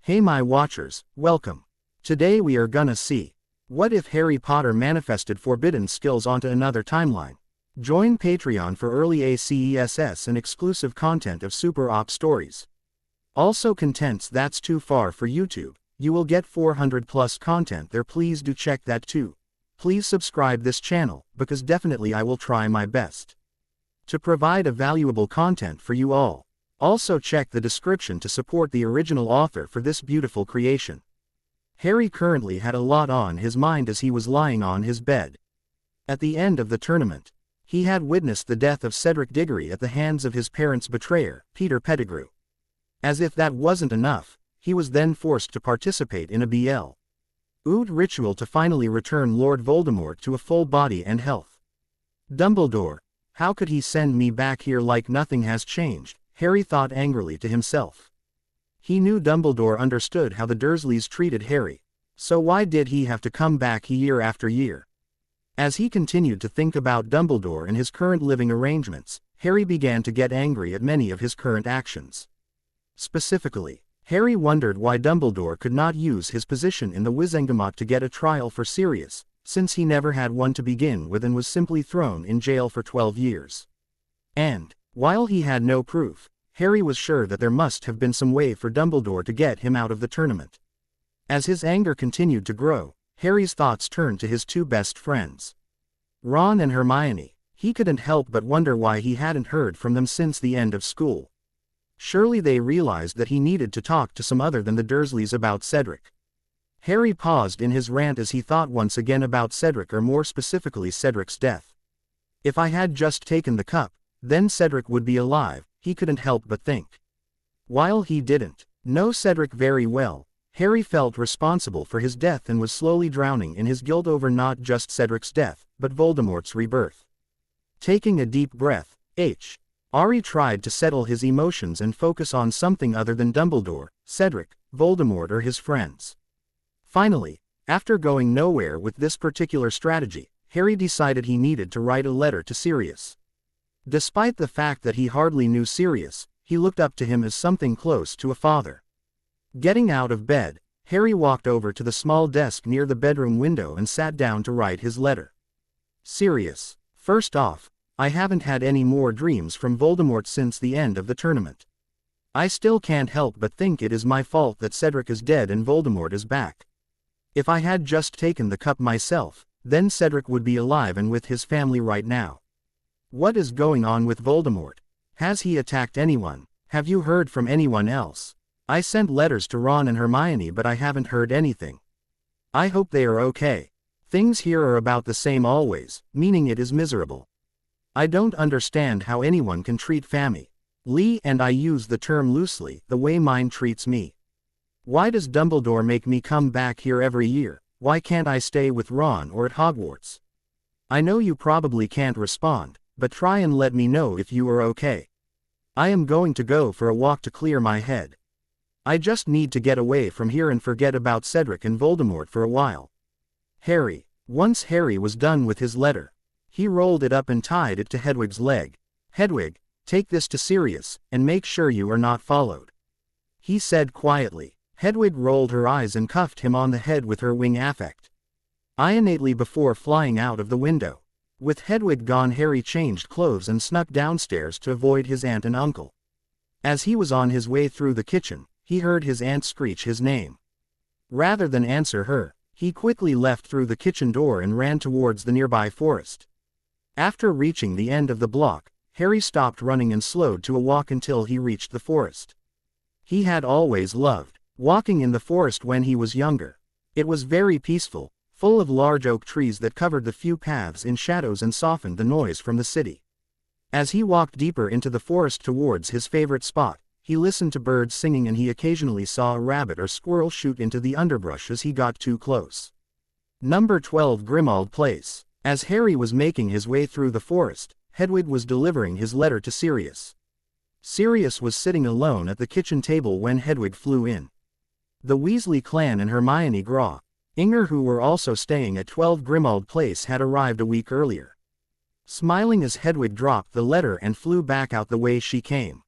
Hey my watchers, welcome. Today we are gonna see, what if Harry Potter manifested forbidden skills onto another timeline? Join Patreon for early ACESS and exclusive content of Super Op stories. Also contents that's too far for YouTube, you will get 400 plus content there, please do check that too. Please subscribe this channel, because definitely I will try my best to provide a valuable content for you all. Also check the description to support the original author for this beautiful creation. Harry currently had a lot on his mind as he was lying on his bed. At the end of the tournament, he had witnessed the death of Cedric Diggory at the hands of his parents' betrayer, Peter Pettigrew. As if that wasn't enough, he was then forced to participate in a Betrayal ritual to finally return Lord Voldemort to a full body and health. Dumbledore, how could he send me back here like nothing has changed? Harry thought angrily to himself. He knew Dumbledore understood how the Dursleys treated Harry, so why did he have to come back year after year? As he continued to think about Dumbledore and his current living arrangements, Harry began to get angry at many of his current actions. Specifically, Harry wondered why Dumbledore could not use his position in the Wizengamot to get a trial for Sirius, since he never had one to begin with and was simply thrown in jail for 12 years. And, while he had no proof, Harry was sure that there must have been some way for Dumbledore to get him out of the tournament. As his anger continued to grow, Harry's thoughts turned to his two best friends, Ron and Hermione. He couldn't help but wonder why he hadn't heard from them since the end of school. Surely they realized that he needed to talk to some other than the Dursleys about Cedric. Harry paused in his rant as he thought once again about Cedric, or more specifically Cedric's death. If I had just taken the cup, then Cedric would be alive, he couldn't help but think. While he didn't know Cedric very well, Harry felt responsible for his death and was slowly drowning in his guilt over not just Cedric's death, but Voldemort's rebirth. Taking a deep breath, Harry tried to settle his emotions and focus on something other than Dumbledore, Cedric, Voldemort, or his friends. Finally, after going nowhere with this particular strategy, Harry decided he needed to write a letter to Sirius. Despite the fact that he hardly knew Sirius, he looked up to him as something close to a father. Getting out of bed, Harry walked over to the small desk near the bedroom window and sat down to write his letter. Sirius, first off, I haven't had any more dreams from Voldemort since the end of the tournament. I still can't help but think it is my fault that Cedric is dead and Voldemort is back. If I had just taken the cup myself, then Cedric would be alive and with his family right now. What is going on with Voldemort? Has he attacked anyone? Have you heard from anyone else? I sent letters to Ron and Hermione but I haven't heard anything. I hope they are okay. Things here are about the same always, meaning it is miserable. I don't understand how anyone can treat family, and I use the term loosely, the way mine treats me. Why does Dumbledore make me come back here every year? Why can't I stay with Ron or at Hogwarts? I know you probably can't respond, but try and let me know if you are okay. I am going to go for a walk to clear my head. I just need to get away from here and forget about Cedric and Voldemort for a while. Harry. Once Harry was done with his letter, he rolled it up and tied it to Hedwig's leg. Hedwig, take this to Sirius, and make sure you are not followed, he said quietly. Hedwig rolled her eyes and cuffed him on the head with her wing affect innately before flying out of the window. With Hedwig gone, Harry changed clothes and snuck downstairs to avoid his aunt and uncle. As he was on his way through the kitchen, he heard his aunt screech his name. Rather than answer her, he quickly left through the kitchen door and ran towards the nearby forest. After reaching the end of the block, Harry stopped running and slowed to a walk until he reached the forest. He had always loved walking in the forest when he was younger. It was very peaceful, full of large oak trees that covered the few paths in shadows and softened the noise from the city. As he walked deeper into the forest towards his favorite spot, he listened to birds singing and he occasionally saw a rabbit or squirrel shoot into the underbrush as he got too close. Number 12 Grimmauld Place. As Harry was making his way through the forest, Hedwig was delivering his letter to Sirius. Sirius was sitting alone at the kitchen table when Hedwig flew in. The Weasley clan and Hermione Granger, who were also staying at 12 Grimmauld Place, had arrived a week earlier. Smiling as Hedwig dropped the letter and flew back out the way she came,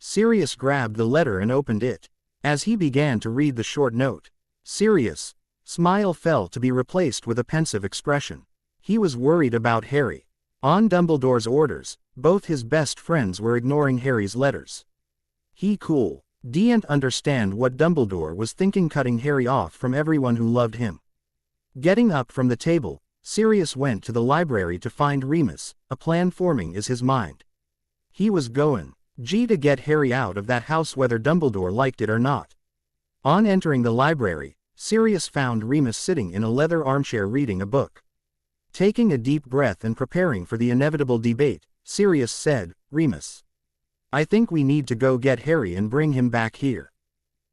Sirius grabbed the letter and opened it. As he began to read the short note, Sirius' smile fell to be replaced with a pensive expression. He was worried about Harry. On Dumbledore's orders, both his best friends were ignoring Harry's letters. He didn't understand what Dumbledore was thinking, cutting Harry off from everyone who loved him. Getting up from the table, Sirius went to the library to find Remus, a plan forming in his mind. He was going to get Harry out of that house whether Dumbledore liked it or not. On entering the library, Sirius found Remus sitting in a leather armchair reading a book. Taking a deep breath and preparing for the inevitable debate, Sirius said, "Remus, I think we need to go get Harry and bring him back here.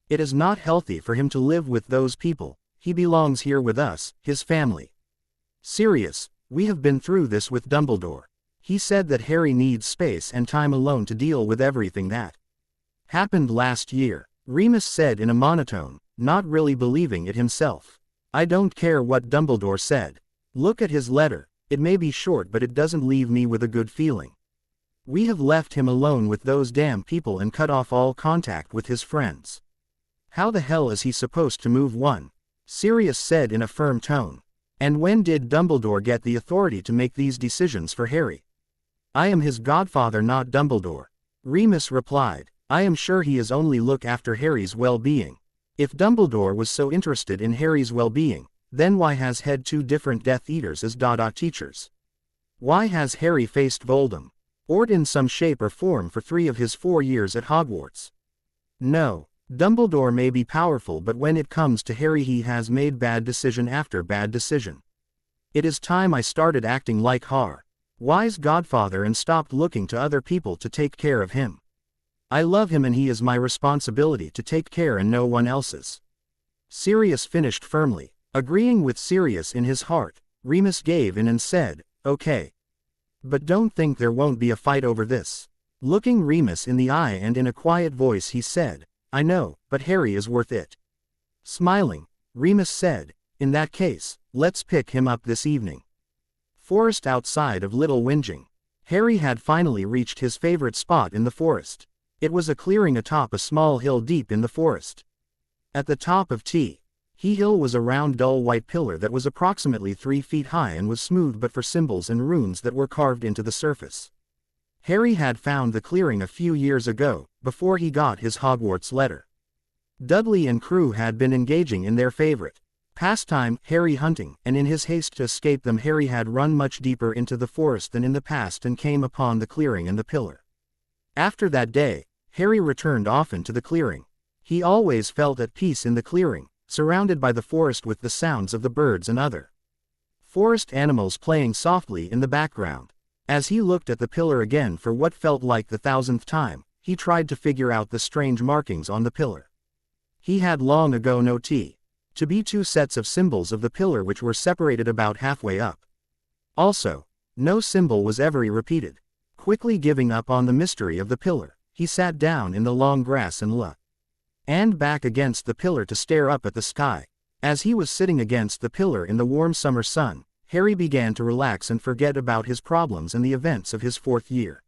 It is not healthy for him to live with those people. He belongs here with us, his family." "Sirius, we have been through this with Dumbledore. He said that Harry needs space and time alone to deal with everything that happened last year," Remus said in a monotone, not really believing it himself. "I don't care what Dumbledore said. Look at his letter. It may be short, but it doesn't leave me with a good feeling. We have left him alone with those damn people and cut off all contact with his friends. How the hell is he supposed to move on?" Sirius said in a firm tone. "And when did Dumbledore get the authority to make these decisions for Harry?" "I am his godfather, not Dumbledore," Remus replied. "I am sure he is only look after Harry's well-being. If Dumbledore was so interested in Harry's well-being, then why has had two different Death Eaters as teachers? Why has Harry faced Voldemort in some shape or form for 3 of his 4 years at Hogwarts? No, Dumbledore may be powerful, but when it comes to Harry, he has made bad decision after bad decision. It is time I started acting like wise godfather and stopped looking to other people to take care of him. I love him and he is my responsibility to take care and no one else's." Sirius finished firmly. Agreeing with Sirius in his heart, Remus gave in and said, "Okay. But don't think there won't be a fight over this." Looking Remus in the eye and in a quiet voice he said, "I know, but Harry is worth it." Smiling, Remus said, "In that case, let's pick him up this evening." Forest outside of Little Whinging. Harry had finally reached his favorite spot in the forest. It was a clearing atop a small hill deep in the forest. At the top of Hill was a round dull white pillar that was approximately 3 feet high and was smooth but for symbols and runes that were carved into the surface. Harry had found the clearing a few years ago, before he got his Hogwarts letter. Dudley and crew had been engaging in their favorite pastime, Harry hunting, and in his haste to escape them Harry had run much deeper into the forest than in the past and came upon the clearing and the pillar. After that day, Harry returned often to the clearing. He always felt at peace in the clearing, surrounded by the forest with the sounds of the birds and other forest animals playing softly in the background. As he looked at the pillar again for what felt like the 1000th time, he tried to figure out the strange markings on the pillar. He had long ago noted to be 2 sets of symbols of the pillar which were separated about halfway up. Also, no symbol was ever repeated. Quickly giving up on the mystery of the pillar, he sat down in the long grass and looked back against the pillar to stare up at the sky. As he was sitting against the pillar in the warm summer sun, Harry began to relax and forget about his problems and the events of his 4th year.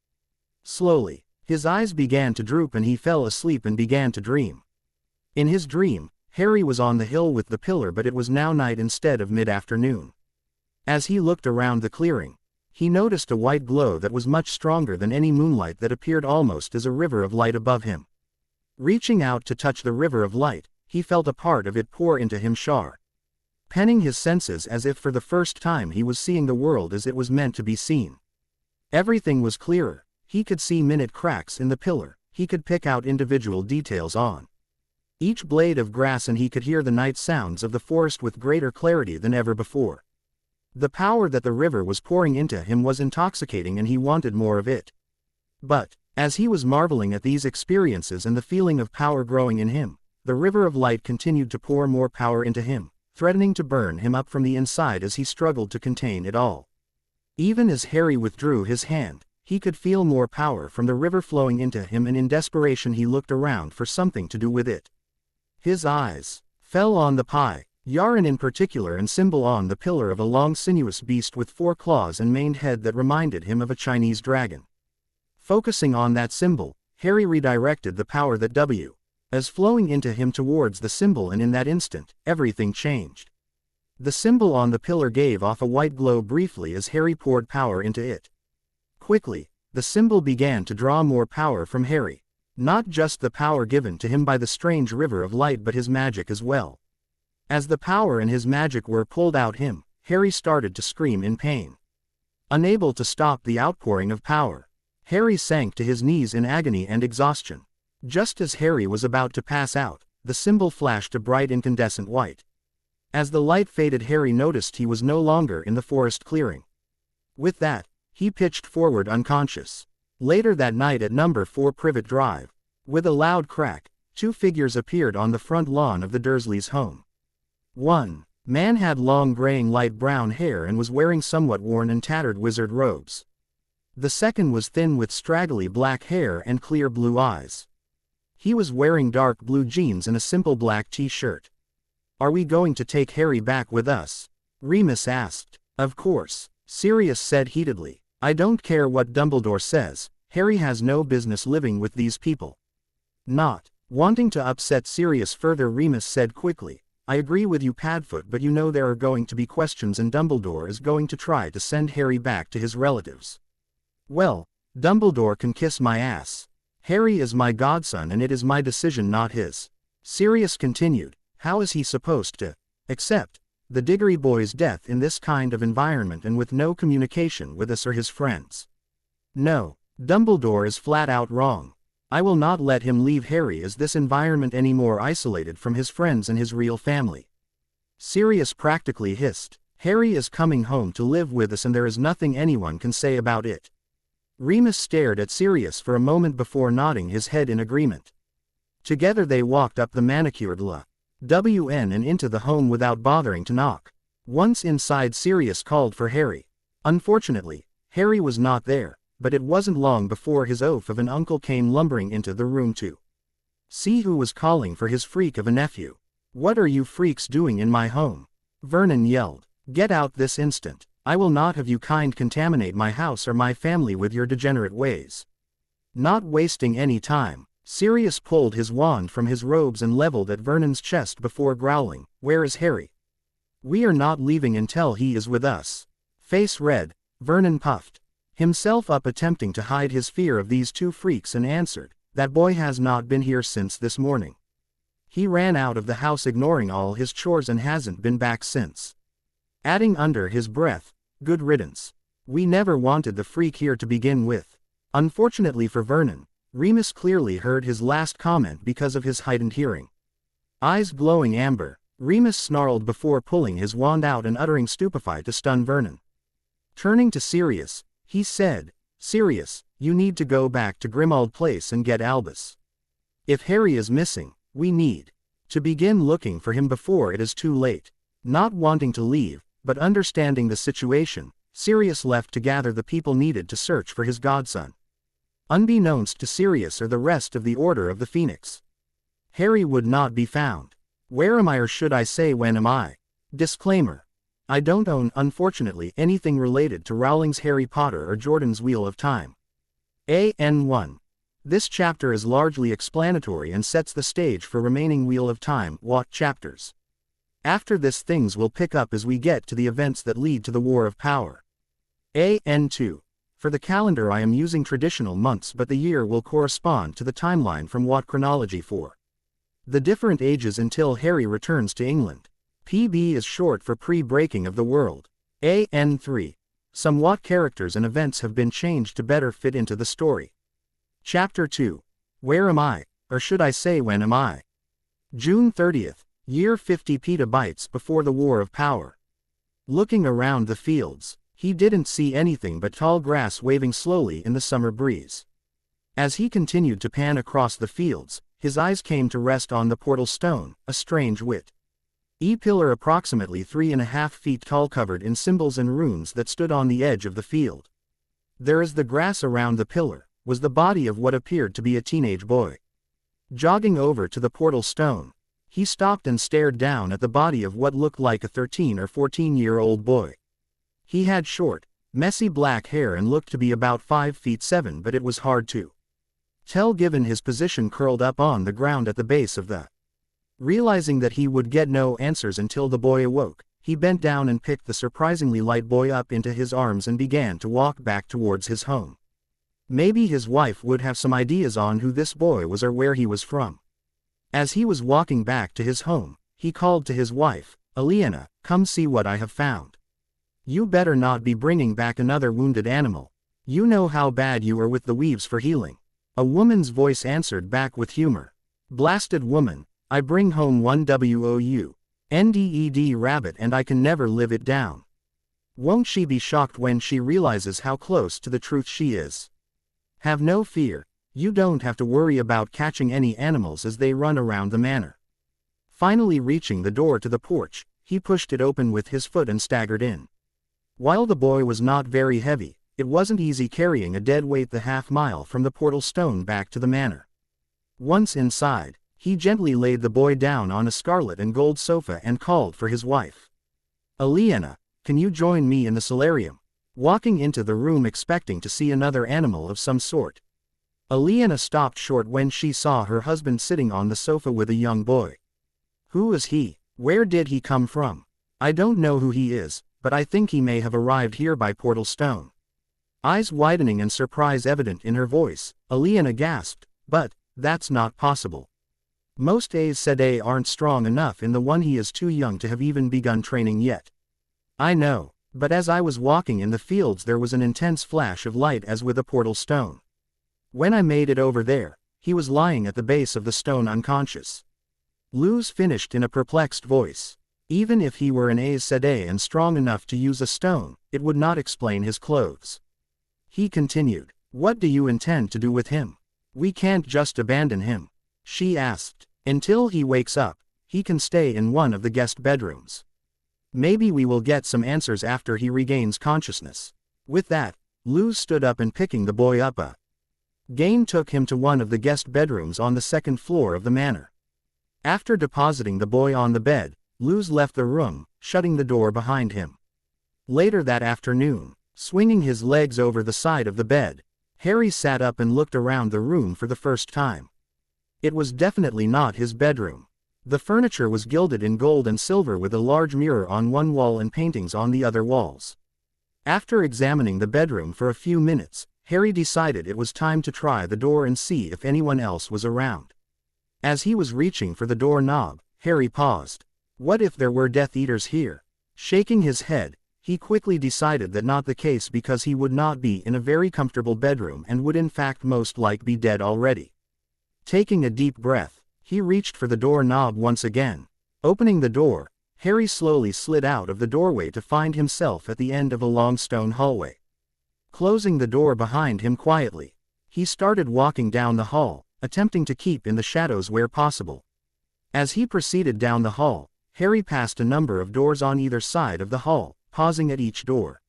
Slowly, his eyes began to droop and he fell asleep and began to dream. In his dream, Harry was on the hill with the pillar, but it was now night instead of mid-afternoon. As he looked around the clearing, he noticed a white glow that was much stronger than any moonlight that appeared almost as a river of light above him. Reaching out to touch the river of light, he felt a part of it pour into him, penning his senses as if for the first time he was seeing the world as it was meant to be seen. Everything was clearer. He could see minute cracks in the pillar, he could pick out individual details on each blade of grass, and he could hear the night sounds of the forest with greater clarity than ever before. The power that the river was pouring into him was intoxicating and he wanted more of it. But, as he was marveling at these experiences and the feeling of power growing in him, the river of light continued to pour more power into him, threatening to burn him up from the inside as he struggled to contain it all. Even as Harry withdrew his hand, he could feel more power from the river flowing into him, and in desperation he looked around for something to do with it. His eyes fell on the yarn in particular and symbol on the pillar of a long sinuous beast with 4 claws and maned head that reminded him of a Chinese dragon. Focusing on that symbol, Harry redirected the power that as flowing into him towards the symbol, and in that instant, everything changed. The symbol on the pillar gave off a white glow briefly as Harry poured power into it. Quickly, the symbol began to draw more power from Harry. Not just the power given to him by the strange river of light, but his magic as well. As the power and his magic were pulled out him, Harry started to scream in pain. Unable to stop the outpouring of power, Harry sank to his knees in agony and exhaustion. Just as Harry was about to pass out, the symbol flashed a bright incandescent white. As the light faded, Harry noticed he was no longer in the forest clearing. With that, he pitched forward unconscious. Later that night at number 4 Privet Drive, with a loud crack, 2 figures appeared on the front lawn of the Dursleys' home. One man had long graying light brown hair and was wearing somewhat worn and tattered wizard robes. The second was thin with straggly black hair and clear blue eyes. He was wearing dark blue jeans and a simple black t-shirt. "Are we going to take Harry back with us?" Remus asked. "Of course," Sirius said heatedly. "I don't care what Dumbledore says, Harry has no business living with these people." Not wanting to upset Sirius further, Remus said quickly, "I agree with you, Padfoot, but you know there are going to be questions and Dumbledore is going to try to send Harry back to his relatives." "Well, Dumbledore can kiss my ass. Harry is my godson and it is my decision, not his." Sirius continued, "How is he supposed to accept the Diggory boy's death in this kind of environment and with no communication with us or his friends? No, Dumbledore is flat out wrong. I will not let him leave Harry as this environment any more isolated from his friends and his real family." Sirius practically hissed, "Harry is coming home to live with us and there is nothing anyone can say about it." Remus stared at Sirius for a moment before nodding his head in agreement. Together they walked up the manicured LWN and into the home without bothering to knock. Once inside, Sirius called for Harry. Unfortunately, Harry was not there, but it wasn't long before his oaf of an uncle came lumbering into the room to see who was calling for his freak of a nephew. "What are you freaks doing in my home?" Vernon yelled. "Get out this instant. I will not have you kind contaminate my house or my family with your degenerate ways." Not wasting any time, Sirius pulled his wand from his robes and leveled at Vernon's chest before growling, "Where is Harry? We are not leaving until he is with us." Face red, Vernon puffed himself up, attempting to hide his fear of these two freaks, and answered, "That boy has not been here since this morning. He ran out of the house ignoring all his chores and hasn't been back since." Adding under his breath, "Good riddance. We never wanted the freak here to begin with." Unfortunately for Vernon, Remus clearly heard his last comment because of his heightened hearing. Eyes glowing amber, Remus snarled before pulling his wand out and uttering "Stupefy" to stun Vernon. Turning to Sirius, he said, "Sirius, you need to go back to Grimmauld Place and get Albus. If Harry is missing, we need to begin looking for him before it is too late." Not wanting to leave, but understanding the situation, Sirius left to gather the people needed to search for his godson. Unbeknownst to Sirius or the rest of the Order of the Phoenix, Harry would not be found. Where am I, or should I say when am I? Disclaimer: I don't own, unfortunately, anything related to Rowling's Harry Potter or Jordan's Wheel of Time. AN1. This chapter is largely explanatory and sets the stage for remaining Wheel of Time chapters. After this, things will pick up as we get to the events that lead to the War of Power. AN2. For the calendar I am using traditional months, but the year will correspond to the timeline from chronology for the different ages until Harry returns to England. PB is short for pre-breaking of the world. AN3. Some characters and events have been changed to better fit into the story. Chapter 2. Where am I? Or should I say when am I? June 30th. Year 50 petabytes before the War of Power. Looking around the fields, he didn't see anything but tall grass waving slowly in the summer breeze. As he continued to pan across the fields, his eyes came to rest on the portal stone, a strange pillar approximately 3.5 feet tall, covered in symbols and runes, that stood on the edge of the field. There, as the grass around the pillar, was the body of what appeared to be a teenage boy. Jogging over to the portal stone, he stopped and stared down at the body of what looked like a 13 or 14-year-old boy. He had short, messy black hair and looked to be about 5 feet 7, but it was hard to Tell given his position curled up on the ground at the base of the. Realizing that he would get no answers until the boy awoke, he bent down and picked the surprisingly light boy up into his arms and began to walk back towards his home. Maybe his wife would have some ideas on who this boy was or where he was from. As he was walking back to his home, he called to his wife, Aliena, come see what I have found. You better not be bringing back another wounded animal. You know how bad you are with the weaves for healing. A woman's voice answered back with humor. Blasted woman, I bring home one WOUNDED rabbit and I can never live it down. Won't she be shocked when she realizes how close to the truth she is? Have no fear, you don't have to worry about catching any animals as they run around the manor. Finally reaching the door to the porch, he pushed it open with his foot and staggered in. While the boy was not very heavy, it wasn't easy carrying a dead weight the half-mile from the portal stone back to the manor. Once inside, he gently laid the boy down on a scarlet and gold sofa and called for his wife. Aliena, can you join me in the solarium? Walking into the room expecting to see another animal of some sort. Aliena stopped short when she saw her husband sitting on the sofa with a young boy. Who is he? Where did he come from? I don't know who he is, but I think he may have arrived here by portal stone. Eyes widening and surprise evident in her voice, Aliena gasped, but that's not possible. Most Aes Sedai aren't strong enough and the one he is too young to have even begun training yet. I know, but as I was walking in the fields there was an intense flash of light as with a portal stone. When I made it over there, he was lying at the base of the stone unconscious. Luz finished in a perplexed voice. Even if he were an Aes Sedai and strong enough to use a stone, it would not explain his clothes. He continued, what do you intend to do with him? We can't just abandon him. She asked. Until he wakes up, he can stay in one of the guest bedrooms. Maybe we will get some answers after he regains consciousness. With that, Luz stood up and picking the boy up again took him to one of the guest bedrooms on the second floor of the manor. After depositing the boy on the bed, Luz left the room, shutting the door behind him. Later that afternoon, swinging his legs over the side of the bed, Harry sat up and looked around the room for the first time. It was definitely not his bedroom. The furniture was gilded in gold and silver with a large mirror on one wall and paintings on the other walls. After examining the bedroom for a few minutes, Harry decided it was time to try the door and see if anyone else was around. As he was reaching for the door knob, Harry paused. What if there were Death Eaters here? Shaking his head, he quickly decided that not the case because he would not be in a very comfortable bedroom and would in fact most likely be dead already. Taking a deep breath, he reached for the door knob once again. Opening the door, Harry slowly slid out of the doorway to find himself at the end of a long stone hallway. Closing the door behind him quietly, he started walking down the hall, attempting to keep in the shadows where possible. As he proceeded down the hall, Harry passed a number of doors on either side of the hall, pausing at each door.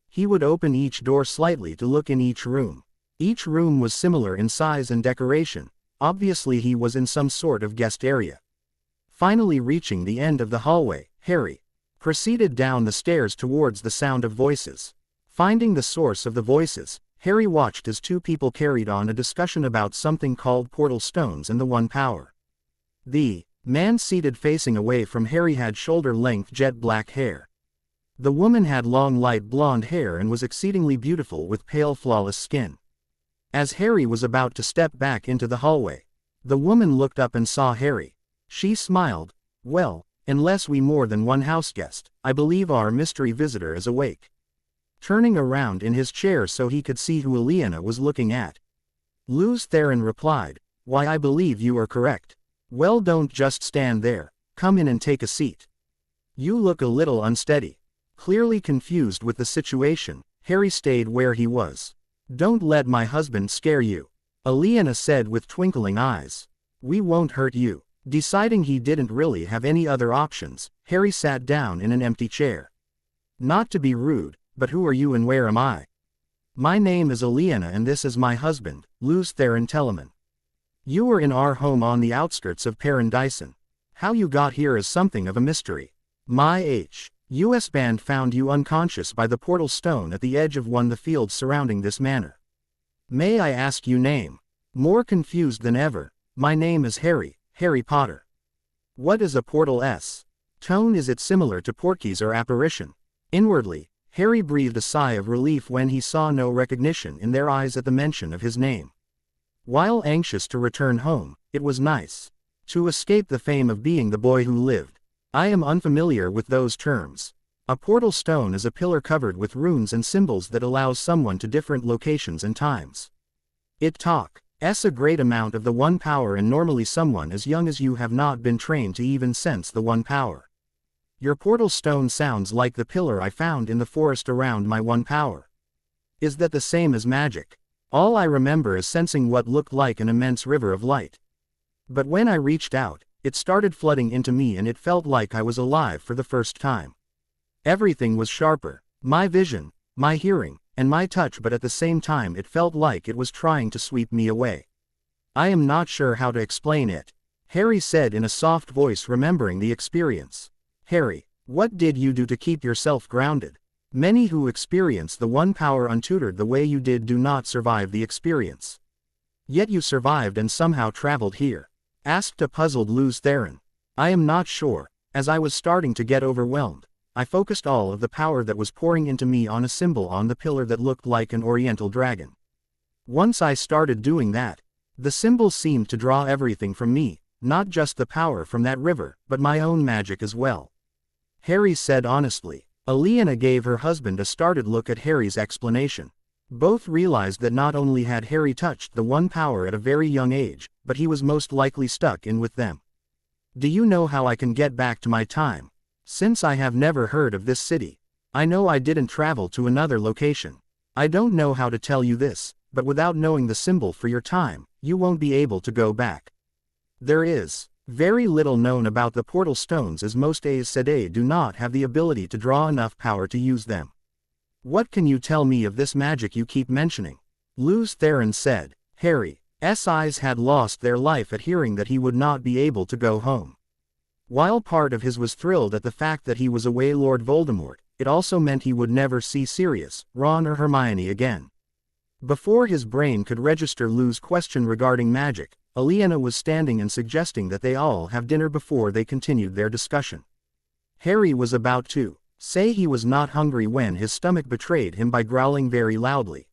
He would open each door slightly to look in each room. Each room was similar in size and decoration. Obviously he was in some sort of guest area. Finally reaching the end of the hallway, Harry proceeded down the stairs towards the sound of voices. Finding the source of the voices, Harry watched as two people carried on a discussion about something called portal stones and the One Power. The man seated facing away from Harry had shoulder-length jet black hair. The woman had long light blonde hair and was exceedingly beautiful with pale flawless skin. As Harry was about to step back into the hallway, the woman looked up and saw Harry. She smiled. Well, unless we more than one house guest, I believe our mystery visitor is awake. Turning around in his chair so he could see who Aliena was looking at, Luz Theron replied, Why, I believe you are correct. Well, don't just stand there, come in and take a seat. You look a little unsteady. Clearly confused with the situation, Harry stayed where he was. Don't let my husband scare you, Aliena said with twinkling eyes. We won't hurt you. Deciding he didn't really have any other options, Harry sat down in an empty chair. Not to be rude, but who are you and where am I? My name is Aliena and this is my husband, Luz Theron Telemann. You were in our home on the outskirts of Paradison. How you got here is something of a mystery. My US band found you unconscious by the portal stone at the edge of one of the fields surrounding this manor. May I ask you name? More confused than ever. My name is Harry Potter. What is a portal S? Tone? Is it similar to Porky's or apparition? Inwardly, Harry breathed a sigh of relief when he saw no recognition in their eyes at the mention of his name. While anxious to return home, it was nice to escape the fame of being the boy who lived. I am unfamiliar with those terms. A portal stone is a pillar covered with runes and symbols that allows someone to different locations and times. It talks a great amount of the one power, and normally someone as young as you have not been trained to even sense the one power. Your portal stone sounds like the pillar I found in the forest around my one power. Is that the same as magic? All I remember is sensing what looked like an immense river of light. But when I reached out, it started flooding into me and it felt like I was alive for the first time. Everything was sharper. My vision, my hearing, and my touch, but at the same time it felt like it was trying to sweep me away. I am not sure how to explain it, Harry said in a soft voice, remembering the experience. Harry, what did you do to keep yourself grounded? Many who experience the one power untutored the way you did do not survive the experience. Yet you survived and somehow traveled here, asked a puzzled Luz Theron. I am not sure. As I was starting to get overwhelmed, I focused all of the power that was pouring into me on a symbol on the pillar that looked like an oriental dragon. Once I started doing that, the symbol seemed to draw everything from me, not just the power from that river, but my own magic as well. Harry said honestly. Aliena gave her husband a startled look at Harry's explanation. Both realized that not only had Harry touched the one power at a very young age, but he was most likely stuck in with them. Do you know how I can get back to my time? Since I have never heard of this city, I know I didn't travel to another location. I don't know how to tell you this, but without knowing the symbol for your time, you won't be able to go back. There is very little known about the portal stones, as most Aes Sedai do not have the ability to draw enough power to use them. What can you tell me of this magic you keep mentioning? Luz Theron said. Harry's eyes had lost their life at hearing that he would not be able to go home. While part of his was thrilled at the fact that he was away Lord Voldemort, it also meant he would never see Sirius, Ron or Hermione again. Before his brain could register Luz's question regarding magic, Aliena was standing and suggesting that they all have dinner before they continued their discussion. Harry was about to say he was not hungry when his stomach betrayed him by growling very loudly.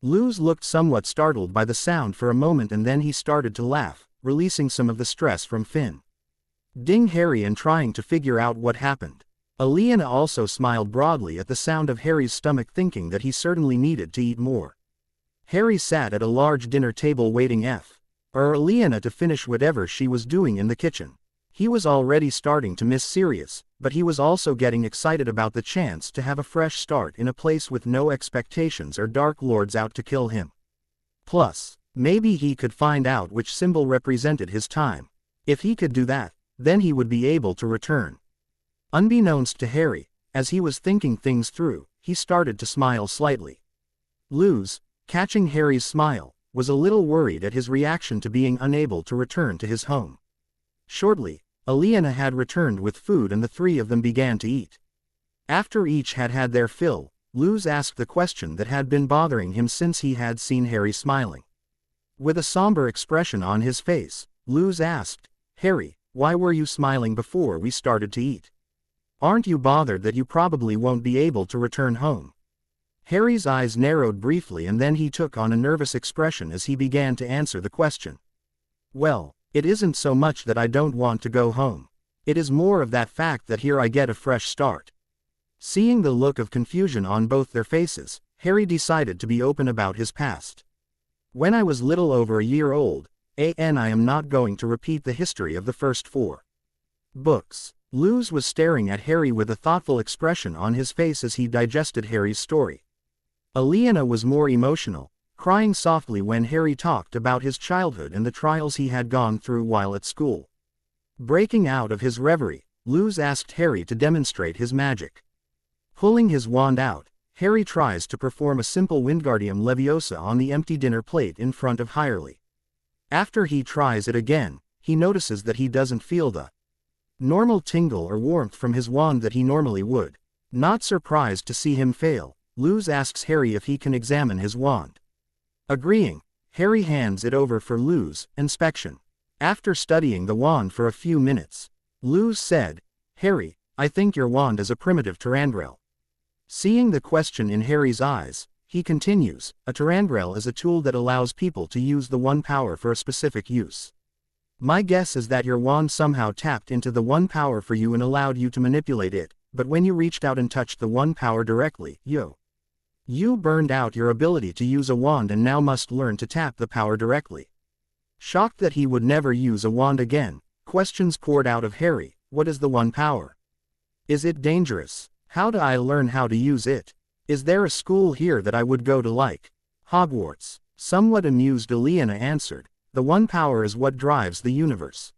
Luz looked somewhat startled by the sound for a moment, and then he started to laugh, releasing some of the stress from Finn. Ding Harry and trying to figure out what happened. Aliena also smiled broadly at the sound of Harry's stomach, thinking that he certainly needed to eat more. Harry sat at a large dinner table waiting for Aliena to finish whatever she was doing in the kitchen. He was already starting to miss Sirius, but he was also getting excited about the chance to have a fresh start in a place with no expectations or dark lords out to kill him. Plus, maybe he could find out which symbol represented his time. If he could do that, then he would be able to return. Unbeknownst to Harry, as he was thinking things through, he started to smile slightly. Luz, catching Harry's smile, was a little worried at his reaction to being unable to return to his home. Shortly, Aliena had returned with food and the three of them began to eat. After each had had their fill, Luz asked the question that had been bothering him since he had seen Harry smiling. With a somber expression on his face, Luz asked, Harry, why were you smiling before we started to eat? Aren't you bothered that you probably won't be able to return home? Harry's eyes narrowed briefly and then he took on a nervous expression as he began to answer the question. Well, it isn't so much that I don't want to go home. It is more of that fact that here I get a fresh start. Seeing the look of confusion on both their faces, Harry decided to be open about his past. When I was little over a year old, I am not going to repeat the history of the first 4 books. Luz was staring at Harry with a thoughtful expression on his face as he digested Harry's story. Aliena was more emotional, crying softly when Harry talked about his childhood and the trials he had gone through while at school. Breaking out of his reverie, Luz asked Harry to demonstrate his magic. Pulling his wand out, Harry tries to perform a simple Wingardium Leviosa on the empty dinner plate in front of Hirely. After he tries it again, he notices that he doesn't feel the normal tingle or warmth from his wand that he normally would. Not surprised to see him fail, Luz asks Harry if he can examine his wand. Agreeing, Harry hands it over for Luz inspection. After studying the wand for a few minutes, Luz said, "Harry, I think your wand is a primitive Tyrandrel." Seeing the question in Harry's eyes, he continues, "A Tyrandrel is a tool that allows people to use the one power for a specific use. My guess is that your wand somehow tapped into the one power for you and allowed you to manipulate it, but when you reached out and touched the one power directly, you burned out your ability to use a wand and now must learn to tap the power directly." Shocked that he would never use a wand again, questions poured out of Harry. What is the one power? Is it dangerous? How do I learn how to use it? Is there a school here that I would go to like Hogwarts? Somewhat amused, Aliena answered, "The one power is what drives the universe.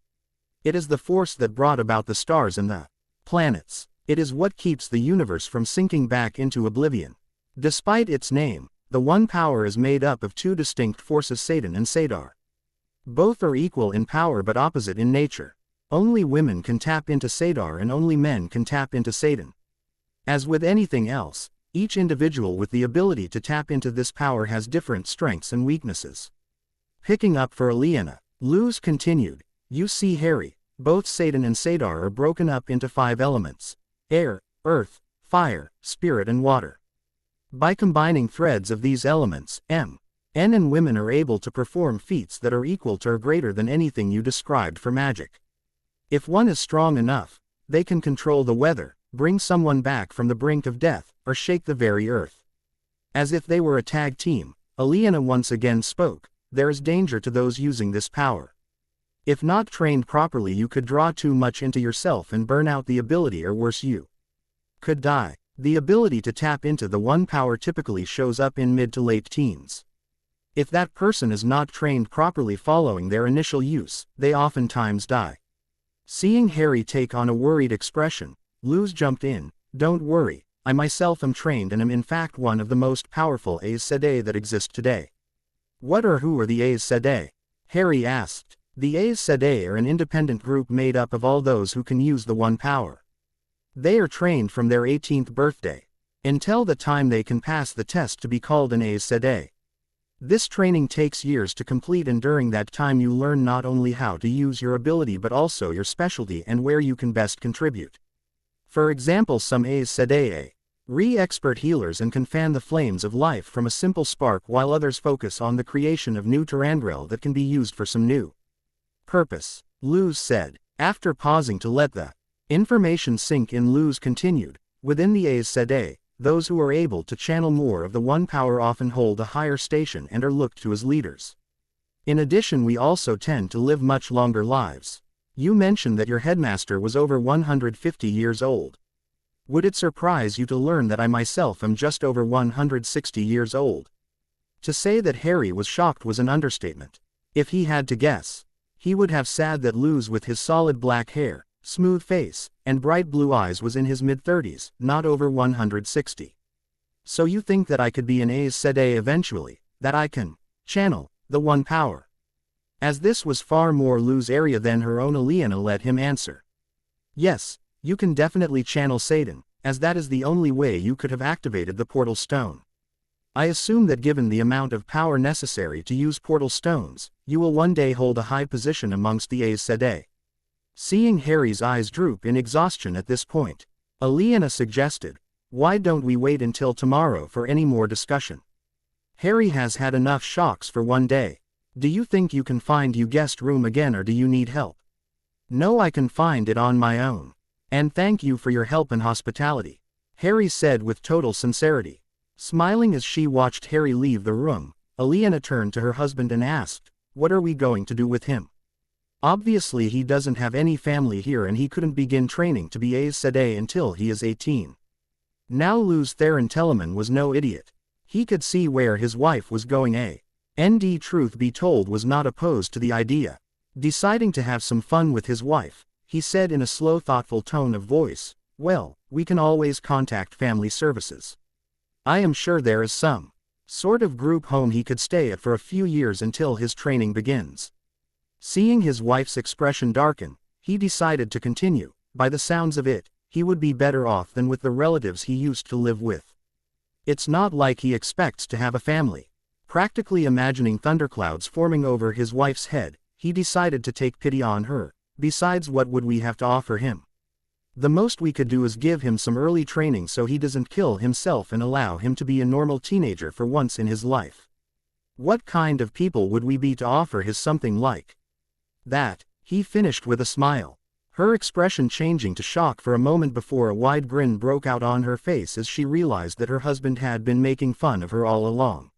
It is the force that brought about the stars and the planets. It is what keeps the universe from sinking back into oblivion. Despite its name, the one power is made up of two distinct forces, Satan and Sedar. Both are equal in power but opposite in nature. Only women can tap into Sedar and only men can tap into Satan. As with anything else, each individual with the ability to tap into this power has different strengths and weaknesses." Picking up for Aliena, Luz continued, "You see, Harry, both Satan and Sedar are broken up into 5 elements: air, earth, fire, spirit and water. By combining threads of these elements, men and women are able to perform feats that are equal to or greater than anything you described for magic. If one is strong enough, they can control the weather, bring someone back from the brink of death, or shake the very earth." As if they were a tag team, Aliena once again spoke, "There is danger to those using this power. If not trained properly, you could draw too much into yourself and burn out the ability, or worse, you could die." The ability to tap into the one power typically shows up in mid to late teens. If that person is not trained properly following their initial use, they oftentimes die. Seeing Harry take on a worried expression, Luz jumped in, "Don't worry, I myself am trained and am in fact one of the most powerful Aes Sedai that exist today." "What or who are the Aes Sedai?" Harry asked. "The Aes Sedai are an independent group made up of all those who can use the one power. They are trained from their 18th birthday until the time they can pass the test to be called an Aes Sedai. This training takes years to complete, and during that time you learn not only how to use your ability but also your specialty and where you can best contribute. For example, some Aes Sedai are expert healers and can fan the flames of life from a simple spark, while others focus on the creation of new Tyrandrel that can be used for some new purpose," Luz said. After pausing to let the information sink in, Luz continued, "Within the Aes Sedai, those who are able to channel more of the one power often hold a higher station and are looked to as leaders. In addition, we also tend to live much longer lives. You mentioned that your headmaster was over 150 years old. Would it surprise you to learn that I myself am just over 160 years old?" To say that Harry was shocked was an understatement. If he had to guess, he would have said that Luz, with his solid black hair, smooth face, and bright blue eyes, was in his mid-30s, not over 160. "So you think that I could be an Aes Sedai eventually, that I can channel the one power?" As this was far more Luz's area than her own, Aliena let him answer. "Yes, you can definitely channel Satan, as that is the only way you could have activated the portal stone. I assume that given the amount of power necessary to use portal stones, you will one day hold a high position amongst the Aes Sedai." Seeing Harry's eyes droop in exhaustion at this point, Aliena suggested, "Why don't we wait until tomorrow for any more discussion? Harry has had enough shocks for one day. Do you think you can find your guest room again, or do you need help?" "No, I can find it on my own. And thank you for your help and hospitality," Harry said with total sincerity. Smiling as she watched Harry leave the room, Aliena turned to her husband and asked, "What are we going to do with him? Obviously he doesn't have any family here and he couldn't begin training to be Aes Sedai until he is 18. Now Luz Theron Telemann was no idiot. He could see where his wife was going. And truth be told, was not opposed to the idea. Deciding to have some fun with his wife, he said in a slow, thoughtful tone of voice, "Well, we can always contact family services. I am sure there is some sort of group home he could stay at for a few years until his training begins." Seeing his wife's expression darken, he decided to continue. By the sounds of it, he would be better off than with the relatives he used to live with. It's not like he expects to have a family. Practically imagining thunderclouds forming over his wife's head, he decided to take pity on her. Besides, what would we have to offer him? The most we could do is give him some early training so he doesn't kill himself and allow him to be a normal teenager for once in his life. What kind of people would we be to offer his something like that? He finished with a smile, her expression changing to shock for a moment before a wide grin broke out on her face as she realized that her husband had been making fun of her all along.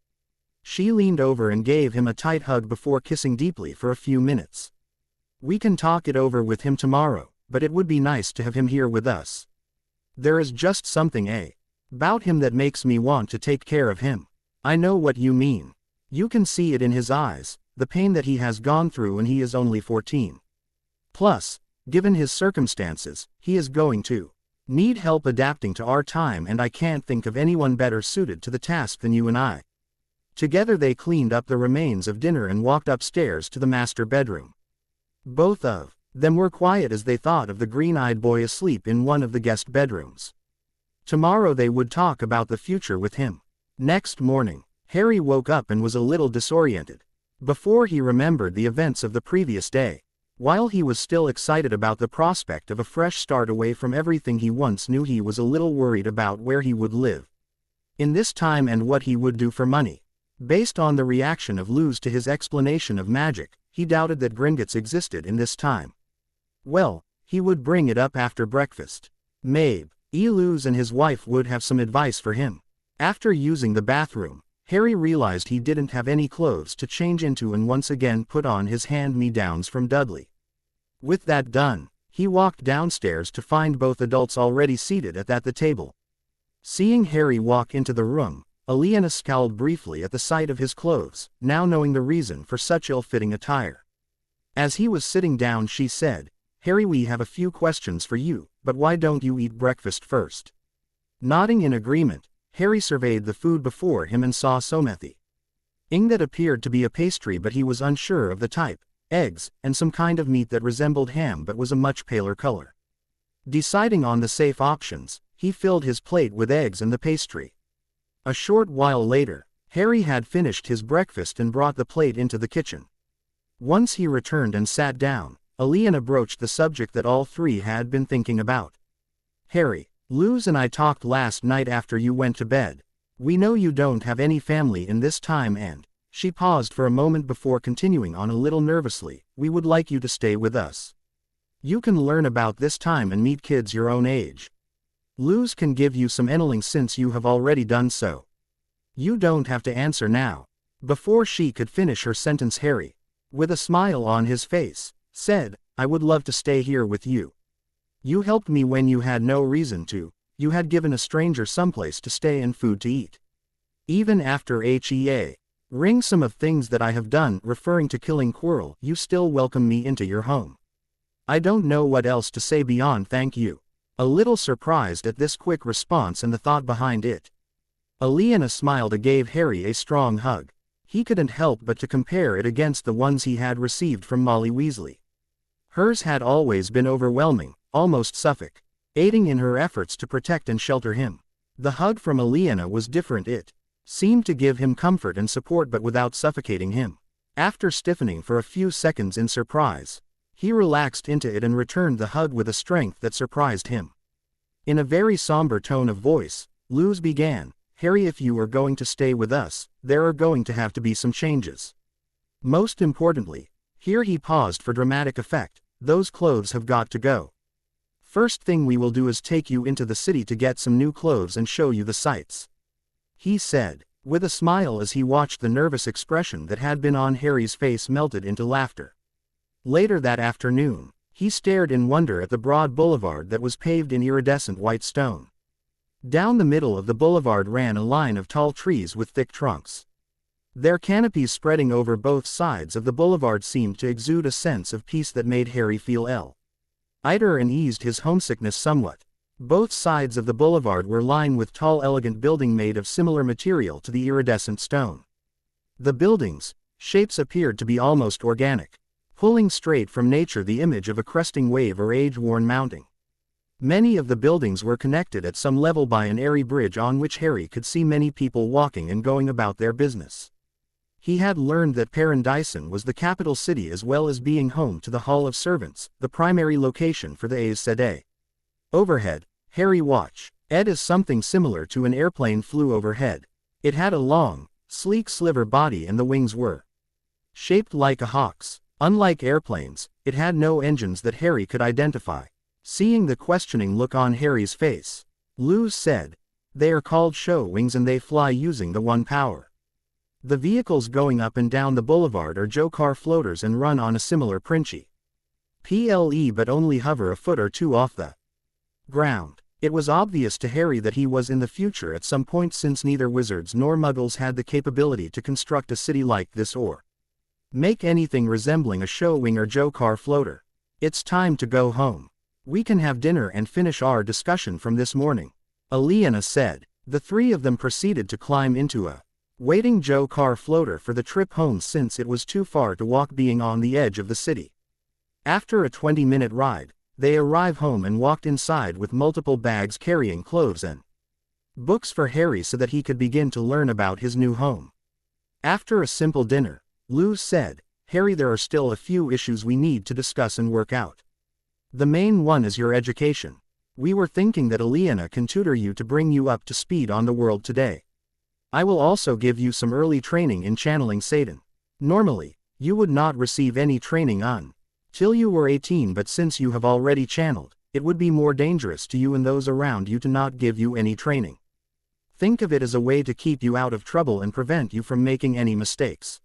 She leaned over and gave him a tight hug before kissing deeply for a few minutes. We can talk it over with him tomorrow, but it would be nice to have him here with us. There is just something about him that makes me want to take care of him. I know what you mean. You can see it in his eyes, the pain that he has gone through, and he is only 14. Plus, given his circumstances, he is going to need help adapting to our time, and I can't think of anyone better suited to the task than you and I. Together they cleaned up the remains of dinner and walked upstairs to the master bedroom. Both of them were quiet as they thought of the green-eyed boy asleep in one of the guest bedrooms. Tomorrow they would talk about the future with him. Next morning, Harry woke up and was a little disoriented. Before he remembered the events of the previous day, while he was still excited about the prospect of a fresh start away from everything he once knew, he was a little worried about where he would live in this time and what he would do for money. Based on the reaction of Luz to his explanation of magic, he doubted that Gringotts existed in this time. Well, he would bring it up after breakfast. Maybe Luz and his wife would have some advice for him. After using the bathroom, Harry realized he didn't have any clothes to change into and once again put on his hand-me-downs from Dudley. With that done, he walked downstairs to find both adults already seated at the table. Seeing Harry walk into the room, Aliena scowled briefly at the sight of his clothes, now knowing the reason for such ill-fitting attire. As he was sitting down, she said, "Harry, we have a few questions for you, but why don't you eat breakfast first?" Nodding in agreement, Harry surveyed the food before him and saw something that appeared to be a pastry, but he was unsure of the type, eggs, and some kind of meat that resembled ham but was a much paler color. Deciding on the safe options, he filled his plate with eggs and the pastry. A short while later, Harry had finished his breakfast and brought the plate into the kitchen. Once he returned and sat down, Aliena broached the subject that all three had been thinking about. "Harry, Luz and I talked last night after you went to bed. We know you don't have any family in this time and," she paused for a moment before continuing on a little nervously, "we would like you to stay with us. You can learn about this time and meet kids your own age. Luz can give you some enseling since you have already done so. You don't have to answer now." Before she could finish her sentence, Harry, with a smile on his face, said, "I would love to stay here with you. You helped me when you had no reason to. You had given a stranger someplace to stay and food to eat. Even after ring some of things that I have done," referring to killing Quirrell, "you still welcome me into your home. I don't know what else to say beyond thank you." A little surprised at this quick response and the thought behind it, Aliena smiled and gave Harry a strong hug. He couldn't help but to compare it against the ones he had received from Molly Weasley. Hers had always been overwhelming, almost suffocating in her efforts to protect and shelter him. The hug from Aliena was different. It seemed to give him comfort and support but without suffocating him. After stiffening for a few seconds in surprise, he relaxed into it and returned the hug with a strength that surprised him. In a very somber tone of voice, Luz began, "Harry, if you are going to stay with us, there are going to have to be some changes. Most importantly," here he paused for dramatic effect, "those clothes have got to go. First thing we will do is take you into the city to get some new clothes and show you the sights," he said, with a smile as he watched the nervous expression that had been on Harry's face melted into laughter. Later that afternoon, he stared in wonder at the broad boulevard that was paved in iridescent white stone. Down the middle of the boulevard ran a line of tall trees with thick trunks. Their canopies spreading over both sides of the boulevard seemed to exude a sense of peace that made Harry feel lighter and eased his homesickness somewhat. Both sides of the boulevard were lined with tall, elegant buildings made of similar material to the iridescent stone. The buildings' shapes appeared to be almost organic, pulling straight from nature, the image of a cresting wave or age-worn mountain. Many of the buildings were connected at some level by an airy bridge on which Harry could see many people walking and going about their business. He had learned that Paradisen was the capital city as well as being home to the Hall of Servants, the primary location for the Aes Sedai. Overhead, Harry watched. As something similar to an airplane flew overhead. It had a long, sleek sliver body and the wings were shaped like a hawk's. Unlike airplanes, it had no engines that Harry could identify. Seeing the questioning look on Harry's face, Luz said, "They are called show wings and they fly using the one power. The vehicles going up and down the boulevard are Jokar floaters and run on a similar principle but only hover a foot or two off the ground." It was obvious to Harry that he was in the future at some point since neither wizards nor muggles had the capability to construct a city like this or make anything resembling a show wing or Jokar floater. "It's time to go home. We can have dinner and finish our discussion from this morning," Aliena said. The three of them proceeded to climb into a waiting Jokar floater for the trip home since it was too far to walk being on the edge of the city. After a 20-minute ride, they arrived home and walked inside with multiple bags carrying clothes and books for Harry so that he could begin to learn about his new home. After a simple dinner, Luz said, "Harry, there are still a few issues we need to discuss and work out. The main one is your education. We were thinking that Aliena can tutor you to bring you up to speed on the world today. I will also give you some early training in channeling Satan. Normally, you would not receive any training until you were 18, but since you have already channeled, it would be more dangerous to you and those around you to not give you any training. Think of it as a way to keep you out of trouble and prevent you from making any mistakes."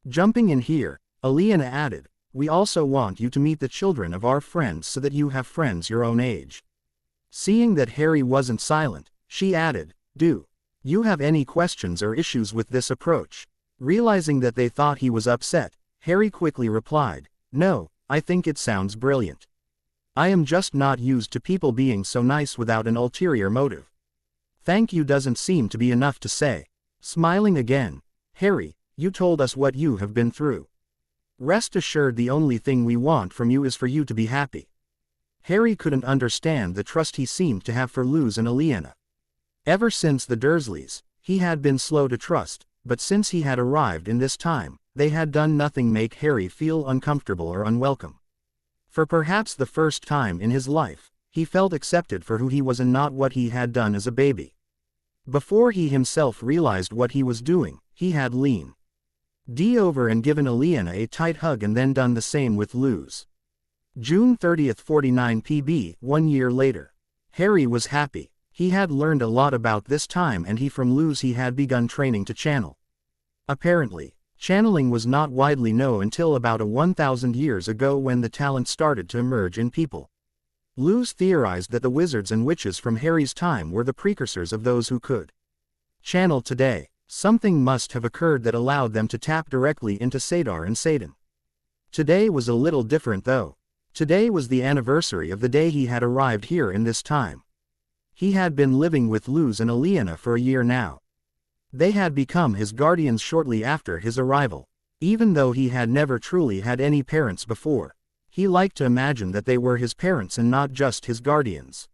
Jumping in here, Aliena added, "We also want you to meet the children of our friends so that you have friends your own age." Seeing that Harry wasn't silent, she added, "Do you have any questions or issues with this approach?" Realizing that they thought he was upset, Harry quickly replied, "No, I think it sounds brilliant. I am just not used to people being so nice without an ulterior motive. Thank you doesn't seem to be enough to say." Smiling again, "Harry, you told us what you have been through. Rest assured the only thing we want from you is for you to be happy." Harry couldn't understand the trust he seemed to have for Luz and Aliena. Ever since the Dursleys, he had been slow to trust, but since he had arrived in this time, they had done nothing make Harry feel uncomfortable or unwelcome. For perhaps the first time in his life, he felt accepted for who he was and not what he had done as a baby. Before he himself realized what he was doing, he had leaned over and given Aliena a tight hug and then done the same with Luz. June 30th 49 PB, 1 year later. Harry was happy. He had learned a lot about this time and from Luz he had begun training to channel. Apparently, channeling was not widely known until about 1,000 years ago when the talent started to emerge in people. Luz theorized that the wizards and witches from Harry's time were the precursors of those who could channel today. Something must have occurred that allowed them to tap directly into Sadar and Satan. Today was a little different though. Today was the anniversary of the day he had arrived here in this time. He had been living with Luz and Aliena for a year now. They had become his guardians shortly after his arrival. Even though he had never truly had any parents before, he liked to imagine that they were his parents and not just his guardians.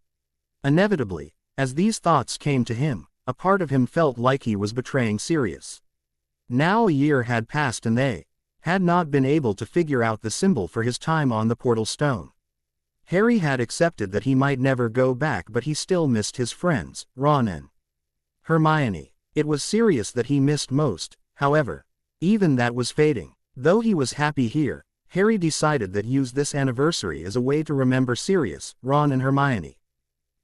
Inevitably, as these thoughts came to him, a part of him felt like he was betraying Sirius. Now a year had passed and they had not been able to figure out the symbol for his time on the portal stone. Harry had accepted that he might never go back, but he still missed his friends, Ron and Hermione. It was Sirius that he missed most, however. Even that was fading. Though he was happy here, Harry decided that use this anniversary as a way to remember Sirius, Ron and Hermione.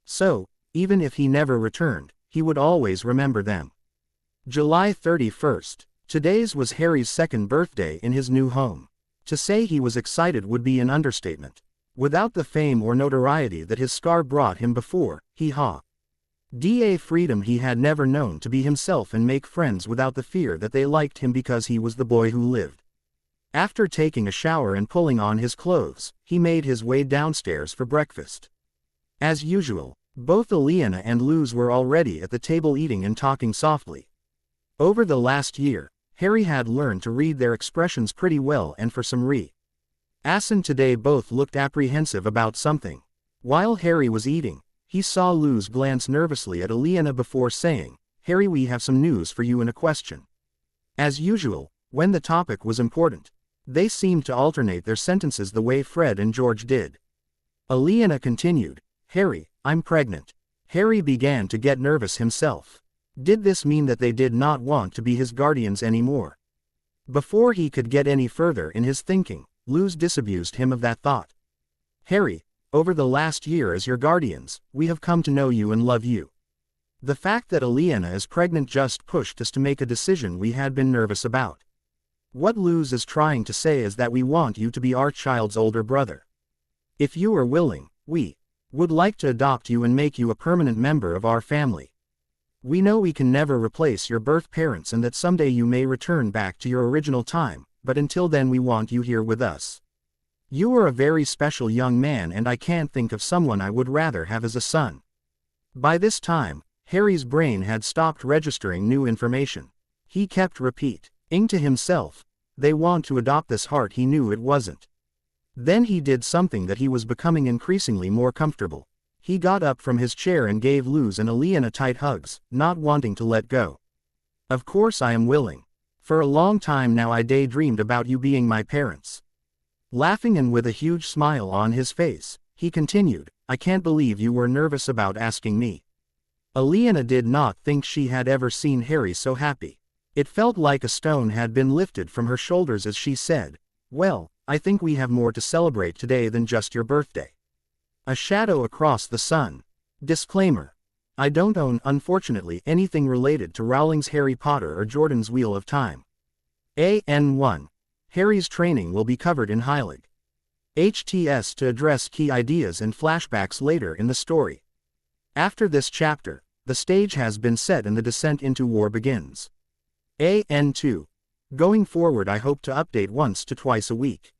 So, even if he never returned, he would always remember them. July 31st. Today's was Harry's second birthday in his new home. To say he was excited would be an understatement. Without the fame or notoriety that his scar brought him before, he had freedom he had never known to be himself and make friends without the fear that they liked him because he was the boy who lived. After taking a shower and pulling on his clothes, he made his way downstairs for breakfast. As usual, both Aliena and Luz were already at the table eating and talking softly. Over the last year, Harry had learned to read their expressions pretty well, and for some reason today both looked apprehensive about something. While Harry was eating, he saw Luz glance nervously at Aliena before saying, "Harry, we have some news for you and a question." As usual, when the topic was important, they seemed to alternate their sentences the way Fred and George did. Aliena continued, "Harry, I'm pregnant." Harry began to get nervous himself. Did this mean that they did not want to be his guardians anymore? Before he could get any further in his thinking, Luz disabused him of that thought. "Harry, over the last year as your guardians, we have come to know you and love you. The fact that Aliena is pregnant just pushed us to make a decision we had been nervous about. What Luz is trying to say is that we want you to be our child's older brother. If you are willing, we would like to adopt you and make you a permanent member of our family. We know we can never replace your birth parents and that someday you may return back to your original time, but until then we want you here with us. You are a very special young man and I can't think of someone I would rather have as a son." By this time, Harry's brain had stopped registering new information. He kept repeating to himself, "They want to adopt this heart." He knew it wasn't. Then he did something that he was becoming increasingly more comfortable. He got up from his chair and gave Luz and Aliena tight hugs, not wanting to let go. "Of course I am willing. For a long time now I daydreamed about you being my parents." Laughing and with a huge smile on his face, he continued, "I can't believe you were nervous about asking me." Aliena did not think she had ever seen Harry so happy. It felt like a stone had been lifted from her shoulders as she said, "Well, I think we have more to celebrate today than just your birthday." A shadow across the sun. Disclaimer. I don't own, unfortunately, anything related to Rowling's Harry Potter or Jordan's Wheel of Time. AN1. Harry's training will be covered in Heilig. HTS to address key ideas and flashbacks later in the story. After this chapter, the stage has been set and the descent into war begins. AN2. Going forward I hope to update once to twice a week.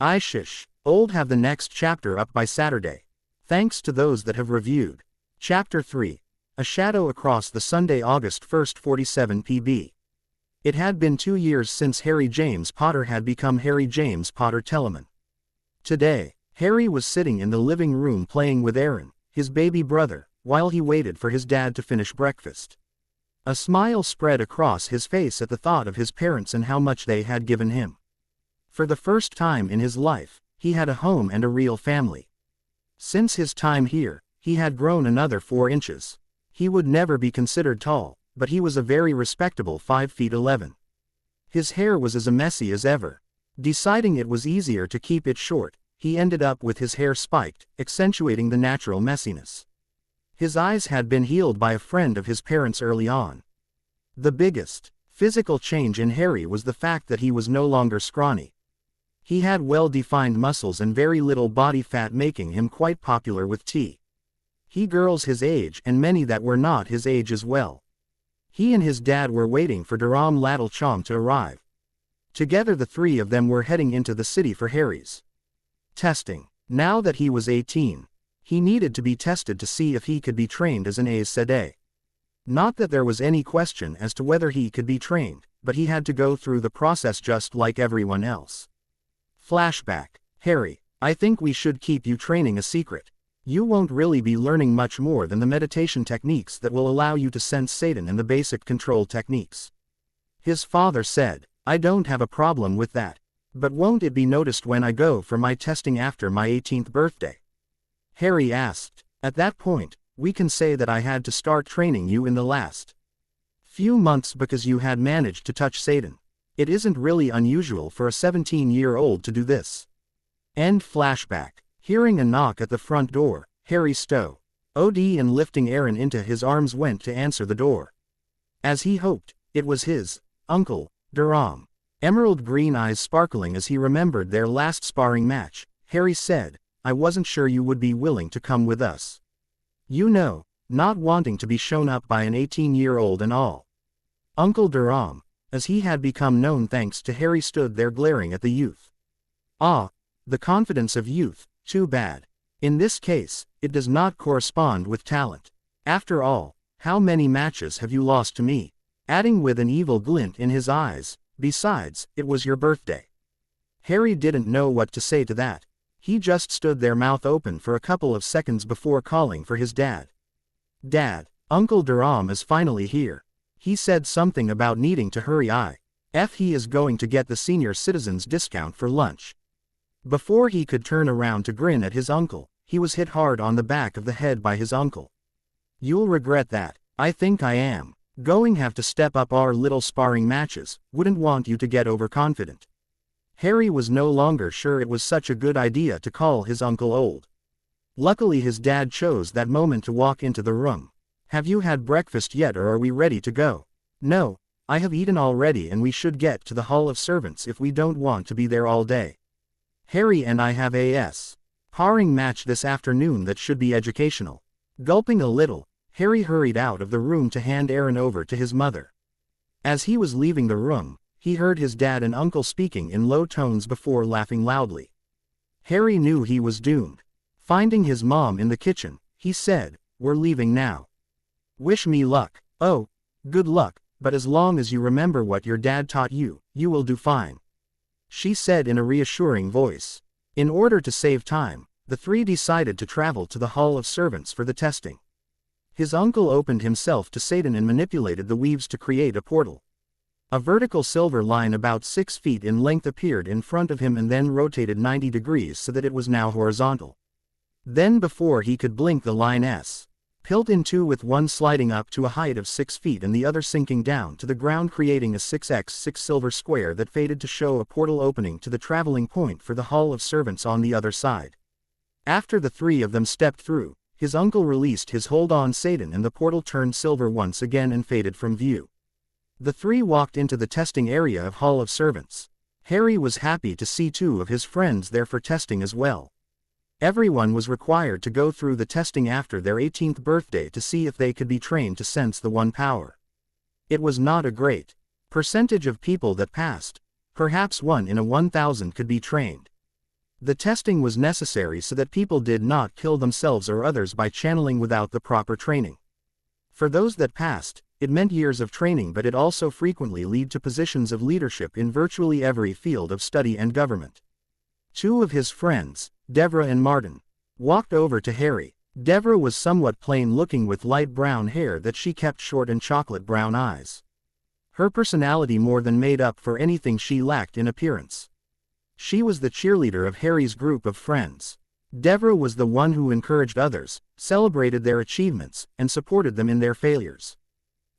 I shish. Old have the next chapter up by Saturday. Thanks to those that have reviewed. Chapter 3. A Shadow Across the Sunday, August 1st 47 PB. It had been 2 years since Harry James Potter had become Harry James Potter Telemann. Today, Harry was sitting in the living room playing with Aaron, his baby brother, while he waited for his dad to finish breakfast. A smile spread across his face at the thought of his parents and how much they had given him. For the first time in his life, he had a home and a real family. Since his time here, he had grown another 4 inches. He would never be considered tall, but he was a very respectable 5 feet 11. His hair was as messy as ever. Deciding it was easier to keep it short, he ended up with his hair spiked, accentuating the natural messiness. His eyes had been healed by a friend of his parents early on. The biggest physical change in Harry was the fact that he was no longer scrawny. He had well-defined muscles and very little body fat, making him quite popular with he girls his age and many that were not his age as well. He and his dad were waiting for Durham Laddlecham to arrive. Together the 3 of them were heading into the city for Harry's testing. Now that he was 18, he needed to be tested to see if he could be trained as an Aes Sedai. Not that there was any question as to whether he could be trained, but he had to go through the process just like everyone else. Flashback. Harry, I think we should keep you training a secret. You won't really be learning much more than the meditation techniques that will allow you to sense Satan and the basic control techniques. His father said, I don't have a problem with that. But won't it be noticed when I go for my testing after my 18th birthday? Harry asked. At that point, we can say that I had to start training you in the last few months because you had managed to touch Satan. It isn't really unusual for a 17-year-old to do this. End flashback. Hearing a knock at the front door, Harry stowed and lifting Aaron into his arms went to answer the door. As he hoped, it was his uncle, Durham. Emerald green eyes sparkling as he remembered their last sparring match, Harry said, I wasn't sure you would be willing to come with us. You know, not wanting to be shown up by an 18-year-old and all. Uncle Durham, as he had become known thanks to Harry, stood there glaring at the youth. Ah, the confidence of youth, too bad. In this case, it does not correspond with talent. After all, how many matches have you lost to me? Adding with an evil glint in his eyes, besides, it was your birthday. Harry didn't know what to say to that. He just stood there mouth open for a couple of seconds before calling for his dad. Dad, Uncle Durham is finally here. He said something about needing to hurry. He is going to get the senior citizens discount for lunch. Before he could turn around to grin at his uncle, he was hit hard on the back of the head by his uncle. You'll regret that. I think I am going have to step up our little sparring matches, wouldn't want you to get overconfident. Harry was no longer sure it was such a good idea to call his uncle old. Luckily his dad chose that moment to walk into the room. Have you had breakfast yet or are we ready to go? No, I have eaten already and we should get to the Hall of Servants if we don't want to be there all day. Harry and I have a sparring match this afternoon that should be educational. Gulping a little, Harry hurried out of the room to hand Aaron over to his mother. As he was leaving the room, he heard his dad and uncle speaking in low tones before laughing loudly. Harry knew he was doomed. Finding his mom in the kitchen, he said, "We're leaving now. Wish me luck." "Oh, good luck, but as long as you remember what your dad taught you, you will do fine," she said in a reassuring voice. In order to save time, the three decided to travel to the Hall of Servants for the testing. His uncle opened himself to Satan and manipulated the weaves to create a portal. A vertical silver line about 6 feet in length appeared in front of him and then rotated 90 degrees so that it was now horizontal. Then before he could blink the line split in two with one sliding up to a height of 6 feet and the other sinking down to the ground creating a 6x6 silver square that faded to show a portal opening to the traveling point for the Hall of Servants on the other side. After the three of them stepped through, his uncle released his hold on Satan and the portal turned silver once again and faded from view. The three walked into the testing area of Hall of Servants. Harry was happy to see two of his friends there for testing as well. Everyone was required to go through the testing after their 18th birthday to see if they could be trained to sense the one power. It was not a great percentage of people that passed. Perhaps 1 in 1,000 could be trained. The testing was necessary so that people did not kill themselves or others by channeling without the proper training. For those that passed, it meant years of training, but it also frequently led to positions of leadership in virtually every field of study and government. Two of his friends, Devale and Martin, walked over to Harry. Devale was somewhat plain-looking with light brown hair that she kept short and chocolate brown eyes. Her personality more than made up for anything she lacked in appearance. She was the cheerleader of Harry's group of friends. Devale was the one who encouraged others, celebrated their achievements, and supported them in their failures.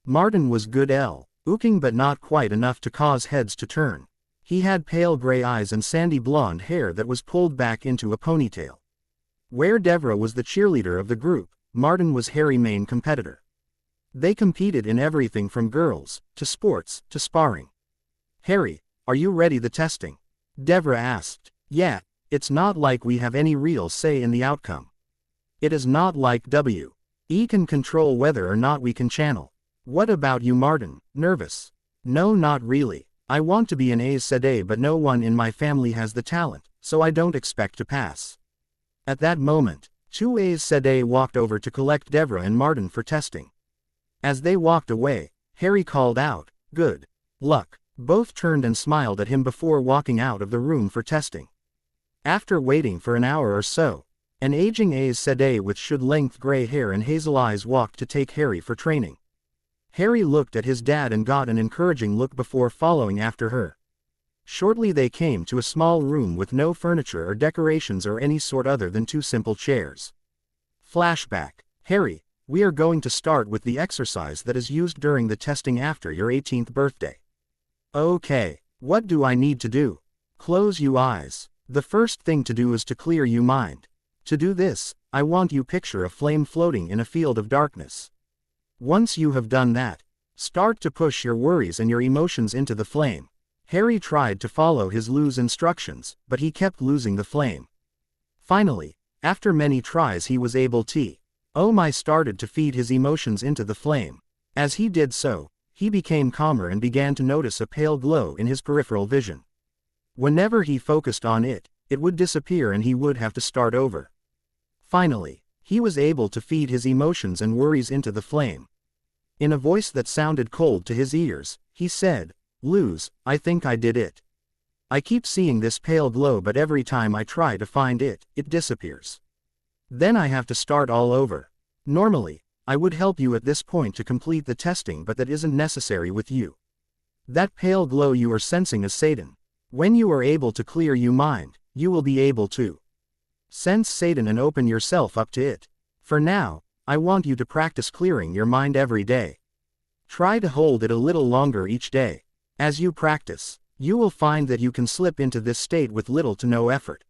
Martin was good-looking but not quite enough to cause heads to turn. He had pale gray eyes and sandy blonde hair that was pulled back into a ponytail. Where Devale was the cheerleader of the group, Martin was Harry's main competitor. They competed in everything from girls, to sports, to sparring. "Harry, are you ready the testing?" Devale asked. "Yeah, it's not like we have any real say in the outcome. It is not like we can control whether or not we can channel." "What about you, Martin? Nervous?" "No, not really. I want to be an Aes Sedai but no one in my family has the talent, so I don't expect to pass." At that moment, two Aes Sedai walked over to collect Devale and Martin for testing. As they walked away, Harry called out, "Good luck." Both turned and smiled at him before walking out of the room for testing. After waiting for an hour or so, an aging Aes Sedai with should-length gray hair and hazel eyes walked to take Harry for training. Harry looked at his dad and got an encouraging look before following after her. Shortly they came to a small room with no furniture or decorations or any sort other than two simple chairs. Flashback. "Harry, we are going to start with the exercise that is used during the testing after your 18th birthday. Okay, what do I need to do?" "Close your eyes. The first thing to do is to clear your mind. To do this, I want you picture a flame floating in a field of darkness. Once you have done that, start to push your worries and your emotions into the flame." Harry tried to follow his loose instructions, but he kept losing the flame. Finally, after many tries he was able to. Started to feed his emotions into the flame. As he did so, he became calmer and began to notice a pale glow in his peripheral vision. Whenever he focused on it, it would disappear and he would have to start over. Finally, he was able to feed his emotions and worries into the flame. In a voice that sounded cold to his ears, he said, "Luz, I think I did it. I keep seeing this pale glow but every time I try to find it, it disappears. Then I have to start all over. Normally, I would help you at this point to complete the testing but that isn't necessary with you. That pale glow you are sensing is Satan. When you are able to clear your mind, you will be able to sense Satan and open yourself up to it. For now, I want you to practice clearing your mind every day. Try to hold it a little longer each day. As you practice, you will find that you can slip into this state with little to no effort.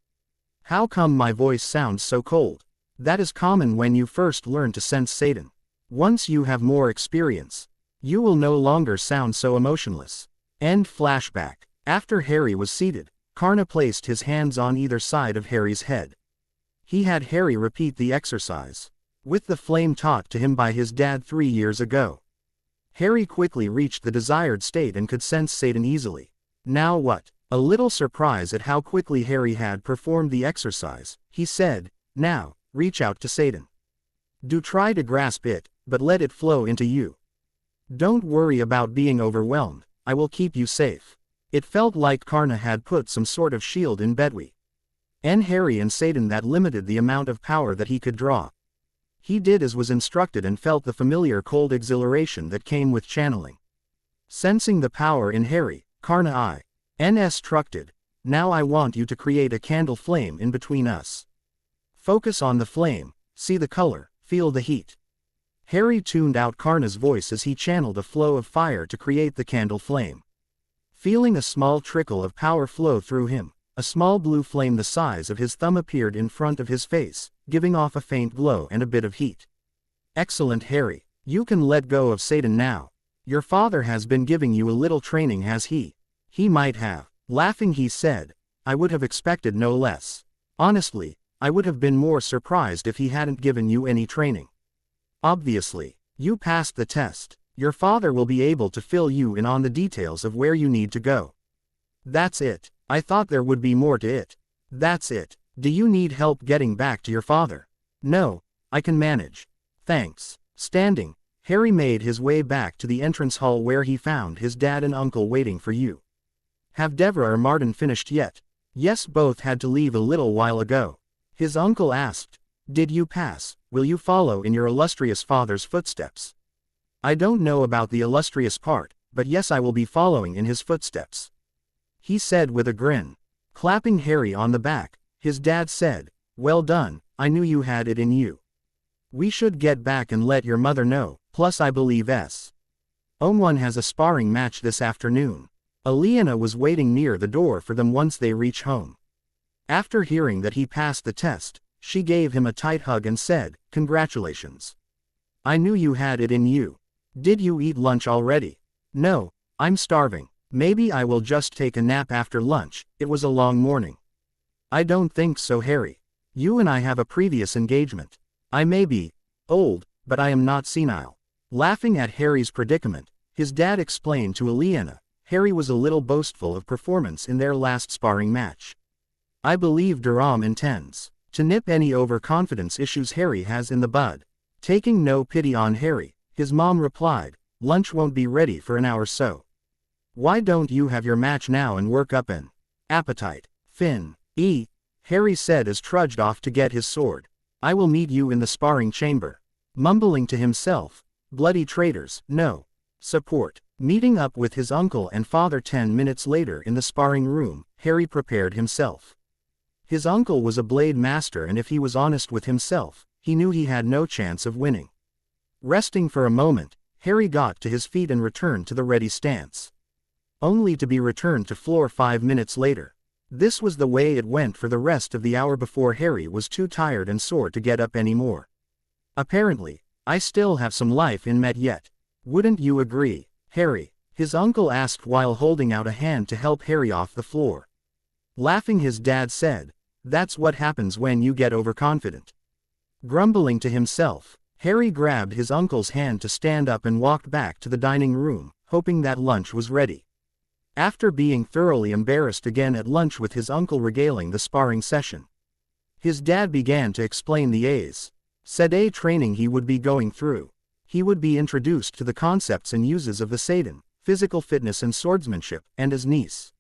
How come my voice sounds so cold? That is common when you first learn to sense Satan. Once you have more experience, you will no longer sound so emotionless. End flashback. After Harry was seated, Karna placed his hands on either side of Harry's head. He had Harry repeat the exercise, with the flame taught to him by his dad 3 years ago. Harry quickly reached the desired state and could sense Satan easily. Now what? A little surprised at how quickly Harry had performed the exercise, he said, "Now, reach out to Satan. Do try to grasp it, but let it flow into you. Don't worry about being overwhelmed, I will keep you safe." It felt like Karna had put some sort of shield in Bedwi. And Harry and Satan that limited the amount of power that he could draw. He did as was instructed and felt the familiar cold exhilaration that came with channeling. Sensing the power in Harry, Karna instructed, "Now I want you to create a candle flame in between us. Focus on the flame, see the color, feel the heat." Harry tuned out Karna's voice as he channeled a flow of fire to create the candle flame. Feeling a small trickle of power flow through him, a small blue flame the size of his thumb appeared in front of his face, giving off a faint glow and a bit of heat. "Excellent, Harry. You can let go of Satan now. Your father has been giving you a little training, has he?" "He might have." Laughing he said, "I would have expected no less. Honestly, I would have been more surprised if he hadn't given you any training. Obviously, you passed the test. Your father will be able to fill you in on the details of where you need to go." "That's it. I thought there would be more to it." "That's it. Do you need help getting back to your father?" "No, I can manage. Thanks." Standing, Harry made his way back to the entrance hall where he found his dad and uncle waiting for you. "Have Devra or Martin finished yet?" "Yes, both had to leave a little while ago." His uncle asked, "Did you pass? Will you follow in your illustrious father's footsteps?" "I don't know about the illustrious part, but yes, I will be following in his footsteps," he said with a grin. Clapping Harry on the back, his dad said, "Well done, I knew you had it in you. We should get back and let your mother know, plus I believe Owen has a sparring match this afternoon." Aliena was waiting near the door for them once they reach home. After hearing that he passed the test, she gave him a tight hug and said, "Congratulations. I knew you had it in you. Did you eat lunch already?" "No, I'm starving. Maybe I will just take a nap after lunch, it was a long morning." "I don't think so, Harry. You and I have a previous engagement. I may be old, but I am not senile." Laughing at Harry's predicament, his dad explained to Aliena, Harry was a little boastful of performance in their last sparring match. "I believe Durham intends to nip any overconfidence issues Harry has in the bud." Taking no pity on Harry, his mom replied, "Lunch won't be ready for an hour so. Why don't you have your match now and work up an appetite?" Harry said as trudged off to get his sword. "I will meet you in the sparring chamber." Mumbling to himself, "Bloody traitors, no support." Meeting up with his uncle and father 10 minutes later in the sparring room, Harry prepared himself. His uncle was a blade master, and if he was honest with himself, he knew he had no chance of winning. Resting for a moment, Harry got to his feet and returned to the ready stance. Only to be returned to floor 5 minutes later. This was the way it went for the rest of the hour before Harry was too tired and sore to get up anymore. "Apparently, I still have some life in Met yet. Wouldn't you agree, Harry?" his uncle asked while holding out a hand to help Harry off the floor. Laughing, his dad said, "That's what happens when you get overconfident." Grumbling to himself, Harry grabbed his uncle's hand to stand up and walked back to the dining room, hoping that lunch was ready. After being thoroughly embarrassed again at lunch with his uncle regaling the sparring session, his dad began to explain the Aes Sedai training he would be going through. He would be introduced to the concepts and uses of the Satan, physical fitness and swordsmanship, and his niece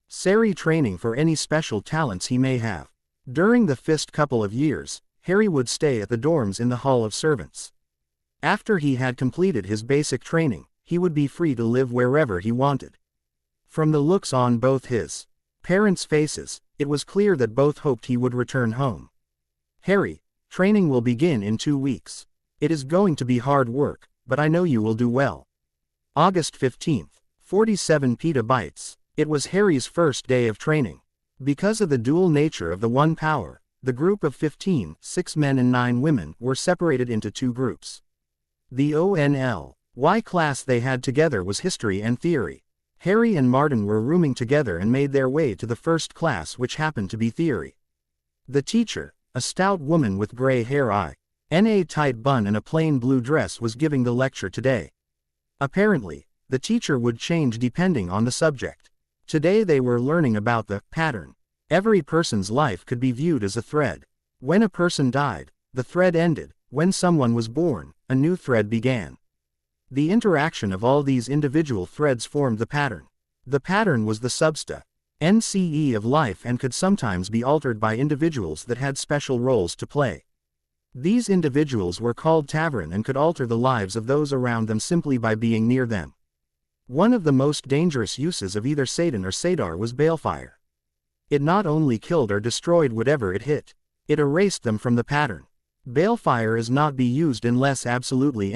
Sari training for any special talents he may have. During the first couple of years, Harry would stay at the dorms in the Hall of Servants. After he had completed his basic training, he would be free to live wherever he wanted. From the looks on both his parents' faces, it was clear that both hoped he would return home. Harry, training will begin in 2 weeks. It is going to be hard work, but I know you will do well. August 15th, 47 petabytes. It was Harry's first day of training. Because of the dual nature of the One Power, the group of 15, 6 men and 9 women, were separated into 2 groups. The ONLY class they had together was History and Theory. Harry and Martin were rooming together and made their way to the first class, which happened to be Theory. The teacher, a stout woman with gray hair in a tight bun and a plain blue dress, was giving the lecture today. Apparently, the teacher would change depending on the subject. Today they were learning about the pattern. Every person's life could be viewed as a thread. When a person died, the thread ended. When someone was born, a new thread began. The interaction of all these individual threads formed the pattern. The pattern was the substance of life and could sometimes be altered by individuals that had special roles to play. These individuals were called Tavern and could alter the lives of those around them simply by being near them. One of the most dangerous uses of either Satan or Sadar was balefire. It not only killed or destroyed whatever it hit, it erased them from the pattern. Balefire is not be used unless absolutely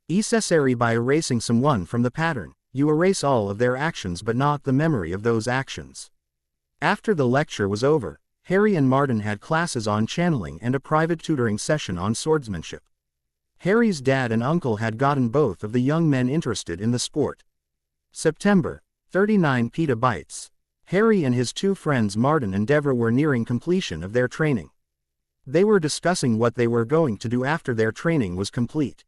necessary. By erasing someone from the pattern, you erase all of their actions but not the memory of those actions. After the lecture was over, Harry and Martin had classes on channeling and a private tutoring session on swordsmanship. Harry's dad and uncle had gotten both of the young men interested in the sport. September, 39 petabytes. Harry and his 2 friends Martin and Devale were nearing completion of their training. They were discussing what they were going to do after their training was complete.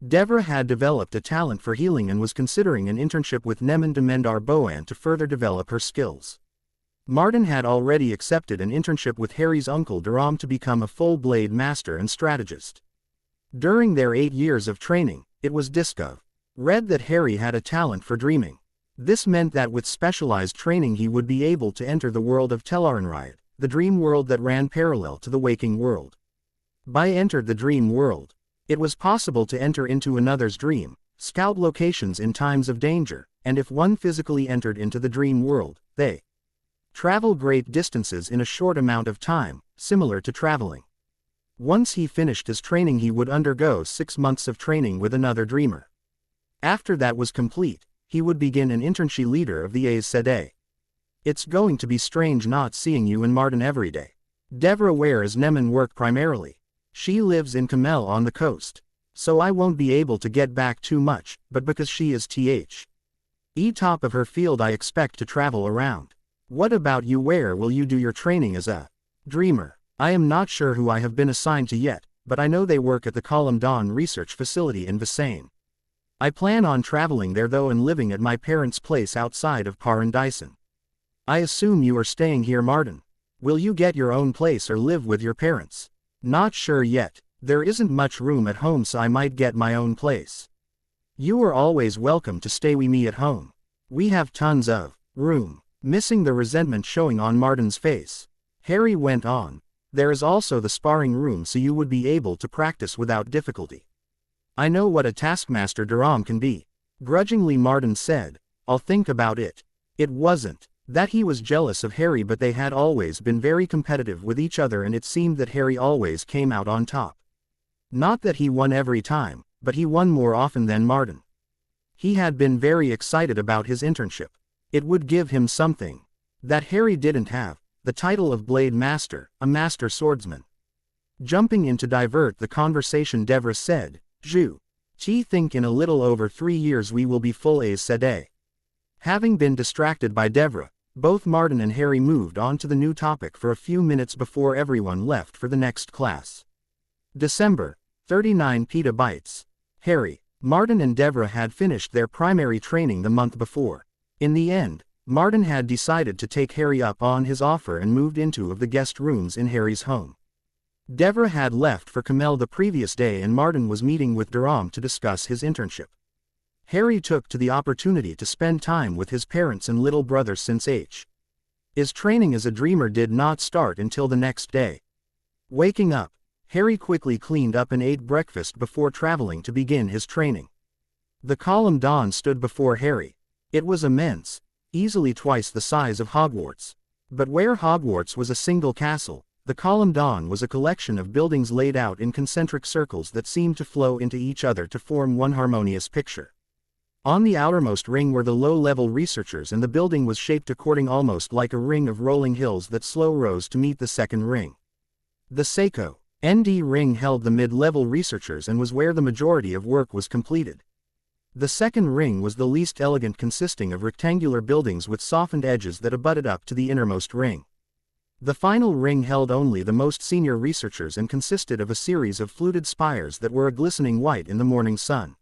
Devale had developed a talent for healing and was considering an internship with Nemen Demendar Boan to further develop her skills. Martin had already accepted an internship with Harry's uncle Durham to become a full blade master and strategist. During their 8 years of training, it was read that Harry had a talent for dreaming. This meant that with specialized training he would be able to enter the world of Tel'aran'rhiod, the dream world that ran parallel to the waking world. By entered the dream world, it was possible to enter into another's dream, scout locations in times of danger, and if one physically entered into the dream world, they travel great distances in a short amount of time, similar to traveling. Once he finished his training he would undergo 6 months of training with another dreamer. After that was complete, he would begin an internship leader of the Aes Sedai. It's going to be strange not seeing you and Martin every day. Devale where is Nemen work primarily. She lives in Camel on the coast. So I won't be able to get back too much, but because she is top of her field I expect to travel around. What about you, where will you do your training as a dreamer? I am not sure who I have been assigned to yet, but I know they work at the Column Dawn research facility in Visane. I plan on traveling there though and living at my parents' place outside of Paradisen. I assume you are staying here, Martin. Will you get your own place or live with your parents? Not sure yet. There isn't much room at home so I might get my own place. You are always welcome to stay with me at home. We have tons of room. Missing the resentment showing on Martin's face, Harry went on. There is also the sparring room so you would be able to practice without difficulty. I know what a taskmaster Durham can be. Grudgingly Martin said, I'll think about it. It wasn't that he was jealous of Harry, but they had always been very competitive with each other and it seemed that Harry always came out on top. Not that he won every time, but he won more often than Martin. He had been very excited about his internship. It would give him something that Harry didn't have, the title of Blade Master, a master swordsman. Jumping in to divert the conversation, Devale said, Zhu, think in a little over 3 years we will be full Aes Sedai. Having been distracted by Devale, both Martin and Harry moved on to the new topic for a few minutes before everyone left for the next class. December, 39 petabytes. Harry, Martin and Devale had finished their primary training the month before. In the end, Martin had decided to take Harry up on his offer and moved into of the guest rooms in Harry's home. Devale had left for Camel the previous day and Martin was meeting with Durham to discuss his internship. Harry took to the opportunity to spend time with his parents and little brother since his training as a dreamer did not start until the next day. Waking up, Harry quickly cleaned up and ate breakfast before traveling to begin his training. The column dawn stood before Harry. It was immense, easily twice the size of Hogwarts. But where Hogwarts was a single castle, the column dawn was a collection of buildings laid out in concentric circles that seemed to flow into each other to form one harmonious picture. On the outermost ring were the low-level researchers, and the building was shaped according almost like a ring of rolling hills that slow rose to meet the second ring. The Seiko ND ring held the mid-level researchers and was where the majority of work was completed. The second ring was the least elegant, consisting of rectangular buildings with softened edges that abutted up to the innermost ring. The final ring held only the most senior researchers and consisted of a series of fluted spires that were a glistening white in the morning sun.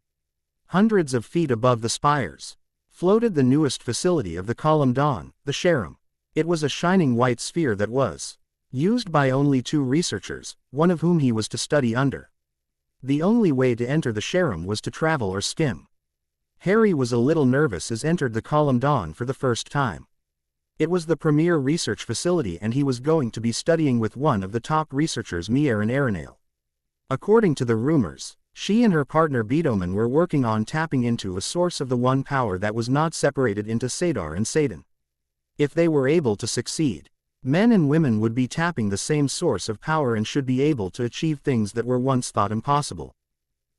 Hundreds of feet above the spires floated the newest facility of the column dawn, the Sharum. It was a shining white sphere that was used by only 2 researchers, one of whom he was to study under. The only way to enter the Sharum was to travel or skim. Harry was a little nervous as entered the column dawn for the first time. It was the premier research facility, and he was going to be studying with one of the top researchers, Mage and Arenale. According to the rumors, she and her partner Bedoman were working on tapping into a source of the one power that was not separated into Sadar and Satan. If they were able to succeed, men and women would be tapping the same source of power and should be able to achieve things that were once thought impossible.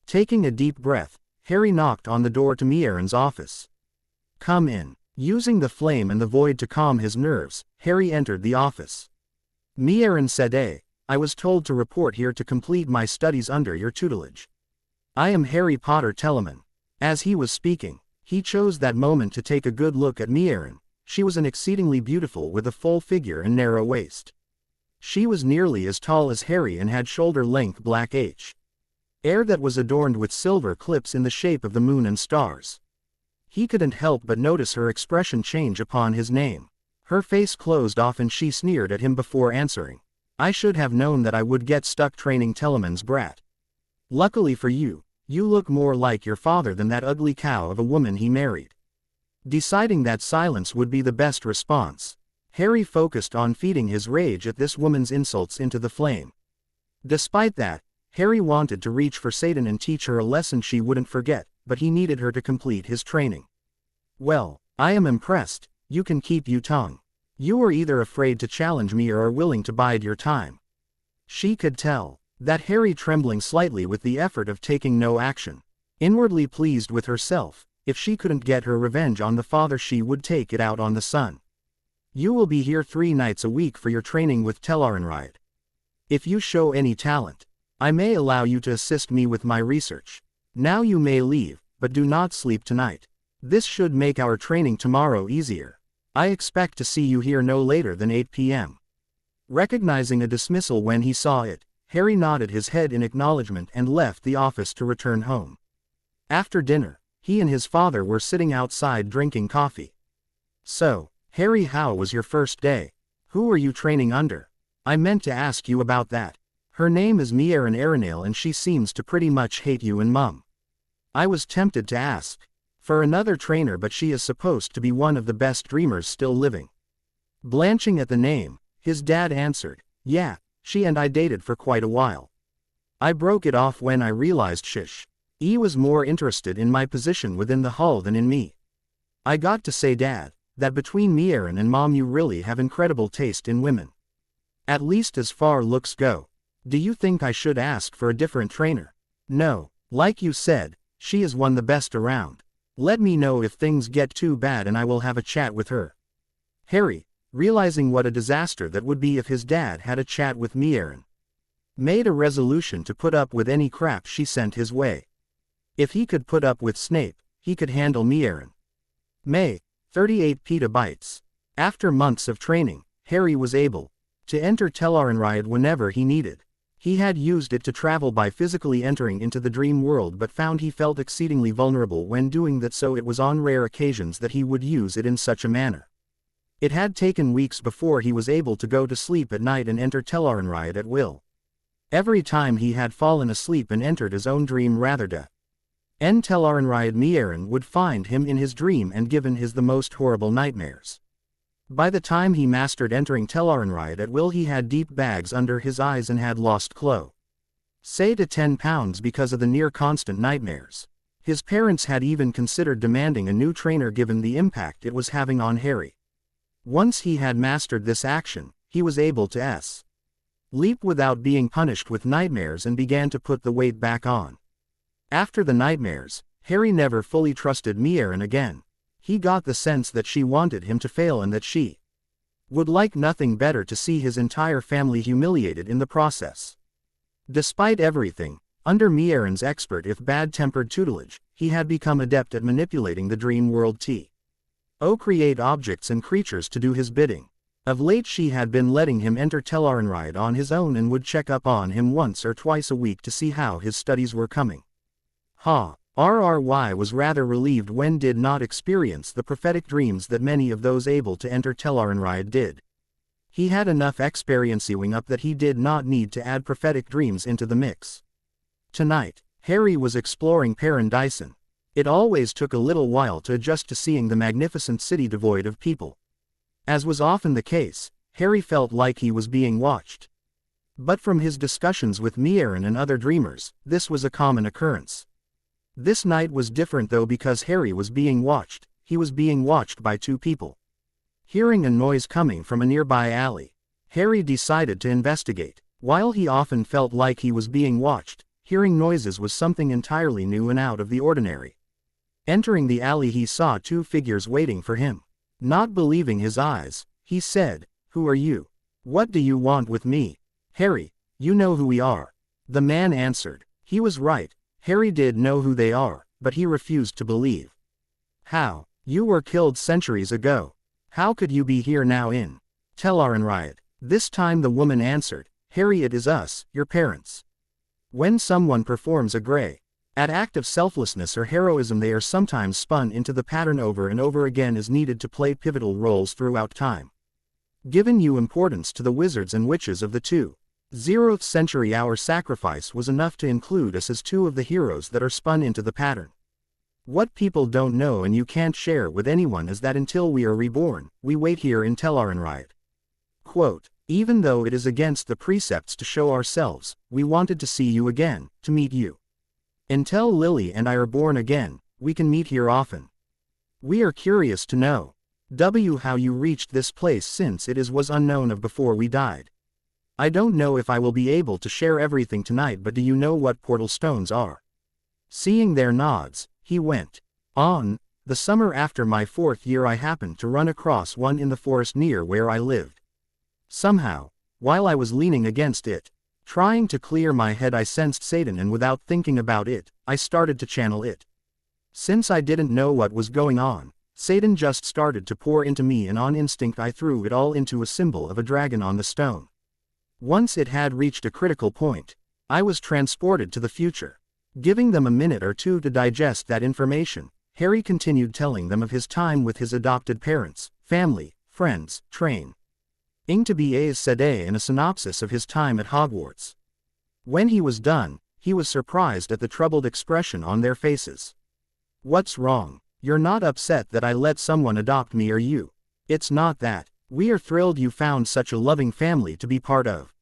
Taking a deep breath, Harry knocked on the door to Mieren's office. "Come in." Using the flame and the void to calm his nerves, Harry entered the office. "Aes Sedai, I was told to report here to complete my studies under your tutelage. I am Harry Potter Telemann." As he was speaking, he chose that moment to take a good look at Mieren. She was an exceedingly beautiful with a full figure and narrow waist. She was nearly as tall as Harry and had shoulder-length black hair that was adorned with silver clips in the shape of the moon and stars. He couldn't help but notice her expression change upon his name. Her face closed off and she sneered at him before answering. "I should have known that I would get stuck training Telemann's brat. Luckily for you, you look more like your father than that ugly cow of a woman he married." Deciding that silence would be the best response, Harry focused on feeding his rage at this woman's insults into the flame. Despite that, Harry wanted to reach for Satan and teach her a lesson she wouldn't forget, but he needed her to complete his training. "Well, I am impressed. You can keep your tongue. You are either afraid to challenge me or are willing to bide your time." She could tell that Harry, trembling slightly with the effort of taking no action, inwardly pleased with herself. If she couldn't get her revenge on the father, she would take it out on the son. "You will be here 3 nights a week for your training with Telarenride. If you show any talent, I may allow you to assist me with my research. Now you may leave, but do not sleep tonight. This should make our training tomorrow easier. I expect to see you here no later than 8 p.m. Recognizing a dismissal when he saw it, Harry nodded his head in acknowledgement and left the office to return home. After dinner, he and his father were sitting outside drinking coffee. "So, Harry, how was your first day? Who are you training under? I meant to ask you about that. Her name is Mieren Arenale and she seems to pretty much hate you and Mum." I was tempted to ask for another trainer, but she is supposed to be one of the best dreamers still living. Blanching at the name, his dad answered, "Yeah, she and I dated for quite a while. I broke it off when I realized he was more interested in my position within the hull than in me. I got to say, Dad, that between Mieren and Mom you really have incredible taste in women. At least as far looks go. Do you think I should ask for a different trainer?" "No, like you said, she is one the best around. Let me know if things get too bad and I will have a chat with her." Harry, realizing what a disaster that would be if his dad had a chat with Mieren, made a resolution to put up with any crap she sent his way. If he could put up with Snape, he could handle Mieren. May 38 petabytes. After months of training, Harry was able to enter Telarenride whenever he needed. He had used it to travel by physically entering into the dream world, but found he felt exceedingly vulnerable when doing that, so it was on rare occasions that he would use it in such a manner. It had taken weeks before he was able to go to sleep at night and enter Telarenride at will. Every time he had fallen asleep and entered his own dream rather than Telarenride, Mieren would find him in his dream and given his the most horrible nightmares. By the time he mastered entering Telarenride at will, he had deep bags under his eyes and had lost say to 10 pounds because of the near constant nightmares. His parents had even considered demanding a new trainer given the impact it was having on Harry. Once he had mastered this action, he was able to leap without being punished with nightmares and began to put the weight back on. After the nightmares, Harry never fully trusted Mierin again. He got the sense that she wanted him to fail and that she would like nothing better to see his entire family humiliated in the process. Despite everything, under Mierin's expert if bad-tempered tutelage, he had become adept at manipulating the dream world to create objects and creatures to do his bidding. Of late she had been letting him enter Tel'aran'rhiod on his own and would check up on him once or twice a week to see how his studies were coming. RRY was rather relieved when did not experience the prophetic dreams that many of those able to enter Tel'aran'rhiod did. He had enough experiencing up that he did not need to add prophetic dreams into the mix. Tonight, Harry was exploring Paradisen. It always took a little while to adjust to seeing the magnificent city devoid of people. As was often the case, Harry felt like he was being watched. But from his discussions with Mierin and other dreamers, this was a common occurrence. This night was different though because Harry was being watched. He was being watched by two people. Hearing a noise coming from a nearby alley, Harry decided to investigate. While he often felt like he was being watched, hearing noises was something entirely new and out of the ordinary. Entering the alley he saw two figures waiting for him. Not believing his eyes, he said, "Who are you? What do you want with me?" "Harry, you know who we are." The man answered. He was right. Harry did know who they are, but he refused to believe. "How? You were killed centuries ago. How could you be here now in Tel'aran'rhiod?" This time the woman answered, "Harry, it is us, your parents." When someone performs a great act of selflessness or heroism, they are sometimes spun into the pattern over and over again as needed to play pivotal roles throughout time. Given due importance to the wizards and witches of the 20th century, our sacrifice was enough to include us as two of the heroes that are spun into the pattern. What people don't know and you can't share with anyone is that until we are reborn, we wait here in Tel'aran'rhiod. Quote, "Even though it is against the precepts to show ourselves, we wanted to see you again, to meet you. Until Lily and I are born again, we can meet here often. We are curious to know how you reached this place since it was unknown of before we died. I don't know if I will be able to share everything tonight, but do you know what portal stones are?" Seeing their nods, he went on. "The summer after my 4th year I happened to run across one in the forest near where I lived. Somehow, while I was leaning against it, trying to clear my head, I sensed Satan, and without thinking about it, I started to channel it. Since I didn't know what was going on, Satan just started to pour into me, and on instinct I threw it all into a symbol of a dragon on the stone. Once it had reached a critical point, I was transported to the future." Giving them a minute or two to digest that information, Harry continued telling them of his time with his adopted parents, family, friends, training to be Aes Sedai, and a synopsis of his time at Hogwarts. When he was done, he was surprised at the troubled expression on their faces. "What's wrong? You're not upset that I let someone adopt me, are you?" "It's not that. We are thrilled you found such a loving family to be part of."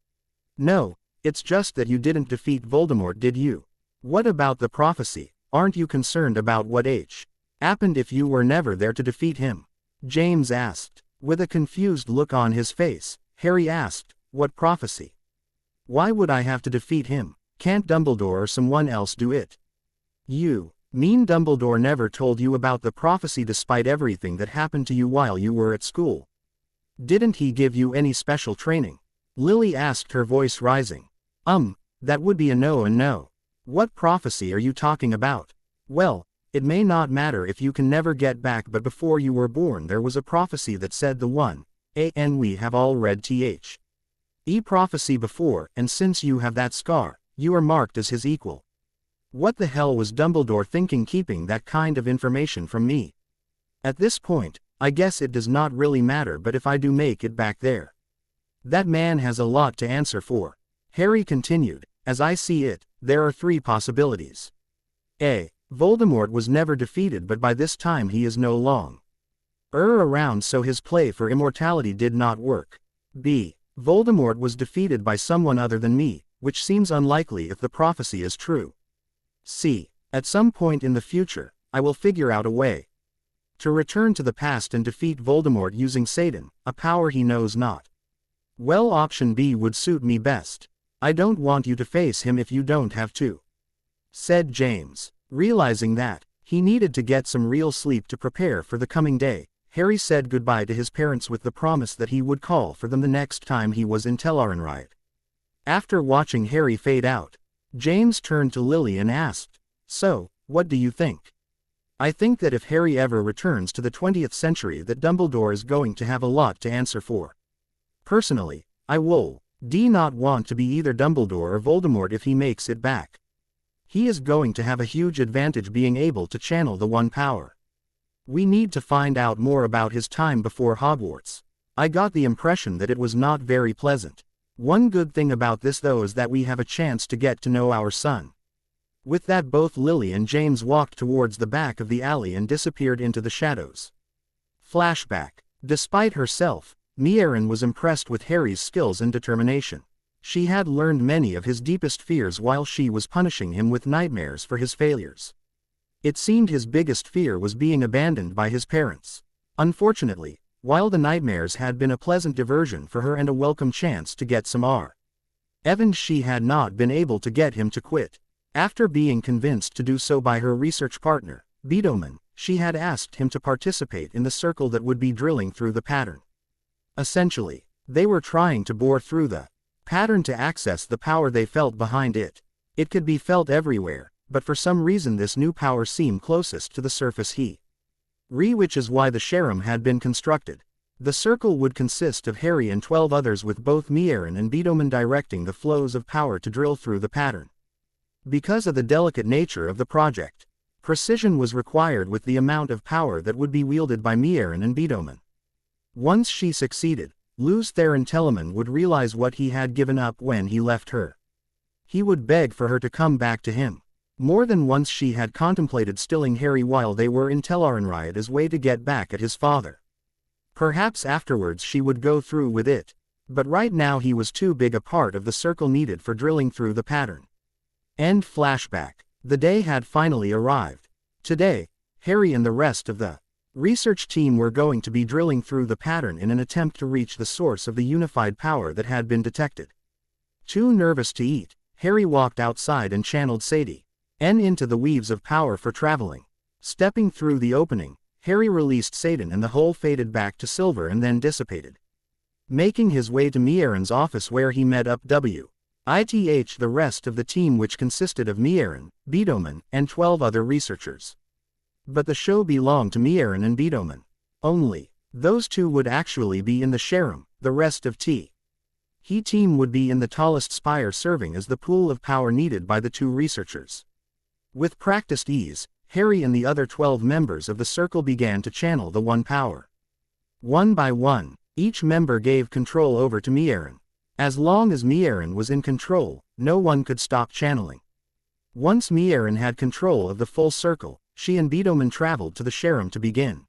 "No, it's just that you didn't defeat Voldemort, did you?" "What about the prophecy? Aren't you concerned about what happened if you were never there to defeat him?" James asked. With a confused look on his face, Harry asked, "What prophecy? Why would I have to defeat him? Can't Dumbledore or someone else do it?" "You mean Dumbledore never told you about the prophecy despite everything that happened to you while you were at school? Didn't he give you any special training?" Lily asked, her voice rising. That would be a no and no. What prophecy are you talking about?" "Well, it may not matter if you can never get back, but before you were born there was a prophecy that said the one, and we have all read prophecy before, and since you have that scar, you are marked as his equal." What the hell was Dumbledore thinking keeping that kind of information from me? At this point, I guess it does not really matter, but if I do make it back there, that man has a lot to answer for. Harry continued, "As I see it, there are 3 possibilities. A. Voldemort was never defeated, but by this time he is no longer around, so his play for immortality did not work. B. Voldemort was defeated by someone other than me, which seems unlikely if the prophecy is true. C. At some point in the future, I will figure out a way to return to the past and defeat Voldemort using Satan, a power he knows not. Well, option B would suit me best. I don't want you to face him if you don't have to," said James. Realizing that he needed to get some real sleep to prepare for the coming day, Harry said goodbye to his parents with the promise that he would call for them the next time he was in Tel'aran'rhiod. After watching Harry fade out, James turned to Lily and asked, "So, what do you think?" "I think that if Harry ever returns to the 20th century that Dumbledore is going to have a lot to answer for. Personally, I will not want to be either Dumbledore or Voldemort if he makes it back. He is going to have a huge advantage being able to channel the one power. We need to find out more about his time before Hogwarts. I got the impression that it was not very pleasant. One good thing about this though is that we have a chance to get to know our son." With that, both Lily and James walked towards the back of the alley and disappeared into the shadows. Flashback. Despite herself, Mierin was impressed with Harry's skills and determination. She had learned many of his deepest fears while she was punishing him with nightmares for his failures. It seemed his biggest fear was being abandoned by his parents. Unfortunately, while the nightmares had been a pleasant diversion for her and a welcome chance to get some revenge, she had not been able to get him to quit. After being convinced to do so by her research partner, Beethoven, she had asked him to participate in the circle that would be drilling through the pattern. Essentially, they were trying to bore through the pattern to access the power they felt behind it. It could be felt everywhere, but for some reason this new power seemed closest to the surface which is why the Sharam had been constructed. The circle would consist of Harry and 12 others with both Mierin and Beethoven directing the flows of power to drill through the pattern. Because of the delicate nature of the project, precision was required with the amount of power that would be wielded by Mierin and Beethoven. Once she succeeded, Luz Theron Telemann would realize what he had given up when he left her. He would beg for her to come back to him. More than once she had contemplated stilling Harry while they were in Tel'aran'rhiod as way to get back at his father. Perhaps afterwards she would go through with it, but right now he was too big a part of the circle needed for drilling through the pattern. End flashback. The day had finally arrived. Today, Harry and the rest of the research team were going to be drilling through the pattern in an attempt to reach the source of the unified power that had been detected. Too nervous to eat, Harry walked outside and channeled Sadie into the weaves of power for traveling. Stepping through the opening, Harry released Satan and the hole faded back to silver and then dissipated. Making his way to Mierin's office where he met up the rest of the team, which consisted of Mierin, Beethoven, and 12 other researchers. But the show belonged to Mierin and Beethoven. Only those two would actually be in the Sharam, the rest of he team would be in the tallest spire serving as the pool of power needed by the two researchers. With practiced ease, Harry and the other 12 members of the circle began to channel the one power. One by one, each member gave control over to Mierin. As long as Mierin was in control, no one could stop channeling. Once Mierin had control of the full circle, she and Beethoven traveled to the Sharam to begin.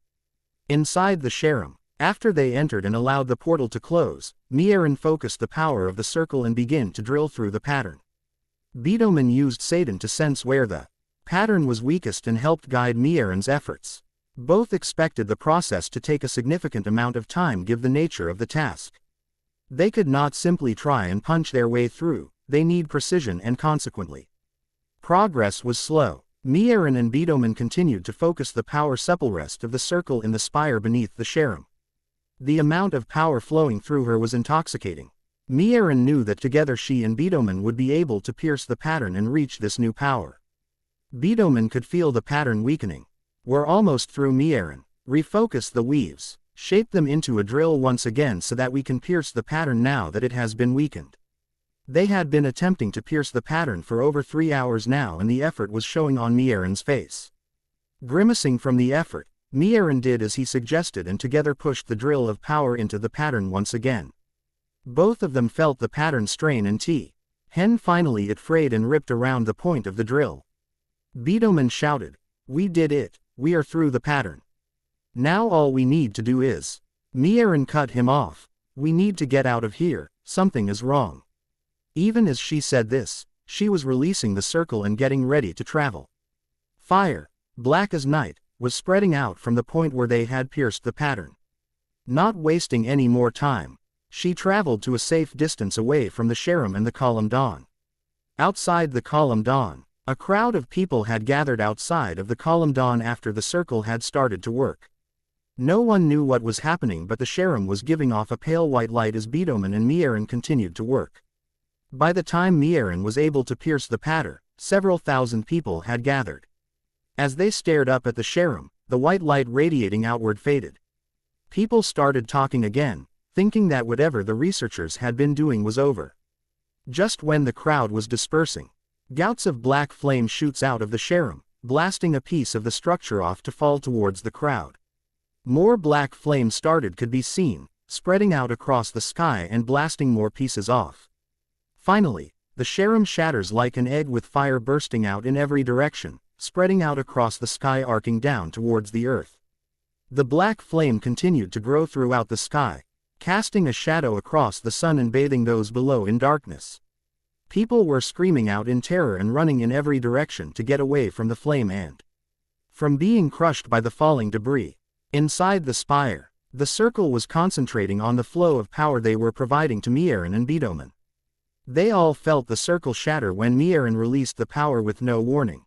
Inside the Sharam, after they entered and allowed the portal to close, Mierin focused the power of the circle and began to drill through the pattern. Beethoven used Satan to sense where the pattern was weakest and helped guide Mierin's efforts. Both expected the process to take a significant amount of time given the nature of the task. They could not simply try and punch their way through, they need precision and consequently, progress was slow. Mierin and Beethoven continued to focus the power supple rest of the circle in the spire beneath the Sharam. The amount of power flowing through her was intoxicating. Mierin knew that together she and Beethoven would be able to pierce the pattern and reach this new power. Beethoven could feel the pattern weakening. We're almost through, Mierin. Refocus the weaves. Shape them into a drill once again so that we can pierce the pattern now that it has been weakened. They had been attempting to pierce the pattern for over 3 hours now and the effort was showing on Mierin's face. Grimacing from the effort, Mierin did as he suggested and together pushed the drill of power into the pattern once again. Both of them felt the pattern strain and finally it frayed and ripped around the point of the drill. Beethoven shouted, "We did it, we are through the pattern. Now all we need to do is..." Mierin cut him off. "We need to get out of here, something is wrong." Even as she said this, she was releasing the circle and getting ready to travel. Fire, black as night, was spreading out from the point where they had pierced the pattern. Not wasting any more time, she traveled to a safe distance away from the Sharam and the Column Dawn. Outside the Column Dawn, a crowd of people had gathered outside of the Column Dawn after the circle had started to work. No one knew what was happening, but the Sharam was giving off a pale white light as Bedoman and Mierin continued to work. By the time Mierin was able to pierce the pattern, several thousand people had gathered. As they stared up at the Sharam, the white light radiating outward faded. People started talking again, thinking that whatever the researchers had been doing was over. Just when the crowd was dispersing, gouts of black flame shoots out of the Sharam, blasting a piece of the structure off to fall towards the crowd. More black flame could be seen, spreading out across the sky and blasting more pieces off. Finally, the Sharam shatters like an egg with fire bursting out in every direction, spreading out across the sky, arcing down towards the earth. The black flame continued to grow throughout the sky, casting a shadow across the sun and bathing those below in darkness. People were screaming out in terror and running in every direction to get away from the flame and from being crushed by the falling debris. Inside the spire, the circle was concentrating on the flow of power they were providing to Mierin and Bedoman. They all felt the circle shatter when Mierin released the power with no warning.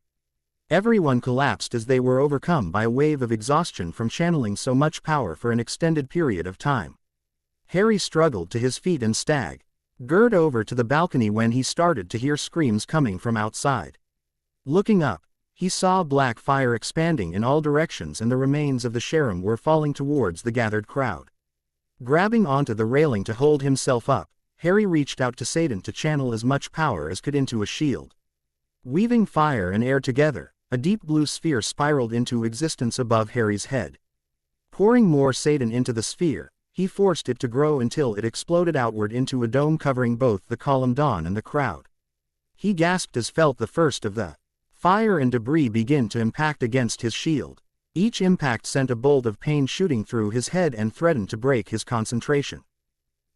Everyone collapsed as they were overcome by a wave of exhaustion from channeling so much power for an extended period of time. Harry struggled to his feet and staggered over to the balcony when he started to hear screams coming from outside. Looking up, he saw black fire expanding in all directions and the remains of the Sharam were falling towards the gathered crowd. Grabbing onto the railing to hold himself up, Harry reached out to Satan to channel as much power as could into a shield. Weaving fire and air together, a deep blue sphere spiraled into existence above Harry's head. Pouring more Satan into the sphere, he forced it to grow until it exploded outward into a dome covering both the Column Dawn and the crowd. He gasped as felt the first of the fire and debris begin to impact against his shield. Each impact sent a bolt of pain shooting through his head and threatened to break his concentration.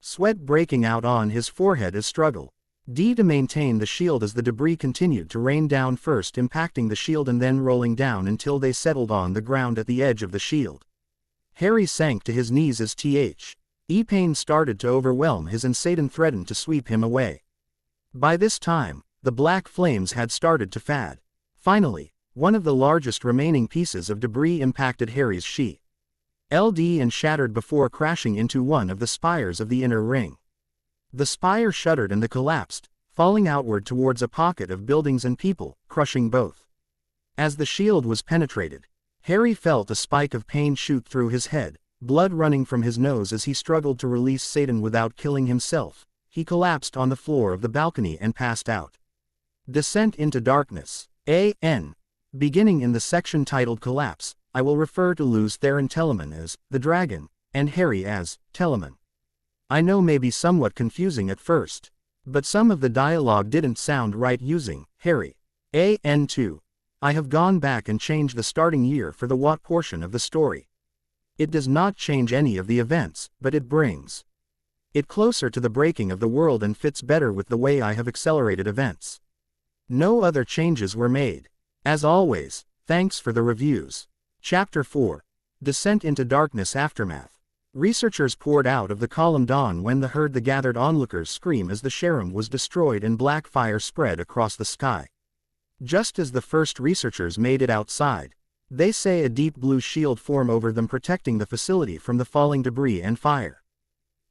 Sweat breaking out on his forehead as struggle to maintain the shield as the debris continued to rain down, first impacting the shield and then rolling down until they settled on the ground at the edge of the shield. Harry sank to his knees as pain started to overwhelm his and Satan threatened to sweep him away. By this time, the black flames had started to fade. Finally, one of the largest remaining pieces of debris impacted Harry's shield and shattered before crashing into one of the spires of the inner ring. The spire shuddered and collapsed, falling outward towards a pocket of buildings and people, crushing both. As the shield was penetrated, Harry felt a spike of pain shoot through his head, blood running from his nose as he struggled to release Satan without killing himself. He collapsed on the floor of the balcony and passed out. Descent into Darkness. Beginning in the section titled Collapse, I will refer to Luz Theron Telemann as the Dragon, and Harry as Telemann. I know may be somewhat confusing at first, but some of the dialogue didn't sound right using Harry. AN2. I have gone back and changed the starting year for the what portion of the story. It does not change any of the events, but it brings it closer to the breaking of the world and fits better with the way I have accelerated events. No other changes were made. As always, thanks for the reviews. Chapter 4. Descent into Darkness Aftermath. Researchers poured out of the Column Dawn when they heard the gathered onlookers scream as the Sharam was destroyed and black fire spread across the sky. Just as the first researchers made it outside, they saw a deep blue shield form over them, protecting the facility from the falling debris and fire.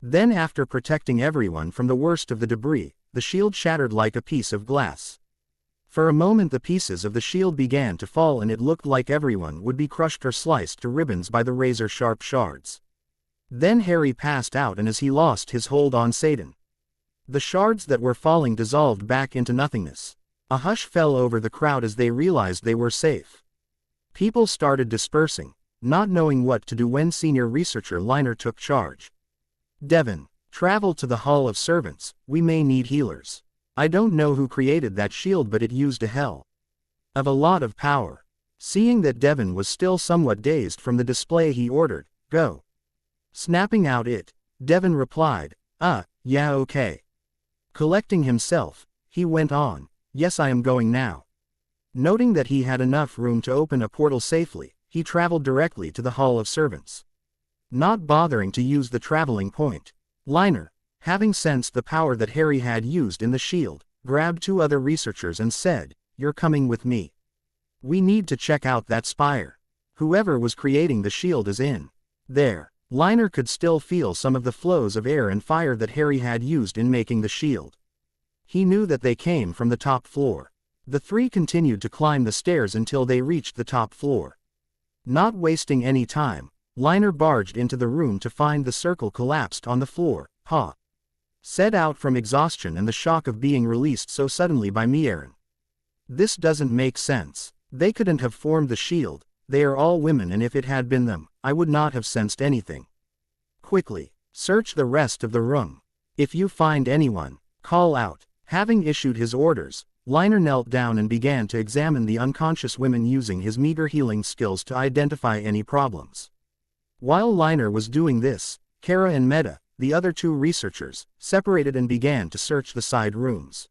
Then, after protecting everyone from the worst of the debris, the shield shattered like a piece of glass. For a moment the pieces of the shield began to fall and it looked like everyone would be crushed or sliced to ribbons by the razor-sharp shards. Then Harry passed out, and as he lost his hold on Satan, the shards that were falling dissolved back into nothingness. A hush fell over the crowd as they realized they were safe. People started dispersing, not knowing what to do when senior researcher Liner took charge. Devin, travel to the Hall of Servants, we may need healers. I don't know who created that shield, but it used a hell of a lot of power. Seeing that Devin was still somewhat dazed from the display, he ordered, "Go." Snapping out it, Devin replied, yeah, okay." Collecting himself, he went on, "Yes, I am going now." Noting that he had enough room to open a portal safely, he traveled directly to the Hall of Servants. Not bothering to use the traveling point, Liner, having sensed the power that Harry had used in the shield, grabbed 2 other researchers and said, "You're coming with me. We need to check out that spire. Whoever was creating the shield is in there." Liner could still feel some of the flows of air and fire that Harry had used in making the shield. He knew that they came from the top floor. The 3 continued to climb the stairs until they reached the top floor. Not wasting any time, Liner barged into the room to find the circle collapsed on the floor. Set out from exhaustion and the shock of being released so suddenly by Mierin. This doesn't make sense. They couldn't have formed the shield. They are all women, and if it had been them, I would not have sensed anything. Quickly, search the rest of the room. If you find anyone, call out. Having issued his orders, Liner knelt down and began to examine the unconscious women using his meager healing skills to identify any problems. While Liner was doing this, Kara and Meta, the other 2 researchers, separated and began to search the side rooms.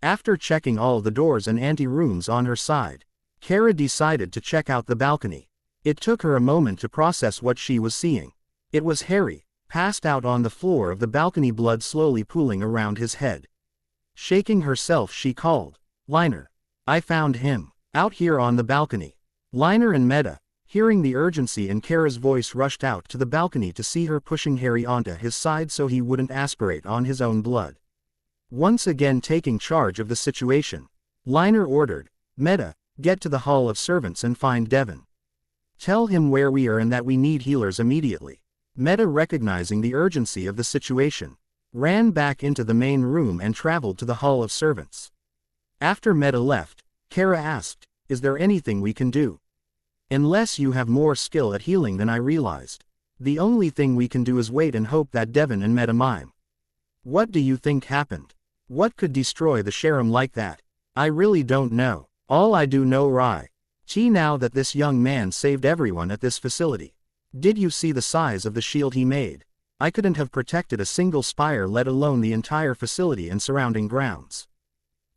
After checking all the doors and ante-rooms on her side, Kara decided to check out the balcony. It took her a moment to process what she was seeing. It was Harry, passed out on the floor of the balcony, blood slowly pooling around his head. Shaking herself, she called, "Liner, I found him, out here on the balcony." Liner and Meta, hearing the urgency in Kara's voice, rushed out to the balcony to see her pushing Harry onto his side so he wouldn't aspirate on his own blood. Once again taking charge of the situation, Liner ordered, "Meta, get to the Hall of Servants and find Devin. Tell him where we are and that we need healers immediately." Meta, recognizing the urgency of the situation, ran back into the main room and traveled to the Hall of Servants. After Meta left, Kara asked, "Is there anything we can do?" "Unless you have more skill at healing than I realized. The only thing we can do is wait and hope that Devin and Meta mime." "What do you think happened? What could destroy the Sharam like that?" "I really don't know. All I do know now that this young man saved everyone at this facility. Did you see the size of the shield he made? I couldn't have protected a single spire, let alone the entire facility and surrounding grounds.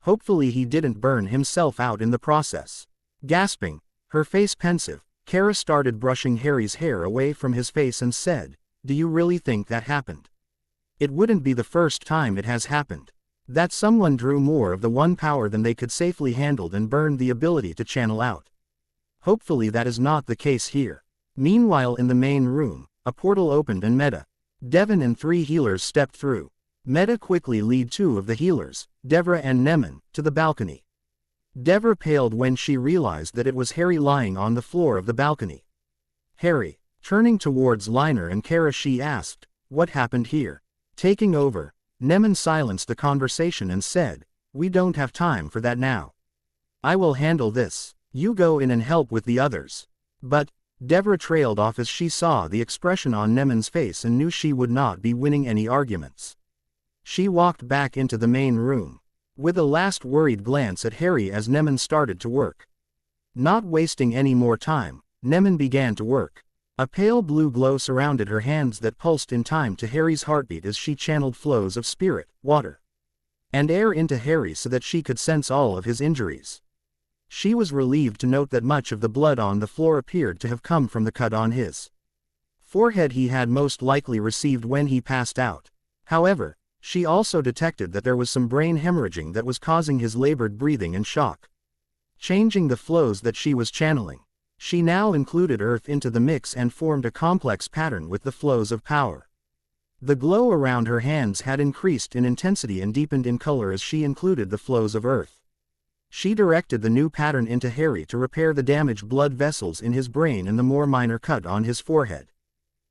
Hopefully he didn't burn himself out in the process." Gasping, her face pensive, Kara started brushing Harry's hair away from his face and said, "Do you really think that happened? It wouldn't be the first time it has happened. That someone drew more of the one power than they could safely handle and burned the ability to channel out. Hopefully that is not the case here." Meanwhile, in the main room, a portal opened and Meta, Devin and 3 healers stepped through. Meta quickly led 2 of the healers, Devra and Nemen, to the balcony. Devra paled when she realized that it was Harry lying on the floor of the balcony. "Harry," turning towards Liner and Kara, she asked, "What happened here?" Taking over, Nemen silenced the conversation and said, "We don't have time for that now. I will handle this. You go in and help with the others." But Devra trailed off as she saw the expression on Nemen's face and knew she would not be winning any arguments. She walked back into the main room, with a last worried glance at Harry as Nemen started to work. Not wasting any more time, Nemen began to work. A pale blue glow surrounded her hands that pulsed in time to Harry's heartbeat as she channeled flows of spirit, water, and air into Harry so that she could sense all of his injuries. She was relieved to note that much of the blood on the floor appeared to have come from the cut on his forehead he had most likely received when he passed out. However, she also detected that there was some brain hemorrhaging that was causing his labored breathing and shock. Changing the flows that she was channeling, she now included earth into the mix and formed a complex pattern with the flows of power. The glow around her hands had increased in intensity and deepened in color as she included the flows of earth. She directed the new pattern into Harry to repair the damaged blood vessels in his brain and the more minor cut on his forehead.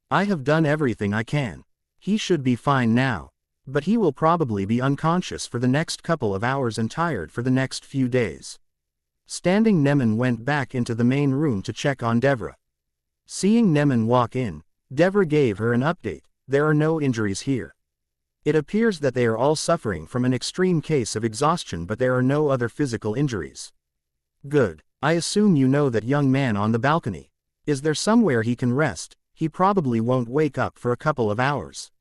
"I have done everything I can. He should be fine now. But he will probably be unconscious for the next couple of hours and tired for the next few days." Standing, Nemen went back into the main room to check on Devra. Seeing Nemen walk in, Devra gave her an update. "There are no injuries here. It appears that they are all suffering from an extreme case of exhaustion, but there are no other physical injuries." "Good. I assume you know that young man on the balcony. Is there somewhere he can rest? He probably won't wake up for a couple of hours."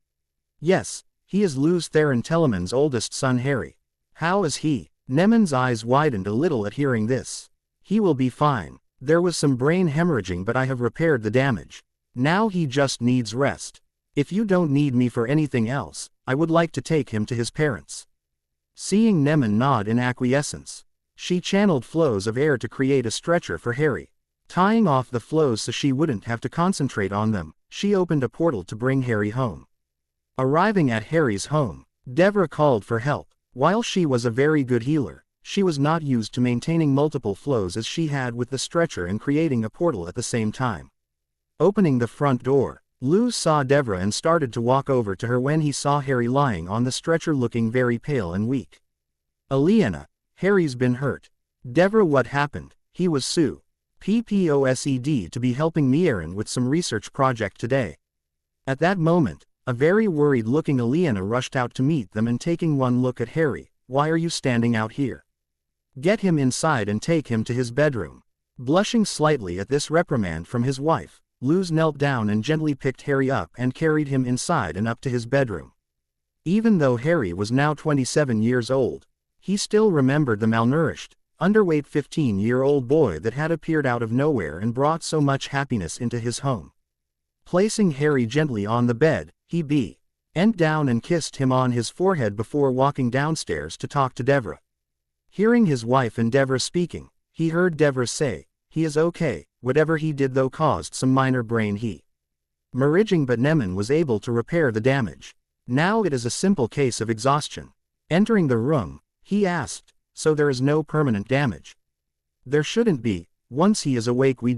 "Yes, he is Luz Theron Teleman's oldest son Harry." "How is he?" Nemon's eyes widened a little at hearing this. He will be fine. There was some brain hemorrhaging, but I have repaired the damage. Now he just needs rest. If you don't need me for anything else, I would like to take him to his parents. Seeing Nemon nod in acquiescence, she channeled flows of air to create a stretcher for Harry. Tying off the flows so she wouldn't have to concentrate on them, she opened a portal to bring Harry home. Arriving at Harry's home, Devale called for help. While she was a very good healer, she was not used to maintaining multiple flows as she had with the stretcher and creating a portal at the same time. Opening the front door, Luz saw Devale and started to walk over to her when he saw Harry lying on the stretcher looking very pale and weak. Aliena, Harry's been hurt. Devale, what happened? He was supposed to be helping Mierin with some research project today. At that moment, a very worried-looking Aliena rushed out to meet them and taking one look at Harry. Why are you standing out here? Get him inside and take him to his bedroom. Blushing slightly at this reprimand from his wife, Luz knelt down and gently picked Harry up and carried him inside and up to his bedroom. Even though Harry was now 27 years old, he still remembered the malnourished, underweight 15-year-old boy that had appeared out of nowhere and brought so much happiness into his home. Placing Harry gently on the bed, he bent down and kissed him on his forehead before walking downstairs to talk to Devale. Hearing his wife and Devale speaking, he heard Devale say, "He is okay, whatever he did though caused some minor brain hemorrhaging, but Nemon was able to repair the damage. Now it is a simple case of exhaustion." Entering the room, he asked, "So there is no permanent damage?" "There shouldn't be. Once he is awake we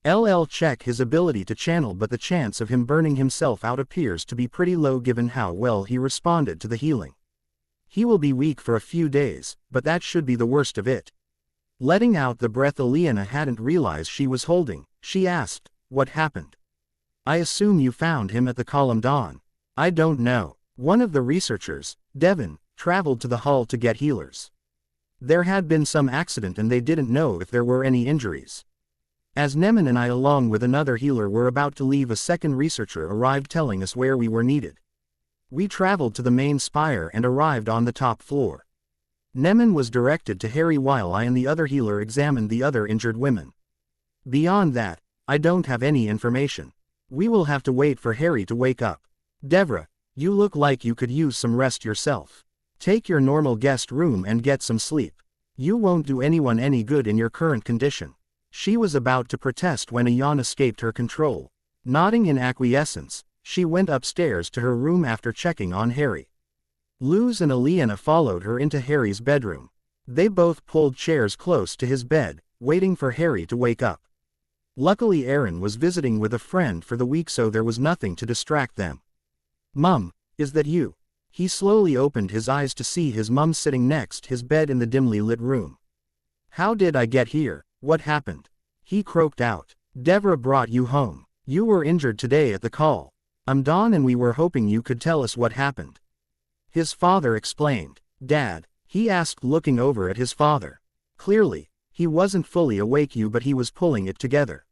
will check his ability to channel, but the chance of him burning himself out appears to be pretty low given how well he responded to the healing. He will be weak for a few days, but that should be the worst of it." Letting out the breath Aliena hadn't realized she was holding, she asked, "What happened?" "I assume you found him at the Column Dawn." "I don't know. One of the researchers, Devin, traveled to the hull to get healers. There had been some accident and they didn't know if there were any injuries. As Nemon and I along with another healer were about to leave, a second researcher arrived telling us where we were needed. We traveled to the main spire and arrived on the top floor." Nemon was directed to Harry while I and the other healer examined the other injured women. "Beyond that, I don't have any information. We will have to wait for Harry to wake up. Devale, you look like you could use some rest yourself. Take your normal guest room and get some sleep. You won't do anyone any good in your current condition." She was about to protest when a yawn escaped her control. Nodding in acquiescence, she went upstairs to her room after checking on Harry. Luz and Aliena followed her into Harry's bedroom. They both pulled chairs close to his bed, waiting for Harry to wake up. Luckily Aaron was visiting with a friend for the week, so there was nothing to distract them. "Mum, is that you?" He slowly opened his eyes to see his mum sitting next his bed in the dimly lit room. "How did I get here? What happened?" he croaked out. "Devale brought you home. You were injured today at the call. Dawn, and we were hoping you could tell us what happened." His father explained. "Dad?" he asked, looking over at his father. Clearly, he wasn't fully awake but he was pulling it together.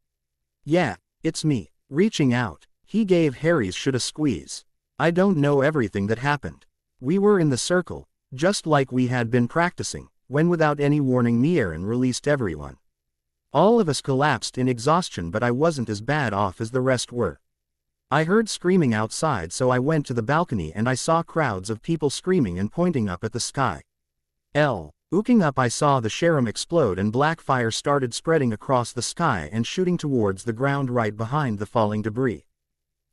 "Yeah, it's me." Reaching out, he gave Harry's shoulder a squeeze. "I don't know everything that happened. We were in the circle, just like we had been practicing, when without any warning Mierin released everyone. All of us collapsed in exhaustion, but I wasn't as bad off as the rest were. I heard screaming outside, so I went to the balcony and I saw crowds of people screaming and pointing up at the sky. Looking up, I saw the Sharam explode and black fire started spreading across the sky and shooting towards the ground right behind the falling debris.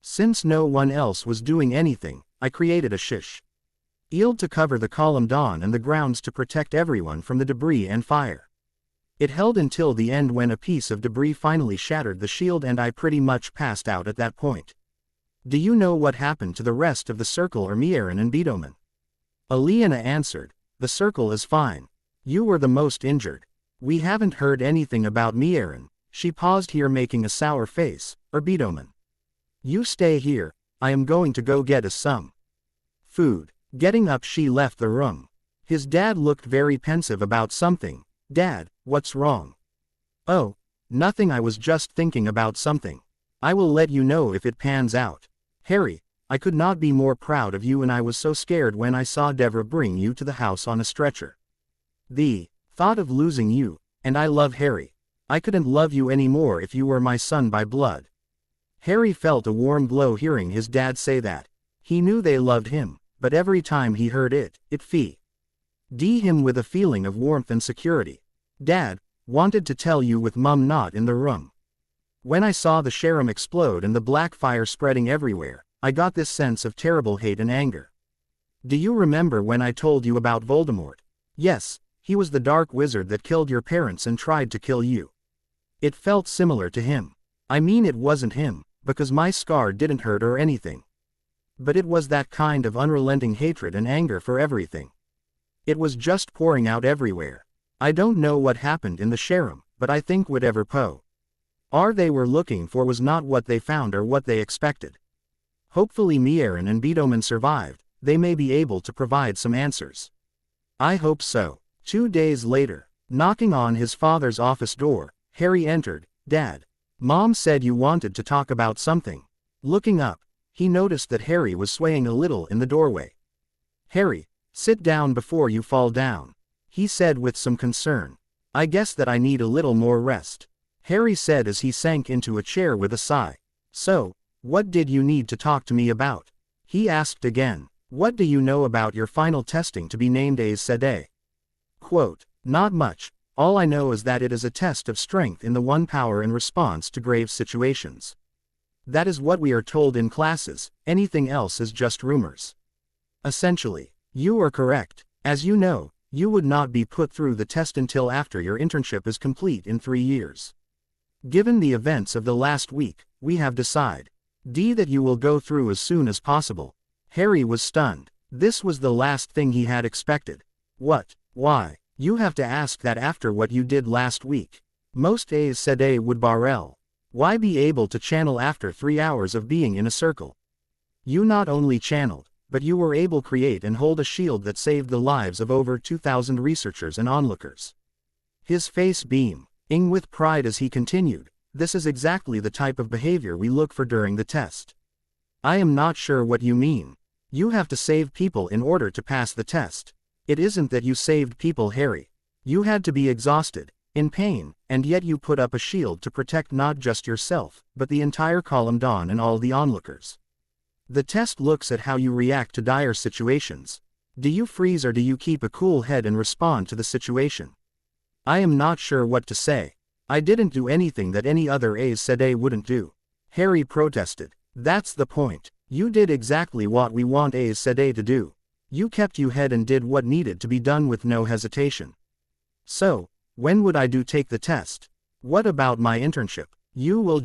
Since no one else was doing anything, I created a shield to cover the Column Dawn and the grounds to protect everyone from the debris and fire. It held until the end when a piece of debris finally shattered the shield and I pretty much passed out at that point. Do you know what happened to the rest of the circle or Mierin and Bedoman?" Aliena answered, "The circle is fine. You were the most injured. We haven't heard anything about Mierin." She paused here making a sour face, "Or Bedoman. You stay here, I am going to go get us some food." Getting up, she left the room. His dad looked very pensive about something. "Dad, what's wrong?" "Oh, nothing, I was just thinking about something. I will let you know if it pans out. Harry, I could not be more proud of you and I was so scared when I saw Devale bring you to the house on a stretcher. The thought of losing you, and I love Harry. I couldn't love you anymore if you were my son by blood. Harry felt a warm glow hearing his dad say that. He knew they loved him, but every time he heard it filled him with a feeling of warmth and security. Dad, wanted to tell you with Mum not in the room. When I saw the Sharam explode and the black fire spreading everywhere, I got this sense of terrible hate and anger. Do you remember when I told you about Voldemort? Yes, he was the dark wizard that killed your parents and tried to kill you. It felt similar to him. I mean, it wasn't him, because my scar didn't hurt or anything. But it was that kind of unrelenting hatred and anger for everything. It was just pouring out everywhere. I don't know what happened in the Sharam, but I think whatever they were looking for was not what they found or what they expected. Hopefully Mierin and Bedoman survived. They may be able to provide some answers. I hope so. 2 days later, knocking on his father's office door, Harry entered. Dad, Mom said you wanted to talk about something. Looking up, he noticed that Harry was swaying a little in the doorway. Harry, sit down before you fall down, he said with some concern. I guess that I need a little more rest, Harry said as he sank into a chair with a sigh. So, what did you need to talk to me about? He asked again. What do you know about your final testing to be named Aes Sedai? Quote, not much. All I know is that it is a test of strength in the one power in response to grave situations. That is what we are told in classes, anything else is just rumors. Essentially, you are correct. As you know, you would not be put through the test until after your internship is complete in 3 years. Given the events of the last week, we have decided that you will go through as soon as possible. Harry was stunned. This was the last thing he had expected. What? Why? You have to ask that after what you did last week. Most Aes Sedai would barrel. Why be able to channel after 3 hours of being in a circle? You not only channeled, but you were able to create and hold a shield that saved the lives of over 2,000 researchers and onlookers. His face beamed with pride as he continued, this is exactly the type of behavior we look for during the test. I am not sure what you mean. You have to save people in order to pass the test. It isn't that you saved people, Harry. You had to be exhausted, in pain, and yet you put up a shield to protect not just yourself, but the entire Column Dawn and all the onlookers. The test looks at how you react to dire situations. Do you freeze or do you keep a cool head and respond to the situation? I am not sure what to say. I didn't do anything that any other Aes Sedai wouldn't do. Harry protested. That's the point. You did exactly what we want Aes Sedai to do. You kept your head and did what needed to be done with no hesitation. So, when would I take the test? What about my internship? You will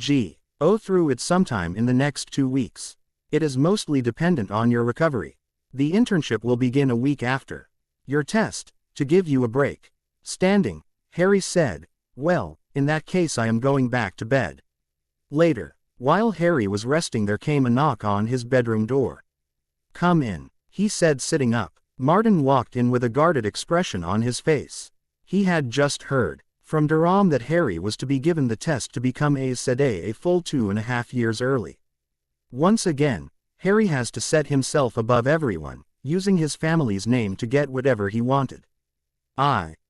go through it sometime in the next 2 weeks. It is mostly dependent on your recovery. The internship will begin a week after your test, to give you a break. Standing, Harry said, well, in that case I am going back to bed. Later, while Harry was resting, there came a knock on his bedroom door. Come in, he said, sitting up. Martin walked in with a guarded expression on his face. He had just heard from Durham that Harry was to be given the test to become Aes Sedai a full 2.5 years early. Once again, Harry has to set himself above everyone, using his family's name to get whatever he wanted.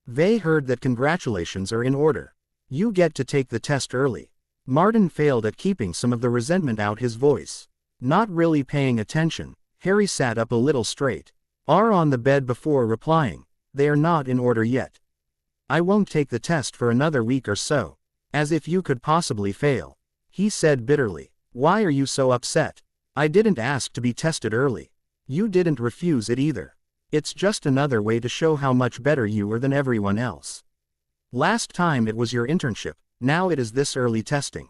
They heard that. Congratulations are in order. You get to take the test early. Martin failed at keeping some of the resentment out his voice. Not really paying attention, Harry sat up a little straight. On the bed before replying, they are not in order yet. I won't take the test for another week or so. As if you could possibly fail. He said bitterly. Why are you so upset? I didn't ask to be tested early. You didn't refuse it either. It's just another way to show how much better you are than everyone else. Last time it was your internship, now it is this early testing.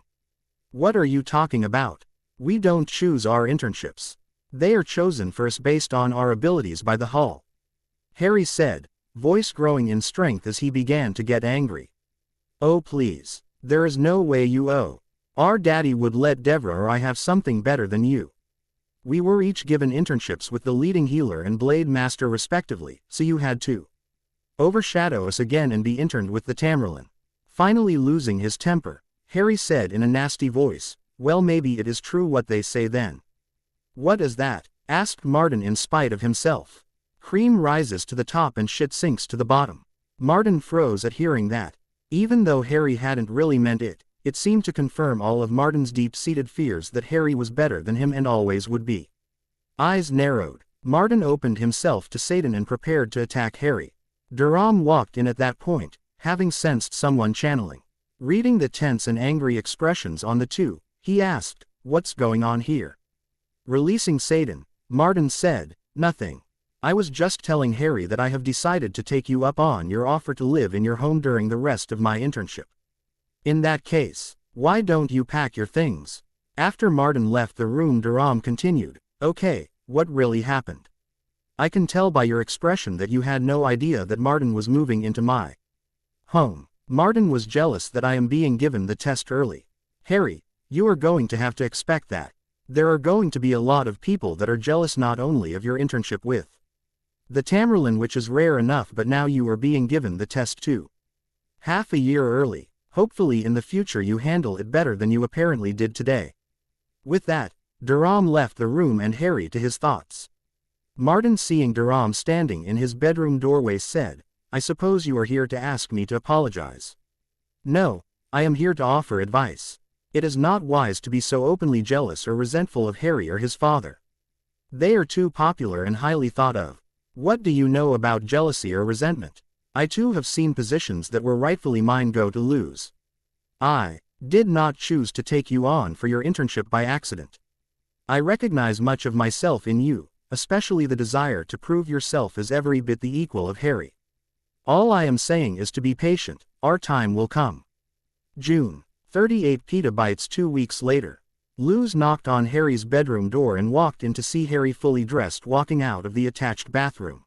What are you talking about? We don't choose our internships. They are chosen first based on our abilities by the Hall. Harry said, voice growing in strength as he began to get angry. Oh please, there is no way you our daddy would let Devra or I have something better than you. We were each given internships with the leading healer and blade master respectively, so you had to overshadow us again and be interned with the Tamerlane. Finally losing his temper, Harry said in a nasty voice, well maybe it is true what they say then. What is that? Asked Martin in spite of himself. Cream rises to the top and shit sinks to the bottom. Martin froze at hearing that. Even though Harry hadn't really meant it, it seemed to confirm all of Martin's deep-seated fears that Harry was better than him and always would be. Eyes narrowed. Martin opened himself to Satan and prepared to attack Harry. Durham walked in at that point, having sensed someone channeling. Reading the tense and angry expressions on the two, he asked, "What's going on here?" Releasing Satan, Martin said, "Nothing. I was just telling Harry that I have decided to take you up on your offer to live in your home during the rest of my internship. In that case, why don't you pack your things?" After Martin left the room, Durham continued, "Okay, what really happened? I can tell by your expression that you had no idea that Martin was moving into my home. Martin was jealous that I am being given the test early. Harry, you are going to have to expect that. There are going to be a lot of people that are jealous not only of your internship with the Tamerlane, which is rare enough, but now you are being given the test too. Half a year early. Hopefully in the future you handle it better than you apparently did today." With that, Durham left the room and Harry to his thoughts. Martin, seeing Durham standing in his bedroom doorway, said, "I suppose you are here to ask me to apologize." "No, I am here to offer advice. It is not wise to be so openly jealous or resentful of Harry or his father. They are too popular and highly thought of. What do you know about jealousy or resentment? I too have seen positions that were rightfully mine go to lose. I did not choose to take you on for your internship by accident. I recognize much of myself in you, especially the desire to prove yourself as every bit the equal of Harry. All I am saying is to be patient, our time will come." June 38 petabytes 2 weeks later. Luz knocked on Harry's bedroom door and walked in to see Harry fully dressed walking out of the attached bathroom.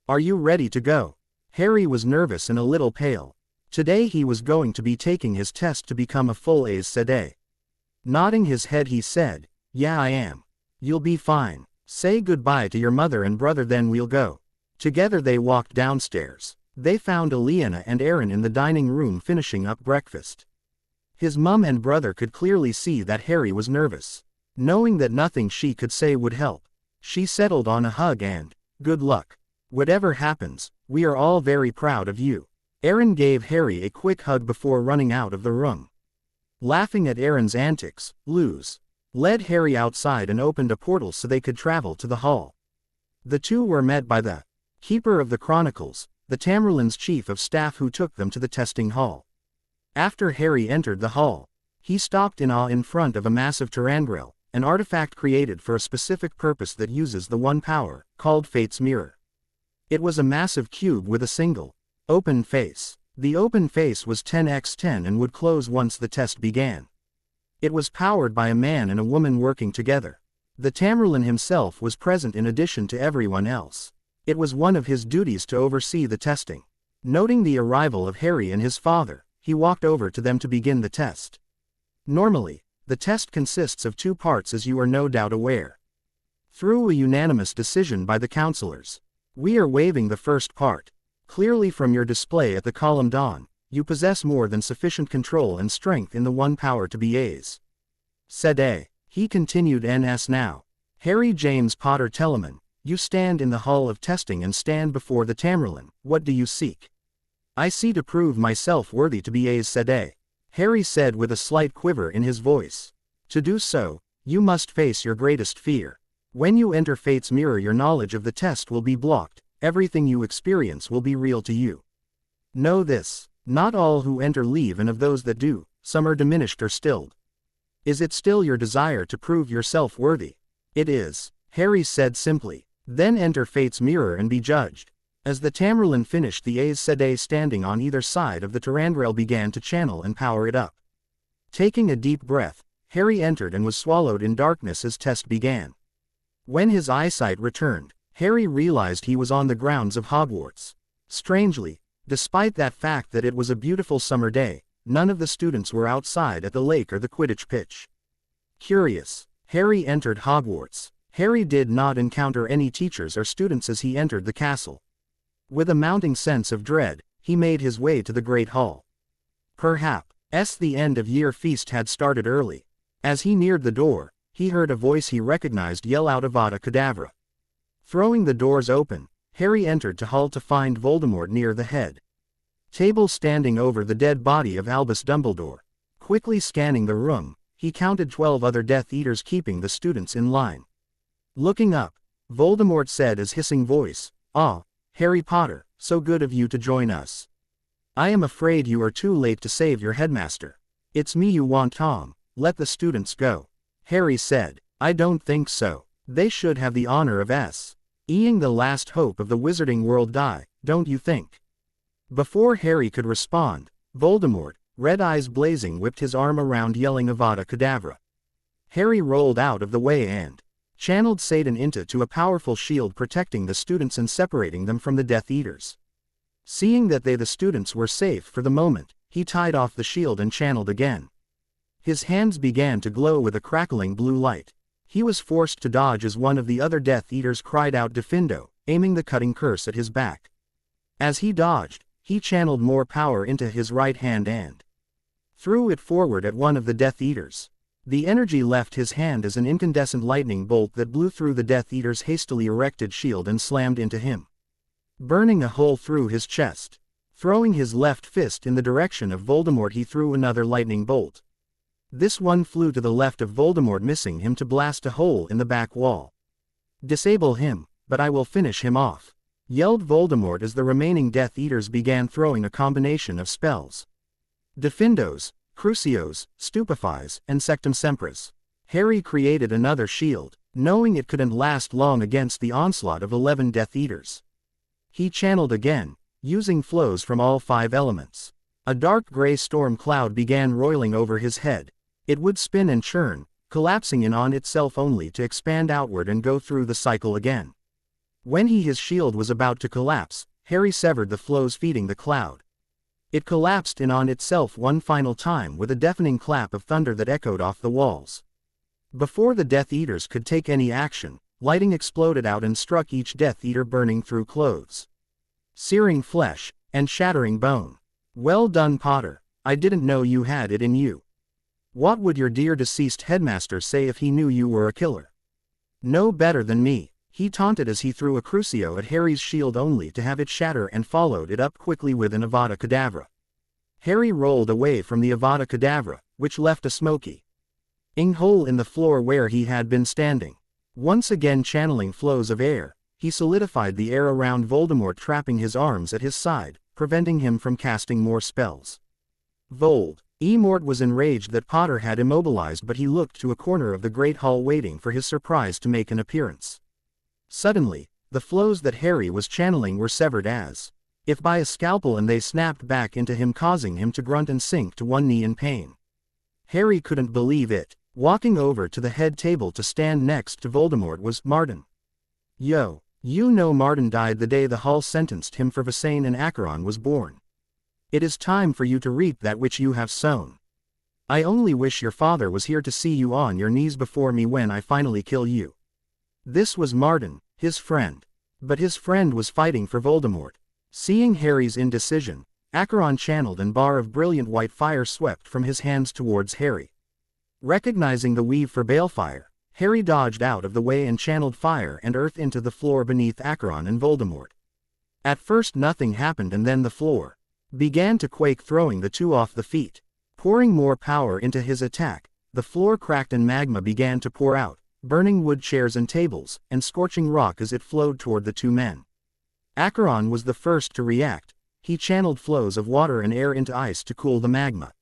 "Are you ready to go?" Harry was nervous and a little pale. Today he was going to be taking his test to become a full Aes Sedai. Nodding his head, he said, "Yeah, I am." "You'll be fine. Say goodbye to your mother and brother, then we'll go." Together they walked downstairs. They found Aliena and Aaron in the dining room finishing up breakfast. His mum and brother could clearly see that Harry was nervous. Knowing that nothing she could say would help, she settled on a hug and, "Good luck. Whatever happens, we are all very proud of you." Aaron gave Harry a quick hug before running out of the room. Laughing at Aaron's antics, Luz led Harry outside and opened a portal so they could travel to the hall. The two were met by the Keeper of the Chronicles, the Tamerlane's chief of staff, who took them to the testing hall. After Harry entered the hall, he stopped in awe in front of a massive Tarangrel, an artifact created for a specific purpose that uses the one power, called Fate's Mirror. It was a massive cube with a single, open face. The open face was 10x10 and would close once the test began. It was powered by a man and a woman working together. The Tamerlane himself was present in addition to everyone else. It was one of his duties to oversee the testing. Noting the arrival of Harry and his father, he walked over to them to begin the test. Normally, the test consists of 2 parts, as you are no doubt aware. Through a unanimous decision by the counselors, we are waiving the first part. Clearly from your display at the Column Dawn, you possess more than sufficient control and strength in the one power to be Aes Sedai. He continued, "N.S. now. Harry James Potter Telemann, you stand in the hall of testing and stand before the Tamerlane. What do you seek?" "I see to prove myself worthy to be Aes Sedai," Harry said with a slight quiver in his voice. "To do so, you must face your greatest fear. When you enter Fate's Mirror, your knowledge of the test will be blocked. Everything you experience will be real to you. Know this, not all who enter leave, and of those that do, some are diminished or stilled. Is it still your desire to prove yourself worthy?" "It is," Harry said simply. "Then enter Fate's Mirror and be judged." As the Tamerlane finished, the Aes Sedai standing on either side of the Tarangrel began to channel and power it up. Taking a deep breath, Harry entered and was swallowed in darkness as test began. When his eyesight returned, Harry realized he was on the grounds of Hogwarts. Strangely, despite that fact that it was a beautiful summer day, none of the students were outside at the lake or the Quidditch pitch. Curious, Harry entered Hogwarts. Harry did not encounter any teachers or students as he entered the castle. With a mounting sense of dread, he made his way to the Great Hall. Perhaps the end-of-year feast had started early. As he neared the door, he heard a voice he recognized yell out Avada Kedavra. Throwing the doors open, Harry entered the hall to find Voldemort near the head. Table standing over the dead body of Albus Dumbledore. Quickly scanning the room, he counted 12 other Death Eaters keeping the students in line. Looking up, Voldemort said his hissing voice, "Ah, Harry Potter, so good of you to join us. I am afraid you are too late to save your headmaster. It's me you want, Tom. Let the students go." Harry said, "I don't think so. They should have the honor of seeing the last hope of the wizarding world die, don't you think?" Before Harry could respond, Voldemort, red eyes blazing, whipped his arm around, yelling Avada Kedavra. Harry rolled out of the way and channeled Satan into a powerful shield protecting the students and separating them from the Death Eaters. Seeing that the students were safe for the moment, he tied off the shield and channeled again. His hands began to glow with a crackling blue light. He was forced to dodge as one of the other Death Eaters cried out "Defendo," aiming the cutting curse at his back. As he dodged, he channeled more power into his right hand and threw it forward at one of the Death Eaters. The energy left his hand as an incandescent lightning bolt that blew through the Death Eater's hastily erected shield and slammed into him, burning a hole through his chest. Throwing his left fist in the direction of Voldemort, he threw another lightning bolt. This one flew to the left of Voldemort, missing him to blast a hole in the back wall. "Disable him, but I will finish him off," yelled Voldemort as the remaining Death Eaters began throwing a combination of spells. Defendos, Crucios, Stupefies, and Sectum Sempris. Harry created another shield, knowing it couldn't last long against the onslaught of 11 Death Eaters. He channeled again, using flows from all 5 elements. A dark gray storm cloud began roiling over his head. It would spin and churn, collapsing in on itself only to expand outward and go through the cycle again. When his shield was about to collapse, Harry severed the flows feeding the cloud. It collapsed in on itself one final time with a deafening clap of thunder that echoed off the walls. Before the Death Eaters could take any action, lightning exploded out and struck each Death Eater, burning through clothes, searing flesh, and shattering bone. "Well done, Potter. I didn't know you had it in you. What would your dear deceased headmaster say if he knew you were a killer? No better than me," he taunted as he threw a Crucio at Harry's shield only to have it shatter and followed it up quickly with an Avada Kedavra. Harry rolled away from the Avada Kedavra, which left a smoky hole in the floor where he had been standing. Once again channeling flows of air, he solidified the air around Voldemort, trapping his arms at his side, preventing him from casting more spells. Voldemort was enraged that Potter had immobilized, but he looked to a corner of the Great Hall waiting for his surprise to make an appearance. Suddenly, the flows that Harry was channeling were severed as if by a scalpel, and they snapped back into him, causing him to grunt and sink to one knee in pain. Harry couldn't believe it. Walking over to the head table to stand next to Voldemort was Martin. "Yo, you know Martin died the day the Hall sentenced him for Visane and Acheron was born. It is time for you to reap that which you have sown. I only wish your father was here to see you on your knees before me when I finally kill you." This was Martin, his friend. But his friend was fighting for Voldemort. Seeing Harry's indecision, Acheron channeled and bar of brilliant white fire swept from his hands towards Harry. Recognizing the weave for balefire, Harry dodged out of the way and channeled fire and earth into the floor beneath Acheron and Voldemort. At first nothing happened, and then the floor began to quake, throwing the two off the feet. Pouring more power into his attack, the floor cracked and magma began to pour out, burning wood, chairs and tables, and scorching rock as it flowed toward the two men. Acheron was the first to react. He channeled flows of water and air into ice to cool the magma.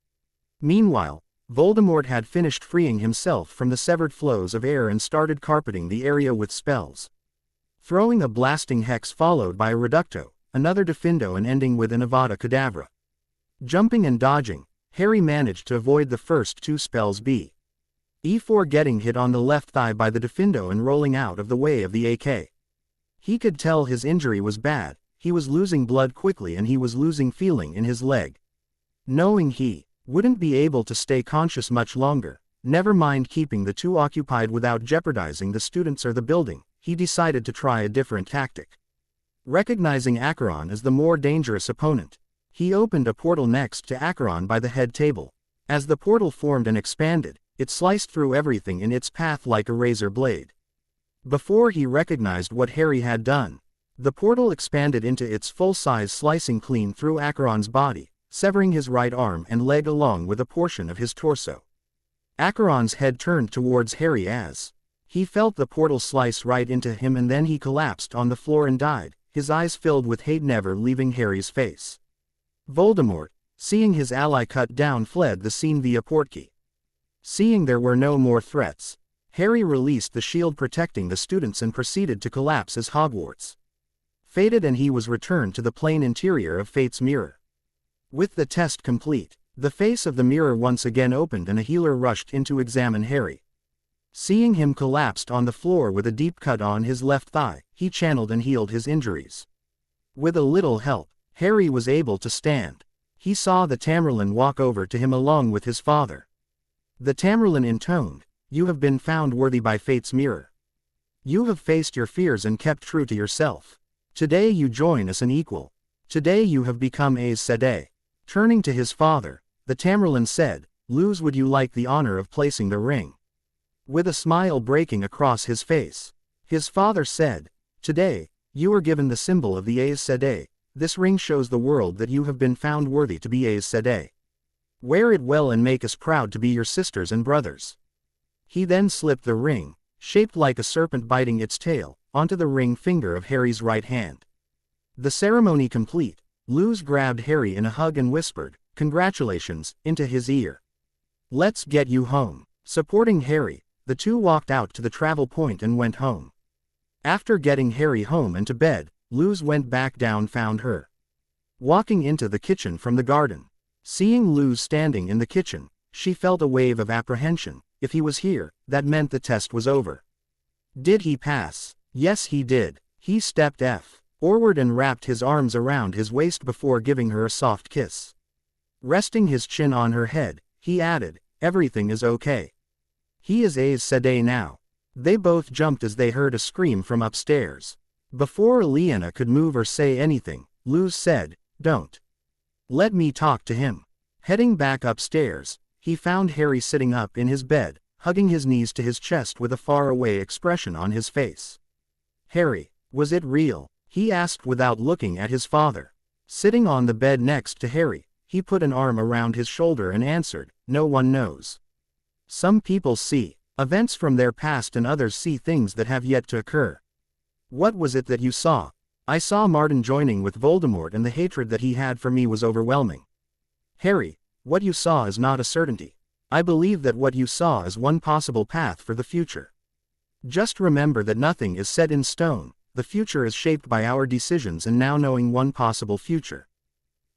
Meanwhile, Voldemort had finished freeing himself from the severed flows of air and started carpeting the area with spells. Throwing a blasting hex followed by a reducto, another defendo, and ending with an Avada Kedavra. Jumping and dodging, Harry managed to avoid the first two spells before getting hit on the left thigh by the defendo and rolling out of the way of the AK. He could tell his injury was bad. He was losing blood quickly and he was losing feeling in his leg. Knowing he wouldn't be able to stay conscious much longer, never mind keeping the two occupied without jeopardizing the students or the building, he decided to try a different tactic. Recognizing Acheron as the more dangerous opponent, he opened a portal next to Acheron by the head table. As the portal formed and expanded, it sliced through everything in its path like a razor blade. Before he recognized what Harry had done, The portal expanded into its full size, slicing clean through Acheron's body, severing his right arm and leg along with a portion of his torso. Acheron's head turned towards Harry as he felt the portal slice right into him, and then he collapsed on the floor and died, his eyes filled with hate never leaving Harry's face. Voldemort, seeing his ally cut down, fled the scene via portkey. Seeing there were no more threats, Harry released the shield protecting the students and proceeded to collapse as Hogwarts faded, and he was returned to the plain interior of Fate's mirror. With the test complete, the face of the mirror once again opened and a healer rushed in to examine Harry. Seeing him collapsed on the floor with a deep cut on his left thigh, he channeled and healed his injuries. With a little help, Harry was able to stand. He saw the Tamerlane walk over to him along with his father. The Tamerlane intoned, "You have been found worthy by Fate's mirror. You have faced your fears and kept true to yourself. Today you join us an equal. Today you have become Aes Sedai." Turning to his father, the Tamerlane said, "Luz, would you like the honor of placing the ring?" With a smile breaking across his face, his father said, "Today, you are given the symbol of the Aes Sedai. This ring shows the world that you have been found worthy to be Aes Sedai. Wear it well and make us proud to be your sisters and brothers." He then slipped the ring, shaped like a serpent biting its tail, onto the ring finger of Harry's right hand. The ceremony complete, Luz grabbed Harry in a hug and whispered, "Congratulations," into his ear. "Let's get you home." Supporting Harry, the two walked out to the travel point and went home. After getting Harry home and to bed, Luz went back down, found her walking into the kitchen from the garden. Seeing Luz standing in the kitchen, she felt a wave of apprehension. If he was here, that meant the test was over. Did he pass? Yes, he did. He stepped forward and wrapped his arms around his waist before giving her a soft kiss. Resting his chin on her head, he added, "Everything is okay. He is Aes Sedai now." They both jumped as they heard a scream from upstairs. Before Aliena could move or say anything, Luz said, "Don't. Let me talk to him." Heading back upstairs, he found Harry sitting up in his bed, hugging his knees to his chest with a faraway expression on his face. "Harry, was it real?" he asked without looking at his father. Sitting on the bed next to Harry, he put an arm around his shoulder and answered, "No one knows. Some people see events from their past and others see things that have yet to occur." "What was it that you saw?" "I saw Martin joining with Voldemort, and the hatred that he had for me was overwhelming." "Harry, what you saw is not a certainty. I believe that what you saw is one possible path for the future. Just remember that nothing is set in stone. The future is shaped by our decisions, and now knowing one possible future,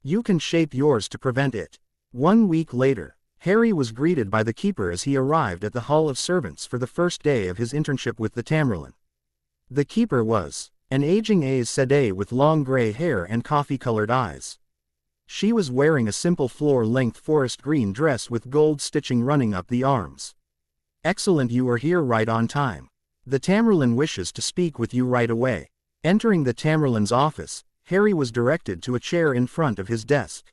you can shape yours to prevent it." 1 week later, Harry was greeted by the keeper as he arrived at the Hall of Servants for the first day of his internship with the Tamerlane. The keeper was an aging Aes Sedai with long gray hair and coffee-colored eyes. She was wearing a simple floor-length forest green dress with gold stitching running up the arms. "Excellent, you are here right on time. The Tamerlane wishes to speak with you right away." Entering the Tamerlane's office, Harry was directed to a chair in front of his desk.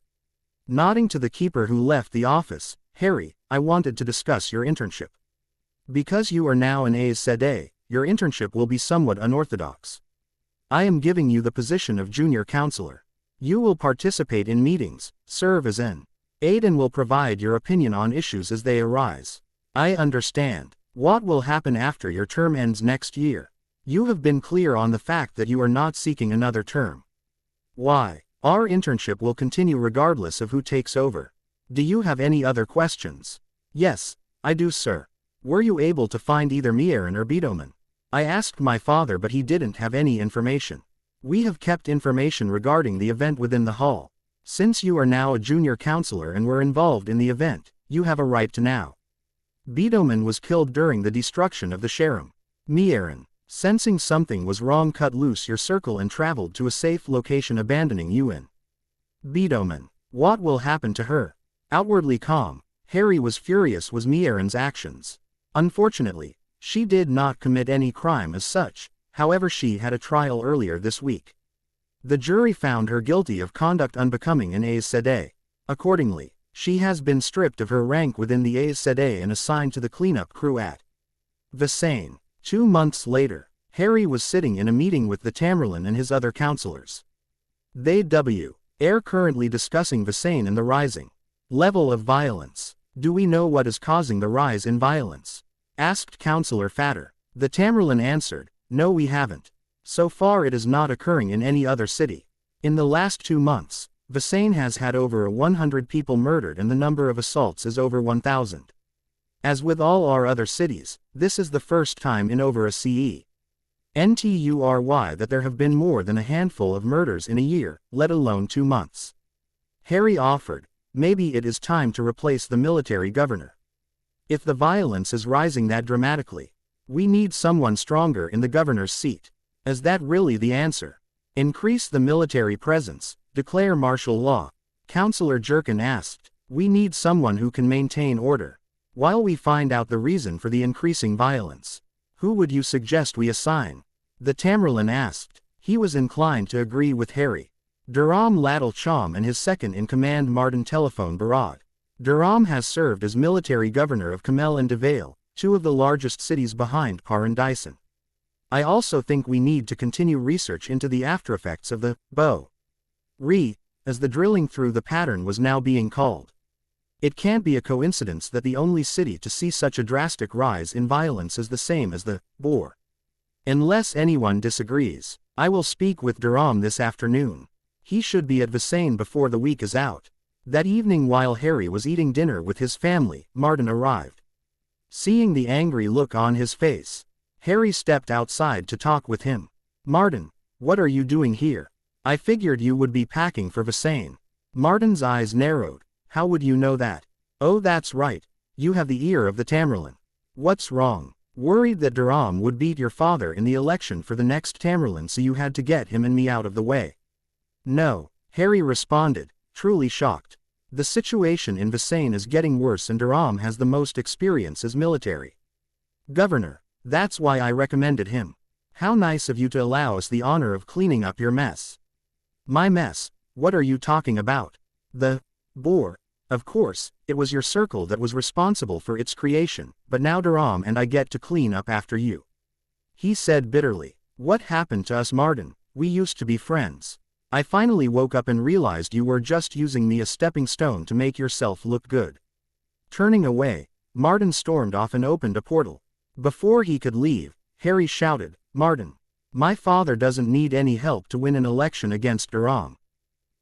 Nodding to the keeper who left the office, "Harry, I wanted to discuss your internship. Because you are now an Aes Sedai, your internship will be somewhat unorthodox. I am giving you the position of junior counselor. You will participate in meetings, serve as an aide, and will provide your opinion on issues as they arise. I understand. What will happen after your term ends next year? You have been clear on the fact that you are not seeking another term. Why? Our internship will continue regardless of who takes over. Do you have any other questions?" "Yes, I do, sir. Were you able to find either Mierin or Bedoman?" "I asked my father, but he didn't have any information. We have kept information regarding the event within the hall. Since you are now a junior counselor and were involved in the event, you have a right to know. Bedoman was killed during the destruction of the Sharam. Mierin, sensing something was wrong, cut loose your circle and traveled to a safe location, abandoning you in. Bedoman, what will happen to her?" Outwardly calm, Harry was furious with Mierin's actions. Unfortunately, she did not commit any crime as such. However, she had a trial earlier this week. The jury found her guilty of conduct unbecoming an Aes Sedai. Accordingly, she has been stripped of her rank within the Aes Sedai and assigned to the cleanup crew at Visane. 2 months later, Harry was sitting in a meeting with the Tamerlane and his other counselors. They are currently discussing Visane and the rising level of violence. Do we know what is causing the rise in violence? Asked Counselor Fatter. The Tamerlane answered, no, we haven't. So far it is not occurring in any other city. In the last 2 months, Visane has had over 100 people murdered and the number of assaults is over 1,000. As with all our other cities, this is the first time in over a CE. NTURY that there have been more than a handful of murders in a year, let alone 2 months. Harry offered, maybe it is time to replace the military governor. If the violence is rising that dramatically, we need someone stronger in the governor's seat. Is that really the answer? Increase the military presence, declare martial law. Counselor Jerkin asked, we need someone who can maintain order, while we find out the reason for the increasing violence. Who would you suggest we assign? The Tamerlane asked. He was inclined to agree with Harry. Durham Ladle Chom and his second-in-command Martin Telephone Barad. Durham has served as military governor of Camel and Devale, 2 of the largest cities behind Parandyson. I also think we need to continue research into the aftereffects of the bow. As the drilling through the pattern was now being called. It can't be a coincidence that the only city to see such a drastic rise in violence is the same as the Boar. Unless anyone disagrees, I will speak with Durham this afternoon. He should be at Visane before the week is out. That evening while Harry was eating dinner with his family, Martin arrived. Seeing the angry look on his face, Harry stepped outside to talk with him. Martin, what are you doing here? I figured you would be packing for Visane. Martin's eyes narrowed. How would you know that? Oh, that's right. You have the ear of the Tamerlane. What's wrong? Worried that Durham would beat your father in the election for the next Tamerlane, so you had to get him and me out of the way. No, Harry responded, truly shocked. The situation in Visane is getting worse and Durham has the most experience as military governor. That's why I recommended him. How nice of you to allow us the honor of cleaning up your mess. My mess? What are you talking about? The Boar. Of course, it was your circle that was responsible for its creation, but now Durham and I get to clean up after you. He said bitterly. What happened to us, Martin? We used to be friends. I finally woke up and realized you were just using me as a stepping stone to make yourself look good. Turning away, Martin stormed off and opened a portal. Before he could leave, Harry shouted, Martin, my father doesn't need any help to win an election against Durham.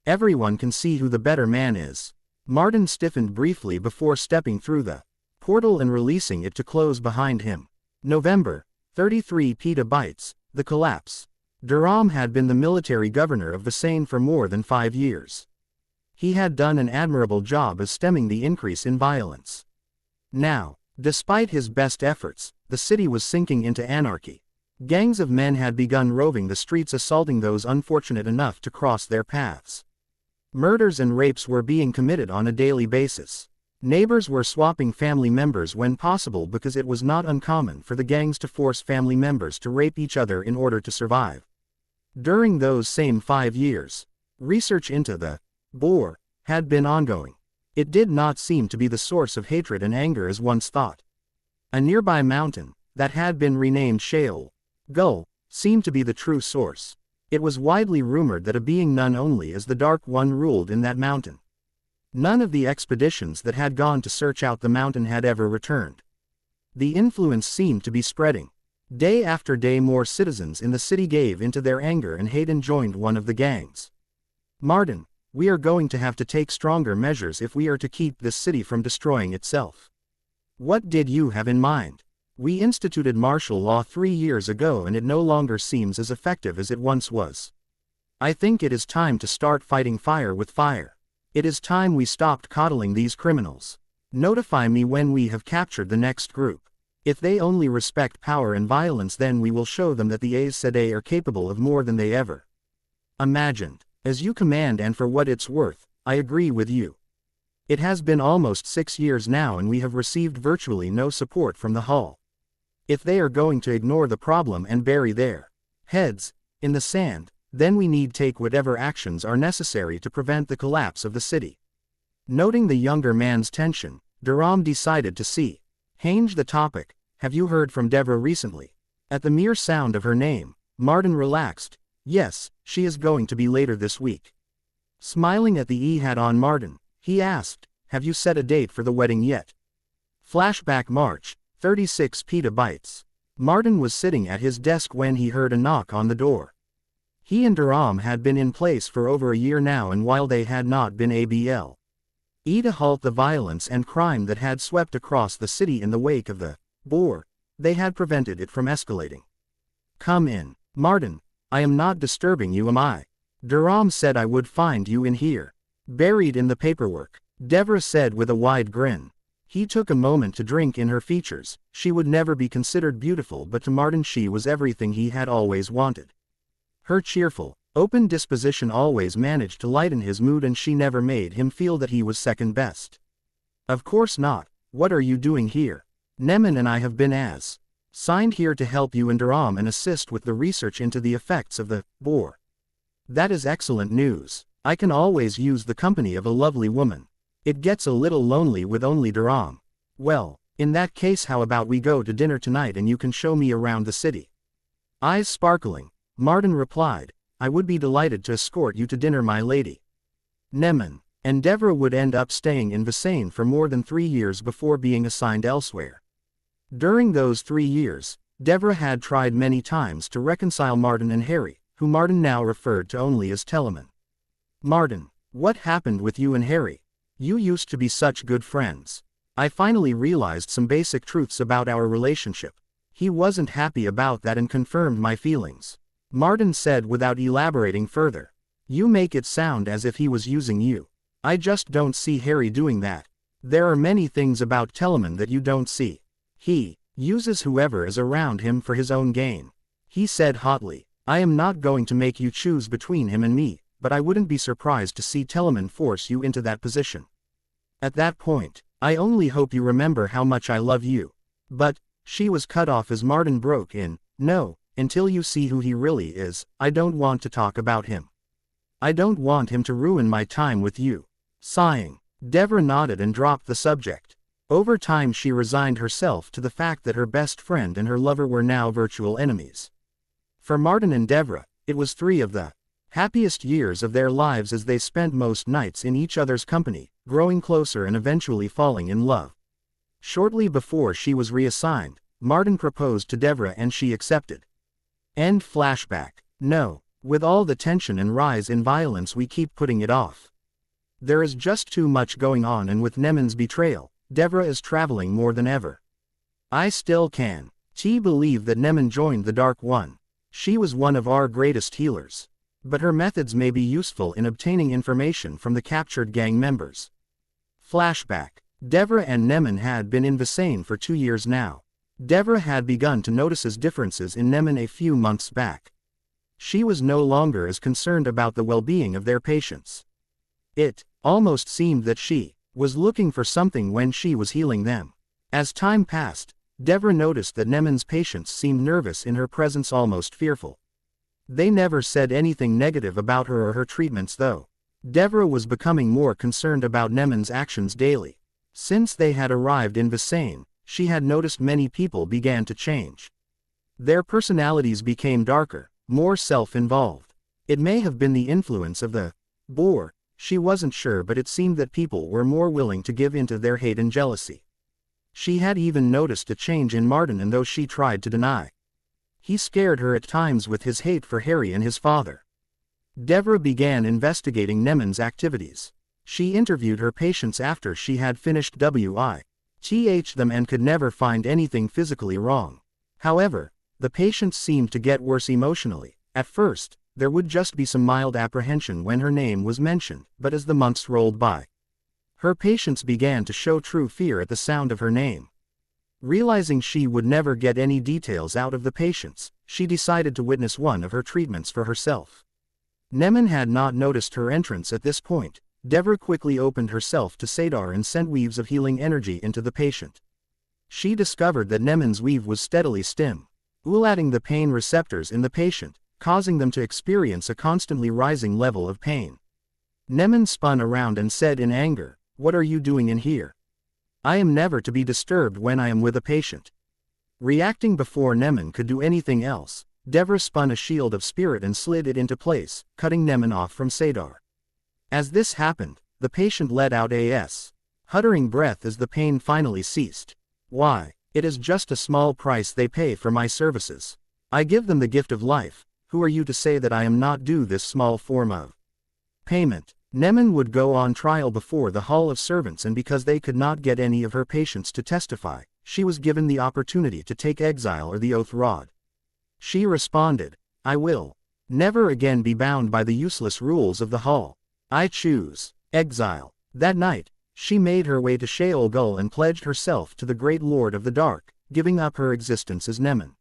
Everyone can see who the better man is. Martin stiffened briefly before stepping through the portal and releasing it to close behind him. November, 33 petabytes, the collapse. Durham had been the military governor of Visane for more than 5 years. He had done an admirable job of stemming the increase in violence. Now, despite his best efforts, the city was sinking into anarchy. Gangs of men had begun roving the streets, assaulting those unfortunate enough to cross their paths. Murders and rapes were being committed on a daily basis. Neighbors were swapping family members when possible because it was not uncommon for the gangs to force family members to rape each other in order to survive. During those same 5 years, research into the Boar had been ongoing. It did not seem to be the source of hatred and anger as once thought. A nearby mountain, that had been renamed Sheol Gull, seemed to be the true source. It was widely rumored that a being known only as the Dark One ruled in that mountain. None of the expeditions that had gone to search out the mountain had ever returned. The influence seemed to be spreading. Day after day more citizens in the city gave into their anger and hate and joined one of the gangs. Martin, we are going to have to take stronger measures if we are to keep this city from destroying itself. What did you have in mind? We instituted martial law 3 years ago and it no longer seems as effective as it once was. I think it is time to start fighting fire with fire. It is time we stopped coddling these criminals. Notify me when we have captured the next group. If they only respect power and violence, then we will show them that the Aes Sedai are capable of more than they ever imagined. As you command, and for what it's worth, I agree with you. It has been almost 6 years now and we have received virtually no support from the Hall. If they are going to ignore the problem and bury their heads in the sand, then we need take whatever actions are necessary to prevent the collapse of the city. Noting the younger man's tension, Durham decided to change the topic. Have you heard from Devale recently? At the mere sound of her name, Martin relaxed. Yes, she is going to be later this week. Smiling at the E-hat on Martin, he asked, have you set a date for the wedding yet? Flashback March, 36 petabytes. Martin was sitting at his desk when he heard a knock on the door. He and Durham had been in place for over a year now, and while they had not been able to halt the violence and crime that had swept across the city in the wake of the Boar, they had prevented it from escalating. Come in, Martin. I am not disturbing you, am I? Durham said I would find you in here, buried in the paperwork, Devale said with a wide grin. He took a moment to drink in her features. She would never be considered beautiful, but to Martin she was everything he had always wanted. Her cheerful, open disposition always managed to lighten his mood, and she never made him feel that he was second best. Of course not. What are you doing here? Nemen and I have been assigned here to help you and Durham and assist with the research into the effects of the Boar. That is excellent news. I can always use the company of a lovely woman. It gets a little lonely with only Durham. Well, in that case, how about we go to dinner tonight and you can show me around the city? Eyes sparkling, Martin replied, I would be delighted to escort you to dinner, my lady. Nemen and Devale would end up staying in Visane for more than 3 years before being assigned elsewhere. During those 3 years, Devale had tried many times to reconcile Martin and Harry, who Martin now referred to only as Telemann. Martin, what happened with you and Harry? You used to be such good friends. I finally realized some basic truths about our relationship. He wasn't happy about that and confirmed my feelings. Martin said without elaborating further. You make it sound as if he was using you. I just don't see Harry doing that. There are many things about Telemann that you don't see. He uses whoever is around him for his own gain. He said hotly, I am not going to make you choose between him and me, but I wouldn't be surprised to see Telemann force you into that position. At that point, I only hope you remember how much I love you. But, she was cut off as Martin broke in, no, until you see who he really is, I don't want to talk about him. I don't want him to ruin my time with you. Sighing, Devale nodded and dropped the subject. Over time she resigned herself to the fact that her best friend and her lover were now virtual enemies. For Martin and Devale, it was 3 of the happiest years of their lives, as they spent most nights in each other's company, growing closer and eventually falling in love. Shortly before she was reassigned, Martin proposed to Devale and she accepted. End flashback. No, with all the tension and rise in violence we keep putting it off. There is just too much going on, and with Nemen's betrayal, Devale is traveling more than ever. I still can't believe that Nemen joined the Dark One. She was one of our greatest healers. But her methods may be useful in obtaining information from the captured gang members. Flashback. Devale and Nemen had been in Visane for 2 years now. Devale had begun to notice differences in Nemen a few months back. She was no longer as concerned about the well-being of their patients. It almost seemed that she was looking for something when she was healing them. As time passed, Devale noticed that Nemen's patients seemed nervous in her presence, almost fearful. They never said anything negative about her or her treatments, though. Devale was becoming more concerned about Nemen's actions daily. Since they had arrived in Visane, she had noticed many people began to change. Their personalities became darker, more self-involved. It may have been the influence of the Boar, she wasn't sure, but it seemed that people were more willing to give in to their hate and jealousy. She had even noticed a change in Martin, and though she tried to deny, he scared her at times with his hate for Harry and his father. Devale began investigating Nemen's activities. She interviewed her patients after she had finished them and could never find anything physically wrong. However, the patients seemed to get worse emotionally. At first, there would just be some mild apprehension when her name was mentioned, but as the months rolled by, her patients began to show true fear at the sound of her name. Realizing she would never get any details out of the patients, she decided to witness one of her treatments for herself. Nemen had not noticed her entrance at this point. Devale quickly opened herself to Sedar and sent weaves of healing energy into the patient. She discovered that Nemen's weave was steadily stimulating the pain receptors in the patient, causing them to experience a constantly rising level of pain. Nemen spun around and said in anger, "What are you doing in here? I am never to be disturbed when I am with a patient." Reacting before Nemen could do anything else, Devra spun a shield of spirit and slid it into place, cutting Nemen off from Sedai. As this happened, the patient let out a huttering breath as the pain finally ceased. Why, it is just a small price they pay for my services. I give them the gift of life. Who are you to say that I am not due this small form of payment? Nemen would go on trial before the Hall of Servants, and because they could not get any of her patients to testify, she was given the opportunity to take exile or the oath rod. She responded, I will never again be bound by the useless rules of the Hall. I choose exile. That night, she made her way to Sheol Gul and pledged herself to the Great Lord of the Dark, giving up her existence as Nemen.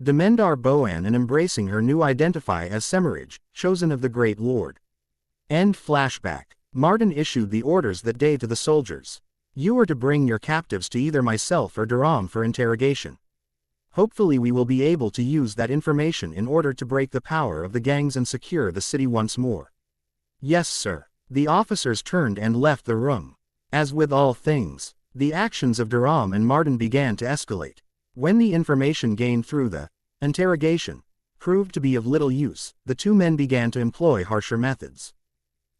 Demendar Boan and embracing her new identify as Semirage, chosen of the Great Lord. End flashback. Martin issued the orders that day to the soldiers. You are to bring your captives to either myself or Durham for interrogation. Hopefully we will be able to use that information in order to break the power of the gangs and secure the city once more. Yes, sir. The officers turned and left the room. As with all things, the actions of Durham and Martin began to escalate. When the information gained through the interrogation proved to be of little use, the two men began to employ harsher methods.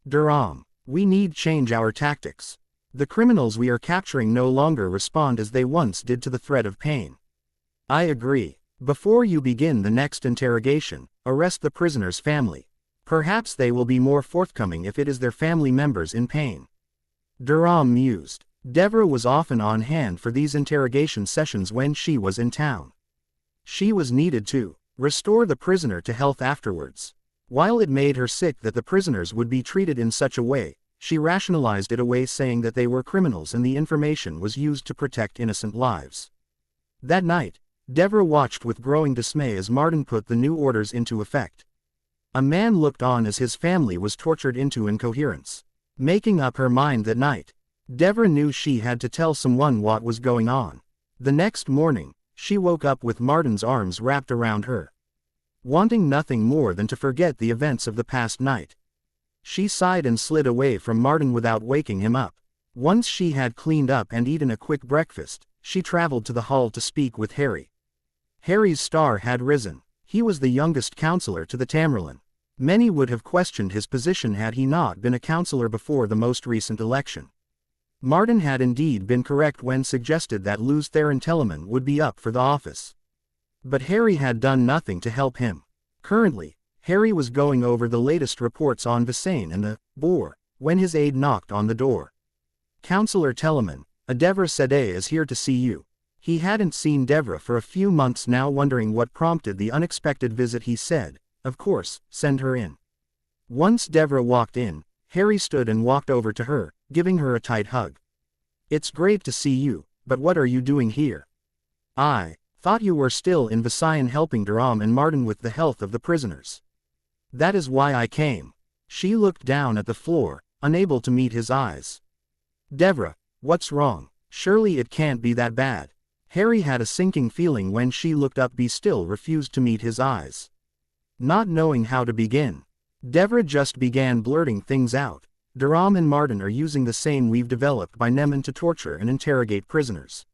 Durham, we need change our tactics. The criminals we are capturing no longer respond as they once did to the threat of pain. I agree. Before you begin the next interrogation, arrest the prisoner's family. Perhaps they will be more forthcoming if it is their family members in pain. Durham mused. Devra was often on hand for these interrogation sessions when she was in town. She was needed to restore the prisoner to health afterwards. While it made her sick that the prisoners would be treated in such a way, she rationalized it away, saying that they were criminals and the information was used to protect innocent lives. That night, Devra watched with growing dismay as Martin put the new orders into effect. A man looked on as his family was tortured into incoherence. Making up her mind that night, Devra knew she had to tell someone what was going on. The next morning, she woke up with Martin's arms wrapped around her. Wanting nothing more than to forget the events of the past night, she sighed and slid away from Martin without waking him up. Once she had cleaned up and eaten a quick breakfast, she traveled to the hall to speak with Harry. Harry's star had risen. He was the youngest counselor to the Tamerlane. Many would have questioned his position had he not been a counselor before the most recent election. Martin had indeed been correct when suggested that Luz Theron Telemann would be up for the office. But Harry had done nothing to help him. Currently, Harry was going over the latest reports on Visane and the Boar, when his aide knocked on the door. Counselor Telemann, Devra Sedai is here to see you. He hadn't seen Devra for a few months now, wondering what prompted the unexpected visit. He said, of course, send her in. Once Devra walked in, Harry stood and walked over to her, giving her a tight hug. It's great to see you, but what are you doing here? I thought you were still in Visane helping Durham and Martin with the health of the prisoners. That is why I came. She looked down at the floor, unable to meet his eyes. Devra, what's wrong? Surely it can't be that bad. Harry had a sinking feeling when she looked up. He still refused to meet his eyes. Not knowing how to begin, Devra just began blurting things out. Durham and Martin are using the same we've developed by Nemen to torture and interrogate prisoners.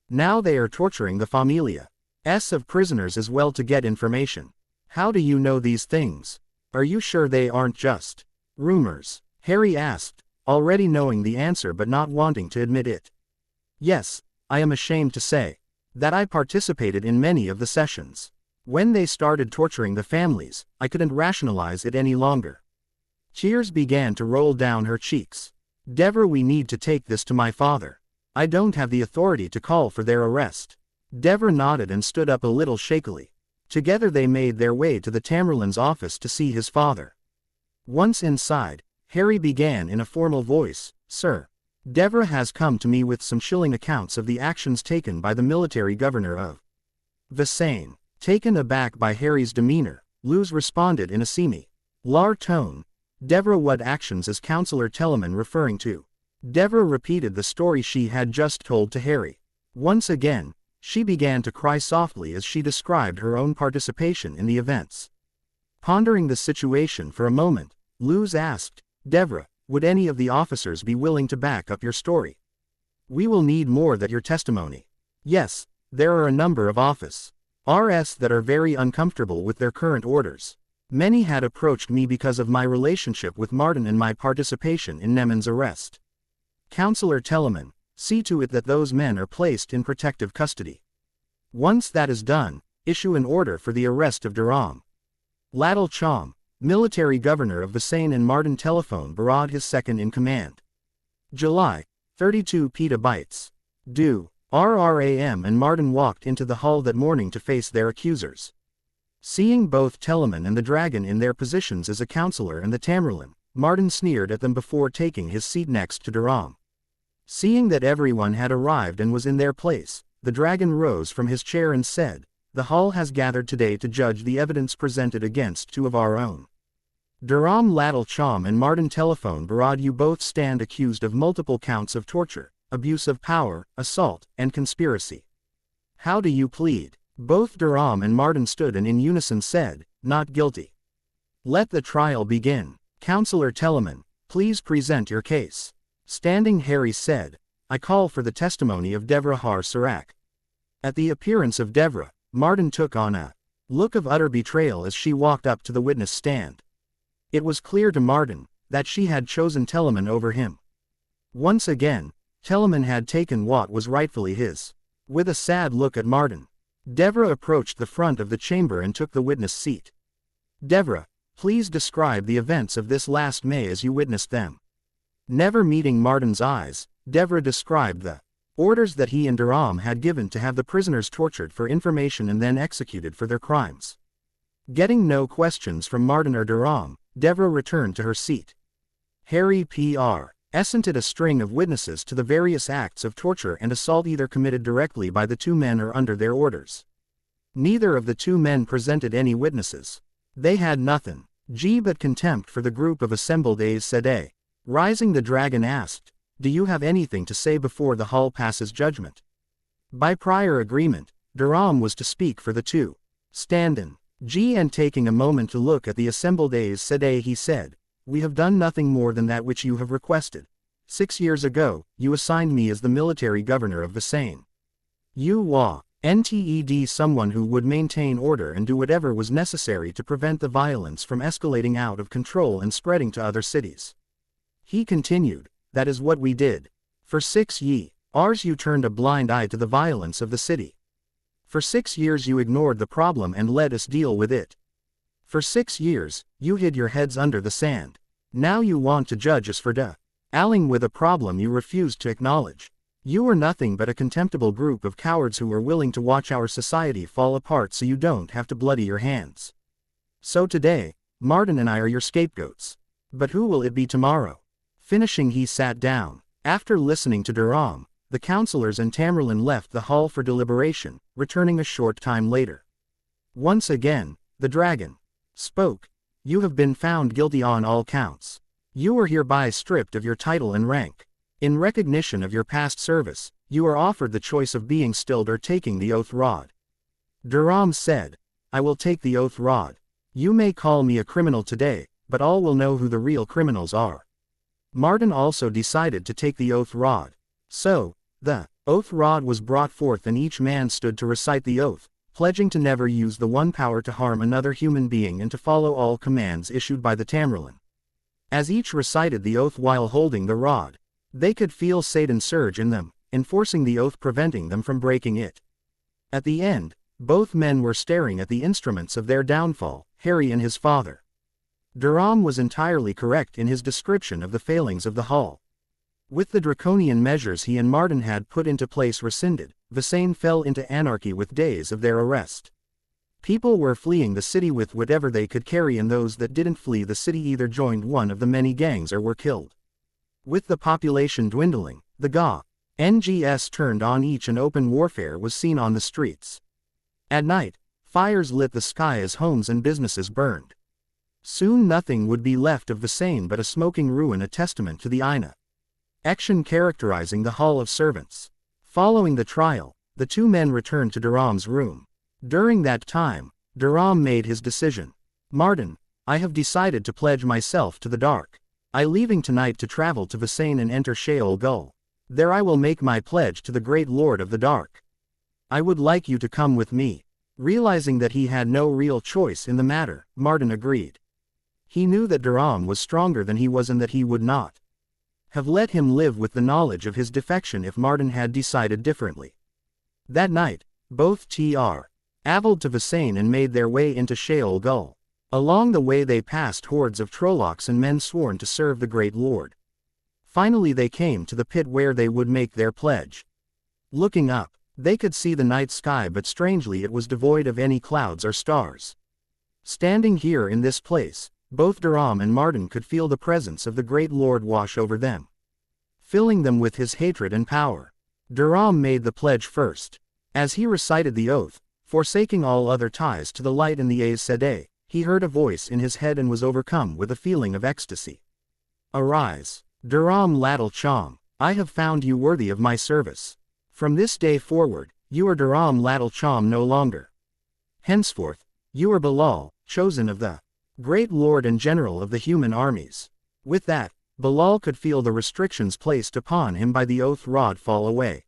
Now they are torturing the familia of prisoners as well to get information. How do you know these things? Are you sure they aren't just rumors? Harry asked, already knowing the answer but not wanting to admit it. Yes, I am ashamed to say that I participated in many of the sessions. When they started torturing the families, I couldn't rationalize it any longer. Tears began to roll down her cheeks. Devra, we need to take this to my father. I don't have the authority to call for their arrest. Devra nodded and stood up a little shakily. Together they made their way to the Tamerlane's office to see his father. Once inside, Harry began in a formal voice, Sir, Devra has come to me with some chilling accounts of the actions taken by the military governor of Visane. Taken aback by Harry's demeanor, Luz responded in a semi-lar tone, Devra, what actions is Counselor Telemann referring to? Devra repeated the story she had just told to Harry. Once again, she began to cry softly as she described her own participation in the events. Pondering the situation for a moment, Luz asked, Devra, would any of the officers be willing to back up your story? We will need more than your testimony. Yes, There are a number of RS that are very uncomfortable with their current orders. Many had approached me because of my relationship with Martin and my participation in Nemon's arrest. Counselor Telemann, see to it that those men are placed in protective custody. Once that is done, issue an order for the arrest of Durham. Ladal Cham, military governor of Vasane, and Martin telephone Barad, his second in command. July, 32 petabytes. Do. RRAM, and Martin walked into the hall that morning to face their accusers. Seeing both Telemann and the dragon in their positions as a counselor and the Tamerlane, Martin sneered at them before taking his seat next to Durham. Seeing that everyone had arrived and was in their place, the dragon rose from his chair and said, "The hall has gathered today to judge the evidence presented against two of our own. Durham Ladal Cham and Martin telephone Barad, you both stand accused of multiple counts of torture, abuse of power, assault, and conspiracy. How do you plead?" Both Durham and Martin stood and in unison said, "Not guilty." Let the trial begin. Counselor Telemann, please present your case. Standing Harry said, "I call for the testimony of Devra Har Sarak." At the appearance of Devra, Martin took on a look of utter betrayal as she walked up to the witness stand. It was clear to Martin that she had chosen Telemann over him. Once again, Telemann had taken what was rightfully his. With a sad look at Martin, Devra approached the front of the chamber and took the witness seat. Devra, please describe the events of this last May as you witnessed them. Never meeting Martin's eyes, Devra described the orders that he and Durham had given to have the prisoners tortured for information and then executed for their crimes. Getting no questions from Martin or Durham, Devra returned to her seat. Harry P.R. assented a string of witnesses to the various acts of torture and assault either committed directly by the two men or under their orders. Neither of the two men presented any witnesses. They had nothing but contempt for the group of assembled Aes Sedai. Rising, the dragon asked, "Do you have anything to say before the hall passes judgment?" By prior agreement, Durham was to speak for the two. Stand-in. And taking a moment to look at the assembled Aes Sedai, he said, "We have done nothing more than that which you have requested. 6 years ago, you assigned me as the military governor of Vasane. You NTED someone who would maintain order and do whatever was necessary to prevent the violence from escalating out of control and spreading to other cities." He continued, "That is what we did. For 6 years you turned a blind eye to the violence of the city. For 6 years you ignored the problem and let us deal with it. For 6 years, you hid your heads under the sand. Now you want to judge us for dealing with a problem you refused to acknowledge. You are nothing but a contemptible group of cowards who are willing to watch our society fall apart so you don't have to bloody your hands. So today, Martin and I are your scapegoats. But who will it be tomorrow?" Finishing, he sat down. After listening to Durham, the counselors and Tamerlane left the hall for deliberation, returning a short time later. Once again, the dragon spoke. "You have been found guilty on all counts. You are hereby stripped of your title and rank. In recognition of your past service, you are offered the choice of being stilled or taking the oath rod." Durham said, "I will take the oath rod. You may call me a criminal today, but all will know who the real criminals are." Martin also decided to take the oath rod. So, the oath rod was brought forth and each man stood to recite the oath, pledging to never use the one power to harm another human being and to follow all commands issued by the Tamerlane. As each recited the oath while holding the rod, they could feel Satan surge in them, enforcing the oath, preventing them from breaking it. At the end, both men were staring at the instruments of their downfall, Harry and his father. Durham was entirely correct in his description of the failings of the hall. With the draconian measures he and Martin had put into place rescinded, Vasane fell into anarchy with days of their arrest. People were fleeing the city with whatever they could carry, and those that didn't flee the city either joined one of the many gangs or were killed. With the population dwindling, the NGS turned on each and open warfare was seen on the streets. At night, fires lit the sky as homes and businesses burned. Soon nothing would be left of Vasane but a smoking ruin, a testament to the action characterizing the Hall of Servants. Following the trial, the two men returned to Durham's room. During that time, Durham made his decision. "Martin, I have decided to pledge myself to the dark. I leaving tonight to travel to Vasane and enter Sheol Gul. There I will make my pledge to the great Lord of the Dark. I would like you to come with me. Realizing that he had no real choice in the matter, Martin agreed. He knew that Durham was stronger than he was and that he would not have let him live with the knowledge of his defection if Martin had decided differently. That night, both traveled to Visane and made their way into Sheol Gul. Along the way they passed hordes of Trollocs and men sworn to serve the Great Lord. Finally they came to the pit where they would make their pledge. Looking up, they could see the night sky, but strangely it was devoid of any clouds or stars. Standing here in this place, both Durham and Martin could feel the presence of the Great Lord wash over them, filling them with his hatred and power. Durham made the pledge first. As he recited the oath, forsaking all other ties to the light in the Aes Sedai, he heard a voice in his head and was overcome with a feeling of ecstasy. Arise, Durham Ladal Cham, I have found you worthy of my service. From this day forward, you are Durham Ladal Cham no longer. Henceforth, you are Bilal, chosen of the Great Lord and General of the human armies. With that, Bilal could feel the restrictions placed upon him by the oath rod fall away.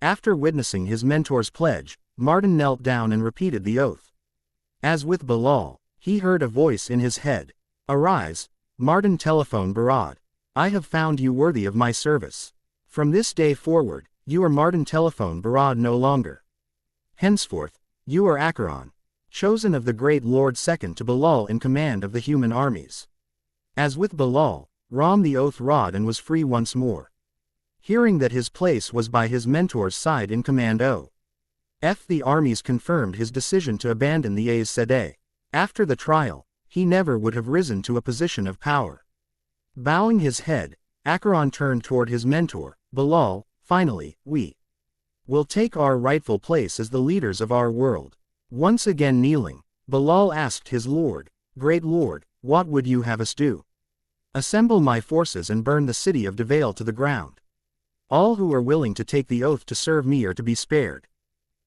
After witnessing his mentor's pledge, Martin knelt down and repeated the oath. As with Bilal, he heard a voice in his head. Arise, Martin telephone Barad. I have found you worthy of my service. From this day forward, you are Martin telephone Barad no longer. Henceforth, you are Acheron, chosen of the Great Lord, second to Bilal in command of the human armies. As with Bilal, Ram the oath rod and was free once more. Hearing that his place was by his mentor's side in command the armies confirmed his decision to abandon the Aes Sedai. After the trial, he never would have risen to a position of power. Bowing his head, Acheron turned toward his mentor, Bilal. Finally, we will take our rightful place as the leaders of our world. Once again kneeling, Bilal asked his lord, Great Lord, what would you have us do? Assemble my forces and burn the city of Devale to the ground. All who are willing to take the oath to serve me are to be spared.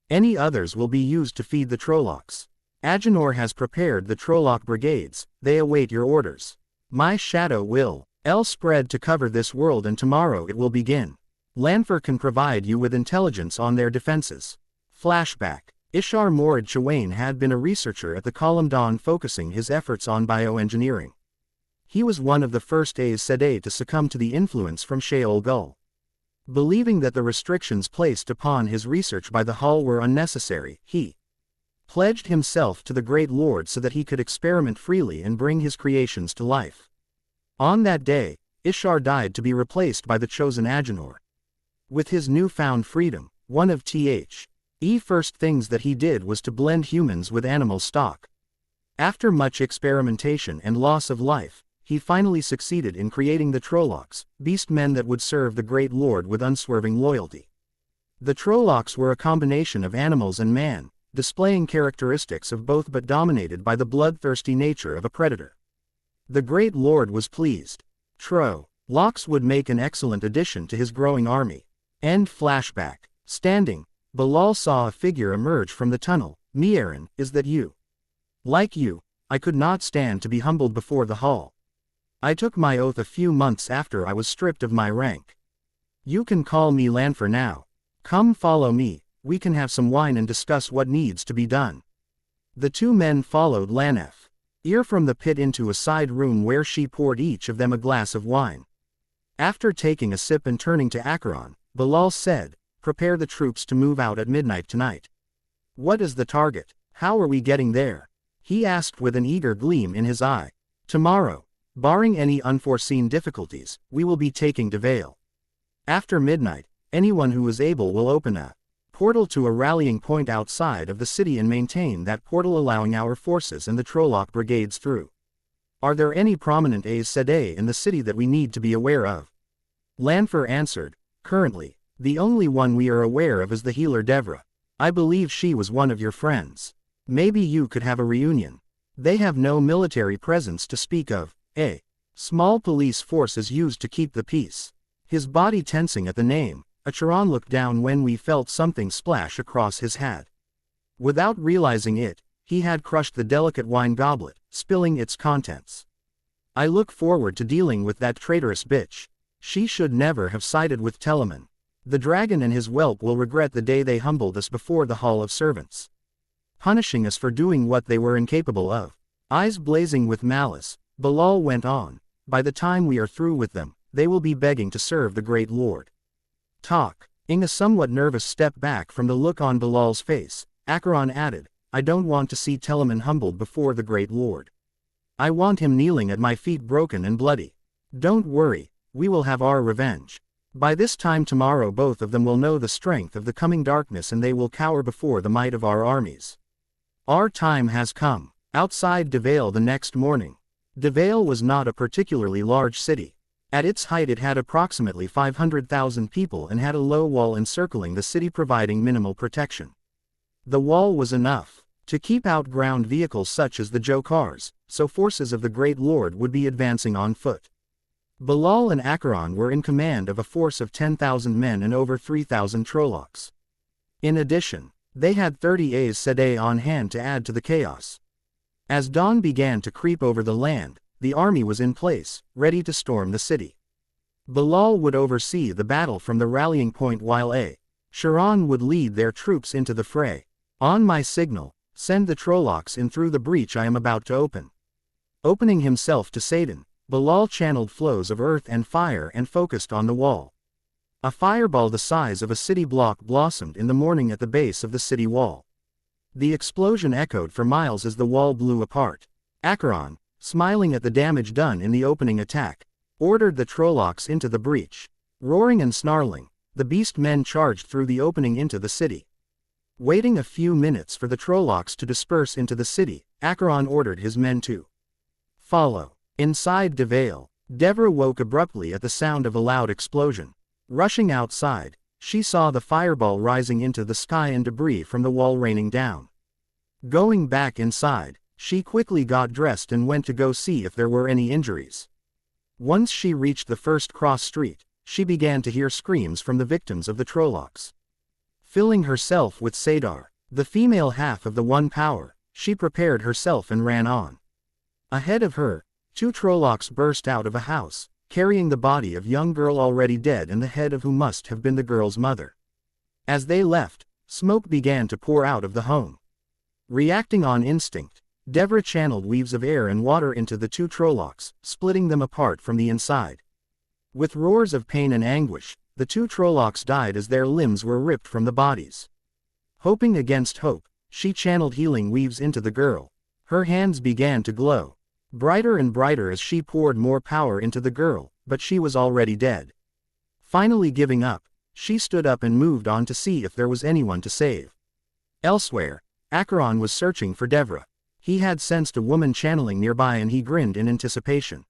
Any others will be used to feed the Trollocs. Agenor has prepared the Trolloc brigades, they await your orders. My shadow will spread to cover this world and tomorrow it will begin. Lanfar can provide you with intelligence on their defenses. Flashback. Ishar Morad Chawain had been a researcher at the Kalamdan focusing his efforts on bioengineering. He was one of the first Aes Sedai to succumb to the influence from Sheol Gul. Believing that the restrictions placed upon his research by the Hull were unnecessary, he pledged himself to the Great Lord so that he could experiment freely and bring his creations to life. On that day, Ishar died to be replaced by the chosen Agenor. With his newfound freedom, one of the first things that he did was to blend humans with animal stock. After much experimentation and loss of life, he finally succeeded in creating the Trollocs, beast-men that would serve the Great Lord with unswerving loyalty. The Trollocs were a combination of animals and man, displaying characteristics of both but dominated by the bloodthirsty nature of a predator. The Great Lord was pleased. Trollocs would make an excellent addition to his growing army. End flashback. Standing, Bilal saw a figure emerge from the tunnel. Miaran, is that you? Like you, I could not stand to be humbled before the Hull. I took my oath a few months after I was stripped of my rank. You can call me Lanfar now. Come follow me, we can have some wine and discuss what needs to be done. The two men followed Lanef from the pit into a side room where she poured each of them a glass of wine. After taking a sip and turning to Acheron, Bilal said, prepare the troops to move out at midnight tonight. What is the target? How are we getting there? He asked with an eager gleam in his eye. Tomorrow, barring any unforeseen difficulties, we will be taking Devale. After midnight, anyone who is able will open a portal to a rallying point outside of the city and maintain that portal, allowing our forces and the Trolloc brigades through. Are there any prominent Aes Sedai in the city that we need to be aware of? Lanfar answered, currently, the only one we are aware of is the healer Devra. I believe she was one of your friends. Maybe you could have a reunion. They have no military presence to speak of. A small police force is used to keep the peace. His body tensing at the name, Acheron looked down when we felt something splash across his hat. Without realizing it, he had crushed the delicate wine goblet, spilling its contents. I look forward to dealing with that traitorous bitch. She should never have sided with Telemann. The dragon and his whelp will regret the day they humbled us before the Hall of Servants, punishing us for doing what they were incapable of. Eyes blazing with malice, Belal went on. By the time we are through with them, they will be begging to serve the Great Lord. Taking a somewhat nervous step back from the look on Belal's face, Acheron added, I don't want to see Telamon humbled before the Great Lord. I want him kneeling at my feet broken and bloody. Don't worry, we will have our revenge. By this time tomorrow both of them will know the strength of the coming darkness and they will cower before the might of our armies. Our time has come. Outside Devale the next morning. Devale was not a particularly large city. At its height it had approximately 500,000 people and had a low wall encircling the city providing minimal protection. The wall was enough to keep out ground vehicles such as the Jokars, so forces of the Great Lord would be advancing on foot. Belal and Acheron were in command of a force of 10,000 men and over 3,000 Trollocs. In addition, they had 30 Aes Sedai on hand to add to the chaos. As dawn began to creep over the land, the army was in place, ready to storm the city. Belal would oversee the battle from the rallying point while Aes Sedai would lead their troops into the fray. On my signal, send the Trollocs in through the breach I am about to open. Opening himself to Satan, Belal channeled flows of earth and fire and focused on the wall. A fireball the size of a city block blossomed in the morning at the base of the city wall. The explosion echoed for miles as the wall blew apart. Acheron, smiling at the damage done in the opening attack, ordered the Trollocs into the breach. Roaring and snarling, the beast men charged through the opening into the city. Waiting a few minutes for the Trollocs to disperse into the city, Acheron ordered his men to follow. Inside Devale, Devra woke abruptly at the sound of a loud explosion. Rushing outside, she saw the fireball rising into the sky and debris from the wall raining down. Going back inside, she quickly got dressed and went to go see if there were any injuries. Once she reached the first cross street, she began to hear screams from the victims of the Trollocs. Filling herself with Sedar, the female half of the One Power, she prepared herself and ran on. Ahead of her, 2 Trollocs burst out of a house, carrying the body of young girl already dead and the head of who must have been the girl's mother. As they left, smoke began to pour out of the home. Reacting on instinct, Devra channeled weaves of air and water into the 2 Trollocs, splitting them apart from the inside. With roars of pain and anguish, the 2 Trollocs died as their limbs were ripped from the bodies. Hoping against hope, she channeled healing weaves into the girl. Her hands began to glow, brighter and brighter as she poured more power into the girl, but she was already dead. Finally giving up, she stood up and moved on to see if there was anyone to save. Elsewhere, Acheron was searching for Devra. He had sensed a woman channeling nearby and he grinned in anticipation.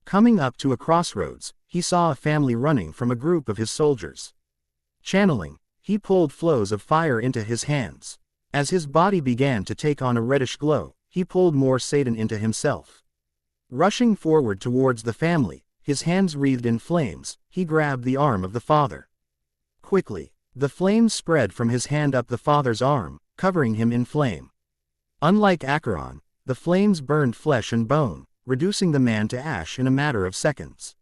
Coming up to a crossroads, he saw a family running from a group of his soldiers. Channeling, he pulled flows of fire into his hands. As his body began to take on a reddish glow, he pulled more Satan into himself. Rushing forward towards the family, his hands wreathed in flames, he grabbed the arm of the father. Quickly, the flames spread from his hand up the father's arm, covering him in flame. Unlike Acheron, the flames burned flesh and bone, reducing the man to ash in a matter of seconds.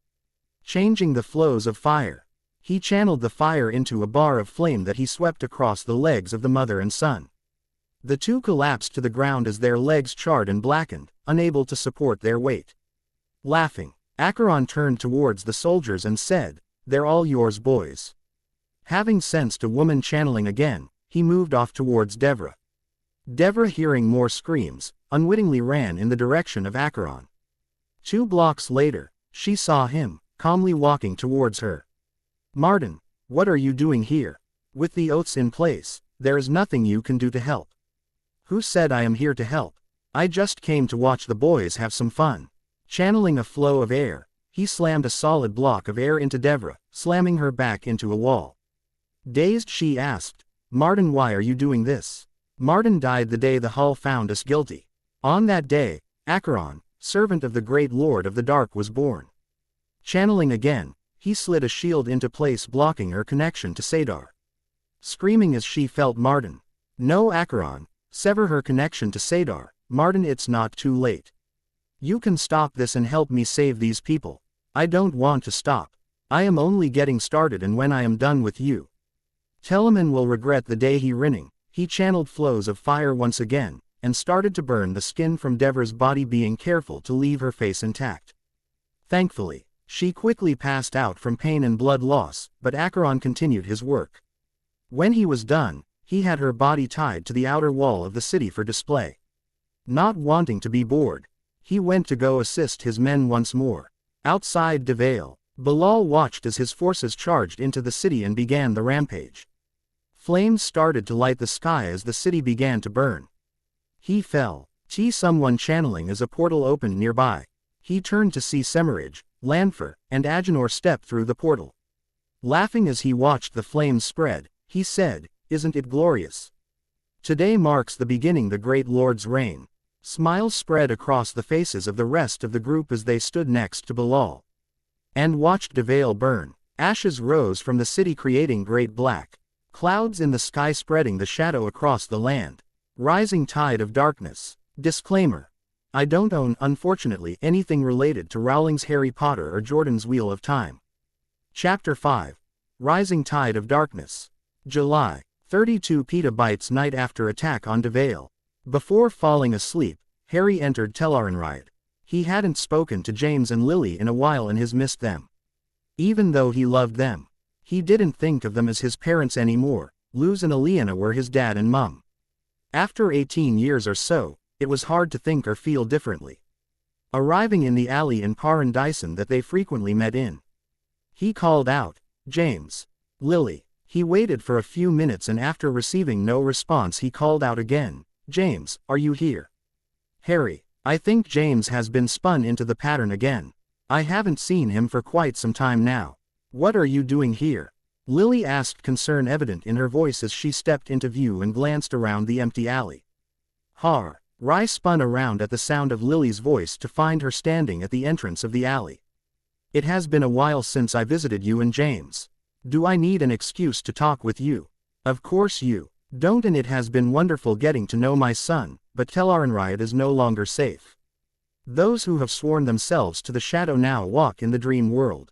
Changing the flows of fire, he channeled the fire into a bar of flame that he swept across the legs of the mother and son. The 2 collapsed to the ground as their legs charred and blackened, unable to support their weight. Laughing, Acheron turned towards the soldiers and said, "They're all yours, boys." Having sensed a woman channeling again, he moved off towards Devra. Devra, hearing more screams, unwittingly ran in the direction of Acheron. 2 blocks later, she saw him, calmly walking towards her. "Martin, what are you doing here? With the oaths in place, there is nothing you can do to help." "Who said I am here to help? I just came to watch the boys have some fun." Channeling a flow of air, he slammed a solid block of air into Devra, slamming her back into a wall. Dazed, she asked, "Martin, why are you doing this?" "Martin died the day the Hall found us guilty. On that day, Acheron, servant of the Great Lord of the Dark, was born." Channeling again, he slid a shield into place blocking her connection to Sedar. Screaming as she felt Martin, "No, Acheron, sever her connection to Sedar. Martin, it's not too late. You can stop this and help me save these people." "I don't want to stop. I am only getting started, and when I am done with you, Telemann will regret the day he rinning. He channeled flows of fire once again, and started to burn the skin from Dever's body, being careful to leave her face intact. Thankfully, she quickly passed out from pain and blood loss, but Acheron continued his work. When he was done, he had her body tied to the outer wall of the city for display. Not wanting to be bored, he went to go assist his men once more. Outside Devale, Bilal watched as his forces charged into the city and began the rampage. Flames started to light the sky as the city began to burn. He fell. Someone channeling as a portal opened nearby. He turned to see Semirhage, Lanfear, and Agenor step through the portal. Laughing as he watched the flames spread, he said, "Isn't it glorious? Today marks the beginning the Great Lord's reign." Smiles spread across the faces of the rest of the group as they stood next to Bilal and watched Devale burn. Ashes rose from the city, creating great black clouds in the sky, spreading the shadow across the land. Rising tide of darkness. Disclaimer: I don't own, unfortunately, anything related to Rowling's Harry Potter or Jordan's Wheel of Time. Chapter 5. Rising Tide of Darkness. July 32 petabytes. Night after attack on Devale. Before falling asleep, Harry entered Tel'aran'rhiod. He hadn't spoken to James and Lily in a while and has missed them. Even though he loved them, he didn't think of them as his parents anymore. Luz and Aliena were his dad and mum. After 18 years or so, it was hard to think or feel differently. Arriving in the alley in Paran Dyson that they frequently met in, he called out, "James. Lily." He waited for a few minutes, and after receiving no response he called out again, "James, are you here?" "Harry, I think James has been spun into the pattern again. I haven't seen him for quite some time now. What are you doing here?" Lily asked, concern evident in her voice as she stepped into view and glanced around the empty alley. Har. Rai spun around at the sound of Lily's voice to find her standing at the entrance of the alley. "It has been a while since I visited you and James. Do I need an excuse to talk with you?" "Of course you don't, and it has been wonderful getting to know my son, but Tel'aran'rhiod is no longer safe. Those who have sworn themselves to the shadow now walk in the dream world."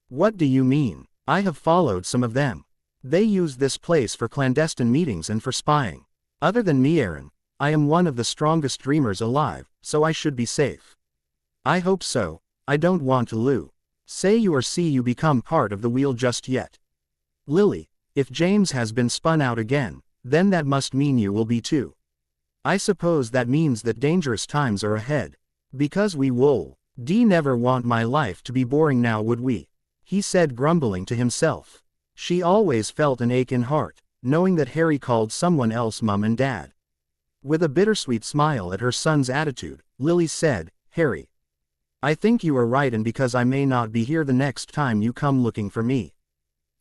"What do you mean?" "I have followed some of them. They use this place for clandestine meetings and for spying. Other than me, Aaron, I am one of the strongest dreamers alive, so I should be safe." "I hope so. I don't want to say you or see you become part of the wheel just yet." "Lily, if James has been spun out again, then that must mean you will be too. I suppose that means that dangerous times are ahead. Because we will never want my life to be boring now, would we?" he said, grumbling to himself. She always felt an ache in heart, knowing that Harry called someone else mum and dad. With a bittersweet smile at her son's attitude, Lily said, "Harry, I think you are right, and because I may not be here the next time you come looking for me,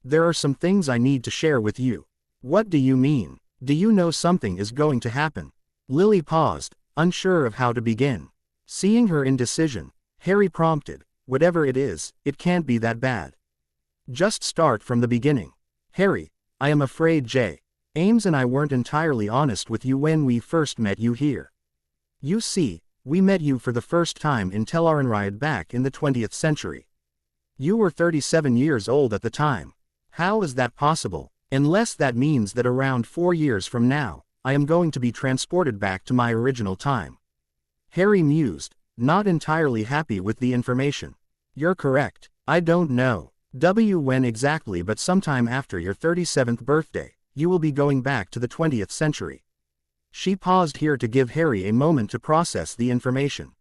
there are some things I need to share with you." "What do you mean? Do you know something is going to happen?" Lily paused, unsure of how to begin. Seeing her indecision, Harry prompted, "Whatever it is, it can't be that bad. Just start from the beginning." "Harry, I am afraid James and I weren't entirely honest with you when we first met you here. You see, we met you for the first time in Tel'aran'rhiod back in the 20th century. You were 37 years old at the time. How is that possible? Unless that means that around 4 years from now, I am going to be transported back to my original time." Harry mused, not entirely happy with the information. "You're correct. I don't know when exactly, but sometime after your 37th birthday, you will be going back to the 20th century. She paused here to give Harry a moment to process the information.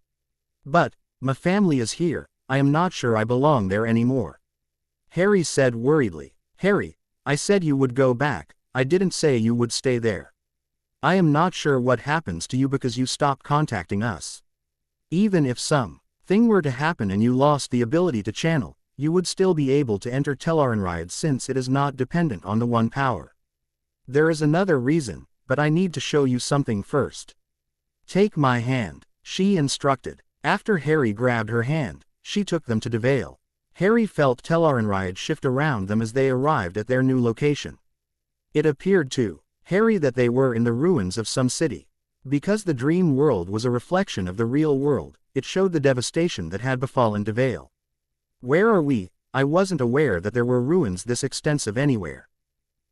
"But, my family is here. I am not sure I belong there anymore," Harry said worriedly. "Harry, I said you would go back. I didn't say you would stay there. I am not sure what happens to you because you stopped contacting us. Even if something were to happen and you lost the ability to channel, you would still be able to enter Tel'aran'rhiod since it is not dependent on the one power. There is another reason, but I need to show you something first. Take my hand," she instructed. After Harry grabbed her hand, she took them to Devale. Harry felt Tel'aran'rhiod shift around them as they arrived at their new location. It appeared to Harry that they were in the ruins of some city. Because the dream world was a reflection of the real world, it showed the devastation that had befallen Devale. "Where are we?" I wasn't aware that there were ruins this extensive anywhere.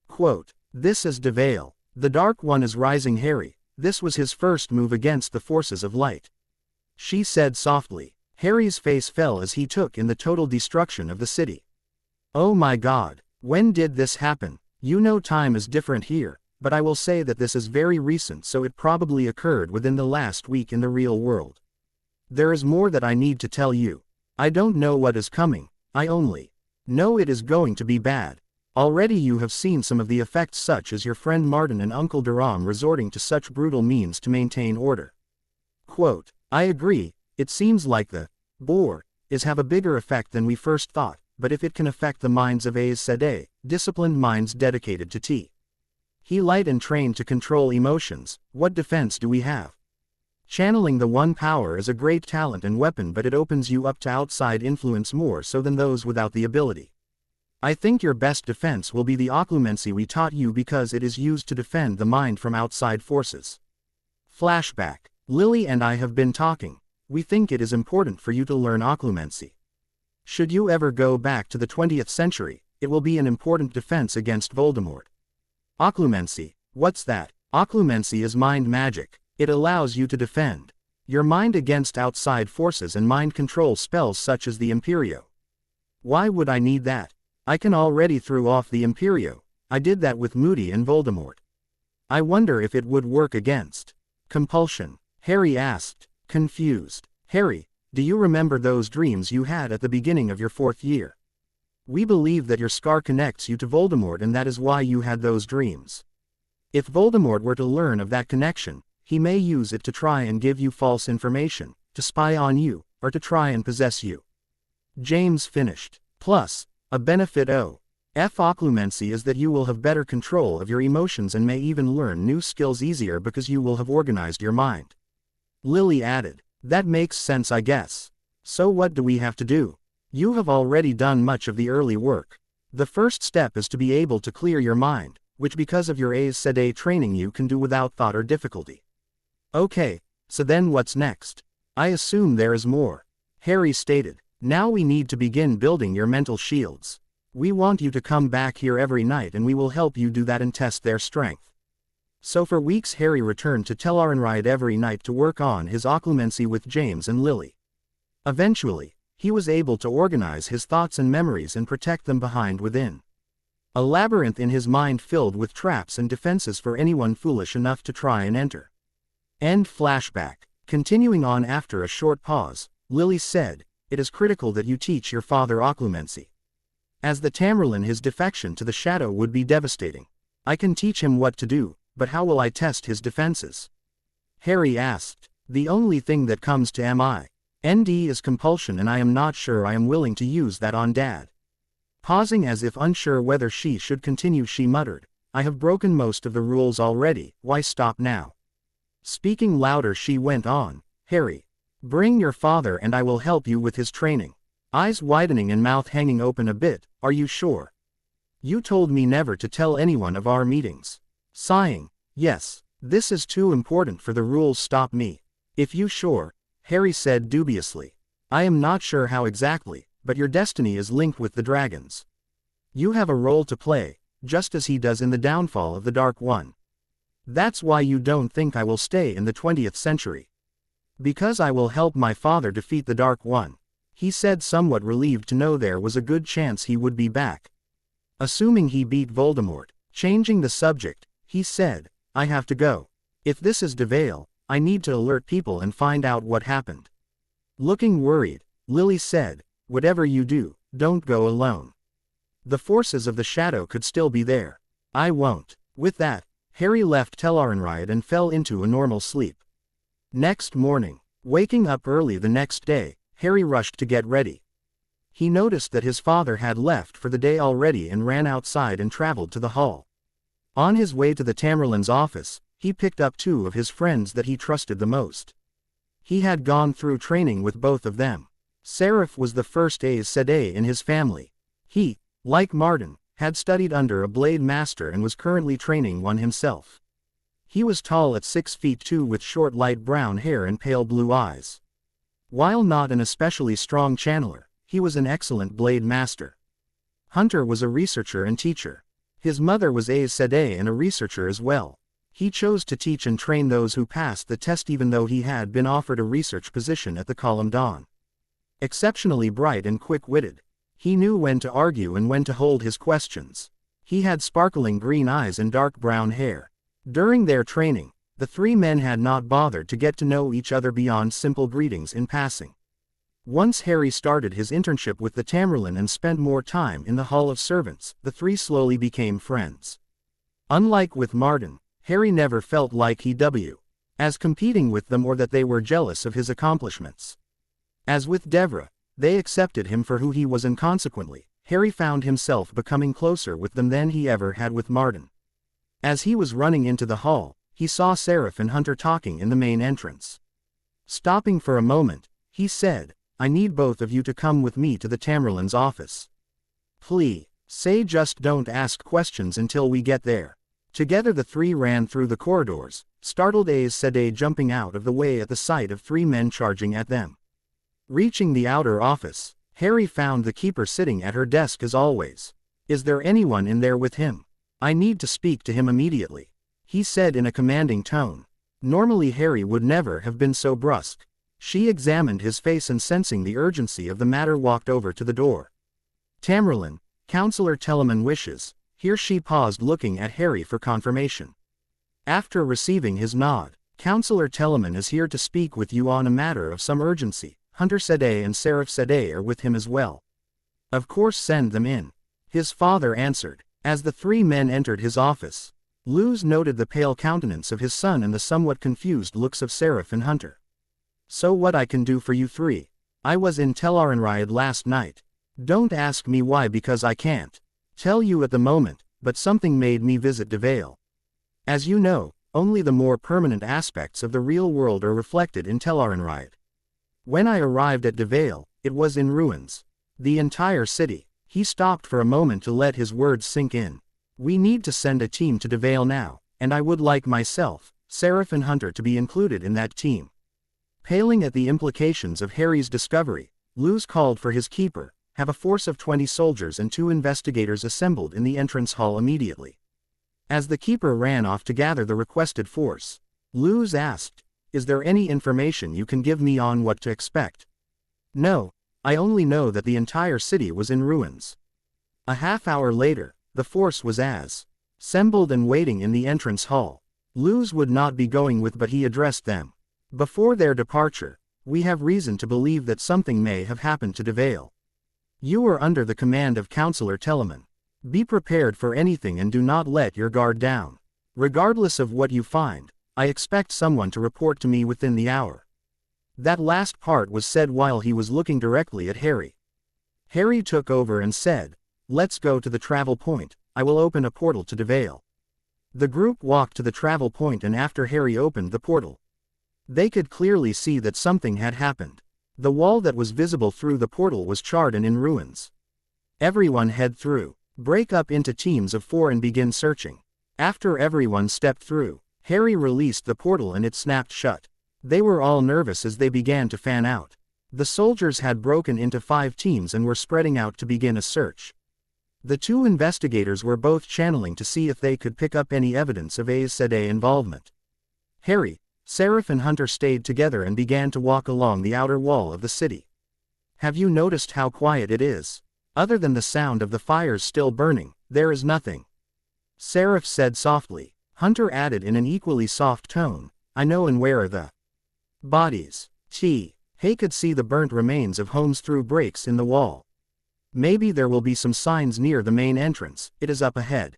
Quote, "This is Devale. The Dark One is rising, Harry. This was his first move against the forces of light," she said softly. Harry's face fell as he took in the total destruction of the city. "Oh my God, when did this happen? You know time is different here, but I will say that this is very recent, so it probably occurred within the last week in the real world. There is more that I need to tell you. I don't know what is coming, I only know it is going to be bad. Already you have seen some of the effects, such as your friend Martin and Uncle Durham resorting to such brutal means to maintain order." Quote, "I agree, it seems like the Boar is have a bigger effect than we first thought, but if it can affect the minds of Aes Sedai, disciplined minds dedicated to He light and trained to control emotions, what defense do we have? Channeling the One power is a great talent and weapon, but it opens you up to outside influence more so than those without the ability. I think your best defense will be the occlumency we taught you, because it is used to defend the mind from outside forces." Flashback. Lily and I have been talking. We think it is important for you to learn occlumency. Should you ever go back to the 20th century, it will be an important defense against Voldemort. Occlumency, what's that? Occlumency is mind magic. It allows you to defend your mind against outside forces and mind control spells such as the Imperio. Why would I need that? I can already throw off the Imperio. I did that with Moody and Voldemort. I wonder if it would work against compulsion, Harry asked, confused. Harry, do you remember those dreams you had at the beginning of your 4th year? We believe that your scar connects you to Voldemort, and that is why you had those dreams. If Voldemort were to learn of that connection, he may use it to try and give you false information, to spy on you, or to try and possess you. James finished. Plus, a benefit of occlumency is that you will have better control of your emotions and may even learn new skills easier because you will have organized your mind. Lily added, "That makes sense, I guess. So what do we have to do? You have already done much of the early work. The first step is to be able to clear your mind, which because of your Aes Sedai training you can do without thought or difficulty." "Okay, so then what's next? I assume there is more," Harry stated. "Now we need to begin building your mental shields. We want you to come back here every night and we will help you do that and test their strength." So for weeks Harry returned to Tel'aran'rhiod every night to work on his occlumency with James and Lily. Eventually, he was able to organize his thoughts and memories and protect them behind within a labyrinth in his mind filled with traps and defenses for anyone foolish enough to try and enter. End flashback. Continuing on after a short pause, Lily said, "It is critical that you teach your father occlumency. As the Tamerlane, his defection to the shadow would be devastating. I can teach him what to do, but how will I test his defenses?" Harry asked. "The only thing that comes to mind is compulsion, and I am not sure I am willing to use that on Dad." Pausing as if unsure whether she should continue, she muttered, "I have broken most of the rules already, why stop now?" Speaking louder she went on, "Harry, bring your father and I will help you with his training." Eyes widening and mouth hanging open a bit, "Are you sure? You told me never to tell anyone of our meetings." Sighing, "Yes, this is too important for the rules stop me." "If you sure," Harry said dubiously. "I am not sure how exactly, but your destiny is linked with the dragons. You have a role to play, just as he does in the downfall of the Dark One. That's why you don't think I will stay in the 20th century. Because I will help my father defeat the Dark One," he said, somewhat relieved to know there was a good chance he would be back. Assuming he beat Voldemort. Changing the subject, he said, "I have to go. If this is Devale, I need to alert people and find out what happened." Looking worried, Lily said, "Whatever you do, don't go alone. The forces of the shadow could still be there." "I won't." With that, Harry left Tel'aran'rhiod and fell into a normal sleep. Next morning, waking up early the next day, Harry rushed to get ready. He noticed that his father had left for the day already and ran outside and traveled to the hall. On his way to the Tamerlane's office, he picked up 2 of his friends that he trusted the most. He had gone through training with both of them. Seraph was the first Aes Sedai in his family. He, like Martin, had studied under a blade master and was currently training one himself. He was tall at 6 feet 2 with short light brown hair and pale blue eyes. While not an especially strong channeler, He was an excellent blade master. Hunter was a researcher and teacher. His mother was Aes Sedai and a researcher as well. He chose to teach and train those who passed the test even though he had been offered a research position at the Column Dawn. Exceptionally bright and quick-witted. He knew when to argue and when to hold his questions. He had sparkling green eyes and dark brown hair. During their training, the three men had not bothered to get to know each other beyond simple greetings in passing. Once Harry started his internship with the Tamerlane and spent more time in the Hall of Servants, the three slowly became friends. Unlike with Martin, Harry never felt like he was competing with them or that they were jealous of his accomplishments. As with Devale, they accepted him for who he was and consequently, Harry found himself becoming closer with them than he ever had with Martin. As he was running into the hall, he saw Seraph and Hunter talking in the main entrance. Stopping for a moment, he said, "I need both of you to come with me to the Tamerlane's office. Please, just don't ask questions until we get there." Together the three ran through the corridors, startled Aes Sedai jumping out of the way at the sight of three men charging at them. Reaching the outer office, Harry found the keeper sitting at her desk as always. "Is there anyone in there with him? I need to speak to him immediately," he said in a commanding tone. Normally Harry would never have been so brusque. She examined his face and sensing the urgency of the matter walked over to the door. "Tamerlane, Counselor Telemann wishes." Here she paused looking at Harry for confirmation. After receiving his nod, "Counselor Telemann is here to speak with you on a matter of some urgency. Hunter Sedai and Seraph Sedai are with him as well." "Of course, send them in," his father answered. As the three men entered his office, Luz noted the pale countenance of his son and the somewhat confused looks of Seraph and Hunter. "So what I can do for you three? I was in Tel Arenriad last night. Don't ask me why because I can't tell you at the moment, but something made me visit Devale. As you know, only the more permanent aspects of the real world are reflected in Tel Arenriad. When I arrived at Devale, it was in ruins. The entire city." He stopped for a moment to let his words sink in. "We need to send a team to Devale now, and I would like myself, Seraph and Hunter to be included in that team." Paling at the implications of Harry's discovery, Luz called for his keeper, "Have a force of 20 soldiers and 2 investigators assembled in the entrance hall immediately." As the keeper ran off to gather the requested force, Luz asked, "Is there any information you can give me on what to expect?" "No, I only know that the entire city was in ruins." A half-hour later, the force was assembled and waiting in the entrance hall. Luz would not be going with but he addressed them. Before their departure, "We have reason to believe that something may have happened to Devale. You are under the command of Counselor Telemann. Be prepared for anything and do not let your guard down. Regardless of what you find, I expect someone to report to me within the hour." That last part was said while he was looking directly at Harry. Harry took over and said, "Let's go to the travel point. I will open a portal to Devale." The group walked to the travel point and after Harry opened the portal, they could clearly see that something had happened. The wall that was visible through the portal was charred and in ruins. "Everyone head through. Break up into teams of 4 and begin searching." After everyone stepped through, Harry released the portal and it snapped shut. They were all nervous as they began to fan out. The soldiers had broken into 5 teams and were spreading out to begin a search. The 2 investigators were both channeling to see if they could pick up any evidence of Aes Sedai involvement. Harry, Seraph and Hunter stayed together and began to walk along the outer wall of the city. "Have you noticed how quiet it is? Other than the sound of the fires still burning, there is nothing," Seraph said softly. Hunter added in an equally soft tone, "I know, and where are the bodies?" Hay could see the burnt remains of homes through breaks in the wall. "Maybe there will be some signs near the main entrance. It is up ahead."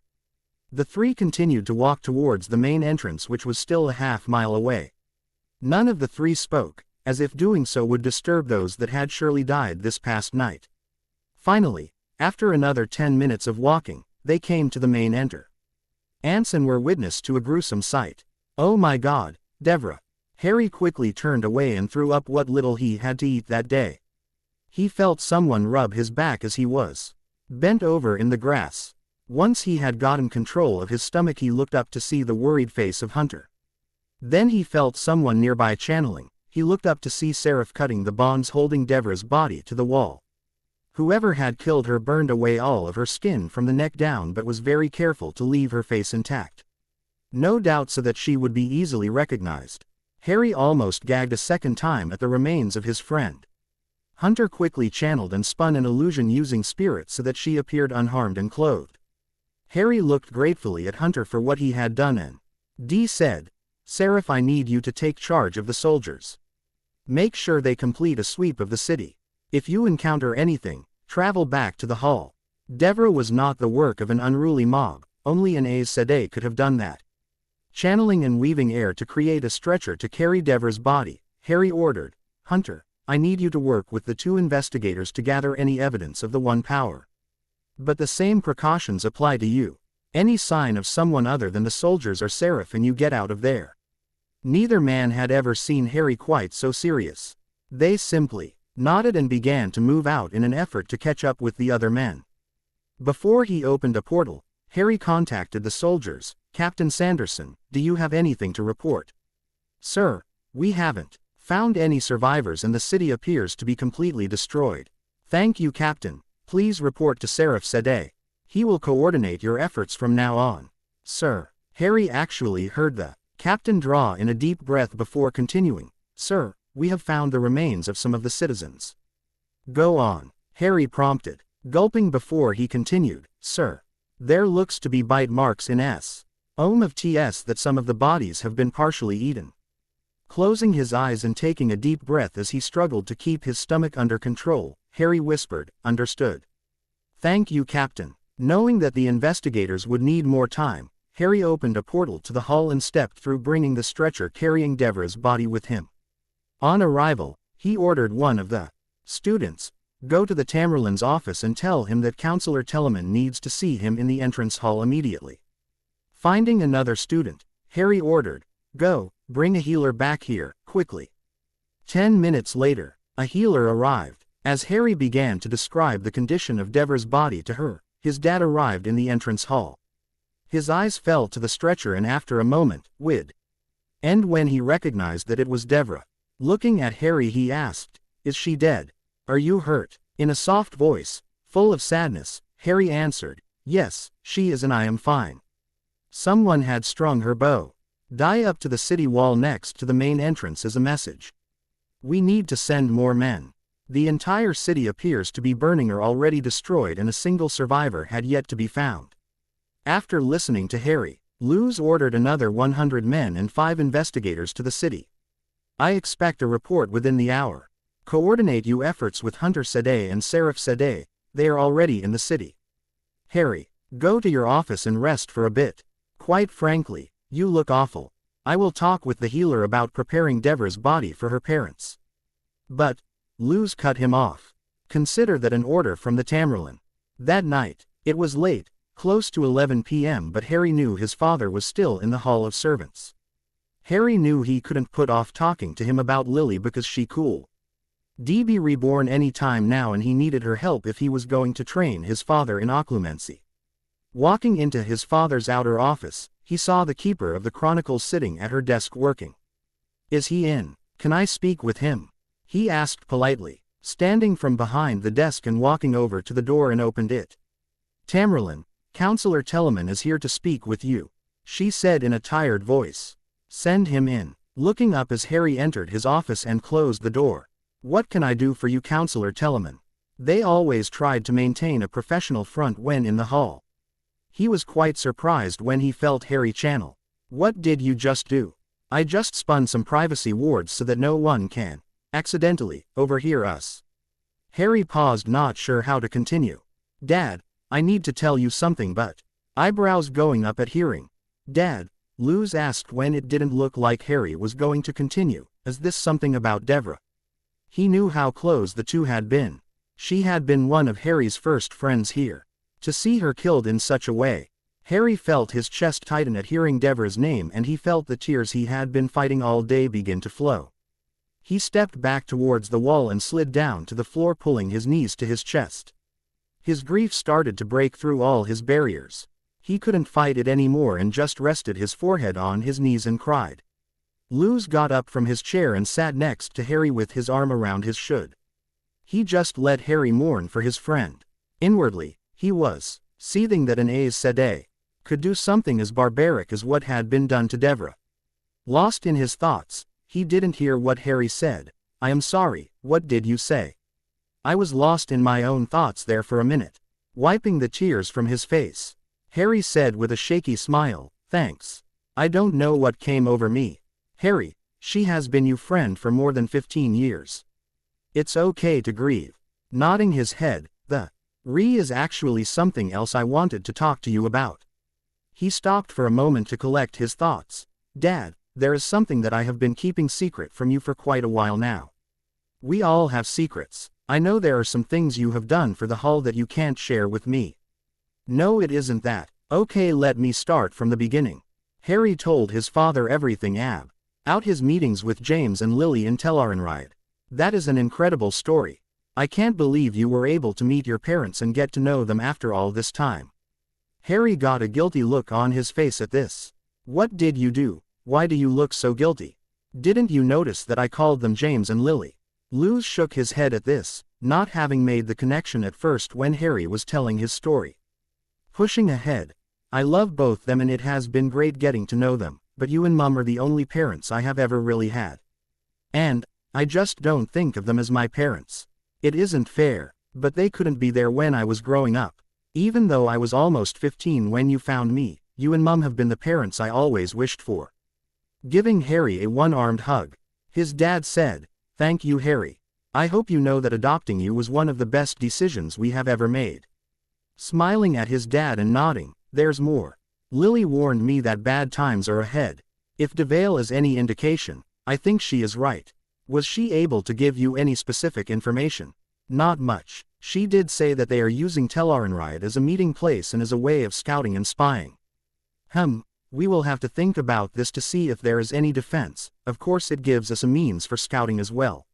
The 3 continued to walk towards the main entrance which was still a half-mile away. None of the 3 spoke, as if doing so would disturb those that had surely died this past night. Finally, after another 10 minutes of walking, they came to the main enter. And were witness to a gruesome sight. "Oh my God, Devale." Harry quickly turned away and threw up what little he had to eat that day. He felt someone rub his back as he was bent over in the grass. Once he had gotten control of his stomach he looked up to see the worried face of Hunter. Then he felt someone nearby channeling. He looked up to see Seraph cutting the bonds holding Devale's body to the wall. Whoever had killed her burned away all of her skin from the neck down but was very careful to leave her face intact. No doubt so that she would be easily recognized. Harry almost gagged a second time at the remains of his friend. Hunter quickly channeled and spun an illusion using spirit so that she appeared unharmed and clothed. Harry looked gratefully at Hunter for what he had done and Dee said, "Seraph, I need you to take charge of the soldiers. Make sure they complete a sweep of the city. If you encounter anything, travel back to the hall." Devale was not the work of an unruly mob, only an Aes Sedai could have done that. Channeling and weaving air to create a stretcher to carry Devale's body, Harry ordered, "Hunter, I need you to work with the 2 investigators to gather any evidence of the One Power. But the same precautions apply to you. Any sign of someone other than the soldiers or Seraph and you get out of there." Neither man had ever seen Harry quite so serious. They simply nodded and began to move out in an effort to catch up with the other men. Before he opened a portal, Harry contacted the soldiers. "Captain Sanderson, do you have anything to report?" "Sir, we haven't found any survivors and the city appears to be completely destroyed." "Thank you, Captain. Please report to Aes Sedai. He will coordinate your efforts from now on." "Sir." Harry actually heard the captain draw in a deep breath before continuing, "Sir, we have found the remains of some of the citizens." "Go on," Harry prompted, gulping before he continued, "Sir, there looks to be bite marks in of TS that some of the bodies have been partially eaten." Closing his eyes and taking a deep breath as he struggled to keep his stomach under control, Harry whispered, "Understood." "Thank you, Captain." Knowing that the investigators would need more time, Harry opened a portal to the hall and stepped through, bringing the stretcher carrying Devale's body with him. On arrival, he ordered one of the students, "Go to the Tamerlane's office and tell him that Counselor Telemann needs to see him in the entrance hall immediately." Finding another student, Harry ordered, "Go, bring a healer back here, quickly." 10 minutes later, a healer arrived. As Harry began to describe the condition of Devale's body to her, his dad arrived in the entrance hall. His eyes fell to the stretcher and after a moment, and when he recognized that it was Devale, looking at Harry, he asked, "Is she dead? Are you hurt?" In a soft voice, full of sadness, Harry answered, "Yes, she is and I am fine. Someone had strung her bow. Die up to the city wall next to the main entrance as a message. We need to send more men. The entire city appears to be burning or already destroyed and a single survivor had yet to be found." After listening to Harry, Luz ordered another 100 men and 5 investigators to the city. "I expect a report within the hour. Coordinate your efforts with Hunter Sedai and Seraph Sedai, they are already in the city. Harry, go to your office and rest for a bit. Quite frankly, you look awful. I will talk with the healer about preparing Devale's body for her parents." "But," Luz cut him off. "Consider that an order from the Tamerlane." That night, it was late, close to 11 p.m., but Harry knew his father was still in the Hall of Servants. Harry knew he couldn't put off talking to him about Lily because she could be reborn any time now and he needed her help if he was going to train his father in occlumency. Walking into his father's outer office, he saw the keeper of the Chronicles sitting at her desk working. "Is he in? Can I speak with him?" he asked politely, standing from behind the desk and walking over to the door and opened it. "Tamerlane, Counselor Telemann is here to speak with you," she said in a tired voice. "Send him in." Looking up as Harry entered his office and closed the door. "What can I do for you, Counselor Telemann?" They always tried to maintain a professional front when in the hall. He was quite surprised when he felt Harry channel. "What did you just do?" "I just spun some privacy wards so that no one can accidentally overhear us." Harry paused, not sure how to continue. "Dad, I need to tell you something, but..." Eyebrows going up at hearing "Dad," Luz asked when it didn't look like Harry was going to continue. "Is this something about Devale?" He knew how close the two had been. She had been one of Harry's first friends here. To see her killed in such a way, Harry felt his chest tighten at hearing Devale's name and he felt the tears he had been fighting all day begin to flow. He stepped back towards the wall and slid down to the floor, pulling his knees to his chest. His grief started to break through all his barriers. He couldn't fight it anymore and just rested his forehead on his knees and cried. Luz got up from his chair and sat next to Harry with his arm around his shoulder. He just let Harry mourn for his friend. Inwardly, he was seething that an Aes Sedai could do something as barbaric as what had been done to Devra. Lost in his thoughts, he didn't hear what Harry said. I am sorry, what did you say? I was lost in my own thoughts there for a minute. Wiping the tears from his face, Harry said with a shaky smile, thanks. I don't know what came over me. Harry, she has been your friend for more than 15 years. It's okay to grieve. Nodding his head, the is actually something else I wanted to talk to you about. He stopped for a moment to collect his thoughts. Dad, there is something that I have been keeping secret from you for quite a while now. We all have secrets. I know there are some things you have done for the Hull that you can't share with me. No, it isn't that. Okay, let me start from the beginning. Harry told his father everything about his meetings with James and Lily in Tel'aran'rhiod. That is an incredible story. I can't believe you were able to meet your parents and get to know them after all this time. Harry got a guilty look on his face at this. What did you do? Why do you look so guilty? Didn't you notice that I called them James and Lily? Luz shook his head at this, not having made the connection at first when Harry was telling his story. Pushing ahead, I love both them and it has been great getting to know them, but you and Mum are the only parents I have ever really had. And I just don't think of them as my parents. It isn't fair, but they couldn't be there when I was growing up. Even though I was almost 15 when you found me, you and Mum have been the parents I always wished for. Giving Harry a one-armed hug, his dad said, thank you, Harry. I hope you know that adopting you was one of the best decisions we have ever made. Smiling at his dad and nodding, there's more. Lily warned me that bad times are ahead. If Devale is any indication, I think she is right. Was she able to give you any specific information? Not much. She did say that they are using Tel'aran'rhiod as a meeting place and as a way of scouting and spying. We will have to think about this to see if there is any defense. Of course it gives us a means for scouting as well.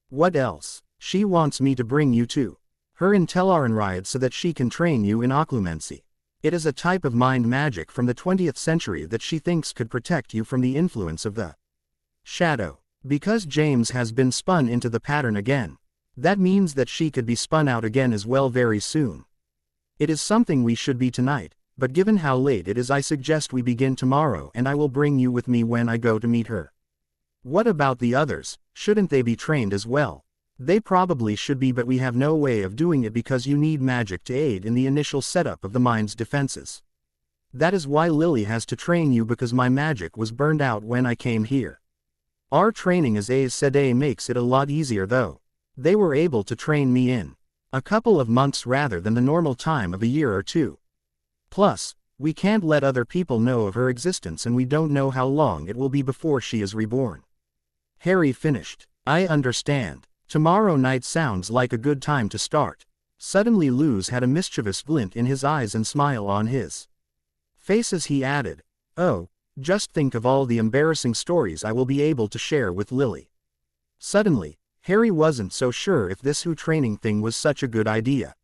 What else? She wants me to bring you to her in Tel'aran'rhiod so that she can train you in occlumency. It is a type of mind magic from the 20th century that she thinks could protect you from the influence of the shadow. Because James has been spun into the pattern again, that means that she could be spun out again as well very soon. It is something we should be tonight, but given how late it is I suggest we begin tomorrow and I will bring you with me when I go to meet her. What about the others? Shouldn't they be trained as well? They probably should be, but we have no way of doing it because you need magic to aid in the initial setup of the mind's defenses. That is why Lily has to train you, because my magic was burned out when I came here. Our training as Aes Sedai makes it a lot easier though. They were able to train me in a couple of months rather than the normal time of a year or two. Plus, we can't let other people know of her existence and we don't know how long it will be before she is reborn. Harry finished. I understand. Tomorrow night sounds like a good time to start. Suddenly Luz had a mischievous glint in his eyes and smile on his face as he added, oh, just think of all the embarrassing stories I will be able to share with Lily. Suddenly, Harry wasn't so sure if this training thing was such a good idea.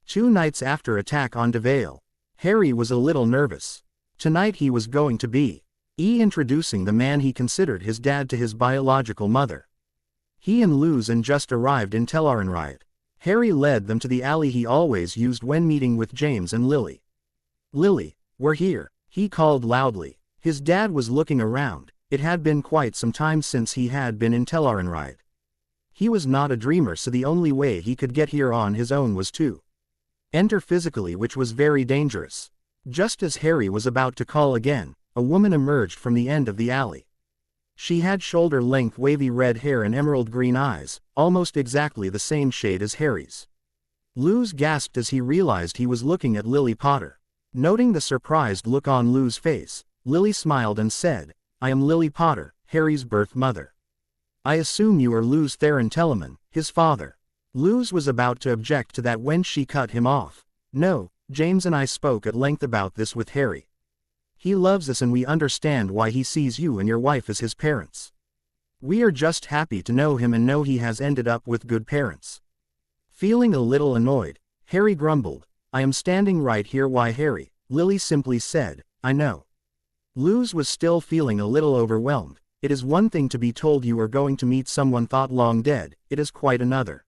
2 nights after attack on Devale, Harry was a little nervous. Tonight he was going to be introducing the man he considered his dad to his biological mother. He and Luzan just arrived in Tel'aran'rhiod. Harry led them to the alley he always used when meeting with James and Lily. Lily, we're here, he called loudly. His dad was looking around. It had been quite some time since he had been in Tel'aran'rhiod. He was not a dreamer, so the only way he could get here on his own was to enter physically, which was very dangerous. Just as Harry was about to call again, a woman emerged from the end of the alley. She had shoulder-length wavy red hair and emerald green eyes, almost exactly the same shade as Harry's. Luz gasped as he realized he was looking at Lily Potter. Noting the surprised look on Luz's face, Lily smiled and said, I am Lily Potter, Harry's birth mother. I assume you are Luz Theron Telemann, his father. Luz was about to object to that when she cut him off. No, James and I spoke at length about this with Harry. He loves us and we understand why he sees you and your wife as his parents. We are just happy to know him and know he has ended up with good parents. Feeling a little annoyed, Harry grumbled, I am standing right here. Why, Harry? Lily simply said, I know. Luz was still feeling a little overwhelmed. It is one thing to be told you are going to meet someone thought long dead, it is quite another.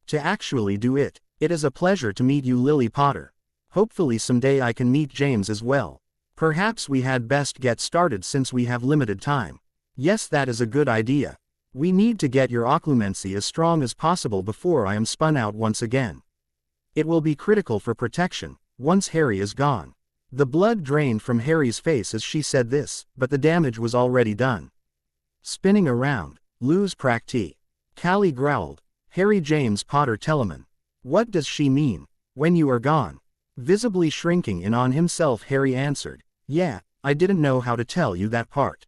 To actually do it. It is a pleasure to meet you, Lily Potter. Hopefully someday I can meet James as well. Perhaps we had best get started since we have limited time. Yes, that is a good idea. We need to get your occlumency as strong as possible before I am spun out once again. It will be critical for protection, once Harry is gone. The blood drained from Harry's face as she said this, but the damage was already done. Spinning around, lose practi. Callie growled. Harry James Potter Telemann. What does she mean? When you are gone. Visibly shrinking in on himself, Harry answered. Yeah, I didn't know how to tell you that part.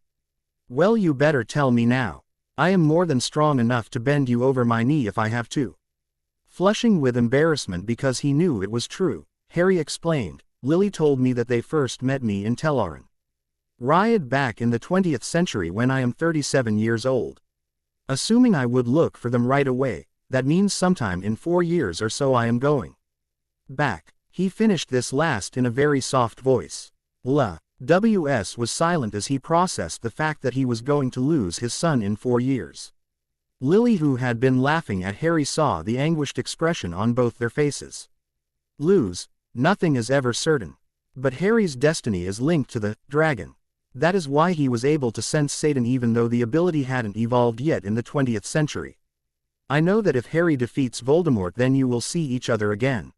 Well, you better tell me now. I am more than strong enough to bend you over my knee if I have to. Flushing with embarrassment because he knew it was true, Harry explained. Lily told me that they first met me in Teleron. Riot back in the 20th century when I am 37 years old. Assuming I would look for them right away, that means sometime in 4 years or so I am going back. He finished this last in a very soft voice. WS was silent as he processed the fact that he was going to lose his son in 4 years. Lily, who had been laughing at Harry, saw the anguished expression on both their faces. Lose, nothing is ever certain. But Harry's destiny is linked to the dragon. That is why he was able to sense Satan even though the ability hadn't evolved yet in the 20th century. I know that if Harry defeats Voldemort then you will see each other again.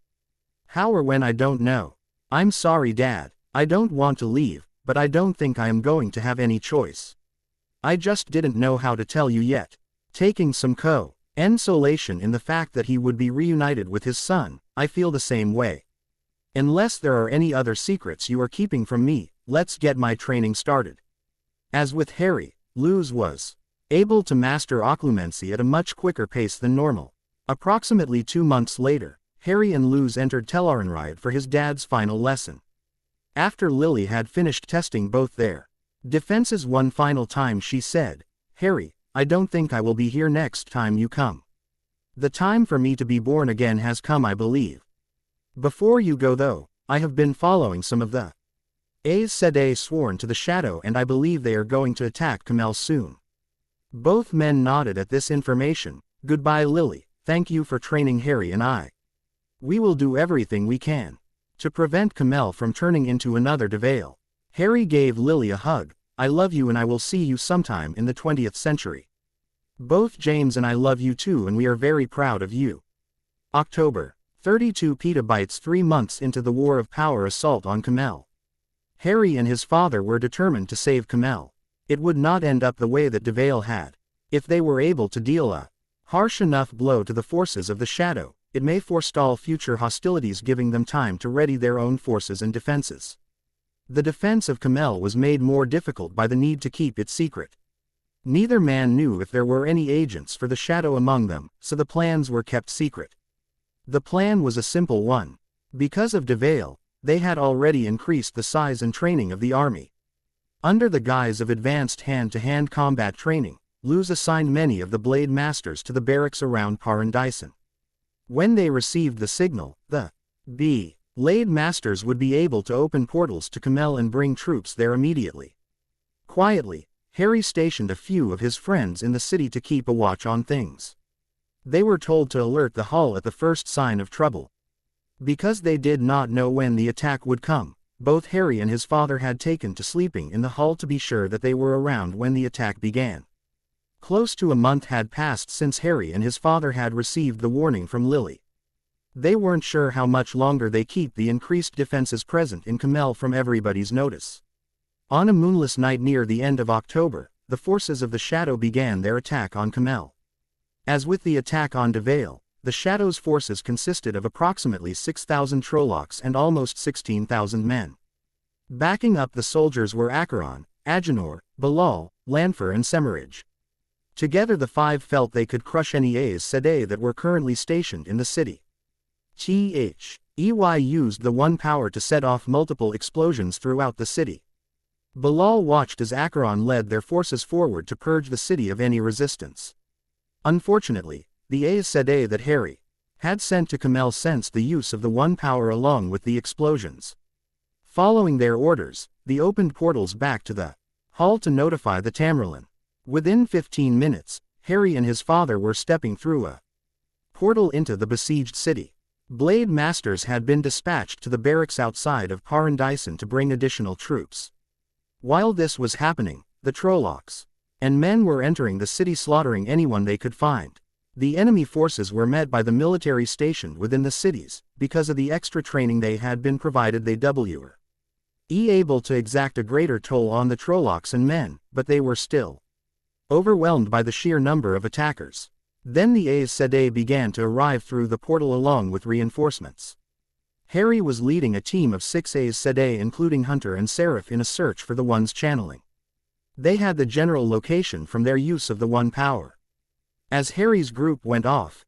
How or when I don't know. I'm sorry, Dad. I don't want to leave, but I don't think I am going to have any choice. I just didn't know how to tell you yet. Taking some consolation in the fact that he would be reunited with his son, I feel the same way. Unless there are any other secrets you are keeping from me, let's get my training started. As with Harry, Luz was able to master occlumency at a much quicker pace than normal. Approximately 2 months later, Harry and Luz entered Tel'aran'rhiod for his dad's final lesson. After Lily had finished testing both their defenses one final time, she said, Harry, I don't think I will be here next time you come. The time for me to be born again has come, I believe. Before you go though, I have been following some of the Aes Sedai sworn to the shadow and I believe they are going to attack Kamel soon. Both men nodded at this information. Goodbye, Lily, thank you for training Harry and I. We will do everything we can to prevent Kamel from turning into another Devale. Harry gave Lily a hug. I love you and I will see you sometime in the 20th century. Both James and I love you too and we are very proud of you. October. 32 petabytes 3 months into the War of Power assault on Kamel. Harry and his father were determined to save Kamel. It would not end up the way that Devale had. If they were able to deal a harsh enough blow to the forces of the Shadow, it may forestall future hostilities, giving them time to ready their own forces and defenses. The defense of Kamel was made more difficult by the need to keep it secret. Neither man knew if there were any agents for the Shadow among them, so the plans were kept secret. The plan was a simple one. Because of Devale, they had already increased the size and training of the army. Under the guise of advanced hand-to-hand combat training, Luz assigned many of the Blade Masters to the barracks around Paradisen. When they received the signal, the Blade Masters would be able to open portals to Kamel and bring troops there immediately. Quietly, Harry stationed a few of his friends in the city to keep a watch on things. They were told to alert the Hall at the first sign of trouble. Because they did not know when the attack would come, both Harry and his father had taken to sleeping in the hall to be sure that they were around when the attack began. Close to a month had passed since Harry and his father had received the warning from Lily. They weren't sure how much longer they keep the increased defenses present in Kamel from everybody's notice. On a moonless night near the end of October, the forces of the Shadow began their attack on Kamel. As with the attack on Devale, the Shadow's forces consisted of approximately 6,000 Trollocs and almost 16,000 men. Backing up the soldiers were Acheron, Agenor, Bilal, Lanfar and Semirage. Together the five felt they could crush any Aes Sedai that were currently stationed in the city. Ey used the one power to set off multiple explosions throughout the city. Bilal watched as Acheron led their forces forward to purge the city of any resistance. Unfortunately, the Aes Sedai that Harry had sent to Kamel sensed the use of the one power along with the explosions. Following their orders, they opened portals back to the hall to notify the Tamrilan. Within 15 minutes, Harry and his father were stepping through a Portal into the besieged city. Blade Masters had been dispatched to the barracks outside of Paradisen to bring additional troops. While this was happening, the Trollocs and men were entering the city slaughtering anyone they could find. The enemy forces were met by the military stationed within the cities, because of the extra training they had been provided they were able to exact a greater toll on the Trollocs and men, but they were still overwhelmed by the sheer number of attackers. Then the Aes Sedai began to arrive through the portal along with reinforcements. Harry was leading a team of 6 Aes Sedai including Hunter and Seraph in a search for the ones channeling. They had the general location from their use of the One Power. As Harry's group went off,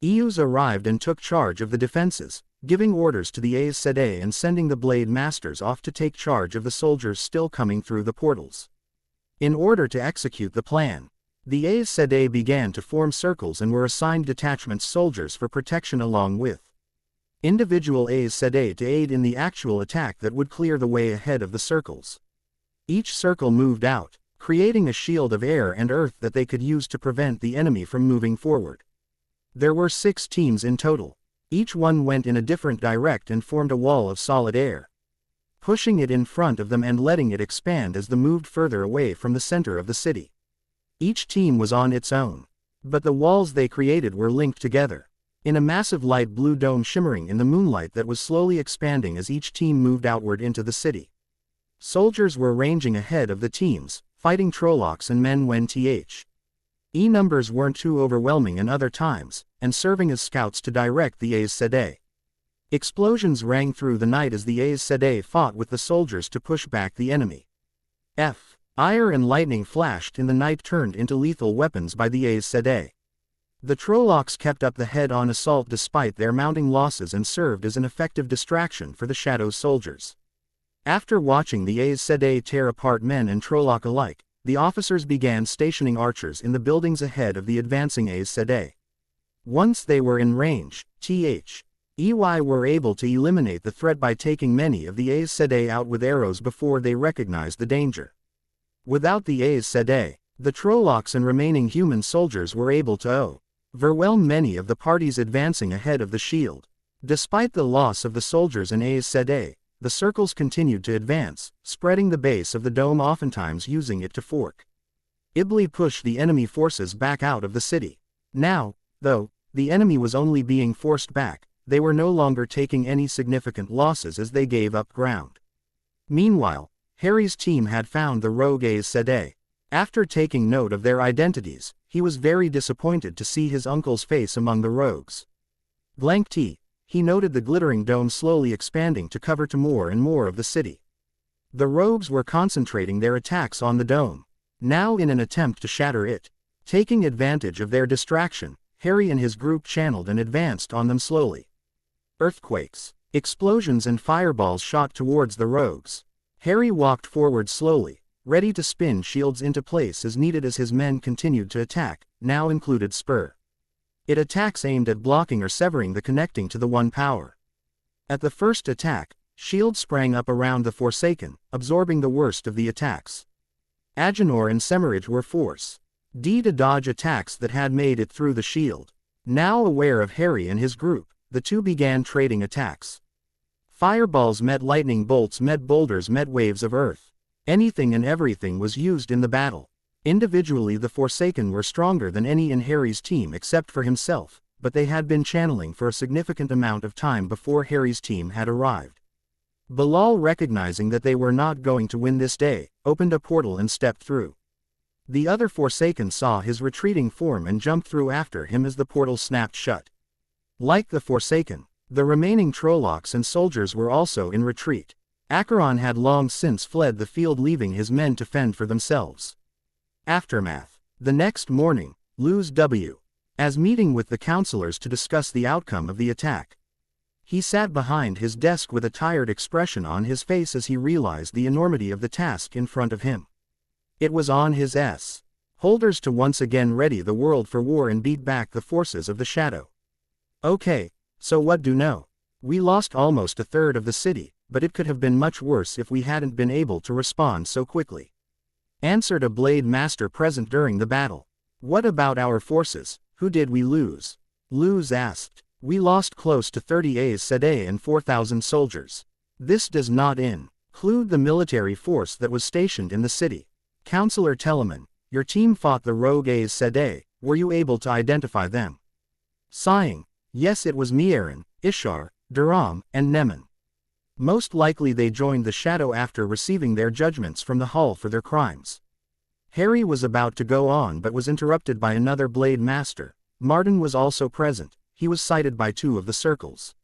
Eus arrived and took charge of the defenses, giving orders to the Aes Sedai and sending the Blade Masters off to take charge of the soldiers still coming through the portals. In order to execute the plan, the Aes Sedai began to form circles and were assigned detachments soldiers for protection along with individual Aes Sedai to aid in the actual attack that would clear the way ahead of the circles. Each circle moved out, creating a shield of air and earth that they could use to prevent the enemy from moving forward. There were 6 teams in total. Each one went in a different direction and formed a wall of solid air, pushing it in front of them and letting it expand as they moved further away from the center of the city. Each team was on its own, but the walls they created were linked together, in a massive light blue dome shimmering in the moonlight that was slowly expanding as each team moved outward into the city. Soldiers were ranging ahead of the teams, fighting Trollocs and men when numbers weren't too overwhelming in other times, and serving as scouts to direct the Aes Sedai. Explosions rang through the night as the Aes Sedai fought with the soldiers to push back the enemy. Fire and lightning flashed in the night turned into lethal weapons by the Aes Sedai. The Trollocs kept up the head-on assault despite their mounting losses and served as an effective distraction for the Shadow soldiers. After watching the Aes Sedai tear apart men and Trolloc alike, the officers began stationing archers in the buildings ahead of the advancing Aes Sedai. Once they were in range, EY were able to eliminate the threat by taking many of the Aes Sedai out with arrows before they recognized the danger. Without the Aes Sedai, the Trollocs and remaining human soldiers were able to overwhelm many of the parties advancing ahead of the shield. Despite the loss of the soldiers and Aes Sedai, the circles continued to advance, spreading the base of the dome, oftentimes using it to fork. Ibli pushed the enemy forces back out of the city. Now, though, the enemy was only being forced back, they were no longer taking any significant losses as they gave up ground. Meanwhile, Harry's team had found the rogue Aes Sedai. After taking note of their identities, he was very disappointed to see his uncle's face among the rogues. He noted the glittering dome slowly expanding to cover to more and more of the city. The rogues were concentrating their attacks on the dome, now in an attempt to shatter it. Taking advantage of their distraction, Harry and his group channeled and advanced on them slowly. Earthquakes, explosions and fireballs shot towards the rogues. Harry walked forward slowly, ready to spin shields into place as needed as his men continued to attack, now included Spur. It attacks aimed at blocking or severing the connecting to the One Power. At the first attack, shields sprang up around the Forsaken, absorbing the worst of the attacks. Agenor and Semirage were forced to dodge attacks that had made it through the shield. Now aware of Harry and his group, the two began trading attacks. Fireballs met lightning bolts met boulders met waves of earth. Anything and everything was used in the battle. Individually the Forsaken were stronger than any in Harry's team except for himself, but they had been channeling for a significant amount of time before Harry's team had arrived. Bilal, recognizing that they were not going to win this day, opened a portal and stepped through. The other Forsaken saw his retreating form and jumped through after him as the portal snapped shut. Like the Forsaken, the remaining Trollocs and soldiers were also in retreat. Acheron had long since fled the field, leaving his men to fend for themselves. Aftermath. The next morning, Luz as meeting with the counselors to discuss the outcome of the attack. He sat behind his desk with a tired expression on his face as he realized the enormity of the task in front of him. It was on his holders to once again ready the world for war and beat back the forces of the Shadow. Okay, so what do know? We lost almost a third of the city, but it could have been much worse if we hadn't been able to respond so quickly. Answered a Blade Master present during the battle. What about our forces? Who did we lose? Luz asked. We lost close to 30 Aes Sedai and 4,000 soldiers. This does not include the military force that was stationed in the city. Counselor Telemann, your team fought the rogue Aes Sedai. Were you able to identify them? Sighing, yes, it was Mieren, Ishar, Duram, and Neman. Most likely they joined the Shadow after receiving their judgments from the Hall for their crimes. Harry was about to go on but was interrupted by another Blade Master. Martin was also present. He was cited by 2 of the circles.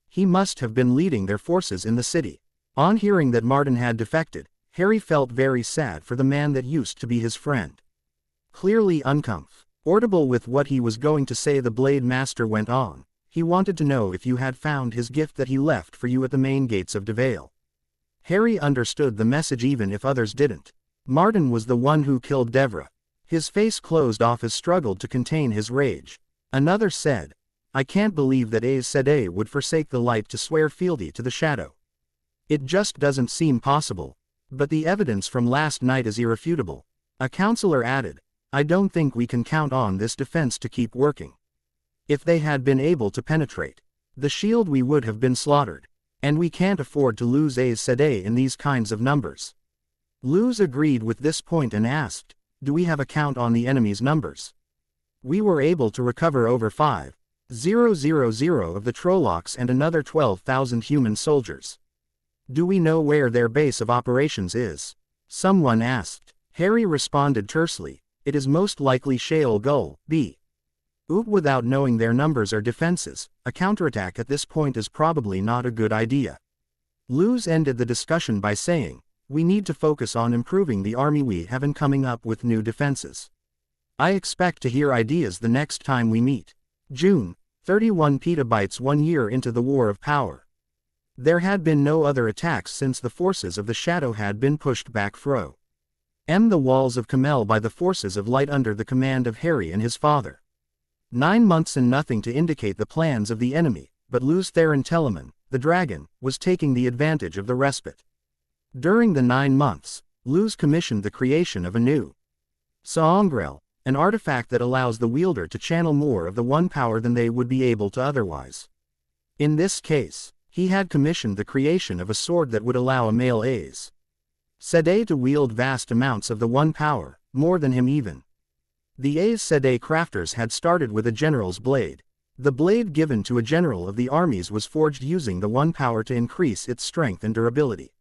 He must have been leading their forces in the city. On hearing that Martin had defected, Harry felt very sad for the man that used to be his friend. Clearly uncomfortable with what he was going to say, the Blade Master went on. He wanted to know if you had found his gift that he left for you at the main gates of Devale. Harry understood the message even if others didn't. Martin was the one who killed Devra. His face closed off as struggled to contain his rage. Another said, I can't believe that Aes Sedai would forsake the light to swear fealty to the Shadow. It just doesn't seem possible. But the evidence from last night is irrefutable. A counselor added, I don't think we can count on this defense to keep working. If they had been able to penetrate the shield, we would have been slaughtered. And we can't afford to lose Aes Sedai in these kinds of numbers. Luz agreed with this point and asked, do we have a count on the enemy's numbers? We were able to recover over 5,000 of the Trollocs and another 12,000 human soldiers. Do we know where their base of operations is? Someone asked. Harry responded tersely, it is most likely Sheol Gul, B. Without knowing their numbers or defenses, a counterattack at this point is probably not a good idea. Luz ended the discussion by saying, we need to focus on improving the army we have and coming up with new defenses. I expect to hear ideas the next time we meet. June, 31 petabytes 1 year into the War of Power. There had been no other attacks since the forces of the Shadow had been pushed back fro. The walls of Camel by the forces of Light under the command of Harry and his father. 9 months and nothing to indicate the plans of the enemy, but Luz Theron Telemann, the dragon, was taking the advantage of the respite. During the 9 months, Luz commissioned the creation of a new Saongrel, an artifact that allows the wielder to channel more of the one power than they would be able to otherwise. In this case, he had commissioned the creation of a sword that would allow a male Aes Sedai to wield vast amounts of the one power, more than him even. The Aes Sedai crafters had started with a general's blade. The blade given to a general of the armies was forged using the one power to increase its strength and durability.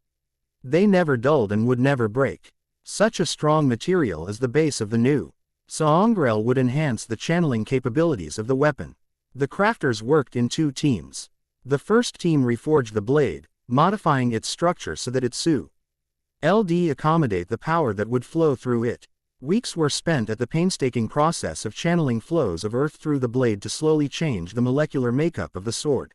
They never dulled and would never break. Such a strong material as the base of the new Saongrel would enhance the channeling capabilities of the weapon. The crafters worked in 2 teams. The first team reforged the blade, modifying its structure so that it LD accommodate the power that would flow through it. Weeks were spent at the painstaking process of channeling flows of earth through the blade to slowly change the molecular makeup of the sword.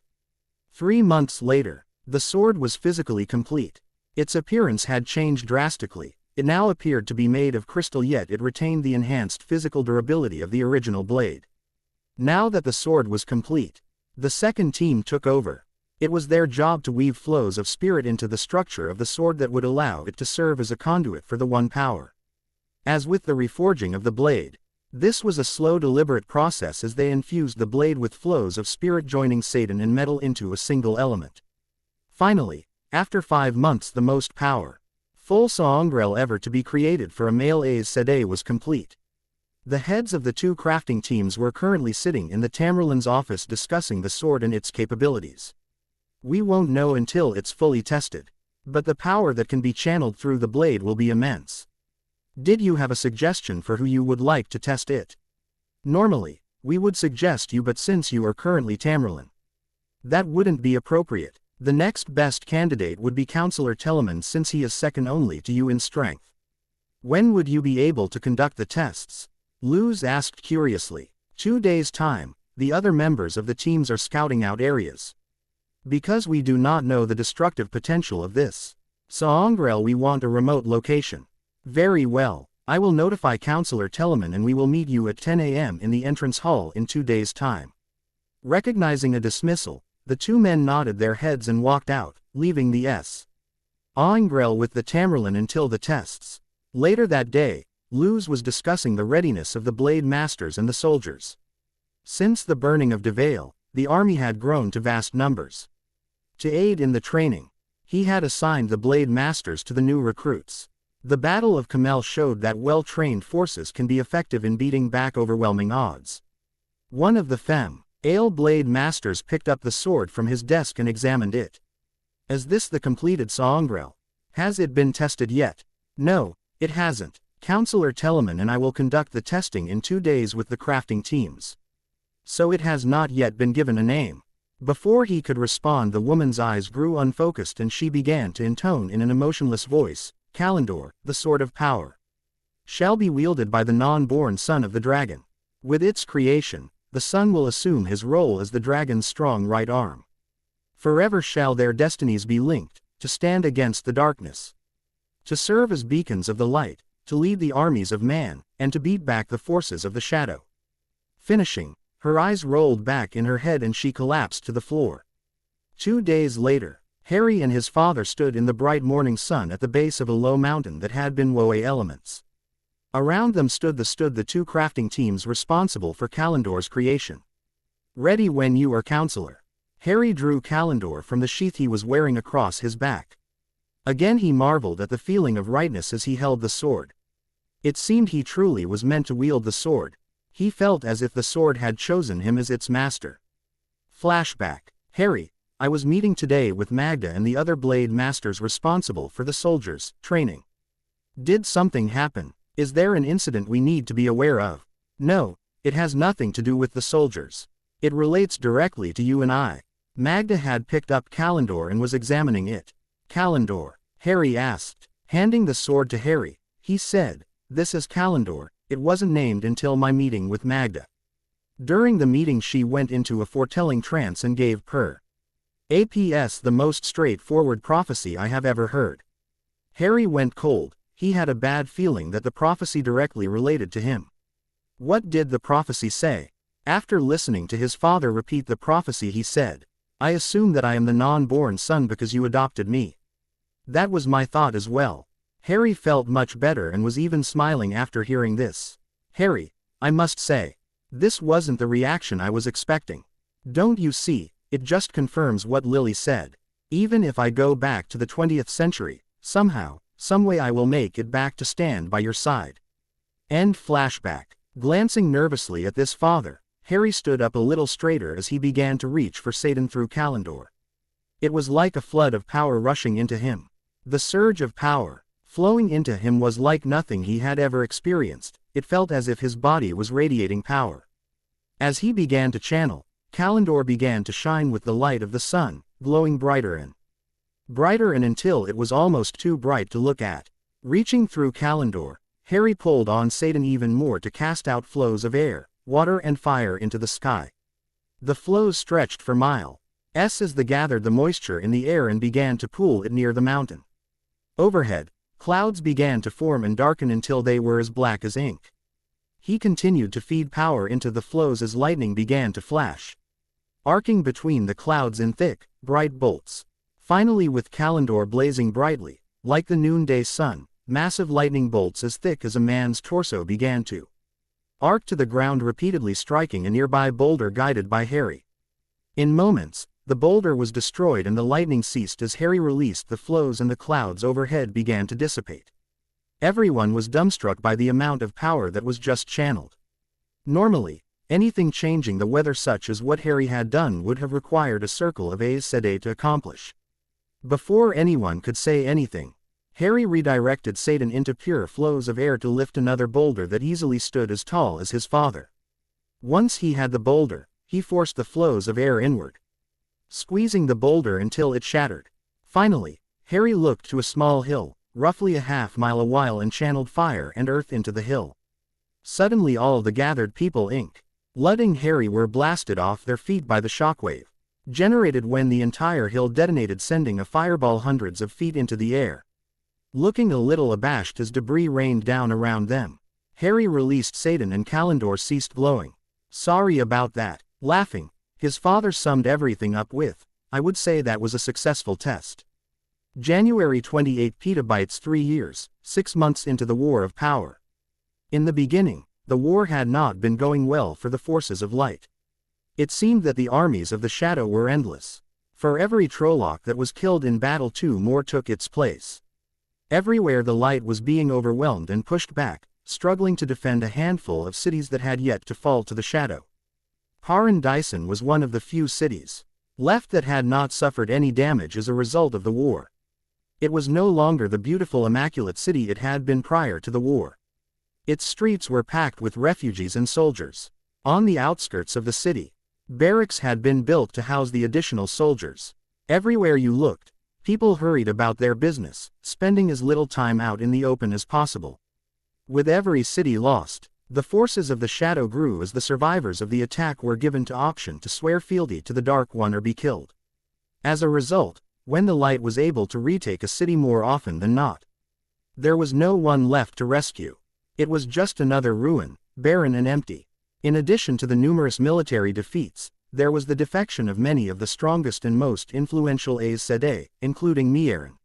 3 months later, the sword was physically complete. Its appearance had changed drastically. It now appeared to be made of crystal, yet it retained the enhanced physical durability of the original blade. Now that the sword was complete, the second team took over. It was their job to weave flows of spirit into the structure of the sword that would allow it to serve as a conduit for the one power. As with the reforging of the blade, this was a slow, deliberate process as they infused the blade with flows of spirit, joining Satan and metal into a single element. Finally, after 5 months, the most powerful Saongrel ever to be created for a male Aes Sedai was complete. The heads of the 2 crafting teams were currently sitting in the Tamerlane's office discussing the sword and its capabilities. We won't know until it's fully tested. But the power that can be channeled through the blade will be immense. Did you have a suggestion for who you would like to test it? Normally, we would suggest you, but since you are currently Tamerlane, that wouldn't be appropriate. The next best candidate would be Counselor Telemann, since he is second only to you in strength. When would you be able to conduct the tests? Luz asked curiously. 2 days' time. The other members of the teams are scouting out areas. Because we do not know the destructive potential of this Saongrel, we want a remote location. Very well. I will notify Counselor Telemann and we will meet you at 10 a.m. in the entrance hall in 2 days' time. Recognizing a dismissal, the 2 men nodded their heads and walked out, leaving the Saongrel with the Tamerlane until the tests. Later that day, Luz was discussing the readiness of the Blade Masters and the soldiers. Since the burning of Devale, the army had grown to vast numbers. To aid in the training, he had assigned the Blade Masters to the new recruits. The Battle of Camel showed that well-trained forces can be effective in beating back overwhelming odds. One of the Fem-Ale Blade Masters picked up the sword from his desk and examined it. Is this the completed Saungrel? Has it been tested yet? No, it hasn't. Counselor Telemann and I will conduct the testing in 2 days with the crafting teams. So it has not yet been given a name. Before he could respond, the woman's eyes grew unfocused and she began to intone in an emotionless voice, Kalendor, the Sword of Power, shall be wielded by the non-born son of the dragon. With its creation, the son will assume his role as the dragon's strong right arm. Forever shall their destinies be linked, to stand against the darkness, to serve as beacons of the light, to lead the armies of man, and to beat back the forces of the shadow. Finishing, her eyes rolled back in her head and she collapsed to the floor. 2 days later, Harry and his father stood in the bright morning sun at the base of a low mountain that had been Woe elements. Around them stood the 2 crafting teams responsible for Kalendor's creation. Ready when you are, counselor. Harry drew Kalendor from the sheath he was wearing across his back. Again he marveled at the feeling of rightness as he held the sword. It seemed he truly was meant to wield the sword. He felt as if the sword had chosen him as its master. Flashback. Harry, I was meeting today with Magda and the other Blade Masters responsible for the soldiers' training. Did something happen? Is there an incident we need to be aware of? No, it has nothing to do with the soldiers. It relates directly to you and I. Magda had picked up Kalendor and was examining it. Kalendor? Harry asked. Handing the sword to Harry, he said, "This is Kalendor. It wasn't named until my meeting with Magda. During the meeting she went into a foretelling trance and gave APS the most straightforward prophecy I have ever heard." Harry went cold. He had a bad feeling that the prophecy directly related to him. What did the prophecy say? After listening to his father repeat the prophecy, he said, "I assume that I am the non-born son because you adopted me." That was my thought as well. Harry felt much better and was even smiling after hearing this. Harry, I must say, this wasn't the reaction I was expecting. Don't you see, it just confirms what Lily said. Even if I go back to the 20th century, somehow, someway I will make it back to stand by your side. End flashback. Glancing nervously at this father, Harry stood up a little straighter as he began to reach for Satan through Kalendor. It was like a flood of power rushing into him. The surge of power flowing into him was like nothing he had ever experienced. It felt as if his body was radiating power. As he began to channel, Kalendor began to shine with the light of the sun, glowing brighter and brighter until it was almost too bright to look at. Reaching through Kalendor, Harry pulled on Satan even more to cast out flows of air, water and fire into the sky. The flows stretched for miles as they gathered the moisture in the air and began to pool it near the mountain. Overhead, clouds began to form and darken until they were as black as ink. He continued to feed power into the flows as lightning began to flash, arcing between the clouds in thick, bright bolts. Finally, with Kalendor blazing brightly, like the noonday sun, massive lightning bolts as thick as a man's torso began to arc to the ground, repeatedly striking a nearby boulder guided by Harry. In moments, the boulder was destroyed and the lightning ceased as Harry released the flows and the clouds overhead began to dissipate. Everyone was dumbstruck by the amount of power that was just channeled. Normally, anything changing the weather such as what Harry had done would have required a circle of Aes Sedai to accomplish. Before anyone could say anything, Harry redirected Satan into pure flows of air to lift another boulder that easily stood as tall as his father. Once he had the boulder, he forced the flows of air inward, squeezing the boulder until it shattered. Finally, Harry looked to a small hill, roughly a half-mile away, and channeled fire and earth into the hill. Suddenly all the gathered people including Harry were blasted off their feet by the shockwave generated when the entire hill detonated, sending a fireball hundreds of feet into the air. Looking a little abashed as debris rained down around them, Harry released Satan and Kalendor ceased glowing. "Sorry about that." Laughing, his father summed everything up with, "I would say that was a successful test." January 28 petabytes 3 years, 6 months into the War of Power. In the beginning, the war had not been going well for the forces of light. It seemed that the armies of the shadow were endless. For every Trolloc that was killed in battle, 2 more took its place. Everywhere the light was being overwhelmed and pushed back, struggling to defend a handful of cities that had yet to fall to the shadow. Paradisen was one of the few cities left that had not suffered any damage as a result of the war. It was no longer the beautiful immaculate city it had been prior to the war. Its streets were packed with refugees and soldiers. On the outskirts of the city, barracks had been built to house the additional soldiers. Everywhere you looked, people hurried about their business, spending as little time out in the open as possible. With every city lost, the forces of the shadow grew as the survivors of the attack were given to auction to swear fealty to the Dark One or be killed. As a result, when the light was able to retake a city more often than not, there was no one left to rescue. It was just another ruin, barren and empty. In addition to the numerous military defeats, there was the defection of many of the strongest and most influential Aes Sedai, including Mierin,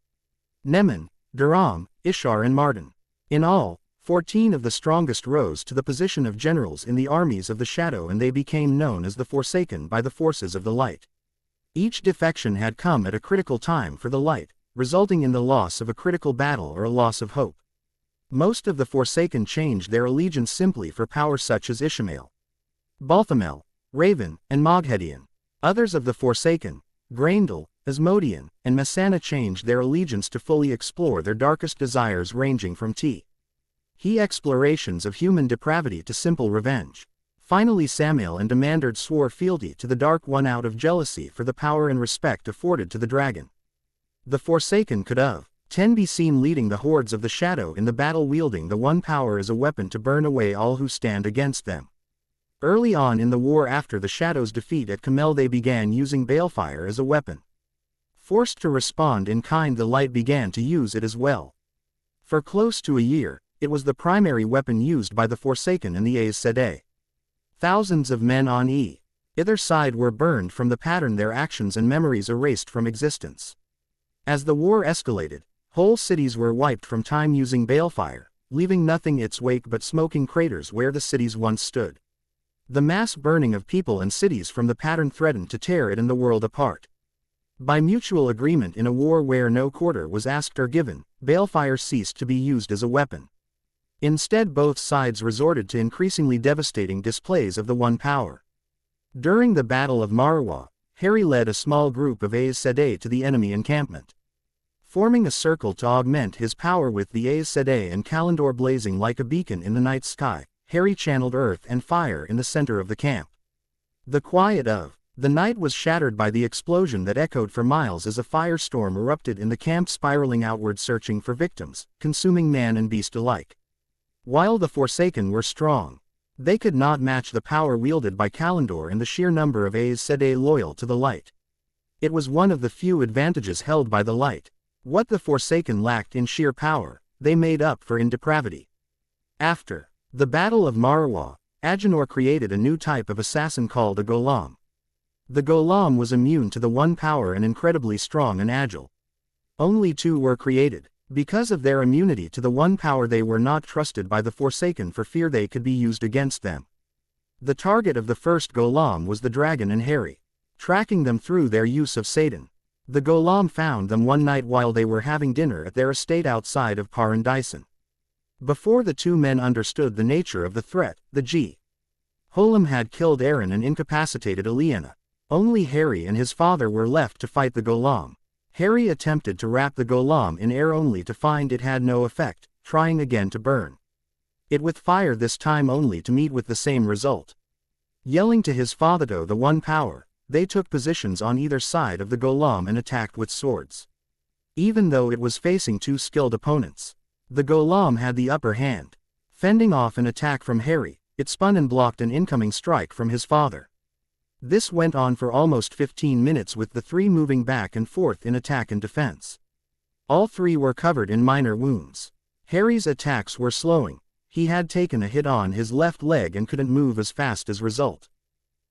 Nemen, Duram, Ishar and Martin. In all, 14 of the strongest rose to the position of generals in the armies of the Shadow, and they became known as the Forsaken by the forces of the Light. Each defection had come at a critical time for the Light, resulting in the loss of a critical battle or a loss of hope. Most of the Forsaken changed their allegiance simply for power, such as Ishamael, Balthamel, Raven, and Moghedian. Others of the Forsaken, Graendal, Asmodean, and Messana changed their allegiance to fully explore their darkest desires, ranging from he explorations of human depravity to simple revenge. Finally, Samael and Demandard swore fealty to the Dark One out of jealousy for the power and respect afforded to the dragon. The Forsaken could of 10 be seen leading the hordes of the Shadow in the battle, wielding the One power as a weapon to burn away all who stand against them. Early on in the war, after the Shadow's defeat at Camel, they began using balefire as a weapon. Forced to respond in kind, the Light began to use it as well. For close to a year, it was the primary weapon used by the Forsaken and the Aes Sedai. Thousands of men on either side were burned from the pattern, their actions and memories erased from existence. As the war escalated, whole cities were wiped from time using balefire, leaving nothing its wake but smoking craters where the cities once stood. The mass burning of people and cities from the pattern threatened to tear it and the world apart. By mutual agreement, in a war where no quarter was asked or given, balefire ceased to be used as a weapon. Instead, both sides resorted to increasingly devastating displays of the One power. During the Battle of Marwa, Harry led a small group of Aes Sedai to the enemy encampment. Forming a circle to augment his power, with the Aes Sedai and Kalandor blazing like a beacon in the night sky, Harry channeled earth and fire in the center of the camp. The quiet of the night was shattered by the explosion that echoed for miles as a firestorm erupted in the camp, spiraling outward, searching for victims, consuming man and beast alike. While the Forsaken were strong, they could not match the power wielded by Kalandor and the sheer number of Aes Sedai loyal to the Light. It was one of the few advantages held by the Light. What the Forsaken lacked in sheer power, they made up for in depravity. After the Battle of Marwa, Agenor created a new type of assassin called a Golem. The Golem was immune to the One power and incredibly strong and agile. Only 2 were created. Because of their immunity to the One power, they were not trusted by the Forsaken for fear they could be used against them. The target of the first Golem was the dragon and Harry, tracking them through their use of Satan. The Golem found them one night while they were having dinner at their estate outside of Paradisen. Before the 2 men understood the nature of the threat, the Golem had killed Aaron and incapacitated Aliena. Only Harry and his father were left to fight the Golem. Harry attempted to wrap the Golem in air, only to find it had no effect, trying again to burn it with fire, this time only to meet with the same result. Yelling to his father to the One power, they took positions on either side of the Golem and attacked with swords. Even though it was facing 2 skilled opponents, the Golem had the upper hand. Fending off an attack from Harry, it spun and blocked an incoming strike from his father. This went on for almost 15 minutes, with the 3 moving back and forth in attack and defense. All 3 were covered in minor wounds. Harry's attacks were slowing. He had taken a hit on his left leg and couldn't move as fast as result.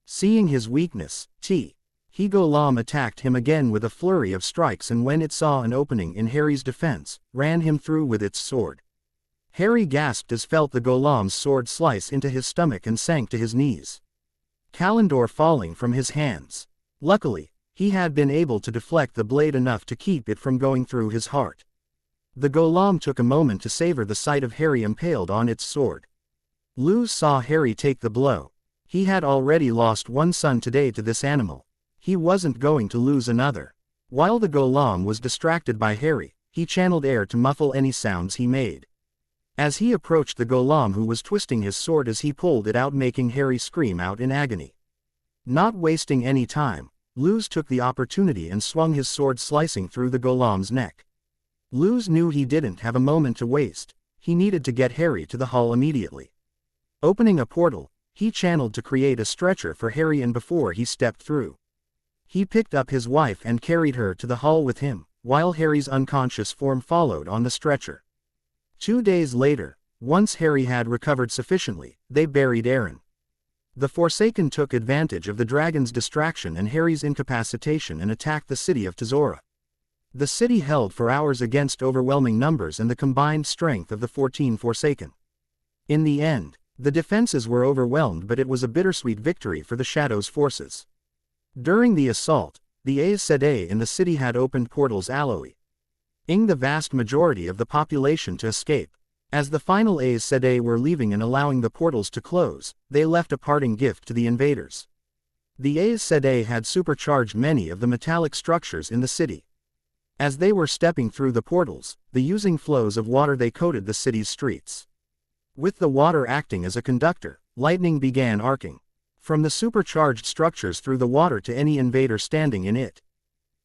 Seeing his weakness, Golem attacked him again with a flurry of strikes, and when it saw an opening in Harry's defense, ran him through with its sword. Harry gasped as felt the Golem's sword slice into his stomach and sank to his knees. Kalendor falling from his hands. Luckily, he had been able to deflect the blade enough to keep it from going through his heart. The golem took a moment to savor the sight of Harry impaled on its sword. Luz saw Harry take the blow. He had already lost one son today to this animal. He wasn't going to lose another. While the golem was distracted by Harry, he channeled air to muffle any sounds he made. As he approached the golem, who was twisting his sword as he pulled it out, making Harry scream out in agony. Not wasting any time, Luz took the opportunity and swung his sword, slicing through the golem's neck. Luz knew he didn't have a moment to waste. He needed to get Harry to the hall immediately. Opening a portal, he channeled to create a stretcher for Harry, and before he stepped through, he picked up his wife and carried her to the hall with him, while Harry's unconscious form followed on the stretcher. 2 days later, once Harry had recovered sufficiently, they buried Aaron. The Forsaken took advantage of the dragon's distraction and Harry's incapacitation and attacked the city of Tazora. The city held for hours against overwhelming numbers and the combined strength of the 14 Forsaken. In the end, the defenses were overwhelmed, but it was a bittersweet victory for the Shadow's forces. During the assault, the Aes Sedai in the city had opened portals allowing the vast majority of the population to escape. As the final Aes Sedai were leaving and allowing the portals to close, they left a parting gift to the invaders. The Aes Sedai had supercharged many of the metallic structures in the city. As they were stepping through the portals, using flows of water, they coated the city's streets. With the water acting as a conductor, lightning began arcing from the supercharged structures through the water to any invader standing in it.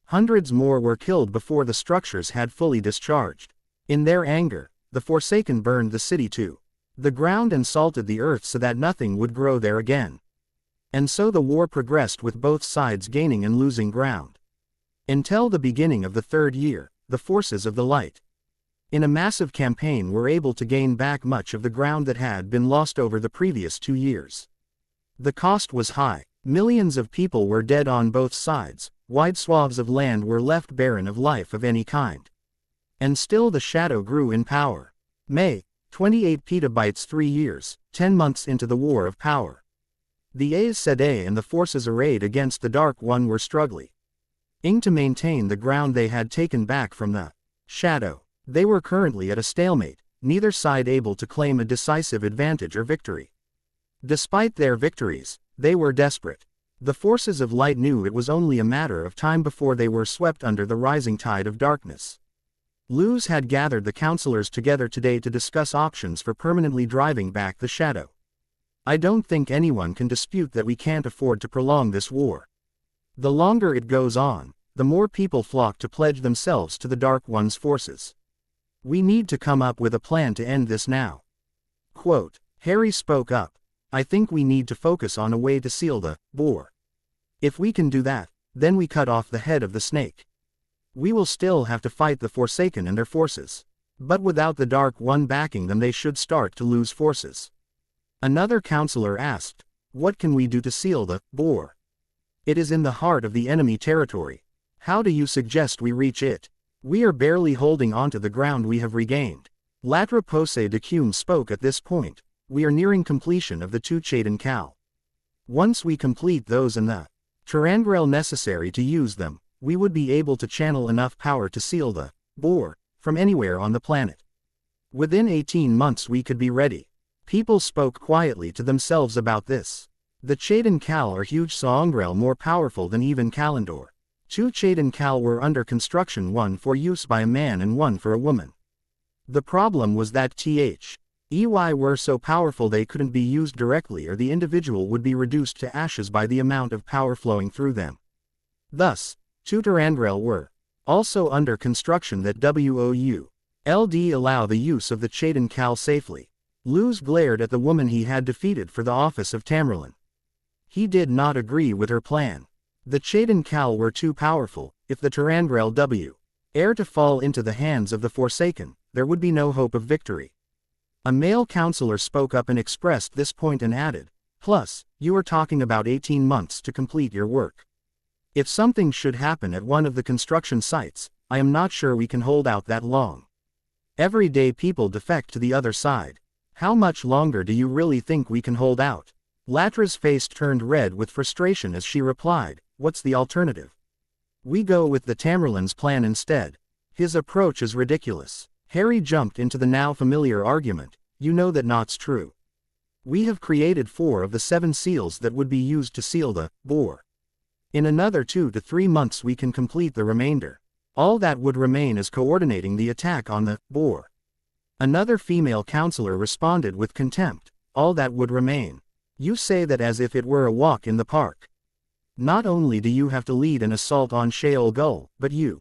Hundreds more were killed before the structures had fully discharged. In their anger, the Forsaken burned the city to the ground and salted the earth so that nothing would grow there again. And so the war progressed, with both sides gaining and losing ground. Until the beginning of the 3rd year, the forces of the light, in a massive campaign, were able to gain back much of the ground that had been lost over the previous 2 years. The cost was high. Millions of people were dead on both sides. Wide swaths of land were left barren of life of any kind. And still the Shadow grew in power. May 28 petabytes, 3 years, 10 months into the War of Power. The Aes Sedai and the forces arrayed against the Dark One were struggling to maintain the ground they had taken back from the Shadow. They were currently at a stalemate, neither side able to claim a decisive advantage or victory. Despite their victories, they were desperate. The forces of light knew it was only a matter of time before they were swept under the rising tide of darkness. Luz had gathered the counselors together today to discuss options for permanently driving back the Shadow. I don't think anyone can dispute that we can't afford to prolong this war. The longer it goes on, the more people flock to pledge themselves to the Dark One's forces. We need to come up with a plan to end this now. Quote, Harry spoke up. I think we need to focus on a way to seal the Boar. If we can do that, then we cut off the head of the snake. We will still have to fight the Forsaken and their forces. But without the Dark One backing them, they should start to lose forces. Another counselor asked, what can we do to seal the Boar? It is in the heart of the enemy territory. How do you suggest we reach it? We are barely holding onto the ground we have regained. Latra Pose de Cume spoke at this point. We are nearing completion of the 2 Chaden Cal. Once we complete those and the Tarangrel necessary to use them, we would be able to channel enough power to seal the Boar from anywhere on the planet. Within 18 months we could be ready. People spoke quietly to themselves about this. The Chaden Cal are huge, Saungrel more powerful than even Kalendor. 2 Chaden Cal were under construction, one for use by a man and one for a woman. The problem was that EY were so powerful they couldn't be used directly, or the individual would be reduced to ashes by the amount of power flowing through them. Thus, 2 Tarangrel were also under construction that would allow the use of the Chaden Cal safely. Luz glared at the woman he had defeated for the office of Tamerlane. He did not agree with her plan. The Chaden Cal were too powerful. If the Tarangrel were to fall into the hands of the Forsaken, there would be no hope of victory. A male counselor spoke up and expressed this point and added, plus, you are talking about 18 months to complete your work. If something should happen at one of the construction sites, I am not sure we can hold out that long. Every day people defect to the other side. How much longer do you really think we can hold out? Latra's face turned red with frustration as she replied, "What's the alternative? We go with the Tamerlane's plan instead. His approach is ridiculous." Harry jumped into the now familiar argument, "You know that not's true. We have created 4 of the 7 seals that would be used to seal the Boar. In another 2 to 3 months we can complete the remainder. All that would remain is coordinating the attack on the Boar." Another female counselor responded with contempt, "All that would remain. You say that as if it were a walk in the park. Not only do you have to lead an assault on Sheol Gull, but you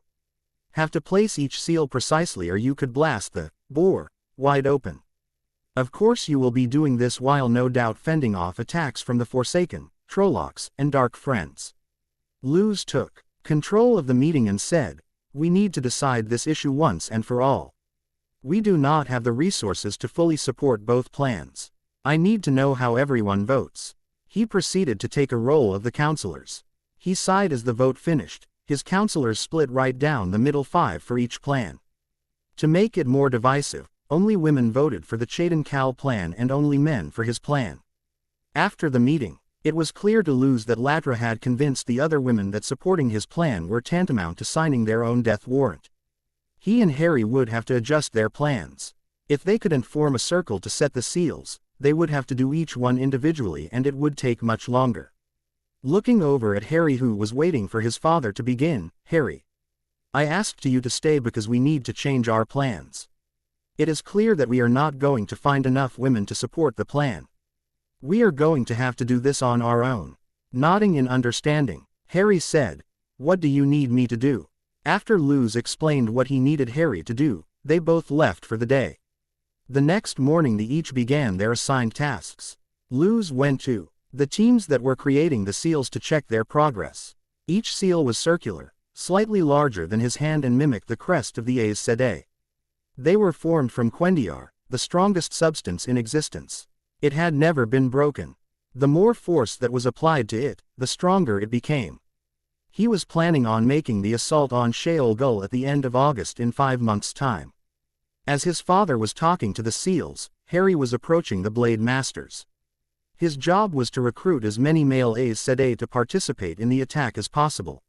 have to place each seal precisely or you could blast the Boar wide open. Of course you will be doing this while no doubt fending off attacks from the Forsaken, Trollocs, and Dark Friends." Luz took control of the meeting and said, "We need to decide this issue once and for all. We do not have the resources to fully support both plans. I need to know how everyone votes." He proceeded to take a roll of the counselors. He sighed as the vote finished. His counselors split right down the middle 5 for each plan. To make it more divisive, only women voted for the Cheydon Cal plan and only men for his plan. After the meeting, it was clear to Luz that Latra had convinced the other women that supporting his plan were tantamount to signing their own death warrant. He and Harry would have to adjust their plans. If they couldn't form a circle to set the seals, they would have to do each one individually and it would take much longer. Looking over at Harry, who was waiting for his father to begin, "Harry, I asked you to stay because we need to change our plans. It is clear that we are not going to find enough women to support the plan. We are going to have to do this on our own." Nodding in understanding, Harry said, "What do you need me to do?" After Luz explained what he needed Harry to do, they both left for the day. The next morning they each began their assigned tasks. Luz went to the teams that were creating the seals to check their progress. Each seal was circular, slightly larger than his hand and mimicked the crest of the Aes Sedai. They were formed from Quendiar, the strongest substance in existence. It had never been broken. The more force that was applied to it, the stronger it became. He was planning on making the assault on Sheol Gull at the end of August in 5 months' time. As his father was talking to the seals, Harry was approaching the Blade Masters. His job was to recruit as many male Aes Sedai to participate in the attack as possible.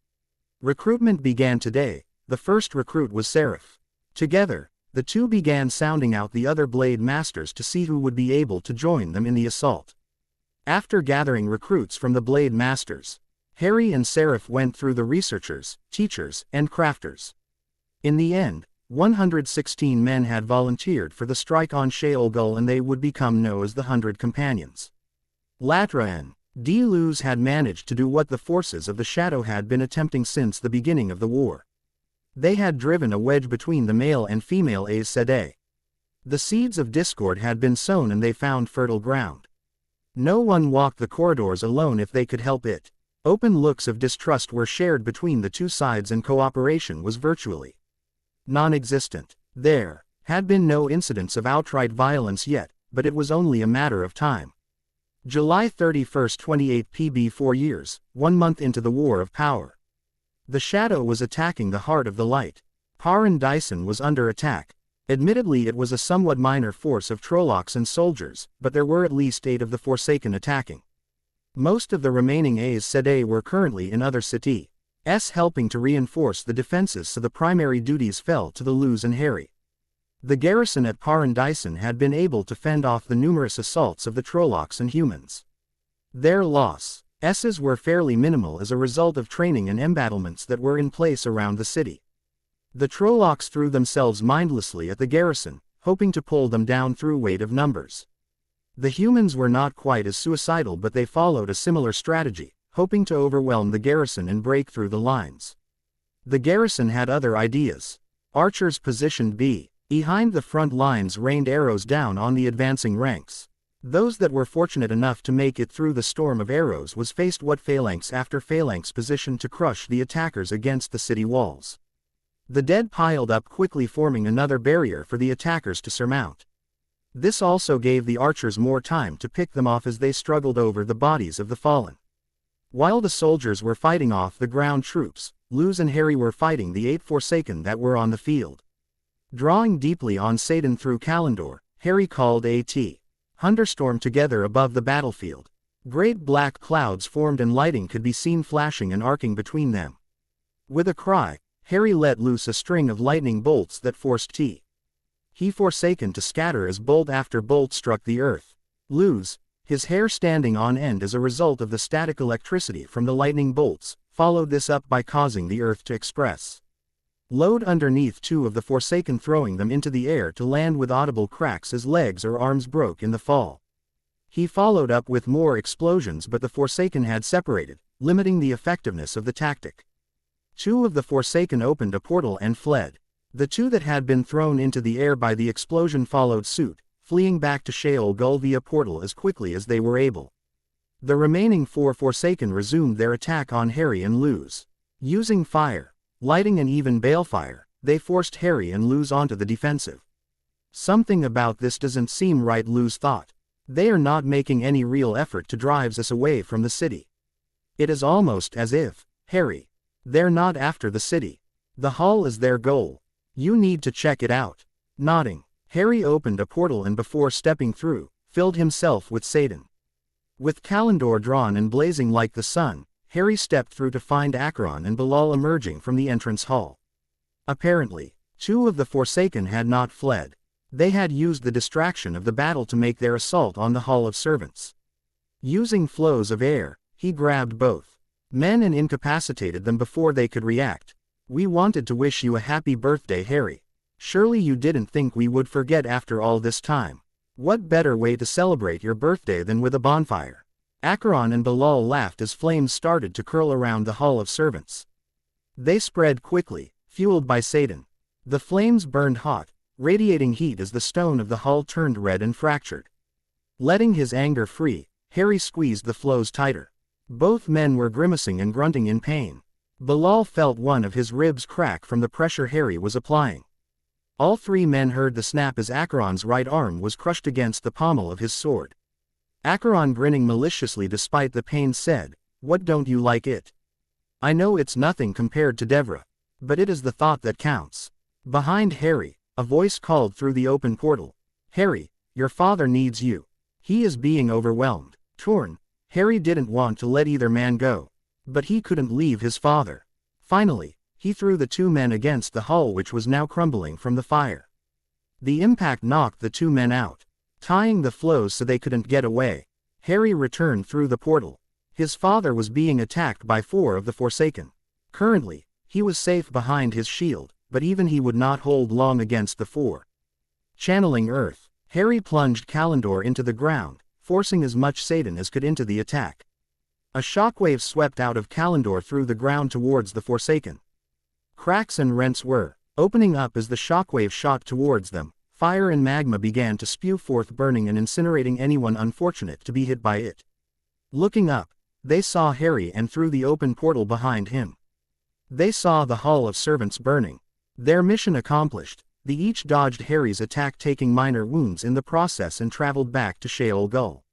Recruitment began today. The first recruit was Seraph. Together, the two began sounding out the other Blade Masters to see who would be able to join them in the assault. After gathering recruits from the Blade Masters, Harry and Seraph went through the researchers, teachers, and crafters. In the end, 116 men had volunteered for the strike on Sheol Gull and they would become known as the 100 Companions. Latra and Luz had managed to do what the forces of the Shadow had been attempting since the beginning of the war. They had driven a wedge between the male and female Aes Sedai. The seeds of discord had been sown and they found fertile ground. No one walked the corridors alone if they could help it. Open looks of distrust were shared between the two sides and cooperation was virtually non-existent. There had been no incidents of outright violence yet, but it was only a matter of time. July 31, 28 PB 4 years, 1 month into the War of Power. The Shadow was attacking the heart of the light. Paran Dyson was under attack. Admittedly it was a somewhat minor force of Trollocs and soldiers, but there were at least 8 of the Forsaken attacking. Most of the remaining Aes Sedai were currently in other cities, helping to reinforce the defenses, so the primary duties fell to the Luz and Harry. The garrison at Paran Dyson had been able to fend off the numerous assaults of the Trollocs and humans. Their losses were fairly minimal as a result of training and embattlements that were in place around the city. The Trollocs threw themselves mindlessly at the garrison, hoping to pull them down through weight of numbers. The humans were not quite as suicidal, but they followed a similar strategy, hoping to overwhelm the garrison and break through the lines. The garrison had other ideas. Archers positioned behind the front lines rained arrows down on the advancing ranks. Those that were fortunate enough to make it through the storm of arrows was faced what phalanx after phalanx positioned to crush the attackers against the city walls. The dead piled up quickly, forming another barrier for the attackers to surmount. This also gave the archers more time to pick them off as they struggled over the bodies of the fallen. While the soldiers were fighting off the ground troops, Luz and Harry were fighting the 8 Forsaken that were on the field. Drawing deeply on Satan through Kalendor, Harry called a thunderstorm together above the battlefield. Great black clouds formed and lightning could be seen flashing and arcing between them. With a cry, Harry let loose a string of lightning bolts that forced He Forsaken to scatter as bolt after bolt struck the earth. Lose, his hair standing on end as a result of the static electricity from the lightning bolts, followed this up by causing the earth to express load underneath two of the Forsaken, throwing them into the air to land with audible cracks as legs or arms broke in the fall. He followed up with more explosions, but the Forsaken had separated, limiting the effectiveness of the tactic. Two of the Forsaken opened a portal and fled. The two that had been thrown into the air by the explosion followed suit, fleeing back to Sheol Gul via portal as quickly as they were able. The remaining four Forsaken resumed their attack on Harry and Luz. Using fire, lighting and even balefire, they forced Harry and Luz onto the defensive. Something about this doesn't seem right, Luz thought. They are not making any real effort to drive us away from the city. It is almost as if, Harry, they're not after the city. The hall is their goal. You need to check it out. Nodding, Harry opened a portal and before stepping through, filled himself with Satan. With Kalendor drawn and blazing like the sun, Harry stepped through to find Acheron and Bilal emerging from the entrance hall. Apparently, two of the Forsaken had not fled. They had used the distraction of the battle to make their assault on the Hall of Servants. Using flows of air, he grabbed both men and incapacitated them before they could react. We wanted to wish you a happy birthday, Harry. Surely you didn't think we would forget after all this time. What better way to celebrate your birthday than with a bonfire? Acheron and Bilal laughed as flames started to curl around the Hall of Servants. They spread quickly, fueled by Satan. The flames burned hot, radiating heat as the stone of the hall turned red and fractured. Letting his anger free, Harry squeezed the flows tighter. Both men were grimacing and grunting in pain. Bilal felt one of his ribs crack from the pressure Harry was applying. All three men heard the snap as Acheron's right arm was crushed against the pommel of his sword. Acheron, grinning maliciously despite the pain, said, "What, don't you like it? I know it's nothing compared to Devra, but it is the thought that counts." Behind Harry, a voice called through the open portal, "Harry, your father needs you. He is being overwhelmed." Torn, Harry didn't want to let either man go, but he couldn't leave his father. Finally, he threw the two men against the hull, which was now crumbling from the fire. The impact knocked the two men out, tying the flows so they couldn't get away. Harry returned through the portal. His father was being attacked by four of the Forsaken. Currently, he was safe behind his shield, but even he would not hold long against the four. Channeling Earth, Harry plunged Kalendor into the ground, forcing as much Satan as could into the attack. A shockwave swept out of Kalendor through the ground towards the Forsaken. Cracks and rents were opening up as the shockwave shot towards them. Fire and magma began to spew forth, burning and incinerating anyone unfortunate to be hit by it. Looking up, they saw Harry, and through the open portal behind him, they saw the Hall of Servants burning. Their mission accomplished, they each dodged Harry's attack, taking minor wounds in the process, and traveled back to Sheol Gul.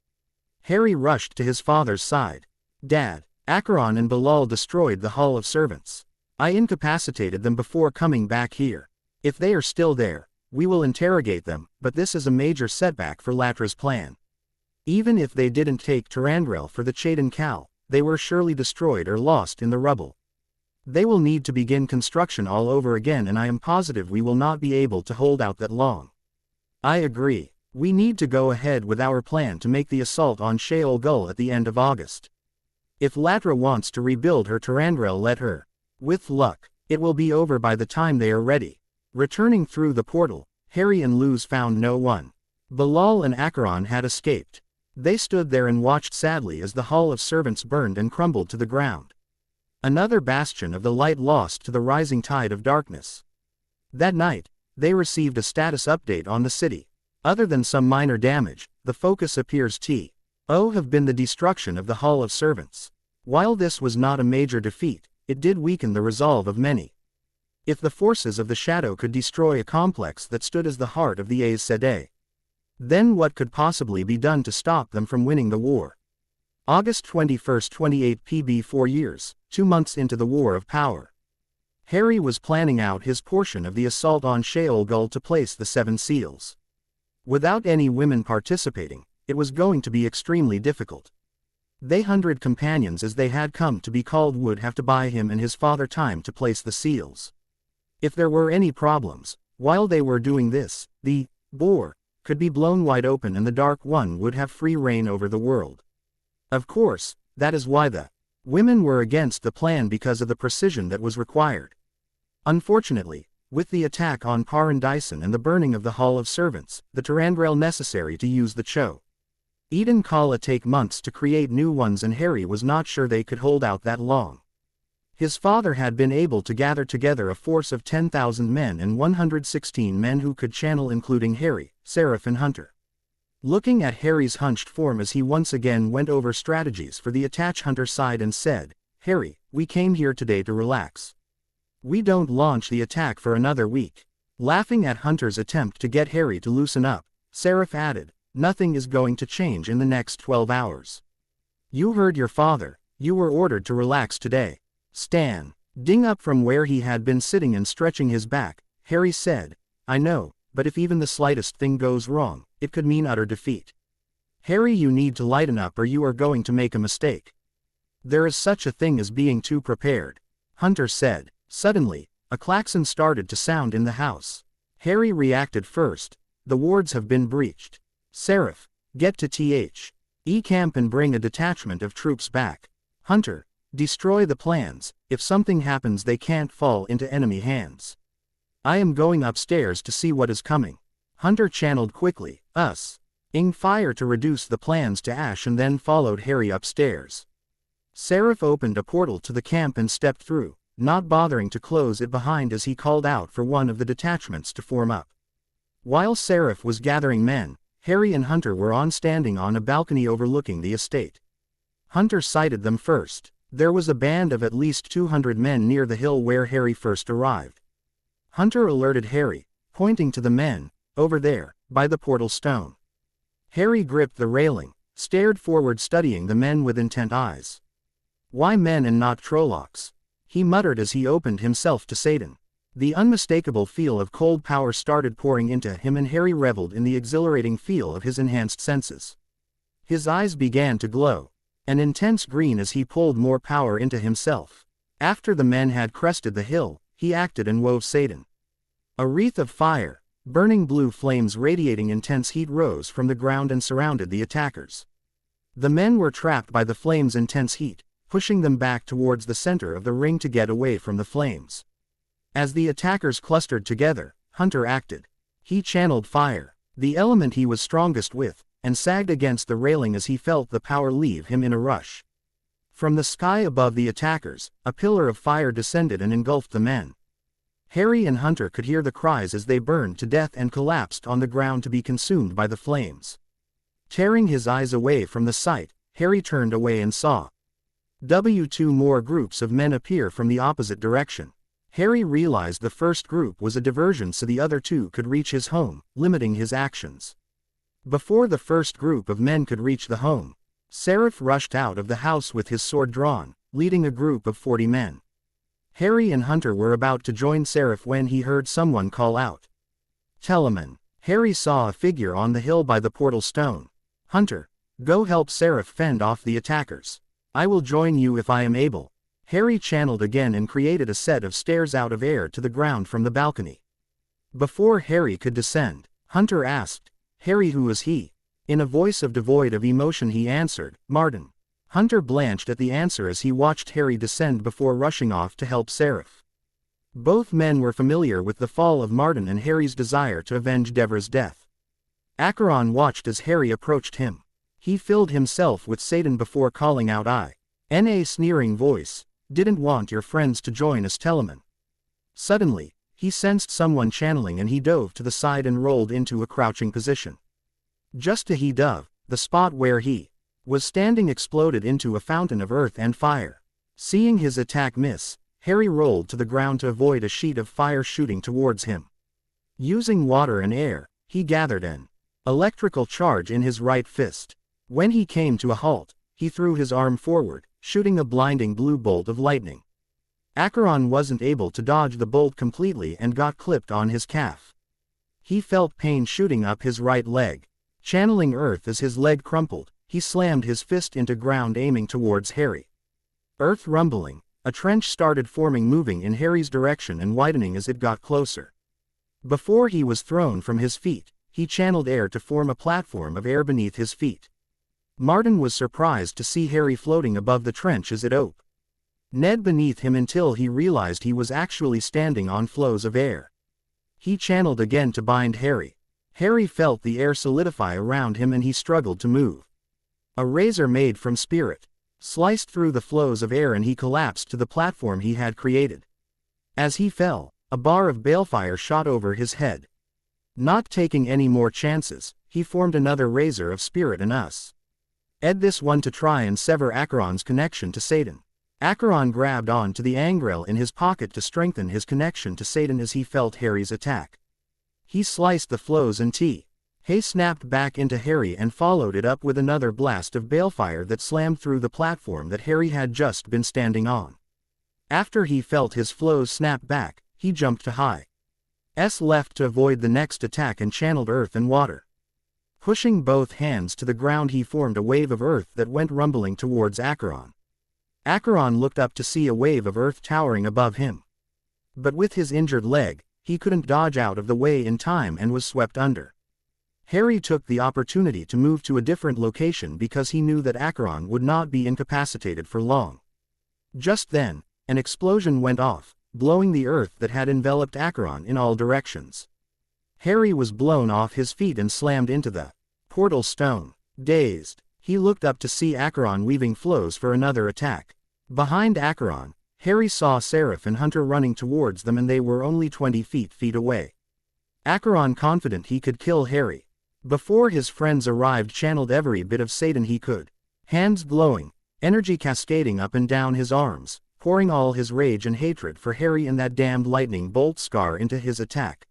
Harry rushed to his father's side. "Dad, Acheron and Bilal destroyed the Hall of Servants. I incapacitated them before coming back here. If they are still there, we will interrogate them, but this is a major setback for Latra's plan. Even if they didn't take Tarandrel for the Chaden Cal, they were surely destroyed or lost in the rubble. They will need to begin construction all over again, and I am positive we will not be able to hold out that long." "I agree. We need to go ahead with our plan to make the assault on Sheol Gul at the end of August. If Latra wants to rebuild her Tarandrel, let her. With luck, it will be over by the time they are ready." Returning through the portal, Harry and Luz found no one. Bilal and Acheron had escaped. They stood there and watched sadly as the Hall of Servants burned and crumbled to the ground. Another bastion of the light lost to the rising tide of darkness. That night, they received a status update on the city. Other than some minor damage, the focus appears to have been the destruction of the Hall of Servants. While this was not a major defeat, it did weaken the resolve of many. If the forces of the Shadow could destroy a complex that stood as the heart of the Aes Sedai, then what could possibly be done to stop them from winning the war? August 21, 28 PB, 4 years, 2 months into the War of Power. Harry was planning out his portion of the assault on Sheol Gul to place the 7 seals. Without any women participating, it was going to be extremely difficult. They 100 companions as they had come to be called would have to buy him and his father time to place the seals. If there were any problems, while they were doing this, the Boar could be blown wide open and the Dark One would have free reign over the world. Of course, that is why the women were against the plan, because of the precision that was required. Unfortunately, with the attack on Paradison and the burning of the Hall of Servants, the Tarandrail necessary to use the Cho Eden Kala take months to create new ones, and Harry was not sure they could hold out that long. His father had been able to gather together a force of 10,000 men and 116 men who could channel, including Harry, Seraph and Hunter. Looking at Harry's hunched form as he once again went over strategies for the attack, Hunter sighed and said, "Harry, we came here today to relax. We don't launch the attack for another week." Laughing at Hunter's attempt to get Harry to loosen up, Seraph added, "Nothing is going to change in the next 12 hours. You heard your father, you were ordered to relax today." Standing up from where he had been sitting and stretching his back, Harry said, "I know, but if even the slightest thing goes wrong, it could mean utter defeat. Harry, you need to lighten up or you are going to make a mistake. There is such a thing as being too prepared," Hunter said. Suddenly, a klaxon started to sound in the house. Harry reacted first. "The wards have been breached. Seraph, get to the camp and bring a detachment of troops back. Hunter, destroy the plans. If something happens they can't fall into enemy hands. I am going upstairs to see what is coming." Hunter channeled quickly, ing fire to reduce the plans to ash, and then followed Harry upstairs. Seraph opened a portal to the camp and stepped through, not bothering to close it behind as he called out for one of the detachments to form up. While Seraph was gathering men, Harry and Hunter were standing on a balcony overlooking the estate. Hunter sighted them first. There was a band of at least 200 men near the hill where Harry first arrived. Hunter alerted Harry, pointing to the men, "Over there, by the portal stone." Harry gripped the railing, stared forward studying the men with intent eyes. "Why men and not Trollocs?" he muttered as he opened himself to Satan. The unmistakable feel of cold power started pouring into him, and Harry reveled in the exhilarating feel of his enhanced senses. His eyes began to glow, an intense green as he pulled more power into himself. After the men had crested the hill, he acted and wove Satan. A wreath of fire, burning blue flames radiating intense heat rose from the ground and surrounded the attackers. The men were trapped by the flames' intense heat, pushing them back towards the center of the ring to get away from the flames. As the attackers clustered together, Hunter acted. He channeled fire, the element he was strongest with, and sagged against the railing as he felt the power leave him in a rush. From the sky above the attackers, a pillar of fire descended and engulfed the men. Harry and Hunter could hear the cries as they burned to death and collapsed on the ground to be consumed by the flames. Tearing his eyes away from the sight, Harry turned away and saw two more groups of men appear from the opposite direction. Harry realized the first group was a diversion so the other two could reach his home, limiting his actions. Before the first group of men could reach the home, Seraph rushed out of the house with his sword drawn, leading a group of 40 men. Harry and Hunter were about to join Seraph when he heard someone call out, "Telemann." Harry saw a figure on the hill by the portal stone. "Hunter, go help Seraph fend off the attackers. I will join you if I am able." Harry channeled again and created a set of stairs out of air to the ground from the balcony. Before Harry could descend, Hunter asked, "Harry, who is he?" In a voice devoid of emotion he answered, "Martin." Hunter blanched at the answer as he watched Harry descend before rushing off to help Seraph. Both men were familiar with the fall of Martin and Harry's desire to avenge Devra's death. Acheron watched as Harry approached him. He filled himself with Satan before calling out, in a sneering voice, "Didn't want your friends to join us, Telemann." Suddenly, he sensed someone channeling and he dove to the side and rolled into a crouching position. Just ahead of the spot where he was standing exploded into a fountain of earth and fire. Seeing his attack miss, Harry rolled to the ground to avoid a sheet of fire shooting towards him. Using water and air, he gathered an electrical charge in his right fist. When he came to a halt, he threw his arm forward, shooting a blinding blue bolt of lightning. Acheron wasn't able to dodge the bolt completely and got clipped on his calf. He felt pain shooting up his right leg. Channeling earth as his leg crumpled, he slammed his fist into ground aiming towards Harry. Earth rumbling, a trench started forming, moving in Harry's direction and widening as it got closer. Before he was thrown from his feet, he channeled air to form a platform of air beneath his feet. Martin was surprised to see Harry floating above the trench as it opened. Ned beneath him until he realized he was actually standing on flows of air. He channeled again to bind Harry. Harry felt the air solidify around him and he struggled to move. A razor made from spirit sliced through the flows of air and he collapsed to the platform he had created. As he fell, a bar of balefire shot over his head. Not taking any more chances, he formed another razor of spirit and this one to try and sever Acheron's connection to Satan. Acheron grabbed on to the angrel in his pocket to strengthen his connection to Satan as he felt Harry's attack. He sliced the flows and Hay snapped back into Harry and followed it up with another blast of balefire that slammed through the platform that Harry had just been standing on. After he felt his flows snap back, he jumped to Hay's left to avoid the next attack and channeled earth and water. Pushing both hands to the ground, he formed a wave of earth that went rumbling towards Acheron. Acheron looked up to see a wave of earth towering above him. But with his injured leg, he couldn't dodge out of the way in time and was swept under. Harry took the opportunity to move to a different location because he knew that Acheron would not be incapacitated for long. Just then, an explosion went off, blowing the earth that had enveloped Acheron in all directions. Harry was blown off his feet and slammed into the portal stone. Dazed, he looked up to see Acheron weaving flows for another attack. Behind Acheron, Harry saw Seraph and Hunter running towards them and they were only 20 feet away. Acheron, confident he could kill Harry before his friends arrived, channeled every bit of Satan he could. Hands glowing, energy cascading up and down his arms, pouring all his rage and hatred for Harry and that damned lightning bolt scar into his attack.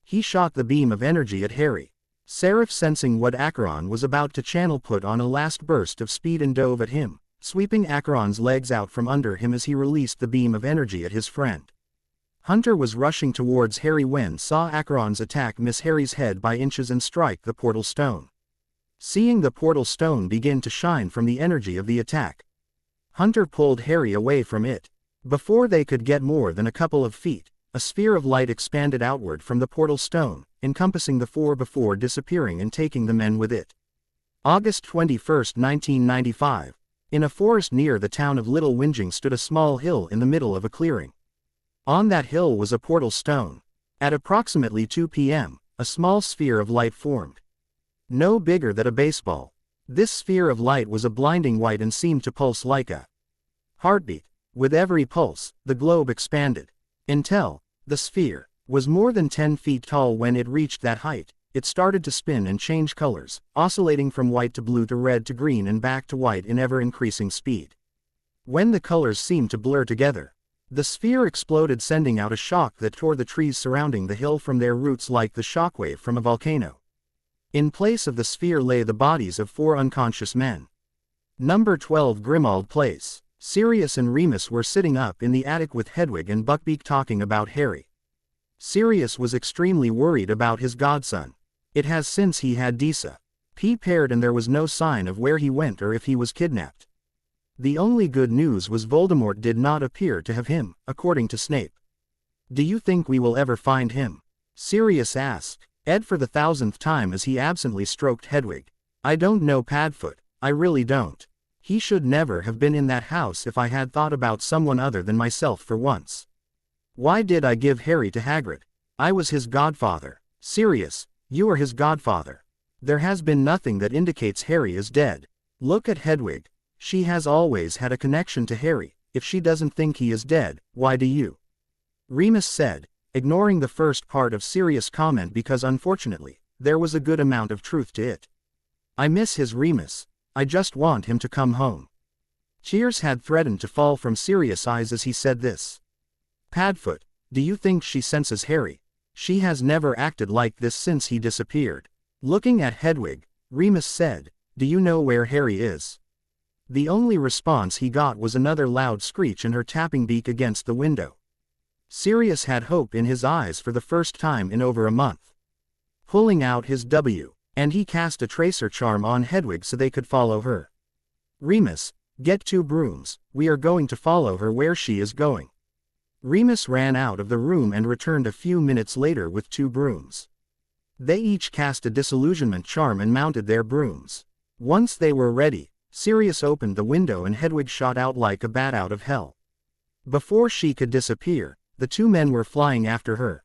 He shot the beam of energy at Harry. Seraph, sensing what Acheron was about to channel, put on a last burst of speed and dove at him, sweeping Acheron's legs out from under him as he released the beam of energy at his friend. Hunter was rushing towards Harry when saw Acheron's attack miss Harry's head by inches and strike the portal stone. Seeing the portal stone begin to shine from the energy of the attack, Hunter pulled Harry away from it. Before they could get more than a couple of feet, a sphere of light expanded outward from the portal stone, encompassing the four before disappearing and taking the men with it. August 21, 1995. In a forest near the town of Little Whinging stood a small hill in the middle of a clearing. On that hill was a portal stone. At approximately 2 p.m., a small sphere of light formed. No bigger than a baseball. This sphere of light was a blinding white and seemed to pulse like a heartbeat. With every pulse, the globe expanded. Until the sphere was more than 10 feet tall. When it reached that height, it started to spin and change colors, oscillating from white to blue to red to green and back to white in ever-increasing speed. When the colors seemed to blur together, the sphere exploded, sending out a shock that tore the trees surrounding the hill from their roots like the shockwave from a volcano. In place of the sphere lay the bodies of 4 unconscious men. Number 12 Grimald Place. Sirius and Remus were sitting up in the attic with Hedwig and Buckbeak talking about Harry. Sirius was extremely worried about his godson. It has since he had disappeared and there was no sign of where he went or if he was kidnapped. The only good news was Voldemort did not appear to have him, according to Snape. "Do you think we will ever find him?" Sirius asked Ed for the 1000th time as he absently stroked Hedwig. "I don't know, Padfoot, I really don't. He should never have been in that house if I had thought about someone other than myself for once. Why did I give Harry to Hagrid? I was his godfather." "Sirius, you are his godfather. There has been nothing that indicates Harry is dead. Look at Hedwig. She has always had a connection to Harry. If she doesn't think he is dead, why do you?" Remus said, ignoring the first part of Sirius' comment because unfortunately, there was a good amount of truth to it. "I miss his Remus. I just want him to come home." Tears had threatened to fall from Sirius' eyes as he said this. "Padfoot, do you think she senses Harry? She has never acted like this since he disappeared." Looking at Hedwig, Remus said, "Do you know where Harry is?" The only response he got was another loud screech and her tapping beak against the window. Sirius had hope in his eyes for the first time in over a month. Pulling out his And he cast a tracer charm on Hedwig so they could follow her. Remus, get 2 brooms, we are going to follow her where she is going. Remus ran out of the room and returned a few minutes later with 2 brooms. They each cast a disillusionment charm and mounted their brooms. Once they were ready, Sirius opened the window and Hedwig shot out like a bat out of hell. Before she could disappear, the 2 men were flying after her.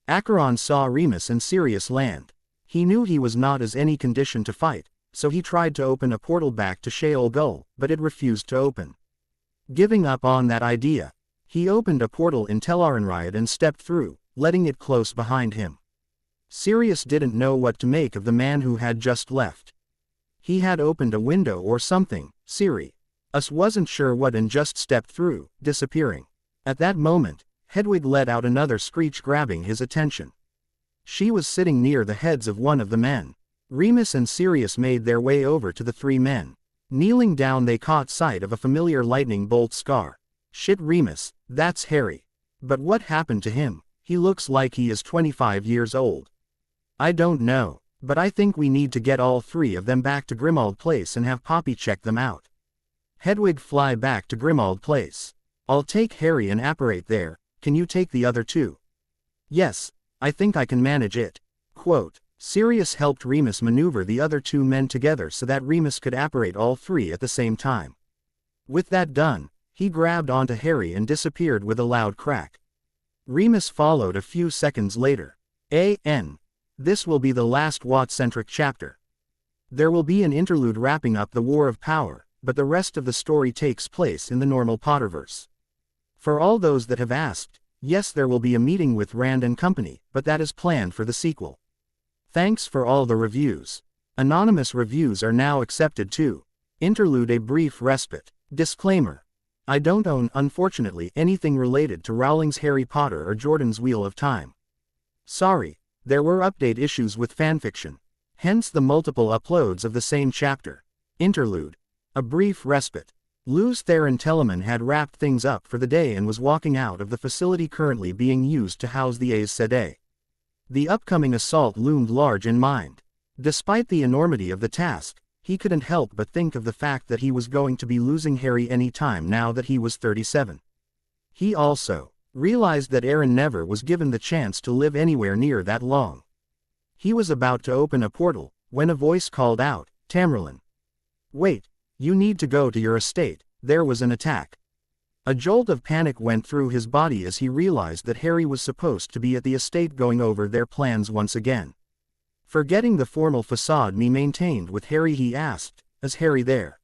Acheron saw Remus and Sirius land. He knew he was not as any condition to fight, so he tried to open a portal back to Sheol Gul, but it refused to open. Giving up on that idea, he opened a portal in Tel Arenriad and stepped through, letting it close behind him. Sirius didn't know what to make of the man who had just left. He had opened a window or something, Sirius wasn't sure what, and just stepped through, disappearing. At that moment, Hedwig let out another screech, grabbing his attention. She was sitting near the heads of one of the men. Remus and Sirius made their way over to the 3 men. Kneeling down, they caught sight of a familiar lightning bolt scar. Shit, Remus, that's Harry. But what happened to him? He looks like he is 25 years old. I don't know, but I think we need to get all 3 of them back to Grimmauld Place and have Poppy check them out. Hedwig, fly back to Grimmauld Place. I'll take Harry and apparate there, can you take the other 2? Yes, I think I can manage it. Quote, Sirius helped Remus maneuver the other 2 men together so that Remus could apparate all 3 at the same time. With that done, he grabbed onto Harry and disappeared with a loud crack. Remus followed a few seconds later. This will be the last Watt-centric chapter. There will be an interlude wrapping up the War of Power, but the rest of the story takes place in the normal Potterverse. For all those that have asked, yes, there will be a meeting with Rand and company, but that is planned for the sequel. Thanks for all the reviews. Anonymous reviews are now accepted too. Interlude, a brief respite. Disclaimer. I don't own, unfortunately, anything related to Rowling's Harry Potter or Jordan's Wheel of Time. Sorry, there were update issues with fanfiction. Hence the multiple uploads of the same chapter. Interlude. A brief respite. Luz Theron Telemann had wrapped things up for the day and was walking out of the facility currently being used to house the Aes Sedai. The upcoming assault loomed large in mind. Despite the enormity of the task, he couldn't help but think of the fact that he was going to be losing Harry any time now that he was 37. He also realized that Aaron never was given the chance to live anywhere near that long. He was about to open a portal, when a voice called out, Tamralin. Wait, you need to go to your estate, there was an attack. A jolt of panic went through his body as he realized that Harry was supposed to be at the estate going over their plans once again. Forgetting the formal facade he maintained with Harry, he asked, is Harry there?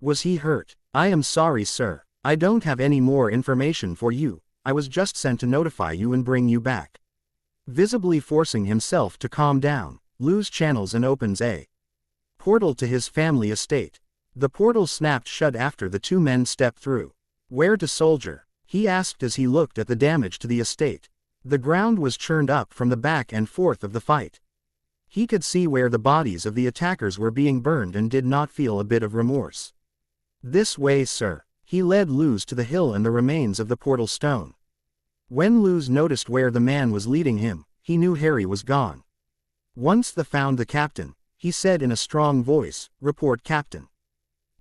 Was he hurt? I am sorry, sir, I don't have any more information for you, I was just sent to notify you and bring you back. Visibly forcing himself to calm down, Luz channels and opens a portal to his family estate. The portal snapped shut after the 2 men stepped through. Where to, soldier? He asked as he looked at the damage to the estate. The ground was churned up from the back and forth of the fight. He could see where the bodies of the attackers were being burned and did not feel a bit of remorse. This way, sir. He led Luz to the hill and the remains of the portal stone. When Luz noticed where the man was leading him, he knew Harry was gone. Once they found the captain, he said in a strong voice, report, Captain.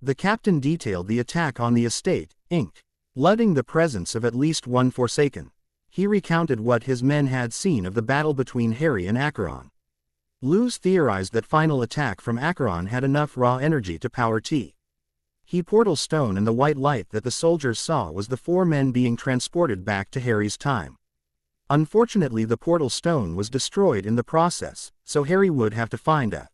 The captain detailed the attack on the estate, including the presence of at least one Forsaken. He recounted what his men had seen of the battle between Harry and Acheron. Luz theorized that final attack from Acheron had enough raw energy to power T. He portal stone, and the white light that the soldiers saw was the 4 men being transported back to Harry's time. Unfortunately, the portal stone was destroyed in the process, so Harry would have to find a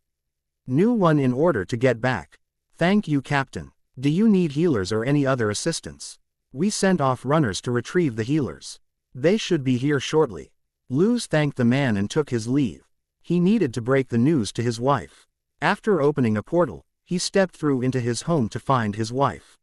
new one in order to get back. Thank you, Captain. Do you need healers or any other assistance? We sent off runners to retrieve the healers. They should be here shortly. Luz thanked the man and took his leave. He needed to break the news to his wife. After opening a portal, he stepped through into his home to find his wife.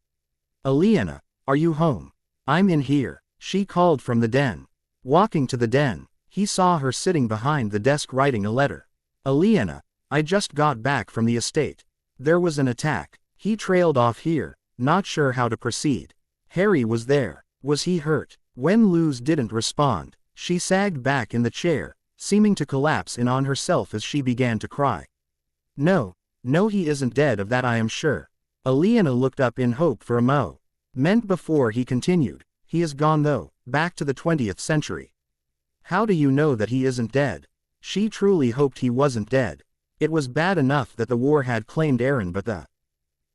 Aliena, are you home? I'm in here, she called from the den. Walking to the den, he saw her sitting behind the desk writing a letter. Aliena, I just got back from the estate. There was an attack. He trailed off here, not sure how to proceed. Harry was there. Was he hurt? When Luz didn't respond, she sagged back in the chair, seeming to collapse in on herself as she began to cry. No, no, he isn't dead, of that I am sure. Aliena looked up in hope for a moment before he continued. He is gone though, back to the 20th century. How do you know that he isn't dead? She truly hoped he wasn't dead. It was bad enough that the war had claimed Aaron, but the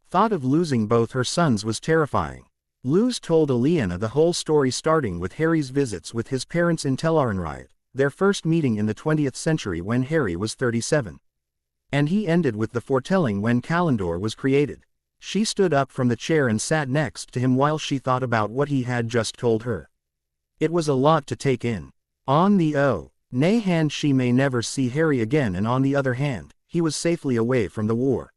thought of losing both her sons was terrifying. Luz told Aliena the whole story, starting with Harry's visits with his parents in Tel'aran'rhiod, their first meeting in the 20th century when Harry was 37. And he ended with the foretelling when Calendor was created. She stood up from the chair and sat next to him while she thought about what he had just told her. It was a lot to take in. On the hand, she may never see Harry again, and on the other hand, he was safely away from the war.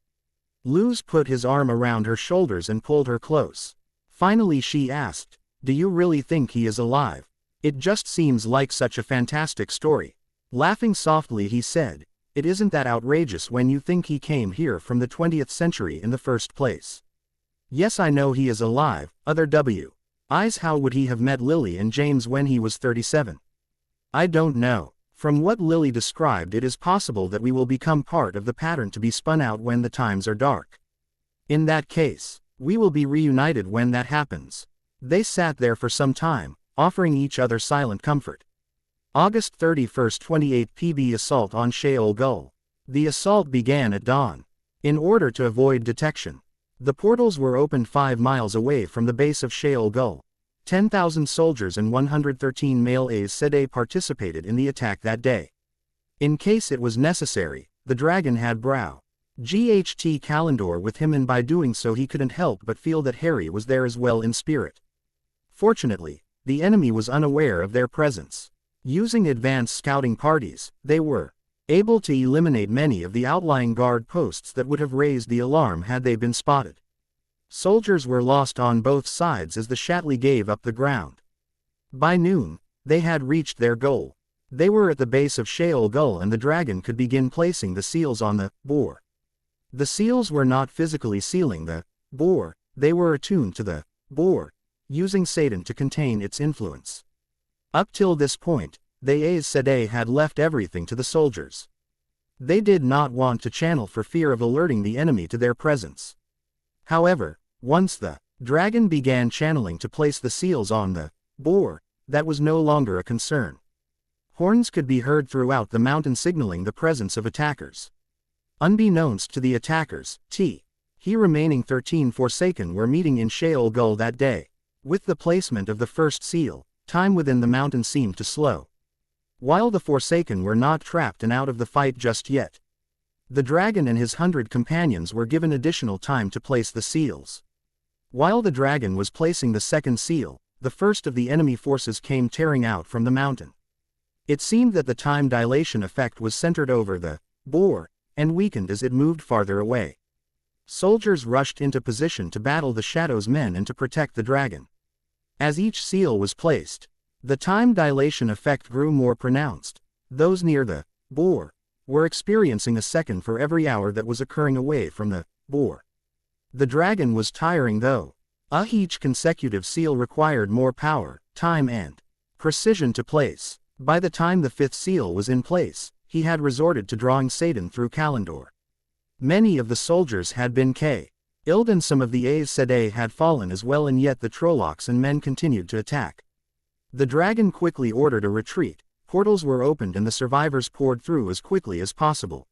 Luz put his arm around her shoulders and pulled her close. Finally she asked, "Do you really think he is alive? It just seems like such a fantastic story." Laughing softly he said, "It isn't that outrageous when you think he came here from the 20th century in the first place. Yes, I know he is alive, other Eyes. How would he have met Lily and James when he was 37? I don't know. From what Lily described, it is possible that we will become part of the pattern to be spun out when the times are dark. In that case, we will be reunited when that happens." They sat there for some time, offering each other silent comfort. August 31, 28 PB Assault on Sheol Gul. The assault began at dawn. In order to avoid detection, the portals were opened 5 miles away from the base of Sheol Gul. 10,000 soldiers and 113 male Aes Sedai participated in the attack that day. In case it was necessary, the dragon had GHT Calendor with him, and by doing so he couldn't help but feel that Harry was there as well in spirit. Fortunately, the enemy was unaware of their presence. Using advanced scouting parties, they were able to eliminate many of the outlying guard posts that would have raised the alarm had they been spotted. Soldiers were lost on both sides as the Shatley gave up the ground. By noon, they had reached their goal. They were at the base of Sheol Gul, and the dragon could begin placing the seals on the Boar. The seals were not physically sealing the Boar, they were attuned to the Boar, using Satan to contain its influence. Up till this point, the Aes Sedai had left everything to the soldiers. They did not want to channel for fear of alerting the enemy to their presence. However, once the dragon began channeling to place the seals on the Boar, that was no longer a concern. Horns could be heard throughout the mountain signaling the presence of attackers. Unbeknownst to the attackers, he remaining 13 Forsaken were meeting in Sheol Gul that day. With the placement of the first seal, time within the mountain seemed to slow. While the Forsaken were not trapped and out of the fight just yet, the dragon and his 100 companions were given additional time to place the seals. While the dragon was placing the second seal, the first of the enemy forces came tearing out from the mountain. It seemed that the time dilation effect was centered over the Boar, and weakened as it moved farther away. Soldiers rushed into position to battle the Shadow's men and to protect the dragon. As each seal was placed, the time dilation effect grew more pronounced. Those near the Boar were experiencing a second for every hour that was occurring away from the Boar. The dragon was tiring though. Each consecutive seal required more power, time and precision to place. By the time the 5th seal was in place, he had resorted to drawing Satan through Calendor. Many of the soldiers had been killed and some of the Aes Sedai had fallen as well, and yet the Trollocs and men continued to attack. The dragon quickly ordered a retreat, portals were opened and the survivors poured through as quickly as possible.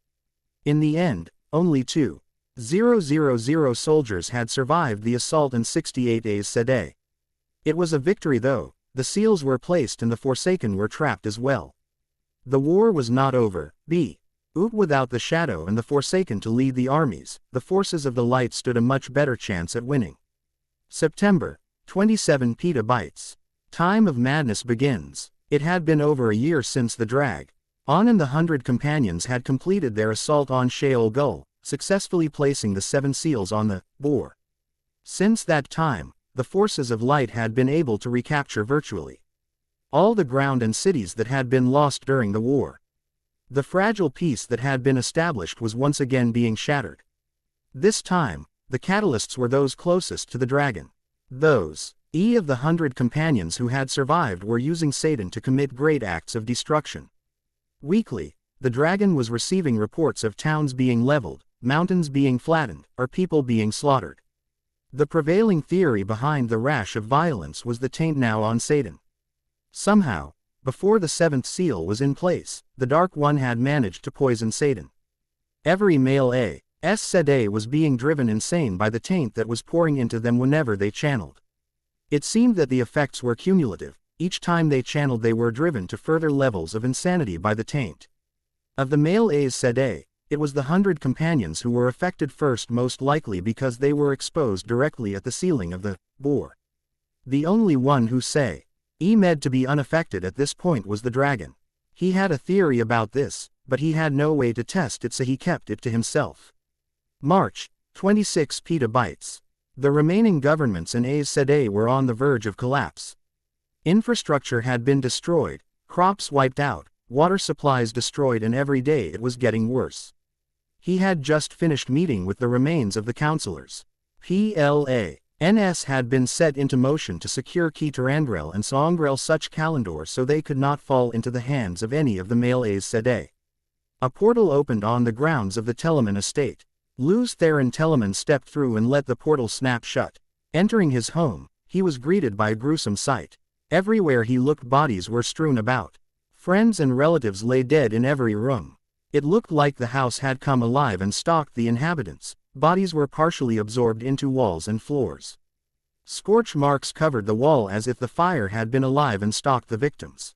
In the end, only 2,000 soldiers had survived the assault and 68 Aes Sedai. It was a victory though. The seals were placed and the Forsaken were trapped as well. The war was not over. Without the Shadow and the Forsaken to lead the armies, the forces of the light stood a much better chance at winning. September 27 petabytes. Time of madness begins. It had been over a year since the dragon and the 100 companions had completed their assault on Sheol Gul, successfully placing the 7 seals on the Boar. Since that time, the forces of light had been able to recapture virtually all the ground and cities that had been lost during the war. The fragile peace that had been established was once again being shattered. This time, the catalysts were those closest to the dragon. Those of the 100 companions who had survived were using Satan to commit great acts of destruction. Weakly, the dragon was receiving reports of towns being leveled, mountains being flattened, or people being slaughtered. The prevailing theory behind the rash of violence was the taint now on Satan. Somehow, before the seventh seal was in place, the Dark One had managed to poison Satan. Every male Aes Sedai was being driven insane by the taint that was pouring into them whenever they channeled. It seemed that the effects were cumulative. Each time they channeled they were driven to further levels of insanity by the taint. Of the male Aes Sedai, it was the 100 companions who were affected first, most likely because they were exposed directly at the ceiling of the Boar. The only one who said to be unaffected at this point was the dragon. He had a theory about this, but he had no way to test it, so he kept it to himself. March 26 petabytes. The remaining governments in Aes Sedai were on the verge of collapse. Infrastructure had been destroyed, crops wiped out, water supplies destroyed, and every day it was getting worse. He had just finished meeting with the remains of the counselors. PLANS had been set into motion to secure Keterandrel and Saungrel such Kalandor so they could not fall into the hands of any of the male Aes Sedai. A portal opened on the grounds of the Telemann estate. Luz Theron Telemann stepped through and let the portal snap shut. Entering his home, he was greeted by a gruesome sight. Everywhere he looked bodies were strewn about. Friends and relatives lay dead in every room. It looked like the house had come alive and stalked the inhabitants. Bodies were partially absorbed into walls and floors. Scorch marks covered the wall as if the fire had been alive and stalked the victims.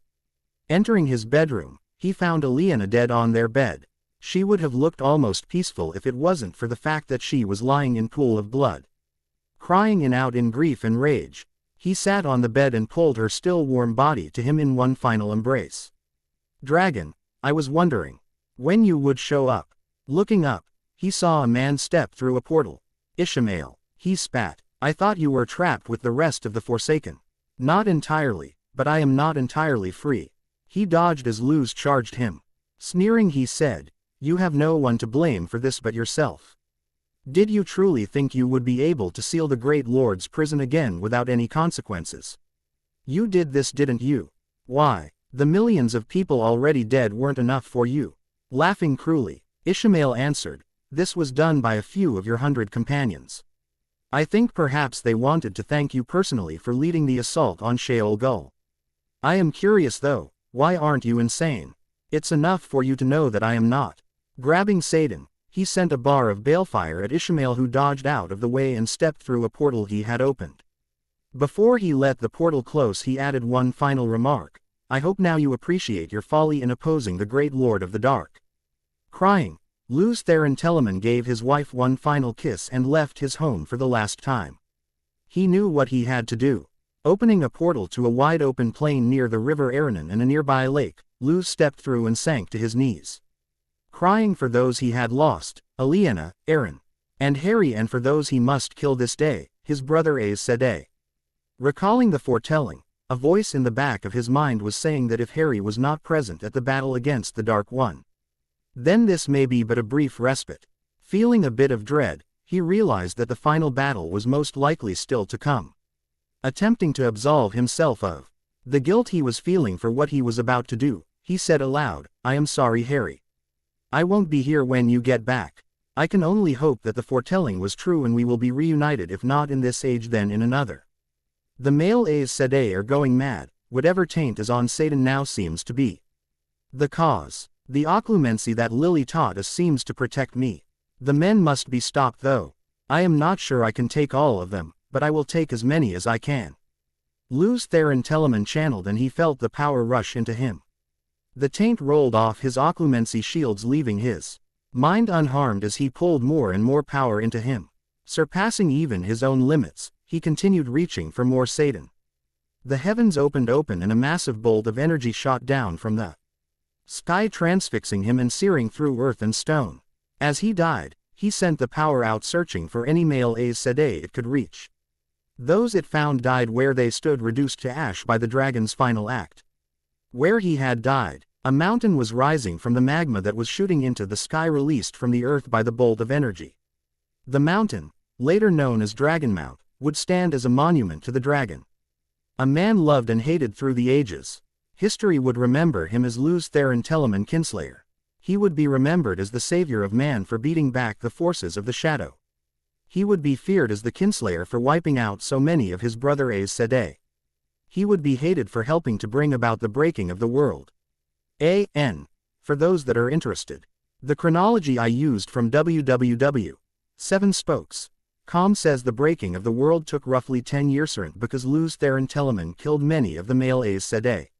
Entering his bedroom, he found Aliena dead on their bed. She would have looked almost peaceful if it wasn't for the fact that she was lying in pool of blood. Crying out in grief and rage, he sat on the bed and pulled her still warm body to him in one final embrace. "Dragon, I was wondering when you would show up." Looking up, he saw a man step through a portal. "Ishmael," he spat, "I thought you were trapped with the rest of the Forsaken." "Not entirely, but I am not entirely free." He dodged as Luz charged him. Sneering he said, "You have no one to blame for this but yourself. Did you truly think you would be able to seal the Great Lord's prison again without any consequences? You did this, didn't you? Why, the millions of people already dead weren't enough for you." Laughing cruelly, Ishmael answered, "This was done by a few of your 100 companions. I think perhaps they wanted to thank you personally for leading the assault on Sheol Gul. I am curious though, why aren't you insane? It's enough for you to know that I am not." Grabbing Satan, he sent a bar of balefire at Ishmael, who dodged out of the way and stepped through a portal he had opened. Before he let the portal close, he added one final remark: "I hope now you appreciate your folly in opposing the Great Lord of the Dark." Crying, Luz Theron Telemann gave his wife one final kiss and left his home for the last time. He knew what he had to do. Opening a portal to a wide-open plain near the river Aranon and a nearby lake, Luz stepped through and sank to his knees. Crying for those he had lost, Aliena, Aaron, and Harry, and for those he must kill this day, his brother Aes Sedai. Recalling the foretelling, a voice in the back of his mind was saying that if Harry was not present at the battle against the Dark One, then this may be but a brief respite. Feeling a bit of dread, he realized that the final battle was most likely still to come. Attempting to absolve himself of the guilt he was feeling for what he was about to do, he said aloud, "I am sorry, Harry. I won't be here when you get back. I can only hope that the foretelling was true and we will be reunited, if not in this age then in another. The male Aes Sedai are going mad, whatever taint is on Satan now seems to be the cause. The occlumency that Lily taught us seems to protect me. The men must be stopped though. I am not sure I can take all of them, but I will take as many as I can." Luz Theron Telemann channeled and he felt the power rush into him. The taint rolled off his occlumency shields, leaving his mind unharmed as he pulled more and more power into him. Surpassing even his own limits, he continued reaching for more Satan. The heavens opened open and a massive bolt of energy shot down from the sky, transfixing him and searing through earth and stone. As he died, he sent the power out, searching for any male Aes Sedai it could reach. Those it found died where they stood, reduced to ash by the dragon's final act. Where he had died, a mountain was rising from the magma that was shooting into the sky, released from the earth by the bolt of energy. The mountain, later known as Dragon Mount, would stand as a monument to the dragon. A man loved and hated through the ages. History would remember him as Luz Theron Telemann Kinslayer. He would be remembered as the savior of man for beating back the forces of the shadow. He would be feared as the kinslayer for wiping out so many of his brother Aes Sedai. He would be hated for helping to bring about the breaking of the world. A.N. For those that are interested. The chronology I used from www.7spokes.com says the breaking of the world took roughly 10 years because Luz Theron Telemann killed many of the male Aes Sedai.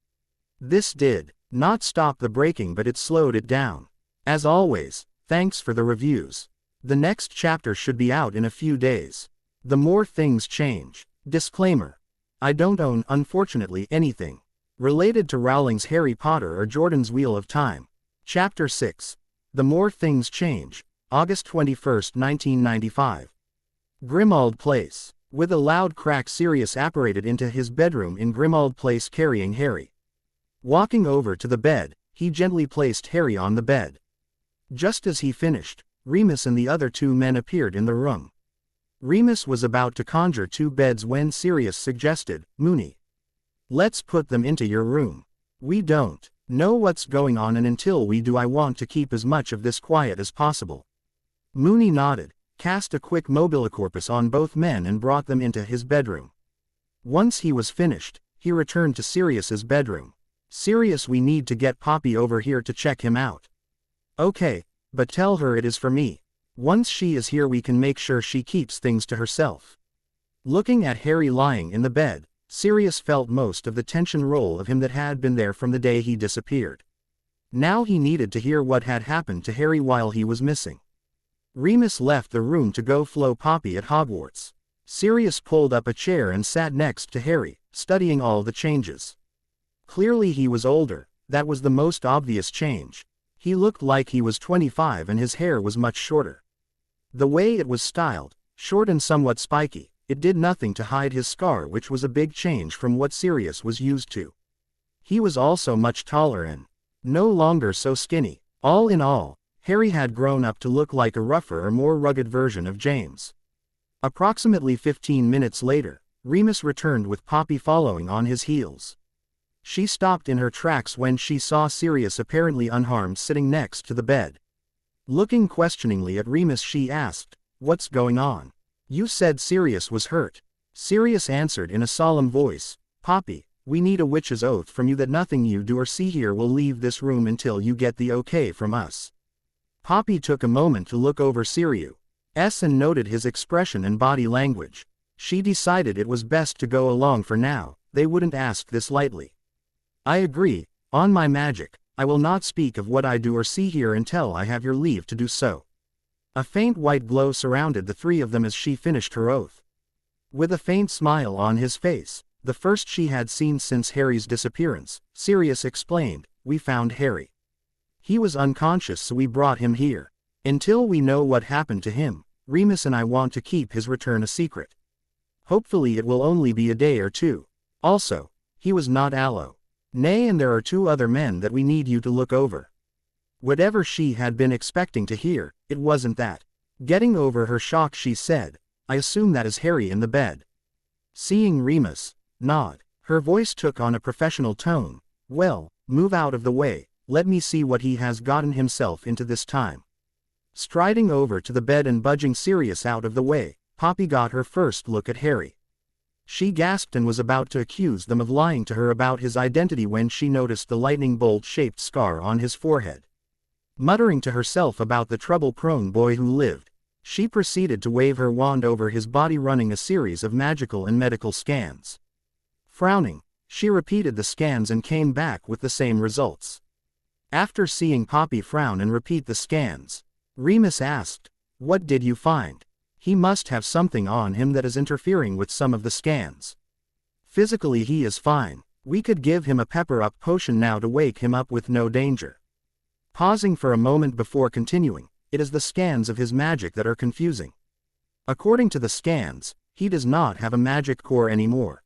This did not stop the breaking, but it slowed it down. As always, thanks for the reviews. The next chapter should be out in a few days. The more things change. Disclaimer. I don't own, unfortunately, anything related to Rowling's Harry Potter or Jordan's Wheel of Time. Chapter 6. The More Things Change. August 21, 1995. Grimmauld Place. With a loud crack, Sirius apparated into his bedroom in Grimmauld Place carrying Harry. Walking over to the bed, he gently placed Harry on the bed. Just as he finished, Remus and the other two men appeared in the room. Remus was about to conjure two beds when Sirius suggested, "Moony, let's put them into your room. We don't know what's going on, and until we do I want to keep as much of this quiet as possible." Moony nodded, cast a quick mobilicorpus on both men and brought them into his bedroom. Once he was finished, he returned to Sirius's bedroom. "Sirius, we need to get Poppy over here to check him out." "Okay, but tell her it is for me. Once she is here we can make sure she keeps things to herself." Looking at Harry lying in the bed, Sirius felt most of the tension roll of him that had been there from the day he disappeared. Now he needed to hear what had happened to Harry while he was missing. Remus left the room to go follow Poppy at Hogwarts. Sirius pulled up a chair and sat next to Harry, studying all the changes. Clearly he was older. That was the most obvious change. He looked like he was 25 and his hair was much shorter. The way it was styled, short and somewhat spiky, it did nothing to hide his scar, which was a big change from what Sirius was used to. He was also much taller and no longer so skinny. All in all, Harry had grown up to look like a rougher or more rugged version of James. Approximately 15 minutes later, Remus returned with Poppy following on his heels. She stopped in her tracks when she saw Sirius apparently unharmed sitting next to the bed. Looking questioningly at Remus, she asked, "What's going on? You said Sirius was hurt." Sirius answered in a solemn voice, "Poppy, we need a witch's oath from you that nothing you do or see here will leave this room until you get the okay from us." Poppy took a moment to look over Sirius and noted his expression and body language. She decided it was best to go along for now. They wouldn't ask this lightly. "I agree. On my magic, I will not speak of what I do or see here until I have your leave to do so." A faint white glow surrounded the three of them as she finished her oath. With a faint smile on his face, the first she had seen since Harry's disappearance, Sirius explained, "We found Harry. He was unconscious, so we brought him here. Until we know what happened to him, Remus and I want to keep his return a secret. Hopefully it will only be a day or two. Also, he was not Aloe. Nay, and there are two other men that we need you to look over." Whatever she had been expecting to hear, it wasn't that. Getting over her shock, she said, "I assume that is Harry in the bed." Seeing Remus nod, her voice took on a professional tone. "Well, move out of the way, let me see what he has gotten himself into this time." Striding over to the bed and budging Sirius out of the way, Poppy got her first look at Harry. She gasped and was about to accuse them of lying to her about his identity when she noticed the lightning bolt-shaped scar on his forehead. Muttering to herself about the trouble-prone boy who lived, she proceeded to wave her wand over his body, running a series of magical and medical scans. Frowning, she repeated the scans and came back with the same results. After seeing Poppy frown and repeat the scans, Remus asked, "What did you find? He must have something on him that is interfering with some of the scans." "Physically he is fine. We could give him a pepper-up potion now to wake him up with no danger." Pausing for a moment before continuing, "It is the scans of his magic that are confusing. According to the scans, he does not have a magic core anymore.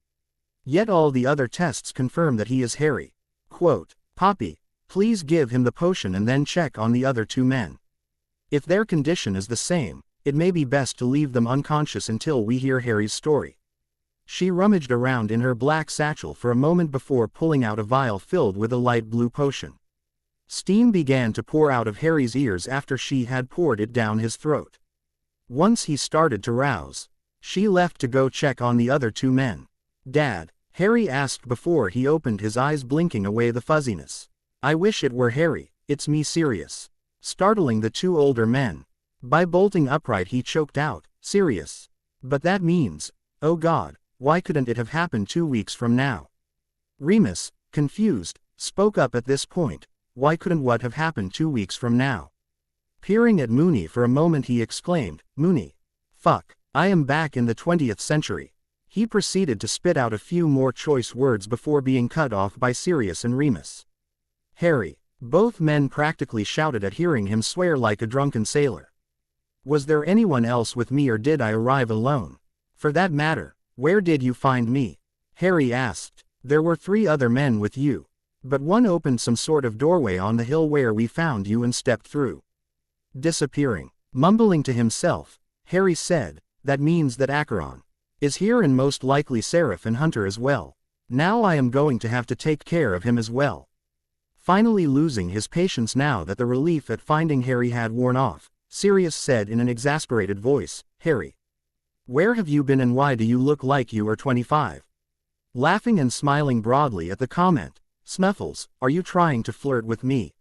Yet all the other tests confirm that he is Harry." Quote, "Poppy, please give him the potion and then check on the other two men. If their condition is the same, it may be best to leave them unconscious until we hear Harry's story." She rummaged around in her black satchel for a moment before pulling out a vial filled with a light blue potion. Steam began to pour out of Harry's ears after she had poured it down his throat. Once he started to rouse, she left to go check on the other two men. "Dad?" Harry asked before he opened his eyes, blinking away the fuzziness. "I wish it were Harry, it's me, Sirius." Startling the two older men. By bolting upright he choked out, "Sirius. But that means, oh God, why couldn't it have happened 2 weeks from now?" Remus, confused, spoke up at this point. "Why couldn't what have happened 2 weeks from now?" Peering at Moony for a moment he exclaimed, "Moony. Fuck, I am back in the 20th century." He proceeded to spit out a few more choice words before being cut off by Sirius and Remus. "Harry." Both men practically shouted at hearing him swear like a drunken sailor. "Was there anyone else with me or did I arrive alone? For that matter, where did you find me?" Harry asked. "There were 3 other men with you. But one opened some sort of doorway on the hill where we found you and stepped through." Disappearing. Mumbling to himself, Harry said, "That means that Acheron is here and most likely Seraph and Hunter as well. Now I am going to have to take care of him as well." Finally losing his patience now that the relief at finding Harry had worn off, Sirius said in an exasperated voice, "Harry. Where have you been and why do you look like you are 25? Laughing and smiling broadly at the comment, "Snuffles, are you trying to flirt with me?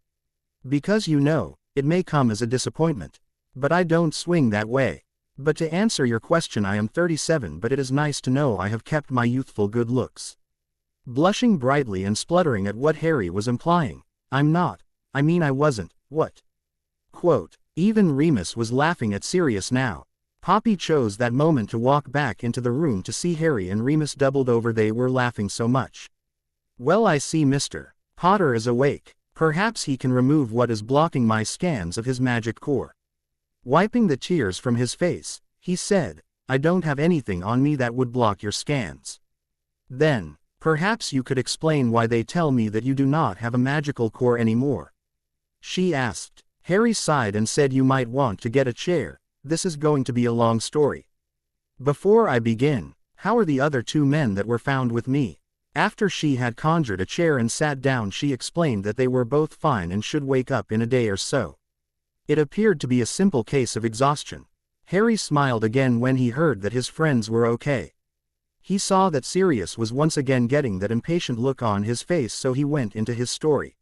Because you know, it may come as a disappointment. But I don't swing that way. But to answer your question, I am 37, but it is nice to know I have kept my youthful good looks." Blushing brightly and spluttering at what Harry was implying, "I'm not. I mean I wasn't. What?" Quote. Even Remus was laughing at Sirius now. Poppy chose that moment to walk back into the room to see Harry and Remus doubled over. They were laughing so much. "Well, I see Mr. Potter is awake. Perhaps he can remove what is blocking my scans of his magic core." Wiping the tears from his face, he said, "I don't have anything on me that would block your scans." "Then, perhaps you could explain why they tell me that you do not have a magical core anymore?" she asked. Harry sighed and said, "You might want to get a chair. This is going to be a long story. Before I begin, how are the other 2 men that were found with me?" After she had conjured a chair and sat down, she explained that they were both fine and should wake up in a day or so. It appeared to be a simple case of exhaustion. Harry smiled again when he heard that his friends were okay. He saw that Sirius was once again getting that impatient look on his face, so he went into his story.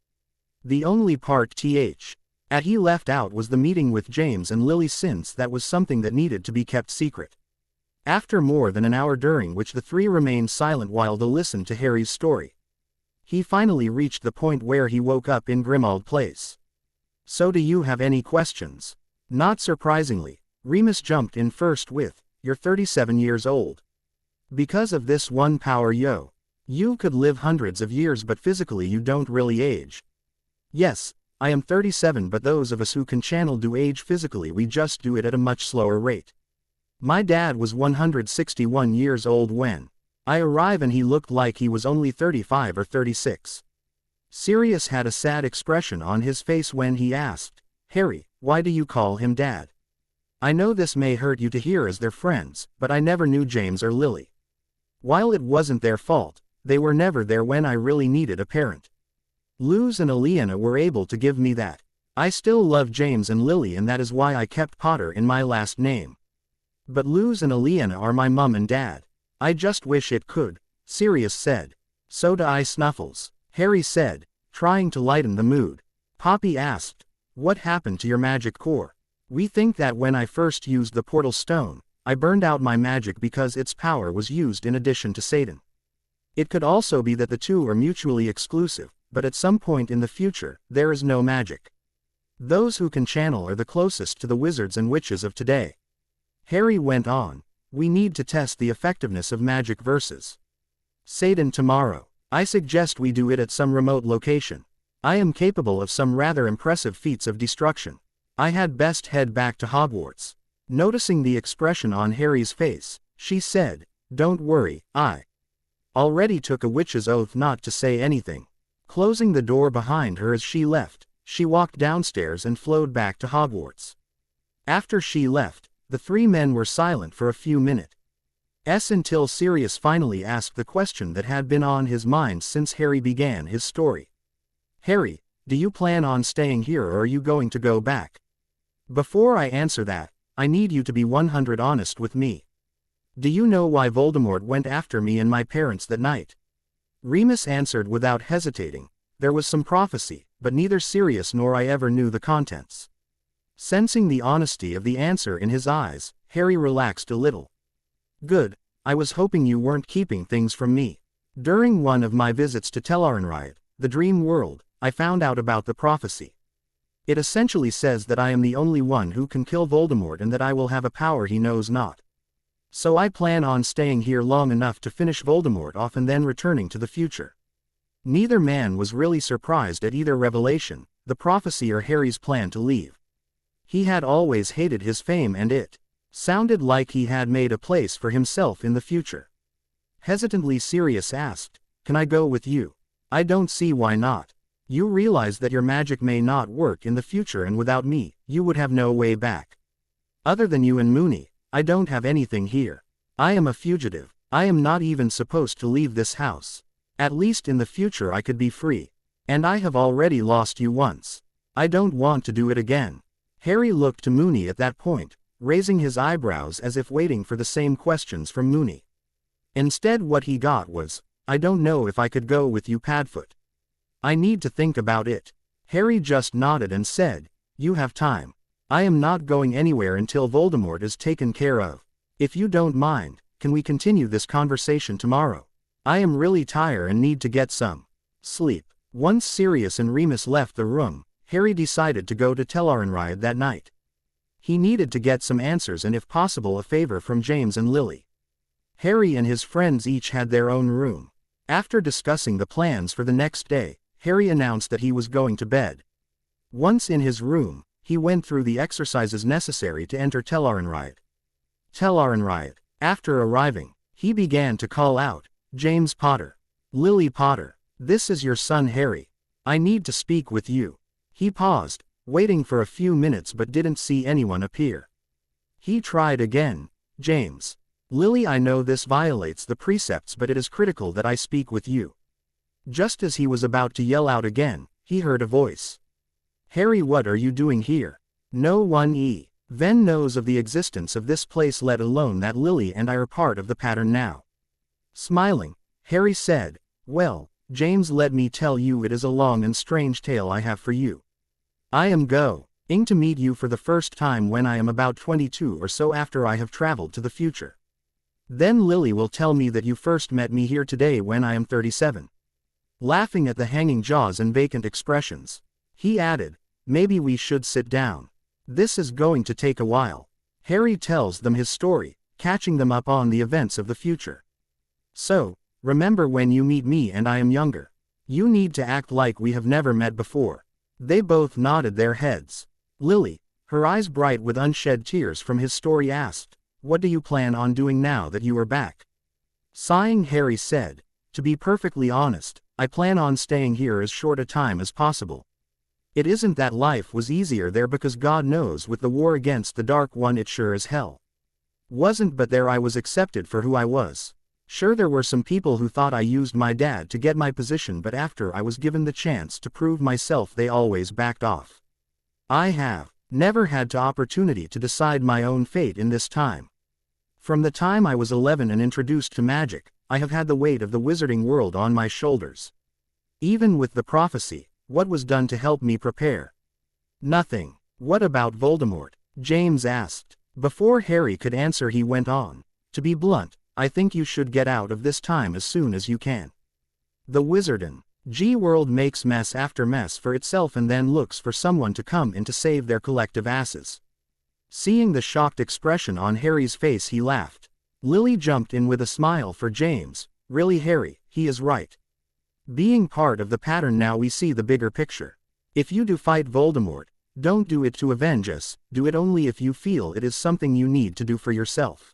The only part he left out was the meeting with James and Lily, since that was something that needed to be kept secret. After more than an hour during which the 3 remained silent while they listened to Harry's story, he finally reached the point where he woke up in Grimmauld Place. "So do you have any questions?" Not surprisingly, Remus jumped in first with, "You're 37 years old. Because of this one power, you could live hundreds of years, but physically you don't really age." "Yes, I am 37, but those of us who can channel do age physically, we just do it at a much slower rate. My dad was 161 years old when I arrived and he looked like he was only 35 or 36. Sirius had a sad expression on his face when he asked, "Harry, why do you call him Dad? I know this may hurt you to hear as their friends, but I never knew James or Lily. While it wasn't their fault, they were never there when I really needed a parent. Luz and Aliena were able to give me that. I still love James and Lily, and that is why I kept Potter in my last name. But Luz and Aliena are my mum and dad. I just wish it could," Sirius said. "So do I, Snuffles," Harry said, trying to lighten the mood. Poppy asked, "What happened to your magic core?" "We think that when I first used the portal stone, I burned out my magic because its power was used in addition to Satan. It could also be that the 2 are mutually exclusive, but at some point in the future, there is no magic. Those who can channel are the closest to the wizards and witches of today." Harry went on, "We need to test the effectiveness of magic versus Satan tomorrow. I suggest we do it at some remote location. I am capable of some rather impressive feats of destruction. I had best head back to Hogwarts." Noticing the expression on Harry's face, she said, "Don't worry, I already took a witch's oath not to say anything." Closing the door behind her as she left, she walked downstairs and flowed back to Hogwarts. After she left, the 3 men were silent for a few minutes until Sirius finally asked the question that had been on his mind since Harry began his story. "Harry, Do you plan on staying here or are you going to go back? Before I answer that, I need you to be 100% honest with me. Do you know why Voldemort went after me and my parents that night? Remus answered without hesitating. There was some prophecy, but neither Sirius nor I ever knew the contents. Sensing the honesty of the answer in his eyes, Harry relaxed a little. Good, I was hoping you weren't keeping things from me. During one of my visits to Tel'aran'rhiod, the dream world, I found out about the prophecy. It essentially says that I am the only one who can kill Voldemort and that I will have a power he knows not. So I plan on staying here long enough to finish Voldemort off and then returning to the future. Neither man was really surprised at either revelation, the prophecy or Harry's plan to leave. He had always hated his fame and it sounded like he had made a place for himself in the future. Hesitantly Sirius asked, "Can I go with you?" "I don't see why not. You realize that your magic may not work in the future and without me, you would have no way back. Other than you and Moony, I don't have anything here. I am a fugitive. I am not even supposed to leave this house. At least in the future I could be free. And I have already lost you once. I don't want to do it again." Harry looked to Moony at that point, raising his eyebrows as if waiting for the same questions from Moony. Instead what he got was, "I don't know if I could go with you, Padfoot. I need to think about it." Harry just nodded and said, "You have time. I am not going anywhere until Voldemort is taken care of. If you don't mind, can we continue this conversation tomorrow? I am really tired and need to get some sleep." Once Sirius and Remus left the room, Harry decided to go to Tel'aran'rhiod that night. He needed to get some answers and if possible a favor from James and Lily. Harry and his friends each had their own room. After discussing the plans for the next day, Harry announced that he was going to bed. Once in his room, he went through the exercises necessary to enter Tel'aran'rhiod. Tel'aran'rhiod. After arriving, he began to call out, "James Potter. Lily Potter. This is your son Harry. I need to speak with you." He paused, waiting for a few minutes but didn't see anyone appear. He tried again, "James. Lily, I know this violates the precepts but it is critical that I speak with you." Just as he was about to yell out again, he heard a voice. "Harry, what are you doing here? No one even knows of the existence of this place, let alone that Lily and I are part of the pattern now." Smiling, Harry said, "Well, James, let me tell you, it is a long and strange tale I have for you. I am going to meet you for the first time when I am about 22 or so after I have traveled to the future. Then Lily will tell me that you first met me here today when I am 37. Laughing at the hanging jaws and vacant expressions, he added, "Maybe we should sit down. This is going to take a while." Harry tells them his story, catching them up on the events of the future. "So, remember when you meet me and I am younger. You need to act like we have never met before." They both nodded their heads. Lily, her eyes bright with unshed tears from his story, asked, "What do you plan on doing now that you are back?" Sighing, Harry said, "To be perfectly honest, I plan on staying here as short a time as possible. It isn't that life was easier there because God knows with the war against the Dark One it sure as hell wasn't, but there I was accepted for who I was. Sure, there were some people who thought I used my dad to get my position, but after I was given the chance to prove myself they always backed off. I have never had the opportunity to decide my own fate in this time. From the time I was 11 and introduced to magic, I have had the weight of the wizarding world on my shoulders. Even with the prophecy, what was done to help me prepare? Nothing. What about Voldemort?" James asked. Before Harry could answer, he went on, "To be blunt, I think you should get out of this time as soon as you can. The Wizarding G-World makes mess after mess for itself and then looks for someone to come in to save their collective asses." Seeing the shocked expression on Harry's face, he laughed. Lily jumped in with a smile for James. "Really, Harry, he is right. Being part of the pattern now, we see the bigger picture. If you do fight Voldemort, don't do it to avenge us, do it only if you feel it is something you need to do for yourself.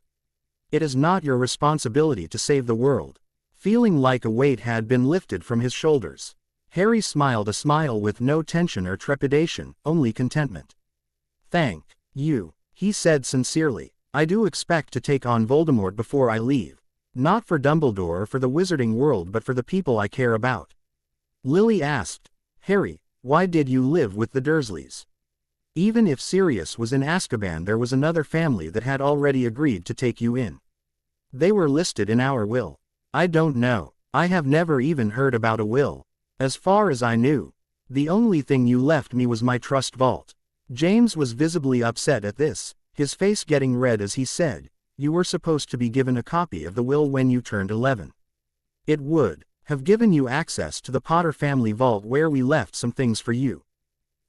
It is not your responsibility to save the world." Feeling like a weight had been lifted from his shoulders, Harry smiled a smile with no tension or trepidation, only contentment. "Thank you," he said sincerely. "I do expect to take on Voldemort before I leave. Not for Dumbledore or for the wizarding world but for the people I care about." Lily asked, "Harry, Why did you live with the Dursleys? Even if Sirius was in Azkaban, there was another family that had already agreed to take you in. They were listed in our will. I don't know. I have never even heard about a will. As far as I knew, the only thing you left me was my trust vault. James was visibly upset at this, his face getting red as he said, you were supposed to be given a copy of the will when you turned 11. It would have given you access to the Potter family vault where we left some things for you.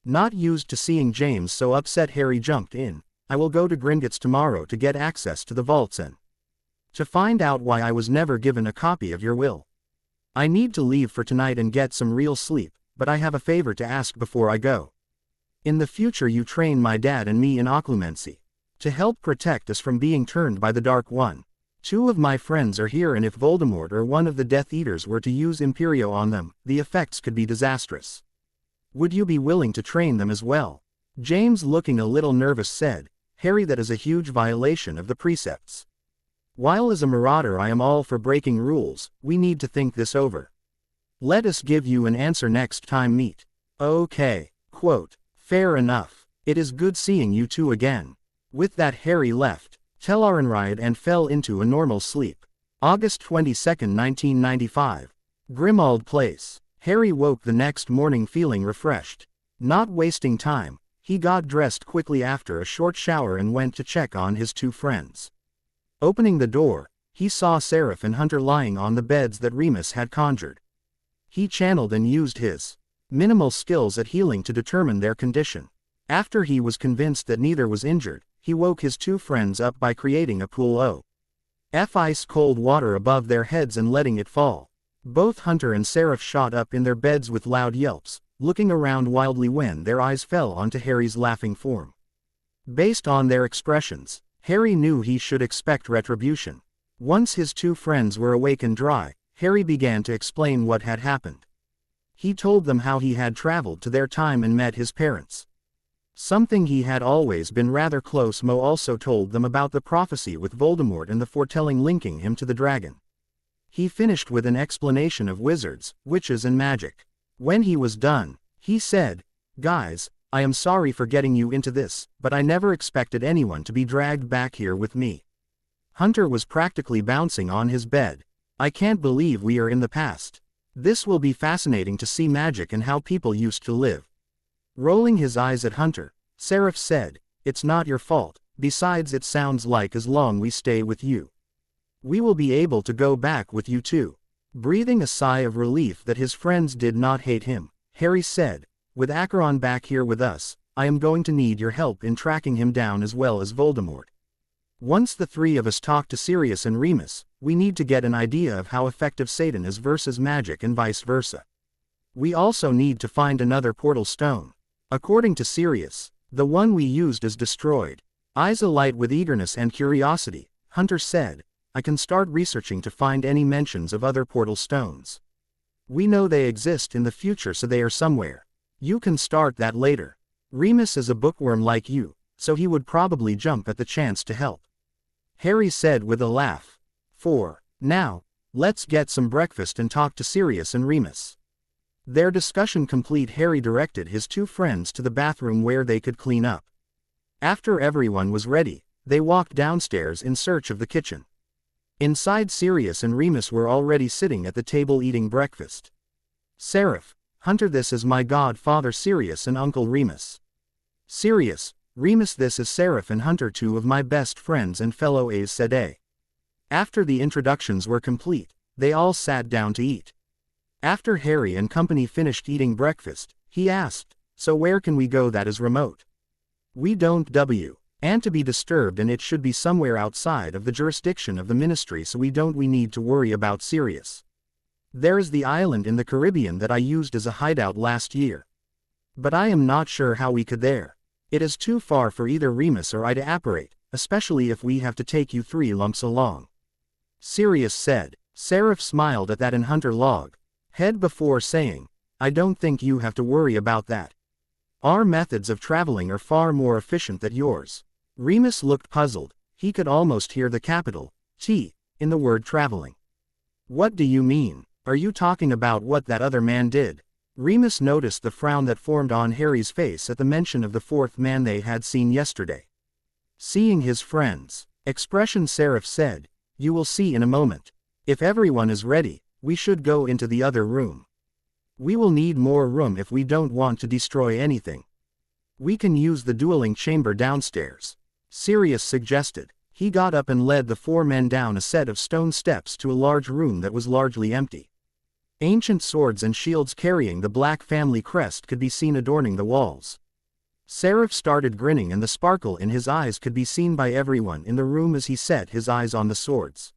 Not used to seeing James so upset, Harry jumped in. I will go to Gringotts tomorrow to get access to the vaults and to find out why I was never given a copy of your will. I need to leave for tonight and get some real sleep, but I have a favor to ask before I go. In the future you train my dad and me in occlumency, to help protect us from being turned by the Dark One. 2 of my friends are here, and if Voldemort or one of the Death Eaters were to use Imperio on them, the effects could be disastrous. Would you be willing to train them as well? James, looking a little nervous, said, Harry, that is a huge violation of the precepts. While as a marauder I am all for breaking rules, we need to think this over. Let us give you an answer next time meet. Okay. Quote, fair enough. It is good seeing you two again. With that, Harry left Tel'aran'rhiod and fell into a normal sleep. August 22, 1995. Grimmauld Place. Harry woke the next morning feeling refreshed. Not wasting time, he got dressed quickly after a short shower and went to check on his 2 friends. Opening the door, he saw Seraph and Hunter lying on the beds that Remus had conjured. He channeled and used his minimal skills at healing to determine their condition. After he was convinced that neither was injured, he woke his 2 friends up by creating a pool of ice cold water above their heads and letting it fall. Both Hunter and Seraph shot up in their beds with loud yelps, looking around wildly when their eyes fell onto Harry's laughing form. Based on their expressions, Harry knew he should expect retribution. Once his 2 friends were awake and dry, Harry began to explain what had happened. He told them how he had traveled to their time and met his parents. Something he had always been rather close. Mo also told them about the prophecy with Voldemort and the foretelling linking him to the dragon. He finished with an explanation of wizards, witches and magic. When he was done, he said, guys, I am sorry for getting you into this, but I never expected anyone to be dragged back here with me. Hunter was practically bouncing on his bed. I can't believe we are in the past. This will be fascinating to see magic and how people used to live. Rolling his eyes at Hunter, Seraph said, it's not your fault, besides it sounds like as long we stay with you, we will be able to go back with you too. Breathing a sigh of relief that his friends did not hate him, Harry said, with Acheron back here with us, I am going to need your help in tracking him down as well as Voldemort. Once the 3 of us talk to Sirius and Remus, we need to get an idea of how effective Satan is versus magic and vice versa. We also need to find another portal stone. According to Sirius, the one we used is destroyed. Eyes alight with eagerness and curiosity, Hunter said, I can start researching to find any mentions of other portal stones. We know they exist in the future, so they are somewhere. You can start that later. Remus is a bookworm like you, so he would probably jump at the chance to help. Harry said with a laugh. For now, let's get some breakfast and talk to Sirius and Remus. Their discussion complete, Harry directed his 2 friends to the bathroom where they could clean up. After everyone was ready, they walked downstairs in search of the kitchen. Inside, Sirius and Remus were already sitting at the table eating breakfast. Seraph, Hunter, this is my godfather Sirius and Uncle Remus. Sirius, Remus, this is Seraph and Hunter, 2 of my best friends and fellow Aes Sedai. After the introductions were complete, they all sat down to eat. After Harry and company finished eating breakfast, he asked, so where can we go that is remote? We don't and to be disturbed, and it should be somewhere outside of the jurisdiction of the ministry, so we need to worry about Sirius. There is the island in the Caribbean that I used as a hideout last year. But I am not sure how we could there. It is too far for either Remus or I to apparate, especially if we have to take you 3 lumps along. Sirius said. Seraph smiled at that and Hunter logged head before saying, I don't think you have to worry about that. Our methods of traveling are far more efficient than yours. Remus looked puzzled. He could almost hear the capital T in the word traveling. What do you mean? Are you talking about what that other man did? Remus noticed the frown that formed on Harry's face at the mention of the fourth man they had seen yesterday. Seeing his friend's expression, Seraph said, "You will see in a moment. If everyone is ready, we should go into the other room. We will need more room if we don't want to destroy anything. We can use the dueling chamber downstairs," Sirius suggested. He got up and led the four men down a set of stone steps to a large room that was largely empty. Ancient swords and shields carrying the Black family crest could be seen adorning the walls. Seraph started grinning, and the sparkle in his eyes could be seen by everyone in the room as he set his eyes on the swords.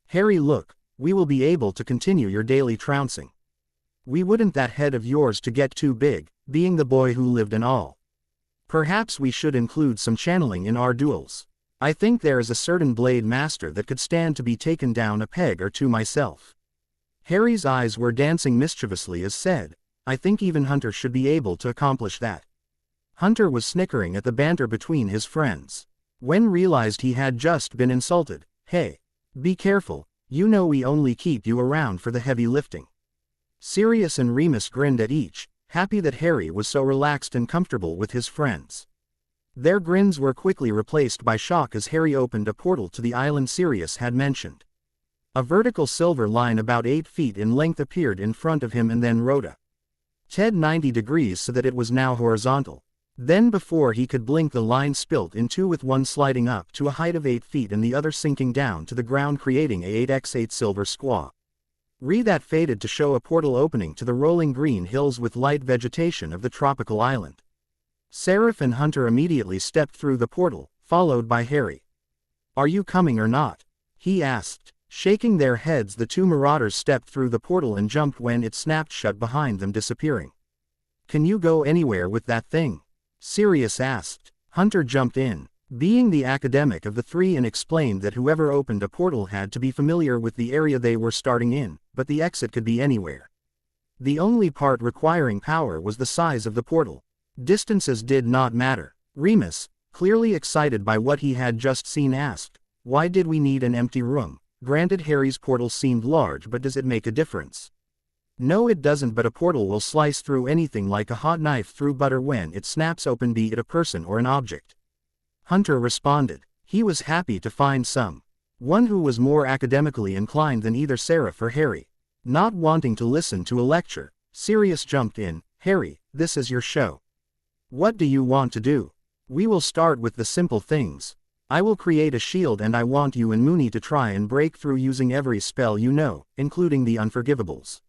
"Harry, look, we will be able to continue your daily trouncing. We wouldn't that head of yours to get too big, being the boy who lived and all. Perhaps we should include some channeling in our duels. I think there is a certain blade master that could stand to be taken down a peg or two myself." Harry's eyes were dancing mischievously as said, "I think even Hunter should be able to accomplish that." Hunter was snickering at the banter between his friends. When realized he had just been insulted, "Hey, be careful, you know we only keep you around for the heavy lifting." Sirius and Remus grinned at each, happy that Harry was so relaxed and comfortable with his friends. Their grins were quickly replaced by shock as Harry opened a portal to the island Sirius had mentioned. A vertical silver line about 8 feet in length appeared in front of him and then rota. Ted 90 degrees so that it was now horizontal. Then before he could blink, the line spilt in two, with one sliding up to a height of 8 feet and the other sinking down to the ground, creating a 8x8 silver squaw. That faded to show a portal opening to the rolling green hills with light vegetation of the tropical island. Seraph and Hunter immediately stepped through the portal, followed by Harry. "Are you coming or not?" he asked. Shaking their heads, the two marauders stepped through the portal and jumped when it snapped shut behind them, disappearing. "Can you go anywhere with that thing?" Sirius asked. Hunter jumped in, being the academic of the three, and explained that whoever opened a portal had to be familiar with the area they were starting in, but the exit could be anywhere. The only part requiring power was the size of the portal. Distances did not matter. Remus, clearly excited by what he had just seen, asked, "Why did we need an empty room? Granted, Harry's portal seemed large, but does it make a difference?" "No, it doesn't, but a portal will slice through anything like a hot knife through butter when it snaps open, be it a person or an object," Hunter responded. He was happy to find one who was more academically inclined than either Seraph or Harry. Not wanting to listen to a lecture, Sirius jumped in. "Harry, this is your show. What do you want to do?" "We will start with the simple things. I will create a shield and I want you and Mooney to try and break through using every spell you know, including the unforgivables.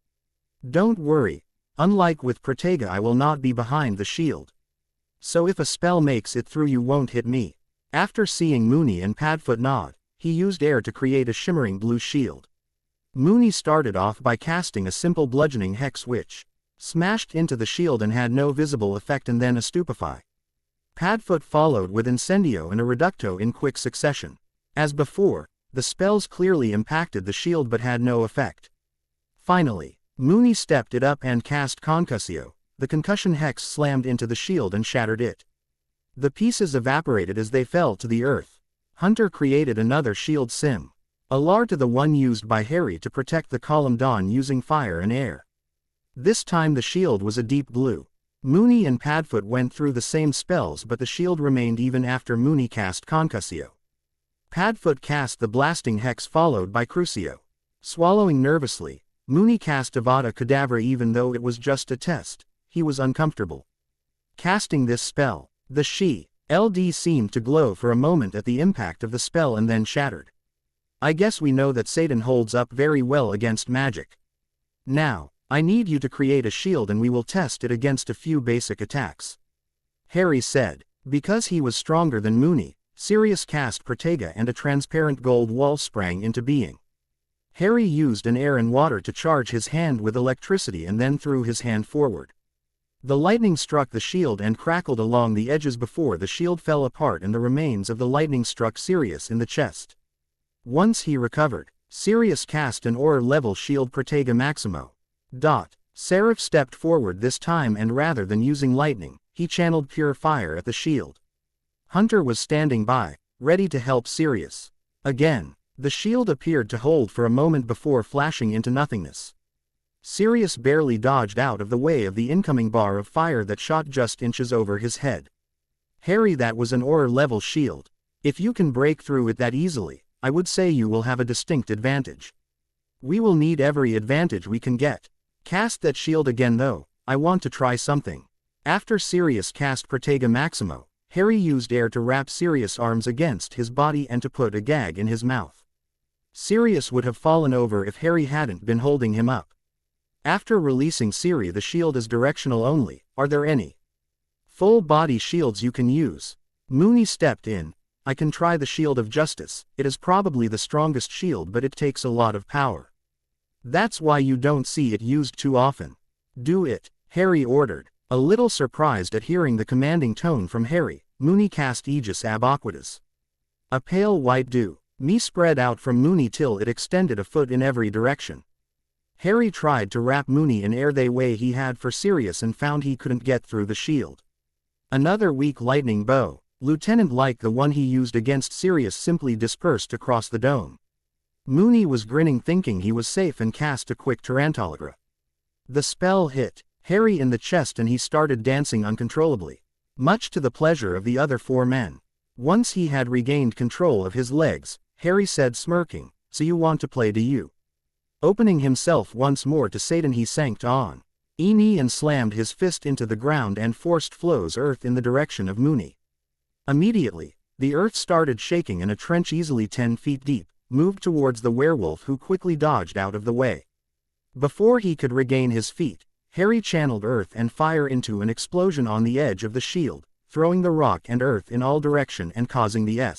Don't worry, unlike with Protega, I will not be behind the shield. So if a spell makes it through, you won't hit me." After seeing Mooney and Padfoot nod, he used air to create a shimmering blue shield. Mooney started off by casting a simple bludgeoning hex which smashed into the shield and had no visible effect, and then a stupefy. Padfoot followed with Incendio and a Reducto in quick succession. As before, the spells clearly impacted the shield but had no effect. Finally, Mooney stepped it up and cast Concussio. The concussion hex slammed into the shield and shattered it. The pieces evaporated as they fell to the earth. Hunter created another shield similar to the one used by Harry to protect the column Dawn using fire and air. This time the shield was a deep blue. Mooney and Padfoot went through the same spells, but the shield remained even after Mooney cast Concussio. Padfoot cast the blasting hex followed by Crucio. Swallowing nervously, Mooney cast Avada Kedavra. Even though it was just a test, he was uncomfortable casting this spell. The shield seemed to glow for a moment at the impact of the spell and then shattered. "I guess we know that Satan holds up very well against magic. Now, I need you to create a shield and we will test it against a few basic attacks," Harry said. Because he was stronger than Mooney, Sirius cast Protega and a transparent gold wall sprang into being. Harry used an air and water to charge his hand with electricity and then threw his hand forward. The lightning struck the shield and crackled along the edges before the shield fell apart, and the remains of the lightning struck Sirius in the chest. Once he recovered, Sirius cast an aura-level shield Protega Maximo. Seraph stepped forward this time, and rather than using lightning, he channeled pure fire at the shield. Hunter was standing by, ready to help Sirius. Again, the shield appeared to hold for a moment before flashing into nothingness. Sirius barely dodged out of the way of the incoming bar of fire that shot just inches over his head. Harry, that was an Auror-level shield. If you can break through it that easily, I would say you will have a distinct advantage. We will need every advantage we can get. Cast that shield again though, I want to try something. After Sirius cast Protega Maximo, Harry used air to wrap Sirius' arms against his body and to put a gag in his mouth. Sirius would have fallen over if Harry hadn't been holding him up. After releasing Siri, the shield is directional only. Are there any full body shields you can use? Mooney stepped in. I can try the Shield of Justice. It is probably the strongest shield, but it takes a lot of power. That's why you don't see it used too often. Do it, Harry ordered. A little surprised at hearing the commanding tone from Harry, Mooney cast Aegis ab Aquatus. A pale white dew spread out from Mooney till it extended a foot in every direction. Harry tried to wrap Mooney in air the way he had for Sirius and found he couldn't get through the shield. Another weak lightning bow, lieutenant-like the one he used against Sirius, simply dispersed across the dome. Mooney was grinning, thinking he was safe, and cast a quick Tarantalagra. The spell hit Harry in the chest and he started dancing uncontrollably, much to the pleasure of the other 4 men. Once he had regained control of his legs, Harry said, smirking, "So you want to play, do you?" Opening himself once more to Satan, he sank on a knee and slammed his fist into the ground and forced Flo's earth in the direction of Mooney. Immediately, the earth started shaking and a trench easily 10 feet deep moved towards the werewolf, who quickly dodged out of the way. Before he could regain his feet, Harry channeled earth and fire into an explosion on the edge of the shield, throwing the rock and earth in all direction and causing the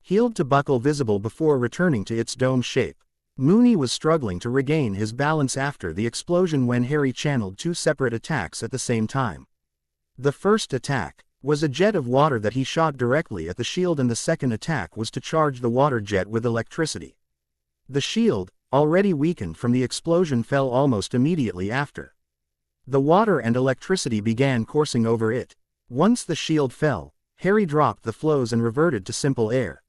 shield to buckle visible before returning to its dome shape. Mooney was struggling to regain his balance after the explosion when Harry channeled 2 separate attacks at the same time. The first attack was a jet of water that he shot directly at the shield, and the second attack was to charge the water jet with electricity. The shield, already weakened from the explosion, fell almost immediately after. The water and electricity began coursing over it. Once the shield fell, Harry dropped the flows and reverted to simple air.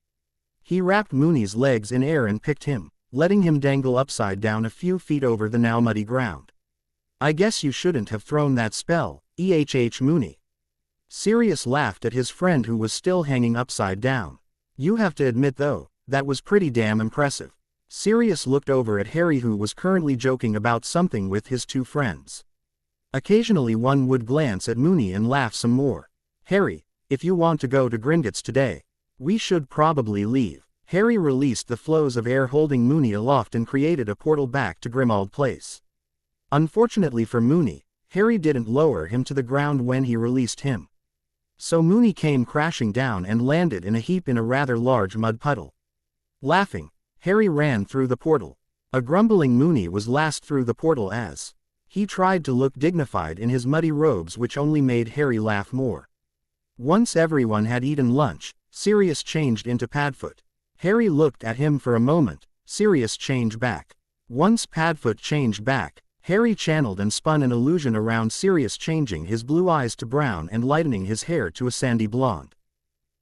He wrapped Mooney's legs in air and picked him, letting him dangle upside down a few feet over the now muddy ground. "I guess you shouldn't have thrown that spell, Mooney." Sirius laughed at his friend, who was still hanging upside down. "You have to admit though, that was pretty damn impressive." Sirius looked over at Harry, who was currently joking about something with his 2 friends. Occasionally one would glance at Mooney and laugh some more. "Harry, if you want to go to Gringotts today, we should probably leave." Harry released the flows of air holding Mooney aloft and created a portal back to Grimmauld Place. Unfortunately for Mooney, Harry didn't lower him to the ground when he released him. So Mooney came crashing down and landed in a heap in a rather large mud puddle. Laughing, Harry ran through the portal. A grumbling Mooney was last through the portal as he tried to look dignified in his muddy robes, which only made Harry laugh more. Once everyone had eaten lunch, Sirius changed into Padfoot. Harry looked at him for a moment. Sirius changed back. Once Padfoot changed back, Harry channeled and spun an illusion around Sirius, changing his blue eyes to brown and lightening his hair to a sandy blonde.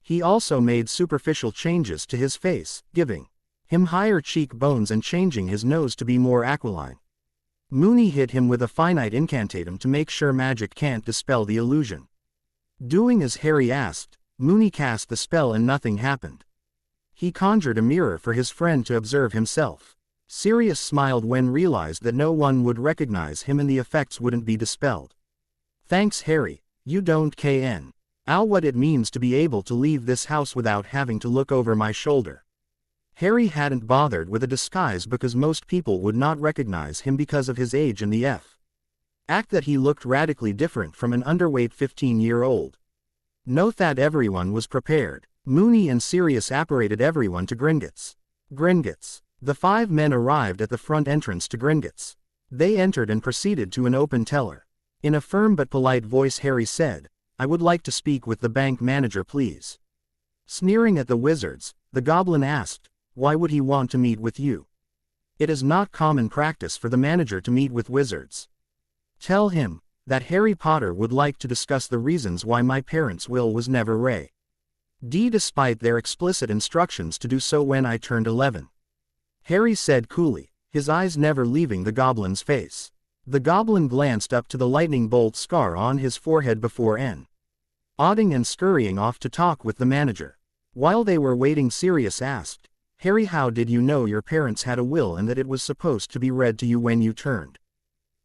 He also made superficial changes to his face, giving him higher cheekbones and changing his nose to be more aquiline. Mooney hit him with a finite incantatum to make sure magic can't dispel the illusion. Doing as Harry asked, Mooney cast the spell and nothing happened. He conjured a mirror for his friend to observe himself. Sirius smiled when realized that no one would recognize him and the effects wouldn't be dispelled. "Thanks, Harry, you don't kn what it means to be able to leave this house without having to look over my shoulder." Harry hadn't bothered with a disguise because most people would not recognize him because of his age and the fact that he looked radically different from an underweight 15-year-old. Note that everyone was prepared. Mooney and Sirius apparated everyone to Gringotts. Gringotts. The 5 men arrived at the front entrance to Gringotts. They entered and proceeded to an open teller. In a firm but polite voice, Harry said, "I would like to speak with the bank manager, please." Sneering at the wizards, the goblin asked, "Why would he want to meet with you?" "It is not common practice for the manager to meet with wizards." "Tell him that Harry Potter would like to discuss the reasons why my parents' will was never read despite their explicit instructions to do so when I turned 11. Harry said coolly. his eyes never leaving the goblin's face. The goblin glanced up to the lightning bolt scar on his forehead before nodding and scurrying off to talk with the manager. While they were waiting, Sirius asked, "Harry, how did you know your parents had a will and that it was supposed to be read to you when you turned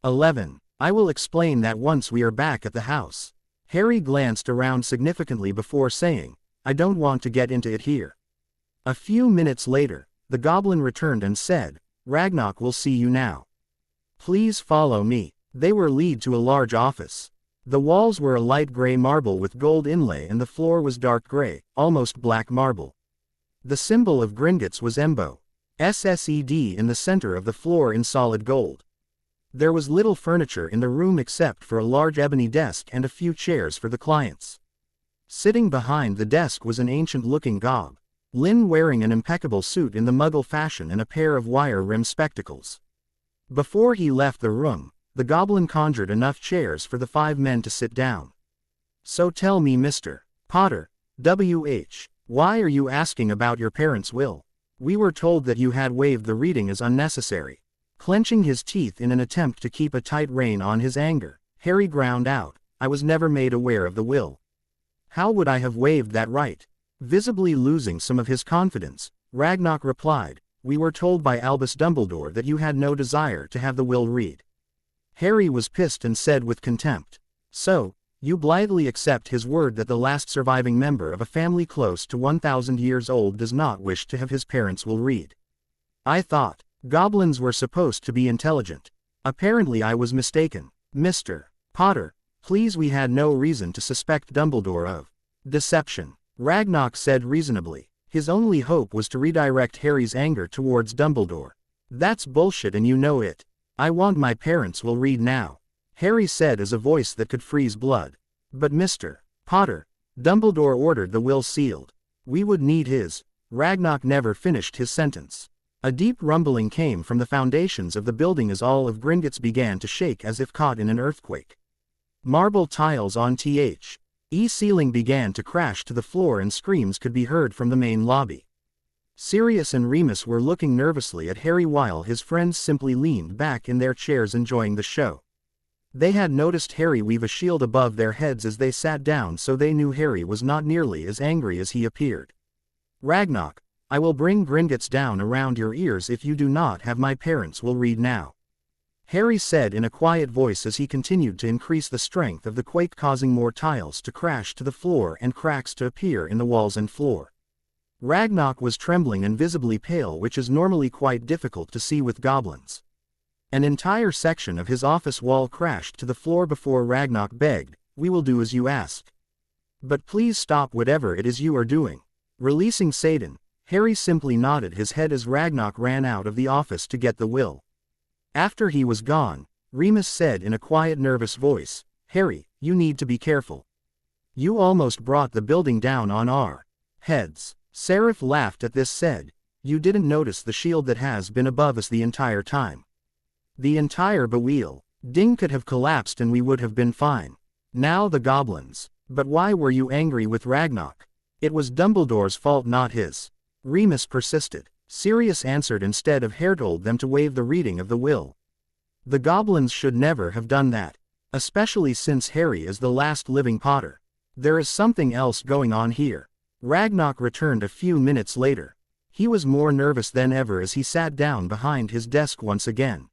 11? I will explain that once we are back at the house." Harry glanced around significantly before saying, "I don't want to get into it here." A few minutes later, the goblin returned and said, "Ragnarok will see you now. Please follow me." They were led to a large office. The walls were a light gray marble with gold inlay and the floor was dark gray, almost black marble. The symbol of Gringotts was SSED in the center of the floor in solid gold. There was little furniture in the room except for a large ebony desk and a few chairs for the clients. Sitting behind the desk was an ancient-looking goblin wearing an impeccable suit in the Muggle fashion and a pair of wire-rimmed spectacles. Before he left the room, the goblin conjured enough chairs for the 5 men to sit down. "So tell me, Mr. Potter, why are you asking about your parents' will? We were told that you had waived the reading as unnecessary." Clenching his teeth in an attempt to keep a tight rein on his anger, Harry ground out, "I was never made aware of the will. How would I have waived that right?" Visibly losing some of his confidence, Ragnarok replied, "We were told by Albus Dumbledore that you had no desire to have the will read." Harry was pissed and said with contempt, "So, you blithely accept his word that the last surviving member of a family close to 1,000 years old does not wish to have his parents' will read? I thought goblins were supposed to be intelligent. Apparently I was mistaken. Mr. Potter, please, we had no reason to suspect Dumbledore of deception," Ragnarok said reasonably. His only hope was to redirect Harry's anger towards Dumbledore. "That's bullshit and you know it. I want my parents' will read now," Harry said as a voice that could freeze blood. "But Mr. Potter, Dumbledore ordered the will sealed. We would need his." Ragnarok never finished his sentence. A deep rumbling came from the foundations of the building as all of Gringotts began to shake as if caught in an earthquake. Marble tiles on ceiling began to crash to the floor and screams could be heard from the main lobby. Sirius and Remus were looking nervously at Harry while his friends simply leaned back in their chairs enjoying the show. They had noticed Harry weave a shield above their heads as they sat down, so they knew Harry was not nearly as angry as he appeared. "Ragnarok, I will bring Gringotts down around your ears if you do not have my parents' will read now," Harry said in a quiet voice as he continued to increase the strength of the quake, causing more tiles to crash to the floor and cracks to appear in the walls and floor. Ragnarok was trembling and visibly pale, which is normally quite difficult to see with goblins. An entire section of his office wall crashed to the floor before Ragnarok begged, "We will do as you ask. But please stop whatever it is you are doing." Releasing Satan, Harry simply nodded his head as Ragnarok ran out of the office to get the will. After he was gone, Remus said in a quiet, nervous voice, "Harry, you need to be careful. You almost brought the building down on our heads." Seraph laughed at this, said, "You didn't notice the shield that has been above us the entire time. The entire building could have collapsed and we would have been fine. Now the goblins." "But why were you angry with Ragnarok? It was Dumbledore's fault, not his," Remus persisted. Sirius answered instead of Harry told them to waive the reading of the will. The goblins should never have done that, especially since Harry is the last living Potter. There is something else going on here. Ragnarok returned a few minutes later. He was more nervous than ever as he sat down behind his desk once again.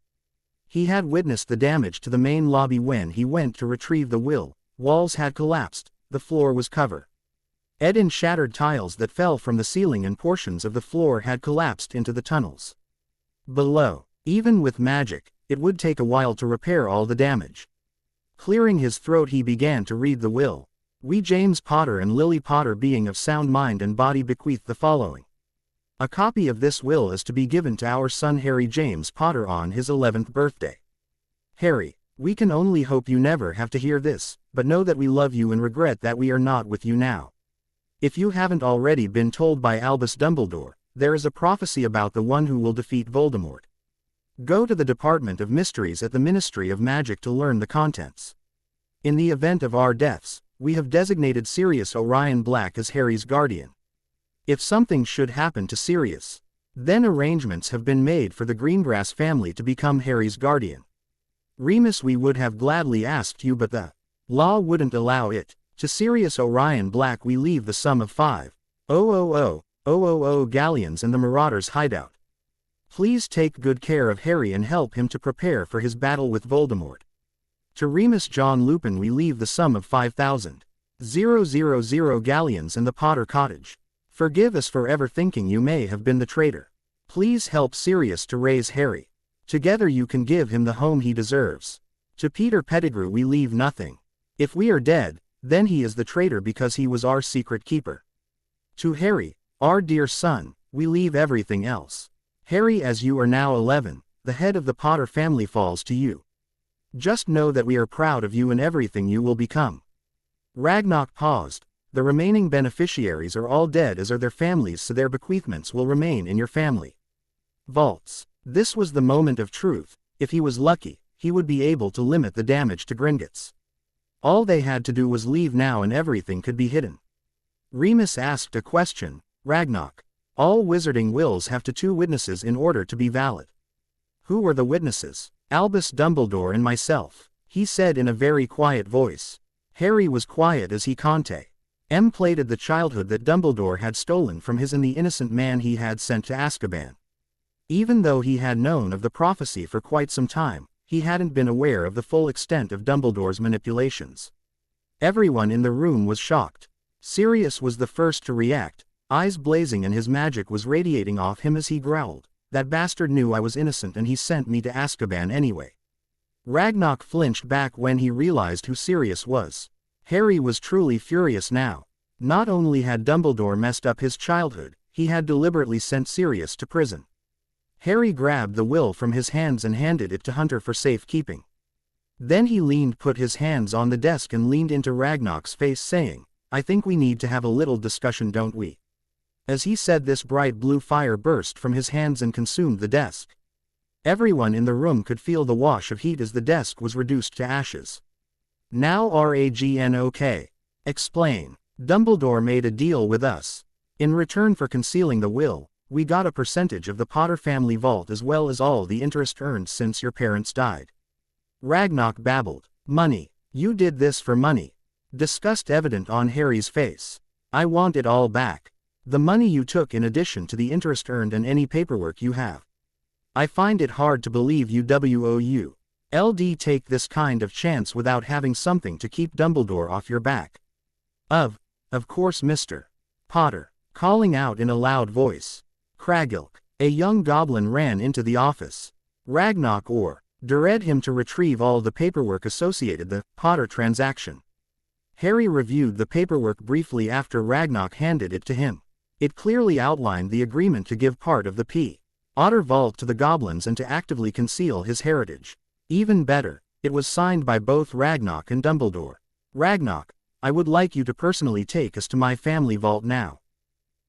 He had witnessed the damage to the main lobby when he went to retrieve the will. Walls had collapsed, the floor was covered in shattered tiles that fell from the ceiling, and portions of the floor had collapsed into the tunnels below. Even with magic, it would take a while to repair all the damage. Clearing his throat, he began to read the will. "We, James Potter and Lily Potter, being of sound mind and body, bequeath the following. A copy of this will is to be given to our son Harry James Potter on his 11th birthday. Harry, we can only hope you never have to hear this, but know that we love you and regret that we are not with you now. If you haven't already been told by Albus Dumbledore, there is a prophecy about the one who will defeat Voldemort. Go to the Department of Mysteries at the Ministry of Magic to learn the contents. In the event of our deaths, we have designated Sirius Orion Black as Harry's guardian. If something should happen to Sirius, Then arrangements have been made for the Greengrass family to become Harry's guardian. Remus, we would have gladly asked you, but the law wouldn't allow it. To Sirius Orion Black we leave the sum of 5,000 galleons and the Marauders' hideout. Please take good care of Harry and help him to prepare for his battle with Voldemort. To Remus John Lupin we leave the sum of 5,000 galleons and the Potter Cottage. Forgive us for ever thinking you may have been the traitor. Please help Sirius to raise Harry. Together you can give him the home he deserves. To Peter Pettigrew we leave nothing. If we are dead, then he is the traitor because he was our secret keeper. To Harry, our dear son, we leave everything else. Harry, as you are now 11, the head of the Potter family falls to you. Just know that we are proud of you and everything you will become. Ragnarok paused. The remaining beneficiaries are all dead, as are their families, so their bequeathments will remain in your family vaults. This was the moment of truth. If he was lucky, he would be able to limit the damage to Gringotts. All they had to do was leave now and everything could be hidden. Remus asked a question. Ragnarok, all wizarding wills have 2 witnesses in order to be valid. Who were the witnesses? Albus Dumbledore and myself, he said in a very quiet voice. Harry was quiet as he contemplated the childhood that Dumbledore had stolen from his and the innocent man he had sent to Azkaban. Even though he had known of the prophecy for quite some time, he hadn't been aware of the full extent of Dumbledore's manipulations. Everyone in the room was shocked. Sirius was the first to react, eyes blazing, and his magic was radiating off him as he growled, "That bastard knew I was innocent and he sent me to Azkaban anyway." Ragnarok flinched back when he realized who Sirius was. Harry was truly furious now. Not only had Dumbledore messed up his childhood, he had deliberately sent Sirius to prison. Harry grabbed the will from his hands and handed it to Hunter for safekeeping. Then he put his hands on the desk and leaned into Ragnarok's face, saying, "I think we need to have a little discussion, don't we?" As he said this, bright blue fire burst from his hands and consumed the desk. Everyone in the room could feel the wash of heat as the desk was reduced to ashes. Now Ragnok. Explain. Dumbledore made a deal with us. In return for concealing the will, we got a percentage of the Potter family vault as well as all the interest earned since your parents died. Ragnarok babbled. Money. You did this for money. Disgust evident on Harry's face. I want it all back. The money you took in addition to the interest earned and any paperwork you have. I find it hard to believe you would take this kind of chance without having something to keep Dumbledore off your back. Of course, Mr. Potter. Calling out in a loud voice. Cragilk. A young goblin ran into the office. Ragnarok ordered him to retrieve all the paperwork associated with the Potter transaction. Harry reviewed the paperwork briefly after Ragnarok handed it to him. It clearly outlined the agreement to give part of the Potter vault to the goblins and to actively conceal his heritage. Even better, it was signed by both Ragnarok and Dumbledore. Ragnarok, I would like you to personally take us to my family vault now.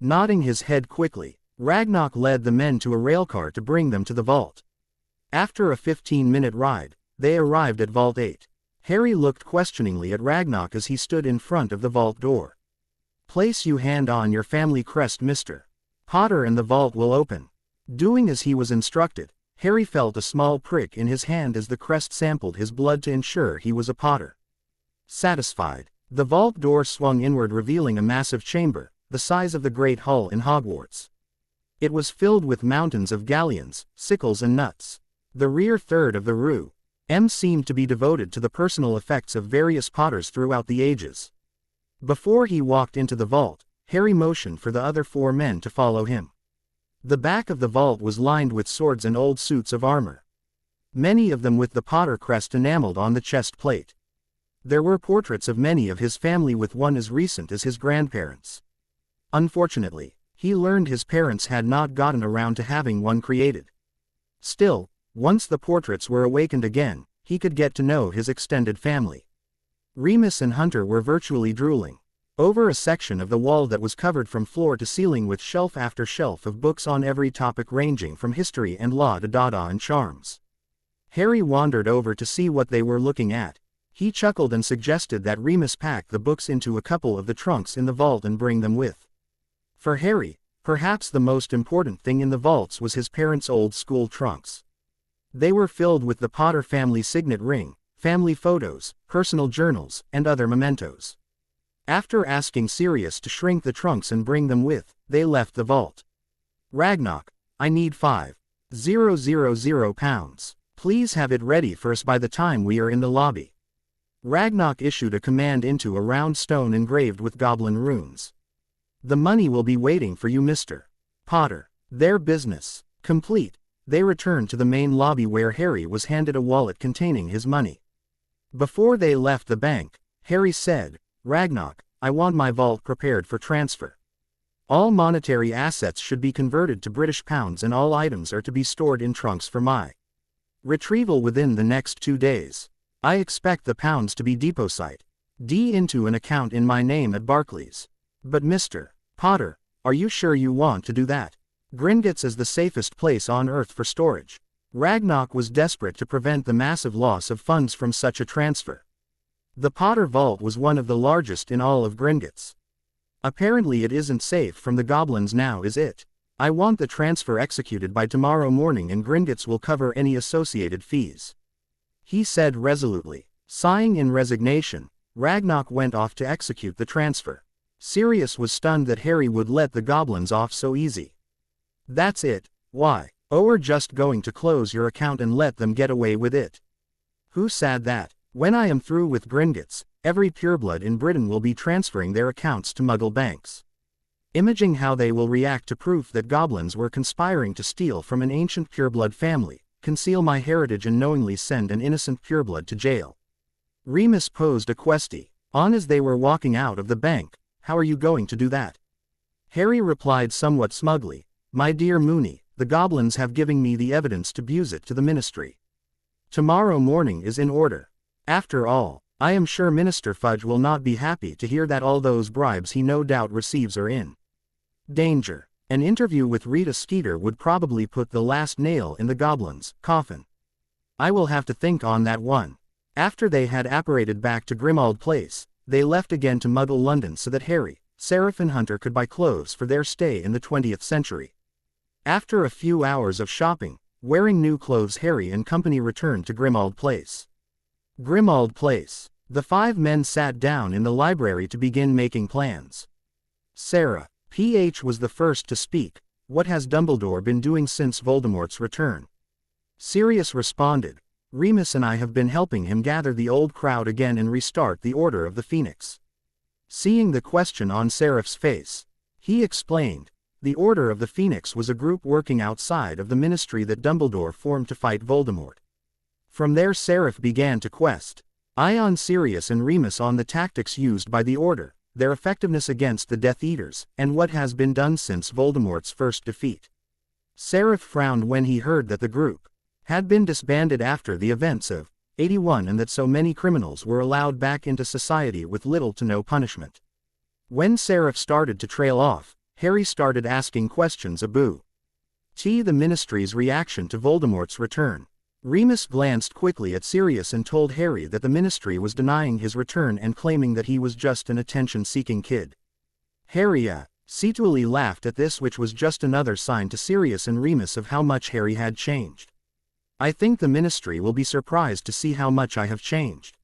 Nodding his head quickly, Ragnarok led the men to a railcar to bring them to the vault. After a 15-minute ride, they arrived at Vault 8. Harry looked questioningly at Ragnarok as he stood in front of the vault door. Place your hand on your family crest, Mr. Potter, and the vault will open. Doing as he was instructed, Harry felt a small prick in his hand as the crest sampled his blood to ensure he was a Potter. Satisfied, the vault door swung inward, revealing a massive chamber, the size of the Great Hall in Hogwarts. It was filled with mountains of galleons, sickles and nuts. The rear third of the room seemed to be devoted to the personal effects of various Potters throughout the ages. Before he walked into the vault, Harry motioned for the other 4 men to follow him. The back of the vault was lined with swords and old suits of armor, many of them with the Potter crest enameled on the chest plate. There were portraits of many of his family, with one as recent as his grandparents. Unfortunately, he learned his parents had not gotten around to having one created. Still, once the portraits were awakened again, he could get to know his extended family. Remus and Hunter were virtually drooling over a section of the wall that was covered from floor to ceiling with shelf after shelf of books on every topic ranging from history and law to Dada and charms. Harry wandered over to see what they were looking at. He chuckled and suggested that Remus pack the books into a couple of the trunks in the vault and bring them with. For Harry, Perhaps the most important thing in the vaults was his parents' old school trunks. They were filled with the Potter family signet ring, family photos, personal journals, and other mementos. After asking Sirius to shrink the trunks and bring them with, they left the vault. Ragnarok, I need 5,000 pounds. Please have it ready for us by the time we are in the lobby. Ragnarok issued a command into a round stone engraved with goblin runes. The money will be waiting for you, Mr. Potter. Their business complete, they returned to the main lobby where Harry was handed a wallet containing his money. Before they left the bank, Harry said, Ragnarok, I want my vault prepared for transfer. All monetary assets should be converted to British pounds and all items are to be stored in trunks for my retrieval within the next 2 days. I expect the pounds to be deposited into an account in my name at Barclays. But Mr. Potter, are you sure you want to do that? Gringotts is the safest place on Earth for storage. Ragnarok was desperate to prevent the massive loss of funds from such a transfer. The Potter Vault was one of the largest in all of Gringotts. Apparently it isn't safe from the goblins now, is it? I want the transfer executed by tomorrow morning and Gringotts will cover any associated fees. He said resolutely. Sighing in resignation, Ragnarok went off to execute the transfer. Sirius was stunned that Harry would let the goblins off so easy. That's it, why? We're just going to close your account and let them get away with it. Who said that? When I am through with Gringotts, every pureblood in Britain will be transferring their accounts to Muggle banks. Imaging how they will react to proof that goblins were conspiring to steal from an ancient pureblood family, conceal my heritage and knowingly send an innocent pureblood to jail. Remus posed a question. On as they were walking out of the bank, how are you going to do that? Harry replied somewhat smugly, my dear Moony, the goblins have given me the evidence to buse it to the ministry. Tomorrow morning is in order. After all, I am sure Minister Fudge will not be happy to hear that all those bribes he no doubt receives are in danger. An interview with Rita Skeeter would probably put the last nail in the goblin's coffin. I will have to think on that one. After they had apparated back to Grimmauld Place, they left again to Muggle London so that Harry, Seraph and Hunter could buy clothes for their stay in the 20th century. After a few hours of shopping, wearing new clothes, Harry and company returned to Grimmauld Place. Grimmauld Place. The 5 men sat down in the library to begin making plans. Sarah, P.H. was the first to speak. What has Dumbledore been doing since Voldemort's return? Sirius responded. Remus and I have been helping him gather the old crowd again and restart the Order of the Phoenix. Seeing the question on Seraph's face, he explained. The Order of the Phoenix was a group working outside of the ministry that Dumbledore formed to fight Voldemort. From there Seraph began to quest Ion Sirius and Remus on the tactics used by the Order, their effectiveness against the Death Eaters, and what has been done since Voldemort's first defeat. Seraph frowned when he heard that the group had been disbanded after the events of 81 and that so many criminals were allowed back into society with little to no punishment. When Seraph started to trail off, Harry started asking questions about the Ministry's reaction to Voldemort's return. Remus glanced quickly at Sirius and told Harry that the Ministry was denying his return and claiming that he was just an attention-seeking kid. Harry cetually laughed at this, which was just another sign to Sirius and Remus of how much Harry had changed. I think the Ministry will be surprised to see how much I have changed.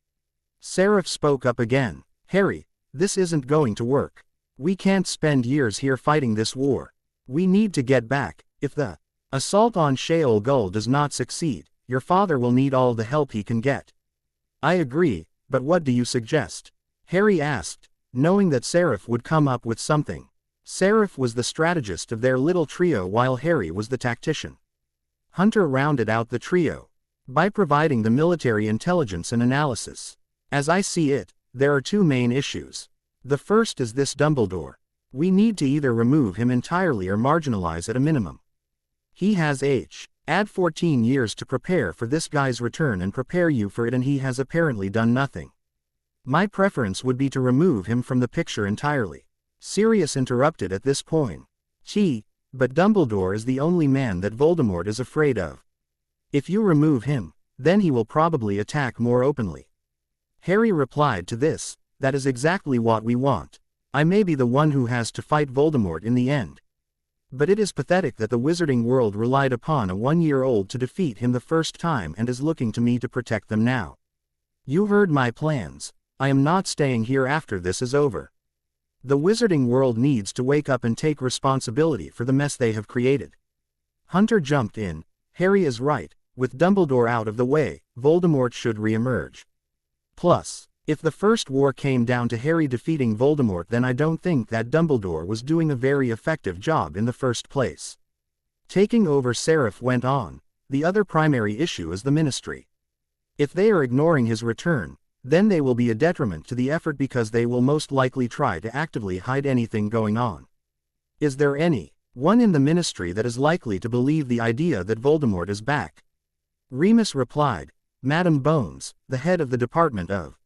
Seraph spoke up again. Harry, this isn't going to work. We can't spend years here fighting this war. We need to get back. If the assault on Sheol Gull does not succeed, your father will need all the help he can get. I agree, but what do you suggest? Harry asked, knowing that Seraph would come up with something. Seraph was the strategist of their little trio while Harry was the tactician. Hunter rounded out the trio by providing the military intelligence and analysis. As I see it, there are 2 main issues. The first is this Dumbledore. We need to either remove him entirely or marginalize at a minimum. He has add 14 years to prepare for this guy's return and prepare you for it, and he has apparently done nothing. My preference would be to remove him from the picture entirely. Sirius interrupted at this point. But Dumbledore is the only man that Voldemort is afraid of. If you remove him, then he will probably attack more openly. Harry replied to this, that is exactly what we want. I may be the one who has to fight Voldemort in the end. But it is pathetic that the wizarding world relied upon a 1-year-old to defeat him the first time and is looking to me to protect them now. You heard my plans. I am not staying here after this is over. The wizarding world needs to wake up and take responsibility for the mess they have created. Hunter jumped in. Harry is right. With Dumbledore out of the way, Voldemort should re-emerge. Plus, if the first war came down to Harry defeating Voldemort, then I don't think that Dumbledore was doing a very effective job in the first place. Taking over Seraph went on. The other primary issue is the Ministry. If they are ignoring his return, then they will be a detriment to the effort because they will most likely try to actively hide anything going on. Is there anyone in the Ministry that is likely to believe the idea that Voldemort is back? Remus replied. Madam Bones, the head of the Department of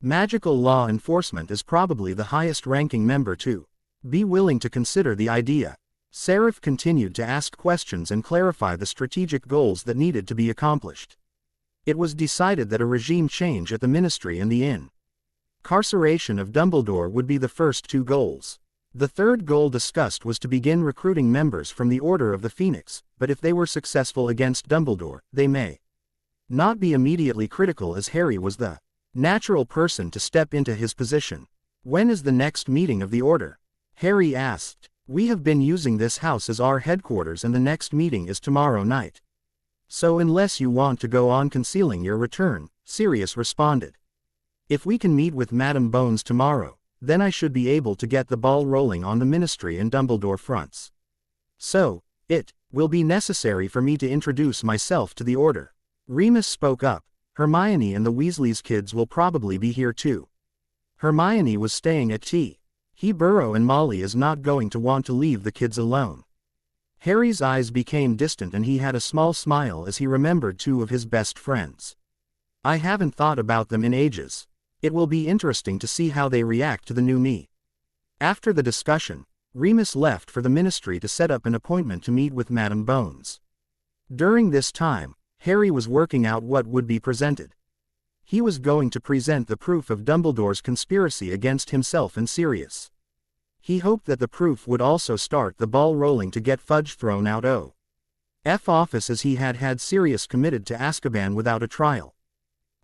Magical Law Enforcement, is probably the highest-ranking member to be willing to consider the idea. Seraph continued to ask questions and clarify the strategic goals that needed to be accomplished. It was decided that a regime change at the Ministry and the incarceration of Dumbledore would be the first 2 goals. The third goal discussed was to begin recruiting members from the Order of the Phoenix, but if they were successful against Dumbledore, they may not be immediately critical, as Harry was the natural person to step into his position. When is the next meeting of the Order? Harry asked. We have been using this house as our headquarters and the next meeting is tomorrow night. So unless you want to go on concealing your return, Sirius responded. If we can meet with Madam Bones tomorrow, then I should be able to get the ball rolling on the Ministry and Dumbledore fronts. So, it will be necessary for me to introduce myself to the Order. Remus spoke up. Hermione and the Weasley's kids will probably be here too. Hermione was staying at tea. Burrow and Molly is not going to want to leave the kids alone. Harry's eyes became distant and he had a small smile as he remembered 2 of his best friends. I haven't thought about them in ages. It will be interesting to see how they react to the new me. After the discussion, Remus left for the Ministry to set up an appointment to meet with Madam Bones. During this time, Harry was working out what would be presented. He was going to present the proof of Dumbledore's conspiracy against himself and Sirius. He hoped that the proof would also start the ball rolling to get Fudge thrown out of office, as he had Sirius committed to Azkaban without a trial.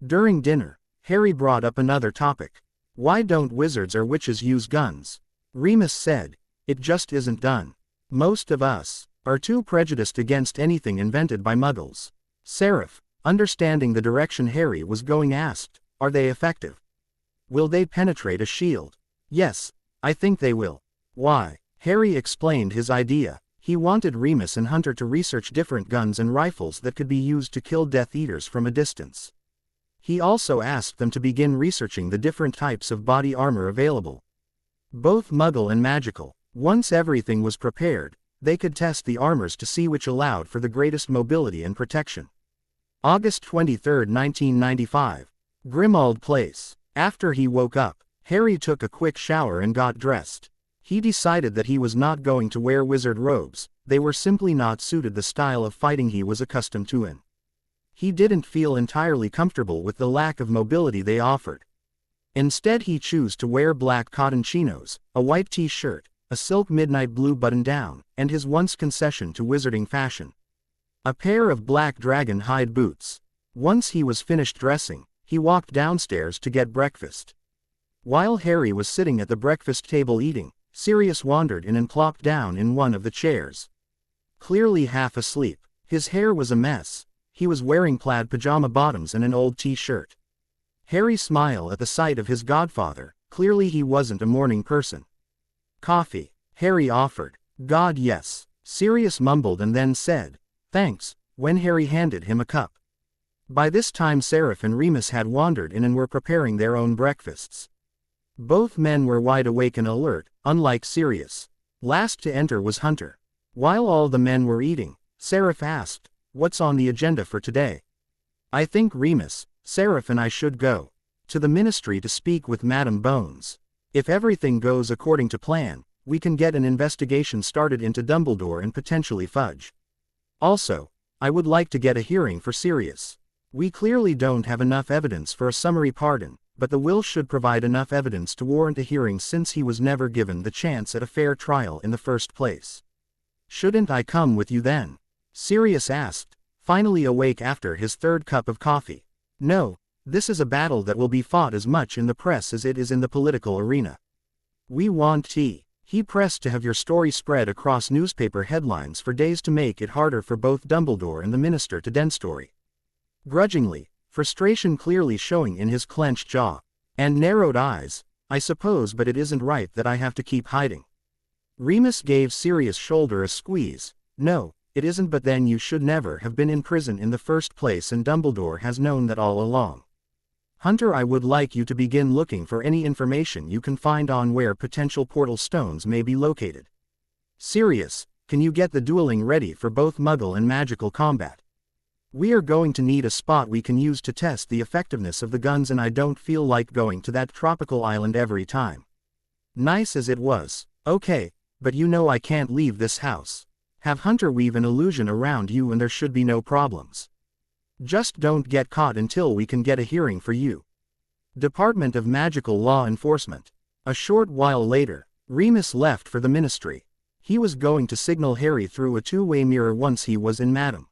During dinner, Harry brought up another topic. Why don't wizards or witches use guns? Remus said. It just isn't done. Most of us are too prejudiced against anything invented by muggles. Seraph, understanding the direction Harry was going, asked, are they effective? Will they penetrate a shield? Yes, I think they will. Why? Harry explained his idea. He wanted Remus and Hunter to research different guns and rifles that could be used to kill Death Eaters from a distance. He also asked them to begin researching the different types of body armor available, both Muggle and magical. Once everything was prepared, they could test the armors to see which allowed for the greatest mobility and protection. August 23, 1995. Grimmauld Place. After he woke up, Harry took a quick shower and got dressed. He decided that he was not going to wear wizard robes, they were simply not suited the style of fighting he was accustomed to in. He didn't feel entirely comfortable with the lack of mobility they offered. Instead he chose to wear black cotton chinos, a white t-shirt, a silk midnight blue button-down, and his once concession to wizarding fashion, a pair of black dragon hide boots. Once he was finished dressing, he walked downstairs to get breakfast. While Harry was sitting at the breakfast table eating, Sirius wandered in and plopped down in one of the chairs. Clearly half asleep, his hair was a mess, he was wearing plaid pajama bottoms and an old t-shirt. Harry smiled at the sight of his godfather, clearly he wasn't a morning person. Coffee, Harry offered. God yes, Sirius mumbled and then said, thanks, when Harry handed him a cup. By this time Seraph and Remus had wandered in and were preparing their own breakfasts. Both men were wide awake and alert, unlike Sirius. Last to enter was Hunter. While all the men were eating, Seraph asked, what's on the agenda for today? I think Remus, Seraph and I should go to the Ministry to speak with Madam Bones. If everything goes according to plan, we can get an investigation started into Dumbledore and potentially Fudge. Also, I would like to get a hearing for Sirius. We clearly don't have enough evidence for a summary pardon, but the will should provide enough evidence to warrant a hearing since he was never given the chance at a fair trial in the first place. Shouldn't I come with you then? Sirius asked, finally awake after his third cup of coffee. No, this is a battle that will be fought as much in the press as it is in the political arena. We want tea. He pressed to have your story spread across newspaper headlines for days to make it harder for both Dumbledore and the Minister to den story. Grudgingly, frustration clearly showing in his clenched jaw and narrowed eyes. I suppose, but it isn't right that I have to keep hiding. Remus gave Sirius' shoulder a squeeze. No, it isn't, but then you should never have been in prison in the first place, and Dumbledore has known that all along. Hunter, I would like you to begin looking for any information you can find on where potential portal stones may be located. Sirius, can you get the dueling ready for both Muggle and magical combat? We are going to need a spot we can use to test the effectiveness of the guns, and I don't feel like going to that tropical island every time. Nice as it was. Okay, but you know I can't leave this house. Have Hunter weave an illusion around you and there should be no problems. Just don't get caught until we can get a hearing for you. Department of Magical Law Enforcement. A short while later, Remus left for the Ministry. He was going to signal Harry through a two-way mirror once he was in Madame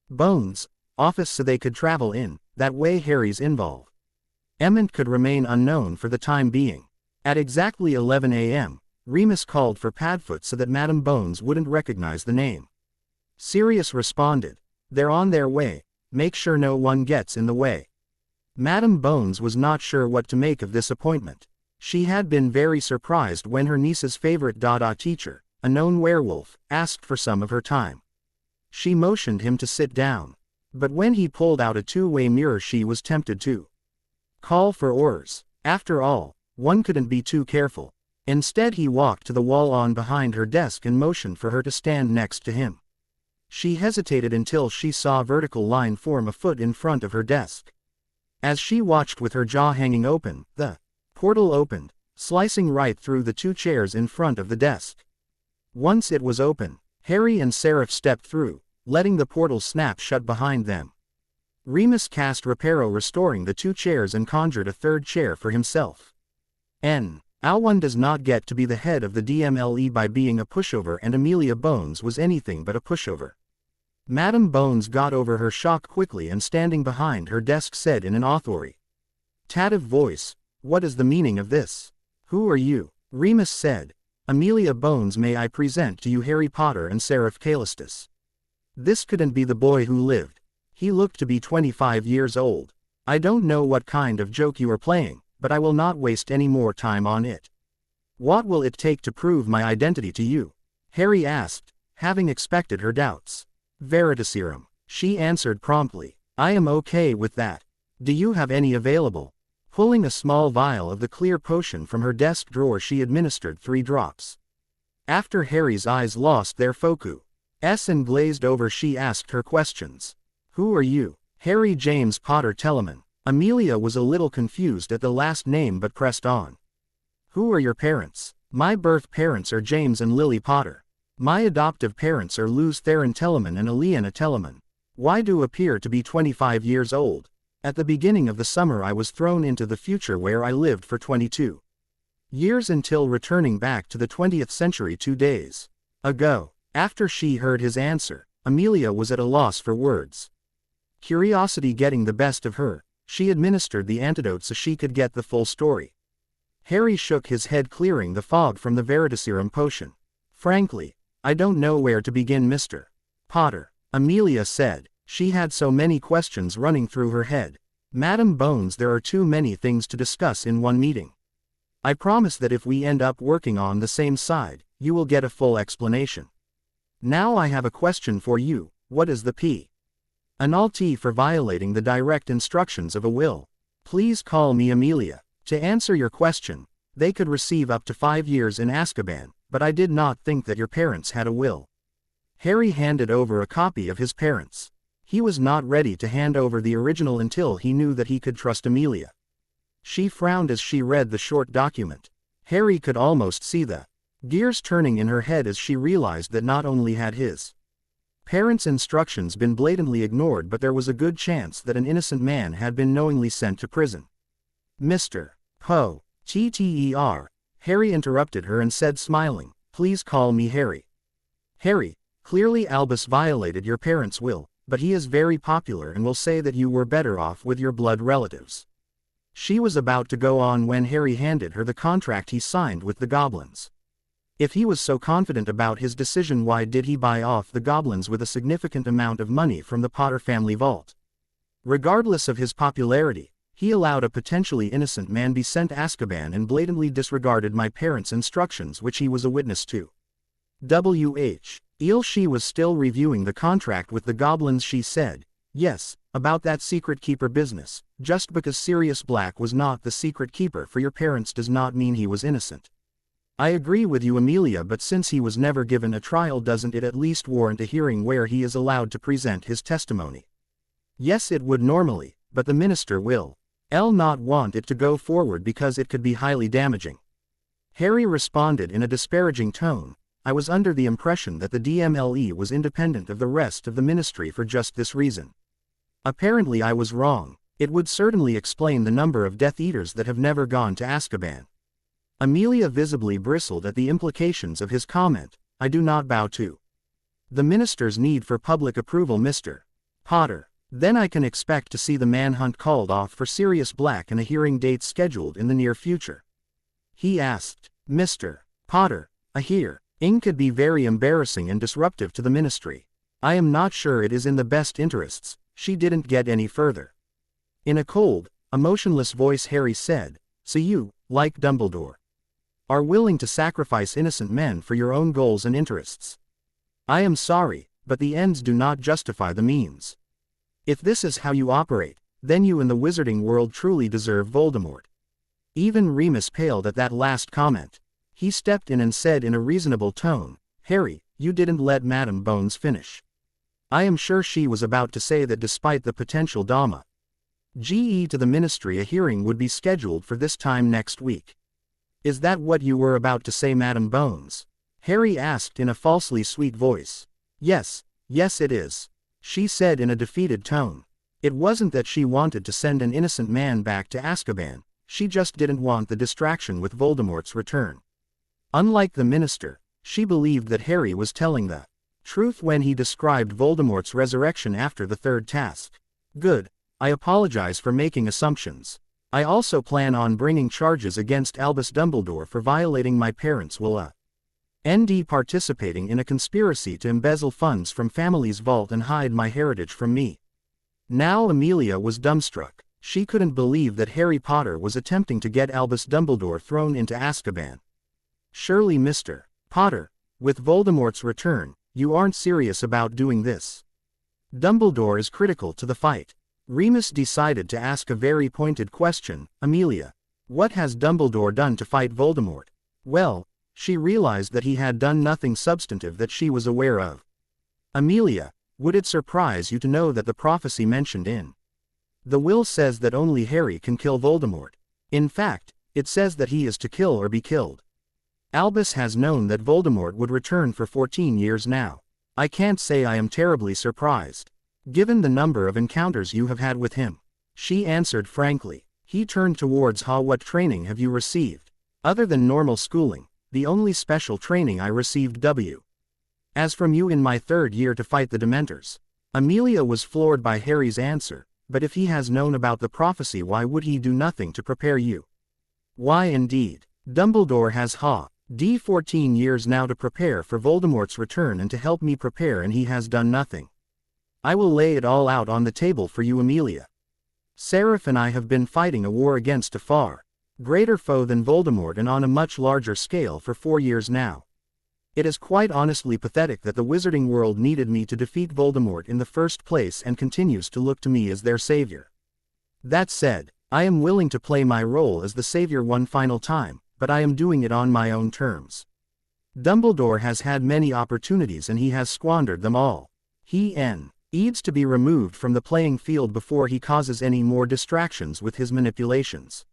Bones' office so they could travel in, that way Harry's involved. Emmett could remain unknown for the time being. At exactly 11 a.m., Remus called for Padfoot so that Madame Bones wouldn't recognize the name. Sirius responded, "They're on their way. Make sure no one gets in the way." Madame Bones was not sure what to make of this appointment. She had been very surprised when her niece's favorite Dada teacher, a known werewolf, asked for some of her time. She motioned him to sit down. But when he pulled out a two-way mirror, she was tempted to call for orders. After all, one couldn't be too careful. Instead, he walked to the wall on behind her desk and motioned for her to stand next to him. She hesitated until she saw a vertical line form a foot in front of her desk. As she watched with her jaw hanging open, the portal opened, slicing right through the two chairs in front of the desk. Once it was open, Harry and Seraph stepped through, letting the portal snap shut behind them. Remus cast Reparo, restoring the two chairs, and conjured a third chair for himself. One does not get to be the head of the DMLE by being a pushover, and Amelia Bones was anything but a pushover. Madame Bones got over her shock quickly and, standing behind her desk, said in an authoritative voice, "What is the meaning of this? Who are you?" Remus said, "Amelia Bones, may I present to you Harry Potter and Seraph Callistus." This couldn't be the boy who lived. He looked to be 25 years old. "I don't know what kind of joke you are playing, but I will not waste any more time on it." "What will it take to prove my identity to you?" Harry asked, having expected her doubts. "Veritaserum," she answered promptly. "I am okay with that. Do you have any available?" Pulling a small vial of the clear potion from her desk drawer, she administered 3 drops. After Harry's eyes lost their focus and glazed over, she asked her questions. "Who are you?" "Harry James Potter Telemann." Amelia was a little confused at the last name but pressed on. "Who are your parents?" "My birth parents are James and Lily Potter. My adoptive parents are Luz Theron Telemann and Aliena Telemann. Why do appear to be 25 years old? At the beginning of the summer I was thrown into the future where I lived for 22 years until returning back to the 20th century 2 days ago." After she heard his answer, Amelia was at a loss for words. Curiosity getting the best of her, she administered the antidote so she could get the full story. Harry shook his head, clearing the fog from the Veritaserum potion. "Frankly, I don't know where to begin, Mr. Potter," Amelia said. She had so many questions running through her head. "Madame Bones, there are too many things to discuss in one meeting. I promise that if we end up working on the same side, you will get a full explanation. Now I have a question for you. What is the penalty for violating the direct instructions of a will?" "Please call me Amelia. To answer your question, they could receive up to 5 years in Azkaban, but I did not think that your parents had a will." Harry handed over a copy of his parents'. He was not ready to hand over the original until he knew that he could trust Amelia. She frowned as she read the short document. Harry could almost see the gears turning in her head as she realized that not only had his parents' instructions been blatantly ignored, but there was a good chance that an innocent man had been knowingly sent to prison. "Mr. Poe, Harry interrupted her and said, smiling, "Please call me Harry." Harry, clearly Albus violated your parents' will, but he is very popular and will say that you were better off with your blood relatives. She was about to go on when Harry handed her the contract he signed with the goblins. If he was so confident about his decision, why did he buy off the goblins with a significant amount of money from the Potter family vault? Regardless of his popularity, he allowed a potentially innocent man be sent to Azkaban and blatantly disregarded my parents' instructions, which he was a witness to. She was still reviewing the contract with the goblins. She said, "Yes, about that secret keeper business. Just because Sirius Black was not the secret keeper for your parents does not mean he was innocent. I agree with you, Amelia, but since he was never given a trial, doesn't it at least warrant a hearing where he is allowed to present his testimony?" "Yes, it would normally, but the minister will not want it to go forward because it could be highly damaging." Harry responded in a disparaging tone. "I was under the impression that the DMLE was independent of the rest of the ministry for just this reason. Apparently I was wrong. It would certainly explain the number of Death Eaters that have never gone to Azkaban." Amelia visibly bristled at the implications of his comment. "I do not bow to the minister's need for public approval, Mr. Potter. Then I can expect to see the manhunt called off for Sirius Black and a hearing date scheduled in the near future?" he asked. "Mr. Potter, a hearing could be very embarrassing and disruptive to the ministry. I am not sure it is in the best interests." She didn't get any further. In a cold, emotionless voice, Harry said, "So you, like Dumbledore, are willing to sacrifice innocent men for your own goals and interests. I am sorry, but the ends do not justify the means. If this is how you operate, then you and the wizarding world truly deserve Voldemort." Even Remus paled at that last comment. He stepped in and said in a reasonable tone, "Harry, you didn't let Madame Bones finish. I am sure she was about to say that despite the potential GE to the ministry, a hearing would be scheduled for this time next week." "Is that what you were about to say, Madame Bones?" Harry asked in a falsely sweet voice. Yes, it is," she said in a defeated tone. It wasn't that she wanted to send an innocent man back to Azkaban, she just didn't want the distraction with Voldemort's return. Unlike the minister, she believed that Harry was telling the truth when he described Voldemort's resurrection after the third task. "Good. I apologize for making assumptions. I also plan on bringing charges against Albus Dumbledore for violating my parents' will and participating in a conspiracy to embezzle funds from family's vault and hide my heritage from me." Now Amelia was dumbstruck. She couldn't believe that Harry Potter was attempting to get Albus Dumbledore thrown into Azkaban. "Surely, Mr. Potter, with Voldemort's return, you aren't serious about doing this. Dumbledore is critical to the fight." Remus decided to ask a very pointed question. "Amelia, what has Dumbledore done to fight Voldemort?" Well, she realized that he had done nothing substantive that she was aware of. "Amelia, would it surprise you to know that the prophecy mentioned in the will says that only Harry can kill Voldemort? In fact, it says that he is to kill or be killed. Albus has known that Voldemort would return for 14 years now. I can't say I am terribly surprised, given the number of encounters you have had with him," she answered frankly. He turned towards Ha. "What training have you received? Other than normal schooling, the only special training I received as from you in my 3rd year to fight the Dementors." Amelia was floored by Harry's answer. "But if he has known about the prophecy, why would he do nothing to prepare you?" "Why indeed. Dumbledore has 14 years now to prepare for Voldemort's return and to help me prepare, and he has done nothing. I will lay it all out on the table for you, Amelia. Seraph and I have been fighting a war against a far greater foe than Voldemort and on a much larger scale for 4 years now. It is quite honestly pathetic that the wizarding world needed me to defeat Voldemort in the first place and continues to look to me as their savior. That said, I am willing to play my role as the savior one final time, but I am doing it on my own terms. Dumbledore has had many opportunities and he has squandered them all. He needs to be removed from the playing field before he causes any more distractions with his manipulations.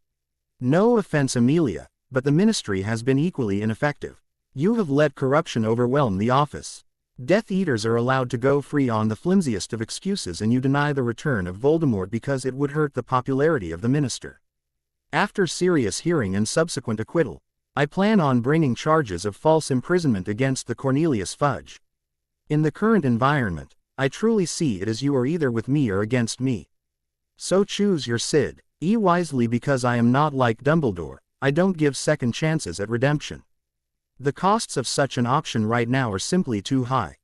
No offense, Amelia, but the ministry has been equally ineffective. You have let corruption overwhelm the office. Death Eaters are allowed to go free on the flimsiest of excuses, and you deny the return of Voldemort because it would hurt the popularity of the minister. After Sirius' hearing and subsequent acquittal, I plan on bringing charges of false imprisonment against the Cornelius Fudge. In the current environment, I truly see it as you are either with me or against me. So choose your Sid. Wisely, because I am not like Dumbledore, I don't give second chances at redemption. The costs of such an option right now are simply too high.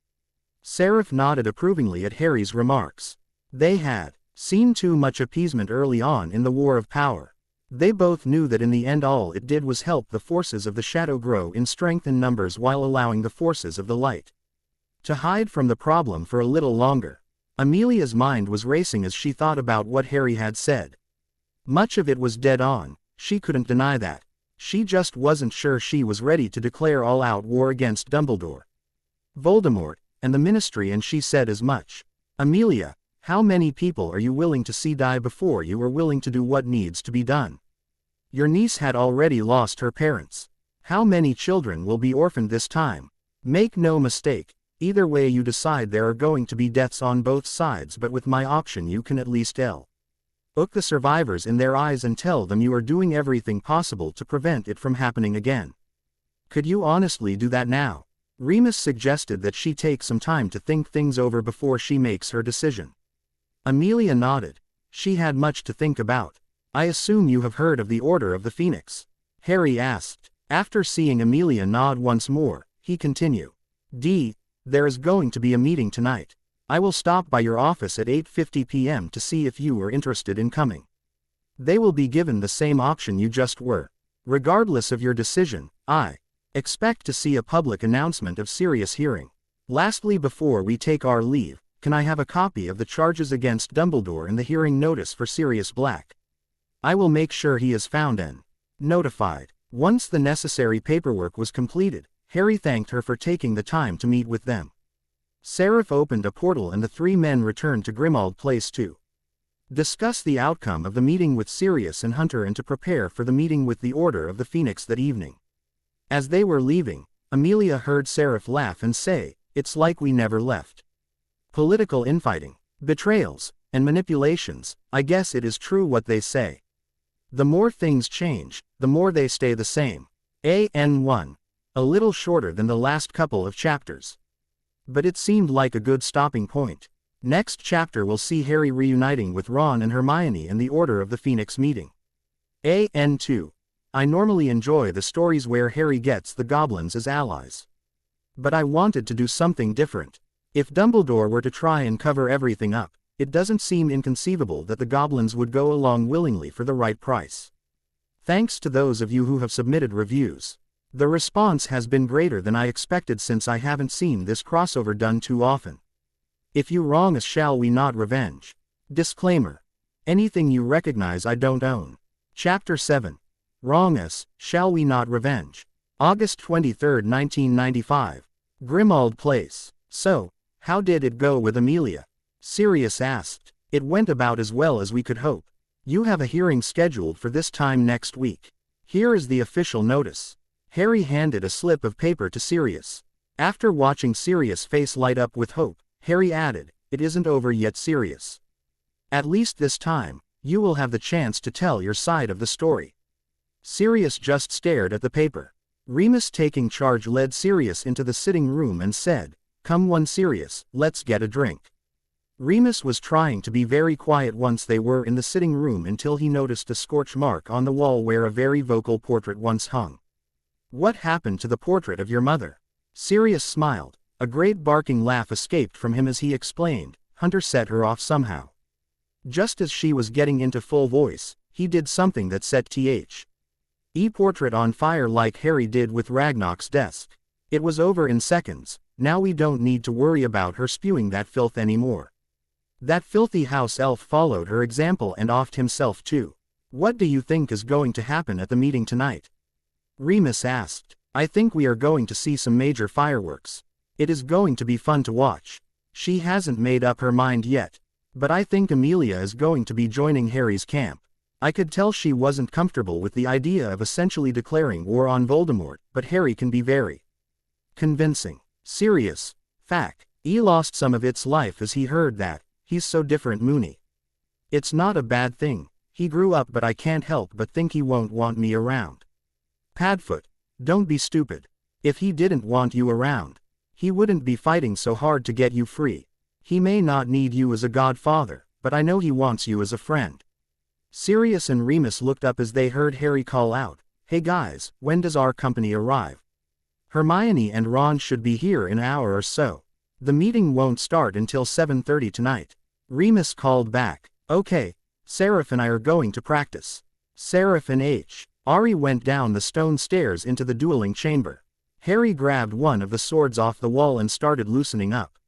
Seraph nodded approvingly at Harry's remarks. They had seen too much appeasement early on in the War of Power. They both knew that in the end all it did was help the forces of the shadow grow in strength and numbers while allowing the forces of the light to hide from the problem for a little longer. Amelia's mind was racing as she thought about what Harry had said. Much of it was dead on, she couldn't deny that. She just wasn't sure she was ready to declare all-out war against Dumbledore, Voldemort, and the Ministry, and she said as much. Amelia, how many people are you willing to see die before you are willing to do what needs to be done? Your niece had already lost her parents. How many children will be orphaned this time? Make no mistake, either way you decide there are going to be deaths on both sides, but with my option you can at least look the survivors in their eyes and tell them you are doing everything possible to prevent it from happening again. Could you honestly do that now? Remus suggested that she take some time to think things over before she makes her decision. Amelia nodded. She had much to think about. I assume you have heard of the Order of the Phoenix? Harry asked. After seeing Amelia nod once more, he continued. There is going to be a meeting tonight. I will stop by your office at 8:50 p.m. to see if you are interested in coming. They will be given the same option you just were. Regardless of your decision, I expect to see a public announcement of Sirius hearing. Lastly, before we take our leave, can I have a copy of the charges against Dumbledore and the hearing notice for Sirius Black? I will make sure he is found and notified. Once the necessary paperwork was completed, Harry thanked her for taking the time to meet with them. Seraph opened a portal and the three men returned to Grimmauld Place to discuss the outcome of the meeting with Sirius and Hunter and to prepare for the meeting with the Order of the Phoenix that evening. As they were leaving, Amelia heard Seraph laugh and say, "It's like we never left. Political infighting, betrayals, and manipulations, I guess it is true what they say. The more things change, the more they stay the same." An 1. A little shorter than the last couple of chapters. But it seemed like a good stopping point. Next chapter will see Harry reuniting with Ron and Hermione and the Order of the Phoenix meeting. An 2. I normally enjoy the stories where Harry gets the goblins as allies. But I wanted to do something different. If Dumbledore were to try and cover everything up, it doesn't seem inconceivable that the goblins would go along willingly for the right price. Thanks to those of you who have submitted reviews. The response has been greater than I expected since I haven't seen this crossover done too often. If you wrong us, shall we not revenge? Disclaimer. Anything you recognize I don't own. Chapter 7. Wrong us, shall we not revenge? August 23, 1995. Grimmauld Place. So, how did it go with Amelia? Sirius asked. It went about as well as we could hope. You have a hearing scheduled for this time next week. Here is the official notice. Harry handed a slip of paper to Sirius. After watching Sirius' face light up with hope, Harry added, "It isn't over yet, Sirius. At least this time, you will have the chance to tell your side of the story." Sirius just stared at the paper. Remus, taking charge, led Sirius into the sitting room and said, "Come on, Sirius, let's get a drink." Remus was trying to be very quiet once they were in the sitting room until he noticed a scorch mark on the wall where a very vocal portrait once hung. "What happened to the portrait of your mother?" Sirius smiled. A great barking laugh escaped from him as he explained, "Hunter set her off somehow. Just as she was getting into full voice, he did something that set portrait on fire like Harry did with Ragnarok's desk. It was over in seconds. Now we don't need to worry about her spewing that filth anymore. That filthy house elf followed her example and offed himself too. What do you think is going to happen at the meeting tonight?" Remus asked. "I think we are going to see some major fireworks. It is going to be fun to watch." She hasn't made up her mind yet. But I think Amelia is going to be joining Harry's camp. I could tell she wasn't comfortable with the idea of essentially declaring war on Voldemort, but Harry can be very convincing. Sirius. He lost some of its life as he heard that. He's so different, Moony. It's not a bad thing. He grew up, but I can't help but think he won't want me around. Padfoot. Don't be stupid. If he didn't want you around, He wouldn't be fighting so hard to get you free. He may not need you as a godfather, but I know he wants you as a friend. Sirius and Remus looked up as they heard Harry call out, "Hey guys, when does our company arrive? Hermione and Ron should be here in an hour or so. The meeting won't start until 7:30 tonight." Remus called back, "Okay, Seraph and I are going to practice." Seraph and Ari went down the stone stairs into the dueling chamber. Harry grabbed one of the swords off the wall and started loosening up.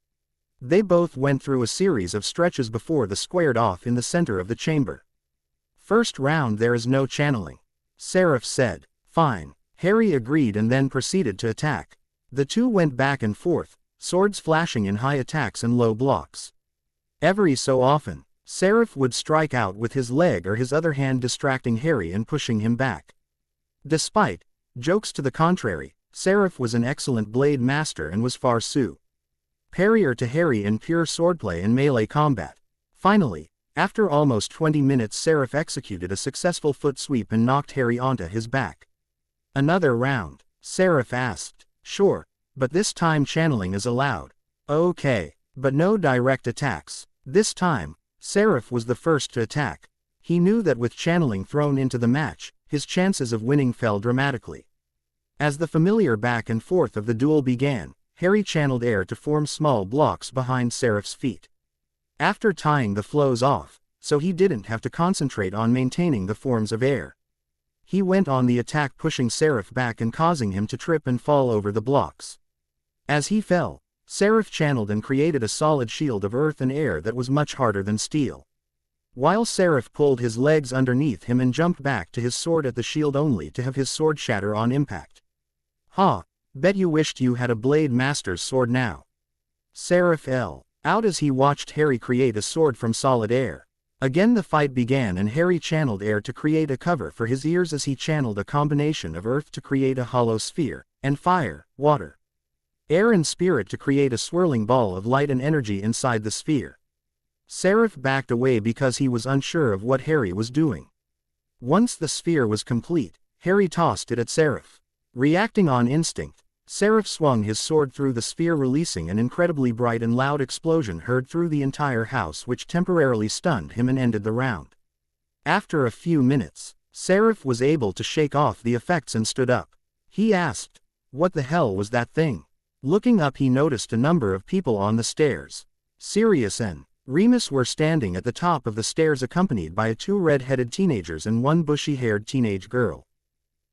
They both went through a series of stretches before the squared off in the center of the chamber. "First round there is no channeling," Seraph said. "Fine." Harry agreed and then proceeded to attack. The two went back and forth, swords flashing in high attacks and low blocks. Every so often, Seraph would strike out with his leg or his other hand, distracting Harry and pushing him back. Despite jokes to the contrary, Seraph was an excellent blade master and was far superior to Harry in pure swordplay and melee combat. Finally, after almost 20 minutes, Seraph executed a successful foot sweep and knocked Harry onto his back. "Another round?" Seraph asked. "Sure, but this time channeling is allowed." "Okay, but no direct attacks." This time, Seraph was the first to attack. He knew that with channeling thrown into the match, his chances of winning fell dramatically. As the familiar back and forth of the duel began, Harry channeled air to form small blocks behind Seraph's feet. After tying the flows off, so he didn't have to concentrate on maintaining the forms of air, he went on the attack, pushing Seraph back and causing him to trip and fall over the blocks. As he fell, Seraph channeled and created a solid shield of earth and air that was much harder than steel. While Seraph pulled his legs underneath him and jumped back to his sword at the shield only to have his sword shatter on impact. "Ha, bet you wished you had a blade master's sword now." Seraph L. out as he watched Harry create a sword from solid air. Again the fight began and Harry channeled air to create a cover for his ears as he channeled a combination of earth to create a hollow sphere, and fire, water, air and spirit to create a swirling ball of light and energy inside the sphere. Seraph backed away because he was unsure of what Harry was doing. Once the sphere was complete, Harry tossed it at Seraph. Reacting on instinct, Seraph swung his sword through the sphere, releasing an incredibly bright and loud explosion heard through the entire house, which temporarily stunned him and ended the round. After a few minutes, Seraph was able to shake off the effects and stood up. He asked, "What the hell was that thing?" Looking up, he noticed a number of people on the stairs. Sirius and Remus were standing at the top of the stairs, accompanied by two red-headed teenagers and one bushy-haired teenage girl.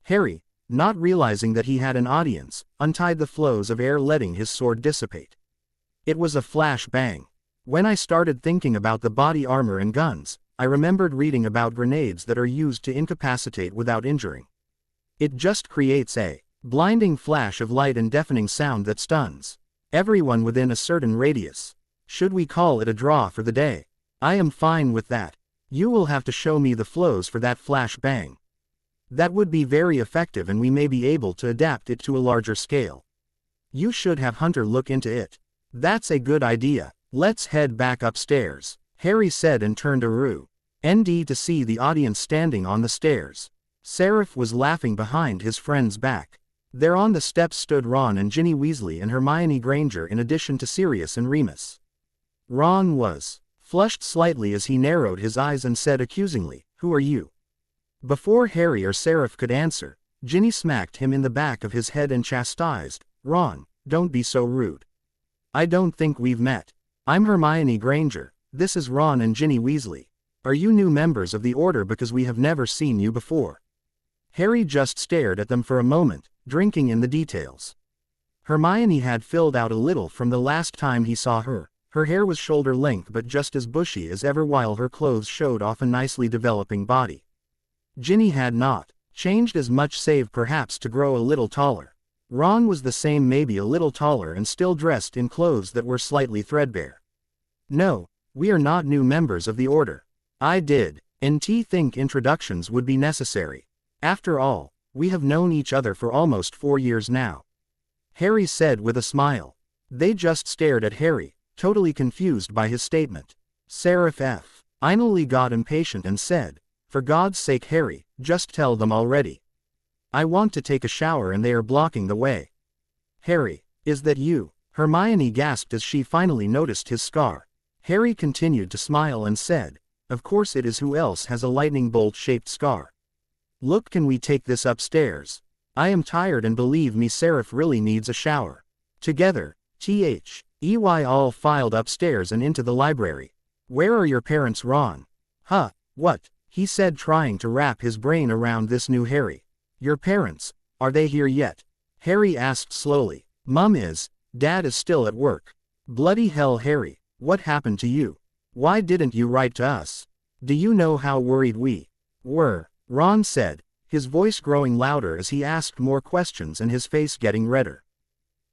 Harry, not realizing that he had an audience, untied the flows of air, letting his sword dissipate. It was a flash bang. When I started thinking about the body armor and guns, I remembered reading about grenades that are used to incapacitate without injuring. It just creates a blinding flash of light and deafening sound that stuns everyone within a certain radius. Should we call it a draw for the day? I am fine with that. You will have to show me the flows for that flash bang. That would be very effective and we may be able to adapt it to a larger scale. You should have Hunter look into it. That's a good idea. Let's head back upstairs, Harry said and turned to ND to see the audience standing on the stairs. Seraph was laughing behind his friend's back. There on the steps stood Ron and Ginny Weasley and Hermione Granger, in addition to Sirius and Remus. Ron was flushed slightly as he narrowed his eyes and said accusingly, "Who are you?" Before Harry or Seraph could answer, Ginny smacked him in the back of his head and chastised, "Ron, don't be so rude. I don't think we've met. I'm Hermione Granger, this is Ron and Ginny Weasley. Are you new members of the Order, because we have never seen you before?" Harry just stared at them for a moment, drinking in the details. Hermione had filled out a little from the last time he saw her. Her hair was shoulder length but just as bushy as ever, while her clothes showed off a nicely developing body. Ginny had not changed as much, save perhaps to grow a little taller. Ron was the same, maybe a little taller, and still dressed in clothes that were slightly threadbare. "No, we are not new members of the Order. I didn't think introductions would be necessary. After all, we have known each other for almost 4 years now," Harry said with a smile. They just stared at Harry, totally confused by his statement. Seraph finally got impatient and said, "For God's sake, Harry, just tell them already. I want to take a shower and they are blocking the way." "Harry, is that you?" Hermione gasped as she finally noticed his scar. Harry continued to smile and said, "Of course it is. Who else has a lightning bolt-shaped scar? Look, can we take this upstairs? I am tired and believe me, Seraph really needs a shower." Together, They all filed upstairs and into the library. "Where are your parents, Ron?" "Huh, what?" he said, trying to wrap his brain around this new Harry. "Your parents, are they here yet?" Harry asked slowly. "Mum is, Dad is still at work." "Bloody hell, Harry, what happened to you? Why didn't you write to us? Do you know how worried we were?" Ron said, his voice growing louder as he asked more questions and his face getting redder.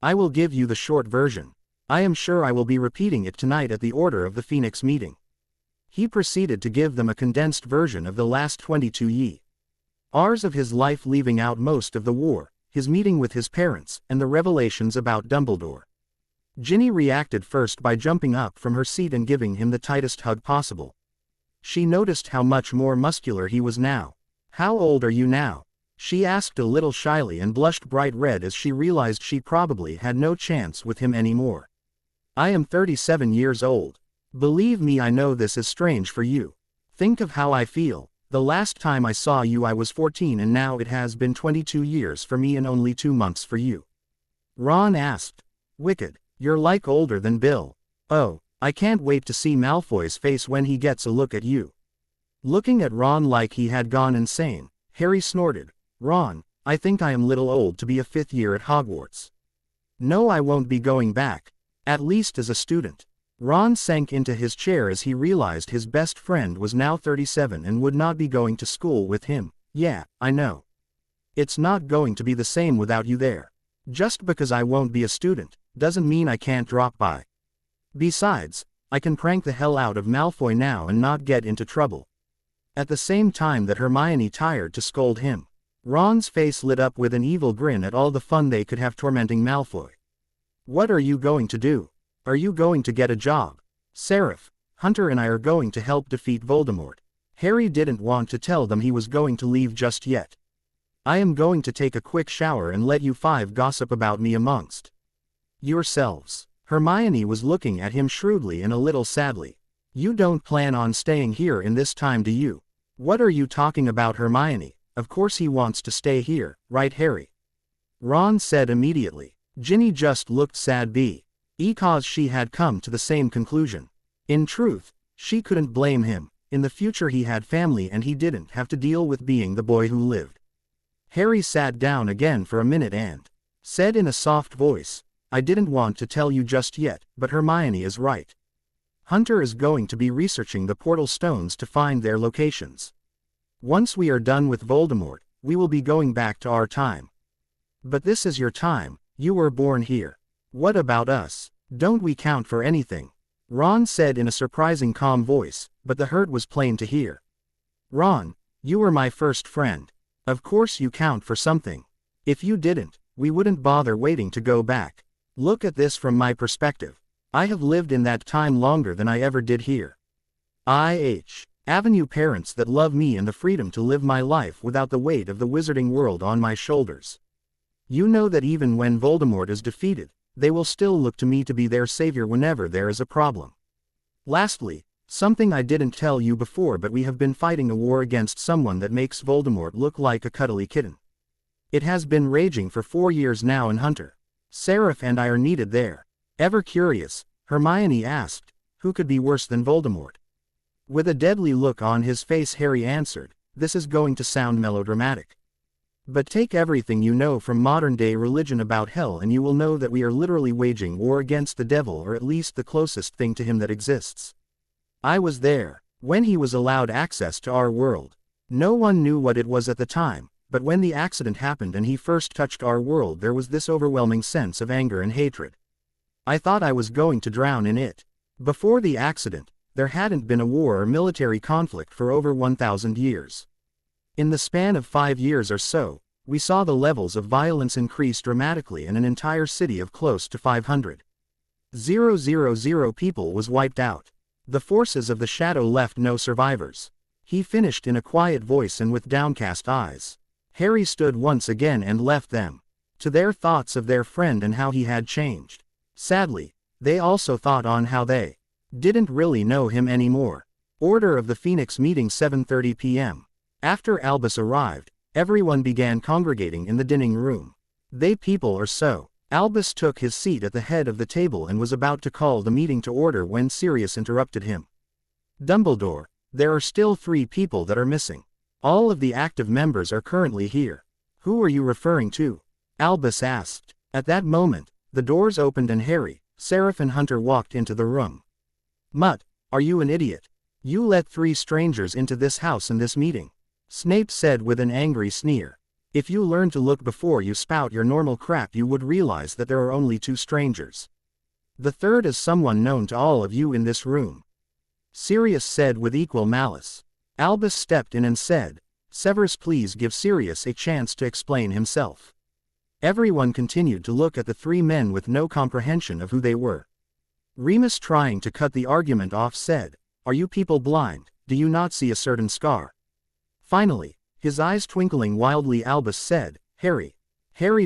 "I will give you the short version. I am sure I will be repeating it tonight at the Order of the Phoenix meeting." He proceeded to give them a condensed version of the last 22 years of his life, leaving out most of the war, his meeting with his parents, and the revelations about Dumbledore. Ginny reacted first by jumping up from her seat and giving him the tightest hug possible. She noticed how much more muscular he was now. "How old are you now?" she asked a little shyly and blushed bright red as she realized she probably had no chance with him anymore. "I am 37 years old. Believe me, I know this is strange for you. Think of how I feel. The last time I saw you I was 14 and now it has been 22 years for me and only 2 months for you." Ron asked. "Wicked, you're like older than Bill." "Oh, I can't wait to see Malfoy's face when he gets a look at you." Looking at Ron like he had gone insane, Harry snorted. "Ron, I think I am little old to be a 5th year at Hogwarts. No, I won't be going back. At least as a student." Ron sank into his chair as he realized his best friend was now 37 and would not be going to school with him. "Yeah, I know. It's not going to be the same without you there. Just because I won't be a student, doesn't mean I can't drop by. Besides, I can prank the hell out of Malfoy now and not get into trouble." At the same time that Hermione tired to scold him, Ron's face lit up with an evil grin at all the fun they could have tormenting Malfoy. "What are you going to do? Are you going to get a job?" "Seraph, Hunter and I are going to help defeat Voldemort." Harry didn't want to tell them he was going to leave just yet. "I am going to take a quick shower and let you 5 gossip about me amongst yourselves." Hermione was looking at him shrewdly and a little sadly. "You don't plan on staying here in this time, do you?" "What are you talking about, Hermione? Of course he wants to stay here, right Harry?" Ron said immediately. Ginny just looked sad because she had come to the same conclusion. In truth, she couldn't blame him. In the future he had family and he didn't have to deal with being the boy who lived. Harry sat down again for a minute and said in a soft voice, "I didn't want to tell you just yet, but Hermione is right. Hunter is going to be researching the portal stones to find their locations. Once we are done with Voldemort, we will be going back to our time. But this is your time, you were born here. What about us? Don't we count for anything?" Ron said in a surprising calm voice, but the hurt was plain to hear. "Ron, you were my first friend. Of course you count for something. If you didn't, we wouldn't bother waiting to go back. Look at this from my perspective. I have lived in that time longer than I ever did here. Avenue parents that love me and the freedom to live my life without the weight of the wizarding world on my shoulders. You know that even when Voldemort is defeated, they will still look to me to be their savior whenever there is a problem. Lastly, something I didn't tell you before, but we have been fighting a war against someone that makes Voldemort look like a cuddly kitten. It has been raging for 4 years now in Hunter. Seraph and I are needed there." Ever curious, Hermione asked, "Who could be worse than Voldemort?" With a deadly look on his face, Harry answered, "This is going to sound melodramatic. But take everything you know from modern-day religion about hell and you will know that we are literally waging war against the devil, or at least the closest thing to him that exists. I was there when he was allowed access to our world. No one knew what it was at the time, but when the accident happened and he first touched our world, there was this overwhelming sense of anger and hatred. I thought I was going to drown in it. Before the accident, there hadn't been a war or military conflict for over 1,000 years. In the span of 5 years or so, we saw the levels of violence increase dramatically and an entire city of close to 500,000 people was wiped out. The forces of the shadow left no survivors." He finished in a quiet voice and with downcast eyes. Harry stood once again and left them to their thoughts of their friend and how he had changed. Sadly, they also thought on how they didn't really know him anymore. Order of the Phoenix meeting 7:30 p.m. After Albus arrived, everyone began congregating in the dining room. They people or so. Albus took his seat at the head of the table and was about to call the meeting to order when Sirius interrupted him. Dumbledore, there are still 3 people that are missing. All of the active members are currently here. Who are you referring to? Albus asked. At that moment, the doors opened and Harry, Seraph and Hunter walked into the room. Mutt, are you an idiot? You let 3 strangers into this house in this meeting. Snape said with an angry sneer. If you learn to look before you spout your normal crap you would realize that there are only 2 strangers. The third is someone known to all of you in this room. Sirius said with equal malice. Albus stepped in and said, Severus, please give Sirius a chance to explain himself. Everyone continued to look at the 3 men with no comprehension of who they were. Remus, trying to cut the argument off, said, Are you people blind? Do you not see a certain scar? Finally, his eyes twinkling wildly, Albus said, Harry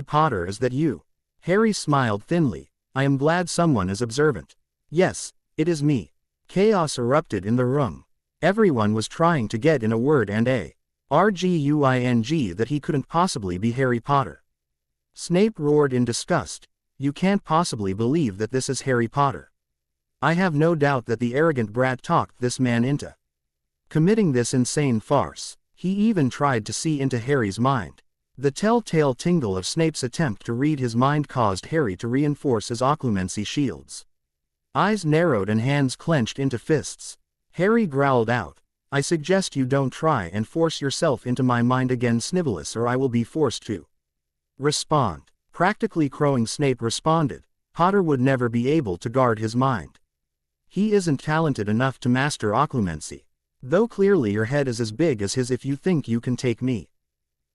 Potter, is that you? Harry smiled thinly. I am glad someone is observant. Yes, it is me. Chaos erupted in the room. Everyone was trying to get in a word and arguing that he couldn't possibly be Harry Potter. Snape roared in disgust. You can't possibly believe that this is Harry Potter. I have no doubt that the arrogant brat talked this man into committing this insane farce. He even tried to see into Harry's mind. The telltale tingle of Snape's attempt to read his mind caused Harry to reinforce his occlumency shields. Eyes narrowed and hands clenched into fists. Harry growled out, I suggest you don't try and force yourself into my mind again, Snivellus, or I will be forced to respond. Practically crowing, Snape responded, Potter would never be able to guard his mind. He isn't talented enough to master occlumency. Though clearly your head is as big as his if you think you can take me.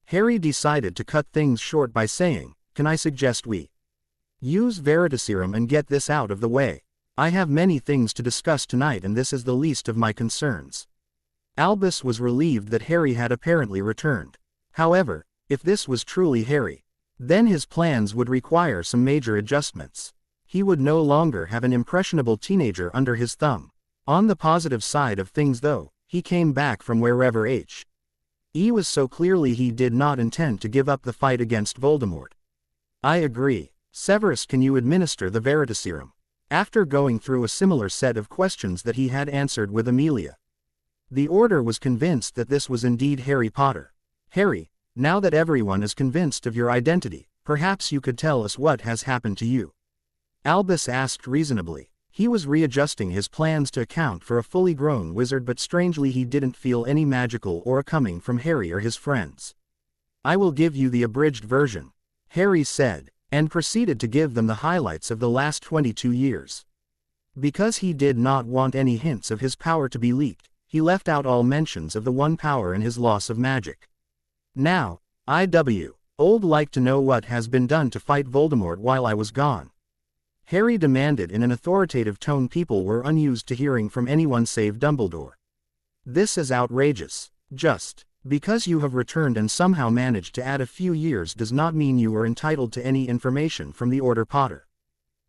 Harry decided to cut things short by saying, Can I suggest we use Veritaserum and get this out of the way? I have many things to discuss tonight and this is the least of my concerns. Albus was relieved that Harry had apparently returned. However, if this was truly Harry, then his plans would require some major adjustments. He would no longer have an impressionable teenager under his thumb. On the positive side of things though, he came back from wherever he was so clearly he did not intend to give up the fight against Voldemort. I agree. Severus, can you administer the Veritaserum? After going through a similar set of questions that he had answered with Amelia, the Order was convinced that this was indeed Harry Potter. Harry, now that everyone is convinced of your identity, perhaps you could tell us what has happened to you? Albus asked reasonably. He was readjusting his plans to account for a fully grown wizard, but strangely he didn't feel any magical aura coming from Harry or his friends. I will give you the abridged version, Harry said, and proceeded to give them the highlights of the last 22 years. Because he did not want any hints of his power to be leaked, he left out all mentions of the one power and his loss of magic. Now, Old like to know what has been done to fight Voldemort while I was gone. Harry demanded in an authoritative tone people were unused to hearing from anyone save Dumbledore. This is outrageous. Just because you have returned and somehow managed to add a few years does not mean you are entitled to any information from the Order, Potter.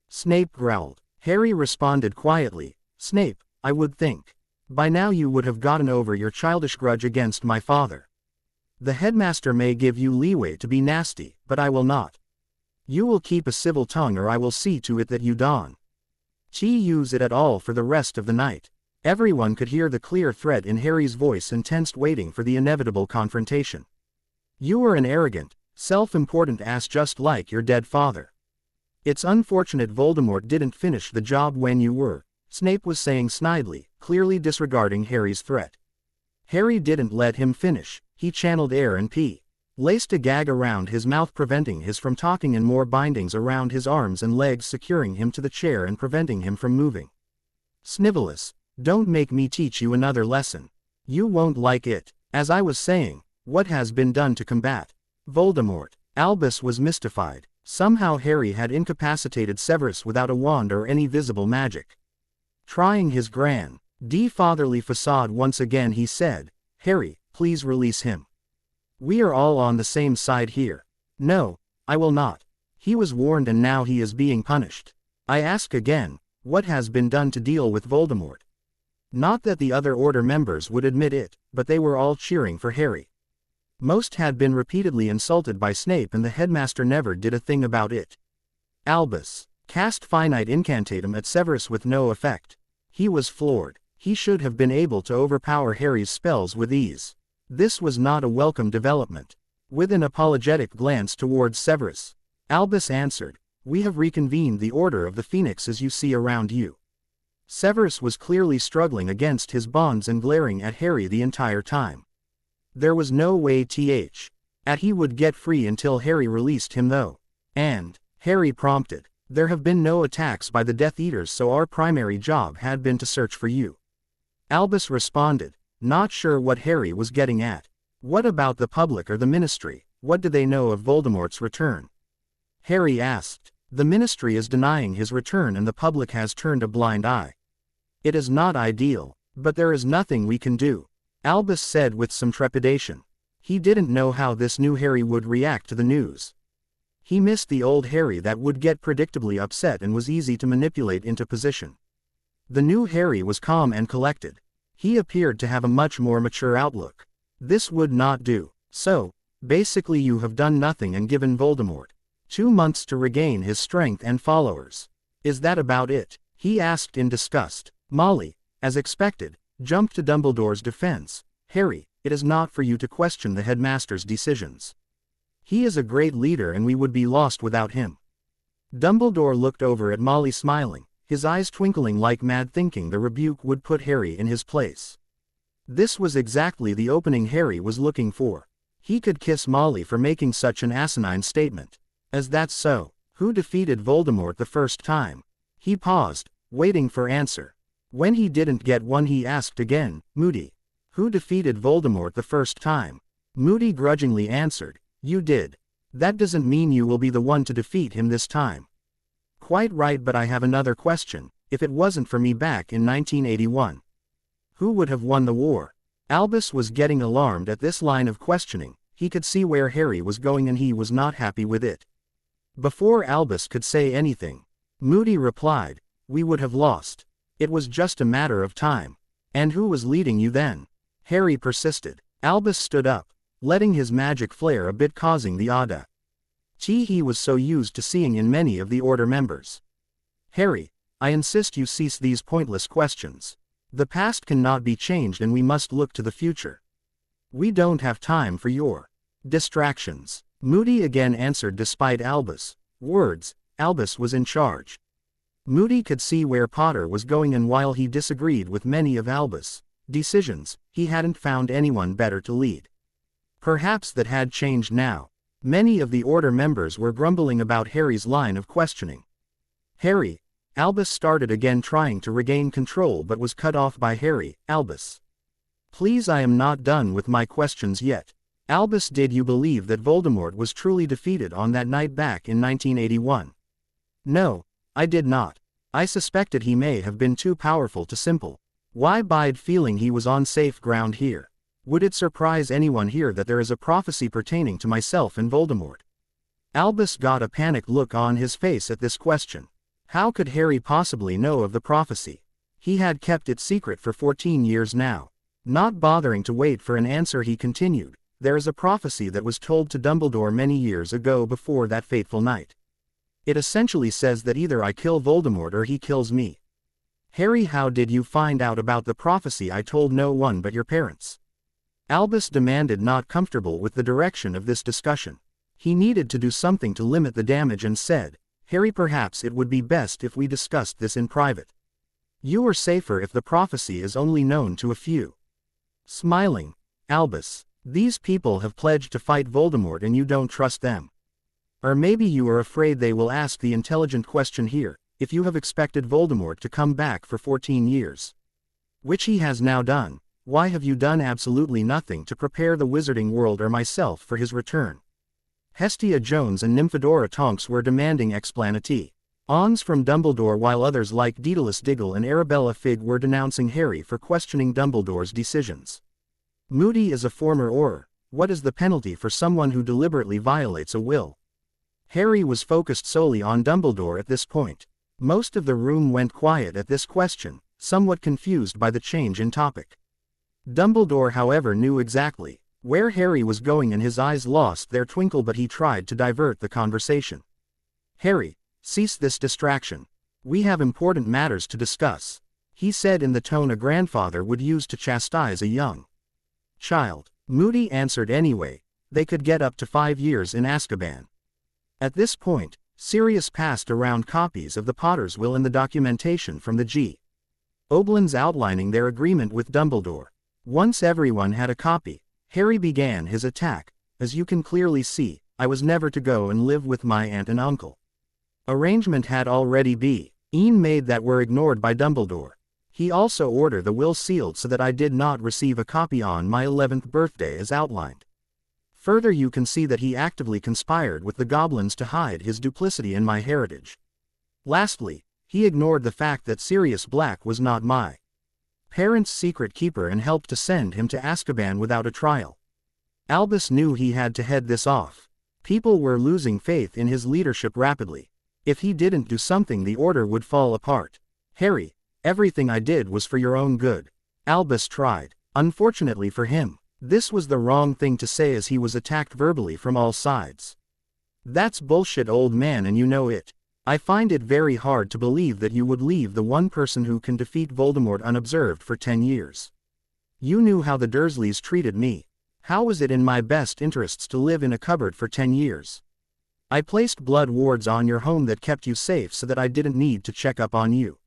Snape growled. Harry responded quietly, Snape, I would think. By now you would have gotten over your childish grudge against my father. The headmaster may give you leeway to be nasty, but I will not. You will keep a civil tongue or I will see to it that you don't use it at all for the rest of the night. Everyone could hear the clear threat in Harry's voice and tensed, waiting for the inevitable confrontation. You are an arrogant, self-important ass just like your dead father. It's unfortunate Voldemort didn't finish the job when you were, Snape was saying snidely, clearly disregarding Harry's threat. Harry didn't let him finish, he channeled air and laced a gag around his mouth, preventing his from talking, and more bindings around his arms and legs, securing him to the chair and preventing him from moving. Snivellus, don't make me teach you another lesson. You won't like it. As I was saying, what has been done to combat Voldemort? Albus was mystified. Somehow Harry had incapacitated Severus without a wand or any visible magic. Trying his fatherly facade once again, he said, Harry, please release him. We are all on the same side here. No, I will not. He was warned and now he is being punished. I ask again, what has been done to deal with Voldemort? Not that the other Order members would admit it, but they were all cheering for Harry. Most had been repeatedly insulted by Snape and the headmaster never did a thing about it. Albus cast finite incantatum at Severus with no effect. He was floored. He should have been able to overpower Harry's spells with ease. This was not a welcome development. With an apologetic glance towards Severus, Albus answered, "We have reconvened the Order of the Phoenix as you see around you." Severus was clearly struggling against his bonds and glaring at Harry the entire time. There was no way he would get free until Harry released him though. And, Harry prompted, "There have been no attacks by the Death Eaters, so our primary job had been to search for you." Albus responded, not sure what Harry was getting at. What about the public or the Ministry? What do they know of Voldemort's return? Harry asked. The Ministry is denying his return and the public has turned a blind eye. It is not ideal, but there is nothing we can do, Albus said with some trepidation. He didn't know how this new Harry would react to the news. He missed the old Harry that would get predictably upset and was easy to manipulate into position. The new Harry was calm and collected. He appeared to have a much more mature outlook. This would not do. So, basically you have done nothing and given Voldemort 2 months to regain his strength and followers. Is that about it? He asked in disgust. Molly, as expected, jumped to Dumbledore's defense. Harry, it is not for you to question the headmaster's decisions. He is a great leader and we would be lost without him. Dumbledore looked over at Molly smiling, his eyes twinkling like mad, thinking the rebuke would put Harry in his place. This was exactly the opening Harry was looking for. He could kiss Molly for making such an asinine statement. As that's so, who defeated Voldemort the first time? He paused, waiting for answer. When he didn't get one he asked again, Moody. Who defeated Voldemort the first time? Moody grudgingly answered, you did. That doesn't mean you will be the one to defeat him this time. Quite right, but I have another question. If it wasn't for me back in 1981, who would have won the war? Albus was getting alarmed at this line of questioning. He could see where Harry was going and he was not happy with it. Before Albus could say anything, Moody replied, we would have lost. It was just a matter of time. And who was leading you then? Harry persisted. Albus stood up, letting his magic flare a bit, causing the Ada he was so used to seeing in many of the Order members. Harry, I insist you cease these pointless questions. The past cannot be changed and we must look to the future. We don't have time for your distractions. Moody again answered despite Albus' words. Albus was in charge. Moody could see where Potter was going, and while he disagreed with many of Albus' decisions, he hadn't found anyone better to lead. Perhaps that had changed now. Many of the Order members were grumbling about Harry's line of questioning. Harry, Albus started again, trying to regain control but was cut off by Harry. Albus, please, I am not done with my questions yet. Albus, did you believe that Voldemort was truly defeated on that night back in 1981? No, I did not. I suspected he may have been too powerful to simple. Why bide feeling he was on safe ground here? Would it surprise anyone here that there is a prophecy pertaining to myself and Voldemort? Albus got a panicked look on his face at this question. How could Harry possibly know of the prophecy? He had kept it secret for 14 years now. Not bothering to wait for an answer, he continued, there is a prophecy that was told to Dumbledore many years ago before that fateful night. It essentially says that either I kill Voldemort or he kills me. Harry, how did you find out about the prophecy? I told no one but your parents. Albus demanded, not comfortable with the direction of this discussion. He needed to do something to limit the damage and said, Harry, perhaps it would be best if we discussed this in private. You are safer if the prophecy is only known to a few. Smiling, Albus, these people have pledged to fight Voldemort and you don't trust them. Or maybe you are afraid they will ask the intelligent question here, if you have expected Voldemort to come back for 14 years. Which he has now done. Why have you done absolutely nothing to prepare the wizarding world or myself for his return? Hestia Jones and Nymphadora Tonks were demanding explanations from Dumbledore, while others like Daedalus Diggle and Arabella Figg were denouncing Harry for questioning Dumbledore's decisions. Moody is a former Auror. What is the penalty for someone who deliberately violates a will? Harry was focused solely on Dumbledore at this point. Most of the room went quiet at this question, somewhat confused by the change in topic. Dumbledore, however, knew exactly where Harry was going, and his eyes lost their twinkle, but he tried to divert the conversation. "Harry, cease this distraction. We have important matters to discuss," he said in the tone a grandfather would use to chastise a young child. Moody answered anyway. They could get up to 5 years in Azkaban. At this point, Sirius passed around copies of the Potter's will and the documentation from the G. Oblins outlining their agreement with Dumbledore. Once everyone had a copy, Harry began his attack. "As you can clearly see, I was never to go and live with my aunt and uncle. Arrangement had already been made that were ignored by Dumbledore. He also ordered the will sealed so that I did not receive a copy on my 11th birthday as outlined. Further, you can see that he actively conspired with the goblins to hide his duplicity in my heritage. Lastly, he ignored the fact that Sirius Black was not my parents' secret keeper and helped to send him to Azkaban without a trial. Albus knew he had to head this off. People were losing faith in his leadership rapidly. If he didn't do something, the order would fall apart. "Harry, everything I did was for your own good," Albus tried. Unfortunately for him, this was the wrong thing to say, as he was attacked verbally from all sides. "That's bullshit, old man, and you know it. I find it very hard to believe that you would leave the one person who can defeat Voldemort unobserved for 10 years. You knew how the Dursleys treated me. How was it in my best interests to live in a cupboard for 10 years? I placed blood wards on your home that kept you safe so that I didn't need to check up on you,"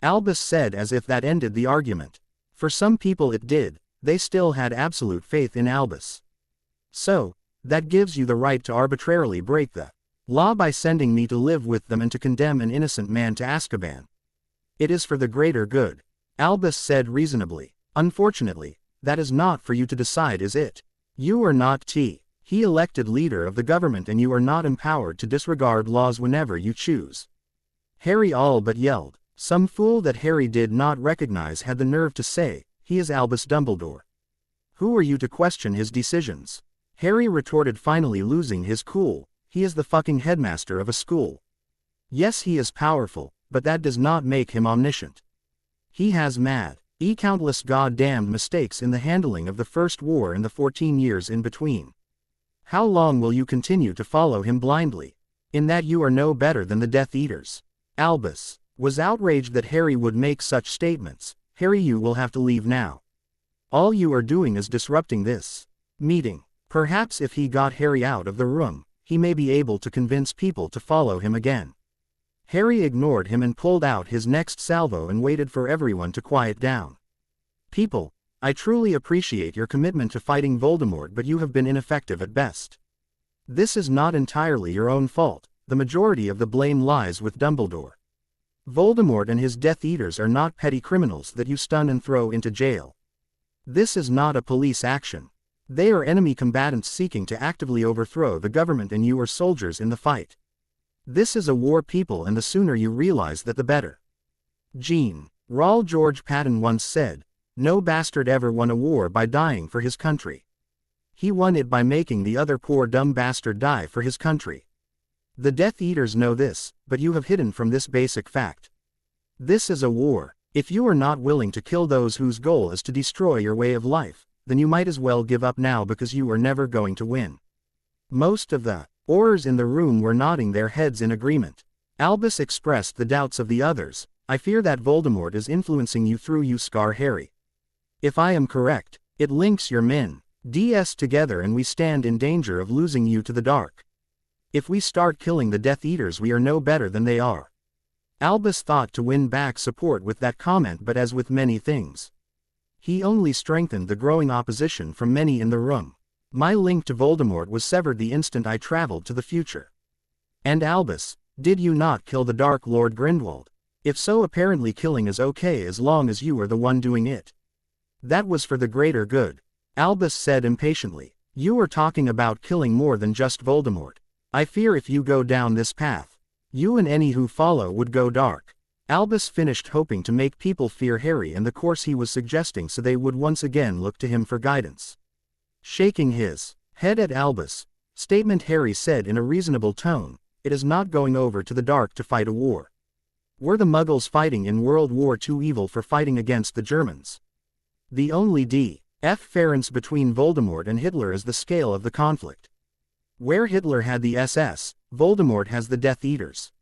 Albus said, as if that ended the argument. For some people it did. They still had absolute faith in Albus. "So, that gives you the right to arbitrarily break the law by sending me to live with them and to condemn an innocent man to Azkaban. It is for the greater good," Albus said reasonably. "Unfortunately, that is not for you to decide, is it? You are not he elected leader of the government, and you are not empowered to disregard laws whenever you choose." Harry all but yelled. Some fool that Harry did not recognize had the nerve to say, "He is Albus Dumbledore. Who are you to question his decisions?" Harry retorted, finally losing his cool. "He is the fucking headmaster of a school. Yes, he is powerful, but that does not make him omniscient. He has countless goddamned mistakes in the handling of the First War and the 14 years in between. How long will you continue to follow him blindly? In that you are no better than the Death Eaters." Albus was outraged that Harry would make such statements. "Harry, you will have to leave now. All you are doing is disrupting this meeting." Perhaps if he got Harry out of the room, he may be able to convince people to follow him again. Harry ignored him and pulled out his next salvo and waited for everyone to quiet down. "People, I truly appreciate your commitment to fighting Voldemort, but you have been ineffective at best. This is not entirely your own fault. The majority of the blame lies with Dumbledore. Voldemort and his Death Eaters are not petty criminals that you stun and throw into jail. This is not a police action. They are enemy combatants seeking to actively overthrow the government, and you are soldiers in the fight. This is a war, people, and the sooner you realize that the better." Jean Rawl George Patton once said, "No bastard ever won a war by dying for his country. He won it by making the other poor dumb bastard die for his country." The Death Eaters know this, but you have hidden from this basic fact. This is a war. If you are not willing to kill those whose goal is to destroy your way of life, then you might as well give up now, because you are never going to win. Most of the Aurors in the room were nodding their heads in agreement. Albus expressed the doubts of the others. "I fear that Voldemort is influencing you through you, Scar Harry. If I am correct, it links your men DS together, and we stand in danger of losing you to the dark. If we start killing the Death Eaters, we are no better than they are." Albus thought to win back support with that comment, but as with many things, he only strengthened the growing opposition from many in the room. "My link to Voldemort was severed the instant I traveled to the future." "And Albus, did you not kill the Dark Lord Grindelwald? If so, apparently killing is okay as long as you are the one doing it." "That was for the greater good," Albus said impatiently. "You are talking about killing more than just Voldemort. I fear if you go down this path, you and any who follow would go dark." Albus finished, hoping to make people fear Harry and the course he was suggesting, so they would once again look to him for guidance. Shaking his head at Albus' statement, Harry said in a reasonable tone, "It is not going over to the dark to fight a war. Were the Muggles fighting in World War II evil for fighting against the Germans? The only difference between Voldemort and Hitler is the scale of the conflict. Where Hitler had the SS, Voldemort has the Death Eaters.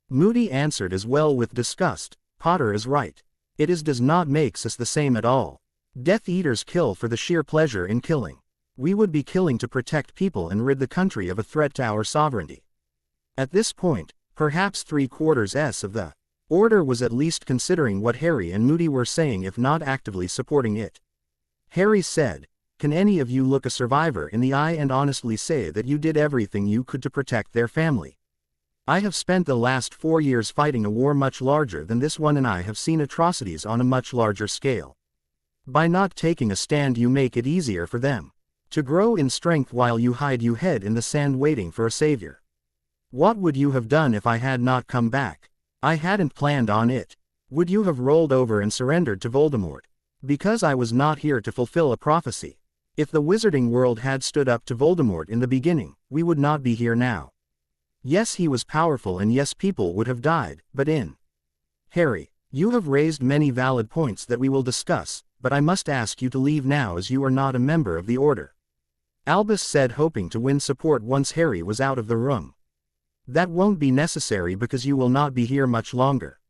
Moody answered as well with disgust, Potter is right. It does not makes us the same at all. Death Eaters kill for the sheer pleasure in killing. We would be killing to protect people and rid the country of a threat to our sovereignty. At this point, perhaps 3/4 of the Order was at least considering what Harry and Moody were saying if not actively supporting it. Harry said, "Can any of you look a survivor in the eye and honestly say that you did everything you could to protect their family? I have spent the last 4 years fighting a war much larger than this one and I have seen atrocities on a much larger scale. By not taking a stand you make it easier for them to grow in strength while you hide your head in the sand waiting for a savior. What would you have done if I had not come back? I hadn't planned on it. Would you have rolled over and surrendered to Voldemort? Because I was not here to fulfill a prophecy. If the wizarding world had stood up to Voldemort in the beginning, we would not be here now. Yes, he was powerful and yes, people would have died, but Harry, you have raised many valid points that we will discuss, but I must ask you to leave now as you are not a member of the Order," Albus said, hoping to win support once Harry was out of the room. "That won't be necessary because you will not be here much longer.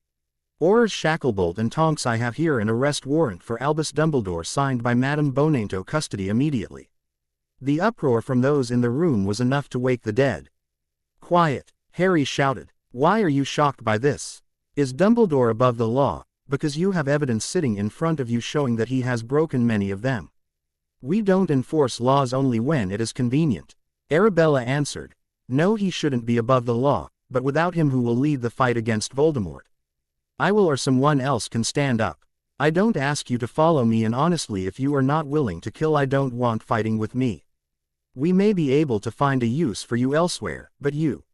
Aurors Shacklebolt and Tonks, I have here an arrest warrant for Albus Dumbledore signed by Madame Bonato, custody immediately." The uproar from those in the room was enough to wake the dead. "Quiet," Harry shouted. "Why are you shocked by this? Is Dumbledore above the law, because you have evidence sitting in front of you showing that he has broken many of them? We don't enforce laws only when it is convenient." Arabella answered. "No, he shouldn't be above the law, but without him who will lead the fight against Voldemort? I will, or someone else can stand up. I don't ask you to follow me, and honestly if you are not willing to kill, I don't want fighting with me. We may be able to find a use for you elsewhere, but you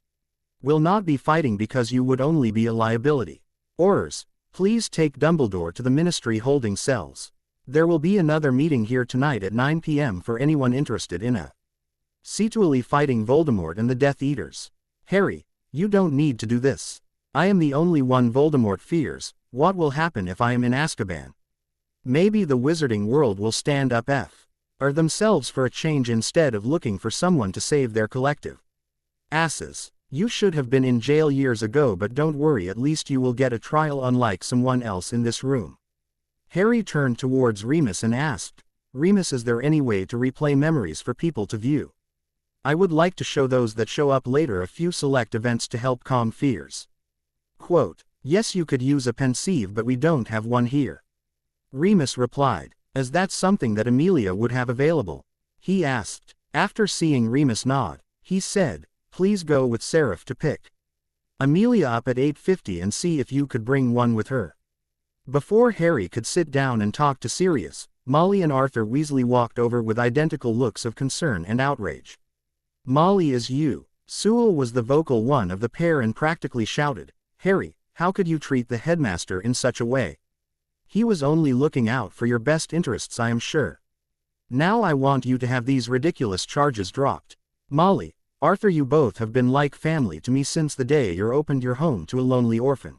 will not be fighting because you would only be a liability. Aurors, please take Dumbledore to the Ministry holding cells. There will be another meeting here tonight at 9 p.m. for anyone interested in actually fighting Voldemort and the Death Eaters. Harry, you don't need to do this. I am the only one Voldemort fears. What will happen if I am in Azkaban? Maybe the wizarding world will stand up or themselves for a change instead of looking for someone to save their collective asses. You should have been in jail years ago, but don't worry, at least you will get a trial unlike someone else in this room." Harry turned towards Remus and asked, "Remus, is there any way to replay memories for people to view? I would like to show those that show up later a few select events to help calm fears." Quote, "Yes, you could use a pensieve, but we don't have one here." Remus replied, "Is that something that Amelia would have available?" he asked. After seeing Remus nod, he said, "Please go with Seraph to pick Amelia up at 8:50 and see if you could bring one with her." Before Harry could sit down and talk to Sirius, Molly and Arthur Weasley walked over with identical looks of concern and outrage. "Molly, is you?" Sewell was the vocal one of the pair and practically shouted, "Harry, how could you treat the headmaster in such a way? He was only looking out for your best interests, I am sure. Now I want you to have these ridiculous charges dropped." "Molly, Arthur, you both have been like family to me since the day you opened your home to a lonely orphan.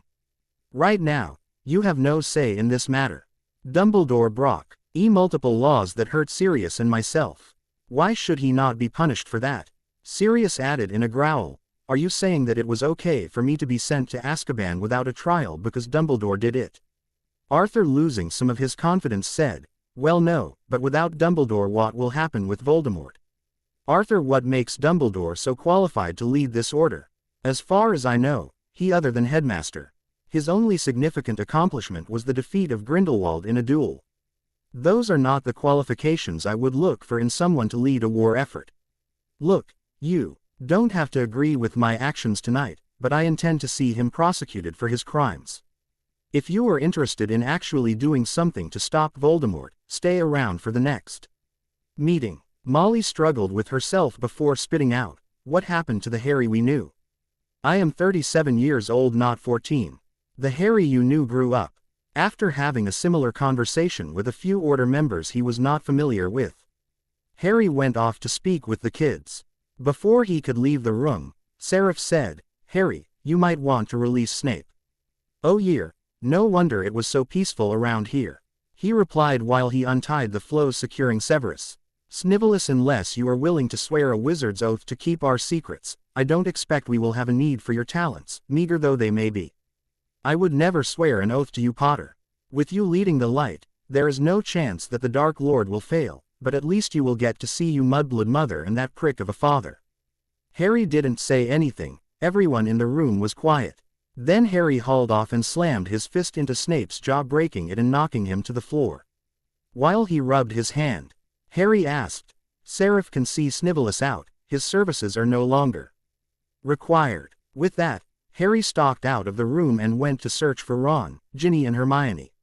Right now, you have no say in this matter. Dumbledore broke multiple laws that hurt Sirius and myself. Why should he not be punished for that?" Sirius added in a growl, "Are you saying that it was okay for me to be sent to Azkaban without a trial because Dumbledore did it?" Arthur, losing some of his confidence, said, "Well, no, but without Dumbledore, what will happen with Voldemort? Arthur, what makes Dumbledore so qualified to lead this order? As far as I know, he other than headmaster. His only significant accomplishment was the defeat of Grindelwald in a duel. Those are not the qualifications I would look for in someone to lead a war effort. Look, you don't have to agree with my actions tonight, but I intend to see him prosecuted for his crimes. If you are interested in actually doing something to stop Voldemort, stay around for the next meeting." Molly struggled with herself before spitting out, "What happened to the Harry we knew? I am 37 years old, not 14. The Harry you knew grew up." After having a similar conversation with a few Order members he was not familiar with, Harry went off to speak with the kids. Before he could leave the room, Seraph said, "Harry, you might want to release Snape. Oh year, no wonder it was so peaceful around here. He replied while he untied the flows securing Severus. Snivellus, unless you are willing to swear a wizard's oath to keep our secrets, I don't expect we will have a need for your talents, meager though they may be. I would never swear an oath to you, Potter. With you leading the light, there is no chance that the Dark Lord will fail, but at least you will get to see your mudblood mother and that prick of a father. Harry didn't say anything, everyone in the room was quiet. Then Harry hauled off and slammed his fist into Snape's jaw, breaking it and knocking him to the floor. While he rubbed his hand, Harry asked, Seraph can see Snivellus out, his services are no longer required. With that, Harry stalked out of the room and went to search for Ron, Ginny and Hermione.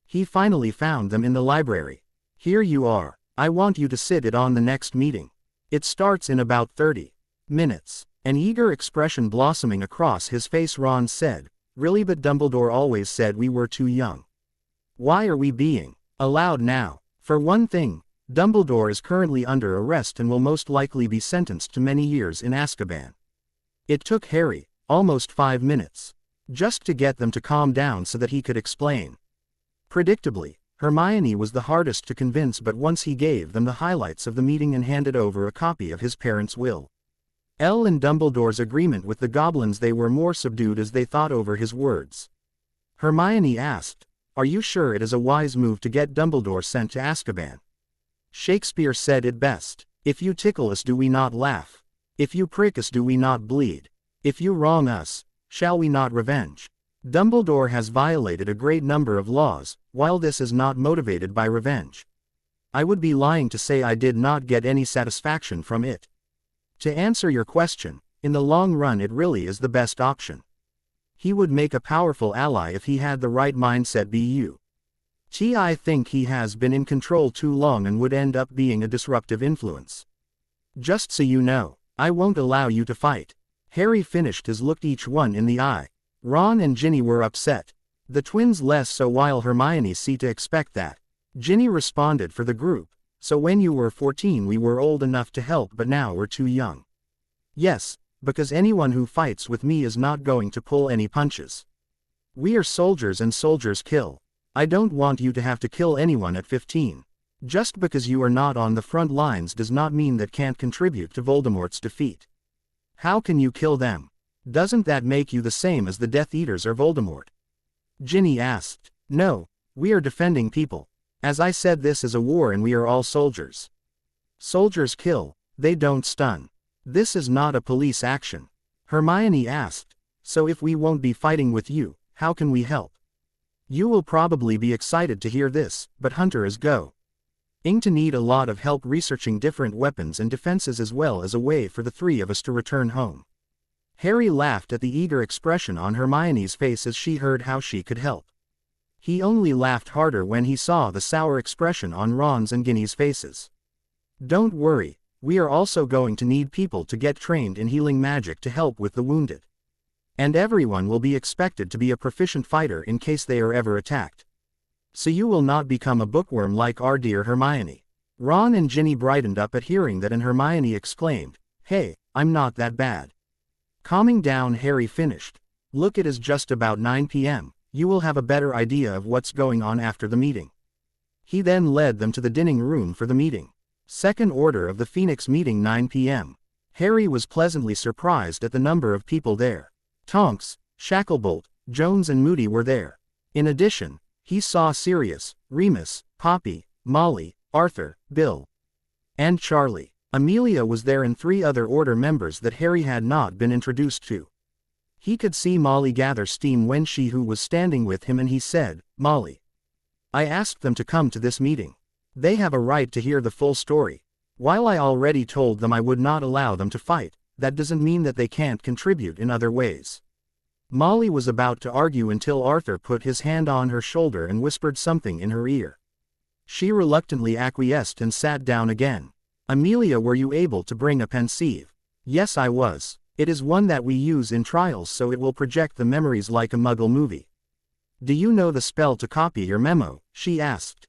He finally found them in the library. Here you are. I want you to sit it on the next meeting. It starts in about 30 minutes. An eager expression blossoming across his face, Ron said, Really, but Dumbledore always said we were too young. Why are we being allowed now? For one thing, Dumbledore is currently under arrest and will most likely be sentenced to many years in Azkaban. It took Harry almost 5 minutes just to get them to calm down so that he could explain. Predictably, Hermione was the hardest to convince, but once he gave them the highlights of the meeting and handed over a copy of his parents' will, and Dumbledore's agreement with the goblins, they were more subdued as they thought over his words. Hermione asked, Are you sure it is a wise move to get Dumbledore sent to Azkaban? Shakespeare said it best, If you tickle us, do we not laugh? If you prick us, do we not bleed? If you wrong us, shall we not revenge? Dumbledore has violated a great number of laws, while this is not motivated by revenge. I would be lying to say I did not get any satisfaction from it. To answer your question, in the long run it really is the best option. He would make a powerful ally if he had the right mindset. I think he has been in control too long and would end up being a disruptive influence. Just so you know, I won't allow you to fight. Harry finished his looked each one in the eye. Ron and Ginny were upset. The twins less so, while Hermione seemed to expect that. Ginny responded for the group, So when you were 14 we were old enough to help, but now we're too young. Yes, because anyone who fights with me is not going to pull any punches. We are soldiers and soldiers kill. I don't want you to have to kill anyone at 15. Just because you are not on the front lines does not mean that can't contribute to Voldemort's defeat. How can you kill them? Doesn't that make you the same as the Death Eaters or Voldemort? Ginny asked. No, we are defending people. As I said, this is a war and we are all soldiers. Soldiers kill, they don't stun. This is not a police action. Hermione asked. So if we won't be fighting with you, how can we help? You will probably be excited to hear this, but Hunter is going to need a lot of help researching different weapons and defenses, as well as a way for the three of us to return home. Harry laughed at the eager expression on Hermione's face as she heard how she could help. He only laughed harder when he saw the sour expression on Ron's and Ginny's faces. Don't worry, we are also going to need people to get trained in healing magic to help with the wounded. And everyone will be expected to be a proficient fighter in case they are ever attacked. So you will not become a bookworm like our dear Hermione. Ron and Ginny brightened up at hearing that, and Hermione exclaimed, Hey, I'm not that bad. Calming down, Harry finished. Look, it is just about 9 p.m. You will have a better idea of what's going on after the meeting. He then led them to the dining room for the meeting. Second Order of the Phoenix meeting, 9 p.m. Harry was pleasantly surprised at the number of people there. Tonks, Shacklebolt, Jones and Moody were there. In addition, he saw Sirius, Remus, Poppy, Molly, Arthur, Bill, and Charlie. Amelia was there and 3 other Order members that Harry had not been introduced to. He could see Molly gather steam when she who was standing with him, and he said, Molly, I asked them to come to this meeting. They have a right to hear the full story. While I already told them I would not allow them to fight, that doesn't mean that they can't contribute in other ways. Molly was about to argue until Arthur put his hand on her shoulder and whispered something in her ear. She reluctantly acquiesced and sat down again. Amelia, were you able to bring a pensieve? Yes, I was. It is one that we use in trials, so it will project the memories like a Muggle movie. Do you know the spell to copy your memo? She asked.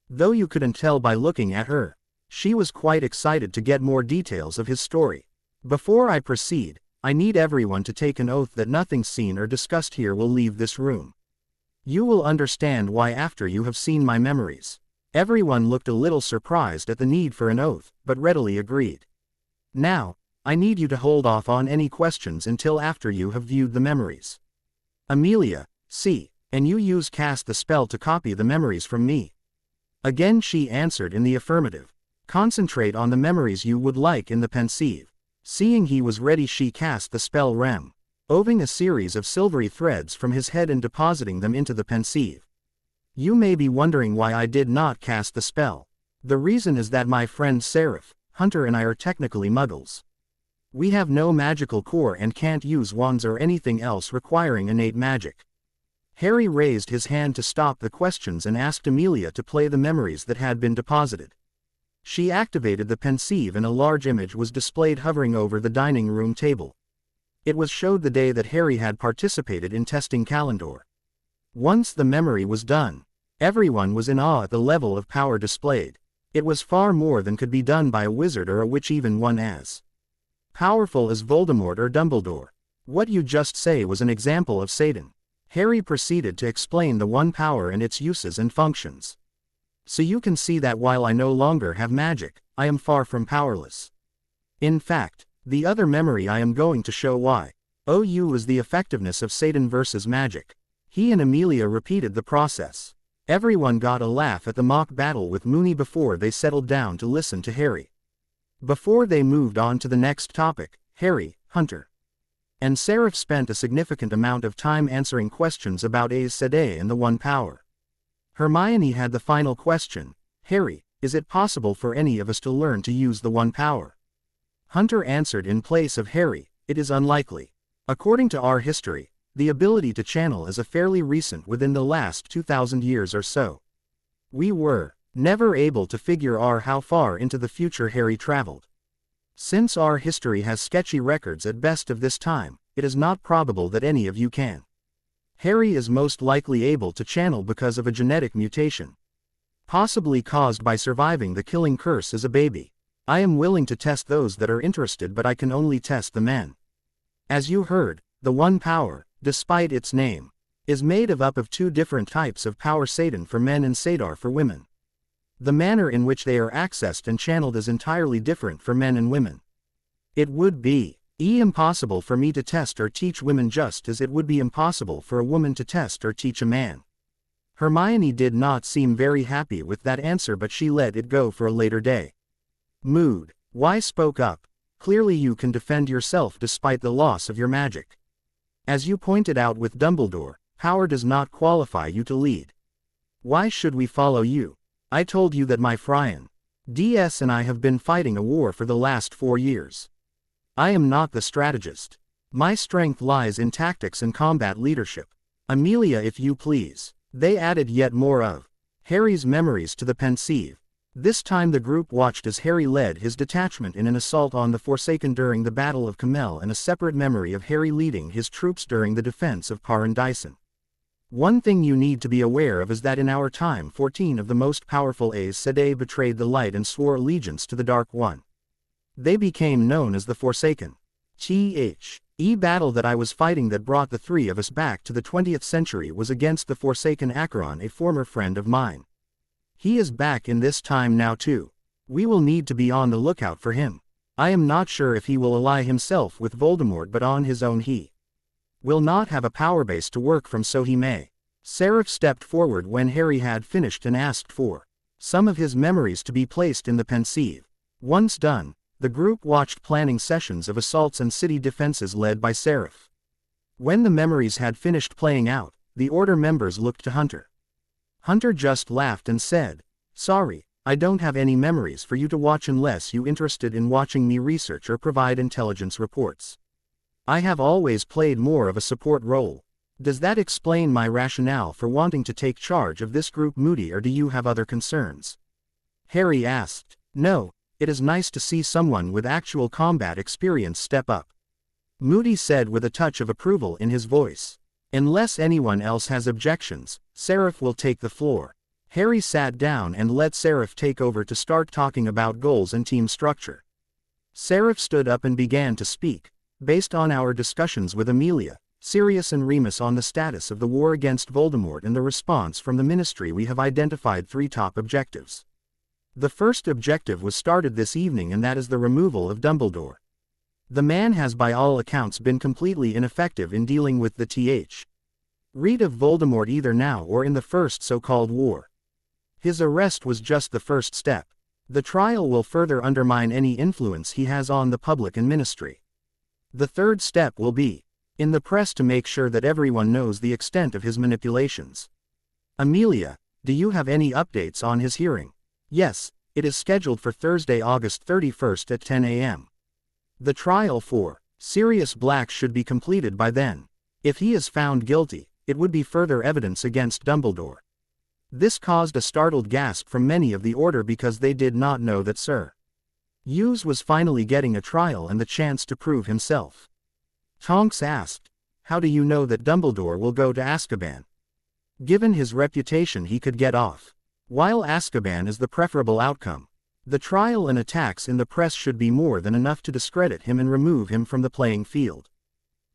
Though you couldn't tell by looking at her. She was quite excited to get more details of his story. Before I proceed, I need everyone to take an oath that nothing seen or discussed here will leave this room. You will understand why after you have seen my memories. Everyone looked a little surprised at the need for an oath, but readily agreed. Now, I need you to hold off on any questions until after you have viewed the memories. Amelia, see, and you use cast the spell to copy the memories from me. Again she answered in the affirmative. Concentrate on the memories you would like in the pensieve. Seeing he was ready, she cast the spell Rem, oving a series of silvery threads from his head and depositing them into the pensieve. You may be wondering why I did not cast the spell. The reason is that my friend Seraph, Hunter and I are technically muggles. We have no magical core and can't use wands or anything else requiring innate magic. Harry raised his hand to stop the questions and asked Amelia to play the memories that had been deposited. She activated the pensieve and a large image was displayed hovering over the dining room table. It was showed the day that Harry had participated in testing Kalendor. Once the memory was done, everyone was in awe at the level of power displayed. It was far more than could be done by a wizard or a witch, even one as powerful as Voldemort or Dumbledore. What you just say was an example of Satan. Harry proceeded to explain the one power and its uses and functions. So you can see that while I no longer have magic, I am far from powerless. In fact, the other memory I am going to show why. OU is the effectiveness of Satan versus magic. He and Amelia repeated the process. Everyone got a laugh at the mock battle with Moony before they settled down to listen to Harry. Before they moved on to the next topic, Harry, Hunter, and Seraph spent a significant amount of time answering questions about Aes Sedai and the One Power. Hermione had the final question. Harry, is it possible for any of us to learn to use the One Power? Hunter answered in place of Harry, it is unlikely. According to our history, the ability to channel is a fairly recent within the last 2,000 years or so. We were never able to figure out how far into the future Harry traveled. Since our history has sketchy records at best of this time, it is not probable that any of you can. Harry is most likely able to channel because of a genetic mutation, possibly caused by surviving the killing curse as a baby. I am willing to test those that are interested, but I can only test the men. As you heard, the One Power, despite its name, is made up of two different types of power, Satan for men and Sadar for women. The manner in which they are accessed and channeled is entirely different for men and women. It would be impossible for me to test or teach women, just as it would be impossible for a woman to test or teach a man. Hermione did not seem very happy with that answer, but she let it go for a later day. Mood, why spoke up? Clearly you can defend yourself despite the loss of your magic. As you pointed out with Dumbledore, power does not qualify you to lead. Why should we follow you? I told you that my Frian DS and I have been fighting a war for the last 4 years. I am not the strategist. My strength lies in tactics and combat leadership. Amelia, if you please. They added yet more of Harry's memories to the pensieve. This time the group watched as Harry led his detachment in an assault on the Forsaken during the Battle of Camel, and a separate memory of Harry leading his troops during the defense of Parendyson. One thing you need to be aware of is that in our time 14 of the most powerful Aes Sedai betrayed the light and swore allegiance to the Dark One. They became known as the Forsaken. The battle that I was fighting that brought the three of us back to the 20th century was against the Forsaken Acheron, a former friend of mine. He is back in this time now too. We will need to be on the lookout for him. I am not sure if he will ally himself with Voldemort, but on his own he will not have a power base to work from, so he may. Seraph stepped forward when Harry had finished and asked for some of his memories to be placed in the pensieve. Once done, the group watched planning sessions of assaults and city defenses led by Seraph. When the memories had finished playing out, the Order members looked to Hunter. Hunter just laughed and said, "Sorry, I don't have any memories for you to watch unless you're interested in watching me research or provide intelligence reports. I have always played more of a support role. Does that explain my rationale for wanting to take charge of this group, Moody, or do you have other concerns?" Harry asked. "No, it is nice to see someone with actual combat experience step up," Moody said with a touch of approval in his voice. "Unless anyone else has objections, Seraph will take the floor." Harry sat down and let Seraph take over to start talking about goals and team structure. Seraph stood up and began to speak. Based on our discussions with Amelia, Sirius and Remus on the status of the war against Voldemort and the response from the Ministry, we have identified 3 top objectives. The first objective was started this evening, and that is the removal of Dumbledore. The man has by all accounts been completely ineffective in dealing with the threat of Voldemort either now or in the first so-called war. His arrest was just the first step. The trial will further undermine any influence he has on the public and Ministry. The third step will be in the press to make sure that everyone knows the extent of his manipulations. Amelia, do you have any updates on his hearing? Yes, it is scheduled for Thursday, August 31st at 10 a.m. The trial for Sirius Black should be completed by then. If he is found guilty, it would be further evidence against Dumbledore. This caused a startled gasp from many of the Order because they did not know that Sir Hughes was finally getting a trial and the chance to prove himself. Tonks asked, "How do you know that Dumbledore will go to Azkaban? Given his reputation, he could get off. While Azkaban is the preferable outcome, the trial and attacks in the press should be more than enough to discredit him and remove him from the playing field."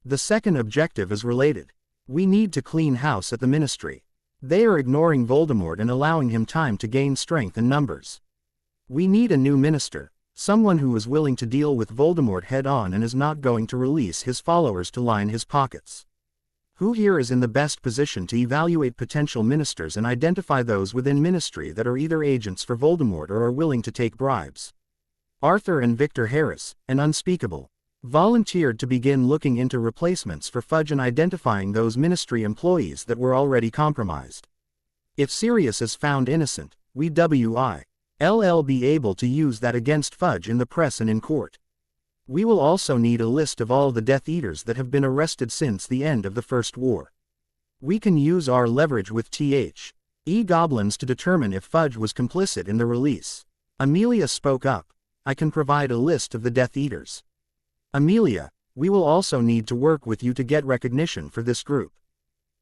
The second objective is related. We need to clean house at the Ministry. They are ignoring Voldemort and allowing him time to gain strength and numbers. We need a new minister, someone who is willing to deal with Voldemort head-on and is not going to release his followers to line his pockets. Who here is in the best position to evaluate potential ministers and identify those within Ministry that are either agents for Voldemort or are willing to take bribes? Arthur and Victor Harris, an unspeakable, volunteered to begin looking into replacements for Fudge and identifying those Ministry employees that were already compromised. If Sirius is found innocent, we will be able to use that against Fudge in the press and in court. We will also need a list of all the Death Eaters that have been arrested since the end of the First War. We can use our leverage with goblins to determine if Fudge was complicit in the release. Amelia spoke up. I can provide a list of the Death Eaters. Amelia, we will also need to work with you to get recognition for this group.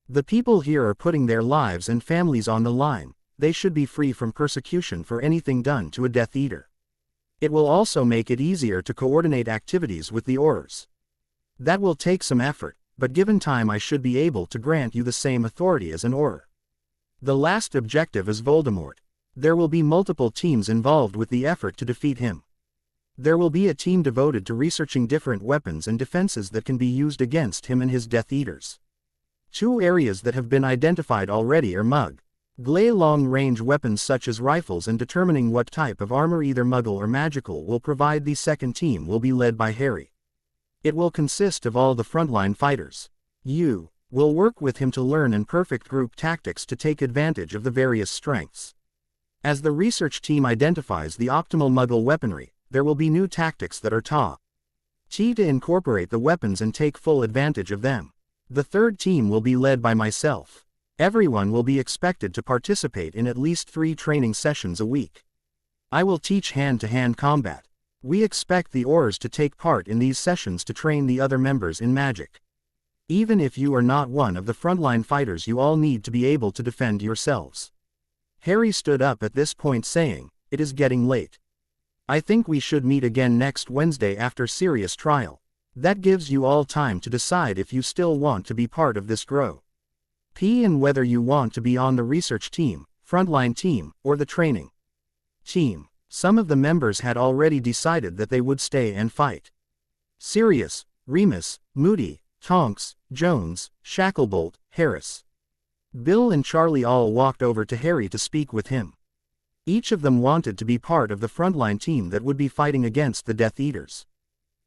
The people here are putting their lives and families on the line. They should be free from persecution for anything done to a Death Eater. It will also make it easier to coordinate activities with the Aurors. That will take some effort, but given time I should be able to grant you the same authority as an Auror. The last objective is Voldemort. There will be multiple teams involved with the effort to defeat him. There will be a team devoted to researching different weapons and defenses that can be used against him and his Death Eaters. 2 areas that have been identified already are Mug-Glay long-range weapons such as rifles, and determining what type of armor, either Muggle or magical, will provide. The second team will be led by Harry. It will consist of all the frontline fighters. You will work with him to learn and perfect group tactics to take advantage of the various strengths. As the research team identifies the optimal Muggle weaponry, there will be new tactics that are to incorporate the weapons and take full advantage of them. The third team will be led by myself. Everyone will be expected to participate in at least 3 training sessions a week. I will teach hand-to-hand combat. We expect the Aurors to take part in these sessions to train the other members in magic. Even if you are not one of the frontline fighters, you all need to be able to defend yourselves. Harry stood up at this point, saying, "It is getting late. I think we should meet again next Wednesday after Sirius trial. That gives you all time to decide if you still want to be part of this grow and whether you want to be on the research team, frontline team, or the training team." Some of the members had already decided that they would stay and fight. Sirius, Remus, Moody, Tonks, Jones, Shacklebolt, Harris, Bill and Charlie all walked over to Harry to speak with him. Each of them wanted to be part of the frontline team that would be fighting against the Death Eaters.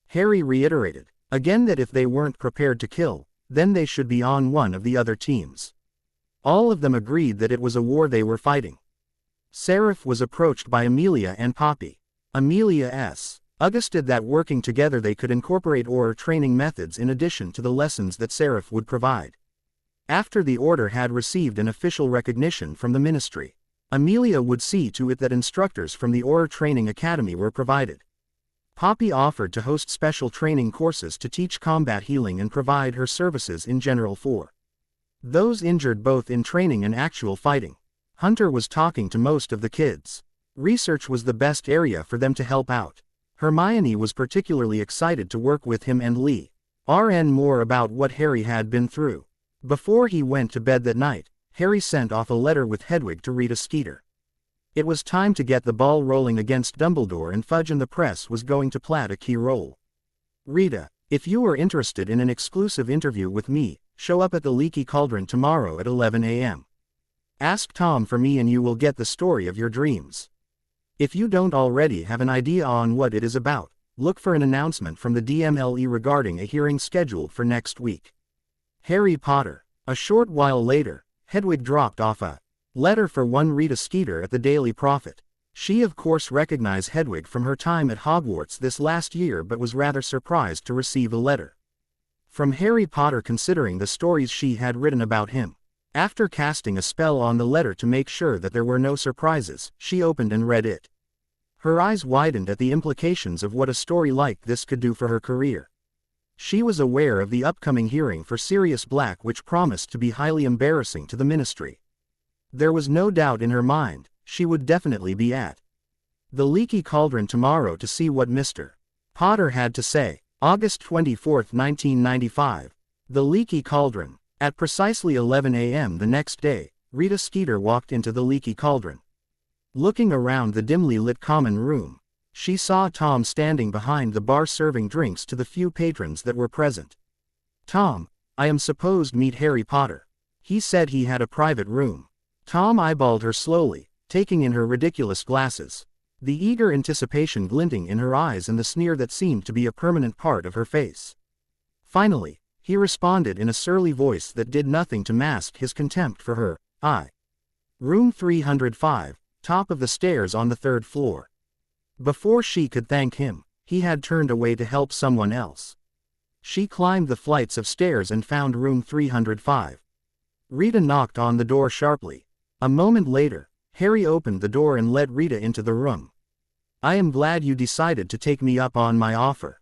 Harry reiterated again that if they weren't prepared to kill, then they should be on one of the other teams. All of them agreed that it was a war they were fighting. Seraph was approached by Amelia and Poppy. Amelia suggested that working together they could incorporate Auror training methods in addition to the lessons that Seraph would provide. After the Order had received an official recognition from the Ministry, Amelia would see to it that instructors from the Auror Training Academy were provided. Poppy offered to host special training courses to teach combat healing and provide her services in general for those injured both in training and actual fighting. Hunter was talking to most of the kids. Research was the best area for them to help out. Hermione was particularly excited to work with him and learn more about what Harry had been through. Before he went to bed that night, Harry sent off a letter with Hedwig to Rita Skeeter. It was time to get the ball rolling against Dumbledore, and Fudge and the press was going to play a key role. Rita, if you are interested in an exclusive interview with me, show up at the Leaky Cauldron tomorrow at 11 a.m. Ask Tom for me and you will get the story of your dreams. If you don't already have an idea on what it is about, look for an announcement from the DMLE regarding a hearing scheduled for next week. Harry Potter. A short while later, Hedwig dropped off a letter for one Rita Skeeter at the Daily Prophet. She of course recognized Hedwig from her time at Hogwarts this last year, but was rather surprised to receive a letter from Harry Potter considering the stories she had written about him. After casting a spell on the letter to make sure that there were no surprises, she opened and read it. Her eyes widened at the implications of what a story like this could do for her career. She was aware of the upcoming hearing for Sirius Black, which promised to be highly embarrassing to the Ministry. There was no doubt in her mind, she would definitely be at the Leaky Cauldron tomorrow to see what Mr. Potter had to say. August 24, 1995. The Leaky Cauldron. At precisely 11 a.m. the next day, Rita Skeeter walked into the Leaky Cauldron. Looking around the dimly lit common room, she saw Tom standing behind the bar serving drinks to the few patrons that were present. "Tom, I am supposed to meet Harry Potter. He said he had a private room." Tom eyeballed her slowly, taking in her ridiculous glasses, the eager anticipation glinting in her eyes and the sneer that seemed to be a permanent part of her face. Finally, he responded in a surly voice that did nothing to mask his contempt for her. Room 305, top of the stairs on the 3rd floor. Before she could thank him, he had turned away to help someone else. She climbed the flights of stairs and found room 305. Rita knocked on the door sharply. A moment later, Harry opened the door and let Rita into the room. "I am glad you decided to take me up on my offer."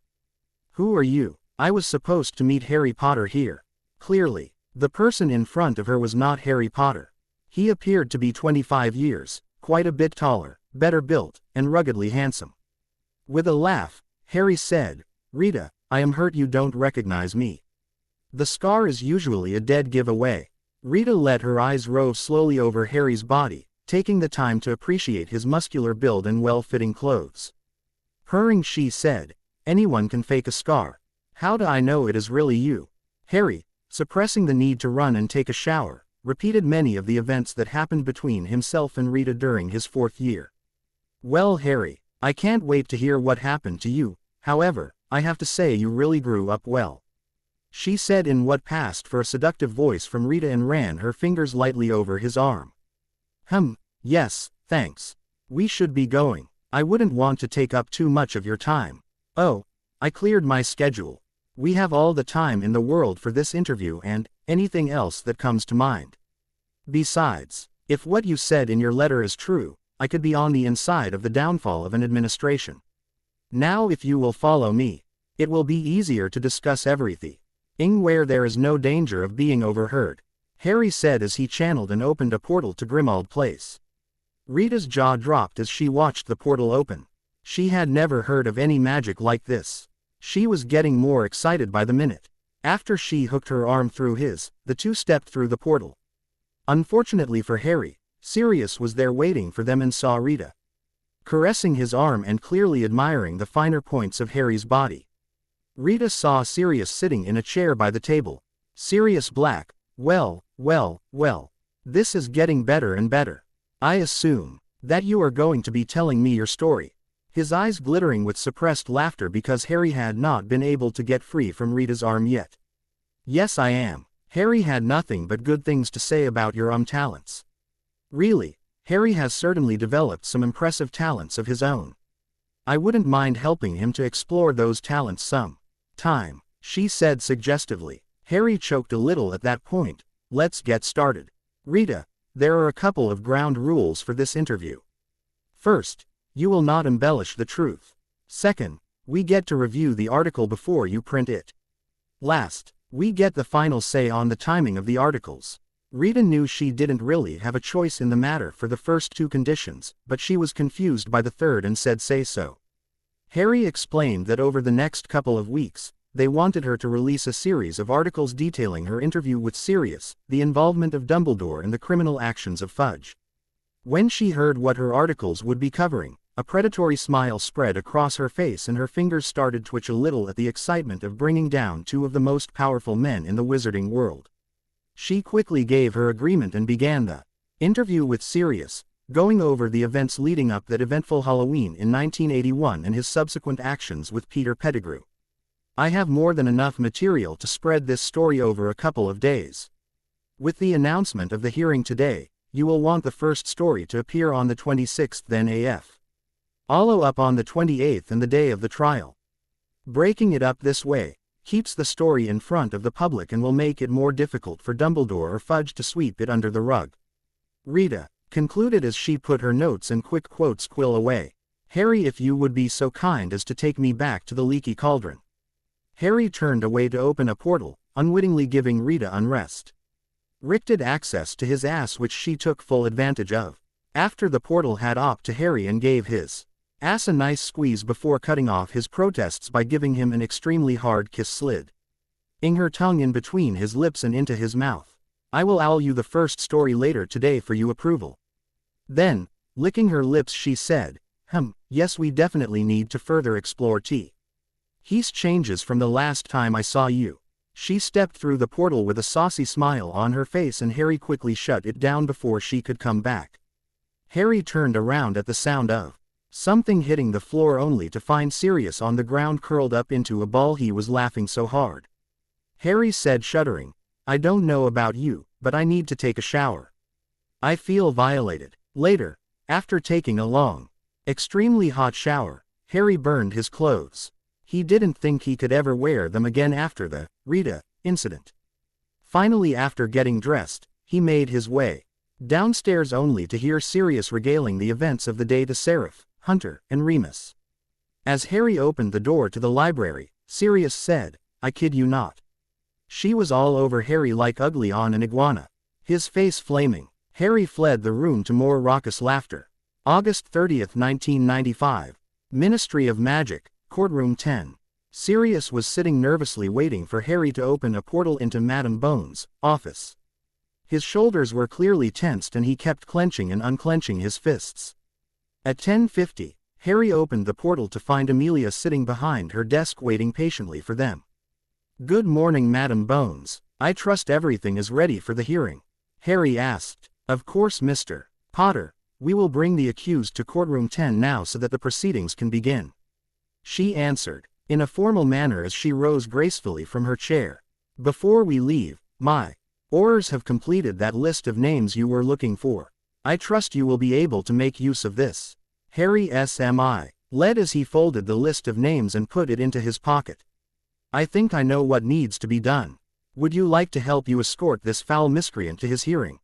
"Who are you?" "I was supposed to meet Harry Potter here." Clearly, the person in front of her was not Harry Potter. He appeared to be 25 years, quite a bit taller, better built, and ruggedly handsome. With a laugh, Harry said, "Rita, I am hurt you don't recognize me. The scar is usually a dead giveaway." Rita let her eyes rove slowly over Harry's body, taking the time to appreciate his muscular build and well-fitting clothes. Purring, she said, "Anyone can fake a scar. How do I know it is really you?" Harry, suppressing the need to run and take a shower, repeated many of the events that happened between himself and Rita during his 4th year. "Well, Harry, I can't wait to hear what happened to you. However, I have to say you really grew up well," she said in what passed for a seductive voice from Rita and ran her fingers lightly over his arm. Yes, thanks. We should be going. I wouldn't want to take up too much of your time." "Oh, I cleared my schedule. We have all the time in the world for this interview and anything else that comes to mind. Besides, if what you said in your letter is true, I could be on the inside of the downfall of an administration. Now if you will follow me, it will be easier to discuss everything where there is no danger of being overheard," Harry said as he channeled and opened a portal to Grimmauld Place. Rita's jaw dropped as she watched the portal open. She had never heard of any magic like this. She was getting more excited by the minute. After she hooked her arm through his, the two stepped through the portal. Unfortunately for Harry, Sirius was there waiting for them and saw Rita caressing his arm and clearly admiring the finer points of Harry's body. Rita saw Sirius sitting in a chair by the table. Sirius Black, well, this is getting better and better. I assume that you are going to be telling me your story. His eyes glittering with suppressed laughter because Harry had not been able to get free from Rita's arm yet. "Yes, I am." Harry had nothing but good things to say about your talents. Really, Harry has certainly developed some impressive talents of his own. I wouldn't mind helping him to explore those talents some time, she said suggestively. Harry choked a little at that point. "Let's get started. Rita, there are a couple of ground rules for this interview. First, you will not embellish the truth. Second, we get to review the article before you print it. Last, we get the final say on the timing of the articles." Rita knew she didn't really have a choice in the matter for the first two conditions, but she was confused by the third and said say so. Harry explained that over the next couple of weeks, they wanted her to release a series of articles detailing her interview with Sirius, the involvement of Dumbledore and the criminal actions of Fudge. When she heard what her articles would be covering, a predatory smile spread across her face and her fingers started to twitch a little at the excitement of bringing down two of the most powerful men in the wizarding world. She quickly gave her agreement and began the interview with Sirius, going over the events leading up that eventful Halloween in 1981 and his subsequent actions with Peter Pettigrew. I have more than enough material to spread this story over a couple of days. With the announcement of the hearing today, you will want the first story to appear on the 26th, then AF. Follow up on the 28th and the day of the trial. Breaking it up this way keeps the story in front of the public and will make it more difficult for Dumbledore or Fudge to sweep it under the rug. Rita concluded as she put her notes and quick quotes quill away. Harry, if you would be so kind as to take me back to the leaky cauldron. Harry turned away to open a portal, unwittingly giving Rita unrest. Restricted access to his ass, which she took full advantage of. After the portal had opened to Harry and gave his ass a nice squeeze before cutting off his protests by giving him an extremely hard kiss, slid her tongue in between his lips and into his mouth. I will allow you the first story later today for your approval. Then, licking her lips, she said, yes, we definitely need to further explore He's changes from the last time I saw you. She stepped through the portal with a saucy smile on her face and Harry quickly shut it down before she could come back. Harry turned around at the sound of something hitting the floor only to find Sirius on the ground curled up into a ball. He was laughing so hard. Harry said, shuddering, I don't know about you, but I need to take a shower. I feel violated. Later, after taking a long, extremely hot shower, Harry burned his clothes. He didn't think he could ever wear them again after the Rita incident. Finally, after getting dressed, he made his way downstairs only to hear Sirius regaling the events of the day to Seraph, Hunter, and Remus. As Harry opened the door to the library, Sirius said, I kid you not. She was all over Harry like ugly on an iguana. His face flaming, Harry fled the room to more raucous laughter. August 30th, 1995. Ministry of Magic, Courtroom 10. Sirius was sitting nervously waiting for Harry to open a portal into Madame Bones' office. His shoulders were clearly tensed and he kept clenching and unclenching his fists. At 10:50, Harry opened the portal to find Amelia sitting behind her desk waiting patiently for them. Good morning, Madame Bones. I trust everything is ready for the hearing. Harry asked. Of course, Mr. Potter. We will bring the accused to courtroom 10 now so that the proceedings can begin. She answered, in a formal manner as she rose gracefully from her chair. Before we leave, my orders have completed that list of names you were looking for. I trust you will be able to make use of this. Harry SMI led as he folded the list of names and put it into his pocket. I think I know what needs to be done. Would you like to help you escort this foul miscreant to his hearing?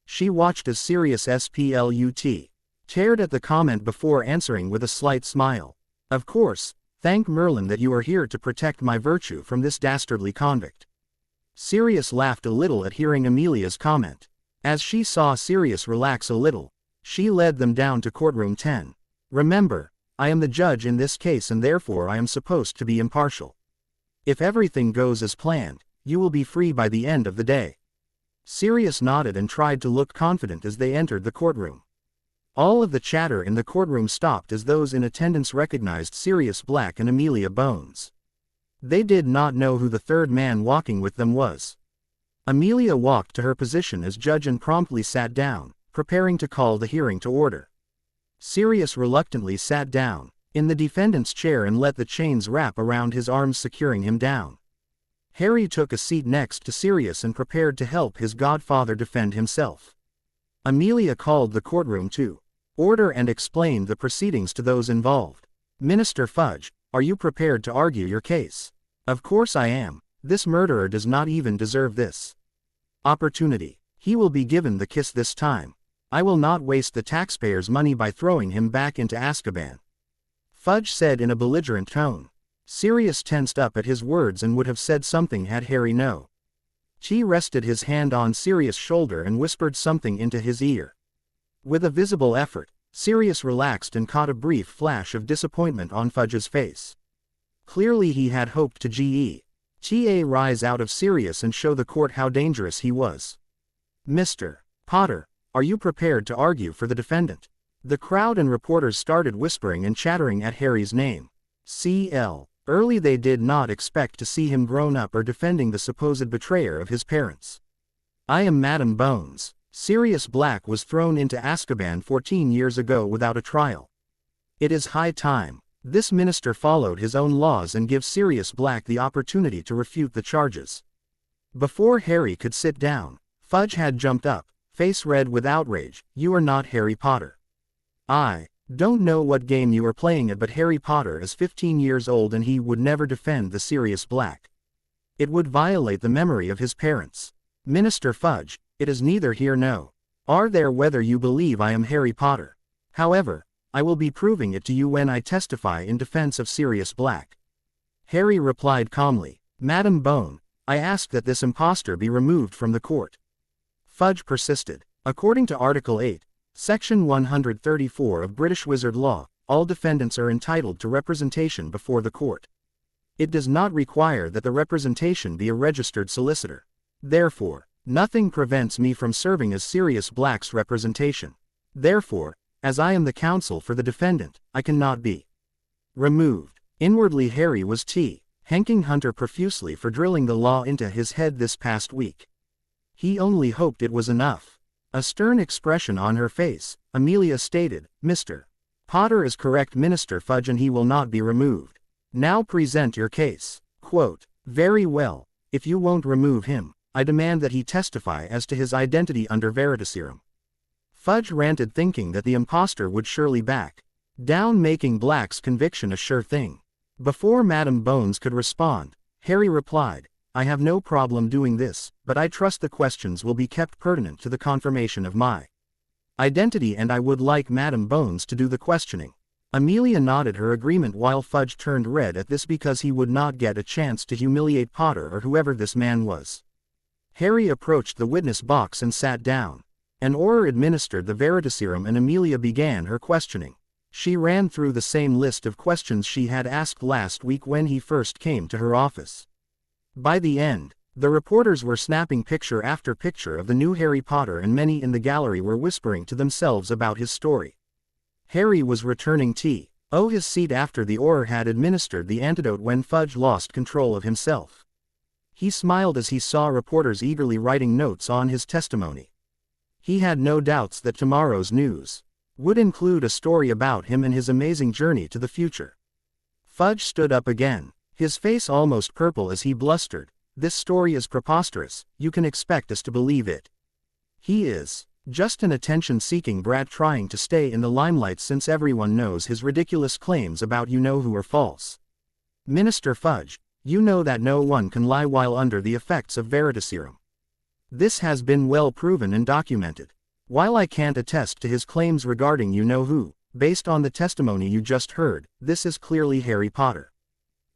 She watched as Sirius SPLUT stared at the comment before answering with a slight smile. Of course, thank Merlin that you are here to protect my virtue from this dastardly convict. Sirius laughed a little at hearing Amelia's comment. As she saw Sirius relax a little, she led them down to courtroom 10. Remember, I am the judge in this case and therefore I am supposed to be impartial. If everything goes as planned, you will be free by the end of the day. Sirius nodded and tried to look confident as they entered the courtroom. All of the chatter in the courtroom stopped as those in attendance recognized Sirius Black and Amelia Bones. They did not know who the third man walking with them was. Amelia walked to her position as judge and promptly sat down, preparing to call the hearing to order. Sirius reluctantly sat down in the defendant's chair and let the chains wrap around his arms, securing him down. Harry took a seat next to Sirius and prepared to help his godfather defend himself. Amelia called the courtroom to order and explained the proceedings to those involved. Minister Fudge, are you prepared to argue your case? Of course I am. This murderer does not even deserve this opportunity. He will be given the kiss this time. I will not waste the taxpayers' money by throwing him back into Azkaban. Fudge said in a belligerent tone. Sirius tensed up at his words and would have said something had Harry known. He rested his hand on Sirius' shoulder and whispered something into his ear. With a visible effort, Sirius relaxed and caught a brief flash of disappointment on Fudge's face. Clearly he had hoped to rise out of Sirius and show the court how dangerous he was. Mr. Potter, are you prepared to argue for the defendant? The crowd and reporters started whispering and chattering at Harry's name. Early they did not expect to see him grown up or defending the supposed betrayer of his parents. I am Madam Bones. Sirius Black was thrown into Azkaban 14 years ago without a trial. It is high time. This minister followed his own laws and give Sirius Black the opportunity to refute the charges. Before Harry could sit down, Fudge had jumped up, face red with outrage. You are not Harry Potter. I don't know what game you are playing at, but Harry Potter is 15 years old and he would never defend the Sirius Black. It would violate the memory of his parents. Minister Fudge, it is neither here nor there whether you believe I am Harry Potter. However, I will be proving it to you when I testify in defense of Sirius Black. Harry replied calmly, Madam Bone, I ask that this impostor be removed from the court. Fudge persisted. According to Article 8, Section 134 of British Wizard Law, all defendants are entitled to representation before the court. It does not require that the representation be a registered solicitor. Therefore, nothing prevents me from serving as Sirius Black's representation. Therefore, as I am the counsel for the defendant, I cannot be removed. Inwardly Harry was thanking Hunter profusely for drilling the law into his head this past week. He only hoped it was enough. A stern expression on her face, Amelia stated, Mr. Potter is correct, Minister Fudge, and he will not be removed. Now present your case. Quote, very well, if you won't remove him, I demand that he testify as to his identity under Veritaserum. Fudge ranted, thinking that the impostor would surely back down, making Black's conviction a sure thing. Before Madam Bones could respond, Harry replied, I have no problem doing this, but I trust the questions will be kept pertinent to the confirmation of my identity, and I would like Madam Bones to do the questioning. Amelia nodded her agreement while Fudge turned red at this because he would not get a chance to humiliate Potter or whoever this man was. Harry approached the witness box and sat down. An Auror administered the Veritaserum and Amelia began her questioning. She ran through the same list of questions she had asked last week when he first came to her office. By the end, the reporters were snapping picture after picture of the new Harry Potter, and many in the gallery were whispering to themselves about his story. Harry was returning his seat after the Auror had administered the antidote when Fudge lost control of himself. He smiled as he saw reporters eagerly writing notes on his testimony. He had no doubts that tomorrow's news would include a story about him and his amazing journey to the future. Fudge stood up again, his face almost purple as he blustered, this story is preposterous, you can expect us to believe it. He is just an attention-seeking brat trying to stay in the limelight since everyone knows his ridiculous claims about you-know-who are false. Minister Fudge, you know that no one can lie while under the effects of Veritaserum. This has been well proven and documented. While I can't attest to his claims regarding you-know-who, based on the testimony you just heard, this is clearly Harry Potter.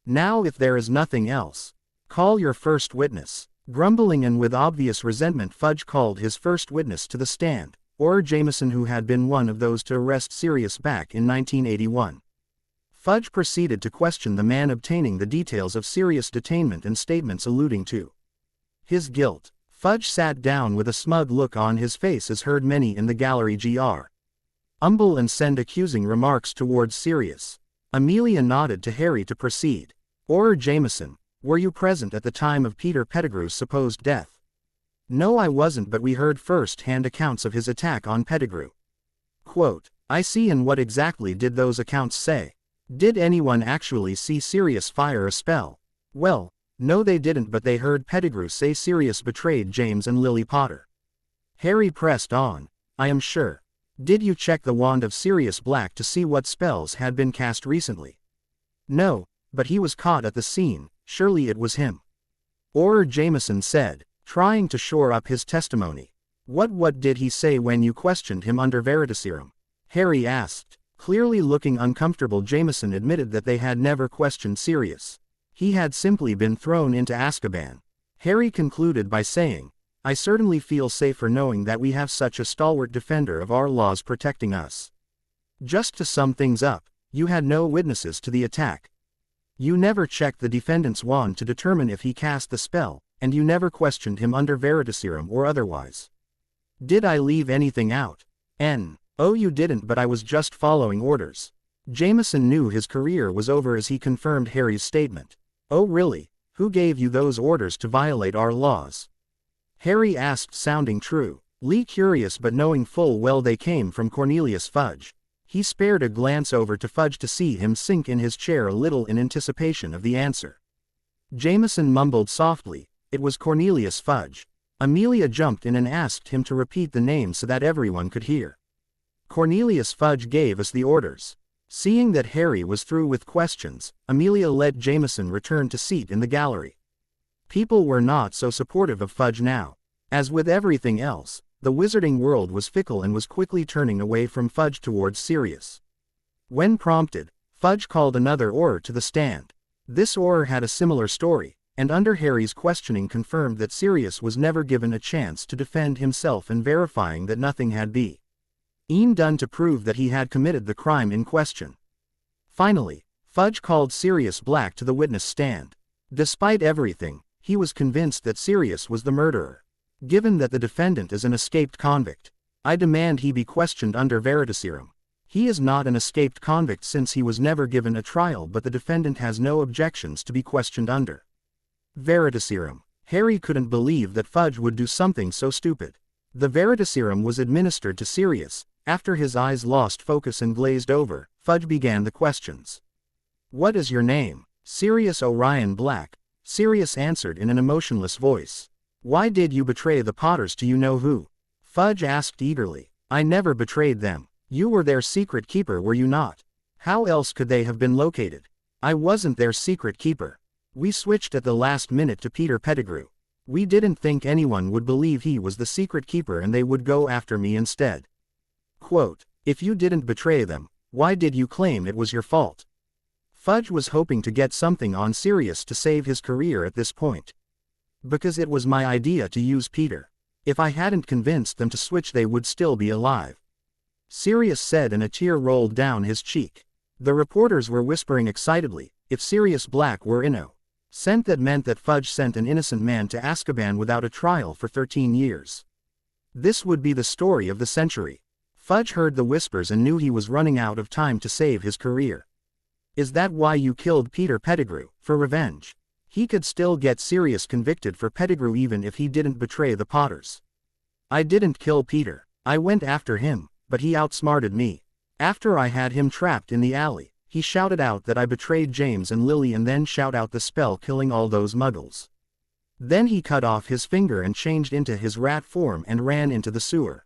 Now if there is nothing else, call your first witness. Grumbling and with obvious resentment, Fudge called his first witness to the stand, Auror Jameson, who had been one of those to arrest Sirius back in 1981. Fudge proceeded to question the man, obtaining the details of Sirius' detainment and statements alluding to his guilt. Fudge sat down with a smug look on his face as heard many in the gallery umble and send accusing remarks towards Sirius. Amelia nodded to Harry to proceed. Auror Jameson, were you present at the time of Peter Pettigrew's supposed death? No, I wasn't, but we heard first-hand accounts of his attack on Pettigrew. Quote, I see, and what exactly did those accounts say? Did anyone actually see Sirius fire a spell? Well, no they didn't, but they heard Pettigrew say Sirius betrayed James and Lily Potter. Harry pressed on, I am sure. Did you check the wand of Sirius Black to see what spells had been cast recently? No, but he was caught at the scene, surely it was him. Auror Jameson said, trying to shore up his testimony. What did he say when you questioned him under Veritaserum? Harry asked. Clearly looking uncomfortable, Jameson admitted that they had never questioned Sirius. He had simply been thrown into Azkaban. Harry concluded by saying, I certainly feel safer knowing that we have such a stalwart defender of our laws protecting us. Just to sum things up, you had no witnesses to the attack. You never checked the defendant's wand to determine if he cast the spell, and you never questioned him under Veritaserum or otherwise. Did I leave anything out? Oh, you didn't, but I was just following orders. Jameson knew his career was over as he confirmed Harry's statement. Oh really? Who gave you those orders to violate our laws? Harry asked, sounding true. Lee curious but knowing full well they came from Cornelius Fudge. He spared a glance over to Fudge to see him sink in his chair a little in anticipation of the answer. Jameson mumbled softly, "It was Cornelius Fudge." Amelia jumped in and asked him to repeat the name so that everyone could hear. Cornelius Fudge gave us the orders. Seeing that Harry was through with questions, Amelia let Jameson return to seat in the gallery. People were not so supportive of Fudge now. As with everything else, the wizarding world was fickle and was quickly turning away from Fudge towards Sirius. When prompted, Fudge called another Auror to the stand. This Auror had a similar story, and under Harry's questioning confirmed that Sirius was never given a chance to defend himself and verifying that nothing had been done to prove that he had committed the crime in question. Finally, Fudge called Sirius Black to the witness stand. Despite everything, he was convinced that Sirius was the murderer. Given that the defendant is an escaped convict, I demand he be questioned under Veritaserum. He is not an escaped convict since he was never given a trial, but the defendant has no objections to be questioned under Veritaserum. Harry couldn't believe that Fudge would do something so stupid. The Veritaserum was administered to Sirius. After his eyes lost focus and glazed over, Fudge began the questions. "What is your name?" "Sirius Orion Black," Sirius answered in an emotionless voice. "Why did you betray the Potters? Do you know who?" Fudge asked eagerly. "I never betrayed them. You were their secret keeper, were you not? How else could they have been located?" "I wasn't their secret keeper. We switched at the last minute to Peter Pettigrew. We didn't think anyone would believe he was the secret keeper and they would go after me instead." Quote, "If you didn't betray them, why did you claim it was your fault?" Fudge was hoping to get something on Sirius to save his career at this point. "Because it was my idea to use Peter. If I hadn't convinced them to switch, they would still be alive," Sirius said, and a tear rolled down his cheek. The reporters were whispering excitedly, if Sirius Black were innocent, that meant that Fudge sent an innocent man to Azkaban without a trial for 13 years. This would be the story of the century. Fudge heard the whispers and knew he was running out of time to save his career. "Is that why you killed Peter Pettigrew, for revenge?" He could still get Sirius convicted for Pettigrew even if he didn't betray the Potters. "I didn't kill Peter. I went after him, but he outsmarted me. After I had him trapped in the alley, he shouted out that I betrayed James and Lily and then shout out the spell killing all those muggles. Then he cut off his finger and changed into his rat form and ran into the sewer."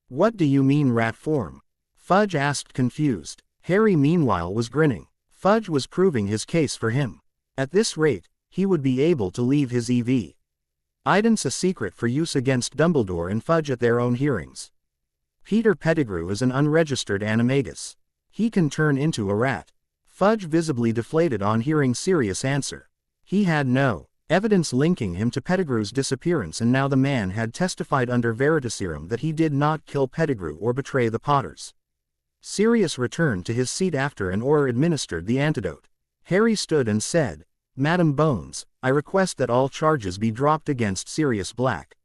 "What do you mean rat form?" Fudge asked, confused. Harry meanwhile was grinning. Fudge was proving his case for him. At this rate, he would be able to leave his evidence a secret for use against Dumbledore and Fudge at their own hearings. Peter Pettigrew is an unregistered animagus. He can turn into a rat. Fudge visibly deflated on hearing Sirius answer. He had no evidence linking him to Pettigrew's disappearance, and now the man had testified under Veritaserum that he did not kill Pettigrew or betray the Potters. Sirius returned to his seat after an Auror administered the antidote. Harry stood and said, "Madam Bones, I request that all charges be dropped against Sirius Black."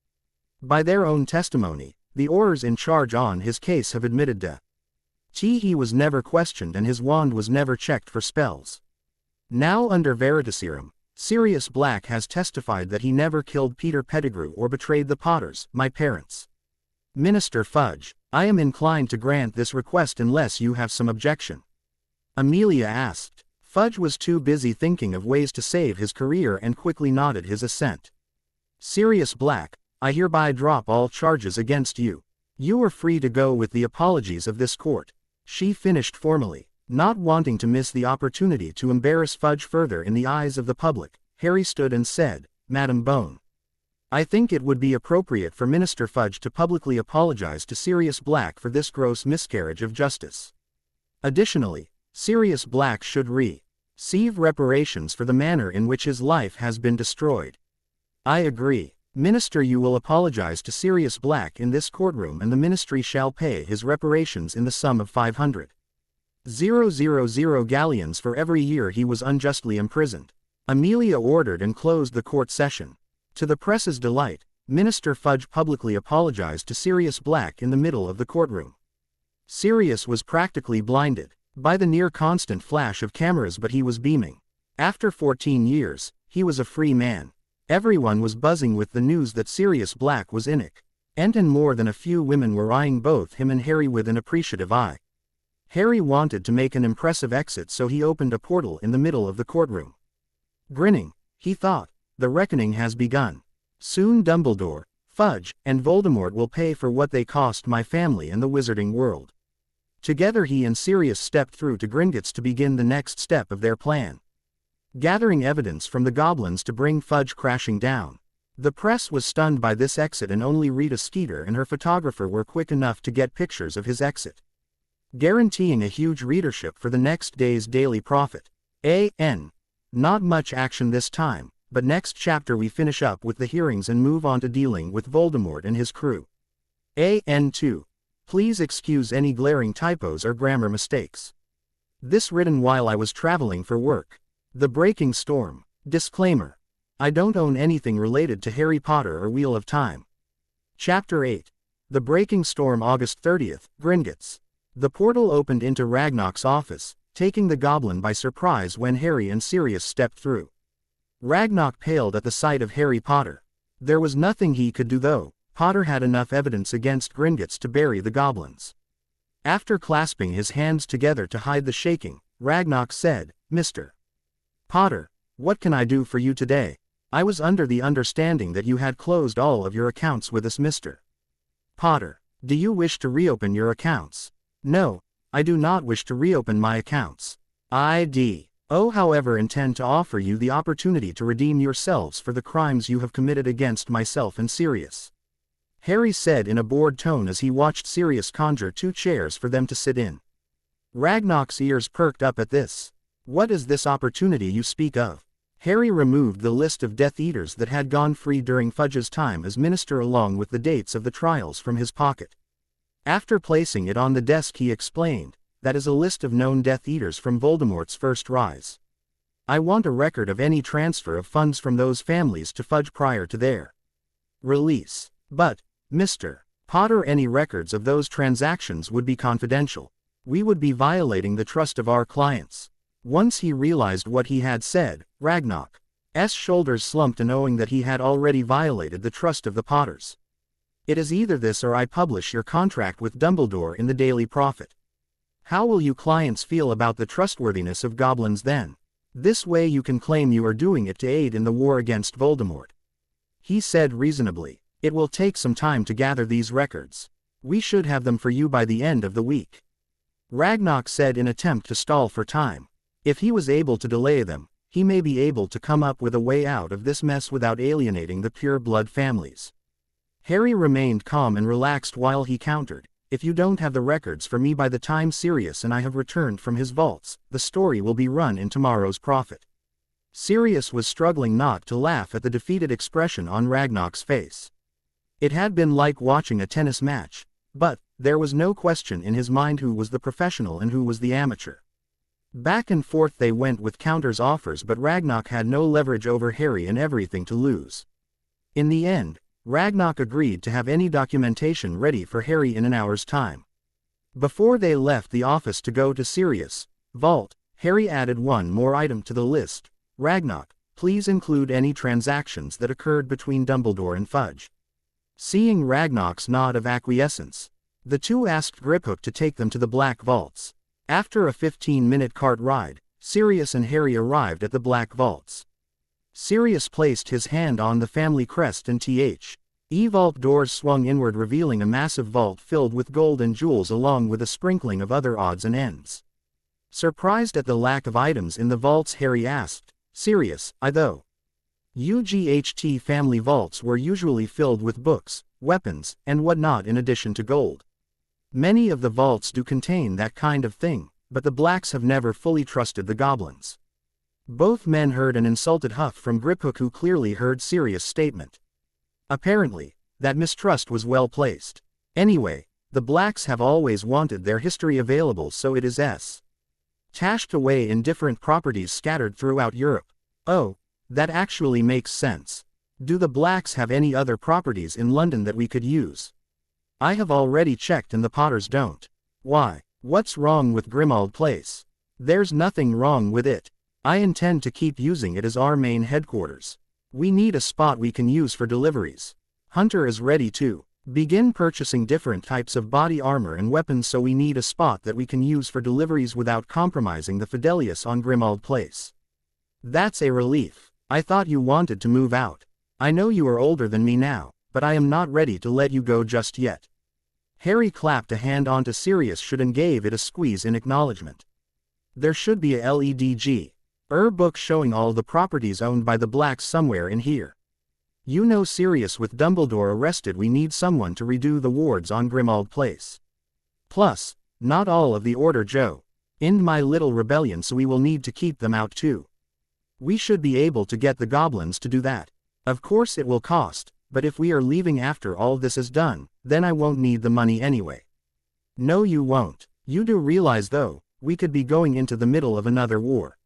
By their own testimony, the Aurors in charge on his case have admitted he was never questioned and his wand was never checked for spells. Now under Veritaserum, Sirius Black has testified that he never killed Peter Pettigrew or betrayed the Potters, my parents. Minister Fudge, I am inclined to grant this request unless you have some objection. Amelia asked. Fudge was too busy thinking of ways to save his career and quickly nodded his assent. Sirius Black, I hereby drop all charges against you. You are free to go with the apologies of this court. She finished formally. Not wanting to miss the opportunity to embarrass Fudge further in the eyes of the public, Harry stood and said, "Madam Bone, I think it would be appropriate for Minister Fudge to publicly apologize to Sirius Black for this gross miscarriage of justice. Additionally, Sirius Black should receive reparations for the manner in which his life has been destroyed." "I agree. Minister, you will apologize to Sirius Black in this courtroom and the ministry shall pay his reparations in the sum of 500 000 galleons for every year he was unjustly imprisoned. Amelia ordered and closed the court session. To the press's delight, Minister Fudge publicly apologized to Sirius Black in the middle of the courtroom. Sirius was practically blinded by the near-constant flash of cameras, but he was beaming. After 14 years, he was a free man. Everyone was buzzing with the news that Sirius Black was in it. And more than a few women were eyeing both him and Harry with an appreciative eye. Harry wanted to make an impressive exit, so he opened a portal in the middle of the courtroom. Grinning, he thought, the reckoning has begun. Soon Dumbledore, Fudge, and Voldemort will pay for what they cost my family and the wizarding world. Together he and Sirius stepped through to Gringotts to begin the next step of their plan. Gathering evidence from the goblins to bring Fudge crashing down. The press was stunned by this exit, and only Rita Skeeter and her photographer were quick enough to get pictures of his exit, guaranteeing a huge readership for the next day's Daily Prophet. Not much action this time, but next chapter we finish up with the hearings and move on to dealing with Voldemort and his crew. 2. Please excuse any glaring typos or grammar mistakes. This written while I was traveling for work. The Breaking Storm. Disclaimer. I don't own anything related to Harry Potter or Wheel of Time. Chapter 8. The Breaking Storm, August 30th, Gringotts. The portal opened into Ragnarok's office, taking the goblin by surprise when Harry and Sirius stepped through. Ragnarok paled at the sight of Harry Potter. There was nothing he could do though. Potter had enough evidence against Gringotts to bury the goblins. After clasping his hands together to hide the shaking, Ragnarok said, "Mr. Potter, what can I do for you today? I was under the understanding that you had closed all of your accounts with us, Mr. Potter. Do you wish to reopen your accounts?" "No, I do not wish to reopen my accounts. However, intend to offer you the opportunity to redeem yourselves for the crimes you have committed against myself and Sirius," Harry said in a bored tone as he watched Sirius conjure 2 chairs for them to sit in. Ragnarok's ears perked up at this. "What is this opportunity you speak of?" Harry removed the list of Death Eaters that had gone free during Fudge's time as minister along with the dates of the trials from his pocket. After placing it on the desk he explained, "That is a list of known Death Eaters from Voldemort's first rise. I want a record of any transfer of funds from those families to Fudge prior to their release." "But, Mr. Potter, any records of those transactions would be confidential. We would be violating the trust of our clients." Once he realized what he had said, Ragnarok's shoulders slumped, knowing that he had already violated the trust of the Potters. "It is either this or I publish your contract with Dumbledore in the Daily Prophet. How will you clients feel about the trustworthiness of goblins then? This way you can claim you are doing it to aid in the war against Voldemort," he said reasonably. "It will take some time to gather these records. We should have them for you by the end of the week," Ragnarok said in attempt to stall for time. If he was able to delay them, he may be able to come up with a way out of this mess without alienating the pure-blood families. Harry remained calm and relaxed while he countered, "If you don't have the records for me by the time Sirius and I have returned from his vaults, the story will be run in tomorrow's Prophet." Sirius was struggling not to laugh at the defeated expression on Ragnarok's face. It had been like watching a tennis match, but there was no question in his mind who was the professional and who was the amateur. Back and forth they went with counters offers, but Ragnarok had no leverage over Harry and everything to lose. In the end, Ragnarok agreed to have any documentation ready for Harry in an hour's time. Before they left the office to go to Sirius' vault, Harry added one more item to the list. "Ragnarok, please include any transactions that occurred between Dumbledore and Fudge." Seeing Ragnarok's nod of acquiescence, the two asked Griphook to take them to the Black Vaults. After a 15-minute cart ride, Sirius and Harry arrived at the Black Vaults. Sirius placed his hand on the family crest and vault doors swung inward, revealing a massive vault filled with gold and jewels along with a sprinkling of other odds and ends. Surprised at the lack of items in the vaults, Harry asked, "Sirius, though? UGHT family vaults were usually filled with books, weapons, and whatnot in addition to gold. Many of the vaults do contain that kind of thing, but the Blacks have never fully trusted the goblins." Both men heard an insulted huff from Griphook, who clearly heard Sirius' statement. Apparently, that mistrust was well placed. "Anyway, the Blacks have always wanted their history available, so it is Tashed away in different properties scattered throughout Europe. Oh, that actually makes sense. Do the Blacks have any other properties in London that we could use? I have already checked and the Potters don't. Why? What's wrong with Grimmauld Place? There's nothing wrong with it. I intend to keep using it as our main headquarters. We need a spot we can use for deliveries. Hunter is ready to begin purchasing different types of body armor and weapons, so we need a spot that we can use for deliveries without compromising the Fidelius on Grimmauld Place. That's a relief. I thought you wanted to move out. I know you are older than me now, but I am not ready to let you go just yet. Harry clapped a hand onto Sirius and gave it a squeeze in acknowledgement. There should be a LEDG book showing all the properties owned by the Blacks somewhere in here. You know, Sirius, with Dumbledore arrested, we need someone to redo the wards on Grimmauld Place. Plus, not all of the Order Joe in my little rebellion, so we will need to keep them out too. We should be able to get the goblins to do that. Of course it will cost, but if we are leaving after all this is done, then I won't need the money anyway. No, you won't. You do realize, though, we could be going into the middle of another war.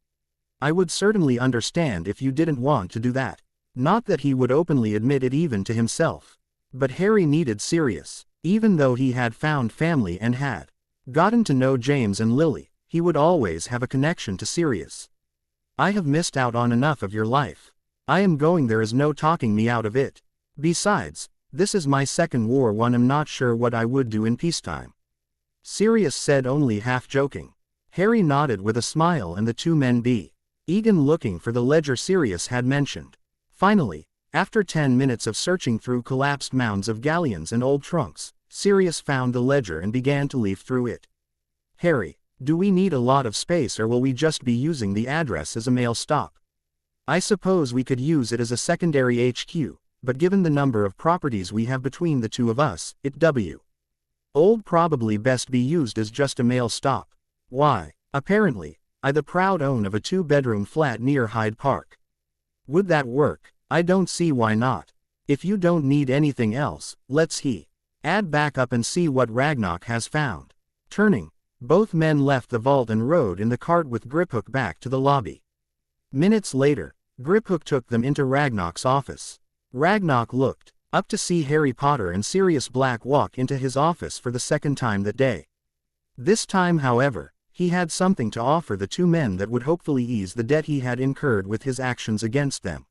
I would certainly understand if you didn't want to do that. Not that he would openly admit it even to himself. But Harry needed Sirius. Even though he had found family and had gotten to know James and Lily, he would always have a connection to Sirius. I have missed out on enough of your life. I am going, there is no talking me out of it. Besides, this is my second war. I'm not sure what I would do in peacetime. Sirius said, only half joking. Harry nodded with a smile, and the two men began looking for the ledger Sirius had mentioned. Finally, after 10 minutes of searching through collapsed mounds of galleons and old trunks, Sirius found the ledger and began to leaf through it. Harry, do we need a lot of space, or will we just be using the address as a mail stop? I suppose we could use it as a secondary HQ, but given the number of properties we have between the two of us, old probably best be used as just a mail stop. Why? Apparently, I the proud owner of a 2-bedroom flat near Hyde Park. Would that work? I don't see why not. If you don't need anything else, let's add back up and see what Ragnarok has found. Turning, both men left the vault and rode in the cart with Griphook back to the lobby. Minutes later, Griphook took them into Ragnarok's office. Ragnarok looked up to see Harry Potter and Sirius Black walk into his office for the second time that day. This time, however, he had something to offer the two men that would hopefully ease the debt he had incurred with his actions against them.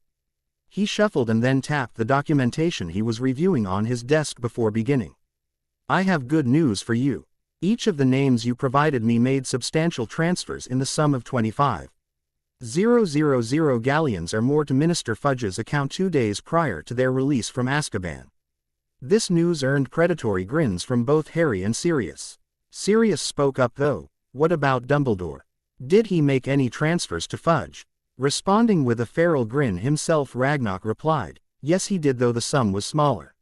He shuffled and then tapped the documentation he was reviewing on his desk before beginning. I have good news for you. Each of the names you provided me made substantial transfers in the sum of 25,000 galleons or more to Minister Fudge's account 2 days prior to their release from Azkaban. This news earned predatory grins from both Harry and Sirius. Sirius spoke up though. What about Dumbledore? Did he make any transfers to Fudge? Responding with a feral grin himself, Ragnarok replied, yes he did, though the sum was smaller.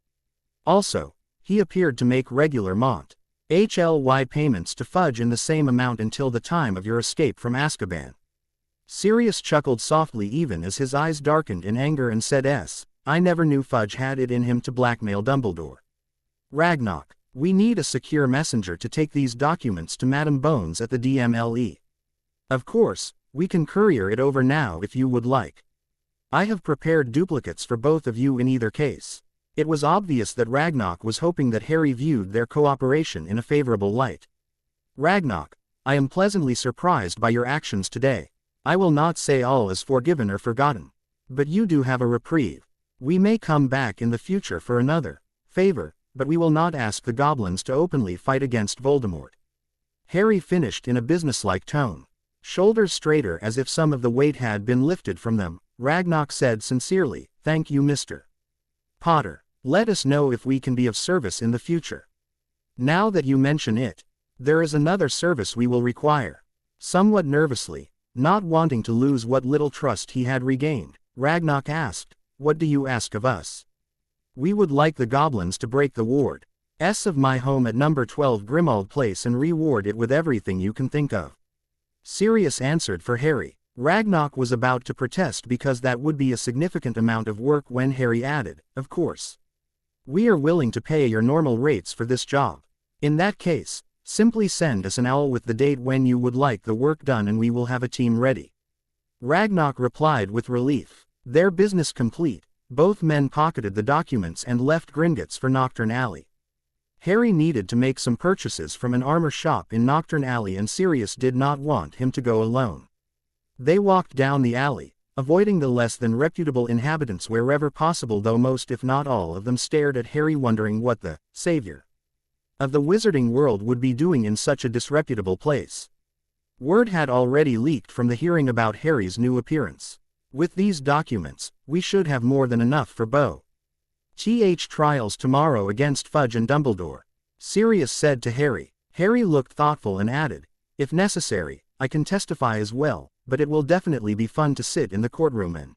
Also, he appeared to make regular Mont HLY payments to Fudge in the same amount until the time of your escape from Azkaban. Sirius chuckled softly even as his eyes darkened in anger and said, I never knew Fudge had it in him to blackmail Dumbledore. Ragnarok, we need a secure messenger to take these documents to Madame Bones at the DMLE. Of course, we can courier it over now if you would like. I have prepared duplicates for both of you in either case. It was obvious that Ragnarok was hoping that Harry viewed their cooperation in a favorable light. Ragnarok, I am pleasantly surprised by your actions today. I will not say all is forgiven or forgotten. But you do have a reprieve. We may come back in the future for another favor, but we will not ask the goblins to openly fight against Voldemort. Harry finished in a businesslike tone. Shoulders straighter as if some of the weight had been lifted from them, Ragnarok said sincerely, thank you, Mr. Potter. Let us know if we can be of service in the future. Now that you mention it, there is another service we will require. Somewhat nervously, not wanting to lose what little trust he had regained, Ragnarok asked, what do you ask of us? We would like the goblins to break the ward of my home at number 12 Grimmauld Place and reward it with everything you can think of. Sirius answered for Harry. Ragnarok was about to protest because that would be a significant amount of work when Harry added, of course. We are willing to pay your normal rates for this job. In that case, Simply send us an owl with the date when you would like the work done and we will have a team ready. Ragnarok replied with relief. Their business complete, both men pocketed the documents and left Gringotts for Nocturne Alley. Harry needed to make some purchases from an armor shop in Nocturne Alley and Sirius did not want him to go alone. They walked down the alley, avoiding the less than reputable inhabitants wherever possible, though most if not all of them stared at Harry wondering what the savior of the wizarding world would be doing in such a disreputable place. Word had already leaked from the hearing about Harry's new appearance. With these documents, we should have more than enough for trials tomorrow against Fudge and Dumbledore, Sirius said to Harry. Harry looked thoughtful and added, if necessary, I can testify as well, but it will definitely be fun to sit in the courtroom and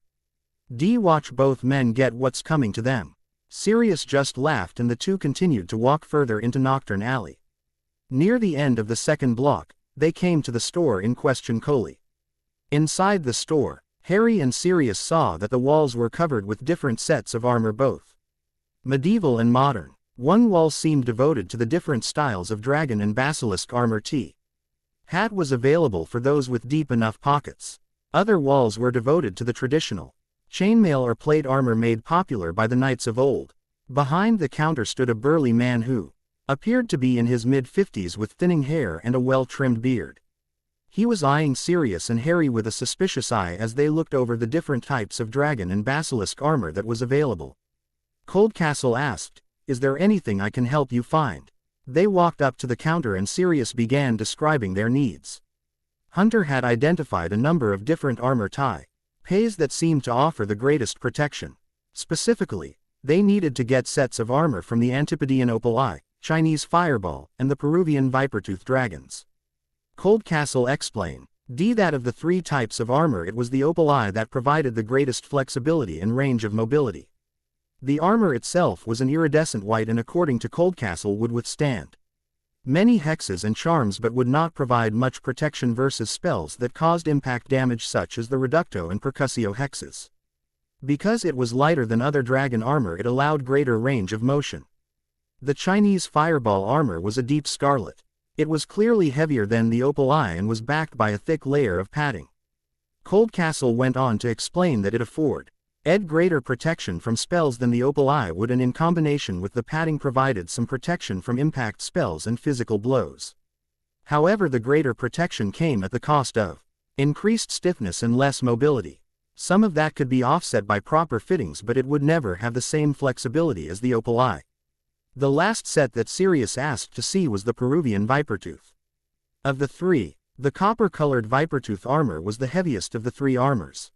watch both men get what's coming to them. Sirius just laughed and the two continued to walk further into Nocturne Alley. Near the end of the second block, they came to the store in question. Inside the store, Harry and Sirius saw that the walls were covered with different sets of armor, both medieval and modern. One wall seemed devoted to the different styles of dragon and basilisk armor. Hat was available for those with deep enough pockets. Other walls were devoted to the traditional chainmail or plate armor made popular by the knights of old. Behind the counter stood a burly man who appeared to be in his mid-50s with thinning hair and a well-trimmed beard. He was eyeing Sirius and Harry with a suspicious eye as they looked over the different types of dragon and basilisk armor that was available. Coldcastle asked, "Is there anything I can help you find?" They walked up to the counter and Sirius began describing their needs. Hunter had identified a number of different armor types that seemed to offer the greatest protection. Specifically, they needed to get sets of armor from the Antipodean Opal Eye, Chinese Fireball, and the Peruvian Vipertooth dragons. Coldcastle explained, that of the three types of armor it was the Opal Eye that provided the greatest flexibility and range of mobility. The armor itself was an iridescent white and according to Coldcastle would withstand many hexes and charms but would not provide much protection versus spells that caused impact damage such as the Reducto and Percussio hexes. Because it was lighter than other dragon armor it allowed greater range of motion. The Chinese Fireball armor was a deep scarlet. It was clearly heavier than the Opal Eye and was backed by a thick layer of padding. Coldcastle went on to explain that it afforded greater protection from spells than the Opal Eye would, and in combination with the padding provided some protection from impact spells and physical blows. However, the greater protection came at the cost of increased stiffness and less mobility. Some of that could be offset by proper fittings but it would never have the same flexibility as the Opal Eye. The last set that Sirius asked to see was the Peruvian Vipertooth. Of the three, the copper-colored Vipertooth armor was the heaviest of the three armors.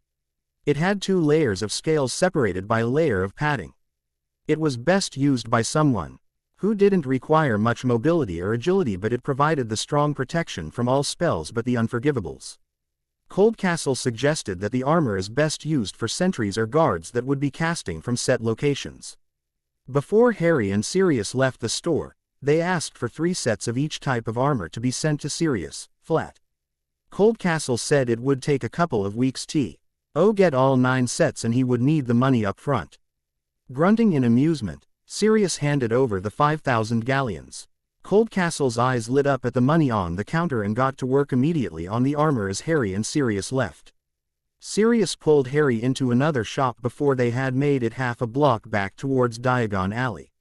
It had 2 layers of scales separated by a layer of padding. It was best used by someone who didn't require much mobility or agility, but it provided the strong protection from all spells but the unforgivables. Coldcastle suggested that the armor is best used for sentries or guards that would be casting from set locations. Before Harry and Sirius left the store, they asked for 3 sets of each type of armor to be sent to Sirius, flat. Coldcastle said it would take a couple of weeks to get all 9 sets and he would need the money up front. Grunting in amusement, Sirius handed over the 5,000 galleons. Coldcastle's eyes lit up at the money on the counter and got to work immediately on the armor as Harry and Sirius left. Sirius pulled Harry into another shop before they had made it half a block back towards Diagon Alley.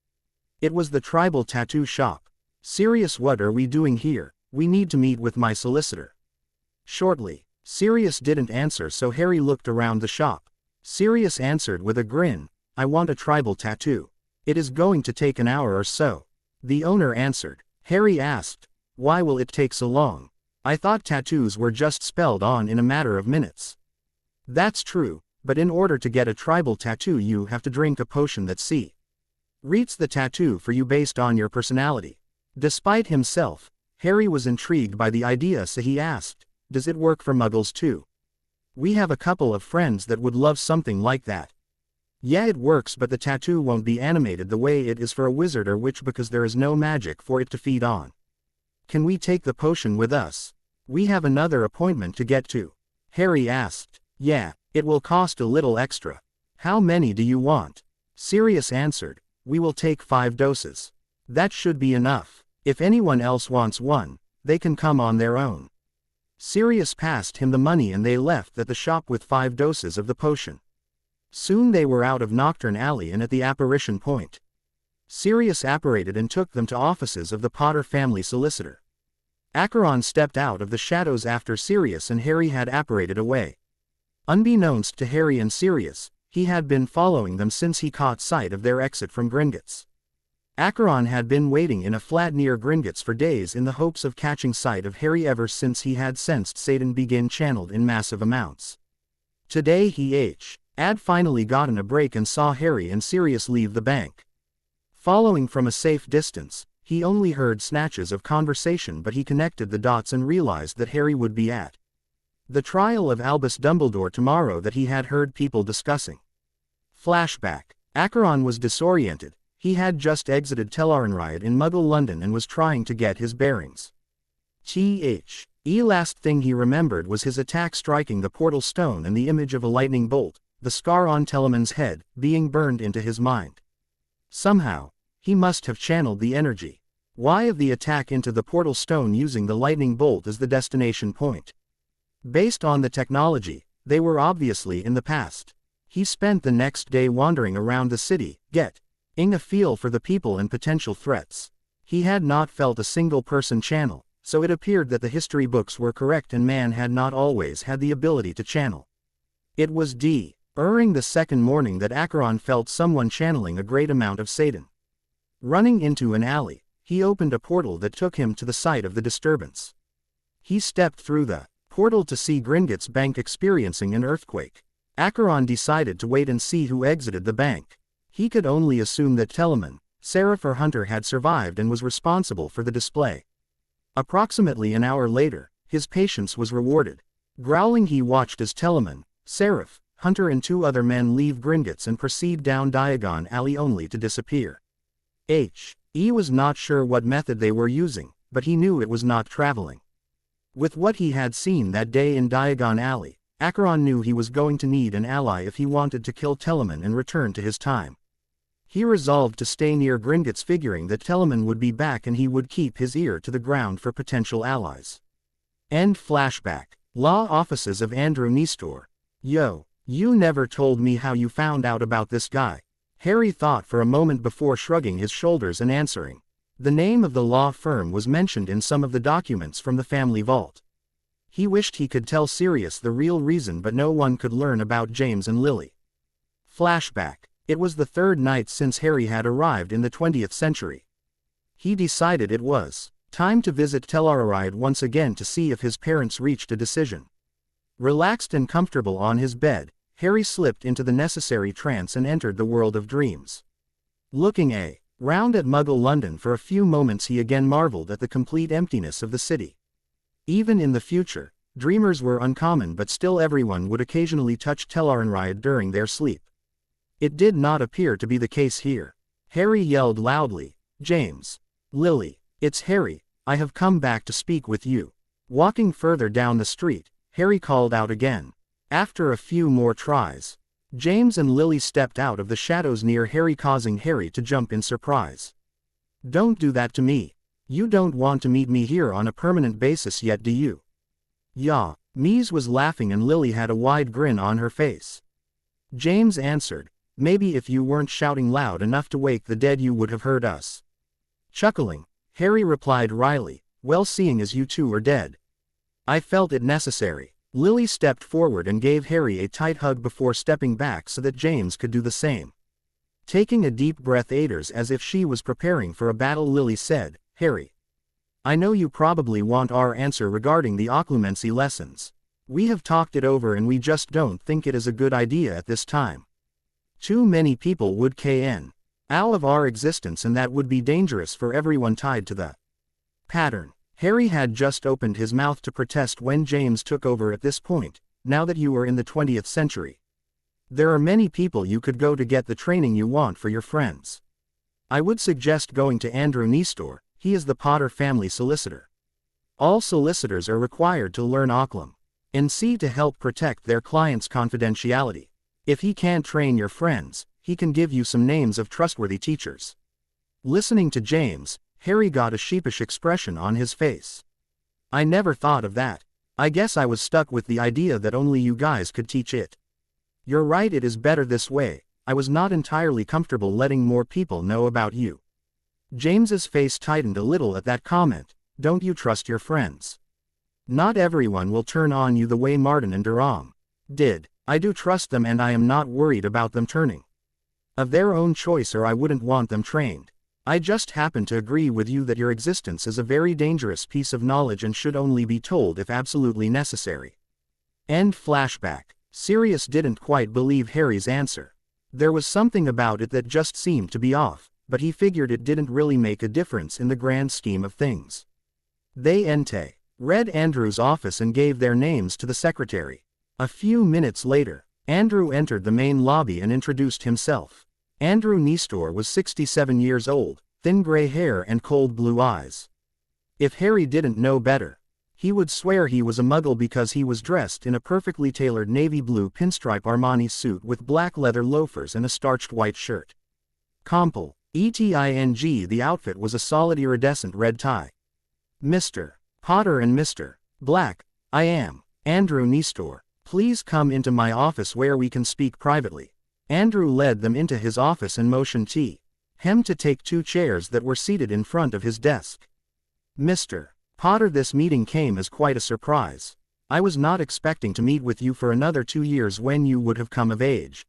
It was the tribal tattoo shop. "Sirius, what are we doing here? We need to meet with my solicitor." Shortly, Sirius didn't answer, so Harry looked around the shop. Sirius answered with a grin, "I want a tribal tattoo. It is going to take an hour or so." The owner answered. Harry asked, "Why will it take so long? I thought tattoos were just spelled on in a matter of minutes." "That's true, but in order to get a tribal tattoo you have to drink a potion that rates the tattoo for you based on your personality." Despite himself, Harry was intrigued by the idea, so he asked, "Does it work for muggles too? We have a couple of friends that would love something like that." "Yeah, it works, but the tattoo won't be animated the way it is for a wizard or witch because there is no magic for it to feed on." "Can we take the potion with us? We have another appointment to get to." Harry asked. "Yeah, it will cost a little extra." "How many do you want?" Sirius answered, "We will take 5 doses. That should be enough." If anyone else wants one, they can come on their own. Sirius passed him the money and they left at the shop with 5 doses of the potion. Soon they were out of Nocturne Alley and at the apparition point. Sirius apparated and took them to offices of the Potter family solicitor. Acheron stepped out of the shadows after Sirius and Harry had apparated away. Unbeknownst to Harry and Sirius, he had been following them since he caught sight of their exit from Gringotts. Acheron had been waiting in a flat near Gringotts for days in the hopes of catching sight of Harry ever since he had sensed Satan begin channeled in massive amounts. Today he had finally gotten a break and saw Harry and Sirius leave the bank. Following from a safe distance, he only heard snatches of conversation, but he connected the dots and realized that Harry would be at the trial of Albus Dumbledore tomorrow that he had heard people discussing. Flashback. Acheron was disoriented. He had just exited Tel'aran'rhiod in Muggle London and was trying to get his bearings. Last thing he remembered was his attack striking the portal stone and the image of a lightning bolt, the scar on Telemon's head, being burned into his mind. Somehow, he must have channeled the energy. Why of the attack into the portal stone using the lightning bolt as the destination point? Based on the technology, they were obviously in the past. He spent the next day wandering around the city, getting a feel for the people and potential threats. He had not felt a single person channel, so it appeared that the history books were correct and man had not always had the ability to channel. It was during the second morning that Acheron felt someone channeling a great amount of Satan. Running into an alley, he opened a portal that took him to the site of the disturbance. He stepped through the portal to see Gringotts Bank experiencing an earthquake. Acheron decided to wait and see who exited the bank. He could only assume that Telamon, Seraph or Hunter had survived and was responsible for the display. Approximately an hour later, his patience was rewarded. Growling, he watched as Telamon, Seraph, Hunter and 2 other men leave Gringotts and proceed down Diagon Alley only to disappear. He was not sure what method they were using, but he knew it was not traveling. With what he had seen that day in Diagon Alley, Acheron knew he was going to need an ally if he wanted to kill Telamon and return to his time. He resolved to stay near Gringotts, figuring that Telamon would be back and he would keep his ear to the ground for potential allies. End flashback. Law offices of Andrew Nestor. Yo, you never told me how you found out about this guy. Harry thought for a moment before shrugging his shoulders and answering. The name of the law firm was mentioned in some of the documents from the family vault. He wished he could tell Sirius the real reason, but no one could learn about James and Lily. Flashback. It was the 3rd night since Harry had arrived in the 20th century. He decided it was time to visit Tel'aran'rhiod once again to see if his parents reached a decision. Relaxed and comfortable on his bed, Harry slipped into the necessary trance and entered the world of dreams. Looking round at Muggle London for a few moments, he again marveled at the complete emptiness of the city. Even in the future, dreamers were uncommon, but still everyone would occasionally touch Tel'aran'rhiod during their sleep. It did not appear to be the case here. Harry yelled loudly, "James! Lily! It's Harry, I have come back to speak with you." Walking further down the street, Harry called out again. After a few more tries, James and Lily stepped out of the shadows near Harry, causing Harry to jump in surprise. "Don't do that to me. You don't want to meet me here on a permanent basis yet, do you?" "Yeah." Mies was laughing and Lily had a wide grin on her face. James answered, "Maybe if you weren't shouting loud enough to wake the dead you would have heard us." Chuckling, Harry replied wryly, "Well, seeing as you two are dead, I felt it necessary." Lily stepped forward and gave Harry a tight hug before stepping back so that James could do the same. Taking a deep breath as if she was preparing for a battle, Lily said, "Harry, I know you probably want our answer regarding the occlumency lessons. We have talked it over and we just don't think it is a good idea at this time. Too many people would kn out of our existence and that would be dangerous for everyone tied to the pattern." Harry had just opened his mouth to protest when James took over at this point. "Now that you are in the 20th century, there are many people you could go to get the training you want for your friends. I would suggest going to Andrew Nestor. He is the Potter family solicitor. All solicitors are required to learn occlumency to help protect their clients' confidentiality. If he can't train your friends, he can give you some names of trustworthy teachers." Listening to James, Harry got a sheepish expression on his face. I never thought of that. I guess I was stuck with the idea that only you guys could teach it. You're right, it is better this way. I was not entirely comfortable letting more people know about you. James's face tightened a little at that comment. Don't you trust your friends? Not everyone will turn on you the way Martin and Durham did. I do trust them, and I am not worried about them turning of their own choice, or I wouldn't want them trained. I just happen to agree with you that your existence is a very dangerous piece of knowledge and should only be told if absolutely necessary. End flashback. Sirius didn't quite believe Harry's answer. There was something about it that just seemed to be off, but he figured it didn't really make a difference in the grand scheme of things. They read Andrew's office and gave their names to the secretary. A few minutes later, Andrew entered the main lobby and introduced himself. Andrew Nestor was 67 years old, thin gray hair and cold blue eyes. If Harry didn't know better, he would swear he was a muggle because he was dressed in a perfectly tailored navy blue pinstripe Armani suit with black leather loafers and a starched white shirt. Comple. ETING. The outfit was a solid iridescent red tie. Mr. Potter and Mr. Black, I am Andrew Nestor. Please come into my office where we can speak privately. Andrew led them into his office and motioned him to take 2 chairs that were seated in front of his desk. Mr. Potter, this meeting came as quite a surprise. I was not expecting to meet with you for another 2 years when you would have come of age.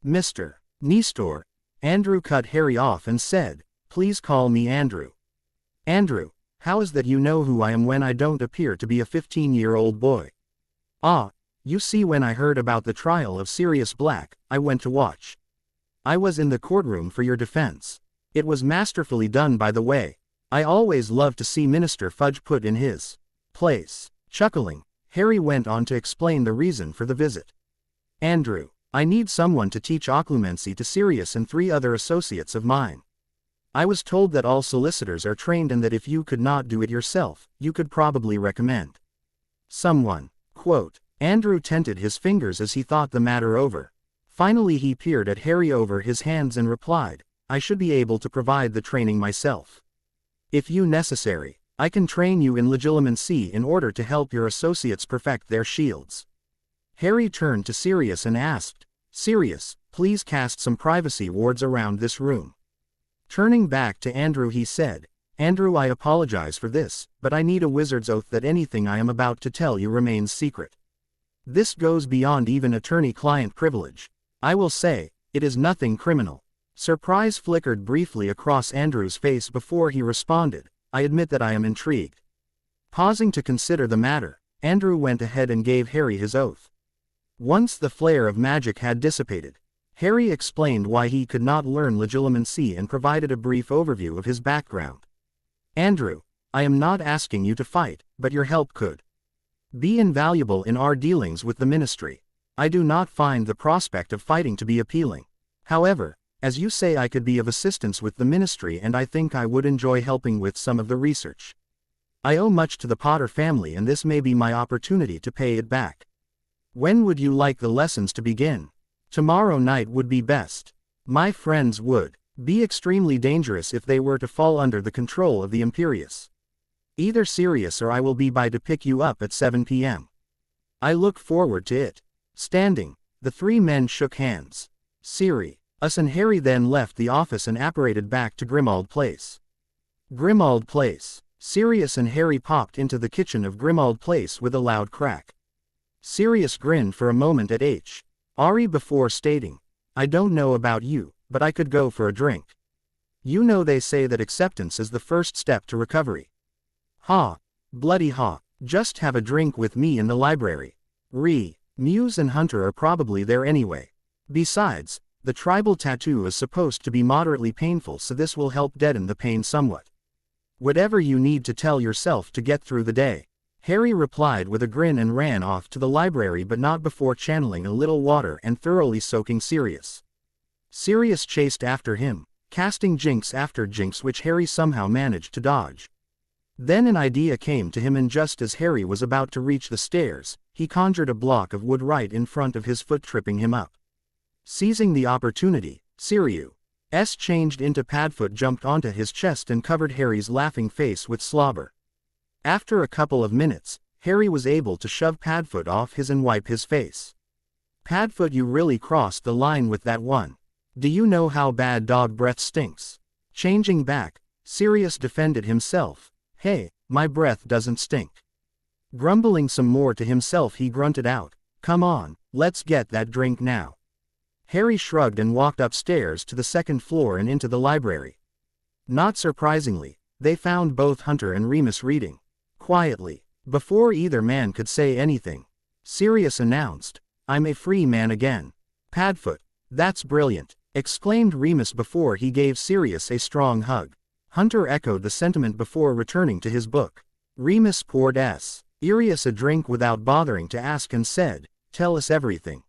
Mr. Nestor. Andrew cut Harry off and said, please call me Andrew. Andrew, how is that you know who I am when I don't appear to be a 15-year-old boy? Ah, you see, when I heard about the trial of Sirius Black, I went to watch. I was in the courtroom for your defense. It was masterfully done, by the way. I always love to see Minister Fudge put in his place. Chuckling, Harry went on to explain the reason for the visit. Andrew, I need someone to teach occlumency to Sirius and 3 other associates of mine. I was told that all solicitors are trained and that if you could not do it yourself, you could probably recommend someone. Quote. Andrew tented his fingers as he thought the matter over. Finally he peered at Harry over his hands and replied, I should be able to provide the training myself. If you necessary, I can train you in legilimency in order to help your associates perfect their shields. Harry turned to Sirius and asked, Sirius, please cast some privacy wards around this room. Turning back to Andrew he said, Andrew, I apologize for this, but I need a wizard's oath that anything I am about to tell you remains secret. This goes beyond even attorney-client privilege. I will say, it is nothing criminal. Surprise flickered briefly across Andrew's face before he responded, I admit that I am intrigued. Pausing to consider the matter, Andrew went ahead and gave Harry his oath. Once the flare of magic had dissipated, Harry explained why he could not learn legilimency and provided a brief overview of his background. Andrew, I am not asking you to fight, but your help could be invaluable in our dealings with the Ministry. I do not find the prospect of fighting to be appealing. However, as you say, I could be of assistance with the Ministry, and I think I would enjoy helping with some of the research. I owe much to the Potter family, and this may be my opportunity to pay it back. When would you like the lessons to begin? Tomorrow night would be best. My friends would be extremely dangerous if they were to fall under the control of the Imperius. Either Sirius or I will be by to pick you up at 7 p.m. I look forward to it. Standing, the 3 men shook hands. Sirius and Harry then left the office and apparated back to Grimmauld Place. Grimmauld Place. Sirius and Harry popped into the kitchen of Grimmauld Place with a loud crack. Sirius grinned for a moment at Ari before stating, I don't know about you, but I could go for a drink. You know they say that acceptance is the first step to recovery. Ha! Bloody ha! Just have a drink with me in the library. Muse and Hunter are probably there anyway. Besides, the tribal tattoo is supposed to be moderately painful, so this will help deaden the pain somewhat. Whatever you need to tell yourself to get through the day. Harry replied with a grin and ran off to the library, but not before channeling a little water and thoroughly soaking Sirius. Sirius chased after him, casting jinx after jinx which Harry somehow managed to dodge. Then an idea came to him, and just as Harry was about to reach the stairs, he conjured a block of wood right in front of his foot, tripping him up. Seizing the opportunity, Sirius S changed into Padfoot jumped onto his chest and covered Harry's laughing face with slobber. After a couple of minutes, Harry was able to shove Padfoot off his and wipe his face. Padfoot, you really crossed the line with that one. Do you know how bad dog breath stinks? Changing back, Sirius defended himself. Hey, my breath doesn't stink. Grumbling some more to himself, he grunted out, come on, let's get that drink now. Harry shrugged and walked upstairs to the second floor and into the library. Not surprisingly, they found both Hunter and Remus reading. Quietly, before either man could say anything, Sirius announced, I'm a free man again. Padfoot, that's brilliant, exclaimed Remus before he gave Sirius a strong hug. Hunter echoed the sentiment before returning to his book. Remus poured Sirius a drink without bothering to ask and said, tell us everything.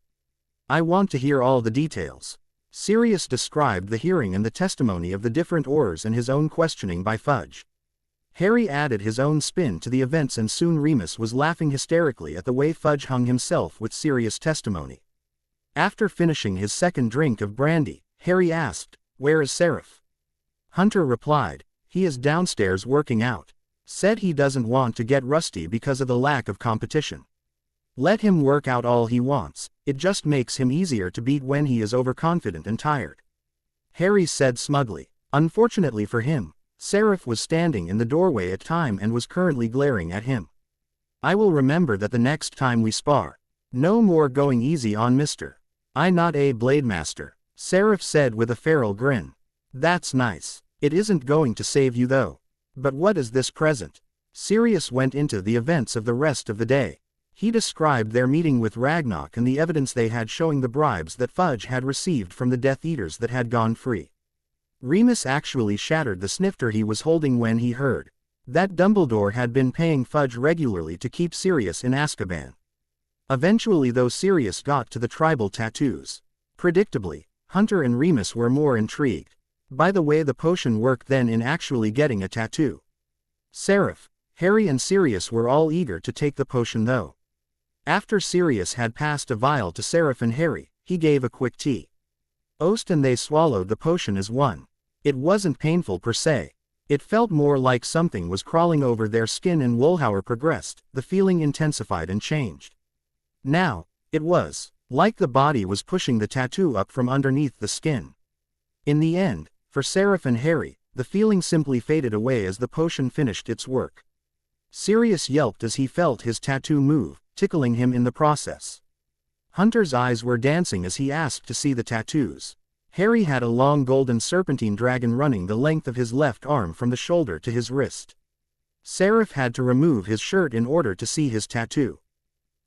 I want to hear all the details. Sirius described the hearing and the testimony of the different Aurors and his own questioning by Fudge. Harry added his own spin to the events and soon Remus was laughing hysterically at the way Fudge hung himself with Sirius' testimony. After finishing his second drink of brandy, Harry asked, where is Seraph? Hunter replied, he is downstairs working out. Said he doesn't want to get rusty because of the lack of competition. Let him work out all he wants, it just makes him easier to beat when he is overconfident and tired. Harry said smugly. Unfortunately for him, Seraph was standing in the doorway at time and was currently glaring at him. I will remember that the next time we spar. No more going easy on Mr. I not a blade master, Seraph said with a feral grin. That's nice. It isn't going to save you though. But what is this present? Sirius went into the events of the rest of the day. He described their meeting with Ragnarok and the evidence they had showing the bribes that Fudge had received from the Death Eaters that had gone free. Remus actually shattered the snifter he was holding when he heard that Dumbledore had been paying Fudge regularly to keep Sirius in Azkaban. Eventually though Sirius got to the tribal tattoos. Predictably, Hunter and Remus were more intrigued by the way the potion worked than in actually getting a tattoo. Seraph, Harry and Sirius were all eager to take the potion though. After Sirius had passed a vial to Seraph and Harry, he gave a quick toast and they swallowed the potion as one. It wasn't painful per se. It felt more like something was crawling over their skin and Wolhauer progressed, the feeling intensified and changed. Now, it was like the body was pushing the tattoo up from underneath the skin. In the end, for Seraph and Harry, the feeling simply faded away as the potion finished its work. Sirius yelped as he felt his tattoo move, tickling him in the process. Hunter's eyes were dancing as he asked to see the tattoos. Harry had a long golden serpentine dragon running the length of his left arm from the shoulder to his wrist. Seraph had to remove his shirt in order to see his tattoo.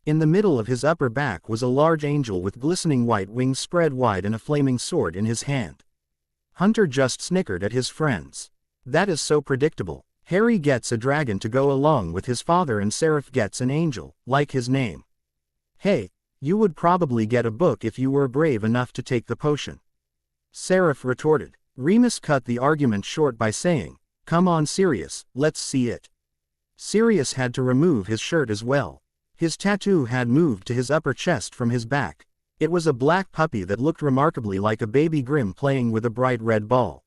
In the middle of his upper back was a large angel with glistening white wings spread wide and a flaming sword in his hand. Hunter just snickered at his friends. That is so predictable. Harry gets a dragon to go along with his father and Seraph gets an angel, like his name. Hey, you would probably get a book if you were brave enough to take the potion. Seraph retorted. Remus cut the argument short by saying, come on Sirius, let's see it. Sirius had to remove his shirt as well. His tattoo had moved to his upper chest from his back. It was a black puppy that looked remarkably like a baby Grimm playing with a bright red ball.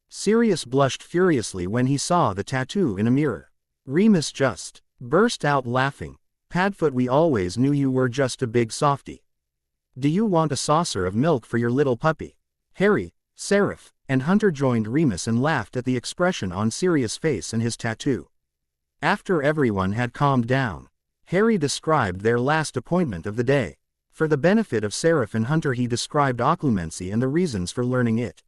Sirius blushed furiously when he saw the tattoo in a mirror. Remus just burst out laughing. Padfoot, we always knew you were just a big softy. Do you want a saucer of milk for your little puppy? Harry, Seraph, and Hunter joined Remus and laughed at the expression on Sirius' face and his tattoo. After everyone had calmed down, Harry described their last appointment of the day. For the benefit of Seraph and Hunter he described occlumency and the reasons for learning it.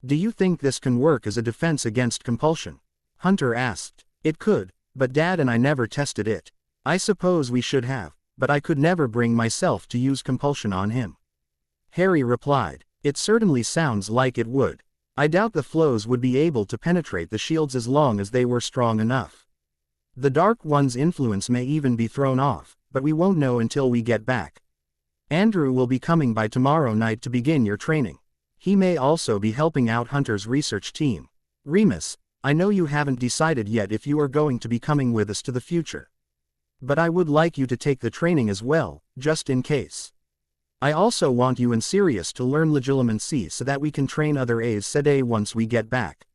Do you think this can work as a defense against compulsion? Hunter asked. It could, but Dad and I never tested it. I suppose we should have, but I could never bring myself to use compulsion on him. Harry replied. It certainly sounds like it would. I doubt the flows would be able to penetrate the shields as long as they were strong enough. The Dark One's influence may even be thrown off, but we won't know until we get back. Andrew will be coming by tomorrow night to begin your training. He may also be helping out Hunter's research team. Remus, I know you haven't decided yet if you are going to be coming with us to the future. But I would like you to take the training as well, just in case. I also want you and Sirius to learn legilimency so that we can train other Aes Sedai once we get back.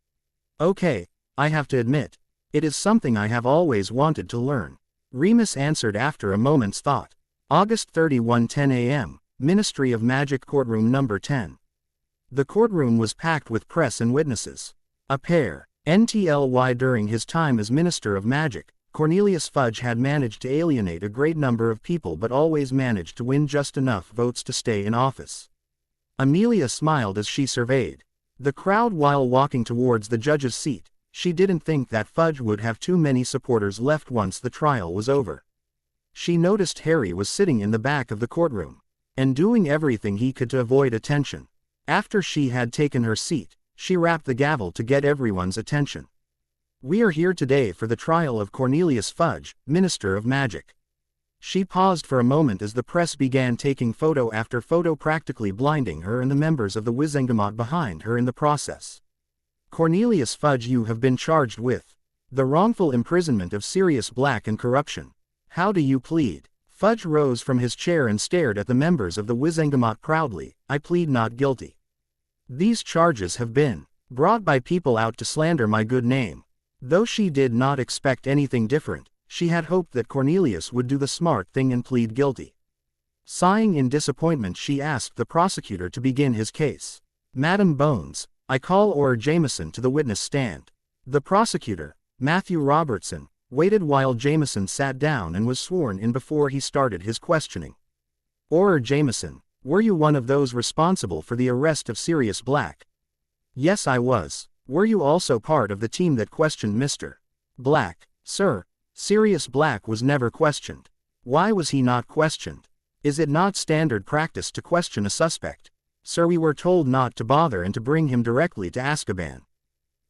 Okay, I have to admit, it is something I have always wanted to learn. Remus answered after a moment's thought. August 31, 10 a.m., Ministry of Magic Courtroom Number 10. The courtroom was packed with press and witnesses. A pair. NTLY. During his time as Minister of Magic, Cornelius Fudge had managed to alienate a great number of people but always managed to win just enough votes to stay in office. Amelia smiled as she surveyed the crowd while walking towards the judge's seat. She didn't think that Fudge would have too many supporters left once the trial was over. She noticed Harry was sitting in the back of the courtroom and doing everything he could to avoid attention. After she had taken her seat, she rapped the gavel to get everyone's attention. We are here today for the trial of Cornelius Fudge, Minister of Magic. She paused for a moment as the press began taking photo after photo, practically blinding her and the members of the Wizengamot behind her in the process. Cornelius Fudge, you have been charged with the wrongful imprisonment of Sirius Black and corruption. How do you plead? Fudge rose from his chair and stared at the members of the Wizengamot proudly. I plead not guilty. These charges have been brought by people out to slander my good name. Though she did not expect anything different, she had hoped that Cornelius would do the smart thing and plead guilty. Sighing in disappointment, she asked the prosecutor to begin his case. Madam Bones, I call Orr Jameson to the witness stand. The prosecutor, Matthew Robertson, waited while Jameson sat down and was sworn in before he started his questioning. Orr Jameson, were you one of those responsible for the arrest of Sirius Black? Yes, I was. Were you also part of the team that questioned Mr. Black? Sir, Sirius Black was never questioned. Why was he not questioned? Is it not standard practice to question a suspect? Sir, we were told not to bother and to bring him directly to Azkaban.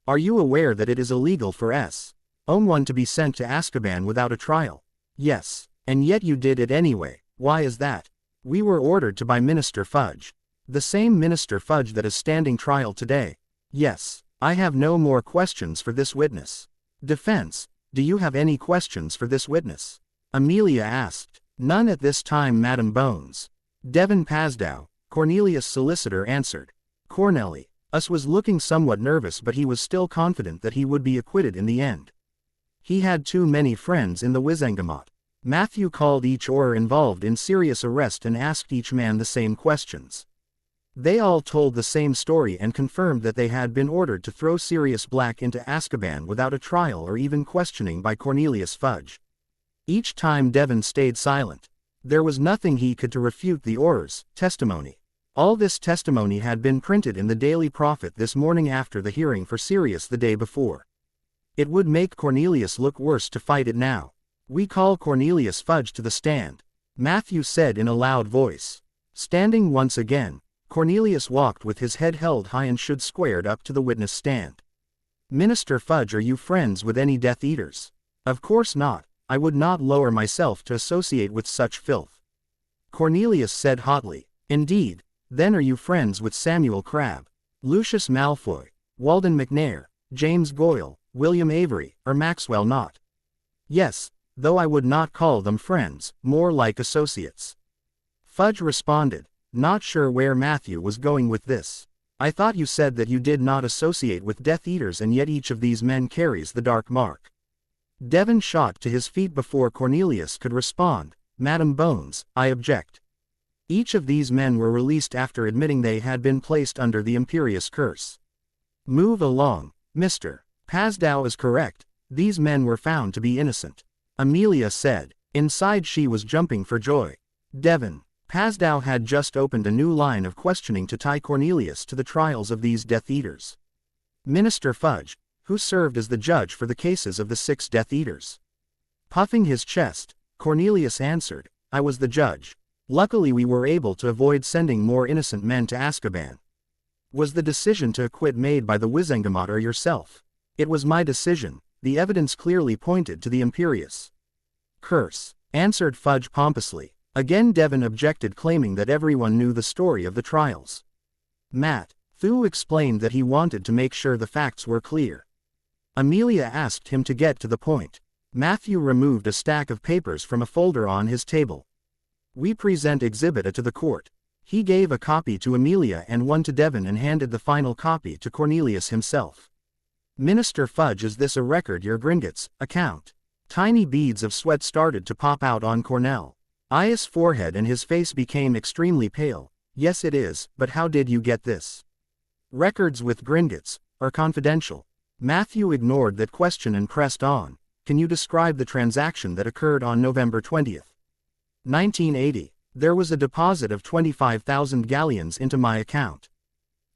Are you aware that it is illegal for S.O.1 to be sent to Azkaban without a trial? Yes. And yet you did it anyway. Why is that? We were ordered to by Minister Fudge. The same Minister Fudge that is standing trial today. Yes. I have no more questions for this witness. Defense, do you have any questions for this witness? Amelia asked. None at this time, Madam Bones. Devin Pasdow, Cornelius' solicitor, answered. Corneli, Us was looking somewhat nervous, but he was still confident that he would be acquitted in the end. He had too many friends in the Wizengamot. Matthew called each Orr involved in Sirius' arrest and asked each man the same questions. They all told the same story and confirmed that they had been ordered to throw Sirius Black into Azkaban without a trial or even questioning by Cornelius Fudge. Each time Devin stayed silent. There was nothing he could to refute the Orr's testimony. All this testimony had been printed in the Daily Prophet this morning after the hearing for Sirius the day before. It would make Cornelius look worse to fight it now. We call Cornelius Fudge to the stand, Matthew said in a loud voice. Standing once again, Cornelius walked with his head held high and stood squared up to the witness stand. Minister Fudge, are you friends with any Death Eaters? Of course not. I would not lower myself to associate with such filth. Cornelius said hotly. Indeed. Then are you friends with Samuel Crabbe, Lucius Malfoy, Walden McNair, James Goyle, William Avery, or Maxwell Knott? Yes, though I would not call them friends, more like associates. Fudge responded, not sure where Matthew was going with this. I thought you said that you did not associate with Death Eaters, and yet each of these men carries the dark mark. Devin shot to his feet before Cornelius could respond. Madam Bones, I object. Each of these men were released after admitting they had been placed under the Imperious Curse. Move along, Mr. Pasdow is correct. These men were found to be innocent. Amelia said. Inside she was jumping for joy. Devin Pasdow had just opened a new line of questioning to tie Cornelius to the trials of these Death Eaters. Minister Fudge, who served as the judge for the cases of the 6 Death Eaters. Puffing his chest, Cornelius answered, I was the judge. Luckily we were able to avoid sending more innocent men to Azkaban. Was the decision to acquit made by the Wizengamot or yourself? It was my decision. The evidence clearly pointed to the Imperious Curse, answered Fudge pompously. Again Devin objected, claiming that everyone knew the story of the trials. Matthew explained that he wanted to make sure the facts were clear. Amelia asked him to get to the point. Matthew removed a stack of papers from a folder on his table. We present Exhibit A to the court. He gave a copy to Amelia and one to Devon and handed the final copy to Cornelius himself. Minister Fudge, is this a record, your Gringotts account? Tiny beads of sweat started to pop out on Cornell. Aes' forehead and his face became extremely pale. Yes it is, but how did you get this? Records with Gringotts are confidential. Matthew ignored that question and pressed on. Can you describe the transaction that occurred on November 20th? 1980. There was a deposit of 25,000 galleons into my account.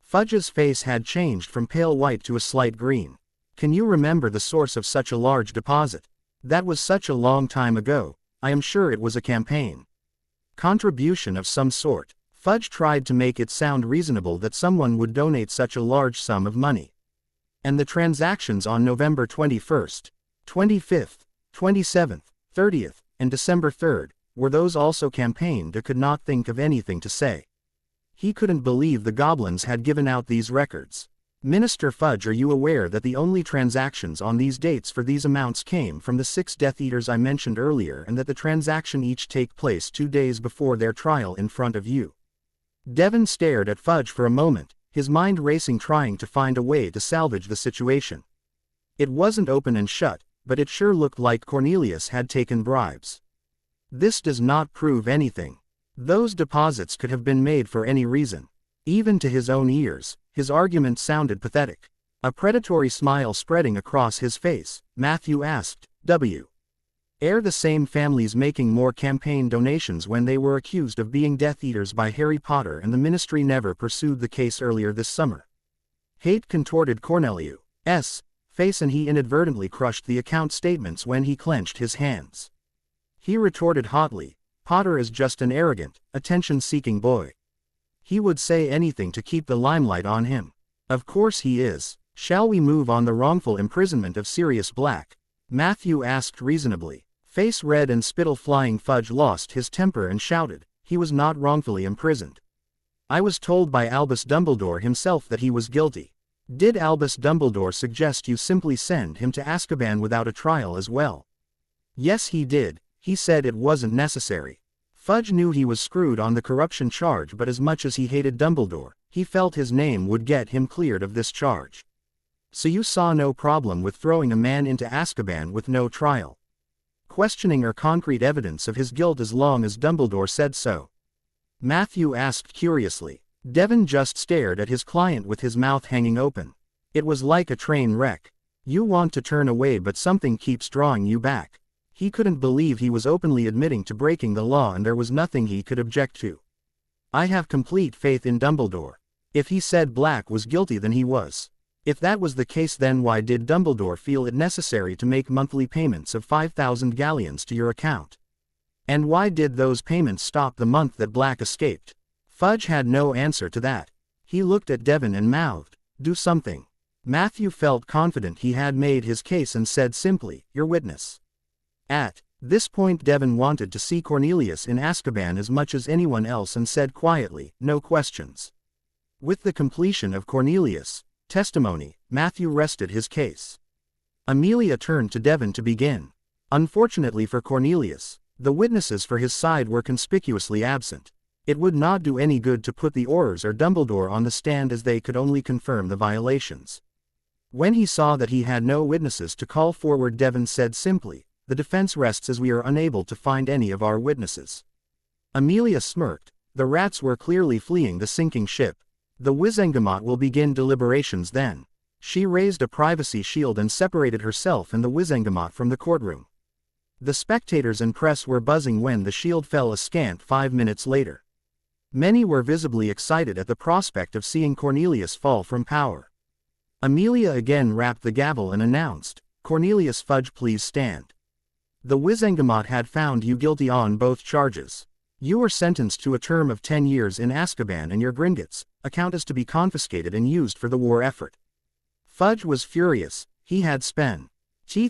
Fudge's face had changed from pale white to a slight green. Can you remember the source of such a large deposit? That was such a long time ago. I am sure it was a campaign contribution of some sort. Fudge tried to make it sound reasonable that someone would donate such a large sum of money. And the transactions on November 21st, 25th, 27th, 30th, and December 3rd, were those also campaigned? Or could not think of anything to say. He couldn't believe the goblins had given out these records. Minister Fudge, are you aware that the only transactions on these dates for these amounts came from the 6 Death Eaters I mentioned earlier, and that the transaction each take place 2 days before their trial in front of you? Devon stared at Fudge for a moment, his mind racing, trying to find a way to salvage the situation. It wasn't open and shut, but it sure looked like Cornelius had taken bribes. This does not prove anything. Those deposits could have been made for any reason. Even to his own ears, his argument sounded pathetic. A predatory smile spreading across his face, Matthew asked, Are the same families making more campaign donations when they were accused of being Death Eaters by Harry Potter and the Ministry never pursued the case earlier this summer? Hate contorted Cornelius' face and he inadvertently crushed the account statements when he clenched his hands. He retorted hotly, Potter is just an arrogant, attention-seeking boy. He would say anything to keep the limelight on him. Of course he is. Shall we move on? The wrongful imprisonment of Sirius Black? Matthew asked reasonably. Face red and spittle flying, Fudge lost his temper and shouted, he was not wrongfully imprisoned. I was told by Albus Dumbledore himself that he was guilty. Did Albus Dumbledore suggest you simply send him to Azkaban without a trial as well? Yes he did. He said it wasn't necessary. Fudge knew he was screwed on the corruption charge, but as much as he hated Dumbledore, he felt his name would get him cleared of this charge. So you saw no problem with throwing a man into Azkaban with no trial, questioning or concrete evidence of his guilt as long as Dumbledore said so? Matthew asked curiously. Devon just stared at his client with his mouth hanging open. It was like a train wreck. You want to turn away but something keeps drawing you back. He couldn't believe he was openly admitting to breaking the law and there was nothing he could object to. I have complete faith in Dumbledore. If he said Black was guilty then he was. If that was the case then why did Dumbledore feel it necessary to make monthly payments of 5,000 galleons to your account? And why did those payments stop the month that Black escaped? Fudge had no answer to that. He looked at Devon and mouthed, do something. Matthew felt confident he had made his case and said simply, your witness. At this point Devon wanted to see Cornelius in Azkaban as much as anyone else and said quietly, no questions. With the completion of Cornelius' testimony, Matthew rested his case. Amelia turned to Devon to begin. Unfortunately for Cornelius, the witnesses for his side were conspicuously absent. It would not do any good to put the Aurors or Dumbledore on the stand as they could only confirm the violations. When he saw that he had no witnesses to call forward, Devon said simply, the defense rests as we are unable to find any of our witnesses. Amelia smirked. The rats were clearly fleeing the sinking ship. The Wizengamot will begin deliberations then. She raised a privacy shield and separated herself and the Wizengamot from the courtroom. The spectators and press were buzzing when the shield fell a scant 5 minutes later. Many were visibly excited at the prospect of seeing Cornelius fall from power. Amelia again rapped the gavel and announced, Cornelius Fudge, please stand. The Wizengamot had found you guilty on both charges. You were sentenced to a term of 10 years in Azkaban and your Gringotts account is to be confiscated and used for the war effort. Fudge was furious. He had spent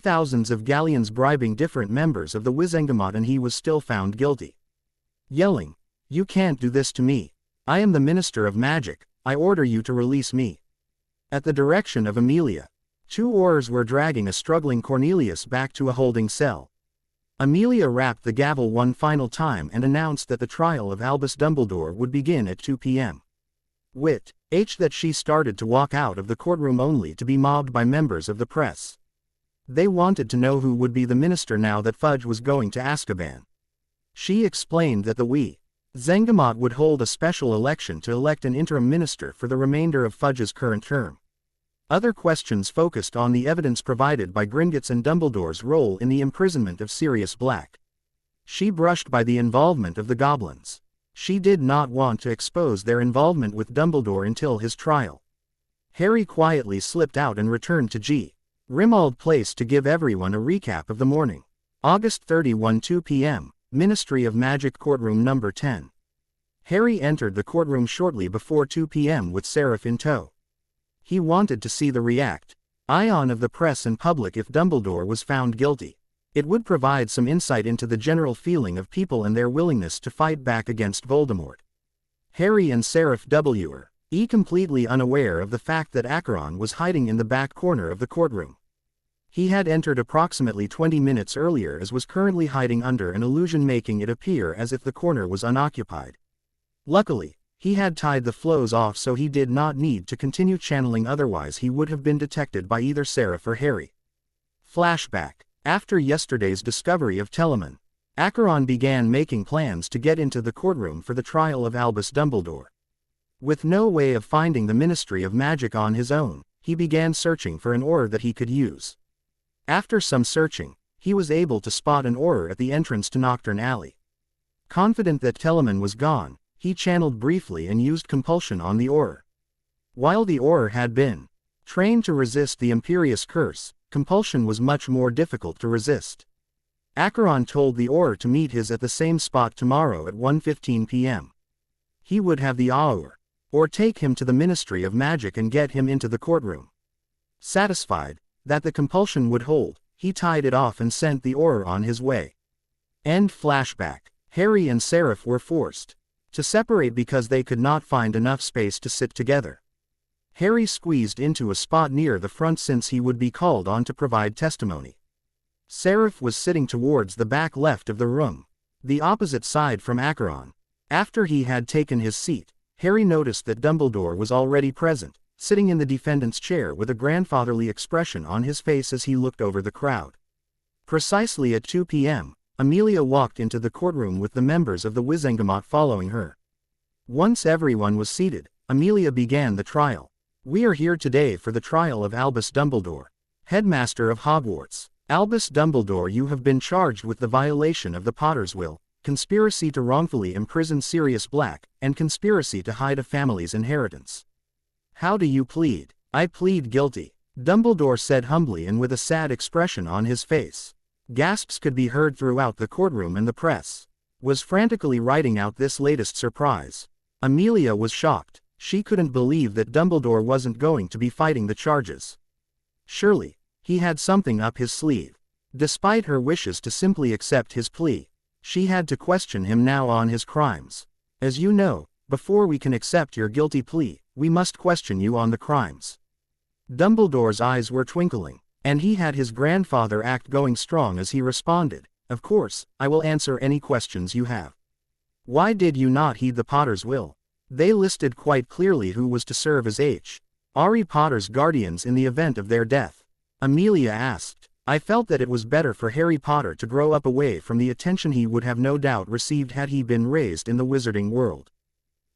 thousands of galleons bribing different members of the Wizengamot and he was still found guilty. Yelling, you can't do this to me. I am the Minister of Magic. I order you to release me. At the direction of Amelia, 2 Aurors were dragging a struggling Cornelius back to a holding cell. Amelia rapped the gavel one final time and announced that the trial of Albus Dumbledore would begin at 2 p.m. That she started to walk out of the courtroom only to be mobbed by members of the press. They wanted to know who would be the minister now that Fudge was going to Azkaban. She explained that the Zengamot would hold a special election to elect an interim minister for the remainder of Fudge's current term. Other questions focused on the evidence provided by Gringotts and Dumbledore's role in the imprisonment of Sirius Black. She brushed by the involvement of the goblins. She did not want to expose their involvement with Dumbledore until his trial. Harry quietly slipped out and returned to G. Grimmauld Place to give everyone a recap of the morning. August 31, 2 p.m., Ministry of Magic Courtroom Number 10. Harry entered the courtroom shortly before 2 p.m. with Seraph in tow. He wanted to see the reaction of the press and public if Dumbledore was found guilty. It would provide some insight into the general feeling of people and their willingness to fight back against Voldemort. Harry and Seraph were completely unaware of the fact that Acheron was hiding in the back corner of the courtroom. He had entered approximately 20 minutes earlier as was currently hiding under an illusion, making it appear as if the corner was unoccupied. Luckily, he had tied the flows off so he did not need to continue channeling, otherwise he would have been detected by either Seraph or Harry. Flashback. After yesterday's discovery of Telemon, Acheron began making plans to get into the courtroom for the trial of Albus Dumbledore. With no way of finding the Ministry of Magic on his own, he began searching for an aura that he could use. After some searching, he was able to spot an aura at the entrance to Nocturne Alley. Confident that Telemon was gone, he channeled briefly and used compulsion on the aura. While the aura had been trained to resist the Imperious Curse, compulsion was much more difficult to resist. Acheron told the aura to meet his at the same spot tomorrow at 1:15 p.m. He would have the aura, or take him to the Ministry of Magic and get him into the courtroom. Satisfied that the compulsion would hold, he tied it off and sent the aura on his way. End flashback. Harry and Seraph were forced to separate because they could not find enough space to sit together. Harry squeezed into a spot near the front since he would be called on to provide testimony. Seraph was sitting towards the back left of the room, the opposite side from Acheron. After he had taken his seat, Harry noticed that Dumbledore was already present, sitting in the defendant's chair with a grandfatherly expression on his face as he looked over the crowd. Precisely at 2 p.m., Amelia walked into the courtroom with the members of the Wizengamot following her. Once everyone was seated, Amelia began the trial. We are here today for the trial of Albus Dumbledore, headmaster of Hogwarts. Albus Dumbledore, you have been charged with the violation of the Potter's will, conspiracy to wrongfully imprison Sirius Black, and conspiracy to hide a family's inheritance. How do you plead? I plead guilty, Dumbledore said humbly and with a sad expression on his face. Gasps could be heard throughout the courtroom, and the press was frantically writing out this latest surprise. Amelia was shocked. She couldn't believe that Dumbledore wasn't going to be fighting the charges. Surely, he had something up his sleeve. Despite her wishes to simply accept his plea, she had to question him now on his crimes. As you know, before we can accept your guilty plea, we must question you on the crimes. Dumbledore's eyes were twinkling, and he had his grandfather act going strong as he responded, of course, I will answer any questions you have. Why did you not heed the Potter's will? They listed quite clearly who was to serve as Harry Potter's guardians in the event of their death. Amelia asked. I felt that it was better for Harry Potter to grow up away from the attention he would have no doubt received had he been raised in the wizarding world.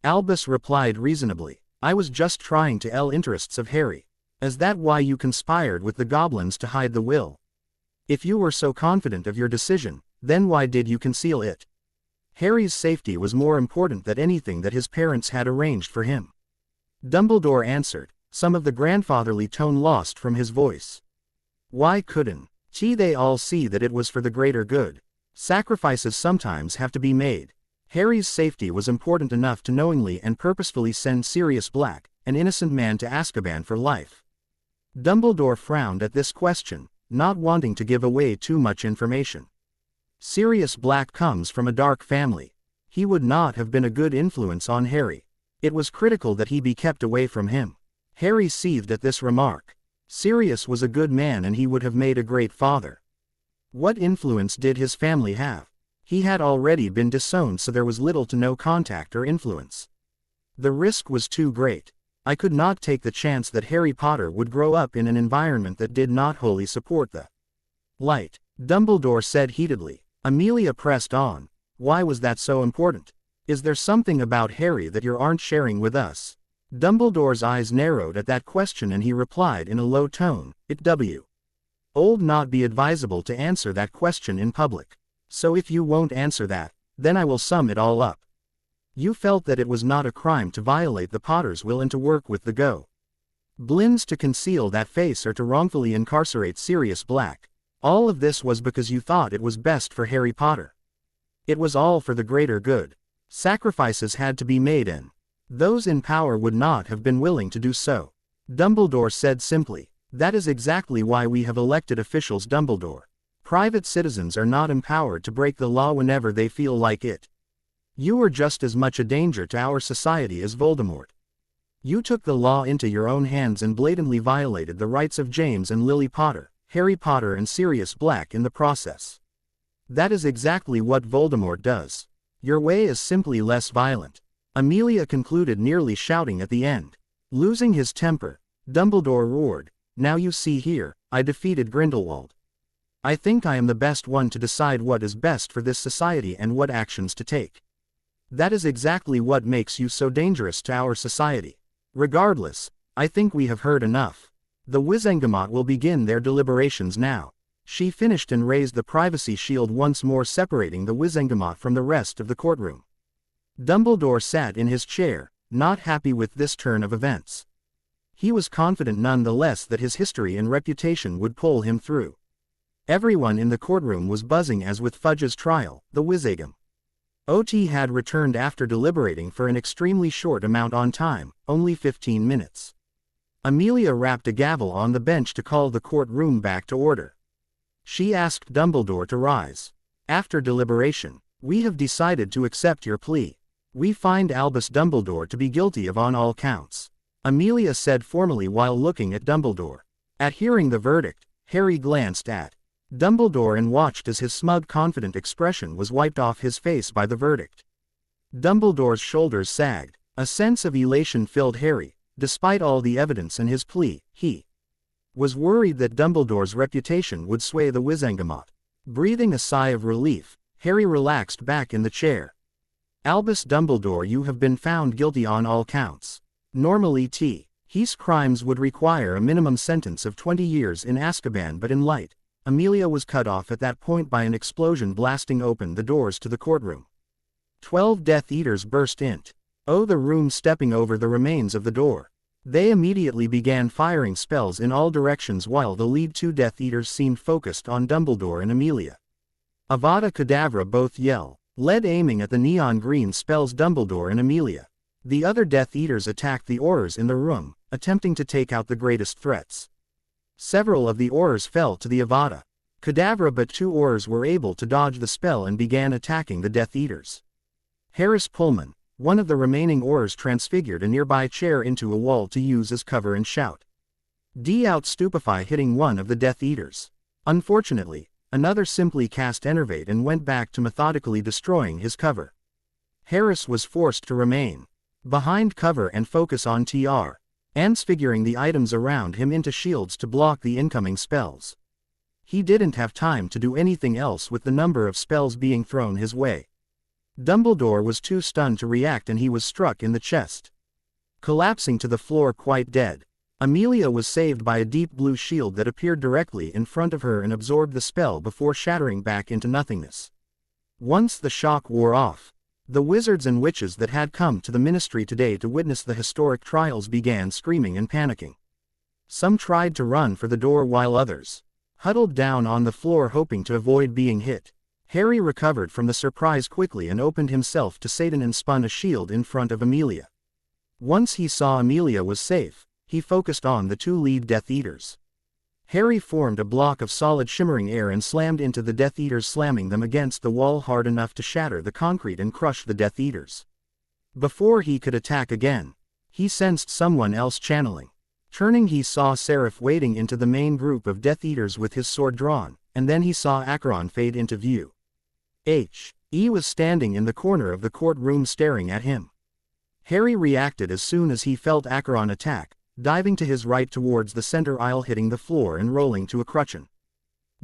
Albus replied reasonably. I was just trying to interests of Harry. Is that why you conspired with the goblins to hide the will? If you were so confident of your decision, then why did you conceal it? Harry's safety was more important than anything that his parents had arranged for him. Dumbledore answered, some of the grandfatherly tone lost from his voice. Why couldn't they all see that it was for the greater good? Sacrifices sometimes have to be made. Harry's safety was important enough to knowingly and purposefully send Sirius Black, an innocent man, to Azkaban for life. Dumbledore frowned at this question, not wanting to give away too much information. Sirius Black comes from a dark family. He would not have been a good influence on Harry. It was critical that he be kept away from him. Harry seethed at this remark. Sirius was a good man and he would have made a great father. What influence did his family have? He had already been disowned, so there was little to no contact or influence. The risk was too great. I could not take the chance that Harry Potter would grow up in an environment that did not wholly support the light, Dumbledore said heatedly. Amelia pressed on. Why was that so important? Is there something about Harry that you aren't sharing with us? Dumbledore's eyes narrowed at that question and he replied in a low tone, It would not be advisable to answer that question in public. So if you won't answer that, then I will sum it all up. You felt that it was not a crime to violate the Potter's will and to work with the Goblins to conceal that face or to wrongfully incarcerate Sirius Black. All of this was because you thought it was best for Harry Potter. It was all for the greater good. Sacrifices had to be made and those in power would not have been willing to do so. Dumbledore said simply. That is exactly why we have elected officials, Dumbledore. Private citizens are not empowered to break the law whenever they feel like it. You are just as much a danger to our society as Voldemort. You took the law into your own hands and blatantly violated the rights of James and Lily Potter, Harry Potter and Sirius Black in the process. That is exactly what Voldemort does. Your way is simply less violent. Amelia concluded, nearly shouting at the end. Losing his temper, Dumbledore roared, Now you see here, I defeated Grindelwald. I think I am the best one to decide what is best for this society and what actions to take. That is exactly what makes you so dangerous to our society. Regardless, I think we have heard enough. The Wizengamot will begin their deliberations now. She finished and raised the privacy shield once more, separating the Wizengamot from the rest of the courtroom. Dumbledore sat in his chair, not happy with this turn of events. He was confident nonetheless that his history and reputation would pull him through. Everyone in the courtroom was buzzing as with Fudge's trial. The Wizengamot had returned after deliberating for an extremely short amount of time, only 15 minutes. Amelia rapped a gavel on the bench to call the courtroom back to order. She asked Dumbledore to rise. After deliberation, we have decided to accept your plea. We find Albus Dumbledore to be guilty of on all counts. Amelia said formally while looking at Dumbledore. At hearing the verdict, Harry glanced at Dumbledore and watched as his smug, confident expression was wiped off his face by the verdict. Dumbledore's shoulders sagged. A sense of elation filled Harry. Despite all the evidence in his plea, he was worried that Dumbledore's reputation would sway the Wizengamot. Breathing a sigh of relief, Harry relaxed back in the chair. Albus Dumbledore, you have been found guilty on all counts. Normally his crimes would require a minimum sentence of 20 years in Azkaban, but in light, Amelia was cut off at that point by an explosion blasting open the doors to the courtroom. 12 Death Eaters burst into the room, stepping over the remains of the door. They immediately began firing spells in all directions while the lead 2 Death Eaters seemed focused on Dumbledore and Amelia. Avada Kedavra, both led aiming at the neon green spells Dumbledore and Amelia. The other Death Eaters attacked the Aurors in the room, attempting to take out the greatest threats. Several of the Aurors fell to the Avada Kedavra, but 2 Aurors were able to dodge the spell and began attacking the Death Eaters. Harris Pullman, one of the remaining Aurors, transfigured a nearby chair into a wall to use as cover and shout out Stupefy, hitting one of the Death Eaters. Unfortunately, another simply cast Enervate and went back to methodically destroying his cover. Harris was forced to remain behind cover and focus on transfiguring the items around him into shields to block the incoming spells. He didn't have time to do anything else with the number of spells being thrown his way. Dumbledore was too stunned to react and he was struck in the chest, collapsing to the floor quite dead. Amelia was saved by a deep blue shield that appeared directly in front of her and absorbed the spell before shattering back into nothingness. Once the shock wore off, the wizards and witches that had come to the ministry today to witness the historic trials began screaming and panicking. Some tried to run for the door while others huddled down on the floor hoping to avoid being hit. Harry recovered from the surprise quickly and opened himself to Satan and spun a shield in front of Amelia. Once he saw Amelia was safe, he focused on the 2 lead Death Eaters. Harry formed a block of solid shimmering air and slammed into the Death Eaters, slamming them against the wall hard enough to shatter the concrete and crush the Death Eaters. Before he could attack again, he sensed someone else channeling. Turning, he saw Seraph wading into the main group of Death Eaters with his sword drawn, and then he saw Acheron fade into view. He was standing in the corner of the courtroom staring at him. Harry reacted as soon as he felt Acheron attack, diving to his right towards the center aisle, hitting the floor and rolling to a crutchin.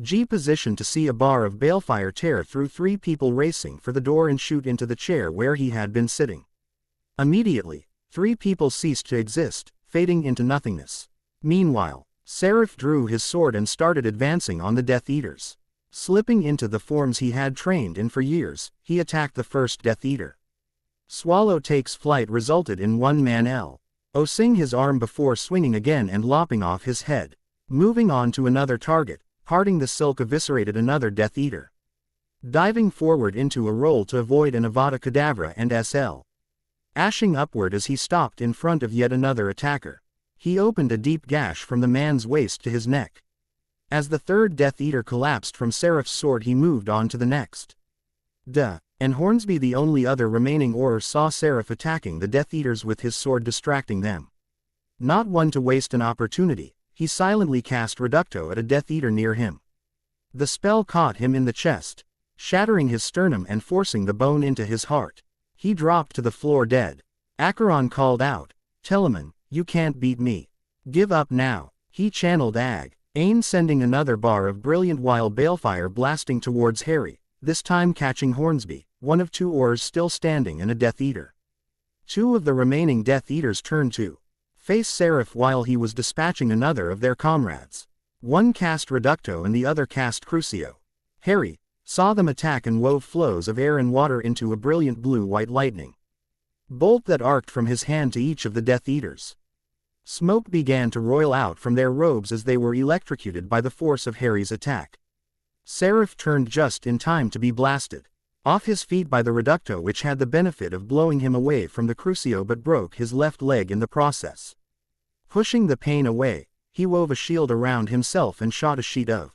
G positioned to see a bar of balefire tear through 3 people racing for the door and shoot into the chair where he had been sitting. Immediately, 3 people ceased to exist, fading into nothingness. Meanwhile, Seraph drew his sword and started advancing on the Death Eaters. Slipping into the forms he had trained in for years, he attacked the first Death Eater. Swallow takes flight resulted in one man L.O.ing his arm before swinging again and lopping off his head. Moving on to another target, parting the silk eviscerated another Death Eater. Diving forward into a roll to avoid an Avada Kedavra and SL. Ashing upward as he stopped in front of yet another attacker. He opened a deep gash from the man's waist to his neck. As the third Death Eater collapsed from Seraph's sword, he moved on to the next. And Hornsby, the only other remaining Auror, saw Seraph attacking the Death Eaters with his sword, distracting them. Not one to waste an opportunity, he silently cast Reducto at a Death Eater near him. The spell caught him in the chest, shattering his sternum and forcing the bone into his heart. He dropped to the floor dead. Acheron called out, "Telemon, you can't beat me. Give up now." He channeled Ain, sending another bar of brilliant wild balefire blasting towards Harry, this time catching Hornsby, one of 2 Aurors still standing and a Death Eater. 2 of the remaining Death Eaters turned to face Seraph while he was dispatching another of their comrades. One cast Reducto and the other cast Crucio. Harry saw them attack and wove flows of air and water into a brilliant blue-white lightning bolt that arced from his hand to each of the Death Eaters. Smoke began to roil out from their robes as they were electrocuted by the force of Harry's attack. Seraph turned just in time to be blasted off his feet by the Reducto, which had the benefit of blowing him away from the Crucio but broke his left leg in the process. Pushing the pain away, he wove a shield around himself and shot a sheet of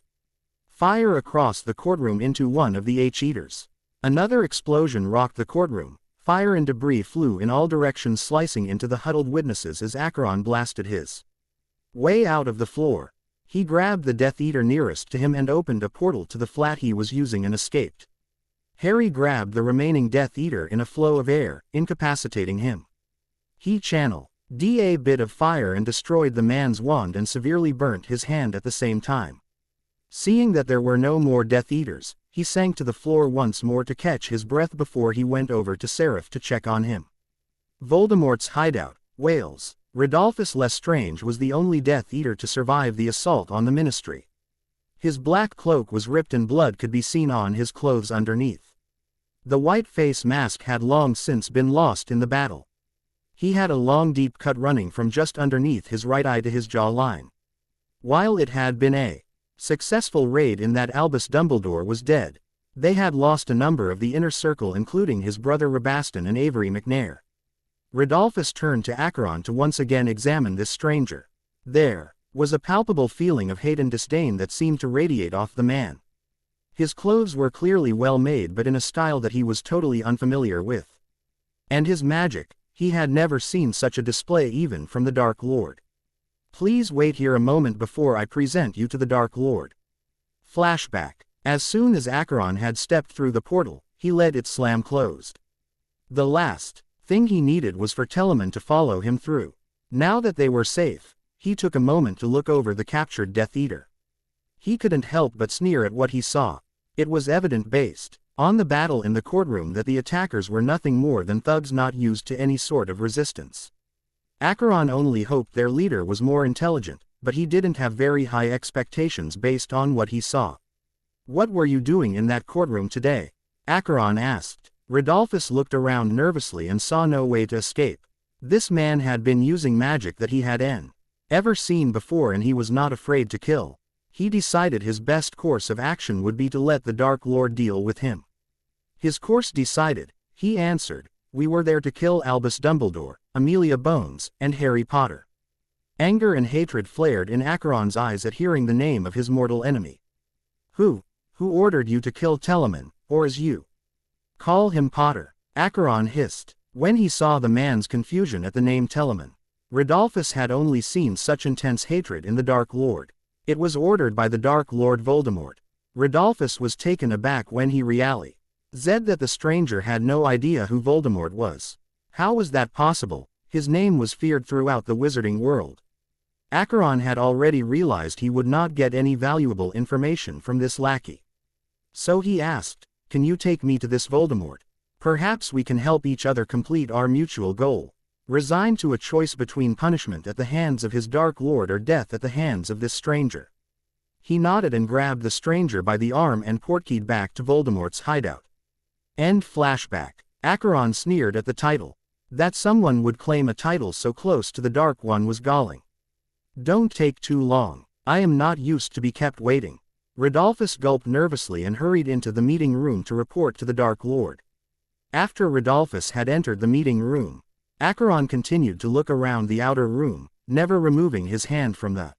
fire across the courtroom into one of the H-Eaters. Another explosion rocked the courtroom. Fire and debris flew in all directions, slicing into the huddled witnesses as Acheron blasted his way out of the floor. He grabbed the Death Eater nearest to him and opened a portal to the flat he was using and escaped. Harry grabbed the remaining Death Eater in a flow of air, incapacitating him. He channeled a bit of fire and destroyed the man's wand and severely burnt his hand at the same time. Seeing that there were no more Death Eaters, he sank to the floor once more to catch his breath before he went over to Seraph to check on him. Voldemort's hideout, Wales. Rodolphus Lestrange was the only Death Eater to survive the assault on the Ministry. His black cloak was ripped and blood could be seen on his clothes underneath. The white face mask had long since been lost in the battle. He had a long deep cut running from just underneath his right eye to his jawline. While it had been a successful raid in that Albus Dumbledore was dead, they had lost a number of the inner circle, including his brother Rabaston and Avery McNair. Rodolphus turned to Acheron to once again examine this stranger. There was a palpable feeling of hate and disdain that seemed to radiate off the man. His clothes were clearly well made but in a style that he was totally unfamiliar with. And his magic, he had never seen such a display even from the Dark Lord. "Please wait here a moment before I present you to the Dark Lord." Flashback. As soon as Acheron had stepped through the portal, he let it slam closed. The last thing he needed was for Telemon to follow him through. Now that they were safe, he took a moment to look over the captured Death Eater. He couldn't help but sneer at what he saw. It was evident based on the battle in the courtroom that the attackers were nothing more than thugs not used to any sort of resistance. Acheron only hoped their leader was more intelligent, but he didn't have very high expectations based on what he saw. "What were you doing in that courtroom today?" Acheron asked. Rodolphus looked around nervously and saw no way to escape. This man had been using magic that he had ever seen before, and he was not afraid to kill. He decided his best course of action would be to let the Dark Lord deal with him. His course decided, he answered, "We were there to kill Albus Dumbledore, Amelia Bones, and Harry Potter." Anger and hatred flared in Acheron's eyes at hearing the name of his mortal enemy. Who ordered you to kill Telemon, or as you call him Potter?" Acheron hissed, when he saw the man's confusion at the name Telemon. Rodolphus had only seen such intense hatred in the Dark Lord. It was ordered by the Dark Lord Voldemort. Rodolphus was taken aback when he realized that the stranger had no idea who Voldemort was. How was that possible? His name was feared throughout the wizarding world. Acheron had already realized he would not get any valuable information from this lackey. So he asked, "Can you take me to this Voldemort? Perhaps we can help each other complete our mutual goal." Resigned to a choice between punishment at the hands of his Dark Lord or death at the hands of this stranger, he nodded and grabbed the stranger by the arm and portkeyed back to Voldemort's hideout. End flashback. Acheron sneered at the title. That someone would claim a title so close to the Dark One was galling. "Don't take too long. I am not used to be kept waiting." Rodolphus gulped nervously and hurried into the meeting room to report to the Dark Lord. After Rodolphus had entered the meeting room, Acheron continued to look around the outer room, never removing his hand from the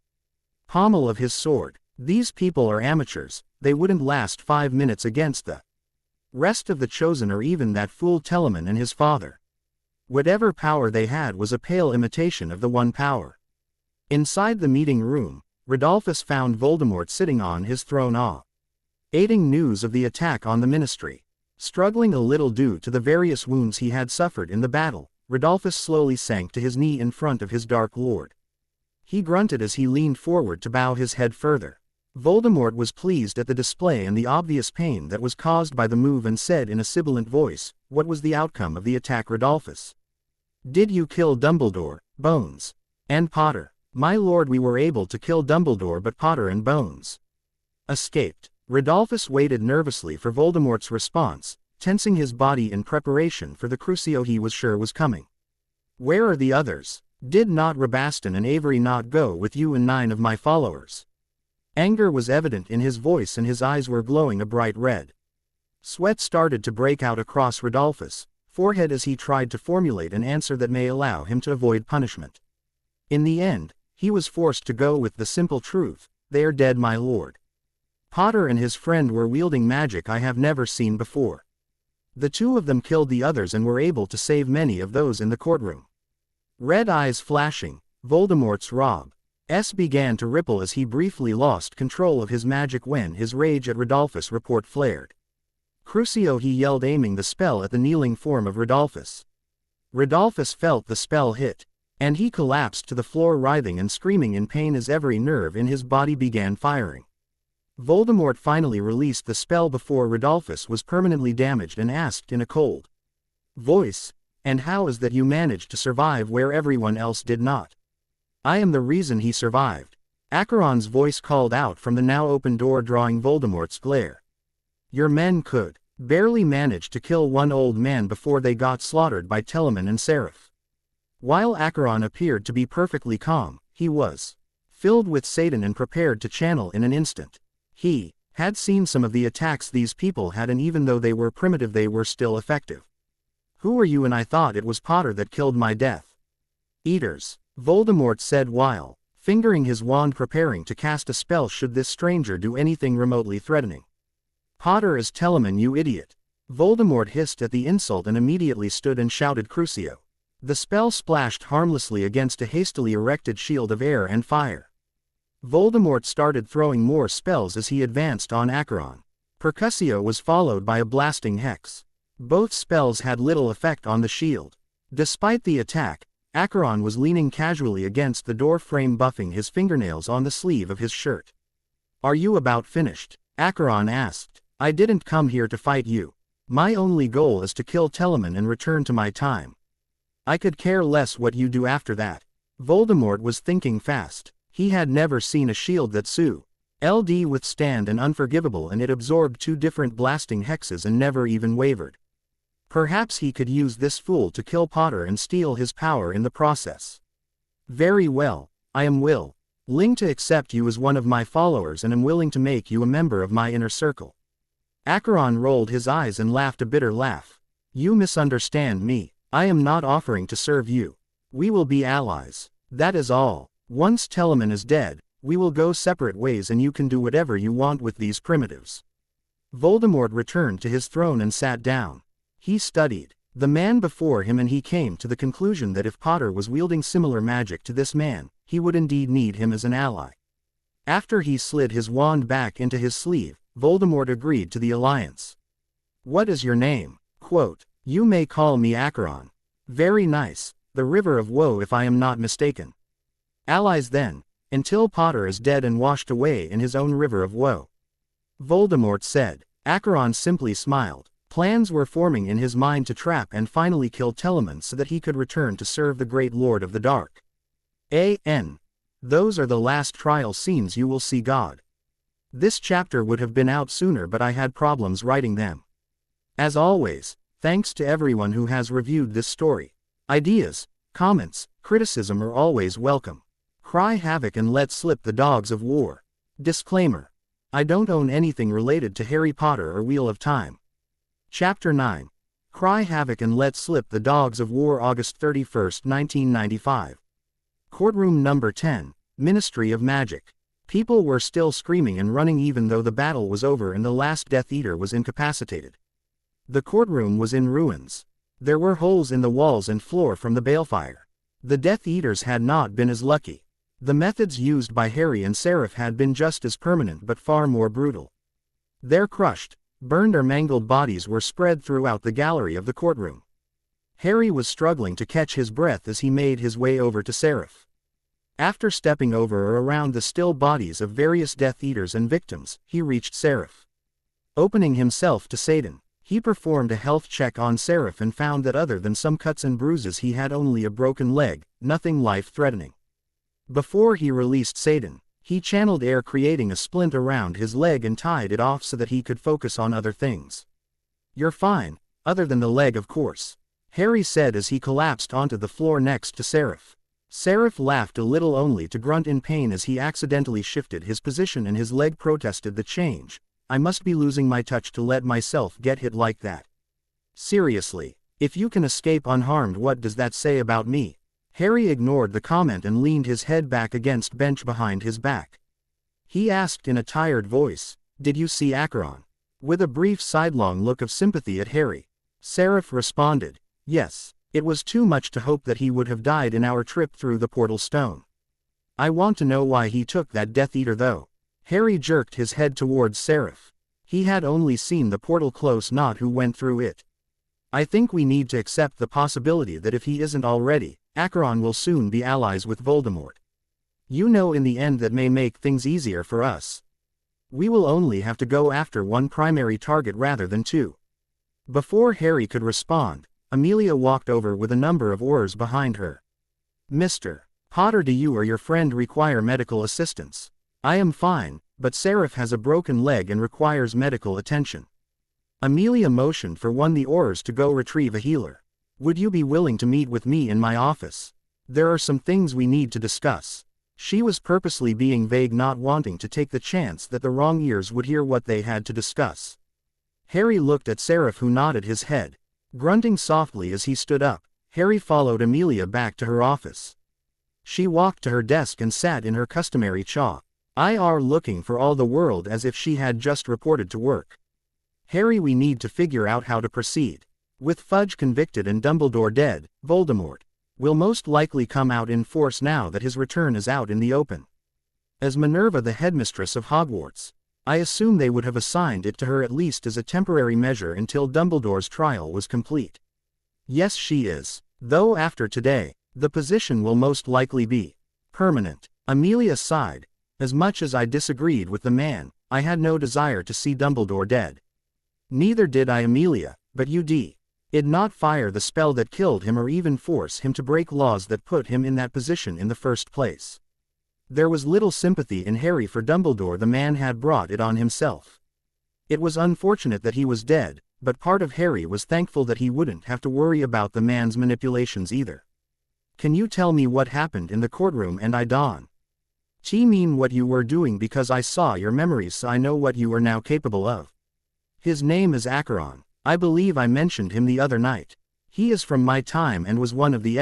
pommel of his sword. These people are amateurs, they wouldn't last 5 minutes against the rest of the Chosen or even that fool Telemann and his father. Whatever power they had was a pale imitation of the one power. Inside the meeting room, Rodolphus found Voldemort sitting on his throne awaiting news of the attack on the Ministry. Struggling a little due to the various wounds he had suffered in the battle, Rodolphus slowly sank to his knee in front of his Dark Lord. He grunted as he leaned forward to bow his head further. Voldemort was pleased at the display and the obvious pain that was caused by the move and said in a sibilant voice, "What was the outcome of the attack, Rodolphus? Did you kill Dumbledore, Bones, and Potter?" "My lord, we were able to kill Dumbledore, but Potter and Bones escaped." Rodolphus waited nervously for Voldemort's response, tensing his body in preparation for the crucio he was sure was coming. "Where are the others? Did not Rabaston and Avery not go with you and 9 of my followers?" Anger was evident in his voice and his eyes were glowing a bright red. Sweat started to break out across Rodolphus' forehead as he tried to formulate an answer that may allow him to avoid punishment. In the end, he was forced to go with the simple truth: "They are dead, my lord. Potter and his friend were wielding magic I have never seen before. The 2 of them killed the others and were able to save many of those in the courtroom." Red eyes flashing, Voldemort's Rob.S began to ripple as he briefly lost control of his magic when his rage at Rodolphus' report flared. "Crucio!" he yelled, aiming the spell at the kneeling form of Rodolphus. Rodolphus felt the spell hit, and he collapsed to the floor, writhing and screaming in pain as every nerve in his body began firing. Voldemort finally released the spell before Rodolphus was permanently damaged and asked in a cold voice, "And how is that you managed to survive where everyone else did not?" "I am the reason he survived," Acheron's voice called out from the now open door, drawing Voldemort's glare. "Your men could barely manage to kill one old man before they got slaughtered by Telemann and Seraph." While Acheron appeared to be perfectly calm, he was filled with Satan and prepared to channel in an instant. He had seen some of the attacks these people had, and even though they were primitive, they were still effective. "Who are you?" "And I thought it was Potter that killed my Death Eaters," Voldemort said while fingering his wand, preparing to cast a spell should this stranger do anything remotely threatening. "Potter is Telemann, you idiot." Voldemort hissed at the insult and immediately stood and shouted, "Crucio!" The spell splashed harmlessly against a hastily erected shield of air and fire. Voldemort started throwing more spells as he advanced on Acheron. Percussio was followed by a blasting hex. Both spells had little effect on the shield. Despite the attack, Acheron was leaning casually against the door frame, buffing his fingernails on the sleeve of his shirt. "Are you about finished?" Acheron asked. "I didn't come here to fight you. My only goal is to kill Telemann and return to my time. I could care less what you do after that." Voldemort was thinking fast. He had never seen a shield that LD withstand an unforgivable, and it absorbed 2 different blasting hexes and never even wavered. Perhaps he could use this fool to kill Potter and steal his power in the process. "Very well, I am willing to accept you as one of my followers and am willing to make you a member of my inner circle." Acheron rolled his eyes and laughed a bitter laugh. "You misunderstand me. I am not offering to serve you. We will be allies. That is all. Once Telemann is dead, we will go separate ways and you can do whatever you want with these primitives." Voldemort returned to his throne and sat down. He studied the man before him and he came to the conclusion that if Potter was wielding similar magic to this man, he would indeed need him as an ally. After he slid his wand back into his sleeve, Voldemort agreed to the alliance. What is your name? Quote, you may call me Acheron. Very nice, the River of Woe if I am not mistaken. Allies then, until Potter is dead and washed away in his own River of Woe. Voldemort said. Acheron simply smiled. Plans were forming in his mind to trap and finally kill Telamon so that he could return to serve the great Lord of the Dark. A.N. Those are the last trial scenes you will see God. This chapter would have been out sooner but I had problems writing them. As always, thanks to everyone who has reviewed this story. Ideas, comments, criticism are always welcome. Cry havoc and let slip the dogs of war. Disclaimer. I don't own anything related to Harry Potter or Wheel of Time. Chapter 9. Cry havoc and let slip the dogs of war, August 31, 1995. Courtroom number 10, Ministry of Magic. People were still screaming and running even though the battle was over and the last Death Eater was incapacitated. The courtroom was in ruins. There were holes in the walls and floor from the balefire. The Death Eaters had not been as lucky. The methods used by Harry and Seraph had been just as permanent but far more brutal. Their crushed, burned or mangled bodies were spread throughout the gallery of the courtroom. Harry was struggling to catch his breath as he made his way over to Seraph. After stepping over or around the still bodies of various Death Eaters and victims, he reached Seraph. Opening himself to Satan, he performed a health check on Seraph and found that other than some cuts and bruises he had only a broken leg, nothing life-threatening. Before he released Satan, he channeled air creating a splint around his leg and tied it off so that he could focus on other things. You're fine, other than the leg of course, Harry said as he collapsed onto the floor next to Seraph. Seraph laughed a little only to grunt in pain as he accidentally shifted his position and his leg protested the change. I must be losing my touch to let myself get hit like that. Seriously, if you can escape unharmed, what does that say about me? Harry ignored the comment and leaned his head back against bench behind his back. He asked in a tired voice, did you see Acheron? With a brief sidelong look of sympathy at Harry. Seraph responded, yes, it was too much to hope that he would have died in our trip through the portal stone. I want to know why he took that Death Eater though. Harry jerked his head towards Seraph. He had only seen the portal close, not who went through it. I think we need to accept the possibility that if he isn't already, Acheron will soon be allies with Voldemort. You know, in the end that may make things easier for us. We will only have to go after one primary target rather than two. Before Harry could respond, Amelia walked over with a number of oars behind her. Mr. Potter, do you or your friend require medical assistance? I am fine, but Seraph has a broken leg and requires medical attention. Amelia motioned for one of the oars to go retrieve a healer. Would you be willing to meet with me in my office? There are some things we need to discuss. She was purposely being vague, not wanting to take the chance that the wrong ears would hear what they had to discuss. Harry looked at Seraph, who nodded his head. Grunting softly as he stood up, Harry followed Amelia back to her office. She walked to her desk and sat in her customary IR looking for all the world as if she had just reported to work. Harry, we need to figure out how to proceed. With Fudge convicted and Dumbledore dead, Voldemort will most likely come out in force now that his return is out in the open. As Minerva, the headmistress of Hogwarts, I assume they would have assigned it to her at least as a temporary measure until Dumbledore's trial was complete. Yes, she is, though after today, the position will most likely be permanent. Amelia sighed. As much as I disagreed with the man, I had no desire to see Dumbledore dead. Neither did I, Amelia, but you did not fire the spell that killed him or even force him to break laws that put him in that position in the first place. There was little sympathy in Harry for Dumbledore. The man had brought it on himself. It was unfortunate that he was dead, but part of Harry was thankful that he wouldn't have to worry about the man's manipulations either. Can you tell me what happened in the courtroom? And I don't mean what you were doing, because I saw your memories, so I know what you are now capable of. His name is Acheron. I believe I mentioned him the other night. He is from my time and was one of the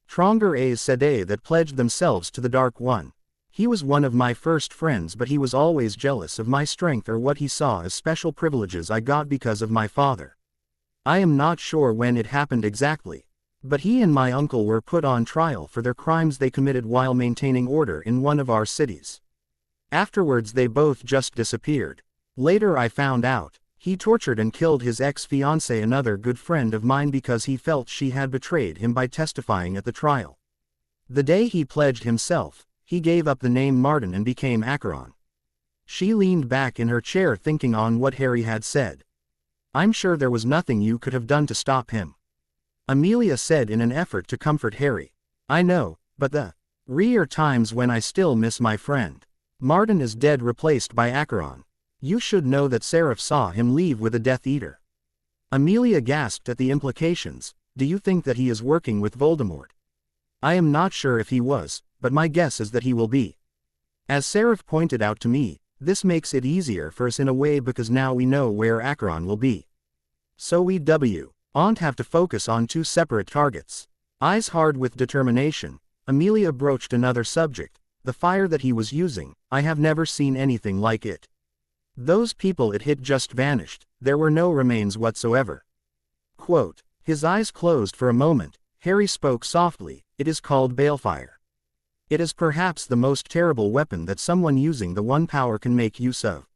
stronger Aes Sedai that pledged themselves to the Dark One. He was one of my first friends, but he was always jealous of my strength or what he saw as special privileges I got because of my father. I am not sure when it happened exactly, but he and my uncle were put on trial for their crimes they committed while maintaining order in one of our cities. Afterwards they both just disappeared. Later I found out, he tortured and killed his ex-fiancée, another good friend of mine, because he felt she had betrayed him by testifying at the trial. The day he pledged himself, he gave up the name Martin and became Acheron." She leaned back in her chair thinking on what Harry had said. "I'm sure there was nothing you could have done to stop him," Amelia said in an effort to comfort Harry. "I know, but there are times when I still miss my friend. Martin is dead, replaced by Acheron. You should know that Seraph saw him leave with a Death Eater." Amelia gasped at the implications. "Do you think that he is working with Voldemort?" "I am not sure if he was, but my guess is that he will be. As Seraph pointed out to me, this makes it easier for us in a way because now we know where Acheron will be. So we won't have to focus on two separate targets." Eyes hard with determination, Amelia broached another subject. "The fire that he was using, I have never seen anything like it. Those people it hit just vanished, there were no remains whatsoever." Quote, his eyes closed for a moment, Harry spoke softly, "It is called balefire. It is perhaps the most terrible weapon that someone using the one power can make use of.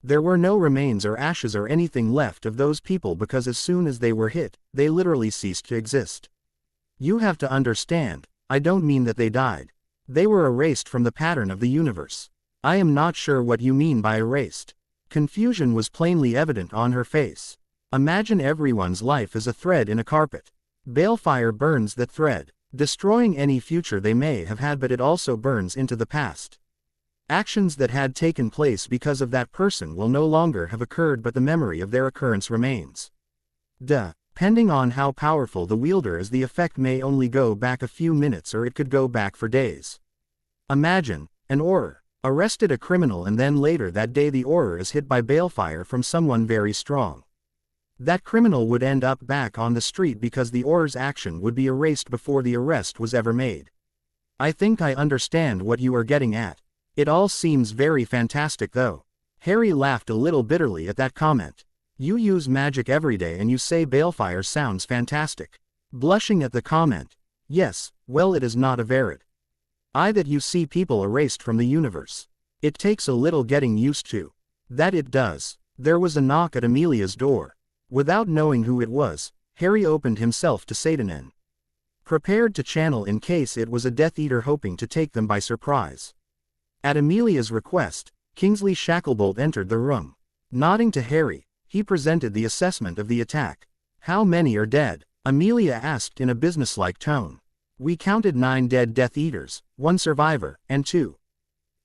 There were no remains or ashes or anything left of those people because as soon as they were hit, they literally ceased to exist. You have to understand, I don't mean that they died. They were erased from the pattern of the universe." "I am not sure what you mean by erased." Confusion was plainly evident on her face. "Imagine everyone's life as a thread in a carpet. Balefire burns that thread, destroying any future they may have had, but it also burns into the past. Actions that had taken place because of that person will no longer have occurred, but the memory of their occurrence remains. Depending on how powerful the wielder is, the effect may only go back a few minutes or it could go back for days. Imagine an Auror arrested a criminal and then later that day the Auror is hit by balefire from someone very strong. That criminal would end up back on the street because the Auror's action would be erased before the arrest was ever made. I think I understand what you are getting at. It all seems very fantastic though." Harry laughed a little bitterly at that comment. "You use magic every day and you say balefire sounds fantastic." Blushing at the comment, "Yes, well, it is not a verid I that you see people erased from the universe. It takes a little getting used to." "That it does." There was a knock at Amelia's door. Without knowing who it was, Harry opened himself to Satanin, prepared to channel in case it was a Death Eater hoping to take them by surprise. At Amelia's request, Kingsley Shacklebolt entered the room. Nodding to Harry, he presented the assessment of the attack. "How many are dead?" Amelia asked in a businesslike tone. "We counted 9 dead Death Eaters, 1 survivor, and 2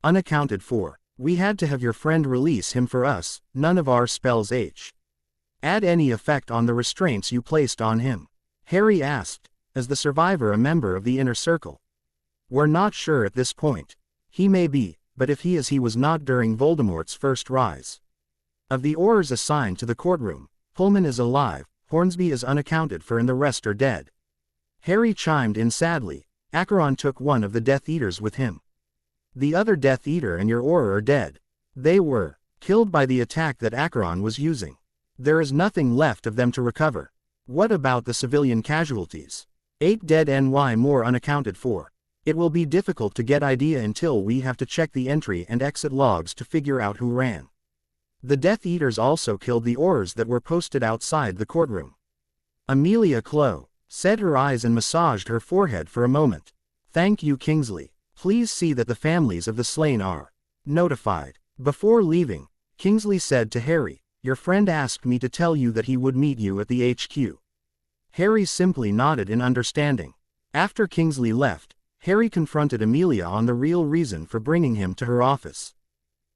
unaccounted for. We had to have your friend release him for us. None of our spells had any effect on the restraints you placed on him." Harry asked, "Is the survivor a member of the inner circle?" "We're not sure at this point. He may be, but if he is, he was not during Voldemort's first rise. Of the Aurors assigned to the courtroom, Pullman is alive, Hornsby is unaccounted for, and the rest are dead." Harry chimed in sadly, "Acheron took one of the Death Eaters with him. The other Death Eater and your Auror are dead. They were killed by the attack that Acheron was using. There is nothing left of them to recover." "What about the civilian casualties?" 8 dead and more unaccounted for. It will be difficult to get idea until we have to check the entry and exit logs to figure out who ran. The Death Eaters also killed the Aurors that were posted outside the courtroom." Amelia said her eyes and massaged her forehead for a moment. "Thank you, Kingsley. Please see that the families of the slain are notified." Before leaving, Kingsley said to Harry, "Your friend asked me to tell you that he would meet you at the HQ." Harry simply nodded in understanding. After Kingsley left, Harry confronted Amelia on the real reason for bringing him to her office.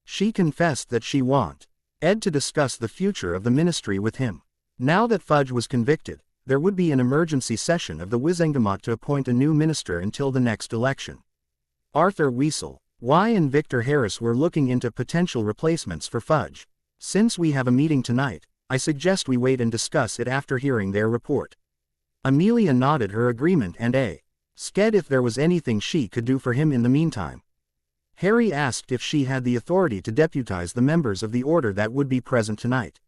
She confessed that she wanted Ed to discuss the future of the ministry with him. Now that Fudge was convicted, there would be an emergency session of the Wizengamot to appoint a new minister until the next election. Arthur Weasel, and Victor Harris were looking into potential replacements for Fudge. "Since we have a meeting tonight, I suggest we wait and discuss it after hearing their report." Amelia nodded her agreement and asked if there was anything she could do for him in the meantime. Harry asked if she had the authority to deputize the members of the order that would be present tonight.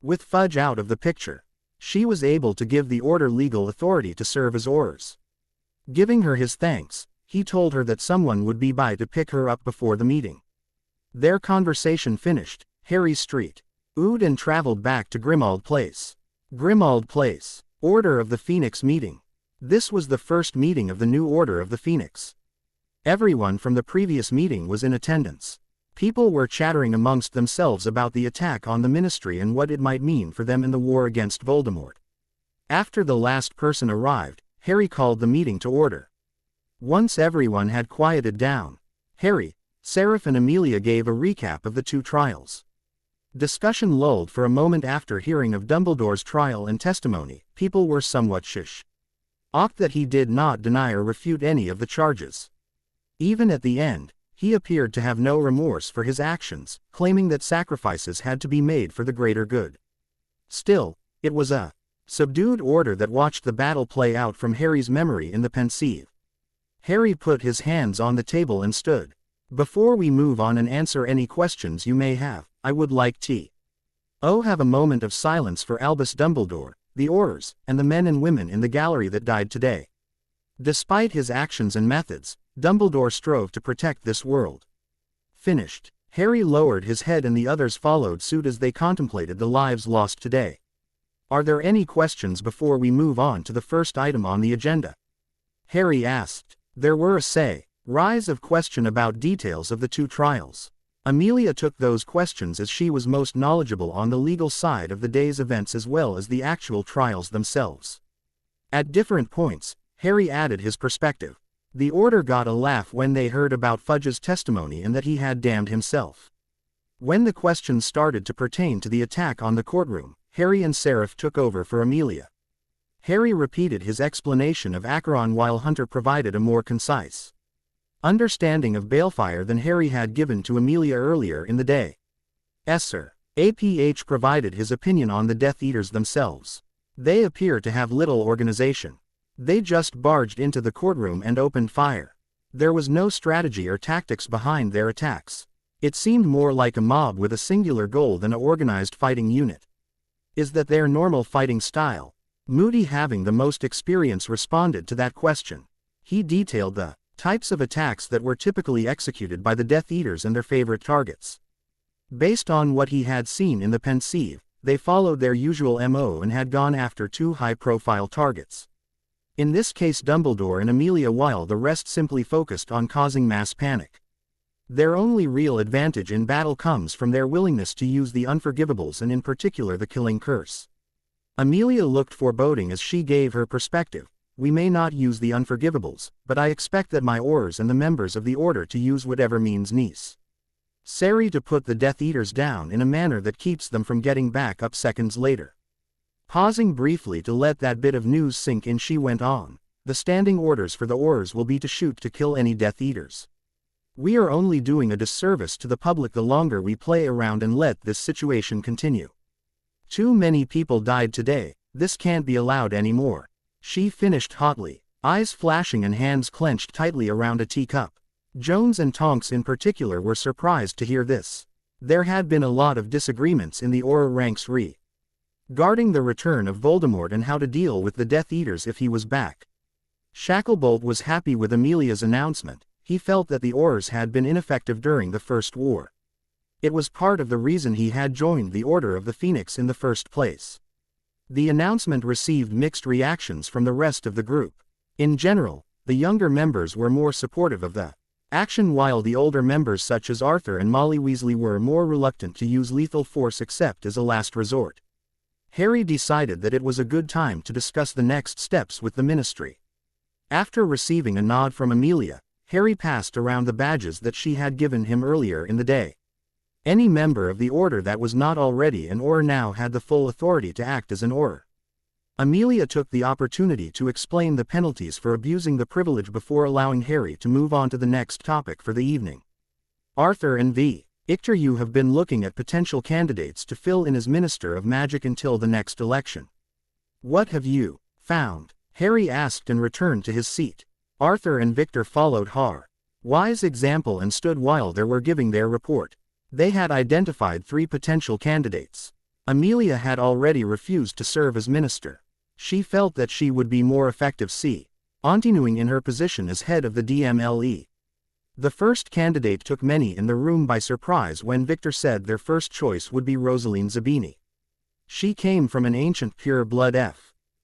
With Fudge out of the picture, she was able to give the order legal authority to serve as Aurors. Giving her his thanks, he told her that someone would be by to pick her up before the meeting. Their conversation finished, Harry Street. Ood and traveled back to Grimmauld Place. Grimmauld Place. Order of the Phoenix meeting. This was the first meeting of the new Order of the Phoenix. Everyone from the previous meeting was in attendance. People were chattering amongst themselves about the attack on the Ministry and what it might mean for them in the war against Voldemort. After the last person arrived, Harry called the meeting to order. Once everyone had quieted down, Harry, Seraph and Amelia gave a recap of the two trials. Discussion lulled for a moment after hearing of Dumbledore's trial and testimony. People were somewhat shocked that he did not deny or refute any of the charges. Even at the end, he appeared to have no remorse for his actions, claiming that sacrifices had to be made for the greater good. Still, it was a subdued order that watched the battle play out from Harry's memory in the Pensieve. Harry put his hands on the table and stood. Before we move on and answer any questions you may have, I would like to have a moment of silence for Albus Dumbledore, the Aurors, and the men and women in the gallery that died today. Despite his actions and methods, Dumbledore strove to protect this world. Finished. Harry lowered his head and the others followed suit as they contemplated the lives lost today. Are there any questions before we move on to the first item on the agenda? Harry asked. There were a rise of question about details of the two trials. Amelia took those questions as she was most knowledgeable on the legal side of the day's events as well as the actual trials themselves. At different points, Harry added his perspective. The Order got a laugh when they heard about Fudge's testimony and that he had damned himself. When the questions started to pertain to the attack on the courtroom, Harry and Seraph took over for Amelia. Harry repeated his explanation of Acheron while Hunter provided a more concise understanding of Balefire than Harry had given to Amelia earlier in the day. Sir. APH provided his opinion on the Death Eaters themselves. They appear to have little organization. They just barged into the courtroom and opened fire. There was no strategy or tactics behind their attacks. It seemed more like a mob with a singular goal than an organized fighting unit. Is that their normal fighting style? Moody, having the most experience, responded to that question. He detailed the types of attacks that were typically executed by the Death Eaters and their favorite targets. Based on what he had seen in the Pensieve, they followed their usual MO and had gone after two high-profile targets. In this case Dumbledore and Amelia, while the rest simply focused on causing mass panic. Their only real advantage in battle comes from their willingness to use the unforgivables and in particular the killing curse. Amelia looked foreboding as she gave her perspective. We may not use the unforgivables, but I expect that my Aurors and the members of the Order to use whatever means necessary to put the Death Eaters down in a manner that keeps them from getting back up seconds later. Pausing briefly to let that bit of news sink in, she went on. The standing orders for the Aurors will be to shoot to kill any Death Eaters. We are only doing a disservice to the public the longer we play around and let this situation continue. Too many people died today. This can't be allowed anymore. She finished hotly, eyes flashing and hands clenched tightly around a teacup. Jones and Tonks in particular were surprised to hear this. There had been a lot of disagreements in the Auror ranks regarding the return of Voldemort and how to deal with the Death Eaters if he was back. Shacklebolt was happy with Amelia's announcement. He felt that the Aurors had been ineffective during the First War. It was part of the reason he had joined the Order of the Phoenix in the first place. The announcement received mixed reactions from the rest of the group. In general, the younger members were more supportive of the action while the older members such as Arthur and Molly Weasley were more reluctant to use lethal force except as a last resort. Harry decided that it was a good time to discuss the next steps with the Ministry. After receiving a nod from Amelia, Harry passed around the badges that she had given him earlier in the day. Any member of the Order that was not already an Auror now had the full authority to act as an Auror. Amelia took the opportunity to explain the penalties for abusing the privilege before allowing Harry to move on to the next topic for the evening. Arthur and Victor, you have been looking at potential candidates to fill in as Minister of Magic until the next election. What have you found? Harry asked and returned to his seat. Arthur and Victor followed Harry's example and stood while they were giving their report. They had identified 3 potential candidates. Amelia had already refused to serve as minister. She felt that she would be more effective continuing in her position as head of the DMLE. The first candidate took many in the room by surprise when Victor said their first choice would be Rosaline Zabini. She came from an ancient pure-blood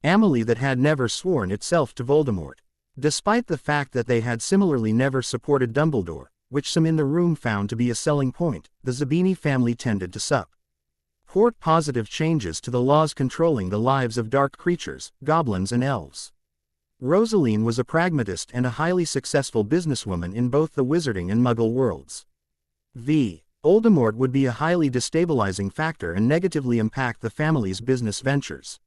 family that had never sworn itself to Voldemort. Despite the fact that they had similarly never supported Dumbledore, which some in the room found to be a selling point, the Zabini family tended to support positive changes to the laws controlling the lives of dark creatures, goblins and elves. Rosaline was a pragmatist and a highly successful businesswoman in both the wizarding and Muggle worlds. Voldemort would be a highly destabilizing factor and negatively impact the family's business ventures.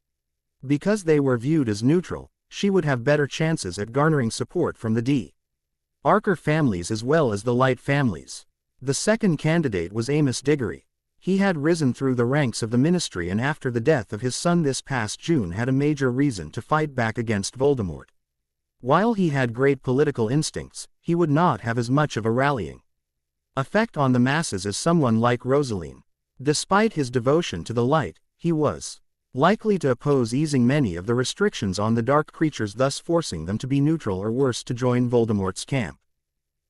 Because they were viewed as neutral, she would have better chances at garnering support from the Archer families as well as the Light families. The second candidate was Amos Diggory. He had risen through the ranks of the Ministry and after the death of his son this past June had a major reason to fight back against Voldemort. While he had great political instincts, he would not have as much of a rallying effect on the masses as someone like Rosaline. Despite his devotion to the light, he was likely to oppose easing many of the restrictions on the dark creatures, thus forcing them to be neutral or worse to join Voldemort's camp.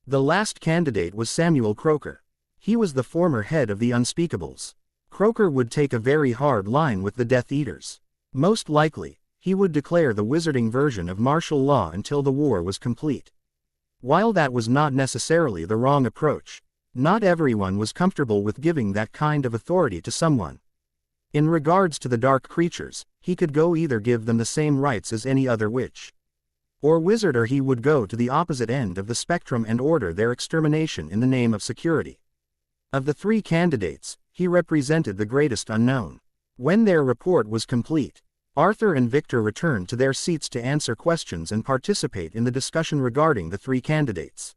The last candidate was Samuel Croker. He was the former head of the Unspeakables. Croker would take a very hard line with the Death Eaters. Most likely, he would declare the wizarding version of martial law until the war was complete. While that was not necessarily the wrong approach, not everyone was comfortable with giving that kind of authority to someone. In regards to the dark creatures, he could go either give them the same rights as any other witch or wizard, or he would go to the opposite end of the spectrum and order their extermination in the name of security. Of the three candidates, he represented the greatest unknown. When their report was complete, Arthur and Victor returned to their seats to answer questions and participate in the discussion regarding the three candidates.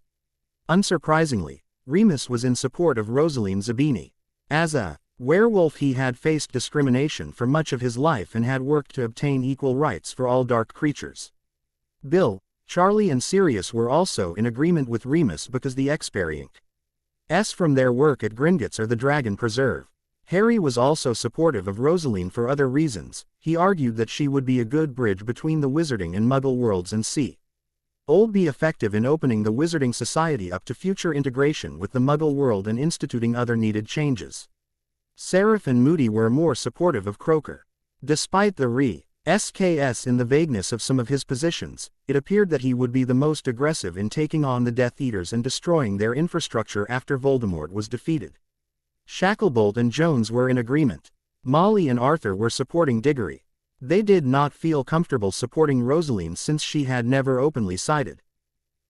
Unsurprisingly, Remus was in support of Rosaline Zabini. As a werewolf, he had faced discrimination for much of his life and had worked to obtain equal rights for all dark creatures. Bill, Charlie and Sirius were also in agreement with Remus because the experience from their work at Gringotts or the Dragon Preserve. Harry was also supportive of Rosaline for other reasons. He argued that she would be a good bridge between the wizarding and Muggle worlds and be effective in opening the Wizarding Society up to future integration with the Muggle world and instituting other needed changes. Seraph and Moody were more supportive of Croker. Despite the SKS in the vagueness of some of his positions, it appeared that he would be the most aggressive in taking on the Death Eaters and destroying their infrastructure after Voldemort was defeated. Shacklebolt and Jones were in agreement. Molly and Arthur were supporting Diggory. They did not feel comfortable supporting Rosaline since she had never openly sided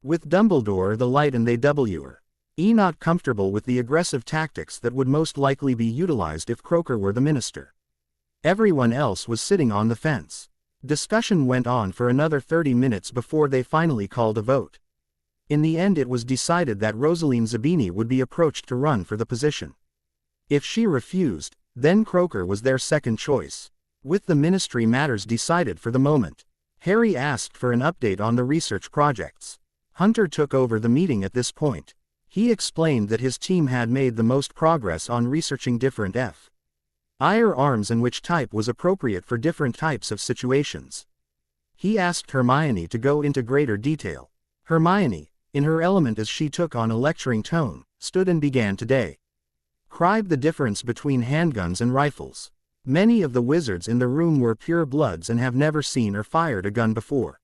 with Dumbledore or the Light, and they were not comfortable with the aggressive tactics that would most likely be utilized if Croker were the minister. Everyone else was sitting on the fence. Discussion went on for another 30 minutes before they finally called a vote. In the end, it was decided that Rosaline Zabini would be approached to run for the position. If she refused, then Croker was their second choice. With the ministry matters decided for the moment, Harry asked for an update on the research projects. Hunter took over the meeting at this point. He explained that his team had made the most progress on researching different firearms and which type was appropriate for different types of situations. He asked Hermione to go into greater detail. Hermione, in her element as she took on a lecturing tone, stood and began to describe the difference between handguns and rifles. Many of the wizards in the room were pure bloods and have never seen or fired a gun before.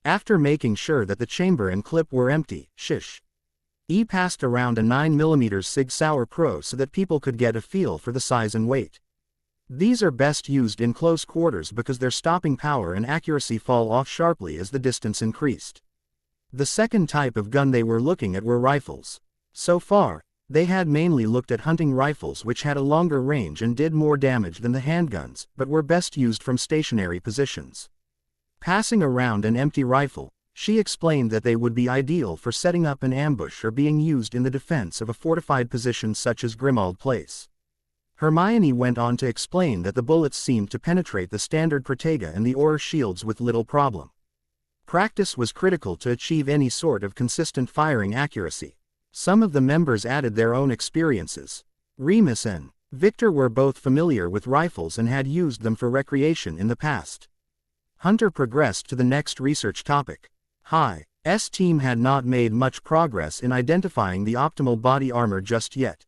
After making sure that the chamber and clip were empty, he passed around a 9mm Sig Sauer Pro so that people could get a feel for the size and weight. These are best used in close quarters because their stopping power and accuracy fall off sharply as the distance increased. The second type of gun they were looking at were rifles. So far, they had mainly looked at hunting rifles, which had a longer range and did more damage than the handguns, but were best used from stationary positions. Passing around an empty rifle, she explained that they would be ideal for setting up an ambush or being used in the defense of a fortified position such as Grimmauld Place. Hermione went on to explain that the bullets seemed to penetrate the standard Protega and the Aura shields with little problem. Practice was critical to achieve any sort of consistent firing accuracy. Some of the members added their own experiences. Remus and Victor were both familiar with rifles and had used them for recreation in the past. Hunter progressed to the next research topic. Hi, team had not made much progress in identifying the optimal body armor just yet.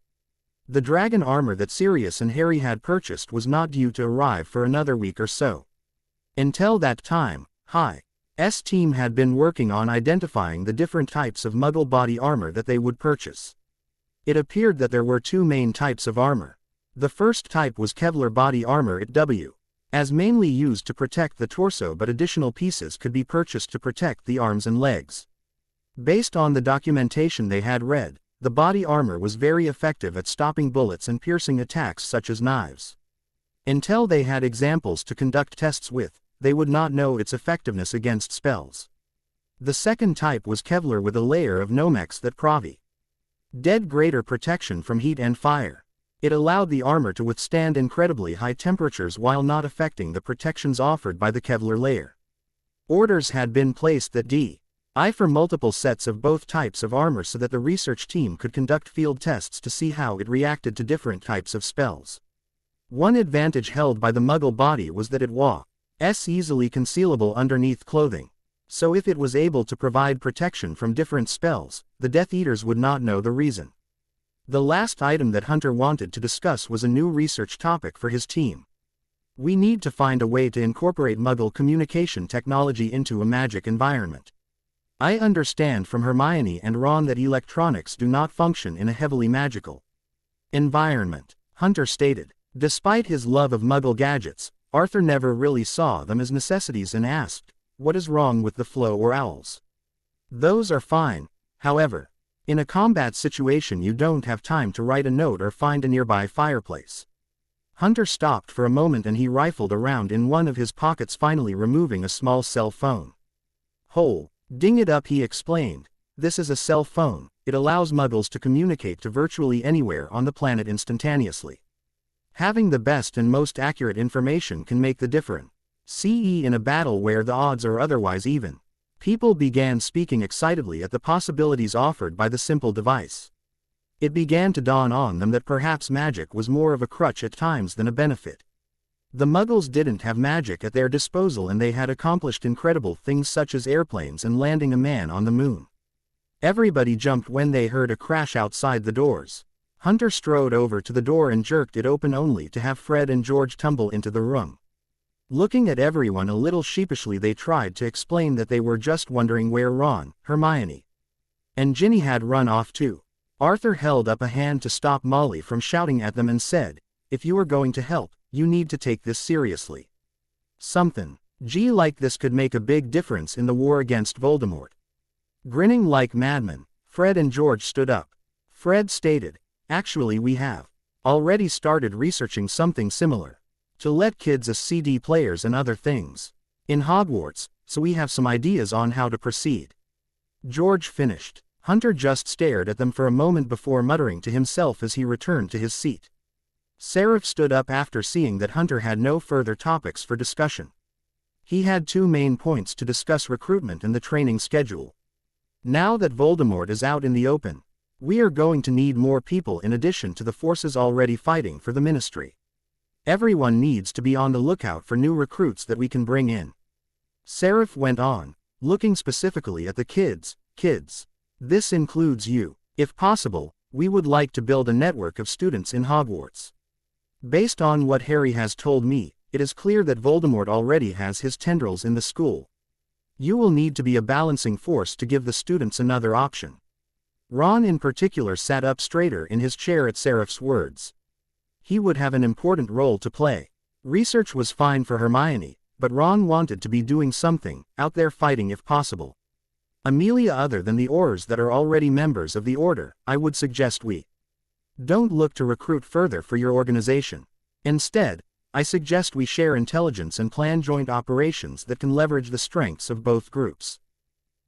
The dragon armor that Sirius and Harry had purchased was not due to arrive for another week or so. Until that time, S team had been working on identifying the different types of Muggle body armor that they would purchase. It appeared that there were two main types of armor. The first type was Kevlar body armor as mainly used to protect the torso, but additional pieces could be purchased to protect the arms and legs. Based on the documentation they had read, the body armor was very effective at stopping bullets and piercing attacks such as knives. Until they had examples to conduct tests with, they would not know its effectiveness against spells. The second type was Kevlar with a layer of Nomex that provided greater protection from heat and fire. It allowed the armor to withstand incredibly high temperatures while not affecting the protections offered by the Kevlar layer. Orders had been placed that for multiple sets of both types of armor so that the research team could conduct field tests to see how it reacted to different types of spells. One advantage held by the Muggle body was that it was easily concealable underneath clothing. So if it was able to provide protection from different spells, the Death Eaters would not know the reason. The last item that Hunter wanted to discuss was a new research topic for his team. We need to find a way to incorporate Muggle communication technology into a magic environment. I understand from Hermione and Ron that electronics do not function in a heavily magical environment, Hunter stated. Despite his love of Muggle gadgets, Arthur never really saw them as necessities and asked, "What is wrong with the flow or owls?" Those are fine, however. In a combat situation you don't have time to write a note or find a nearby fireplace. Hunter stopped for a moment and he rifled around in one of his pockets, finally removing a small cell phone. Ding it up, he explained. This is a cell phone. It allows Muggles to communicate to virtually anywhere on the planet instantaneously. Having the best and most accurate information can make the difference. In a battle where the odds are otherwise even. People began speaking excitedly at the possibilities offered by the simple device. It began to dawn on them that perhaps magic was more of a crutch at times than a benefit. The Muggles didn't have magic at their disposal and they had accomplished incredible things such as airplanes and landing a man on the moon. Everybody jumped when they heard a crash outside the doors. Hunter strode over to the door and jerked it open only to have Fred and George tumble into the room. Looking at everyone a little sheepishly, they tried to explain that they were just wondering where Ron, Hermione, and Ginny had run off to. Arthur held up a hand to stop Molly from shouting at them and said, "If you are going to help, you need to take this seriously. Something like this could make a big difference in the war against Voldemort." Grinning like madmen, Fred and George stood up. Fred stated, "Actually, we have already started researching something similar. To let kids as CD players and other things in Hogwarts, so we have some ideas on how to proceed." George finished. Hunter just stared at them for a moment before muttering to himself as he returned to his seat. Seraph stood up after seeing that Hunter had no further topics for discussion. He had two main points to discuss: recruitment and the training schedule. Now that Voldemort is out in the open, we are going to need more people in addition to the forces already fighting for the Ministry. Everyone needs to be on the lookout for new recruits that we can bring in. Seraph went on, looking specifically at the kids. This includes you. If possible, we would like to build a network of students in Hogwarts. Based on what Harry has told me, it is clear that Voldemort already has his tendrils in the school. You will need to be a balancing force to give the students another option. Ron in particular sat up straighter in his chair at Seraph's words. He would have an important role to play. Research was fine for Hermione, but Ron wanted to be doing something, out there fighting if possible. Amelia, other than the Aurors that are already members of the Order, I would suggest we don't look to recruit further for your organization. Instead, I suggest we share intelligence and plan joint operations that can leverage the strengths of both groups.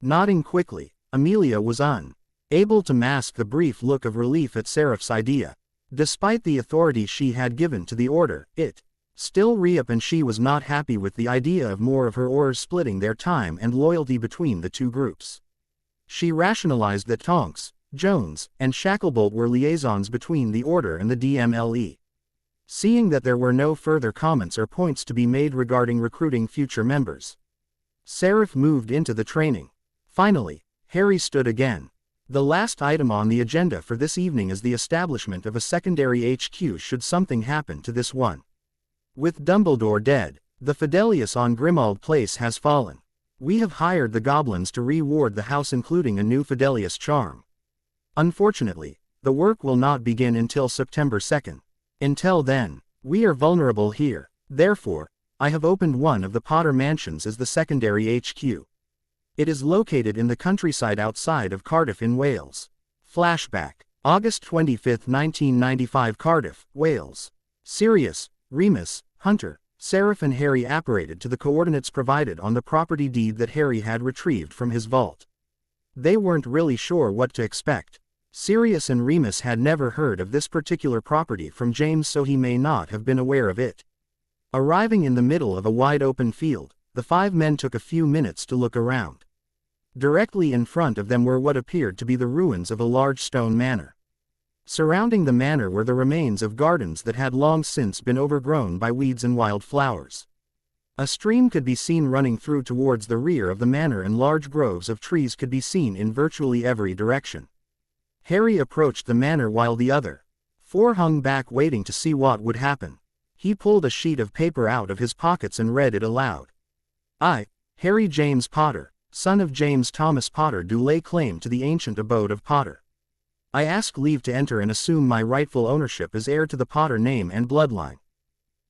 Nodding quickly, Amelia was unable to mask the brief look of relief at Seraph's idea. Despite the authority she had given to the Order, it still re-up, and she was not happy with the idea of more of her Aurors splitting their time and loyalty between the two groups. She rationalized that Tonks, Jones, and Shacklebolt were liaisons between the Order and the DMLE. Seeing that there were no further comments or points to be made regarding recruiting future members, Seraph moved into the training Finally, Harry stood again. The last item on the agenda for this evening is the establishment of a secondary HQ should something happen to this one. With Dumbledore dead, the Fidelius on Grimmauld Place has fallen. We have hired the goblins to reward the house, including a new Fidelius charm. Unfortunately, the work will not begin until September 2nd. Until then, we are vulnerable here. Therefore, I have opened one of the Potter mansions as the secondary HQ. It is located in the countryside outside of Cardiff in Wales. Flashback. August 25, 1995, Cardiff, Wales. Sirius, Remus, Hunter, Seraph and Harry apparated to the coordinates provided on the property deed that Harry had retrieved from his vault. They weren't really sure what to expect. Sirius and Remus had never heard of this particular property from James, so he may not have been aware of it. Arriving in the middle of a wide open field, the 5 men took a few minutes to look around. Directly in front of them were what appeared to be the ruins of a large stone manor. Surrounding the manor were the remains of gardens that had long since been overgrown by weeds and wild flowers. A stream could be seen running through towards the rear of the manor, and large groves of trees could be seen in virtually every direction. Harry approached the manor while the other 4 hung back, waiting to see what would happen. He pulled a sheet of paper out of his pockets and read it aloud. I, Harry James Potter, son of James Thomas Potter, do lay claim to the ancient abode of Potter. I ask leave to enter and assume my rightful ownership as heir to the Potter name and bloodline.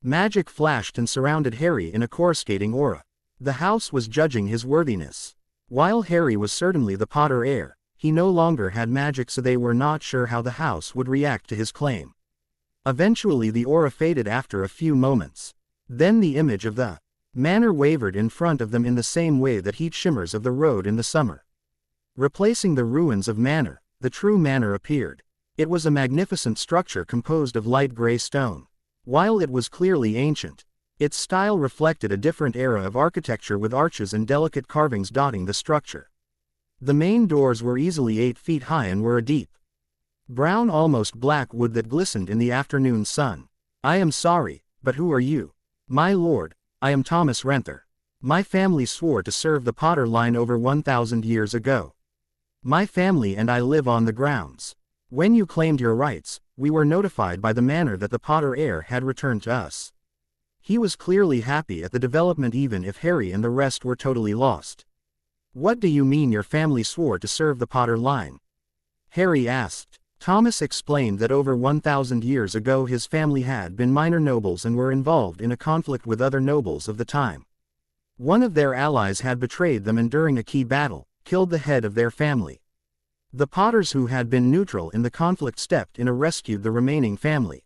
Magic flashed and surrounded Harry in a coruscating aura. The house was judging his worthiness. While Harry was certainly the Potter heir, he no longer had magic, so they were not sure how the house would react to his claim. Eventually the aura faded after a few moments. Then the image of the manor wavered in front of them in the same way that heat shimmers of the road in the summer. Replacing the ruins of manor, the true manor appeared. It was a magnificent structure composed of light gray stone. While it was clearly ancient, its style reflected a different era of architecture, with arches and delicate carvings dotting the structure. The main doors were easily 8 feet high and were a deep brown, almost black wood that glistened in the afternoon sun. I am sorry, but who are you? My lord, I am Thomas Renther. My family swore to serve the Potter line over 1,000 years ago. My family and I live on the grounds. When you claimed your rights, we were notified by the manor that the Potter heir had returned to us. He was clearly happy at the development, even if Harry and the rest were totally lost. What do you mean your family swore to serve the Potter line? Harry asked. Thomas explained that over 1,000 years ago his family had been minor nobles and were involved in a conflict with other nobles of the time. One of their allies had betrayed them and during a key battle, killed the head of their family. The Potters, who had been neutral in the conflict, stepped in and rescued the remaining family,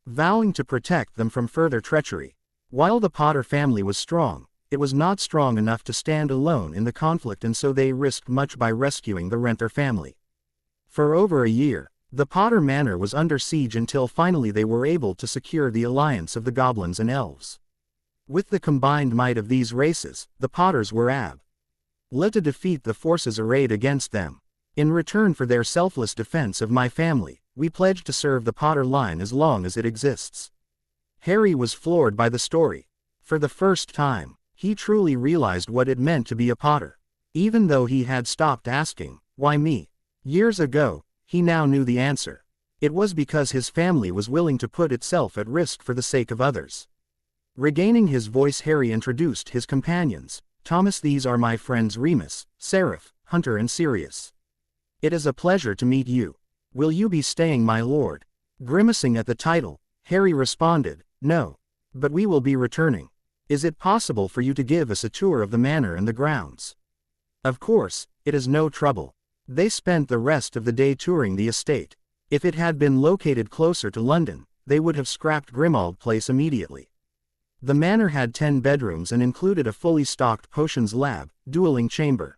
vowing to protect them from further treachery. While the Potter family was strong, it was not strong enough to stand alone in the conflict, and so they risked much by rescuing the Renther family. For over a year, the Potter Manor was under siege until finally they were able to secure the alliance of the goblins and elves. With the combined might of these races, the Potters were able to defeat the forces arrayed against them. In return for their selfless defense of my family, we pledge to serve the Potter line as long as it exists. Harry was floored by the story. For the first time, he truly realized what it meant to be a Potter. Even though he had stopped asking, "Why me?" years ago, he now knew the answer. It was because his family was willing to put itself at risk for the sake of others. Regaining his voice, Harry introduced his companions. Thomas, these are my friends Remus, Seraph, Hunter and Sirius. It is a pleasure to meet you. Will you be staying, my lord? Grimacing at the title, Harry responded, no. But we will be returning. Is it possible for you to give us a tour of the manor and the grounds? Of course, it is no trouble. They spent the rest of the day touring the estate. If it had been located closer to London, they would have scrapped Grimmauld Place immediately. The manor had 10 bedrooms and included a fully stocked potions lab, dueling chamber,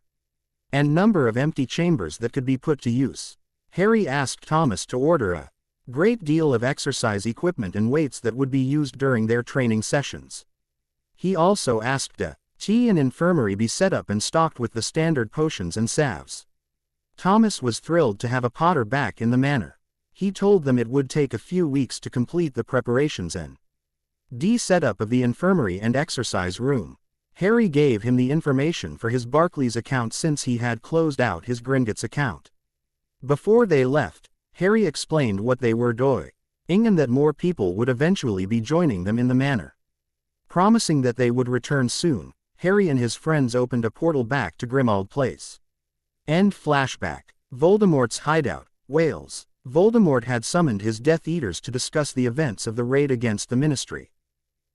and number of empty chambers that could be put to use. Harry asked Thomas to order a great deal of exercise equipment and weights that would be used during their training sessions. He also asked a tea and infirmary be set up and stocked with the standard potions and salves. Thomas was thrilled to have a Potter back in the manor. He told them it would take a few weeks to complete the preparations and setup of the infirmary and exercise room. Harry gave him the information for his Barclays account since he had closed out his Gringotts account. Before they left, Harry explained what they were doing, and that more people would eventually be joining them in the manor. Promising that they would return soon, Harry and his friends opened a portal back to Grimmauld Place. End flashback. Voldemort's hideout, Wales. Voldemort had summoned his Death Eaters to discuss the events of the raid against the Ministry.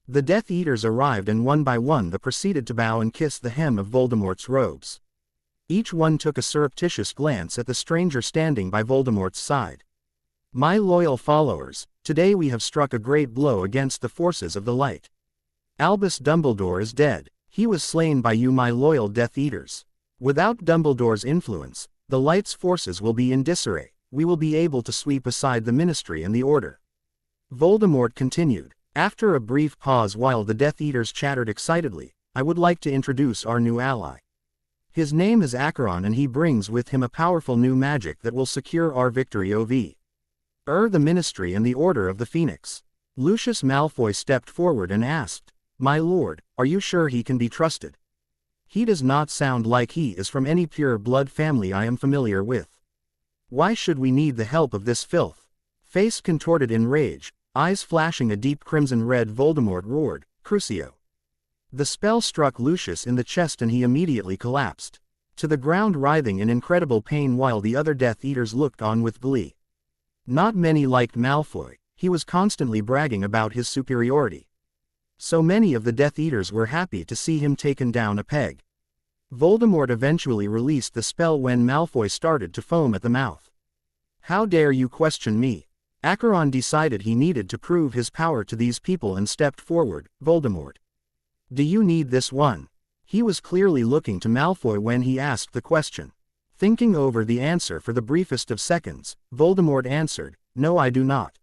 The Death Eaters arrived and one by one they proceeded to bow and kiss the hem of Voldemort's robes. Each one took a surreptitious glance at the stranger standing by Voldemort's side. My loyal followers, today we have struck a great blow against the forces of the light. Albus Dumbledore is dead. He was slain by you, my loyal Death Eaters. Without Dumbledore's influence, the light's forces will be in disarray. We will be able to sweep aside the Ministry and the Order. Voldemort continued. After a brief pause while the Death Eaters chattered excitedly, I would like to introduce our new ally. His name is Acheron and he brings with him a powerful new magic that will secure our victory over the Ministry and the Order of the Phoenix. Lucius Malfoy stepped forward and asked, My lord, are you sure he can be trusted? He does not sound like he is from any pure blood family I am familiar with. Why should we need the help of this filth? Face contorted in rage, eyes flashing a deep crimson red, Voldemort roared, Crucio. The spell struck Lucius in the chest and he immediately collapsed to the ground, writhing in incredible pain while the other Death Eaters looked on with glee. Not many liked Malfoy. He was constantly bragging about his superiority. So many of the Death Eaters were happy to see him taken down a peg. Voldemort eventually released the spell when Malfoy started to foam at the mouth. How dare you question me? Acheron decided he needed to prove his power to these people and stepped forward. Voldemort. Do you need this one? He was clearly looking to Malfoy when he asked the question. Thinking over the answer for the briefest of seconds, Voldemort answered, No, I do not.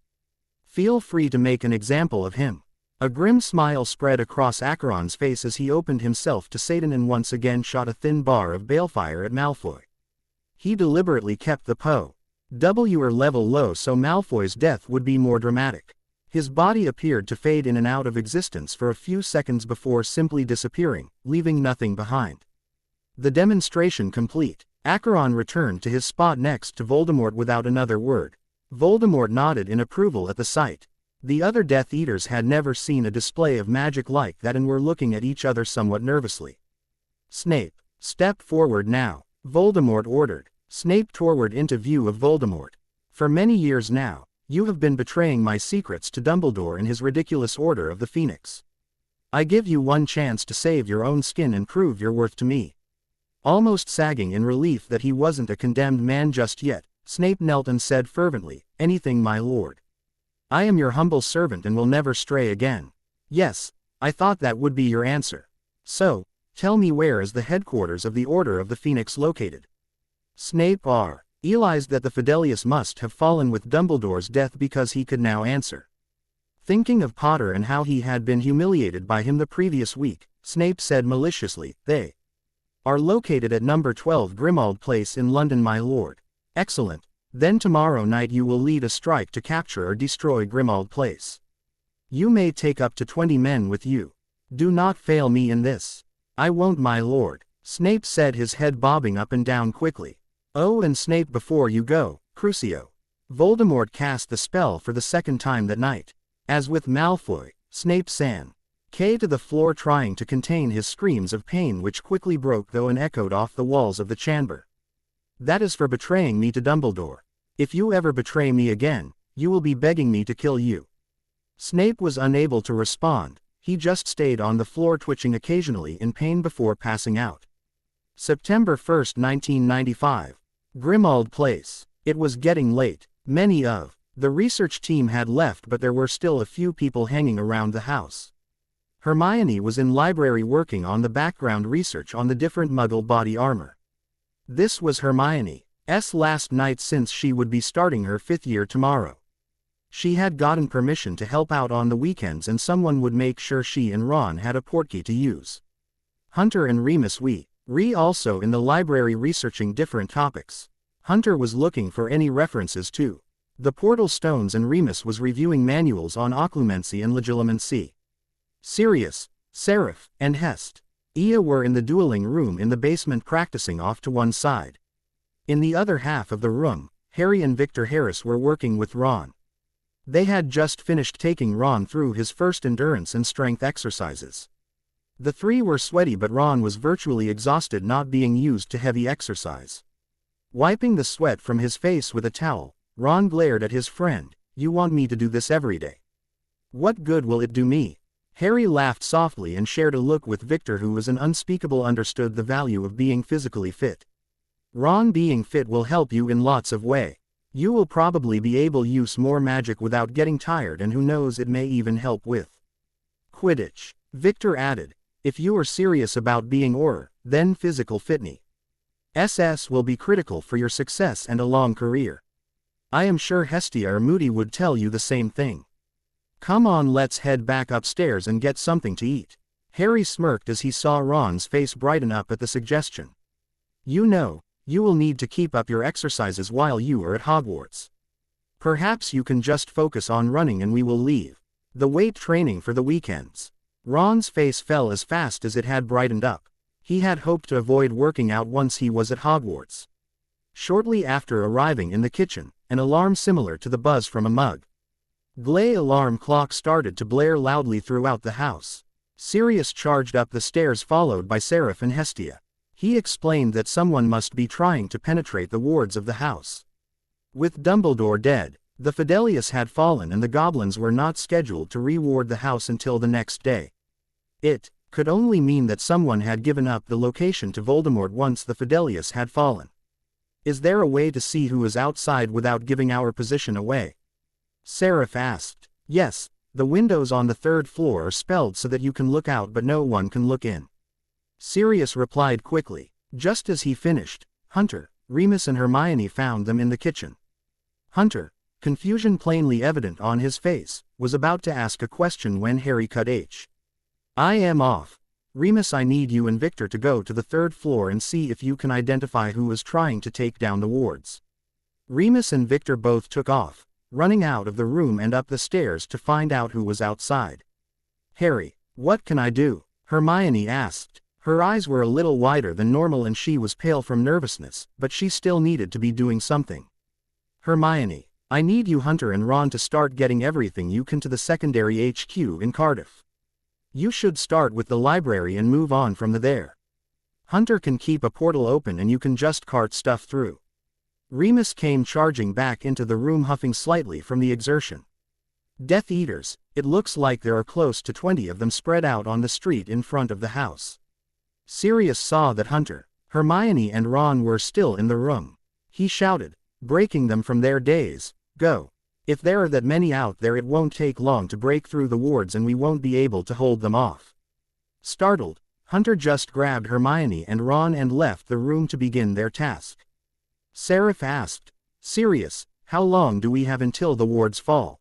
Feel free to make an example of him. A grim smile spread across Acheron's face as he opened himself to Satan and once again shot a thin bar of balefire at Malfoy. He deliberately kept the POW level low so Malfoy's death would be more dramatic. His body appeared to fade in and out of existence for a few seconds before simply disappearing, leaving nothing behind. The demonstration complete, Acheron returned to his spot next to Voldemort without another word. Voldemort nodded in approval at the sight. The other Death Eaters had never seen a display of magic like that and were looking at each other somewhat nervously. Snape, step forward now, Voldemort ordered. Snape toward into view of Voldemort. For many years now, you have been betraying my secrets to Dumbledore and his ridiculous Order of the Phoenix. I give you one chance to save your own skin and prove your worth to me. Almost sagging in relief that he wasn't a condemned man just yet, Snape knelt and said fervently, Anything, my lord. I am your humble servant and will never stray again. Yes, I thought that would be your answer. So, tell me, where is the headquarters of the Order of the Phoenix located? Snape realized that the Fidelius must have fallen with Dumbledore's death because he could now answer. Thinking of Potter and how he had been humiliated by him the previous week, Snape said maliciously, They are located at number 12 Grimmauld Place in London, my lord. Excellent. Then tomorrow night you will lead a strike to capture or destroy Grimmauld Place. You may take up to 20 men with you. Do not fail me in this. I won't, my lord, Snape said, his head bobbing up and down quickly. Oh, and Snape, before you go, Crucio. Voldemort cast the spell for the second time that night. As with Malfoy, Snape sank to the floor trying to contain his screams of pain which quickly broke though and echoed off the walls of the chamber. That is for betraying me to Dumbledore. If you ever betray me again, you will be begging me to kill you. Snape was unable to respond, he just stayed on the floor twitching occasionally in pain before passing out. September 1, 1995. Grimmauld Place. It was getting late. Many of the research team had left but there were still a few people hanging around the house. Hermione was in library working on the background research on the different Muggle body armor. This was Hermione's last night since she would be starting her 5th year tomorrow. She had gotten permission to help out on the weekends and someone would make sure she and Ron had a portkey to use. Hunter and Remus were also in the library researching different topics. Hunter was looking for any references to the portal stones and Remus was reviewing manuals on occlumency and legilimency. Sirius, Seraph, and Hest Ia were in the dueling room in the basement practicing off to one side. In the other half of the room, Harry and Victor Harris were working with Ron. They had just finished taking Ron through his first endurance and strength exercises. The three were sweaty, but Ron was virtually exhausted, not being used to heavy exercise. Wiping the sweat from his face with a towel, Ron glared at his friend. "You want me to do this every day? What good will it do me?" Harry laughed softly and shared a look with Victor, who was an unspeakable understood the value of being physically fit. "Ron, being fit will help you in lots of way. You will probably be able to use more magic without getting tired, and who knows, it may even help with Quidditch." Victor added, "If you are serious about being or, then physical fitness SS will be critical for your success and a long career. I am sure Hestia or Moody would tell you the same thing. Come on, let's head back upstairs and get something to eat." Harry smirked as he saw Ron's face brighten up at the suggestion. "You know, you will need to keep up your exercises while you are at Hogwarts. Perhaps you can just focus on running and we will leave the weight training for the weekends." Ron's face fell as fast as it had brightened up. He had hoped to avoid working out once he was at Hogwarts. Shortly after arriving in the kitchen, an alarm similar to the buzz from a mug Glay alarm clock started to blare loudly throughout the house. Sirius charged up the stairs, followed by Seraph and Hestia. He explained that someone must be trying to penetrate the wards of the house. With Dumbledore dead, the Fidelius had fallen and the goblins were not scheduled to reward the house until the next day. It could only mean that someone had given up the location to Voldemort once the Fidelius had fallen. "Is there a way to see who is outside without giving our position away?" Seraph asked. "Yes, the windows on the third floor are spelled so that you can look out but no one can look in," Sirius replied quickly. Just as he finished, Hunter, Remus and Hermione found them in the kitchen. Hunter, confusion plainly evident on his face, was about to ask a question when Harry cut H. "I am off. Remus, I need you and Victor to go to the third floor and see if you can identify who is trying to take down the wards." Remus and Victor both took off, running out of the room and up the stairs to find out who was outside. "Harry, what can I do?" Hermione asked. Her eyes were a little wider than normal and she was pale from nervousness, but she still needed to be doing something. "Hermione, I need you, Hunter and Ron, to start getting everything you can to the secondary HQ in Cardiff. You should start with the library and move on from there. Hunter can keep a portal open and you can just cart stuff through." Remus came charging back into the room, huffing slightly from the exertion. "Death Eaters, it looks like there are close to 20 of them spread out on the street in front of the house." Sirius saw that Hunter, Hermione and Ron were still in the room. He shouted, breaking them from their daze, "Go. If there are that many out there, it won't take long to break through the wards and we won't be able to hold them off." Startled, Hunter just grabbed Hermione and Ron and left the room to begin their task. Seraph asked, "Sirius, how long do we have until the wards fall?"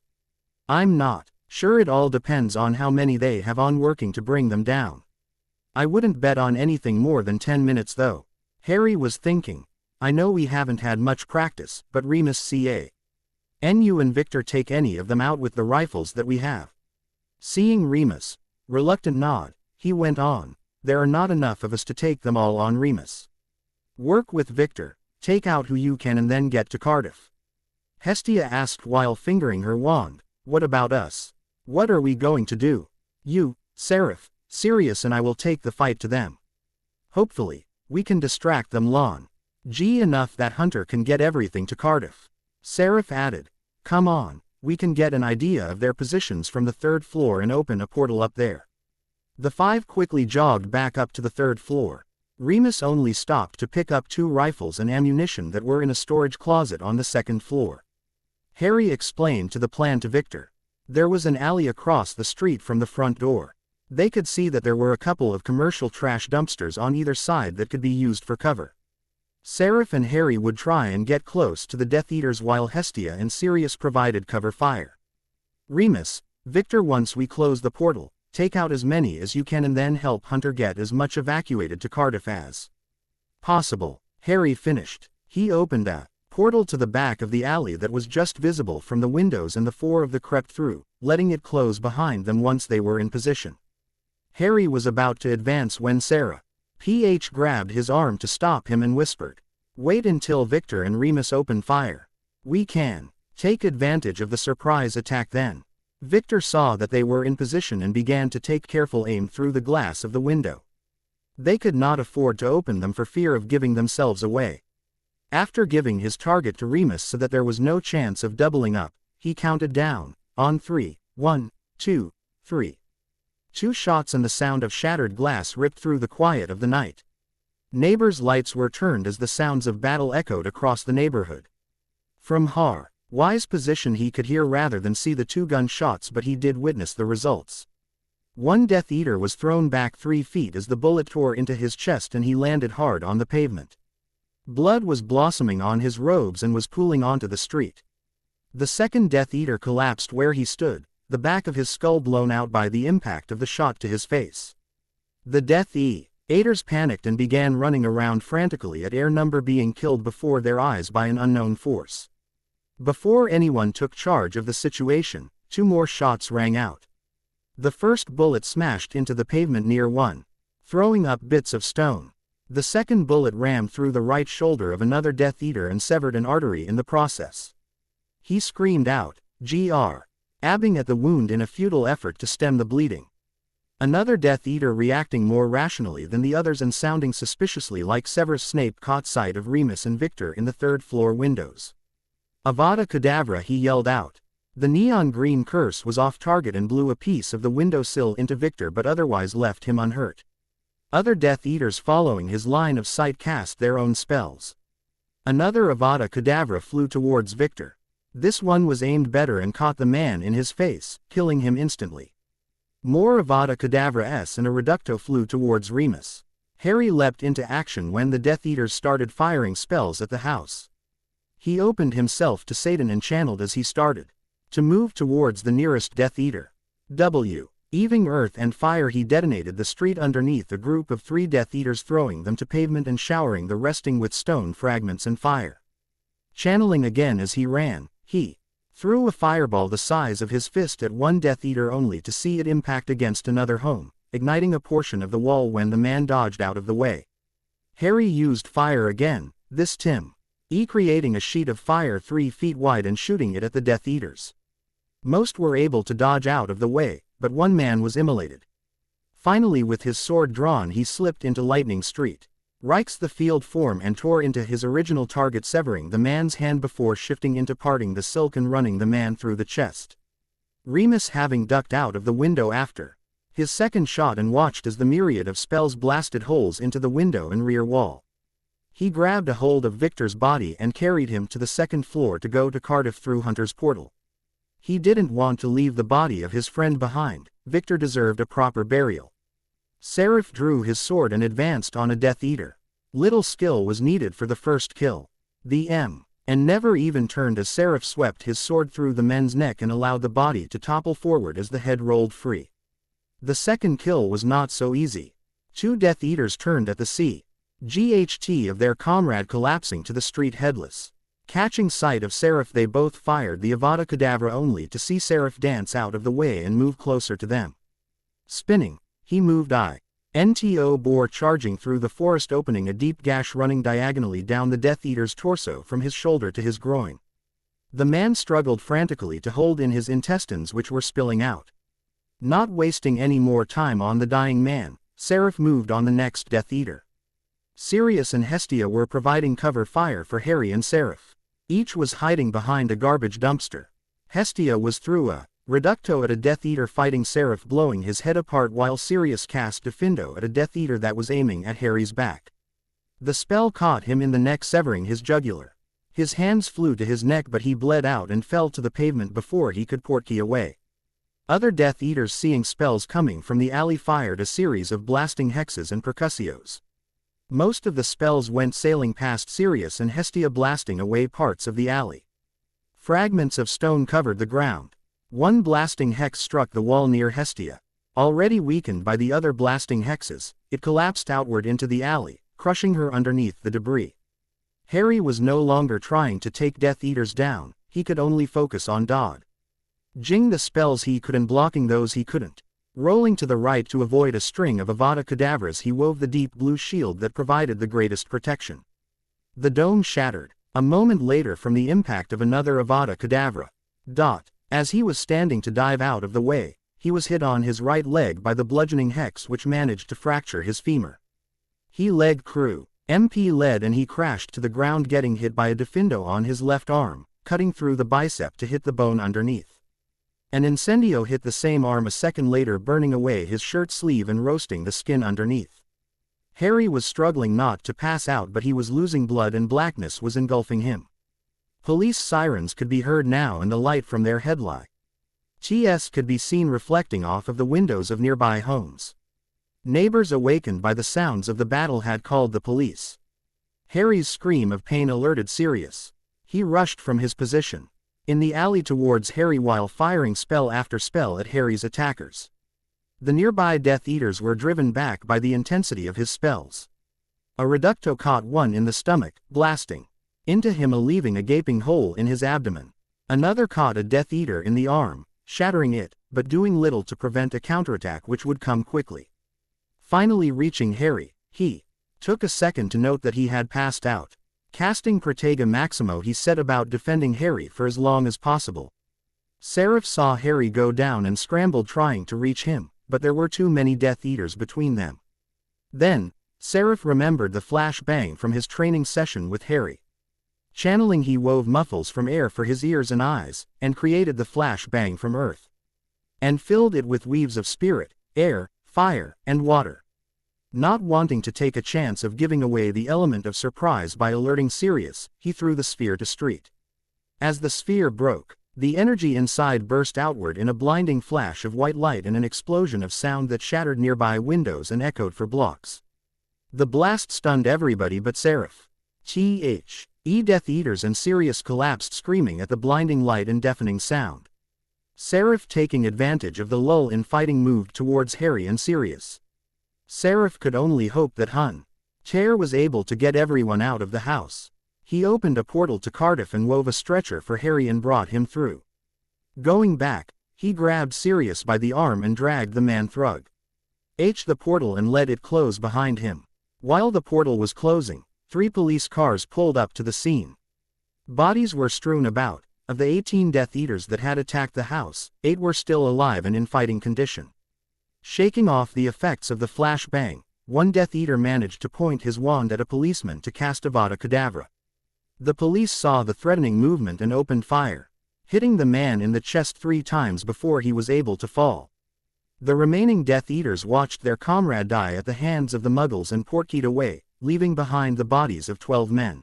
"I'm not sure, it all depends on how many they have on working to bring them down. I wouldn't bet on anything more than 10 minutes though." Harry was thinking, "I know we haven't had much practice, but Remus can you and Victor take any of them out with the rifles that we have?" Seeing Remus' reluctant nod, he went on, "There are not enough of us to take them all on, Remus. Work with Victor, take out who you can and then get to Cardiff." Hestia asked while fingering her wand, "What about us? What are we going to do?" "You, Seraph, Sirius and I will take the fight to them. Hopefully, we can distract them long enough that Hunter can get everything to Cardiff." Seraph added, "Come on, we can get an idea of their positions from the third floor and open a portal up there." The five quickly jogged back up to the third floor. Remus only stopped to pick up 2 rifles and ammunition that were in a storage closet on the second floor. Harry explained the plan to Victor. There was an alley across the street from the front door. They could see that there were a couple of commercial trash dumpsters on either side that could be used for cover. Seraph and Harry would try and get close to the Death Eaters while Hestia and Sirius provided cover fire. "Remus, Victor, once we close the portal, take out as many as you can and then help Hunter get as much evacuated to Cardiff as possible." Harry finished. He opened a portal to the back of the alley that was just visible from the windows and the 4 of them crept through, letting it close behind them once they were in position. Harry was about to advance when Sarah Ph grabbed his arm to stop him and whispered, "Wait until Victor and Remus open fire. We can take advantage of the surprise attack then." Victor saw that they were in position and began to take careful aim through the glass of the window. They could not afford to open them for fear of giving themselves away. After giving his target to Remus so that there was no chance of doubling up, he counted down, on 3, 1, 2, 3. 2 shots and the sound of shattered glass ripped through the quiet of the night. Neighbors' lights were turned as the sounds of battle echoed across the neighborhood. From Harry's position he could hear rather than see the 2 gunshots, but he did witness the results. One Death Eater was thrown back 3 feet as the bullet tore into his chest and he landed hard on the pavement. Blood was blossoming on his robes and was pooling onto the street. The second Death Eater collapsed where he stood, the back of his skull blown out by the impact of the shot to his face. The Death Eaters panicked and began running around frantically at air number being killed before their eyes by an unknown force. Before anyone took charge of the situation, 2 more shots rang out. The first bullet smashed into the pavement near one, throwing up bits of stone. The second bullet rammed through the right shoulder of another Death Eater and severed an artery in the process. He screamed out, jabbing at the wound in a futile effort to stem the bleeding. Another Death Eater, reacting more rationally than the others and sounding suspiciously like Severus Snape, caught sight of Remus and Victor in the 3rd floor windows. "Avada Kedavra," he yelled out. The neon green curse was off target and blew a piece of the windowsill into Victor but otherwise left him unhurt. Other Death Eaters following his line of sight cast their own spells. Another Avada Kedavra flew towards Victor. This one was aimed better and caught the man in his face, killing him instantly. More Avada Kedavra and a Reducto flew towards Remus. Harry leapt into action when the Death Eaters started firing spells at the house. He opened himself to Satan and channeled as he started to move towards the nearest Death Eater. Eating earth and fire, he detonated the street underneath a group of 3 Death Eaters, throwing them to pavement and showering the resting with stone fragments and fire. Channeling again as he ran, he threw a fireball the size of his fist at one Death Eater only to see it impact against another home, igniting a portion of the wall when the man dodged out of the way. Harry used fire again, this time creating a sheet of fire 3 feet wide and shooting it at the Death Eaters. Most were able to dodge out of the way, but one man was immolated. Finally, with his sword drawn, he slipped into Lightning Street. Reichs the field form and tore into his original target, severing the man's hand before shifting into parting the silk and running the man through the chest. Remus, having ducked out of the window after his second shot and watched as the myriad of spells blasted holes into the window and rear wall. He grabbed a hold of Victor's body and carried him to the 2nd floor to go to Cardiff through Hunter's portal. He didn't want to leave the body of his friend behind. Victor deserved a proper burial. Seraph drew his sword and advanced on a Death Eater. Little skill was needed for the first kill. And never even turned as Seraph swept his sword through the man's neck and allowed the body to topple forward as the head rolled free. The second kill was not so easy. 2 Death Eaters turned at the CGHT of their comrade collapsing to the street headless. Catching sight of Seraph, they both fired the Avada Kedavra only to see Seraph dance out of the way and move closer to them. Spinning, he moved into Boar, charging through the forest, opening a deep gash running diagonally down the Death Eater's torso from his shoulder to his groin. The man struggled frantically to hold in his intestines, which were spilling out. Not wasting any more time on the dying man, Seraph moved on the next Death Eater. Sirius and Hestia were providing cover fire for Harry and Seraph. Each was hiding behind a garbage dumpster. Hestia was through a Reducto at a Death Eater fighting Seraph, blowing his head apart, while Sirius cast Defendo at a Death Eater that was aiming at Harry's back. The spell caught him in the neck, severing his jugular. His hands flew to his neck, but he bled out and fell to the pavement before he could portkey away. Other Death Eaters, seeing spells coming from the alley, fired a series of blasting hexes and percussios. Most of the spells went sailing past Sirius and Hestia, blasting away parts of the alley. Fragments of stone covered the ground. One blasting hex struck the wall near Hestia. Already weakened by the other blasting hexes, it collapsed outward into the alley, crushing her underneath the debris. Harry was no longer trying to take Death Eaters down, he could only focus on dodging the spells he could and blocking those he couldn't. Rolling to the right to avoid a string of Avada Kedavras, he wove the deep blue shield that provided the greatest protection. The dome shattered, a moment later from the impact of another Avada Kedavra. As he was standing to dive out of the way, he was hit on his right leg by the bludgeoning hex which managed to fracture his femur. He leg crew. MP led and he crashed to the ground, getting hit by a defindo on his left arm, cutting through the bicep to hit the bone underneath. An incendio hit the same arm a second later, burning away his shirt sleeve and roasting the skin underneath. Harry was struggling not to pass out, but he was losing blood and blackness was engulfing him. Police sirens could be heard now and the light from their headlights could be seen reflecting off of the windows of nearby homes. Neighbors awakened by the sounds of the battle had called the police. Harry's scream of pain alerted Sirius. He rushed from his position in the alley towards Harry while firing spell after spell at Harry's attackers. The nearby Death Eaters were driven back by the intensity of his spells. A Reducto caught one in the stomach, blasting into him, leaving a gaping hole in his abdomen. Another caught a Death Eater in the arm, shattering it, but doing little to prevent a counterattack which would come quickly. Finally reaching Harry, he took a second to note that he had passed out. Casting Protega Maximo, he set about defending Harry for as long as possible. Seraph saw Harry go down and scrambled trying to reach him, but there were too many Death Eaters between them. Then, Seraph remembered the flash bang from his training session with Harry. Channeling, he wove muffles from air for his ears and eyes, and created the flash bang from earth. And filled it with weaves of spirit, air, fire, and water. Not wanting to take a chance of giving away the element of surprise by alerting Sirius, he threw the sphere to street. As the sphere broke, the energy inside burst outward in a blinding flash of white light and an explosion of sound that shattered nearby windows and echoed for blocks. The blast stunned everybody but Seraph. Death Eaters and Sirius collapsed screaming at the blinding light and deafening sound. Seraph, taking advantage of the lull in fighting, moved towards Harry and Sirius. Seraph could only hope that Hunter was able to get everyone out of the house. He opened a portal to Cardiff and wove a stretcher for Harry and brought him through. Going back, he grabbed Sirius by the arm and dragged the man through the portal and let it close behind him. While the portal was closing, 3 police cars pulled up to the scene. Bodies were strewn about. Of the 18 Death Eaters that had attacked the house, 8 were still alive and in fighting condition. Shaking off the effects of the flash bang, one Death Eater managed to point his wand at a policeman to cast Avada Kedavra. The police saw the threatening movement and opened fire, hitting the man in the chest 3 times before he was able to fall. The remaining Death Eaters watched their comrade die at the hands of the Muggles and portkeyed away, leaving behind the bodies of 12 men.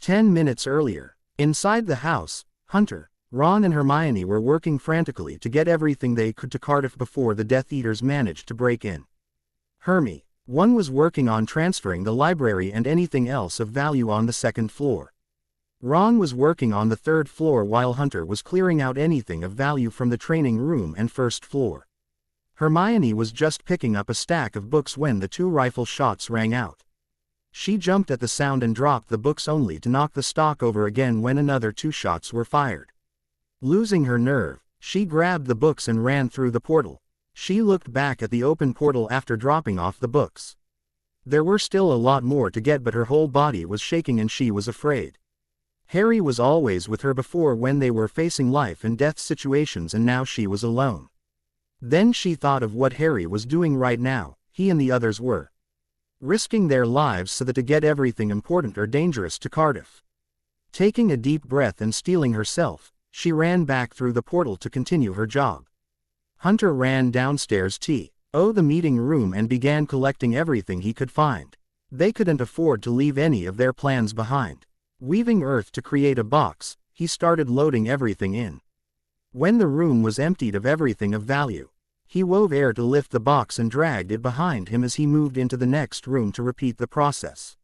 10 minutes earlier, inside the house, Hunter, Ron and Hermione were working frantically to get everything they could to Cardiff before the Death Eaters managed to break in. One was working on transferring the library and anything else of value on the 2nd floor. Ron was working on the 3rd floor while Hunter was clearing out anything of value from the training room and 1st floor. Hermione was just picking up a stack of books when the 2 rifle shots rang out. She jumped at the sound and dropped the books only to knock the stock over again when another 2 shots were fired. Losing her nerve, she grabbed the books and ran through the portal. She looked back at the open portal after dropping off the books. There were still a lot more to get, but her whole body was shaking and she was afraid. Harry was always with her before when they were facing life and death situations, and now she was alone. Then she thought of what Harry was doing right now. He and the others were risking their lives so that to get everything important or dangerous to Cardiff. Taking a deep breath and steeling herself, she ran back through the portal to continue her job. Hunter ran downstairs to the meeting room and began collecting everything he could find. They couldn't afford to leave any of their plans behind. Weaving earth to create a box, he started loading everything in. When the room was emptied of everything of value, he wove air to lift the box and dragged it behind him as he moved into the next room to repeat the process.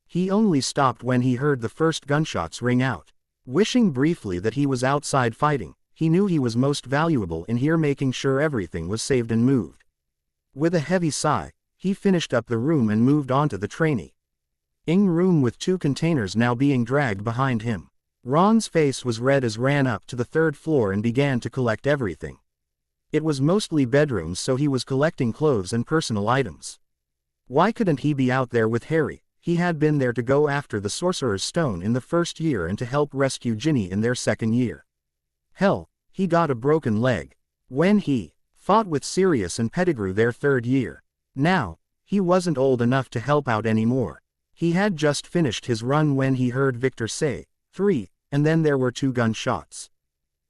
He only stopped when he heard the first gunshots ring out. Wishing briefly that he was outside fighting, he knew he was most valuable in here, making sure everything was saved and moved. With a heavy sigh, he finished up the room and moved on to the training room with 2 containers now being dragged behind him. Ron's face was red as ran up to the 3rd floor and began to collect everything. It was mostly bedrooms, so he was collecting clothes and personal items. Why couldn't he be out there with Harry? He had been there to go after the Sorcerer's Stone in the first year and to help rescue Ginny in their second year. Hell, he got a broken leg when he fought with Sirius and Pettigrew their third year. Now, he wasn't old enough to help out anymore. He had just finished his run when he heard Victor say, "3," and then there were 2 gunshots.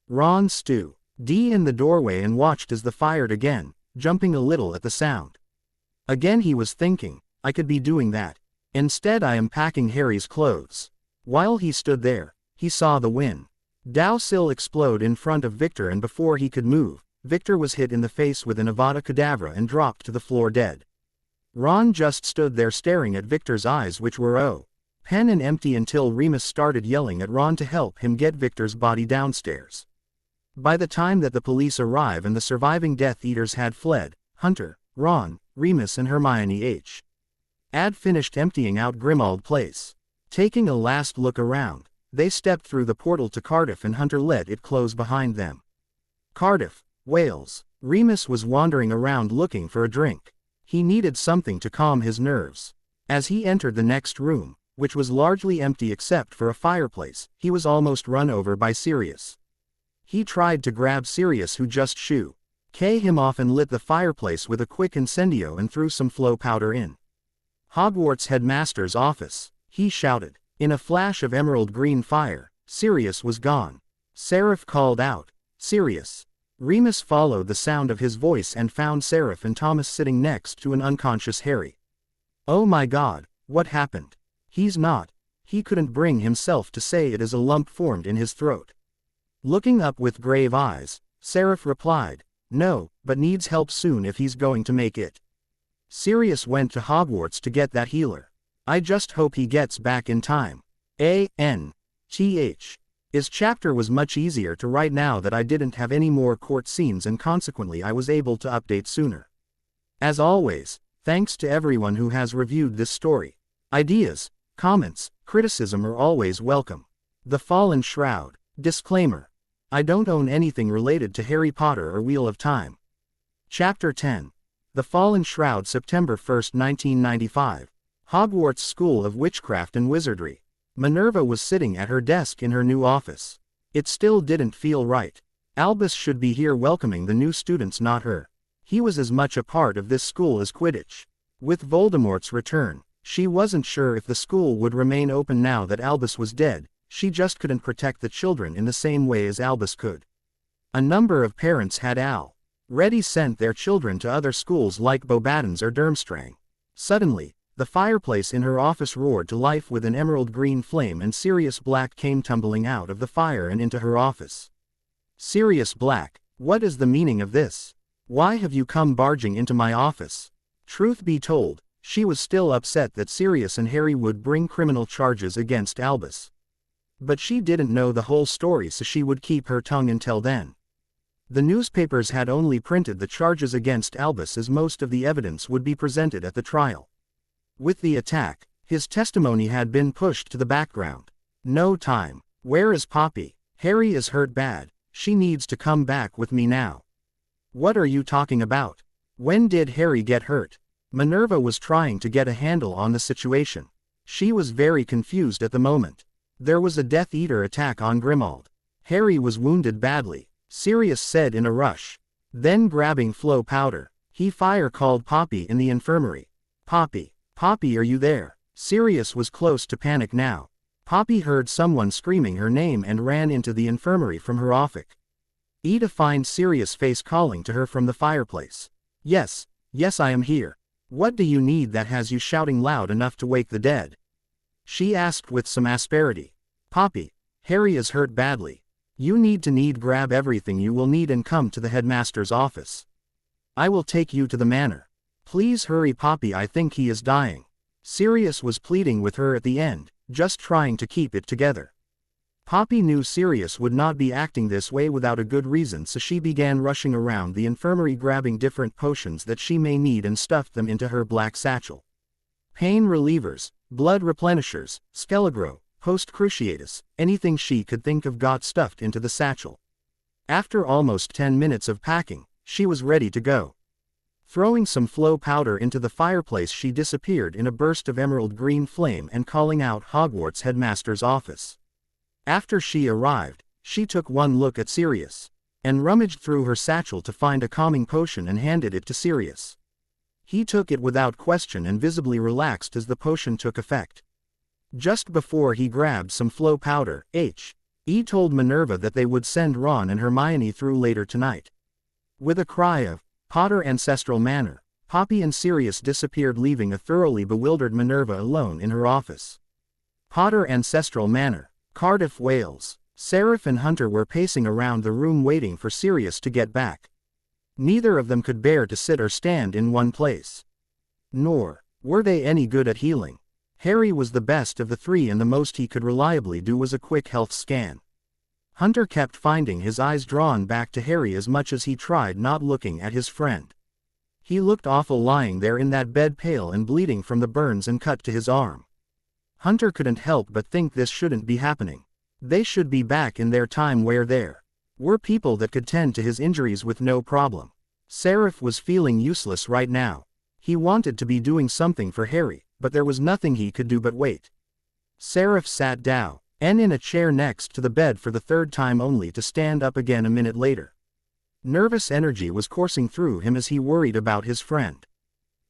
Ron stood in the doorway and watched as the fired again, jumping a little at the sound. Again he was thinking, I could be doing that. Instead I am packing Harry's clothes. While he stood there, he saw the wind sill explode in front of Victor, and before he could move, Victor was hit in the face with an Avada Kedavra and dropped to the floor dead. Ron just stood there staring at Victor's eyes, which were open and empty, until Remus started yelling at Ron to help him get Victor's body downstairs. By the time that the police arrived and the surviving Death Eaters had fled, Hunter, Ron, Remus and Hermione had finished emptying out Grimmauld Place. Taking a last look around, they stepped through the portal to Cardiff and Hunter let it close behind them. Cardiff, Wales. Remus was wandering around looking for a drink. He needed something to calm his nerves. As he entered the next room, which was largely empty except for a fireplace, he was almost run over by Sirius. He tried to grab Sirius, who just shooed him off and lit the fireplace with a quick incendio and threw some flow powder in. Hogwarts headmaster's office, he shouted. In a flash of emerald green fire, Sirius was gone. Seraph called out, "Sirius." Remus followed the sound of his voice and found Seraph and Thomas sitting next to an unconscious Harry. Oh my God, what happened? He's not. He couldn't bring himself to say it as a lump formed in his throat. Looking up with grave eyes, Seraph replied, "No, but needs help soon if he's going to make it. Sirius went to Hogwarts to get that healer. I just hope he gets back in time." His chapter was much easier to write now that I didn't have any more court scenes, and consequently I was able to update sooner. As always, thanks to everyone who has reviewed this story. Ideas, comments, criticism are always welcome. The Fallen Shroud. Disclaimer. I don't own anything related to Harry Potter or Wheel of Time. Chapter 10. The Fallen Shroud, September 1, 1995. Hogwarts School of Witchcraft and Wizardry. Minerva was sitting at her desk in her new office. It still didn't feel right. Albus should be here welcoming the new students, not her. He was as much a part of this school as Quidditch. With Voldemort's return, she wasn't sure if the school would remain open now that Albus was dead. She just couldn't protect the children in the same way as Albus could. A number of parents had already sent their children to other schools like Beauxbatons or Durmstrang. Suddenly, the fireplace in her office roared to life with an emerald green flame, and Sirius Black came tumbling out of the fire and into her office. "Sirius Black, what is the meaning of this? Why have you come barging into my office?" Truth be told, she was still upset that Sirius and Harry would bring criminal charges against Albus. But she didn't know the whole story, so she would keep her tongue until then. The newspapers had only printed the charges against Albus, as most of the evidence would be presented at the trial. With the attack, his testimony had been pushed to the background. No time. Where is Poppy? Harry is hurt bad. She needs to come back with me now. What are you talking about? When did Harry get hurt? Minerva was trying to get a handle on the situation. She was very confused at the moment. There was a Death Eater attack on Grimmauld. Harry was wounded badly, Sirius said in a rush. Then grabbing flow powder, he called Poppy in the infirmary. "Poppy. Poppy, are you there?" Sirius was close to panic now. Poppy heard someone screaming her name and ran into the infirmary from her office. To find Sirius' face calling to her from the fireplace. Yes, I am here. What do you need that has you shouting loud enough to wake the dead?" she asked with some asperity. "Poppy, Harry is hurt badly. You need to grab everything you will need and come to the headmaster's office. I will take you to the manor. Please hurry, Poppy, I think he is dying." Sirius was pleading with her at the end, just trying to keep it together. Poppy knew Sirius would not be acting this way without a good reason, so she began rushing around the infirmary grabbing different potions that she may need and stuffed them into her black satchel. Pain relievers, blood replenishers, Skelegro, Post Cruciatus, anything she could think of got stuffed into the satchel. After almost 10 minutes of packing, She was ready to go. Throwing some flow powder into the fireplace, she disappeared in a burst of emerald green flame and calling out Hogwarts headmaster's office. After she arrived, she took one look at Sirius, and rummaged through her satchel to find a calming potion and handed it to Sirius. He took it without question and visibly relaxed as the potion took effect. Just before he grabbed some flow powder, He told Minerva that they would send Ron and Hermione through later tonight. With a cry of Potter Ancestral Manor, Poppy and Sirius disappeared, leaving a thoroughly bewildered Minerva alone in her office. Potter Ancestral Manor, Cardiff, Wales. Seraph and Hunter were pacing around the room waiting for Sirius to get back. Neither of them could bear to sit or stand in one place. Nor were they any good at healing. Harry was the best of the three, and the most he could reliably do was a quick health scan. Hunter kept finding his eyes drawn back to Harry as much as he tried not looking at his friend. He looked awful lying there in that bed, pale and bleeding from the burns and cut to his arm. Hunter couldn't help but think this shouldn't be happening. They should be back in their time where there were people that could tend to his injuries with no problem. Seraph was feeling useless right now. He wanted to be doing something for Harry, but there was nothing he could do but wait. Seraph sat down in a chair next to the bed for the third time, only to stand up again a minute later. Nervous energy was coursing through him as he worried about his friend.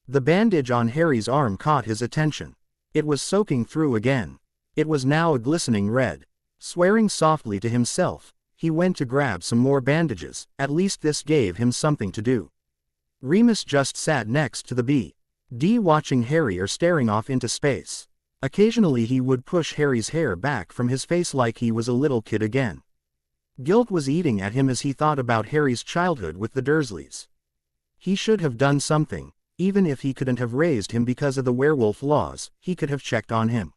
The bandage on Harry's arm caught his attention. It was soaking through again. It was now a glistening red. Swearing softly to himself, he went to grab some more bandages. At least this gave him something to do. Remus just sat next to the BD, watching Harry or staring off into space. Occasionally he would push Harry's hair back from his face like he was a little kid again. Guilt was eating at him as he thought about Harry's childhood with the Dursleys. He should have done something. Even if he couldn't have raised him because of the werewolf laws, he could have checked on him.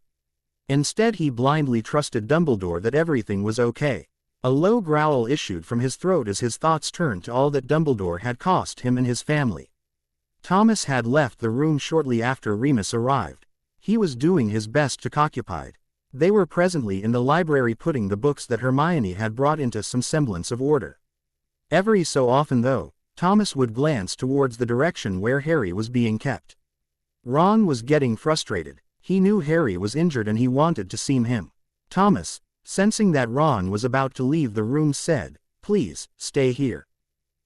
Instead he blindly trusted Dumbledore that everything was okay. A low growl issued from his throat as his thoughts turned to all that Dumbledore had cost him and his family. Thomas had left the room shortly after Remus arrived. He was doing his best to occupied. They were presently in the library putting the books that Hermione had brought into some semblance of order. Every so often, though, Thomas would glance towards the direction where Harry was being kept. Ron was getting frustrated. He knew Harry was injured and he wanted to see him. Thomas, sensing that Ron was about to leave the room, said, "Please, stay here.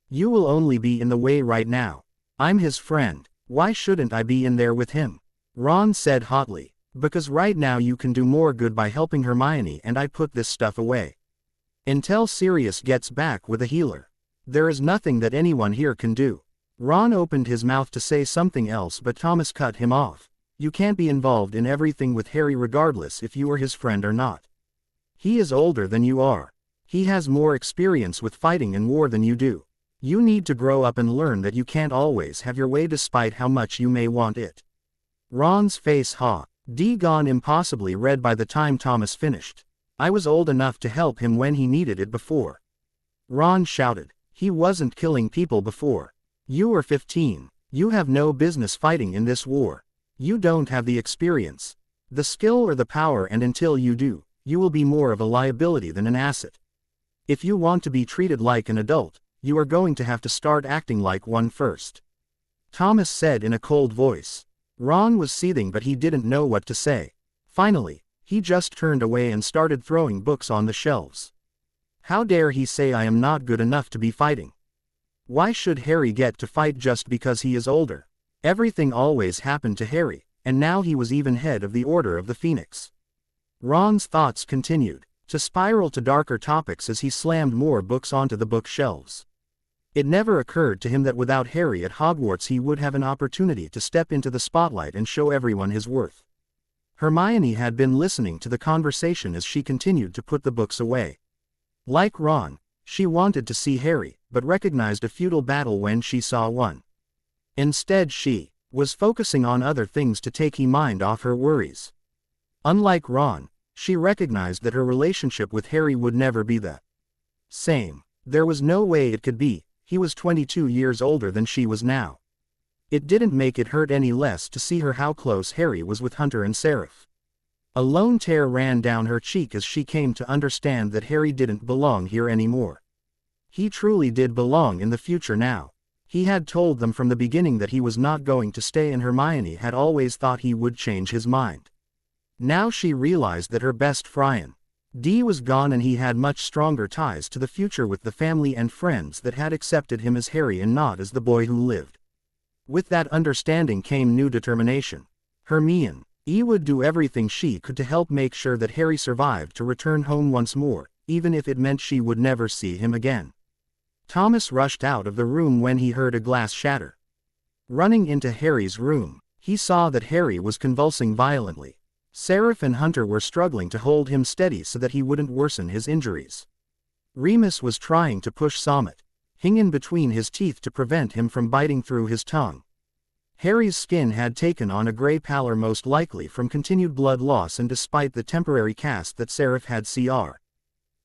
You will only be in the way right now. I'm his friend. Why shouldn't I be in there with him?" Ron said hotly. "Because right now you can do more good by helping Hermione, and I put this stuff away until Sirius gets back with a healer. There is nothing that anyone here can do." Ron opened his mouth to say something else, but Thomas cut him off. "You can't be involved in everything with Harry regardless if you are his friend or not. He is older than you are. He has more experience with fighting and war than you do. You need to grow up and learn that you can't always have your way despite how much you may want it." Ron's face gone impossibly red by the time Thomas finished. "I was old enough to help him when he needed it before." Ron shouted. "He wasn't killing people before. You were 15. You have no business fighting in this war. You don't have the experience, the skill or the power, and until you do, you will be more of a liability than an asset. If you want to be treated like an adult, you are going to have to start acting like one first," Thomas said in a cold voice. Ron was seething, but he didn't know what to say. Finally, he just turned away and started throwing books on the shelves. How dare he say I am not good enough to be fighting? Why should Harry get to fight just because he is older? Everything always happened to Harry, and now he was even head of the Order of the Phoenix. Ron's thoughts continued to spiral to darker topics as he slammed more books onto the bookshelves. It never occurred to him that without Harry at Hogwarts he would have an opportunity to step into the spotlight and show everyone his worth. Hermione had been listening to the conversation as she continued to put the books away. Like Ron, she wanted to see Harry, but recognized a futile battle when she saw one. Instead she was focusing on other things to take her mind off her worries. Unlike Ron, she recognized that her relationship with Harry would never be the same. There was no way it could be. He was 22 years older than she was now. It didn't make it hurt any less to see her how close Harry was with Hunter and Seraph. A lone tear ran down her cheek as she came to understand that Harry didn't belong here anymore. He truly did belong in the future now. He had told them from the beginning that he was not going to stay, and Hermione had always thought he would change his mind. Now she realized that her best friend D was gone, and he had much stronger ties to the future with the family and friends that had accepted him as Harry and not as the boy who lived. With that understanding came new determination. Hermione would do everything she could to help make sure that Harry survived to return home once more, even if it meant she would never see him again. Thomas rushed out of the room when he heard a glass shatter. Running into Harry's room, he saw that Harry was convulsing violently. Seraph and Hunter were struggling to hold him steady so that he wouldn't worsen his injuries. Remus was trying to push Sommet, hanging in between his teeth to prevent him from biting through his tongue. Harry's skin had taken on a gray pallor, most likely from continued blood loss, and despite the temporary cast that Seraph had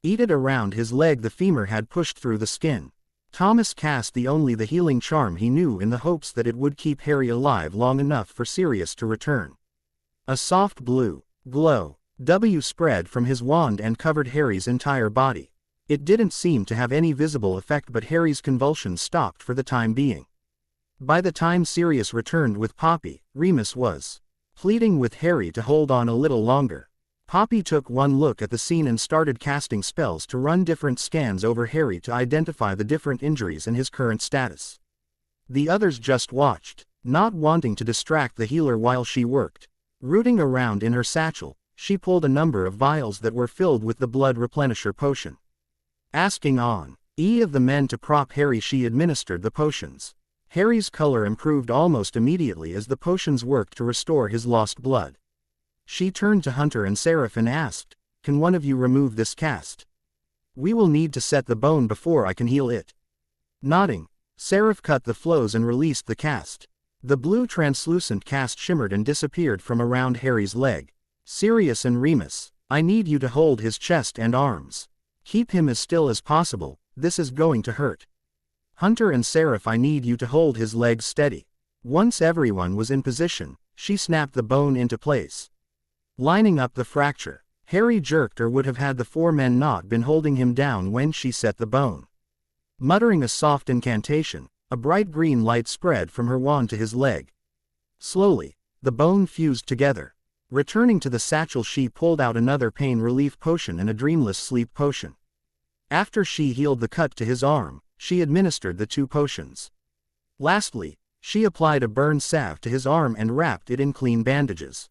created around his leg, the femur had pushed through the skin. Thomas cast the healing charm he knew in the hopes that it would keep Harry alive long enough for Sirius to return. A soft blue glow spread from his wand and covered Harry's entire body. It didn't seem to have any visible effect, but Harry's convulsions stopped for the time being. By the time Sirius returned with Poppy, Remus was pleading with Harry to hold on a little longer. Poppy took one look at the scene and started casting spells to run different scans over Harry to identify the different injuries and his current status. The others just watched, not wanting to distract the healer while she worked. Rooting around in her satchel, she pulled a number of vials that were filled with the blood replenisher potion. Asking of the men to prop Harry, she administered the potions. Harry's color improved almost immediately as the potions worked to restore his lost blood. She turned to Hunter and Seraph and asked, "Can one of you remove this cast? We will need to set the bone before I can heal it." Nodding, Seraph cut the flows and released the cast. The blue translucent cast shimmered and disappeared from around Harry's leg. "Sirius and Remus, I need you to hold his chest and arms. Keep him as still as possible, this is going to hurt. Hunter and Seraph, I need you to hold his legs steady." Once everyone was in position, she snapped the bone into place. Lining up the fracture, Harry jerked, or would have had the four men not been holding him down when she set the bone. Muttering a soft incantation, a bright green light spread from her wand to his leg. Slowly, the bone fused together. Returning to the satchel, she pulled out another pain relief potion and a dreamless sleep potion. After she healed the cut to his arm, she administered the two potions. Lastly, she applied a burn salve to his arm and wrapped it in clean bandages.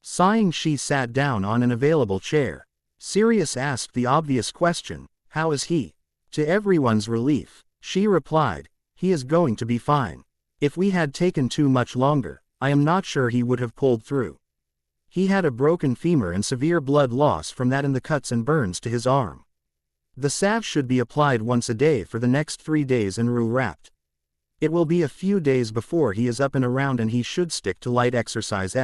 Sighing, she sat down on an available chair. Sirius asked the obvious question, "How is he?" To everyone's relief, she replied, "He is going to be fine. If we had taken too much longer, I am not sure he would have pulled through. He had a broken femur and severe blood loss from that and the cuts and burns to his arm. The salve should be applied once a day for the next 3 days and wrapped. It will be a few days before he is up and around, and he should stick to light exercise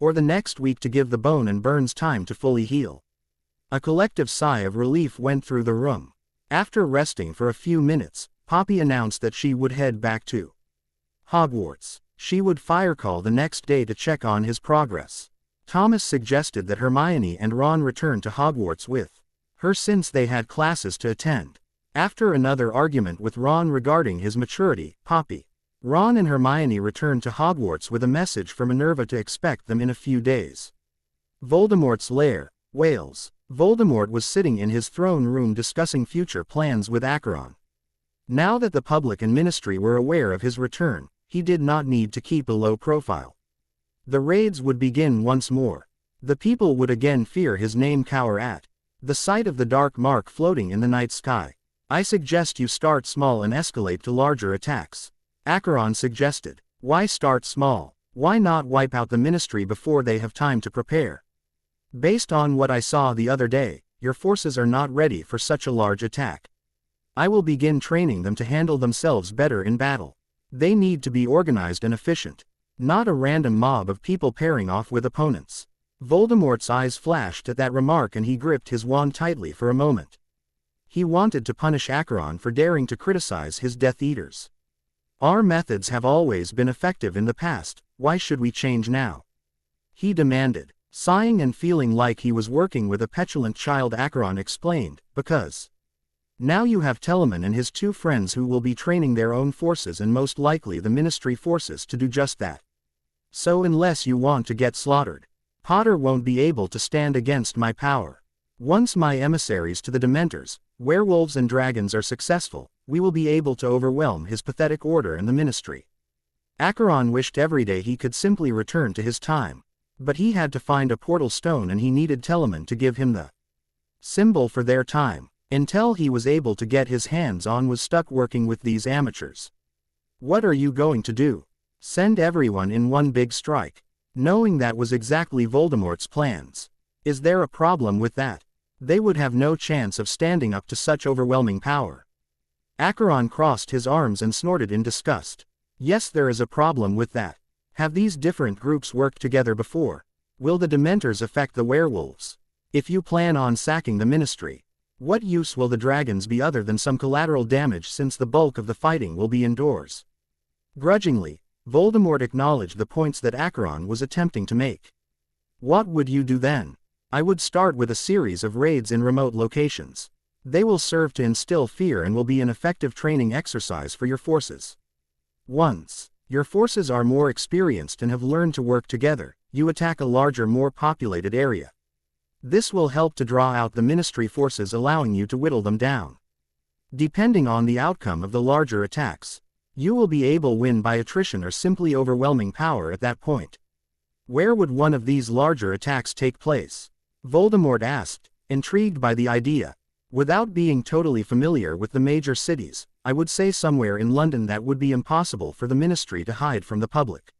or the next week to give the bone and burns time to fully heal." A collective sigh of relief went through the room. After resting for a few minutes, Poppy announced that she would head back to Hogwarts. She would firecall the next day to check on his progress. Thomas suggested that Hermione and Ron return to Hogwarts with her since they had classes to attend. After another argument with Ron regarding his maturity, Ron and Hermione returned to Hogwarts with a message from Minerva to expect them in a few days. Voldemort's lair, Wales. Voldemort was sitting in his throne room discussing future plans with Acheron. Now that the public and ministry were aware of his return, he did not need to keep a low profile. The raids would begin once more. The people would again fear his name, cower at the sight of the dark mark floating in the night sky. "I suggest you start small and escalate to larger attacks," Acheron suggested. "Why start small? Why not wipe out the ministry before they have time to prepare? Based on what I saw the other day, your forces are not ready for such a large attack. I will begin training them to handle themselves better in battle. They need to be organized and efficient, not a random mob of people pairing off with opponents." Voldemort's eyes flashed at that remark, and he gripped his wand tightly for a moment. He wanted to punish Acheron for daring to criticize his Death Eaters. "Our methods have always been effective in the past, why should we change now?" he demanded. Sighing and feeling like he was working with a petulant child, Acheron explained, "Because Now you have Telemann and his two friends who will be training their own forces and most likely the Ministry forces to do just that. So unless you want to get slaughtered, Potter won't be able to stand against my power. Once my emissaries to the Dementors, werewolves and dragons are successful, we will be able to overwhelm his pathetic order and the Ministry. Acheron wished every day he could simply return to his time. But he had to find a portal stone and he needed Telemann to give him the symbol for their time. Until he was able to get his hands on was stuck working with these amateurs. What are you going to do? Send everyone in one big strike? Knowing that was exactly Voldemort's plans. Is there a problem with that? They would have no chance of standing up to such overwhelming power. Acheron crossed his arms and snorted in disgust. Yes, there is a problem with that. Have these different groups worked together before? Will the Dementors affect the werewolves? If you plan on sacking the Ministry, what use will the dragons be other than some collateral damage since the bulk of the fighting will be indoors? Grudgingly, Voldemort acknowledged the points that Acheron was attempting to make. What would you do then? I would start with a series of raids in remote locations. They will serve to instill fear and will be an effective training exercise for your forces. Once your forces are more experienced and have learned to work together, you attack a larger, more populated area. This will help to draw out the Ministry forces, allowing you to whittle them down. Depending on the outcome of the larger attacks, you will be able to win by attrition or simply overwhelming power at that point. Where would one of these larger attacks take place? Voldemort asked, intrigued by the idea. Without being totally familiar with the major cities, I would say somewhere in London that would be impossible for the Ministry to hide from the public.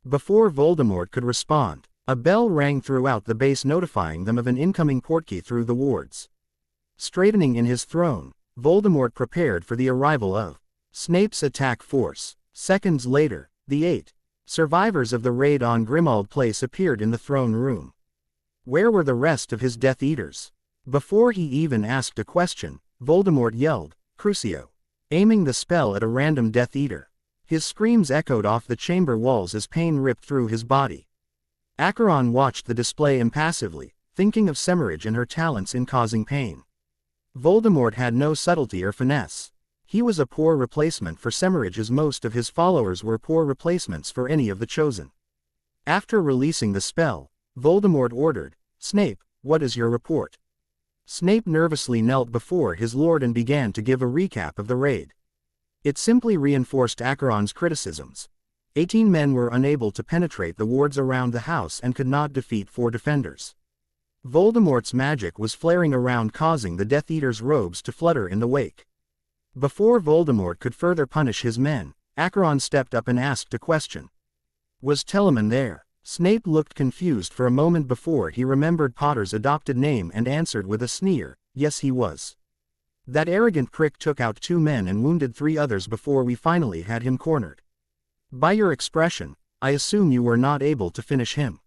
Before Voldemort could respond, a bell rang throughout the base notifying them of an incoming portkey through the wards. Straightening in his throne, Voldemort prepared for the arrival of Snape's attack force. Seconds later, the 8 survivors of the raid on Grimmauld Place appeared in the throne room. Where were the rest of his Death Eaters? Before he even asked a question, Voldemort yelled, Crucio, aiming the spell at a random Death Eater. His screams echoed off the chamber walls as pain ripped through his body. Acheron watched the display impassively, thinking of Semirhage and her talents in causing pain. Voldemort had no subtlety or finesse. He was a poor replacement for Semirhage, as most of his followers were poor replacements for any of the Chosen. After releasing the spell, Voldemort ordered, Snape, what is your report? Snape nervously knelt before his lord and began to give a recap of the raid. It simply reinforced Acheron's criticisms. 18 men were unable to penetrate the wards around the house and could not defeat 4 defenders. Voldemort's magic was flaring around, causing the Death Eater's robes to flutter in the wake. Before Voldemort could further punish his men, Acheron stepped up and asked a question. Was Telemann there? Snape looked confused for a moment before he remembered Potter's adopted name and answered with a sneer, yes he was. That arrogant prick took out 2 men and wounded 3 others before we finally had him cornered. By your expression, I assume you were not able to finish him.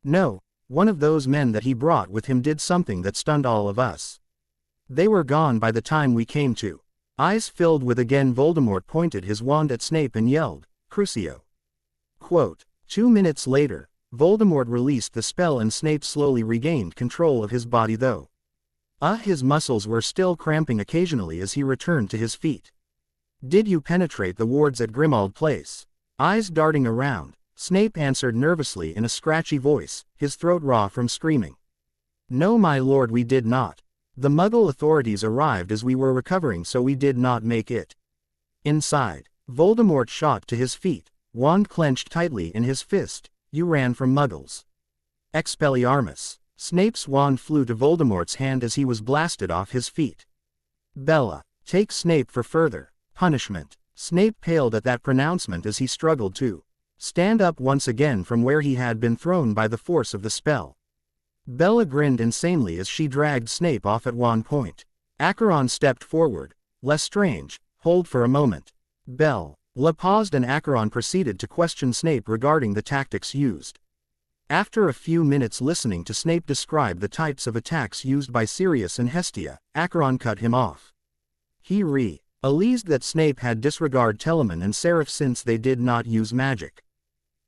No, one of those men that he brought with him did something that stunned all of us. They were gone by the time we came to. Eyes filled with again, Voldemort pointed his wand at Snape and yelled, Crucio. Quote, 2 minutes later, Voldemort released the spell and Snape slowly regained control of his body, though his muscles were still cramping occasionally as he returned to his feet. Did you penetrate the wards at Grimmauld Place? Eyes darting around, Snape answered nervously in a scratchy voice, his throat raw from screaming. No, my lord, we did not. The Muggle authorities arrived as we were recovering, so we did not make it. Inside, Voldemort shot to his feet, wand clenched tightly in his fist. You ran from Muggles. Expelliarmus. Snape's wand flew to Voldemort's hand as he was blasted off his feet. Bella, take Snape for further punishment. Snape paled at that pronouncement as he struggled to stand up once again from where he had been thrown by the force of the spell. Bella grinned insanely as she dragged Snape off at wand point. Acheron stepped forward. Lestrange, hold for a moment. Bella paused and Acheron proceeded to question Snape regarding the tactics used. After a few minutes listening to Snape describe the types of attacks used by Sirius and Hestia, Acheron cut him off. He realized that Snape had disregarded Telemann and Seraph since they did not use magic.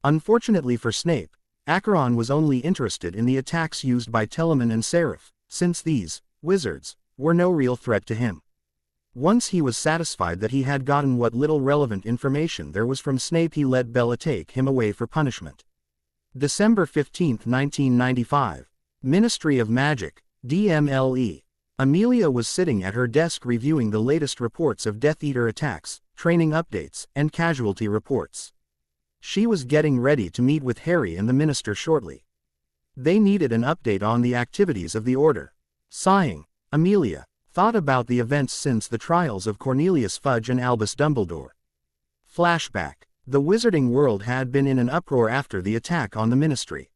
Unfortunately for Snape, Acheron was only interested in the attacks used by Telemann and Seraph, since these wizards were no real threat to him. Once he was satisfied that he had gotten what little relevant information there was from Snape, he let Bella take him away for punishment. December 15, 1995. Ministry of Magic, DMLE. Amelia was sitting at her desk reviewing the latest reports of Death Eater attacks, training updates, and casualty reports. She was getting ready to meet with Harry and the Minister shortly. They needed an update on the activities of the Order. Sighing, Amelia thought about the events since the trials of Cornelius Fudge and Albus Dumbledore. Flashback. The Wizarding world had been in an uproar after the attack on the Ministry.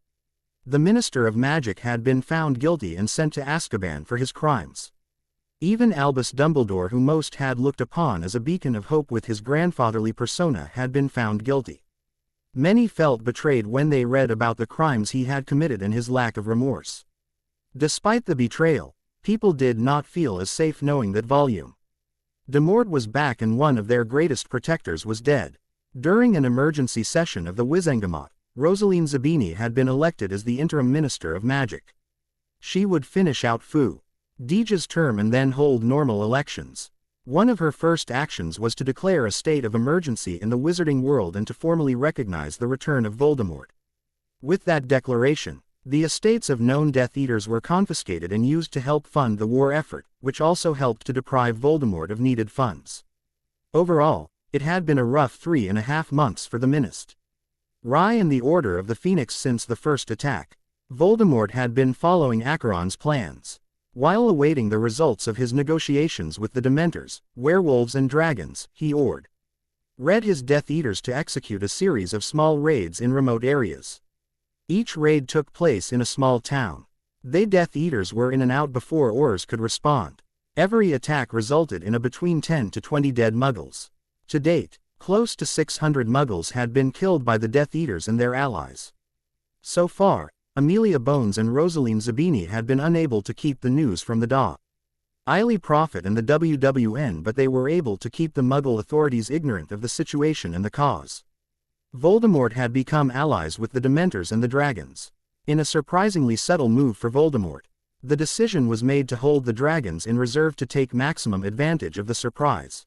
The Minister of Magic had been found guilty and sent to Azkaban for his crimes. Even Albus Dumbledore, who most had looked upon as a beacon of hope with his grandfatherly persona, had been found guilty. Many felt betrayed when they read about the crimes he had committed and his lack of remorse. Despite the betrayal, people did not feel as safe knowing that Volume Demort was back and one of their greatest protectors was dead. During an emergency session of the Wizengamot, Rosaline Zabini had been elected as the interim Minister of Magic. She would finish out Fu Deja's term and then hold normal elections. One of her first actions was to declare a state of emergency in the Wizarding world and to formally recognize the return of Voldemort. With that declaration, the estates of known Death Eaters were confiscated and used to help fund the war effort, which also helped to deprive Voldemort of needed funds. Overall, it had been a rough 3.5 months for the Minist. Rye and the Order of the Phoenix. Since the first attack, Voldemort had been following Acheron's plans. While awaiting the results of his negotiations with the Dementors, werewolves and dragons, he read his Death Eaters to execute a series of small raids in remote areas. Each raid took place in a small town. They Death Eaters were in and out before Aurors could respond. Every attack resulted in between 10 to 20 dead Muggles. To date, close to 600 Muggles had been killed by the Death Eaters and their allies. So far, Amelia Bones and Rosaline Zabini had been unable to keep the news from the Daily Prophet and the WWN, but they were able to keep the Muggle authorities ignorant of the situation and the cause. Voldemort had become allies with the Dementors and the Dragons. In a surprisingly subtle move for Voldemort, the decision was made to hold the Dragons in reserve to take maximum advantage of the surprise.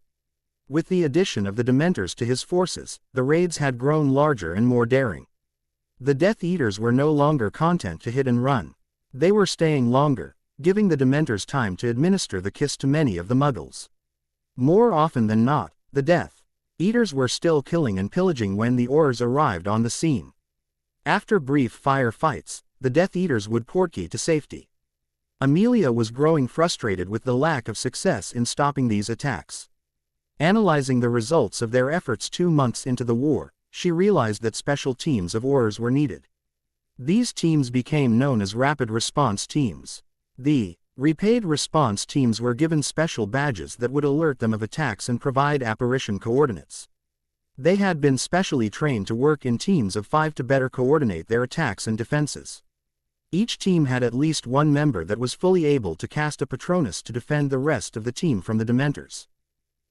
With the addition of the Dementors to his forces, the raids had grown larger and more daring. The Death Eaters were no longer content to hit and run. They were staying longer, giving the Dementors time to administer the kiss to many of the Muggles. More often than not, the Death Eaters were still killing and pillaging when the Aurors arrived on the scene. After brief firefights, the Death Eaters would portkey to safety. Amelia was growing frustrated with the lack of success in stopping these attacks. Analyzing the results of their efforts 2 months into the war, she realized that special teams of Aurors were needed. These teams became known as Rapid Response Teams. The Repaid Response Teams were given special badges that would alert them of attacks and provide apparition coordinates. They had been specially trained to work in teams of 5 to better coordinate their attacks and defenses. Each team had at least one member that was fully able to cast a Patronus to defend the rest of the team from the Dementors.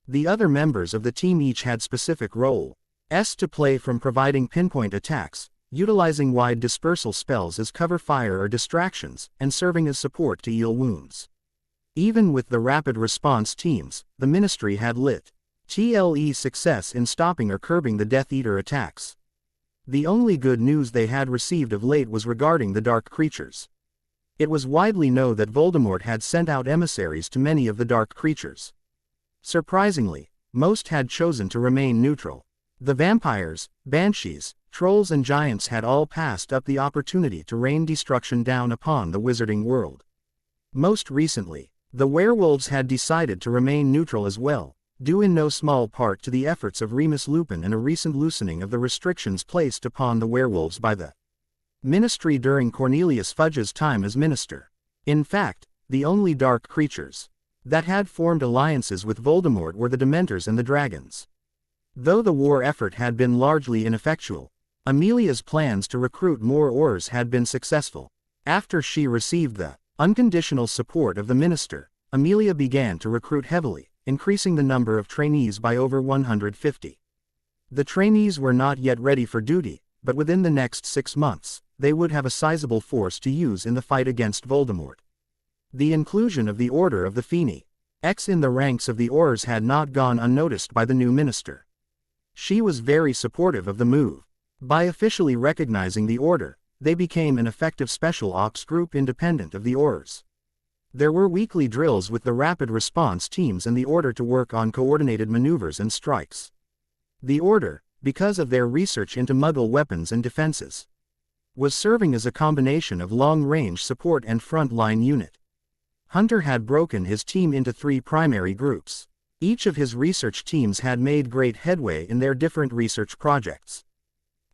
The other members of the team each had specific roles to play, from providing pinpoint attacks, utilizing wide dispersal spells as cover fire or distractions, and serving as support to heal wounds. Even with the rapid response teams, the Ministry had little success in stopping or curbing the Death Eater attacks. The only good news they had received of late was regarding the dark creatures. It was widely known that Voldemort had sent out emissaries to many of the dark creatures. Surprisingly, most had chosen to remain neutral. The vampires, banshees, trolls and giants had all passed up the opportunity to rain destruction down upon the Wizarding world. Most recently, the werewolves had decided to remain neutral as well, due in no small part to the efforts of Remus Lupin and a recent loosening of the restrictions placed upon the werewolves by the Ministry during Cornelius Fudge's time as minister. In fact, the only dark creatures that had formed alliances with Voldemort were the Dementors and the Dragons. Though the war effort had been largely ineffectual, Amelia's plans to recruit more Aurors had been successful. After she received the unconditional support of the minister, Amelia began to recruit heavily, increasing the number of trainees by over 150. The trainees were not yet ready for duty, but within the next 6 months, they would have a sizable force to use in the fight against Voldemort. The inclusion of the Order of the Phoenix X in the ranks of the Aurs had not gone unnoticed by the new minister. She was very supportive of the move. By officially recognizing the order, they became an effective special ops group independent of the Aurs. There were weekly drills with the rapid response teams and the Order to work on coordinated maneuvers and strikes. The Order, because of their research into Muggle weapons and defenses, was serving as a combination of long-range support and front-line unit. Hunter had broken his team into 3 primary groups. Each of his research teams had made great headway in their different research projects.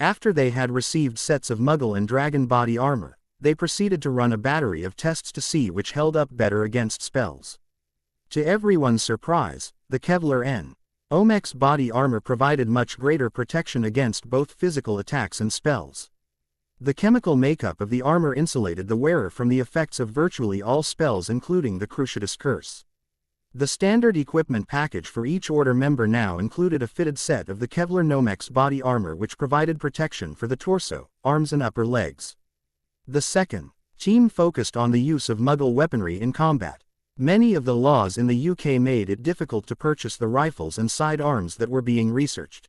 After they had received sets of Muggle and Dragon body armor, they proceeded to run a battery of tests to see which held up better against spells. To everyone's surprise, the Kevlar N. Omex body armor provided much greater protection against both physical attacks and spells. The chemical makeup of the armor insulated the wearer from the effects of virtually all spells including the Cruciatus Curse. The standard equipment package for each Order member now included a fitted set of the Kevlar Nomex body armor which provided protection for the torso, arms and upper legs. The second team focused on the use of Muggle weaponry in combat. Many of the laws in the UK made it difficult to purchase the rifles and sidearms that were being researched.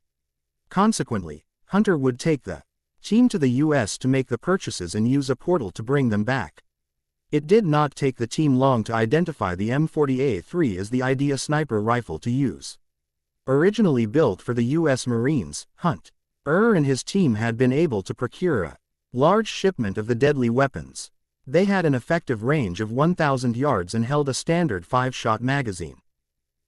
Consequently, Hunter would take the team to the US to make the purchases and use a portal to bring them back. It did not take the team long to identify the M40A3 as the ideal sniper rifle to use. Originally built for the US Marines, Hunter and his team had been able to procure a large shipment of the deadly weapons. They had an effective range of 1,000 yards and held a standard 5-shot magazine.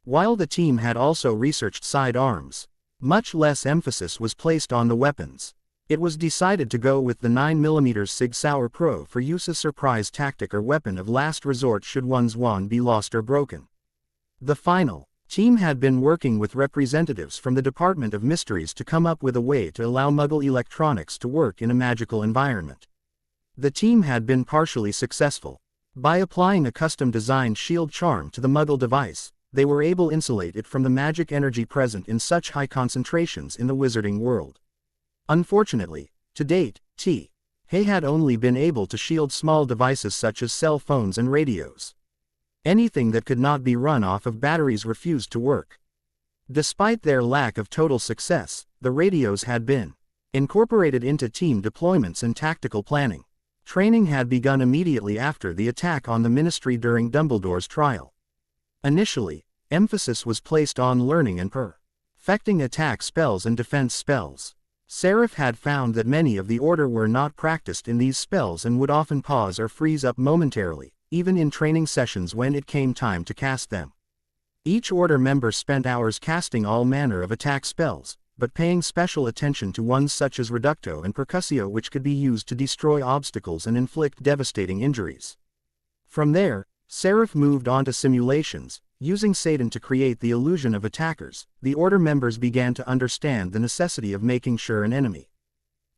While the team had also researched sidearms, much less emphasis was placed on the weapons. It was decided to go with the 9mm Sig Sauer Pro for use as surprise tactic or weapon of last resort should one's wand be lost or broken. The final team had been working with representatives from the Department of Mysteries to come up with a way to allow Muggle electronics to work in a magical environment. The team had been partially successful. By applying a custom-designed shield charm to the Muggle device, they were able to insulate it from the magic energy present in such high concentrations in the wizarding world. Unfortunately, to date, He had only been able to shield small devices such as cell phones and radios. Anything that could not be run off of batteries refused to work. Despite their lack of total success, the radios had been incorporated into team deployments and tactical planning. Training had begun immediately after the attack on the Ministry during Dumbledore's trial. Initially, emphasis was placed on learning and perfecting attack spells and defense spells. Seraph had found that many of the Order were not practiced in these spells and would often pause or freeze up momentarily, even in training sessions when it came time to cast them. Each Order member spent hours casting all manner of attack spells, but paying special attention to ones such as Reducto and Percussio which could be used to destroy obstacles and inflict devastating injuries. From there, Seraph moved on to simulations. Using Satan to create the illusion of attackers, the Order members began to understand the necessity of making sure an enemy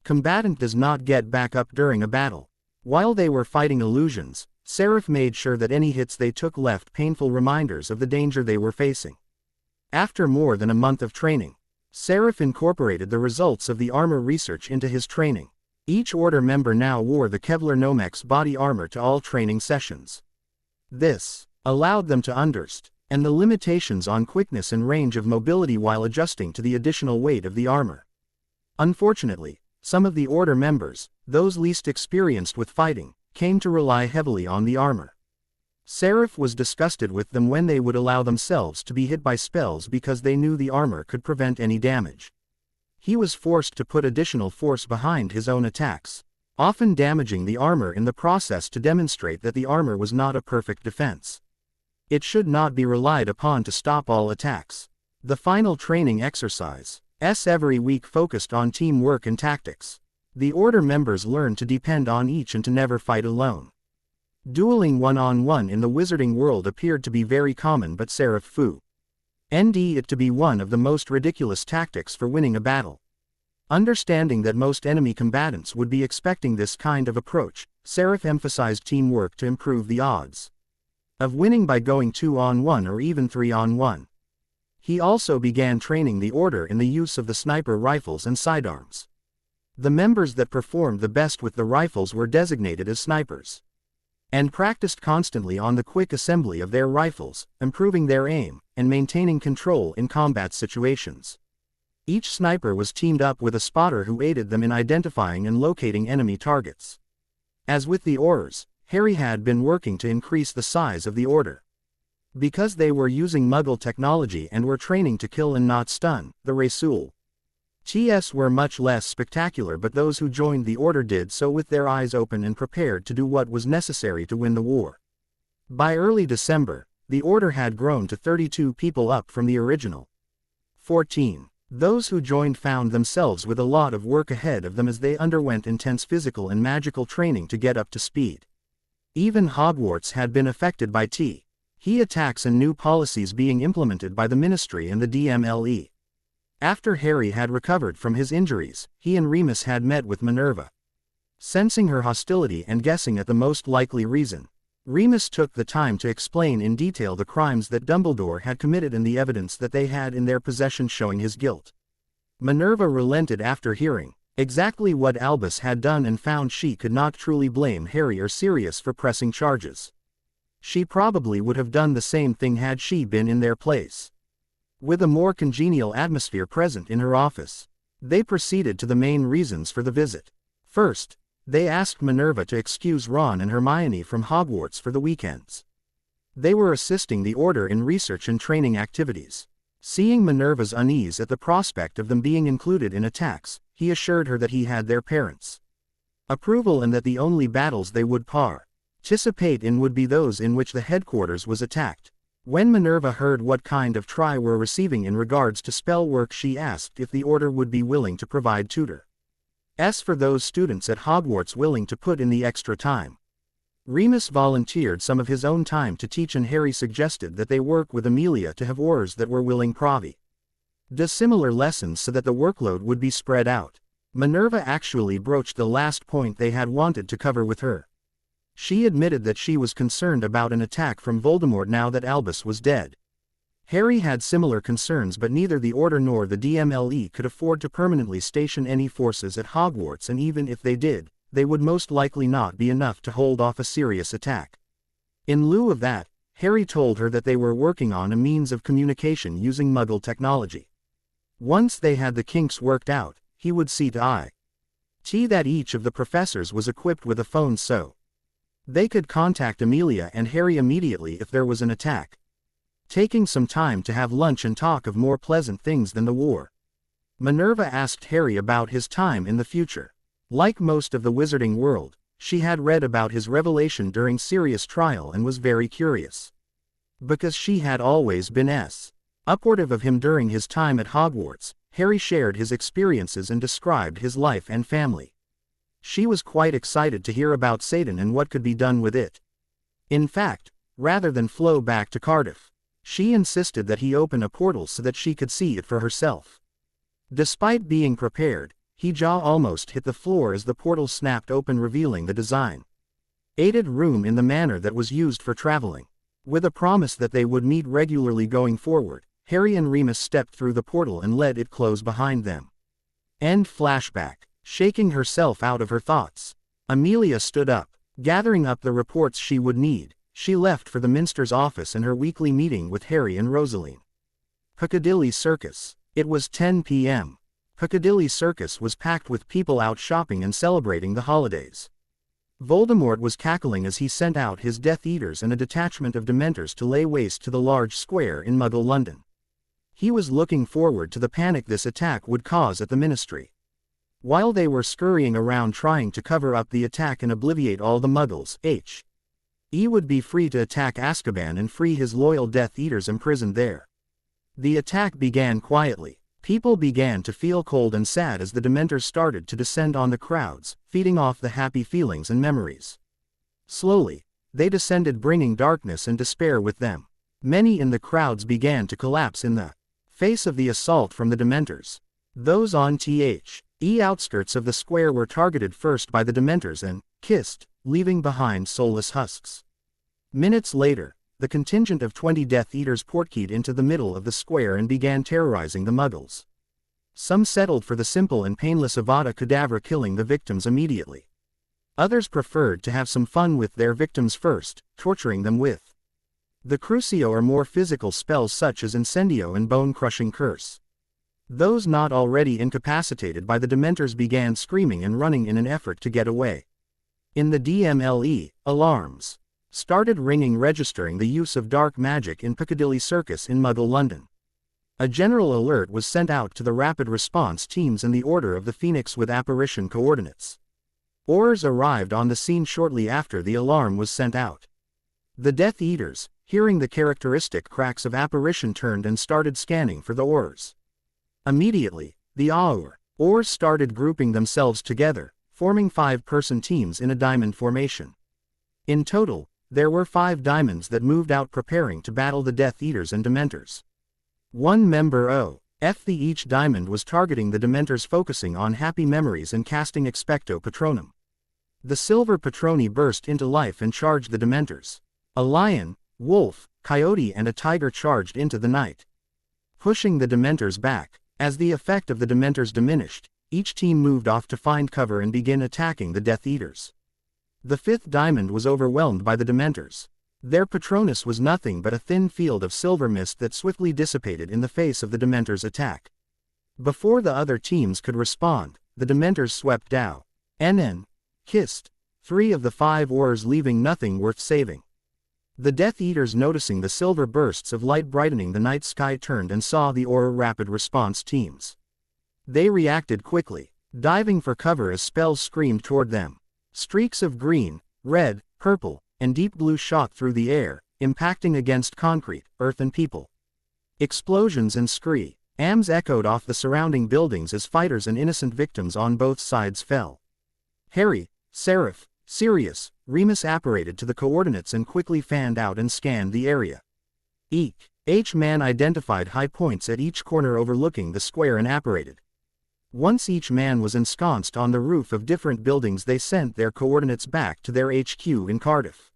combatant does not get back up during a battle. While they were fighting illusions, Seraph made sure that any hits they took left painful reminders of the danger they were facing. After more than a month of training, Seraph incorporated the results of the armor research into his training. Each Order member now wore the Kevlar Nomex body armor to all training sessions. This allowed them to understand the limitations on quickness and range of mobility while adjusting to the additional weight of the armor. Unfortunately, some of the Order members, those least experienced with fighting, came to rely heavily on the armor. Seraph was disgusted with them when they would allow themselves to be hit by spells because they knew the armor could prevent any damage. He was forced to put additional force behind his own attacks, often damaging the armor in the process to demonstrate that the armor was not a perfect defense. It should not be relied upon to stop all attacks. The final training exercise every week focused on teamwork and tactics. The Order members learned to depend on each and to never fight alone. Dueling one-on-one in the wizarding world appeared to be very common, but Seraph found it to be one of the most ridiculous tactics for winning a battle. Understanding that most enemy combatants would be expecting this kind of approach, Seraph emphasized teamwork to improve the odds of winning by going 2-on-1 or even 3-on-1. He also began training the Order in the use of the sniper rifles and sidearms. The members that performed the best with the rifles were designated as snipers. and practiced constantly on the quick assembly of their rifles, improving their aim, and maintaining control in combat situations. Each sniper was teamed up with a spotter who aided them in identifying and locating enemy targets. As with the Aurors, Harry had been working to increase the size of the Order. Because they were using Muggle technology and were training to kill and not stun, the Rasul TS were much less spectacular, but those who joined the Order did so with their eyes open and prepared to do what was necessary to win the war. By early December, the Order had grown to 32 people, up from the original 14. Those who joined found themselves with a lot of work ahead of them as they underwent intense physical and magical training to get up to speed. Even Hogwarts had been affected by T. He attacks and new policies being implemented by the Ministry and the DMLE. After Harry had recovered from his injuries, he and Remus had met with Minerva. Sensing her hostility and guessing at the most likely reason, Remus took the time to explain in detail the crimes that Dumbledore had committed and the evidence that they had in their possession showing his guilt. Minerva relented after hearing exactly what Albus had done and found she could not truly blame Harry or Sirius for pressing charges. She probably would have done the same thing had she been in their place. With a more congenial atmosphere present in her office, they proceeded to the main reasons for the visit. First, they asked Minerva to excuse Ron and Hermione from Hogwarts for the weekends. They were assisting the Order in research and training activities. Seeing Minerva's unease at the prospect of them being included in attacks, he assured her that he had their parents' approval and that the only battles they would participate in would be those in which the headquarters was attacked. When Minerva heard what kind of try were receiving in regards to spell work, she asked if the Order would be willing to provide tutors for those students at Hogwarts willing to put in the extra time. Remus volunteered some of his own time to teach, and Harry suggested that they work with Amelia to have Aurors that were willing do similar lessons so that the workload would be spread out. Minerva actually broached the last point they had wanted to cover with her. She admitted that she was concerned about an attack from Voldemort now that Albus was dead. Harry had similar concerns, but neither the Order nor the DMLE could afford to permanently station any forces at Hogwarts, and even if they did, they would most likely not be enough to hold off a serious attack. In lieu of that, Harry told her that they were working on a means of communication using Muggle technology. Once they had the kinks worked out, he would see to it that each of the professors was equipped with a phone so they could contact Amelia and Harry immediately if there was an attack. Taking some time to have lunch and talk of more pleasant things than the war, Minerva asked Harry about his time in the future. Like most of the wizarding world, she had read about his revelation during Sirius' trial and was very curious. Because she had always been supportive of him during his time at Hogwarts, Harry shared his experiences and described his life and family. She was quite excited to hear about Satan and what could be done with it. In fact, rather than flow back to Cardiff, she insisted that he open a portal so that she could see it for herself. Despite being prepared, her jaw almost hit the floor as the portal snapped open, revealing the design-aided room in the manner that was used for traveling. With a promise that they would meet regularly going forward, Harry and Remus stepped through the portal and let it close behind them. End flashback. Shaking herself out of her thoughts, Amelia stood up. Gathering up the reports she would need, she left for the Minster's office and her weekly meeting with Harry and Rosaline. Piccadilly Circus. It was 10 p.m. Piccadilly Circus was packed with people out shopping and celebrating the holidays. Voldemort was cackling as he sent out his Death Eaters and a detachment of Dementors to lay waste to the large square in Muggle London. He was looking forward to the panic this attack would cause at the Ministry. While they were scurrying around trying to cover up the attack and obliviate all the Muggles, he would be free to attack Azkaban and free his loyal Death Eaters imprisoned there. The attack began quietly. People began to feel cold and sad as the Dementors started to descend on the crowds, feeding off the happy feelings and memories. Slowly, they descended, bringing darkness and despair with them. Many in the crowds began to collapse in the face of the assault from the Dementors. Those on outskirts of the square were targeted first by the Dementors and kissed, leaving behind soulless husks. Minutes later, the contingent of 20 Death Eaters portkeyed into the middle of the square and began terrorizing the Muggles. Some settled for the simple and painless Avada Kedavra, killing the victims immediately. Others preferred to have some fun with their victims first, torturing them with the Crucio or more physical spells such as Incendio and Bone-Crushing Curse. Those not already incapacitated by the Dementors began screaming and running in an effort to get away. In the DMLE, alarms started ringing registering the use of dark magic in Piccadilly Circus in Muggle London. A general alert was sent out to the rapid response teams and the Order of the Phoenix with apparition coordinates. Aurors arrived on the scene shortly after the alarm was sent out. The Death Eaters, hearing the characteristic cracks of apparition, turned and started scanning for the Aurors. Immediately, the Aurors started grouping themselves together, forming 5-person teams in a diamond formation. In total, there were 5 diamonds that moved out preparing to battle the Death Eaters and Dementors. One member of each diamond was targeting the Dementors, focusing on happy memories and casting Expecto Patronum. The silver Patroni burst into life and charged the Dementors. A lion, wolf, coyote and a tiger charged into the night, pushing the Dementors back. As the effect of the Dementors diminished, each team moved off to find cover and begin attacking the Death Eaters. The 5th diamond was overwhelmed by the Dementors. Their Patronus was nothing but a thin field of silver mist that swiftly dissipated in the face of the Dementors' attack. Before the other teams could respond, the Dementors swept down and kissed 3 of the 5 Aurors, leaving nothing worth saving. The Death Eaters, noticing the silver bursts of light brightening the night sky, turned and saw the Auror rapid response teams. They reacted quickly, diving for cover as spells screamed toward them. Streaks of green, red, purple, and deep blue shot through the air, impacting against concrete, earth and people. Explosions and screams echoed off the surrounding buildings as fighters and innocent victims on both sides fell. Harry, Seraph, Sirius, Remus apparated to the coordinates and quickly fanned out and scanned the area. Each man identified high points at each corner overlooking the square and apparated. Once each man was ensconced on the roof of different buildings, they sent their coordinates back to their HQ in Cardiff.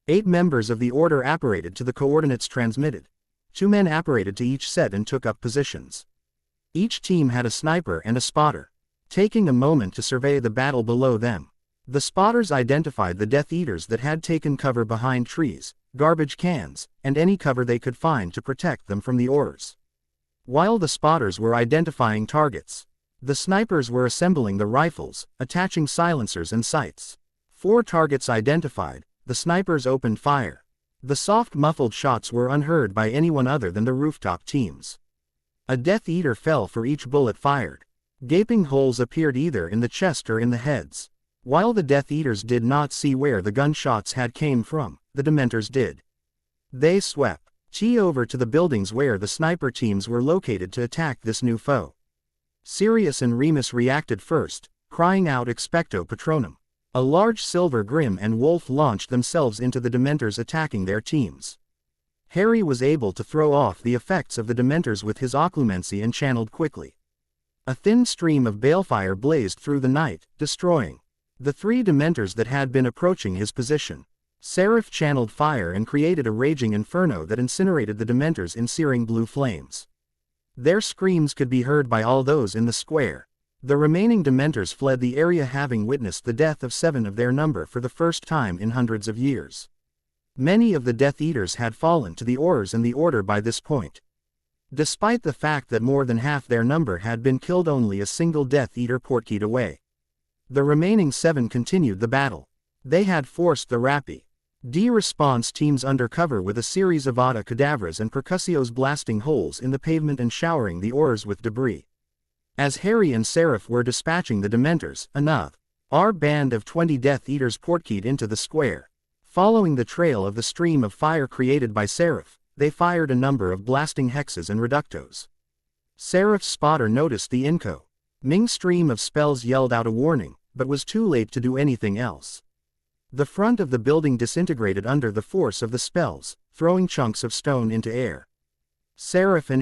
8 members of the Order apparated to the coordinates transmitted. 2 men apparated to each set and took up positions. Each team had a sniper and a spotter. Taking a moment to survey the battle below them, the spotters identified the Death Eaters that had taken cover behind trees, garbage cans, and any cover they could find to protect them from the Aurors. While the spotters were identifying targets, the snipers were assembling the rifles, attaching silencers and sights. 4 targets identified, the snipers opened fire. The soft muffled shots were unheard by anyone other than the rooftop teams. A Death Eater fell for each bullet fired. Gaping holes appeared either in the chest or in the heads. While the Death Eaters did not see where the gunshots had came from, the Dementors did. They swept over to the buildings where the sniper teams were located to attack this new foe. Sirius and Remus reacted first, crying out Expecto Patronum. A large silver Grim and Wolf launched themselves into the Dementors, attacking their teams. Harry was able to throw off the effects of the Dementors with his occlumency and channeled quickly. A thin stream of balefire blazed through the night, destroying the 3 Dementors that had been approaching his position. Seraph channeled fire and created a raging inferno that incinerated the Dementors in searing blue flames. Their screams could be heard by all those in the square. The remaining Dementors fled the area, having witnessed the death of 7 of their number for the first time in hundreds of years. Many of the Death Eaters had fallen to the Aurors and the Order by this point. Despite the fact that more than half their number had been killed, only a single Death Eater portkeyed away. The remaining 7 continued the battle. They had forced the Rapid response teams under cover with a series of Avada Kedavras and Percussios blasting holes in the pavement and showering the Aurors with debris. As Harry and Seraph were dispatching the Dementors, our band of 20 Death Eaters portkeyed into the square. Following the trail of the stream of fire created by Seraph, they fired a number of blasting hexes and reductos. Seraph's spotter noticed the incoming stream of spells, yelled out a warning, but was too late to do anything else. The front of the building disintegrated under the force of the spells, throwing chunks of stone into air. Seraph and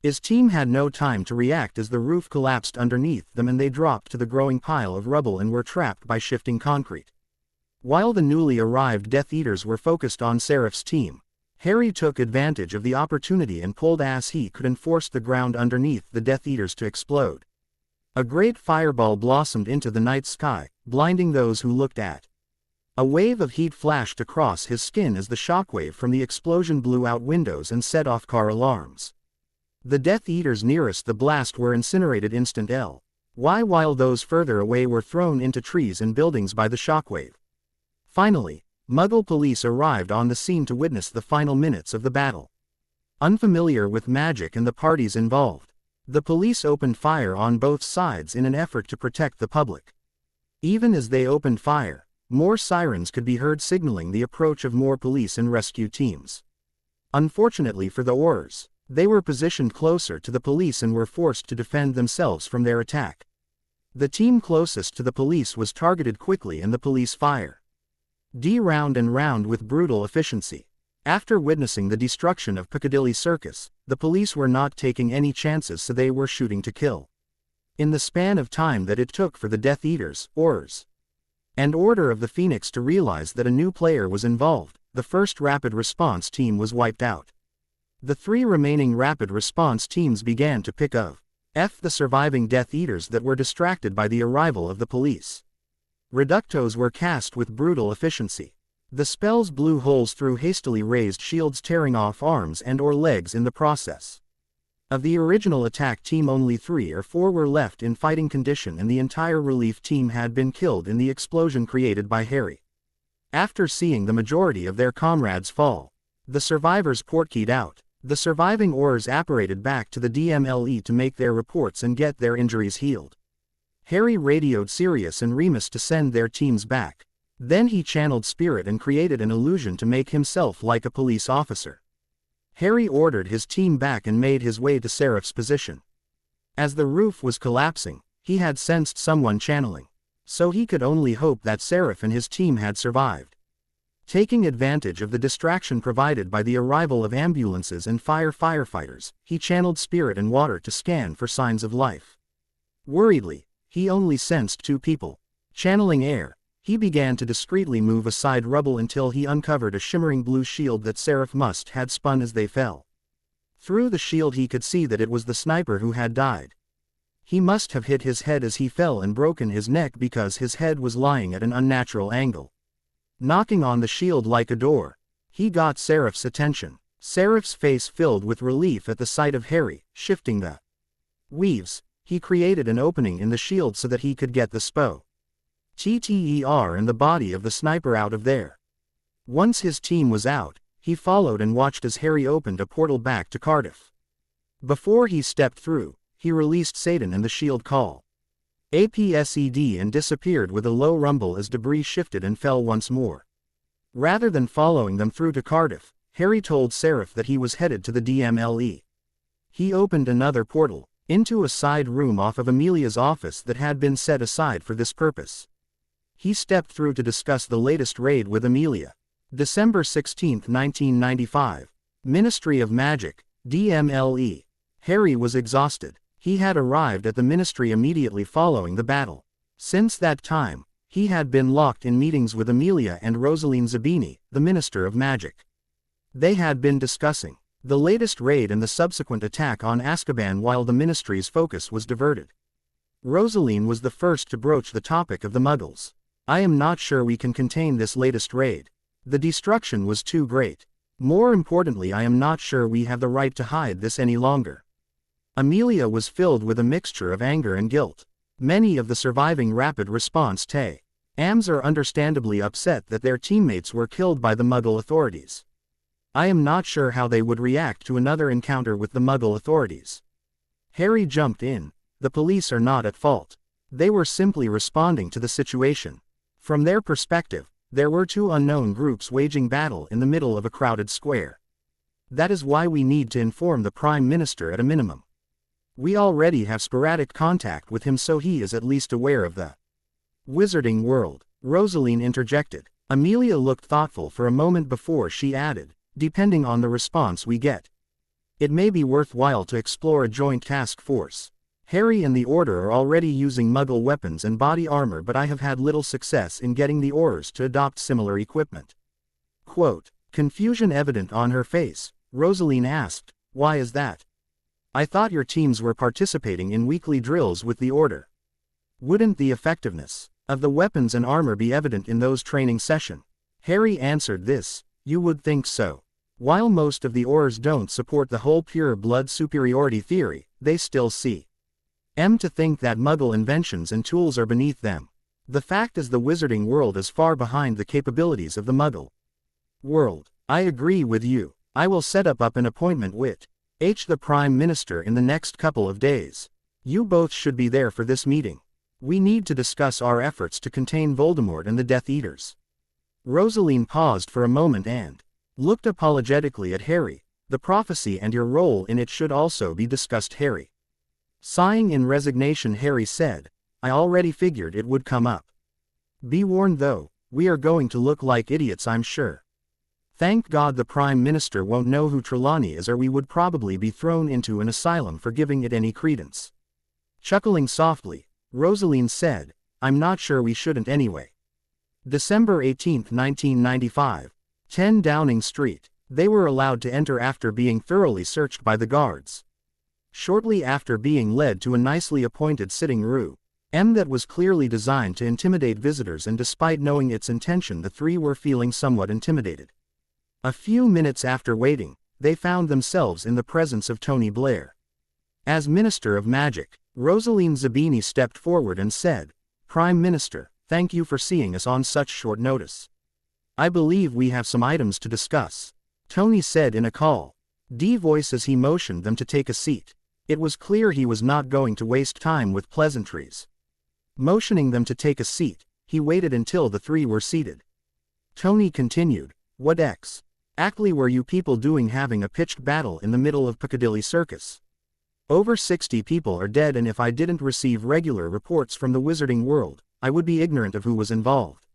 his team had no time to react as the roof collapsed underneath them and they dropped to the growing pile of rubble and were trapped by shifting concrete. While the newly arrived Death Eaters were focused on Seraph's team, Harry took advantage of the opportunity and pulled as he could and forced the ground underneath the Death Eaters to explode. A great fireball blossomed into the night sky, blinding those who looked at. A wave of heat flashed across his skin as the shockwave from the explosion blew out windows and set off car alarms. The Death Eaters nearest the blast were incinerated instantly, while those further away were thrown into trees and buildings by the shockwave. Finally, Muggle police arrived on the scene to witness the final minutes of the battle. Unfamiliar with magic and the parties involved, the police opened fire on both sides in an effort to protect the public. Even as they opened fire, more sirens could be heard signaling the approach of more police and rescue teams. Unfortunately for the Aurors, they were positioned closer to the police and were forced to defend themselves from their attack. The team closest to the police was targeted quickly and the police fired round and round with brutal efficiency. After witnessing the destruction of Piccadilly Circus, the police were not taking any chances, so they were shooting to kill. In the span of time that it took for the Death Eaters, Aurors, and Order of the Phoenix to realize that a new player was involved, the first rapid response team was wiped out. The three remaining rapid response teams began to pick off the surviving Death Eaters that were distracted by the arrival of the police. Reductos were cast with brutal efficiency. The spells blew holes through hastily raised shields, tearing off arms and/or legs in the process. Of the original attack team, only 3 or 4 were left in fighting condition, and the entire relief team had been killed in the explosion created by Harry. After seeing the majority of their comrades fall, the survivors portkeyed out. The surviving Aurors apparated back to the DMLE to make their reports and get their injuries healed. Harry radioed Sirius and Remus to send their teams back. Then he channeled Spirit and created an illusion to make himself like a police officer. Harry ordered his team back and made his way to Seraph's position. As the roof was collapsing, he had sensed someone channeling, so he could only hope that Seraph and his team had survived. Taking advantage of the distraction provided by the arrival of ambulances and firefighters, he channeled Spirit and Water to scan for signs of life. Worriedly, he only sensed 2 people. Channeling Air, he began to discreetly move aside rubble until he uncovered a shimmering blue shield that Seraph must had spun as they fell. Through the shield he could see that it was the sniper who had died. He must have hit his head as he fell and broken his neck because his head was lying at an unnatural angle. Knocking on the shield like a door, he got Seraph's attention. Seraph's face filled with relief at the sight of Harry. Shifting the weaves, he created an opening in the shield so that he could get the TTER and the body of the sniper out of there. Once his team was out, he followed and watched as Harry opened a portal back to Cardiff. Before he stepped through, he released Satan and the shield call APSED and disappeared with a low rumble as debris shifted and fell once more. Rather than following them through to Cardiff, Harry told Seraph that he was headed to the DMLE. He opened another portal, into a side room off of Amelia's office that had been set aside for this purpose. He stepped through to discuss the latest raid with Amelia. December 16, 1995. Ministry of Magic, DMLE. Harry was exhausted. He had arrived at the ministry immediately following the battle. Since that time, he had been locked in meetings with Amelia and Rosaline Zabini, the Minister of Magic. They had been discussing the latest raid and the subsequent attack on Azkaban while the ministry's focus was diverted. Rosaline was the first to broach the topic of the Muggles. "I am not sure we can contain this latest raid. The destruction was too great. More importantly, I am not sure we have the right to hide this any longer." Amelia was filled with a mixture of anger and guilt. Many of the surviving rapid response TAMs are understandably upset that their teammates were killed by the Muggle authorities. I am not sure how they would react to another encounter with the Muggle authorities. Harry jumped in. The police are not at fault. They were simply responding to the situation. From their perspective, there were 2 unknown groups waging battle in the middle of a crowded square. That is why we need to inform the Prime Minister at a minimum. We already have sporadic contact with him, so he is at least aware of the wizarding world. Rosaline interjected. Amelia looked thoughtful for a moment before she added, "Depending on the response we get, it may be worthwhile to explore a joint task force. Harry and the Order are already using Muggle weapons and body armor, but I have had little success in getting the Aurors to adopt similar equipment." Quote, confusion evident on her face, Rosaline asked, "Why is that?" I thought your teams were participating in weekly drills with the Order. Wouldn't the effectiveness of the weapons and armor be evident in those training sessions? Harry answered this, you would think so. While most of the Aurs don't support the whole pure blood superiority theory, they still see to think that Muggle inventions and tools are beneath them. The fact is the wizarding world is far behind the capabilities of the Muggle world. I agree with you. I will set up an appointment with the Prime Minister in the next couple of days. You both should be there for this meeting. We need to discuss our efforts to contain Voldemort and the Death Eaters. Rosaline paused for a moment and looked apologetically at Harry. The prophecy and your role in it should also be discussed, Harry. Sighing in resignation, Harry said, I already figured it would come up. Be warned though, we are going to look like idiots, I'm sure. Thank God the Prime Minister won't know who Trelawney is, or we would probably be thrown into an asylum for giving it any credence. Chuckling softly, Rosaline said, I'm not sure we shouldn't anyway. December 18, 1995. 10 Downing Street. They were allowed to enter after being thoroughly searched by the guards. Shortly after being led to a nicely appointed sitting room that was clearly designed to intimidate visitors, and despite knowing its intention the three were feeling somewhat intimidated. A few minutes after waiting, they found themselves in the presence of Tony Blair. As Minister of Magic, Rosaline Zabini stepped forward and said, Prime Minister, thank you for seeing us on such short notice. I believe we have some items to discuss, Tony said in a calm voice as he motioned them to take a seat. It was clear he was not going to waste time with pleasantries. Motioning them to take a seat, he waited until the three were seated. Tony continued, what exactly were you people doing having a pitched battle in the middle of Piccadilly Circus? Over 60 people are dead, and if I didn't receive regular reports from the wizarding world, I would be ignorant of who was involved.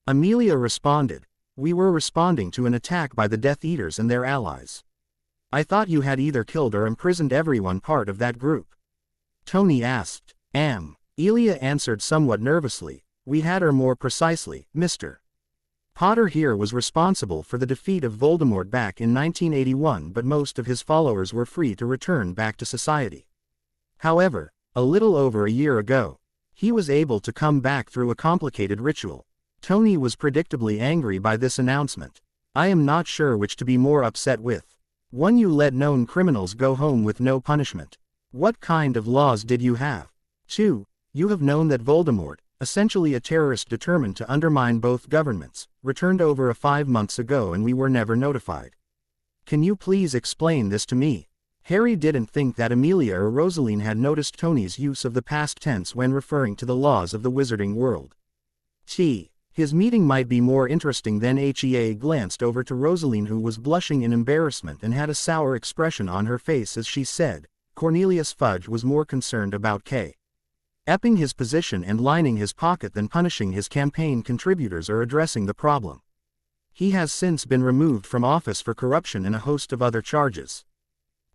Amelia responded, we were responding to an attack by the Death Eaters and their allies. I thought you had either killed or imprisoned everyone part of that group. Tony asked. Elia answered somewhat nervously, we had, or more precisely, Mr. Potter here was responsible for the defeat of Voldemort back in 1981, but most of his followers were free to return back to society. However, a little over a year ago, he was able to come back through a complicated ritual. Tony was predictably angry by this announcement. I am not sure which to be more upset with. 1. You let known criminals go home with no punishment. What kind of laws did you have? 2. You have known that Voldemort, essentially a terrorist determined to undermine both governments, returned over 5 months ago and we were never notified. Can you please explain this to me? Harry didn't think that Amelia or Rosaline had noticed Tony's use of the past tense when referring to the laws of the wizarding world. His meeting might be more interesting than He glanced over to Rosaline, who was blushing in embarrassment and had a sour expression on her face as she said, Cornelius Fudge was more concerned about upping his position and lining his pocket than punishing his campaign contributors or addressing the problem. He has since been removed from office for corruption and a host of other charges.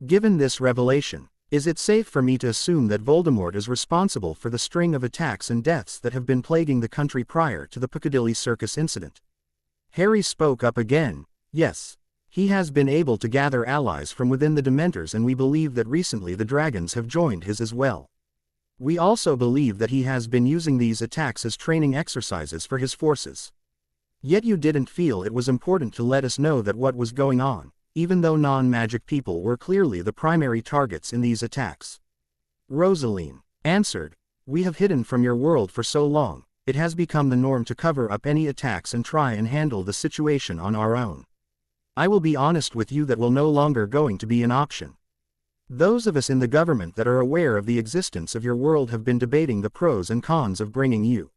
Given this revelation, is it safe for me to assume that Voldemort is responsible for the string of attacks and deaths that have been plaguing the country prior to the Piccadilly Circus incident? Harry spoke up again. Yes. He has been able to gather allies from within the Dementors, and we believe that recently the dragons have joined his as well. We also believe that he has been using these attacks as training exercises for his forces. Yet you didn't feel it was important to let us know that what was going on, even though non-magic people were clearly the primary targets in these attacks. Rosaline answered, we have hidden from your world for so long, it has become the norm to cover up any attacks and try and handle the situation on our own. I will be honest with you, that will no longer going to be an option. Those of us in the government that are aware of the existence of your world have been debating the pros and cons of bringing you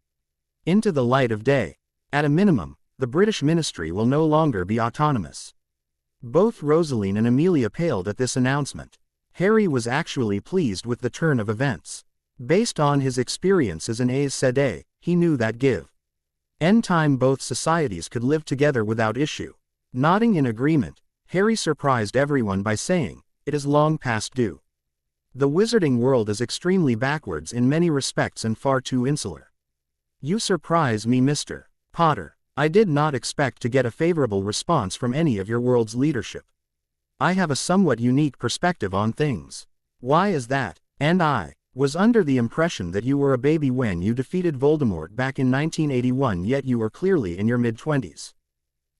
into the light of day. At a minimum, the British ministry will no longer be autonomous. Both Rosaline and Amelia paled at this announcement. Harry was actually pleased with the turn of events. Based on his experiences in Aes Sedai, he knew that in time both societies could live together without issue. Nodding in agreement, Harry surprised everyone by saying, it is long past due. The wizarding world is extremely backwards in many respects and far too insular. You surprise me, Mr. Potter. I did not expect to get a favorable response from any of your world's leadership. I have a somewhat unique perspective on things. Why is that? And I was under the impression that you were a baby when you defeated Voldemort back in 1981, yet you were clearly in your mid-20s.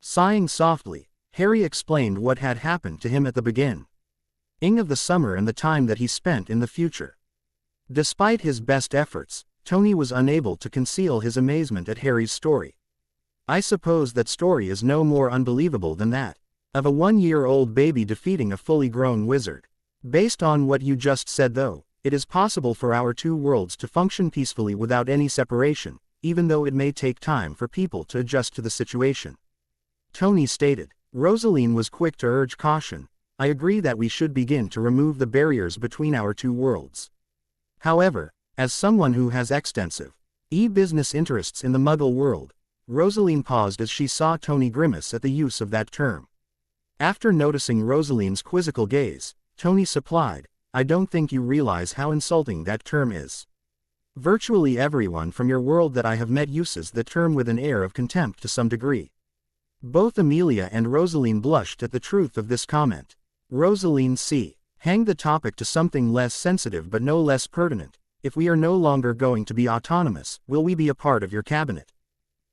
Sighing softly, Harry explained what had happened to him at the beginning of the summer and the time that he spent in the future. Despite his best efforts, Tony was unable to conceal his amazement at Harry's story. I suppose that story is no more unbelievable than that of a 1-year-old baby defeating a fully grown wizard. Based on what you just said though, it is possible for our two worlds to function peacefully without any separation, even though it may take time for people to adjust to the situation. Tony stated. Rosaline was quick to urge caution. I agree that we should begin to remove the barriers between our two worlds. However, as someone who has extensive business interests in the Muggle world, Rosaline paused as she saw Tony grimace at the use of that term. After noticing Rosaline's quizzical gaze, Tony supplied, I don't think you realize how insulting that term is. Virtually everyone from your world that I have met uses the term with an air of contempt to some degree. Both Amelia and Rosaline blushed at the truth of this comment. Rosaline hanged the topic to something less sensitive but no less pertinent. If we are no longer going to be autonomous, will we be a part of your cabinet?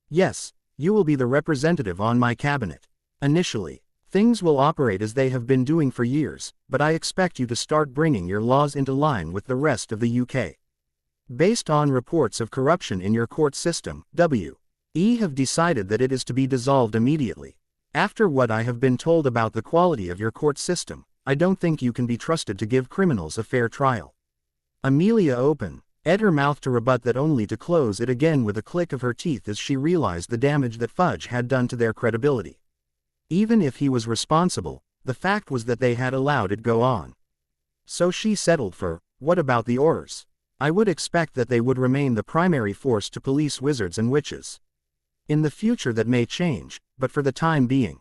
Yes, you will be the representative on my cabinet. Initially, things will operate as they have been doing for years, but I expect you to start bringing your laws into line with the rest of the UK. Based on reports of corruption in your court system, we have decided that it is to be dissolved immediately. After what I have been told about the quality of your court system, I don't think you can be trusted to give criminals a fair trial. Amelia opened her mouth to rebut that, only to close it again with a click of her teeth as she realized the damage that Fudge had done to their credibility. Even if he was responsible, the fact was that they had allowed it go on. So she settled for, what about the Aurors? I would expect that they would remain the primary force to police wizards and witches. In the future that may change, but for the time being,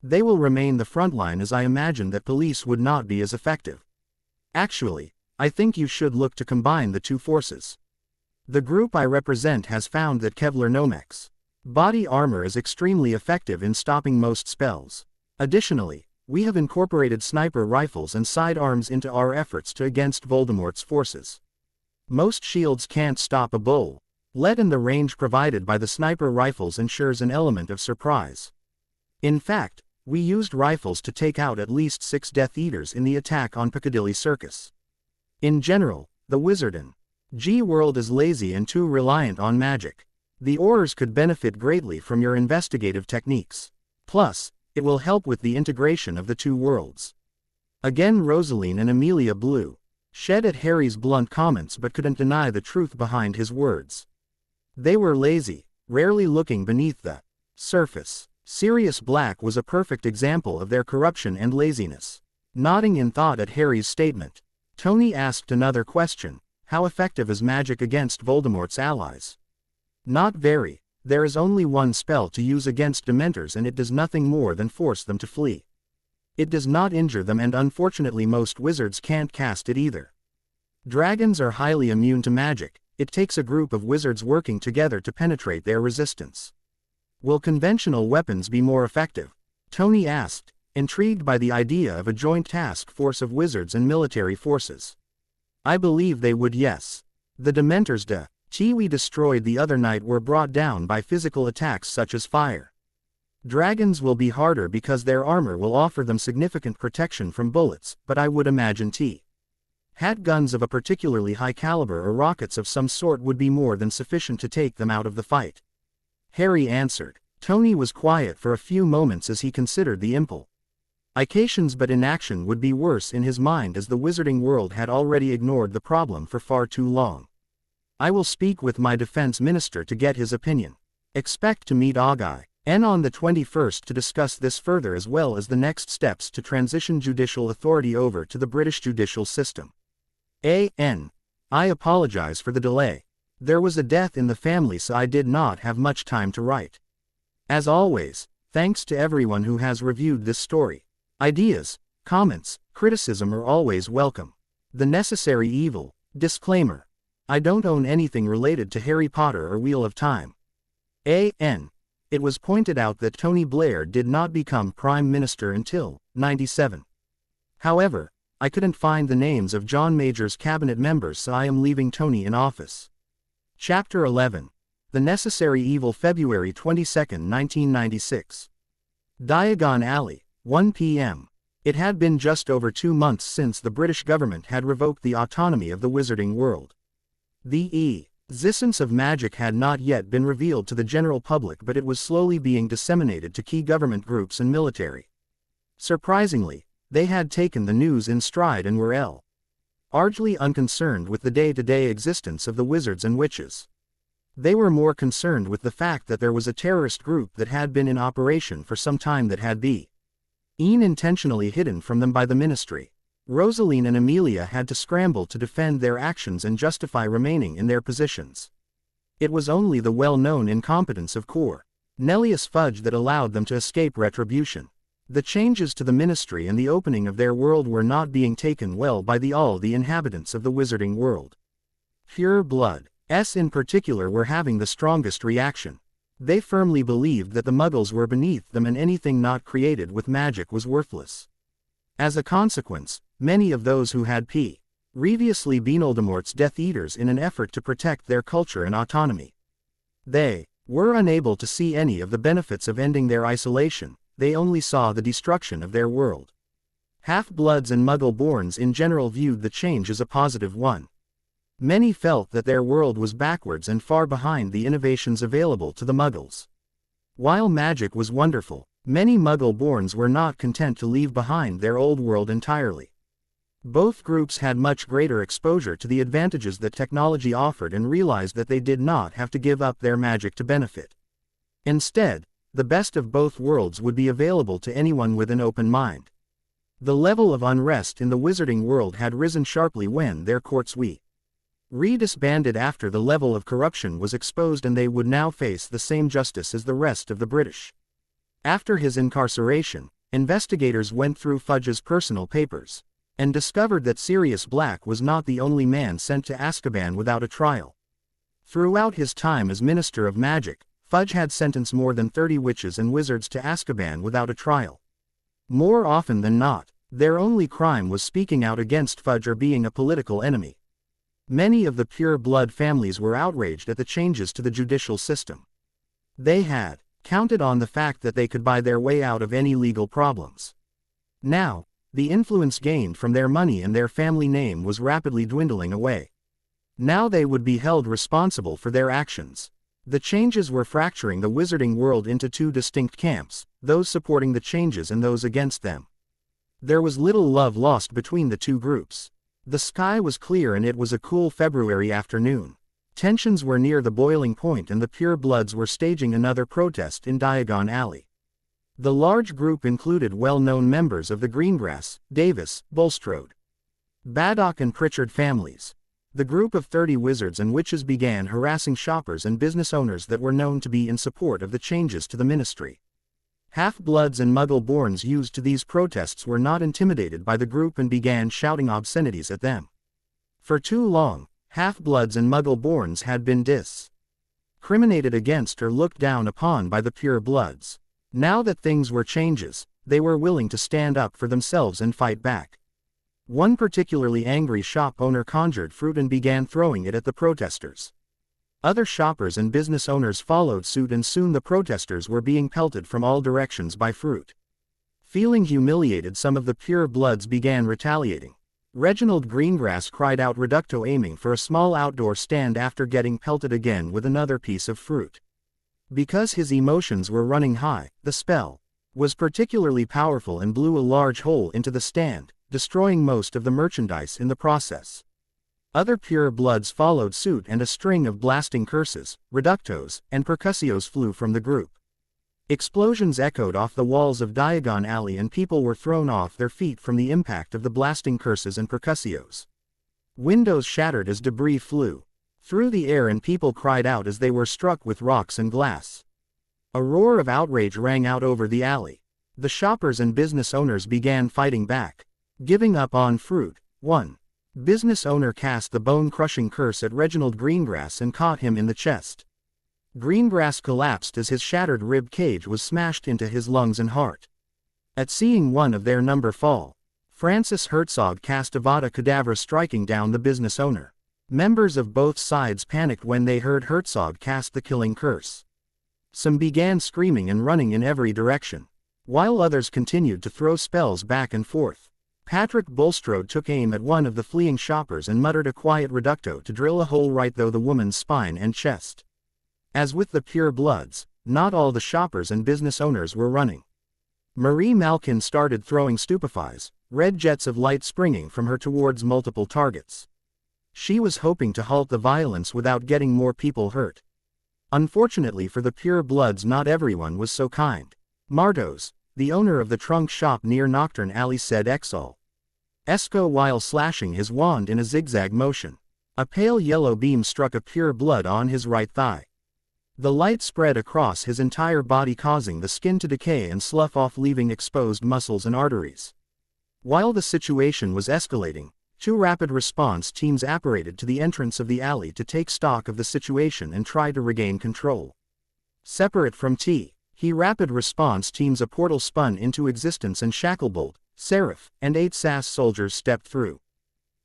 they will remain the front line, as I imagine that police would not be as effective. Actually, I think you should look to combine the two forces. The group I represent has found that Kevlar Nomek's body armor is extremely effective in stopping most spells. Additionally, we have incorporated sniper rifles and sidearms into our efforts to against Voldemort's forces. Most shields can't stop a bullet, and the range provided by the sniper rifles ensures an element of surprise. In fact, we used rifles to take out at least 6 Death Eaters in the attack on Piccadilly Circus. In general, the Wizard and G-World is lazy and too reliant on magic. The Aurors could benefit greatly from your investigative techniques. Plus, it will help with the integration of the two worlds. Again Rosaline and Amelia shed at Harry's blunt comments but couldn't deny the truth behind his words. They were lazy, rarely looking beneath the surface. Sirius Black was a perfect example of their corruption and laziness. Nodding in thought at Harry's statement, Tony asked another question. How effective is magic against Voldemort's allies? Not very. There is only one spell to use against Dementors and it does nothing more than force them to flee. It does not injure them, and unfortunately most wizards can't cast it either. Dragons are highly immune to magic. It takes a group of wizards working together to penetrate their resistance. Will conventional weapons be more effective? Tony asked, intrigued by the idea of a joint task force of wizards and military forces. I believe they would, yes. The Dementors we destroyed the other night were brought down by physical attacks such as fire. Dragons will be harder because their armor will offer them significant protection from bullets, but I would imagine had guns of a particularly high caliber or rockets of some sort would be more than sufficient to take them out of the fight. Harry answered. Tony was quiet for a few moments as he considered the implications, but inaction would be worse in his mind as the wizarding world had already ignored the problem for far too long. I will speak with my defense minister to get his opinion. Expect to meet Agai on the 21st to discuss this further, as well as the next steps to transition judicial authority over to the British judicial system. I apologize for the delay. There was a death in the family, so I did not have much time to write. As always, thanks to everyone who has reviewed this story. Ideas, comments, criticism are always welcome. The Necessary Evil. Disclaimer. I don't own anything related to Harry Potter or Wheel of Time. It was pointed out that Tony Blair did not become Prime Minister until 97. However, I couldn't find the names of John Major's cabinet members, so I am leaving Tony in office. Chapter 11. The Necessary Evil, February 22, 1996. Diagon Alley, 1 p.m. It had been just over 2 months since the British government had revoked the autonomy of the wizarding world. The existence of magic had not yet been revealed to the general public, but it was slowly being disseminated to key government groups and military. Surprisingly, they had taken the news in stride and were largely unconcerned with the day-to-day existence of the wizards and witches. They were more concerned with the fact that there was a terrorist group that had been in operation for some time that had been intentionally hidden from them by the ministry. Rosaline and Amelia had to scramble to defend their actions and justify remaining in their positions. It was only the well-known incompetence of Cornelius Fudge that allowed them to escape retribution. The changes to the ministry and the opening of their world were not being taken well by all the inhabitants of the wizarding world. Pure Blood in particular were having the strongest reaction. They firmly believed that the Muggles were beneath them and anything not created with magic was worthless. As a consequence, many of those who had previously been Voldemort's Death Eaters in an effort to protect their culture and autonomy. They were unable to see any of the benefits of ending their isolation. They only saw the destruction of their world. Half-bloods and Muggle-borns in general viewed the change as a positive one. Many felt that their world was backwards and far behind the innovations available to the Muggles. While magic was wonderful, many Muggle-borns were not content to leave behind their old world entirely. Both groups had much greater exposure to the advantages that technology offered and realized that they did not have to give up their magic to benefit. Instead, the best of both worlds would be available to anyone with an open mind. The level of unrest in the wizarding world had risen sharply when their courts were disbanded after the level of corruption was exposed, and they would now face the same justice as the rest of the British. After his incarceration, investigators went through Fudge's personal papers and discovered that Sirius Black was not the only man sent to Azkaban without a trial. Throughout his time as Minister of Magic, Fudge had sentenced more than 30 witches and wizards to Azkaban without a trial. More often than not, their only crime was speaking out against Fudge or being a political enemy. Many of the pure blood families were outraged at the changes to the judicial system. They had counted on the fact that they could buy their way out of any legal problems. Now, the influence gained from their money and their family name was rapidly dwindling away. Now they would be held responsible for their actions. The changes were fracturing the wizarding world into two distinct camps, those supporting the changes and those against them. There was little love lost between the two groups. The sky was clear and it was a cool February afternoon. Tensions were near the boiling point and the Pure Bloods were staging another protest in Diagon Alley. The large group included well-known members of the Greengrass, Davis, Bulstrode, Baddock and Pritchard families. The group of 30 wizards and witches began harassing shoppers and business owners that were known to be in support of the changes to the ministry. Half-bloods and Muggle-borns used to these protests were not intimidated by the group and began shouting obscenities at them. For too long, half-bloods and Muggle-borns had been discriminated against or looked down upon by the Pure Bloods. Now that things were changes, they were willing to stand up for themselves and fight back. One particularly angry shop owner conjured fruit and began throwing it at the protesters. Other shoppers and business owners followed suit and soon the protesters were being pelted from all directions by fruit. Feeling humiliated, some of the Pure Bloods began retaliating. Reginald Greengrass cried out reducto, aiming for a small outdoor stand after getting pelted again with another piece of fruit. Because his emotions were running high, the spell was particularly powerful and blew a large hole into the stand, destroying most of the merchandise in the process. Other Pure Bloods followed suit and a string of blasting curses, reductos, and percussios flew from the group. Explosions echoed off the walls of Diagon Alley and people were thrown off their feet from the impact of the blasting curses and percussios. Windows shattered as debris flew through the air and people cried out as they were struck with rocks and glass. A roar of outrage rang out over the alley. The shoppers and business owners began fighting back. Giving up on fruit, one business owner cast the bone-crushing curse at Reginald Greengrass and caught him in the chest. Greengrass collapsed as his shattered rib cage was smashed into his lungs and heart. At seeing one of their number fall, Francis Herzog cast Avada Kedavra, striking down the business owner. Members of both sides panicked when they heard Herzog cast the killing curse. Some began screaming and running in every direction, while others continued to throw spells back and forth. Patrick Bulstrode took aim at one of the fleeing shoppers and muttered a quiet reducto to drill a hole right through the woman's spine and chest. As with the pure bloods, not all the shoppers and business owners were running. Marie Malkin started throwing stupefies, red jets of light springing from her towards multiple targets. She was hoping to halt the violence without getting more people hurt. Unfortunately for the pure bloods, not everyone was so kind. Martos, the owner of the trunk shop near Nocturne Alley, said Exal Esco while slashing his wand in a zigzag motion. A pale yellow beam struck a pure blood on his right thigh. The light spread across his entire body, causing the skin to decay and slough off, leaving exposed muscles and arteries. While the situation was escalating, 2 rapid response teams apparated to the entrance of the alley to take stock of the situation and try to regain control. Separate from He rapid response teams, a portal spun into existence and Shacklebolt, Seraph, and 8 SAS soldiers stepped through.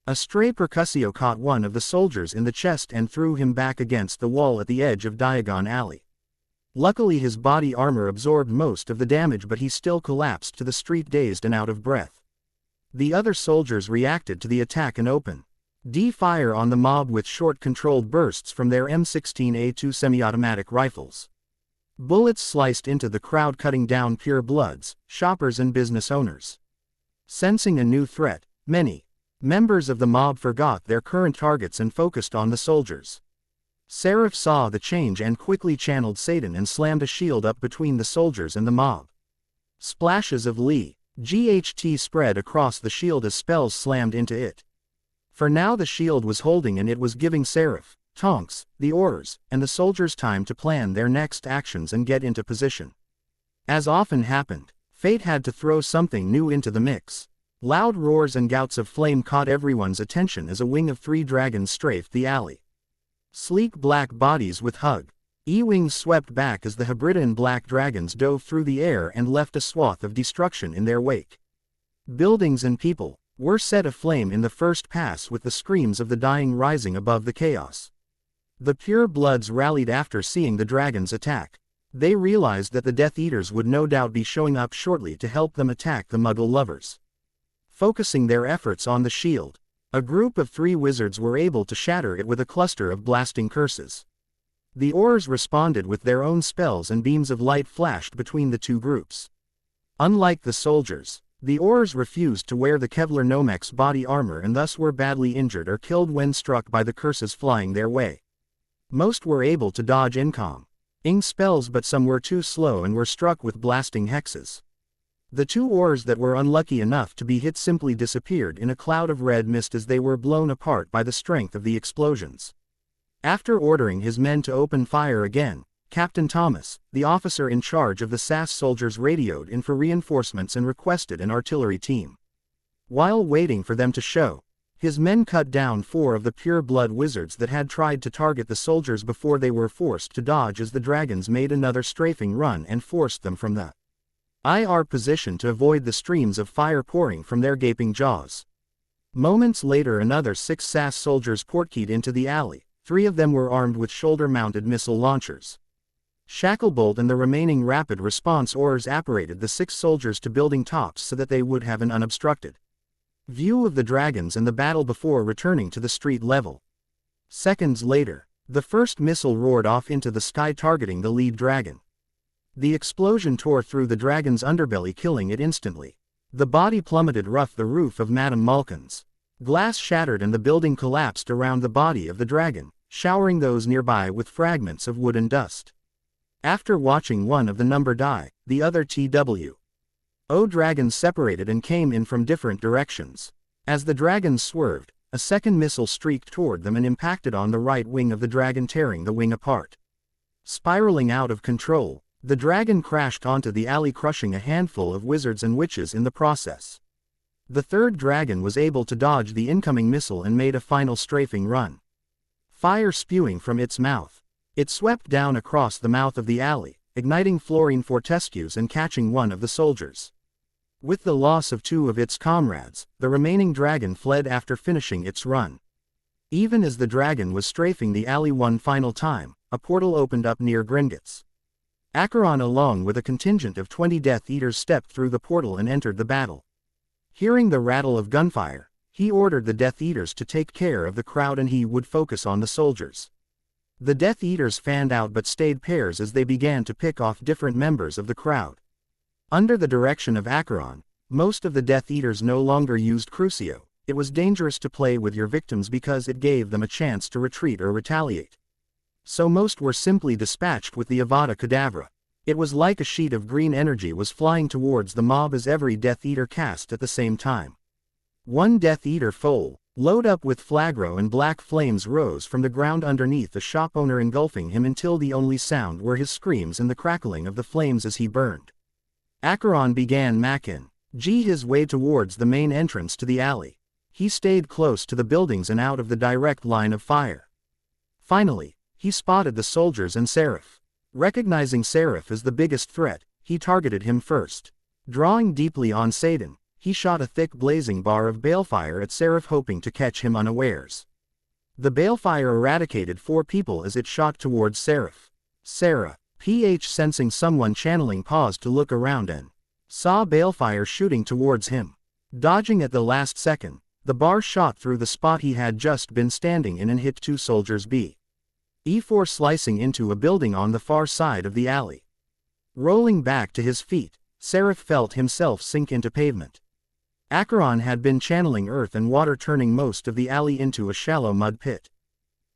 A stray percussio caught one of the soldiers in the chest and threw him back against the wall at the edge of Diagon Alley. Luckily his body armor absorbed most of the damage, but he still collapsed to the street, dazed and out of breath. The other soldiers reacted to the attack and opened fire on the mob with short controlled bursts from their M16A2 semi-automatic rifles. Bullets sliced into the crowd, cutting down pure bloods, shoppers and business owners. Sensing a new threat, many members of the mob forgot their current targets and focused on the soldiers. Seraph saw the change and quickly channeled Satan and slammed a shield up between the soldiers and the mob. Splashes of GHT spread across the shield as spells slammed into it. For now the shield was holding, and it was giving Seraph, Tonks, the Aurors, and the soldiers time to plan their next actions and get into position. As often happened, fate had to throw something new into the mix. Loud roars and gouts of flame caught everyone's attention as a wing of 3 dragons strafed the alley. Sleek black bodies with wings swept back as the Hebridean black dragons dove through the air and left a swath of destruction in their wake. Buildings and people were set aflame in the first pass, with the screams of the dying rising above the chaos. The pure bloods rallied after seeing the dragons attack. They realized that the Death Eaters would no doubt be showing up shortly to help them attack the Muggle lovers. Focusing their efforts on the shield, a group of 3 wizards were able to shatter it with a cluster of blasting curses. The Aurors responded with their own spells, and beams of light flashed between the 2 groups. Unlike the soldiers, the Aurors refused to wear the Kevlar Nomex body armor and thus were badly injured or killed when struck by the curses flying their way. Most were able to dodge incoming spells, but some were too slow and were struck with blasting hexes. The 2 Aurors that were unlucky enough to be hit simply disappeared in a cloud of red mist as they were blown apart by the strength of the explosions. After ordering his men to open fire again, Captain Thomas, the officer in charge of the SAS soldiers, radioed in for reinforcements and requested an artillery team. While waiting for them to show, his men cut down 4 of the pure blood wizards that had tried to target the soldiers before they were forced to dodge as the dragons made another strafing run and forced them from the IR position to avoid the streams of fire pouring from their gaping jaws. Moments later another 6 SAS soldiers portkeyed into the alley. 3 of them were armed with shoulder-mounted missile launchers. Shacklebolt and the remaining rapid response Aurors apparated the 6 soldiers to building tops so that they would have an unobstructed view of the dragons and the battle before returning to the street level. Seconds later, the first missile roared off into the sky, targeting the lead dragon. The explosion tore through the dragon's underbelly, killing it instantly. The body plummeted rough the roof of Madame Malkin's. Glass shattered and the building collapsed around the body of the dragon, showering those nearby with fragments of wood and dust. After watching one of the number die, the other TWO dragons separated and came in from different directions. As the dragons swerved, a second missile streaked toward them and impacted on the right wing of the dragon, tearing the wing apart. Spiraling out of control, the dragon crashed onto the alley, crushing a handful of wizards and witches in the process. The third dragon was able to dodge the incoming missile and made a final strafing run. Fire spewing from its mouth, it swept down across the mouth of the alley, igniting fluorine fortescues and catching one of the soldiers. With the loss of 2 of its comrades, the remaining dragon fled after finishing its run. Even as the dragon was strafing the alley one final time, a portal opened up near Gringotts. Acheron along with a contingent of 20 Death Eaters stepped through the portal and entered the battle. Hearing the rattle of gunfire, he ordered the Death Eaters to take care of the crowd and he would focus on the soldiers. The Death Eaters fanned out but stayed pairs as they began to pick off different members of the crowd. Under the direction of Acheron, most of the Death Eaters no longer used Crucio. It was dangerous to play with your victims because it gave them a chance to retreat or retaliate. So most were simply dispatched with the Avada Kedavra. It was like a sheet of green energy was flying towards the mob as every Death Eater cast at the same time. One Death Eater foal, load up with flagro and black flames rose from the ground underneath the shop owner engulfing him until the only sound were his screams and the crackling of the flames as he burned. Acheron began macking his way towards the main entrance to the alley. He stayed close to the buildings and out of the direct line of fire. Finally, he spotted the soldiers and Seraph. Recognizing Seraph as the biggest threat, he targeted him first. Drawing deeply on Satan, he shot a thick blazing bar of balefire at Seraph hoping to catch him unawares. The balefire eradicated 4 people as it shot towards Seraph. Sarah, sensing someone channeling paused to look around and saw balefire shooting towards him. Dodging at the last second, the bar shot through the spot he had just been standing in and hit 2 soldiers E4 slicing into a building on the far side of the alley. Rolling back to his feet, Seraph felt himself sink into pavement. Acheron had been channeling earth and water turning most of the alley into a shallow mud pit.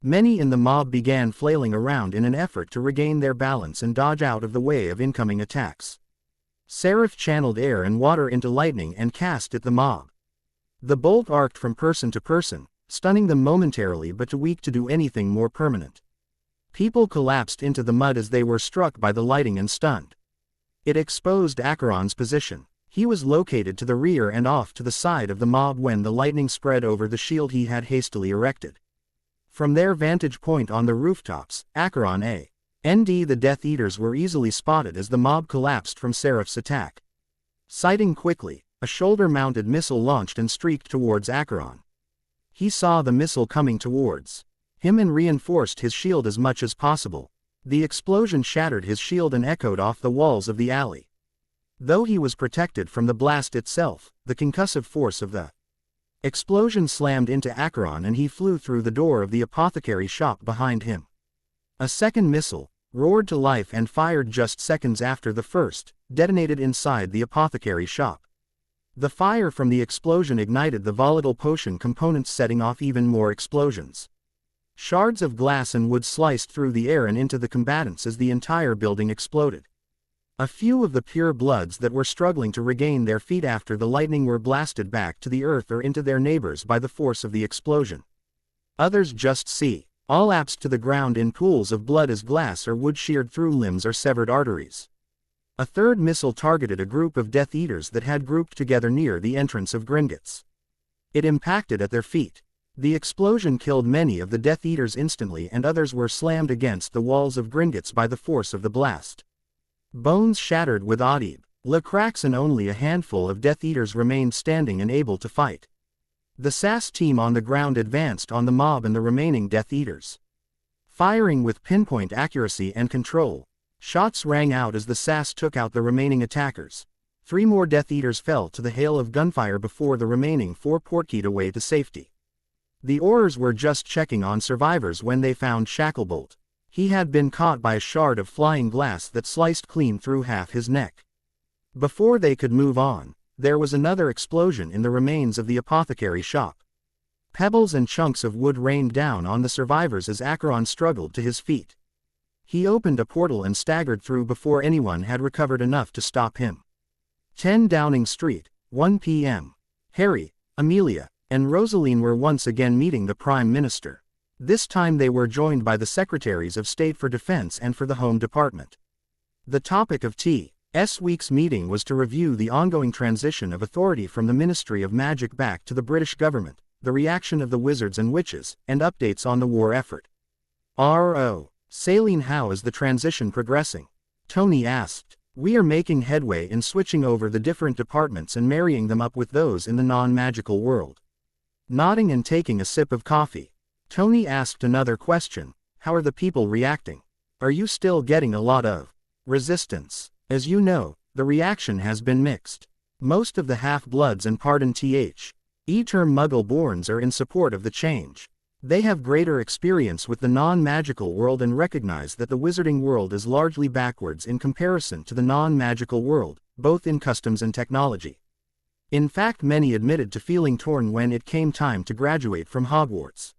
Many in the mob began flailing around in an effort to regain their balance and dodge out of the way of incoming attacks. Seraph channeled air and water into lightning and cast at the mob. The bolt arced from person to person, stunning them momentarily but too weak to do anything more permanent. People collapsed into the mud as they were struck by the lighting and stunned. It exposed Acheron's position. He was located to the rear and off to the side of the mob when the lightning spread over the shield he had hastily erected. From their vantage point on the rooftops, Acheron and the Death Eaters were easily spotted as the mob collapsed from Seraph's attack. Sighting quickly, a shoulder-mounted missile launched and streaked towards Acheron. He saw the missile coming towards him and reinforced his shield as much as possible. The explosion shattered his shield and echoed off the walls of the alley. Though he was protected from the blast itself, the concussive force of the explosion slammed into Acheron and he flew through the door of the apothecary shop behind him. A second missile, roared to life and fired just seconds after the first, detonated inside the apothecary shop. The fire from the explosion ignited the volatile potion components, setting off even more explosions. Shards of glass and wood sliced through the air and into the combatants as the entire building exploded. A few of the pure bloods that were struggling to regain their feet after the lightning were blasted back to the earth or into their neighbors by the force of the explosion. Others just all lapsed to the ground in pools of blood as glass or wood sheared through limbs or severed arteries. A third missile targeted a group of Death Eaters that had grouped together near the entrance of Gringotts. It impacted at their feet. The explosion killed many of the Death Eaters instantly and others were slammed against the walls of Gringotts by the force of the blast. Bones shattered with audible cracks and only a handful of Death Eaters remained standing and able to fight. The SAS team on the ground advanced on the mob and the remaining Death Eaters. Firing with pinpoint accuracy and control, shots rang out as the SAS took out the remaining attackers. 3 more Death Eaters fell to the hail of gunfire before the remaining 4 portkeyed away to safety. The Aurors were just checking on survivors when they found Shacklebolt. He had been caught by a shard of flying glass that sliced clean through half his neck. Before they could move on, there was another explosion in the remains of the apothecary shop. Pebbles and chunks of wood rained down on the survivors as Acheron struggled to his feet. He opened a portal and staggered through before anyone had recovered enough to stop him. 10 Downing Street, 1 p.m. Harry, Amelia, and Rosaline were once again meeting the Prime Minister. This time they were joined by the Secretaries of State for Defense and for the Home Department. The topic of T.'s week's meeting was to review the ongoing transition of authority from the Ministry of Magic back to the British government, the reaction of the wizards and witches, and updates on the war effort. R.O. Saline, how is the transition progressing? Tony asked. We are making headway in switching over the different departments and marrying them up with those in the non-magical world. Nodding and taking a sip of coffee, Tony asked another question. How are the people reacting? Are you still getting a lot of resistance? As you know, the reaction has been mixed. Most of the half-bloods and E-term Muggle-borns are in support of the change. They have greater experience with the non-magical world and recognize that the wizarding world is largely backwards in comparison to the non-magical world, both in customs and technology. In fact, many admitted to feeling torn when it came time to graduate from Hogwarts.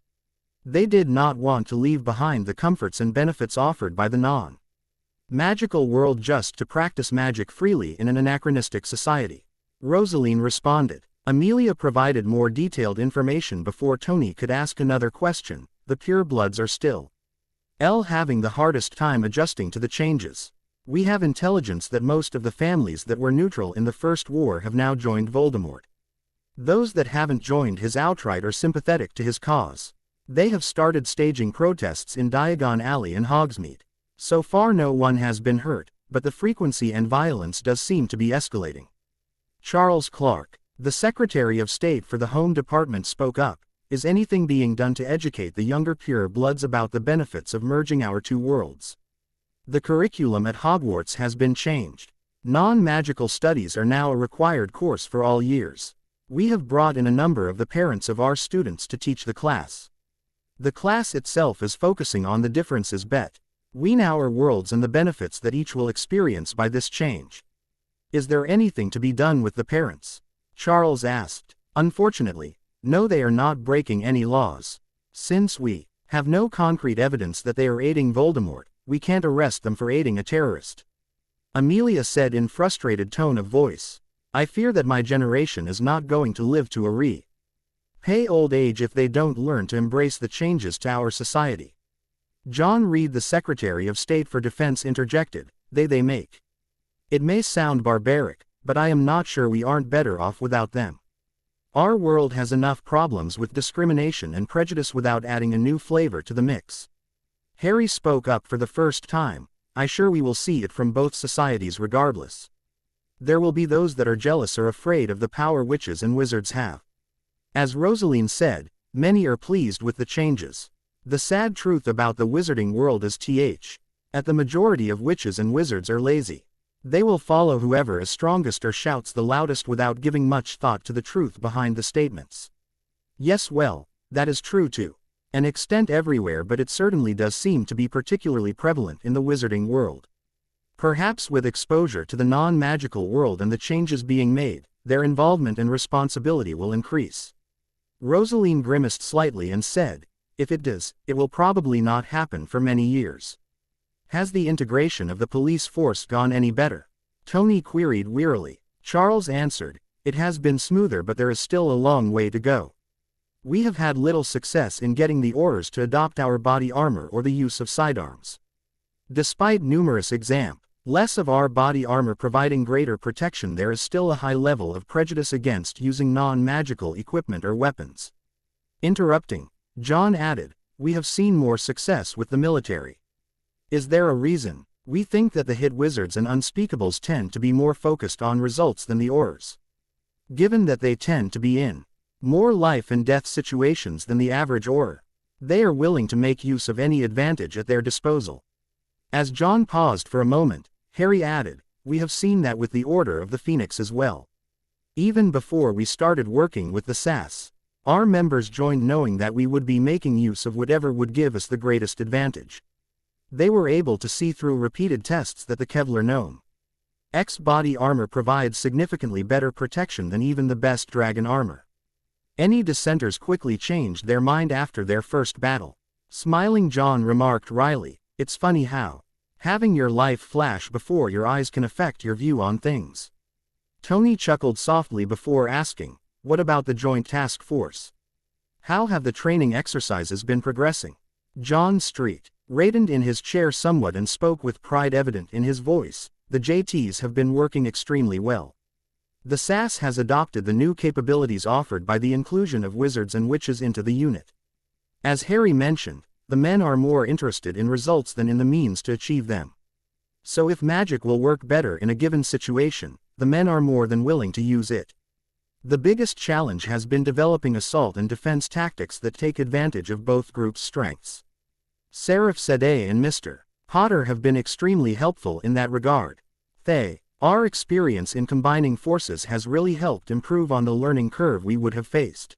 They did not want to leave behind the comforts and benefits offered by the non-magical world just to practice magic freely in an anachronistic society. Rosaline responded. Amelia provided more detailed information before Tony could ask another question. The purebloods are still having the hardest time adjusting to the changes. We have intelligence that most of the families that were neutral in the First War have now joined Voldemort. Those that haven't joined his outright are sympathetic to his cause. They have started staging protests in Diagon Alley and Hogsmeade. So far no one has been hurt, but the frequency and violence does seem to be escalating. Charles Clark, the Secretary of State for the Home Department, spoke up. Is anything being done to educate the younger pure bloods about the benefits of merging our two worlds? The curriculum at Hogwarts has been changed. Non-magical studies are now a required course for all years. We have brought in a number of the parents of our students to teach the class. The class itself is focusing on the differences between our worlds and the benefits that each will experience by this change. Is there anything to be done with the parents? Charles asked. Unfortunately, no, they are not breaking any laws. Since we have no concrete evidence that they are aiding Voldemort, we can't arrest them for aiding a terrorist. Amelia said in frustrated tone of voice. I fear that my generation is not going to live to repay old age if they don't learn to embrace the changes to our society. John Reed, the Secretary of State for Defense, interjected. They make. It may sound barbaric, but I am not sure we aren't better off without them. Our world has enough problems with discrimination and prejudice without adding a new flavor to the mix. Harry spoke up for the first time. I'm sure we will see it from both societies regardless. There will be those that are jealous or afraid of the power witches and wizards have. As Rosaline said, many are pleased with the changes. The sad truth about the wizarding world is that the majority of witches and wizards are lazy. They will follow whoever is strongest or shouts the loudest without giving much thought to the truth behind the statements. Yes, well, that is true to an extent everywhere, but it certainly does seem to be particularly prevalent in the wizarding world. Perhaps with exposure to the non-magical world and the changes being made, their involvement and responsibility will increase. Rosaline grimaced slightly and said, if it does, it will probably not happen for many years. Has the integration of the police force gone any better? Tony queried wearily. Charles answered, it has been smoother, but there is still a long way to go. We have had little success in getting the Aurors to adopt our body armor or the use of sidearms. Despite numerous examples, less of our body armor providing greater protection, there is still a high level of prejudice against using non-magical equipment or weapons. Interrupting, John added, we have seen more success with the military. Is there a reason? We think that the hit wizards and unspeakables tend to be more focused on results than the Aurors. Given that they tend to be in more life and death situations than the average Auror, they are willing to make use of any advantage at their disposal. As John paused for a moment, Harry added, we have seen that with the Order of the Phoenix as well. Even before we started working with the SAS, our members joined knowing that we would be making use of whatever would give us the greatest advantage. They were able to see through repeated tests that the Kevlar Gnome X body armor provides significantly better protection than even the best dragon armor. Any dissenters quickly changed their mind after their first battle. Smiling, John remarked wryly, it's funny how having your life flash before your eyes can affect your view on things. Tony chuckled softly before asking, what about the Joint Task Force? How have the training exercises been progressing? John straightened in his chair somewhat and spoke with pride evident in his voice. The JTs have been working extremely well. The SAS has adopted the new capabilities offered by the inclusion of wizards and witches into the unit. As Harry mentioned, the men are more interested in results than in the means to achieve them. So if magic will work better in a given situation, the men are more than willing to use it. The biggest challenge has been developing assault and defense tactics that take advantage of both groups' strengths. Aes Sedai and Mr. Potter have been extremely helpful in that regard. Our experience in combining forces has really helped improve on the learning curve we would have faced.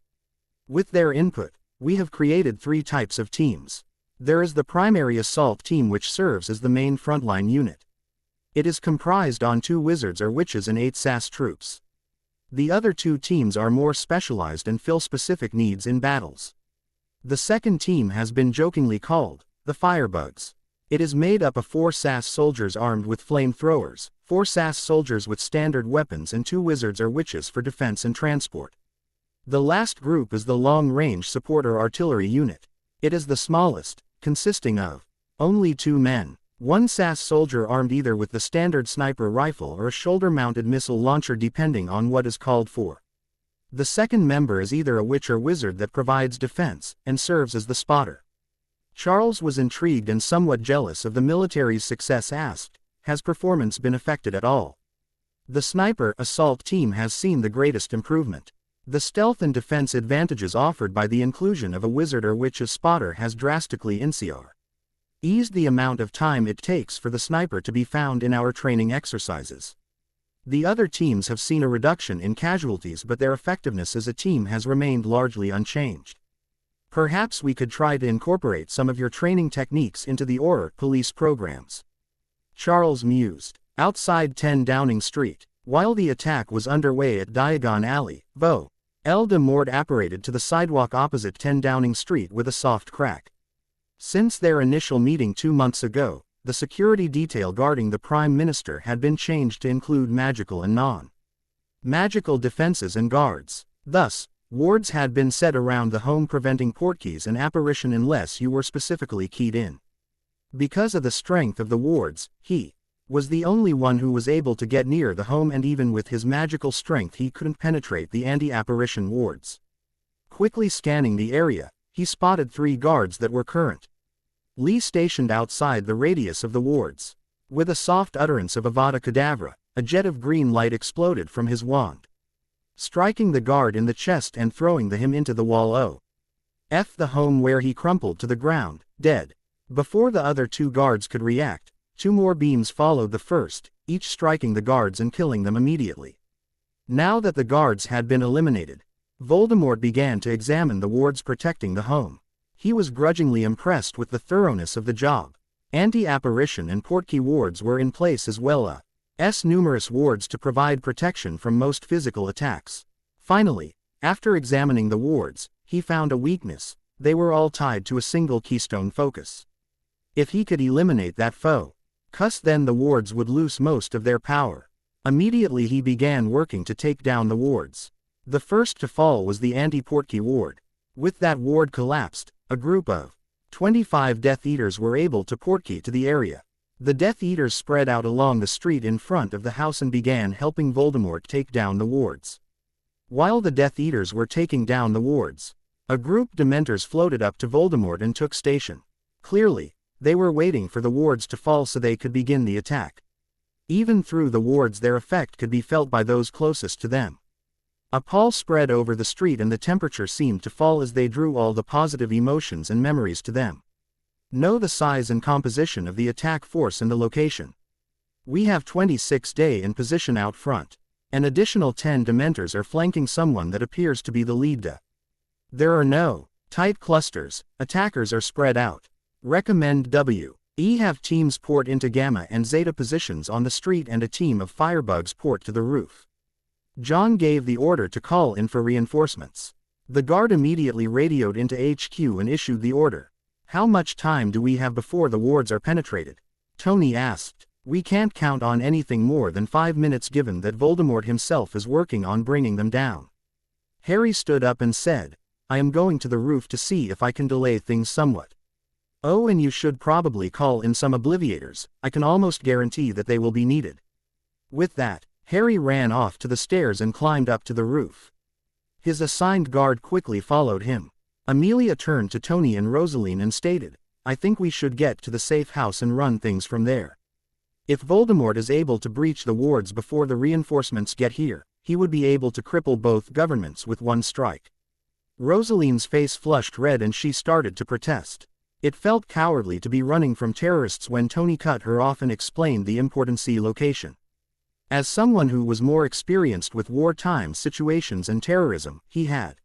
With their input, we have created 3 types of teams. There is the primary assault team, which serves as the main frontline unit. It is comprised on 2 wizards or witches and 8 SAS troops. The other 2 teams are more specialized and fill specific needs in battles. The second team has been jokingly called the Firebugs. It is made up of 4 SAS soldiers armed with flamethrowers, 4 SAS soldiers with standard weapons, and 2 wizards or witches for defense and transport. The last group is the long-range support or artillery unit. It is the smallest, consisting of only 2 men. 1 SAS soldier armed either with the standard sniper rifle or a shoulder-mounted missile launcher depending on what is called for. The second member is either a witch or wizard that provides defense, and serves as the spotter. Charles was intrigued and somewhat jealous of the military's success, asked, "Has performance been affected at all?" The sniper assault team has seen the greatest improvement. The stealth and defense advantages offered by the inclusion of a wizard or witch as spotter has drastically eased the amount of time it takes for the sniper to be found in our training exercises. The other teams have seen a reduction in casualties, but their effectiveness as a team has remained largely unchanged. Perhaps we could try to incorporate some of your training techniques into the Auror police programs. Charles mused. Outside 10 Downing Street, while the attack was underway at Diagon Alley, Voldemort apparated to the sidewalk opposite 10 Downing Street with a soft crack. Since their initial meeting 2 months ago, the security detail guarding the Prime Minister had been changed to include magical and non-magical defenses and guards. Thus, wards had been set around the home preventing portkeys and apparition unless you were specifically keyed in. Because of the strength of the wards, he was the only one who was able to get near the home, and even with his magical strength he couldn't penetrate the anti-apparition wards. Quickly scanning the area, he spotted 3 guards that were currently stationed outside the radius of the wards. With a soft utterance of Avada Kedavra, a jet of green light exploded from his wand, striking the guard in the chest and throwing him into the wall the home, where he crumpled to the ground, dead. Before the other 2 guards could react, 2 more beams followed the first, each striking the guards and killing them immediately. Now that the guards had been eliminated, Voldemort began to examine the wards protecting the home. He was grudgingly impressed with the thoroughness of the job. Anti-apparition and portkey wards were in place, as well as numerous wards to provide protection from most physical attacks. Finally, after examining the wards, he found a weakness: they were all tied to a single keystone focus. If he could eliminate that focus, then the wards would lose most of their power. Immediately he began working to take down the wards. The first to fall was the anti-portkey ward. With that ward collapsed, a group of 25 Death Eaters were able to portkey to the area. The Death Eaters spread out along the street in front of the house and began helping Voldemort take down the wards. While the Death Eaters were taking down the wards, a group Dementors floated up to Voldemort and took station. Clearly, they were waiting for the wards to fall so they could begin the attack. Even through the wards, their effect could be felt by those closest to them. A pall spread over the street and the temperature seemed to fall as they drew all the positive emotions and memories to them. Know the size and composition of the attack force and the location. We have 26 Day in position out front. An additional 10 Dementors are flanking someone that appears to be the lead. There are no tight clusters, attackers are spread out. Recommend WE have teams port into Gamma and Zeta positions on the street and a team of Firebugs port to the roof. John gave the order to call in for reinforcements. The guard immediately radioed into HQ and issued the order. How much time do we have before the wards are penetrated? Tony asked. We can't count on anything more than 5 minutes, given that Voldemort himself is working on bringing them down. Harry stood up and said, I am going to the roof to see if I can delay things somewhat. Oh, and you should probably call in some Obliviators. I can almost guarantee that they will be needed. With that, Harry ran off to the stairs and climbed up to the roof. His assigned guard quickly followed him. Amelia turned to Tony and Rosaline and stated, I think we should get to the safe house and run things from there. If Voldemort is able to breach the wards before the reinforcements get here, he would be able to cripple both governments with one strike. Rosaline's face flushed red and she started to protest. It felt cowardly to be running from terrorists when Tony cut her off and explained the important location. As someone who was more experienced with wartime situations and terrorism, he had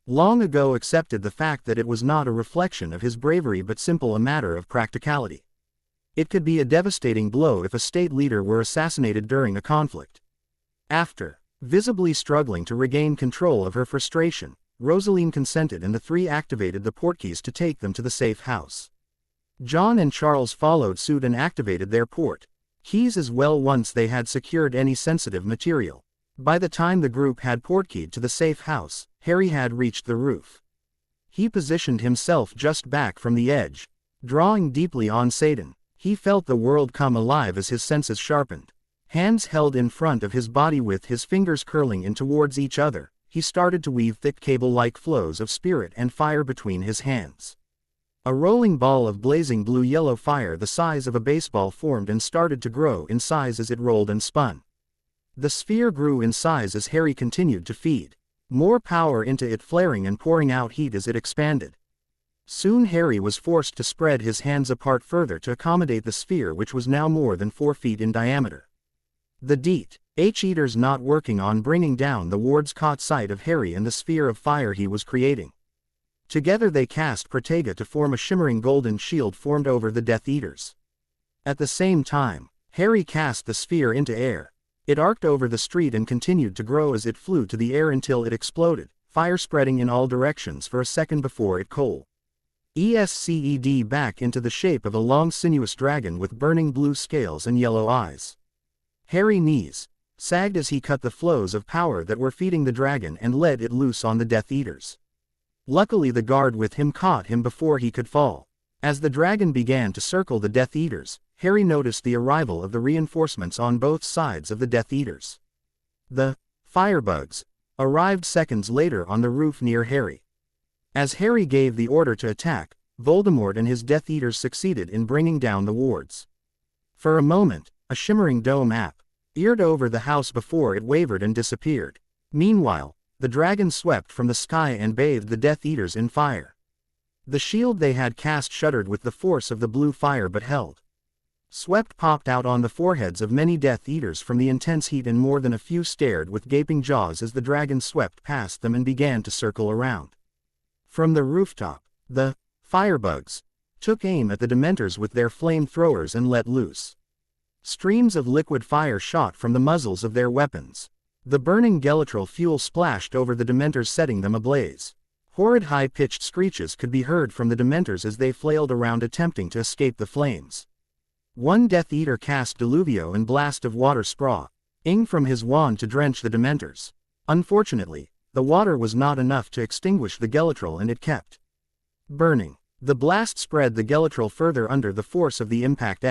long ago accepted the fact that it was not a reflection of his bravery but simply a matter of practicality. It could be a devastating blow if a state leader were assassinated during a conflict. After visibly struggling to regain control of her frustration, Rosaline consented and the three activated the portkeys to take them to the safe house. John and Charles followed suit and activated their port keys as well once they had secured any sensitive material. By the time the group had portkeyed to the safe house, Harry had reached the roof. He positioned himself just back from the edge, drawing deeply on Satan. He felt the world come alive as his senses sharpened. Hands held in front of his body with his fingers curling in towards each other, he started to weave thick cable-like flows of spirit and fire between his hands. A rolling ball of blazing blue-yellow fire the size of a baseball formed and started to grow in size as it rolled and spun. The sphere grew in size as Harry continued to feed more power into it, flaring and pouring out heat as it expanded. Soon Harry was forced to spread his hands apart further to accommodate the sphere, which was now more than 4 feet in diameter. The DH-eaters not working on bringing down the wards caught sight of Harry and the sphere of fire he was creating. Together they cast Protega to form a shimmering golden shield formed over the Death Eaters. At the same time, Harry cast the sphere into air. It arced over the street and continued to grow as it flew to the air until it exploded, fire spreading in all directions for a second before it coalesced back into the shape of a long sinuous dragon with burning blue scales and yellow eyes. Harry's knees sagged as he cut the flows of power that were feeding the dragon and let it loose on the Death Eaters. Luckily the guard with him caught him before he could fall. As the dragon began to circle the Death Eaters, Harry noticed the arrival of the reinforcements on both sides of the Death Eaters. The firebugs arrived seconds later on the roof near Harry. As Harry gave the order to attack, Voldemort and his Death Eaters succeeded in bringing down the wards. For a moment, a shimmering dome appeared over the house before it wavered and disappeared. Meanwhile, the dragon swept from the sky and bathed the Death Eaters in fire. The shield they had cast shuddered with the force of the blue fire but held. Sweat popped out on the foreheads of many Death Eaters from the intense heat, and more than a few stared with gaping jaws as the dragon swept past them and began to circle around. From the rooftop, the firebugs took aim at the Dementors with their flamethrowers and let loose. Streams of liquid fire shot from the muzzles of their weapons. The burning Gelatrol fuel splashed over the Dementors, setting them ablaze. Horrid high-pitched screeches could be heard from the Dementors as they flailed around attempting to escape the flames. One Death Eater cast Diluvio and blast of water spraying from his wand to drench the Dementors. Unfortunately, the water was not enough to extinguish the Gelatrol and it kept burning. The blast spread the Gelatrol further under the force of the impact,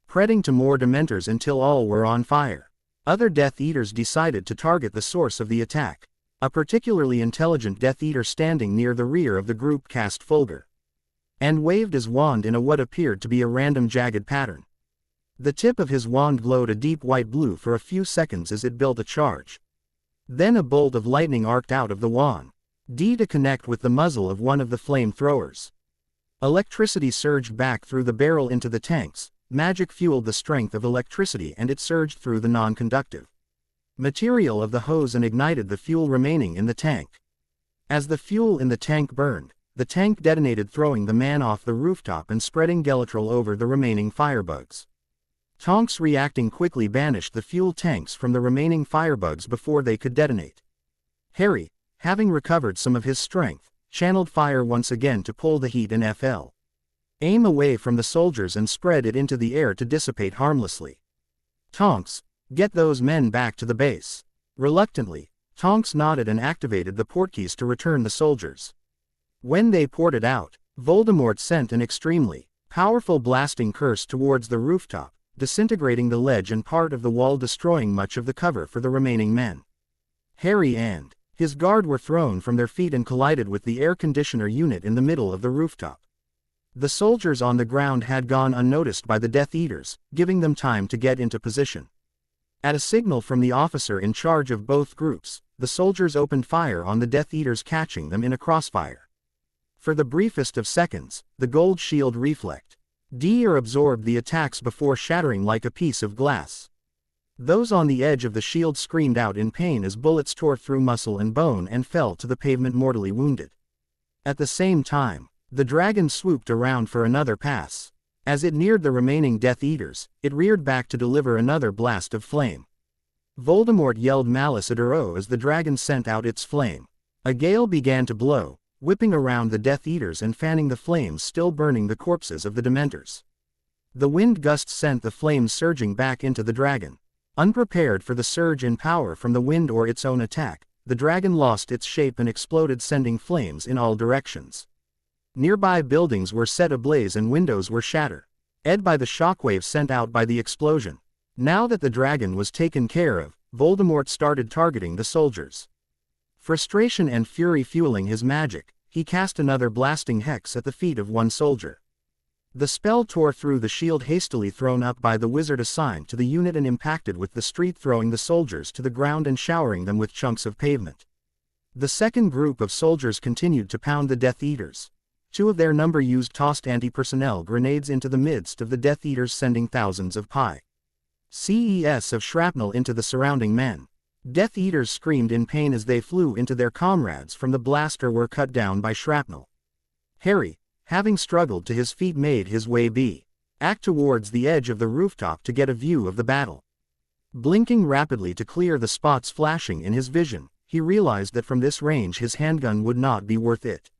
spreading to more Dementors until all were on fire. Other Death Eaters decided to target the source of the attack. A particularly intelligent Death Eater standing near the rear of the group cast Fulgur and waved his wand in a what appeared to be a random jagged pattern. The tip of his wand glowed a deep white blue for a few seconds as it built a charge. Then a bolt of lightning arced out of the wand, to connect with the muzzle of one of the flamethrowers. Electricity surged back through the barrel into the tanks. Magic fueled the strength of electricity and it surged through the non-conductive material of the hose and ignited the fuel remaining in the tank. As the fuel in the tank burned, the tank detonated, throwing the man off the rooftop and spreading Gelatrol over the remaining firebugs. Tonks reacting quickly banished the fuel tanks from the remaining firebugs before they could detonate. Harry, having recovered some of his strength, channeled fire once again to pull the heat and aim away from the soldiers and spread it into the air to dissipate harmlessly. Tonks, get those men back to the base. Reluctantly, Tonks nodded and activated the portkeys to return the soldiers. When they ported out, Voldemort sent an extremely powerful blasting curse towards the rooftop, disintegrating the ledge and part of the wall, destroying much of the cover for the remaining men. Harry and his guard were thrown from their feet and collided with the air conditioner unit in the middle of the rooftop. The soldiers on the ground had gone unnoticed by the Death Eaters, giving them time to get into position. At a signal from the officer in charge of both groups, the soldiers opened fire on the Death Eaters, catching them in a crossfire. For the briefest of seconds, the gold shield reflected absorbed the attacks before shattering like a piece of glass. Those on the edge of the shield screamed out in pain as bullets tore through muscle and bone and fell to the pavement mortally wounded. At the same time, the dragon swooped around for another pass. As it neared the remaining Death Eaters, it reared back to deliver another blast of flame. Voldemort yelled malice at Uro as the dragon sent out its flame. A gale began to blow, whipping around the Death Eaters and fanning the flames still burning the corpses of the Dementors. The wind gusts sent the flames surging back into the dragon. Unprepared for the surge in power from the wind or its own attack, the dragon lost its shape and exploded, sending flames in all directions. Nearby buildings were set ablaze and windows were shattered, by the shockwave sent out by the explosion. Now that the dragon was taken care of, Voldemort started targeting the soldiers. Frustration and fury fueling his magic, he cast another blasting hex at the feet of one soldier. The spell tore through the shield hastily thrown up by the wizard assigned to the unit and impacted with the street, throwing the soldiers to the ground and showering them with chunks of pavement. The second group of soldiers continued to pound the Death Eaters. Two of their number used tossed anti-personnel grenades into the midst of the Death Eaters, sending thousands of pi.ces of shrapnel into the surrounding men. Death Eaters screamed in pain as they flew into their comrades from the blast or were cut down by shrapnel. Harry, having struggled to his feet, made his way back towards the edge of the rooftop to get a view of the battle. Blinking rapidly to clear the spots flashing in his vision, he realized that from this range his handgun would not be worth it.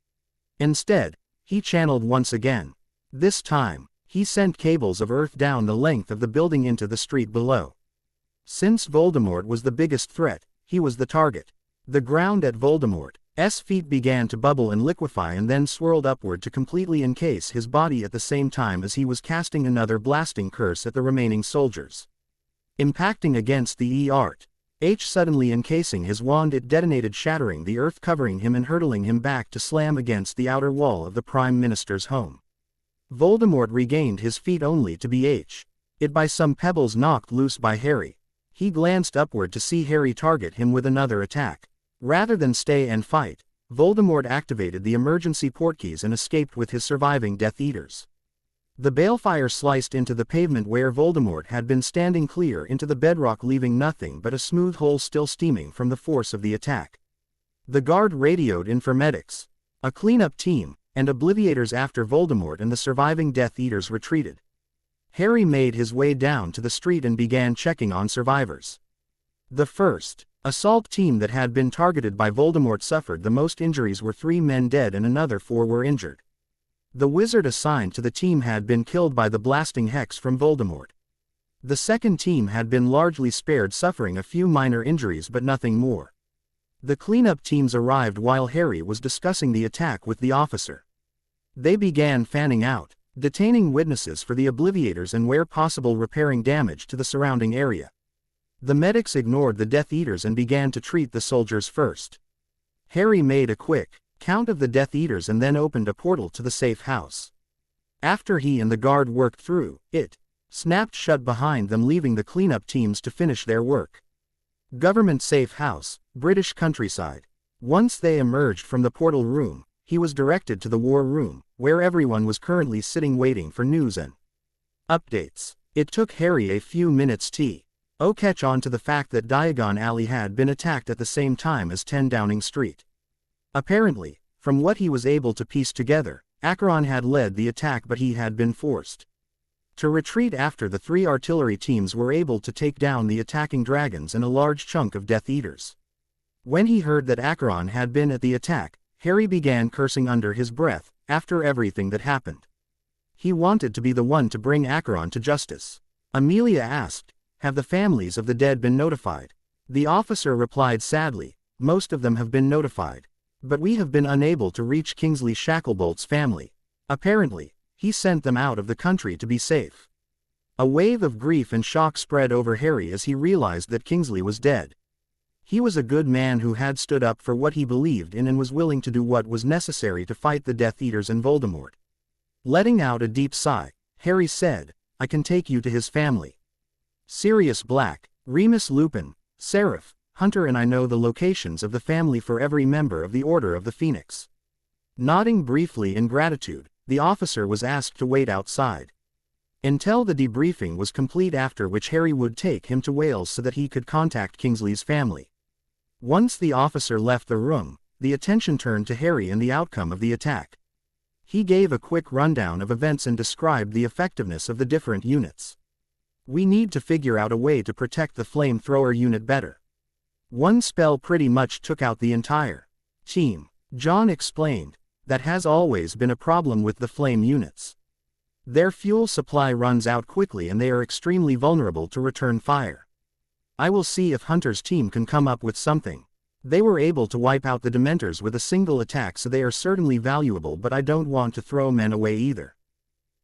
Instead, he channeled once again. This time, he sent cables of earth down the length of the building into the street below. Since Voldemort was the biggest threat, he was the target. The ground at Voldemort's feet began to bubble and liquefy and then swirled upward to completely encase his body at the same time as he was casting another blasting curse at the remaining soldiers. Impacting against the suddenly encasing his wand, it detonated, shattering the earth covering him and hurtling him back to slam against the outer wall of the Prime Minister's home. Voldemort regained his feet only to be hit by some pebbles knocked loose by Harry. He glanced upward to see Harry target him with another attack. Rather than stay and fight, Voldemort activated the emergency portkeys and escaped with his surviving Death Eaters. The balefire sliced into the pavement where Voldemort had been standing, clear into the bedrock, leaving nothing but a smooth hole still steaming from the force of the attack. The guard radioed in for medics, a cleanup team, and obliviators after Voldemort and the surviving Death Eaters retreated. Harry made his way down to the street and began checking on survivors. The first assault team that had been targeted by Voldemort suffered the most injuries, were 3 men dead and another 4 were injured. The wizard assigned to the team had been killed by the blasting hex from Voldemort. The second team had been largely spared, suffering a few minor injuries but nothing more. The cleanup teams arrived while Harry was discussing the attack with the officer. They began fanning out, detaining witnesses for the obliviators and where possible repairing damage to the surrounding area. The medics ignored the Death Eaters and began to treat the soldiers first. Harry made a quick count of the Death Eaters and then opened a portal to the safe house. After he and the guard worked through, it snapped shut behind them, leaving the cleanup teams to finish their work. Government safe house, British countryside. Once they emerged from the portal room, he was directed to the war room, where everyone was currently sitting waiting for news and updates. It took Harry a few minutes to catch on to the fact that Diagon Alley had been attacked at the same time as 10 Downing Street. Apparently, from what he was able to piece together, Acheron had led the attack, but he had been forced to retreat after the 3 artillery teams were able to take down the attacking dragons and a large chunk of Death Eaters. When he heard that Acheron had been at the attack, Harry began cursing under his breath. After everything that happened, he wanted to be the one to bring Acheron to justice. Amelia asked, "Have the families of the dead been notified?" The officer replied sadly, "Most of them have been notified. But we have been unable to reach Kingsley Shacklebolt's family. Apparently, he sent them out of the country to be safe." A wave of grief and shock spread over Harry as he realized that Kingsley was dead. He was a good man who had stood up for what he believed in and was willing to do what was necessary to fight the Death Eaters and Voldemort. Letting out a deep sigh, Harry said, I can take you to his family. Sirius Black, Remus Lupin, Seraph, Hunter and I know the locations of the family for every member of the Order of the Phoenix. Nodding briefly in gratitude, the officer was asked to wait outside until the debriefing was complete, after which Harry would take him to Wales so that he could contact Kingsley's family. Once the officer left the room, the attention turned to Harry and the outcome of the attack. He gave a quick rundown of events and described the effectiveness of the different units. We need to figure out a way to protect the flamethrower unit better. One spell pretty much took out the entire team. John explained. That has always been a problem with the flame units. Their fuel supply runs out quickly and they are extremely vulnerable to return fire. I will see if Hunter's team can come up with something. They were able to wipe out the Dementors with a single attack, so they are certainly valuable, but I don't want to throw men away either.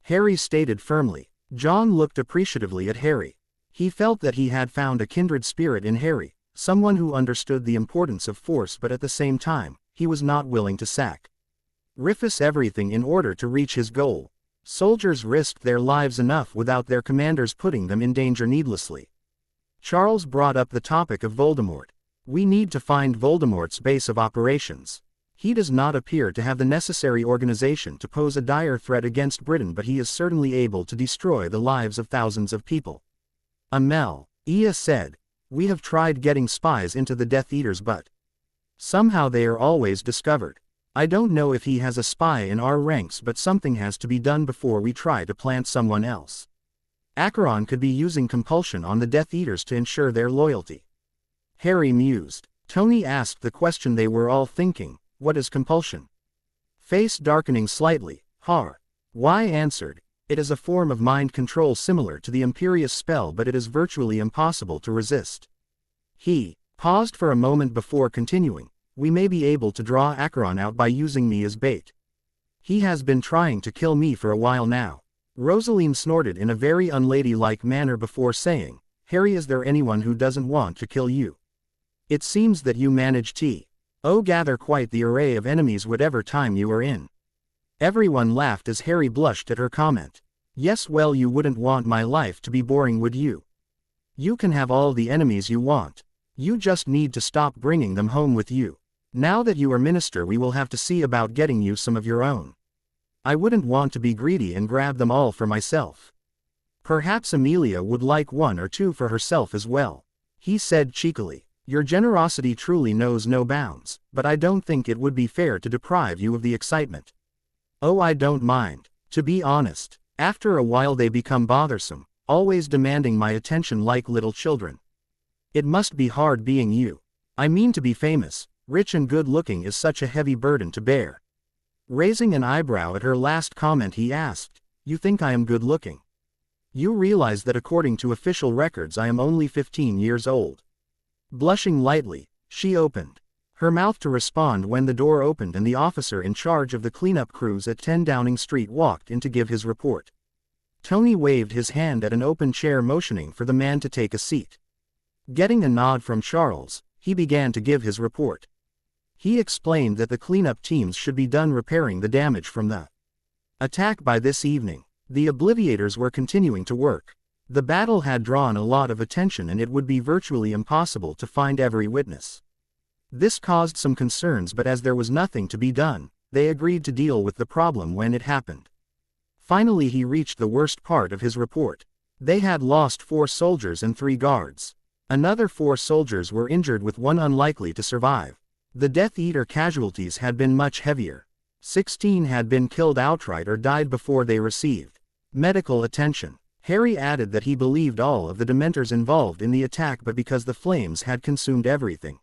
Harry stated firmly. John looked appreciatively at Harry. He felt that he had found a kindred spirit in Harry, someone who understood the importance of force, but at the same time, he was not willing to sacrifice everything in order to reach his goal. Soldiers risked their lives enough without their commanders putting them in danger needlessly. Charles brought up the topic of Voldemort. We need to find Voldemort's base of operations. He does not appear to have the necessary organization to pose a dire threat against Britain, but he is certainly able to destroy the lives of thousands of people. Amelia said, we have tried getting spies into the Death Eaters, but somehow they are always discovered. I don't know if he has a spy in our ranks, but something has to be done before we try to plant someone else. Acheron could be using compulsion on the Death Eaters to ensure their loyalty. Harry mused. Tony asked the question they were all thinking, what is compulsion? Face darkening slightly, Y answered, it is a form of mind control similar to the Imperious spell, but it is virtually impossible to resist. He paused for a moment before continuing. We may be able to draw Acheron out by using me as bait. He has been trying to kill me for a while now. Rosaline snorted in a very unladylike manner before saying, Harry, is there anyone who doesn't want to kill you? It seems that you manage to gather quite the array of enemies whatever time you are in. Everyone laughed as Harry blushed at her comment. Yes, well, you wouldn't want my life to be boring, would you? You can have all the enemies you want. You just need to stop bringing them home with you. Now that you are minister, we will have to see about getting you some of your own. I wouldn't want to be greedy and grab them all for myself. Perhaps Amelia would like one or two for herself as well. He said cheekily, your generosity truly knows no bounds, but I don't think it would be fair to deprive you of the excitement. Oh, I don't mind. To be honest, after a while they become bothersome, always demanding my attention like little children. It must be hard being you. I mean, to be famous, rich and good-looking is such a heavy burden to bear. Raising an eyebrow at her last comment, he asked, you think I am good-looking? You realize that according to official records I am only 15 years old. Blushing lightly, she opened her mouth to respond when the door opened and the officer in charge of the cleanup crews at 10 Downing Street walked in to give his report. Tony waved his hand at an open chair, motioning for the man to take a seat. Getting a nod from Charles, he began to give his report. He explained that the cleanup teams should be done repairing the damage from the attack by this evening. The Obliviators were continuing to work. The battle had drawn a lot of attention and it would be virtually impossible to find every witness. This caused some concerns, but as there was nothing to be done, they agreed to deal with the problem when it happened. Finally he reached the worst part of his report. They had lost 4 soldiers and 3 guards. Another 4 soldiers were injured, with 1 unlikely to survive. The Death Eater casualties had been much heavier. 16 had been killed outright or died before they received medical attention. Harry added that he believed all of the Dementors involved in the attack, but because the flames had consumed everything,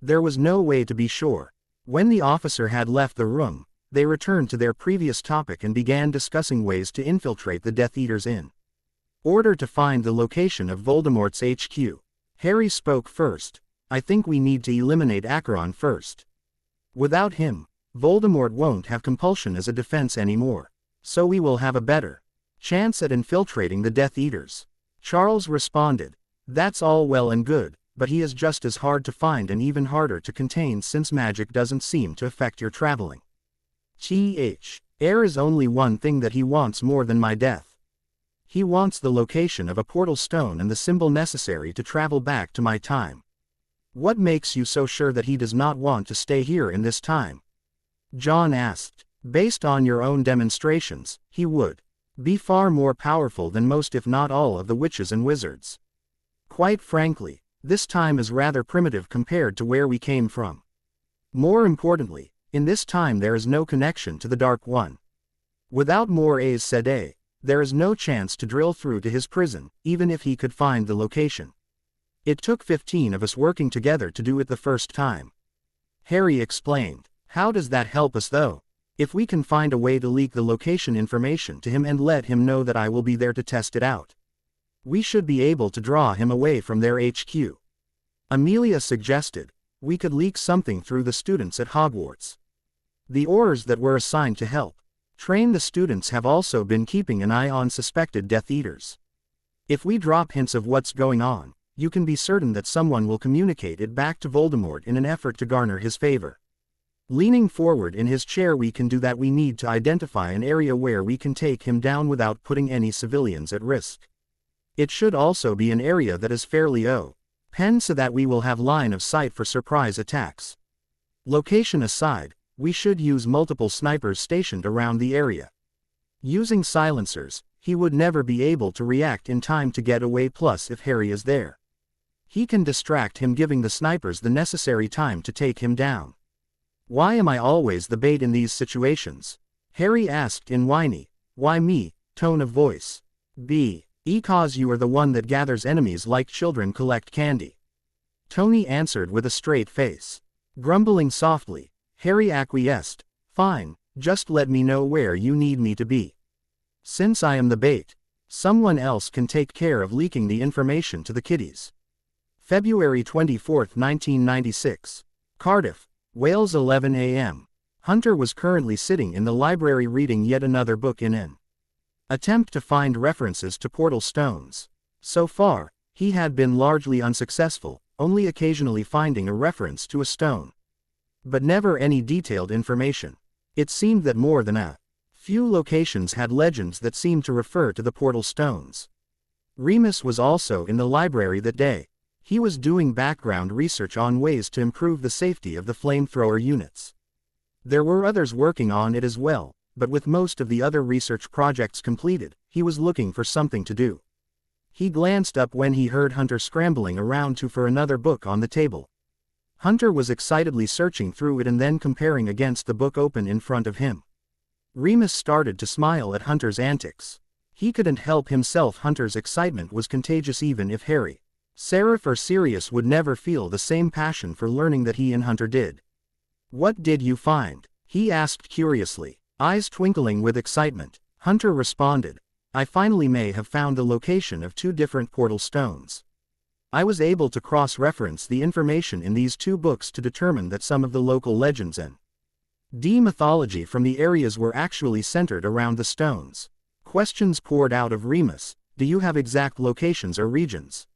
there was no way to be sure. When the officer had left the room, they returned to their previous topic and began discussing ways to infiltrate the Death Eaters in order to find the location of Voldemort's HQ. Harry spoke first. I think we need to eliminate Acheron first. Without him, Voldemort won't have compulsion as a defense anymore. So we will have a better chance at infiltrating the Death Eaters. Charles responded. That's all well and good, but he is just as hard to find and even harder to contain, since magic doesn't seem to affect your traveling. There is only one thing that he wants more than my death. He wants the location of a portal stone and the symbol necessary to travel back to my time. What makes you so sure that he does not want to stay here in this time? John asked. Based on your own demonstrations, he would be far more powerful than most if not all of the witches and wizards. Quite frankly, this time is rather primitive compared to where we came from. More importantly, in this time there is no connection to the Dark One. Without more Aes Sedai, there is no chance to drill through to his prison, even if he could find the location. It took 15 of us working together to do it the first time. Harry explained. How does that help us though? If we can find a way to leak the location information to him and let him know that I will be there to test it out, we should be able to draw him away from their HQ. Amelia suggested. We could leak something through the students at Hogwarts. The Aurors that were assigned to help train the students have also been keeping an eye on suspected Death Eaters. If we drop hints of what's going on, you can be certain that someone will communicate it back to Voldemort in an effort to garner his favor. Leaning forward in his chair, we can do that. We need to identify an area where we can take him down without putting any civilians at risk. It should also be an area that is fairly open so that we will have line of sight for surprise attacks. Location aside, we should use multiple snipers stationed around the area. Using silencers, he would never be able to react in time to get away, plus if Harry is there, he can distract him, giving the snipers the necessary time to take him down. Why am I always the bait in these situations? Harry asked in whiny, why me, tone of voice. Because you are the one that gathers enemies like children collect candy. Tony answered with a straight face. Grumbling softly, Harry acquiesced. Fine, just let me know where you need me to be. Since I am the bait, someone else can take care of leaking the information to the kiddies. February 24, 1996. Cardiff, Wales, 11 a.m. Hunter was currently sitting in the library reading yet another book in an attempt to find references to portal stones. So far, he had been largely unsuccessful, only occasionally finding a reference to a stone, but never any detailed information. It seemed that more than a few locations had legends that seemed to refer to the portal stones. Remus was also in the library that day. He was doing background research on ways to improve the safety of the flamethrower units. There were others working on it as well, but with most of the other research projects completed, he was looking for something to do. He glanced up when he heard Hunter scrambling around for another book on the table. Hunter was excitedly searching through it and then comparing against the book open in front of him. Remus started to smile at Hunter's antics. He couldn't help himself. Hunter's excitement was contagious, even if Harry, Seraph or Sirius would never feel the same passion for learning that he and Hunter did. What did you find? He asked curiously, eyes twinkling with excitement. Hunter responded, I finally may have found the location of 2 different portal stones. I was able to cross-reference the information in these 2 books to determine that some of the local legends and mythology from the areas were actually centered around the stones. Questions poured out of Remus. Do you have exact locations or regions?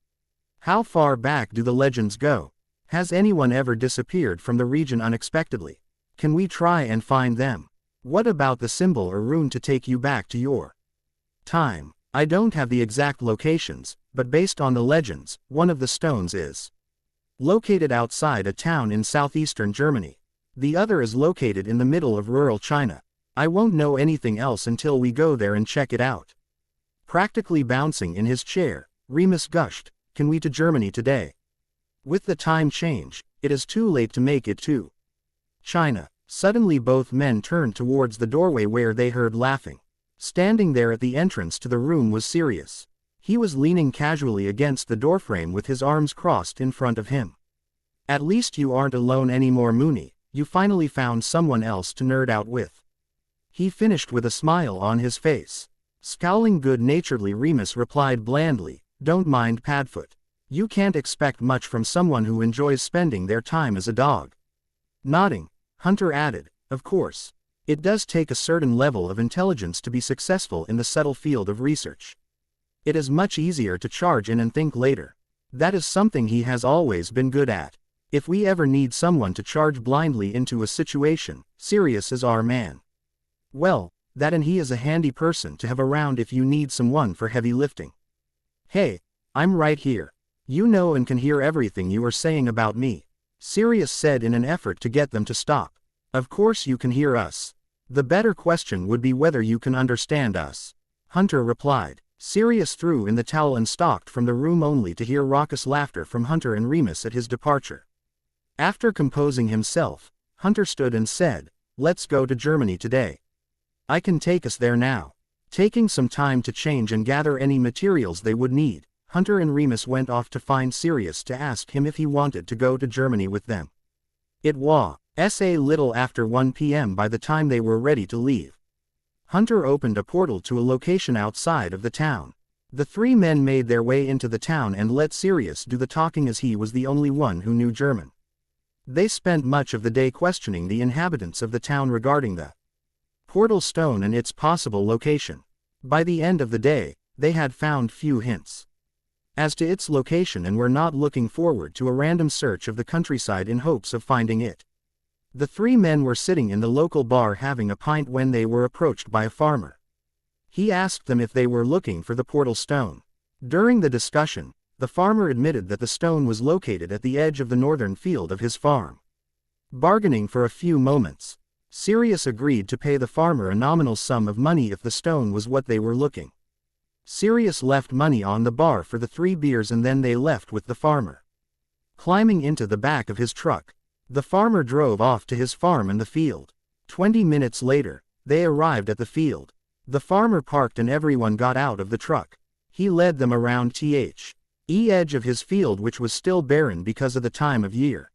How far back do the legends go? Has anyone ever disappeared from the region unexpectedly? Can we try and find them? What about the symbol or rune to take you back to your time? I don't have the exact locations, but based on the legends, one of the stones is located outside a town in southeastern Germany. The other is located in the middle of rural China. I won't know anything else until we go there and check it out. Practically bouncing in his chair, Remus gushed, Can we to Germany today? With the time change, it is too late to make it to China. Suddenly both men turned towards the doorway where they heard laughing. Standing there at the entrance to the room was Sirius. He was leaning casually against the doorframe with his arms crossed in front of him. At least you aren't alone anymore, Moony. You finally found someone else to nerd out with. He finished with a smile on his face. Scowling good-naturedly, Remus replied blandly, Don't mind Padfoot. You can't expect much from someone who enjoys spending their time as a dog. Nodding, Hunter added, Of course. It does take a certain level of intelligence to be successful in the subtle field of research. It is much easier to charge in and think later. That is something he has always been good at. If we ever need someone to charge blindly into a situation, Sirius is our man. Well, that and he is a handy person to have around if you need someone for heavy lifting. Hey, I'm right here. You know and can hear everything you are saying about me, Sirius said in an effort to get them to stop. Of course you can hear us. The better question would be whether you can understand us, Hunter replied. Sirius threw in the towel and stalked from the room only to hear raucous laughter from Hunter and Remus at his departure. After composing himself, Hunter stood and said, "Let's go to Germany today. I can take us there now." Taking some time to change and gather any materials they would need, Hunter and Remus went off to find Sirius to ask him if he wanted to go to Germany with them. It was a little after 1 p.m. by the time they were ready to leave. Hunter opened a portal to a location outside of the town. The three men made their way into the town and let Sirius do the talking as he was the only one who knew German. They spent much of the day questioning the inhabitants of the town regarding the portal stone and its possible location. By the end of the day, they had found few hints as to its location and were not looking forward to a random search of the countryside in hopes of finding it. The three men were sitting in the local bar having a pint when they were approached by a farmer. He asked them if they were looking for the portal stone. During the discussion, the farmer admitted that the stone was located at the edge of the northern field of his farm. Bargaining for a few moments, Sirius agreed to pay the farmer a nominal sum of money if the stone was what they were looking. Sirius left money on the bar for the 3 beers and then they left with the farmer. Climbing into the back of his truck, the farmer drove off to his farm in the field. 20 minutes later, they arrived at the field. The farmer parked and everyone got out of the truck. He led them around the edge of his field, which was still barren because of the time of year.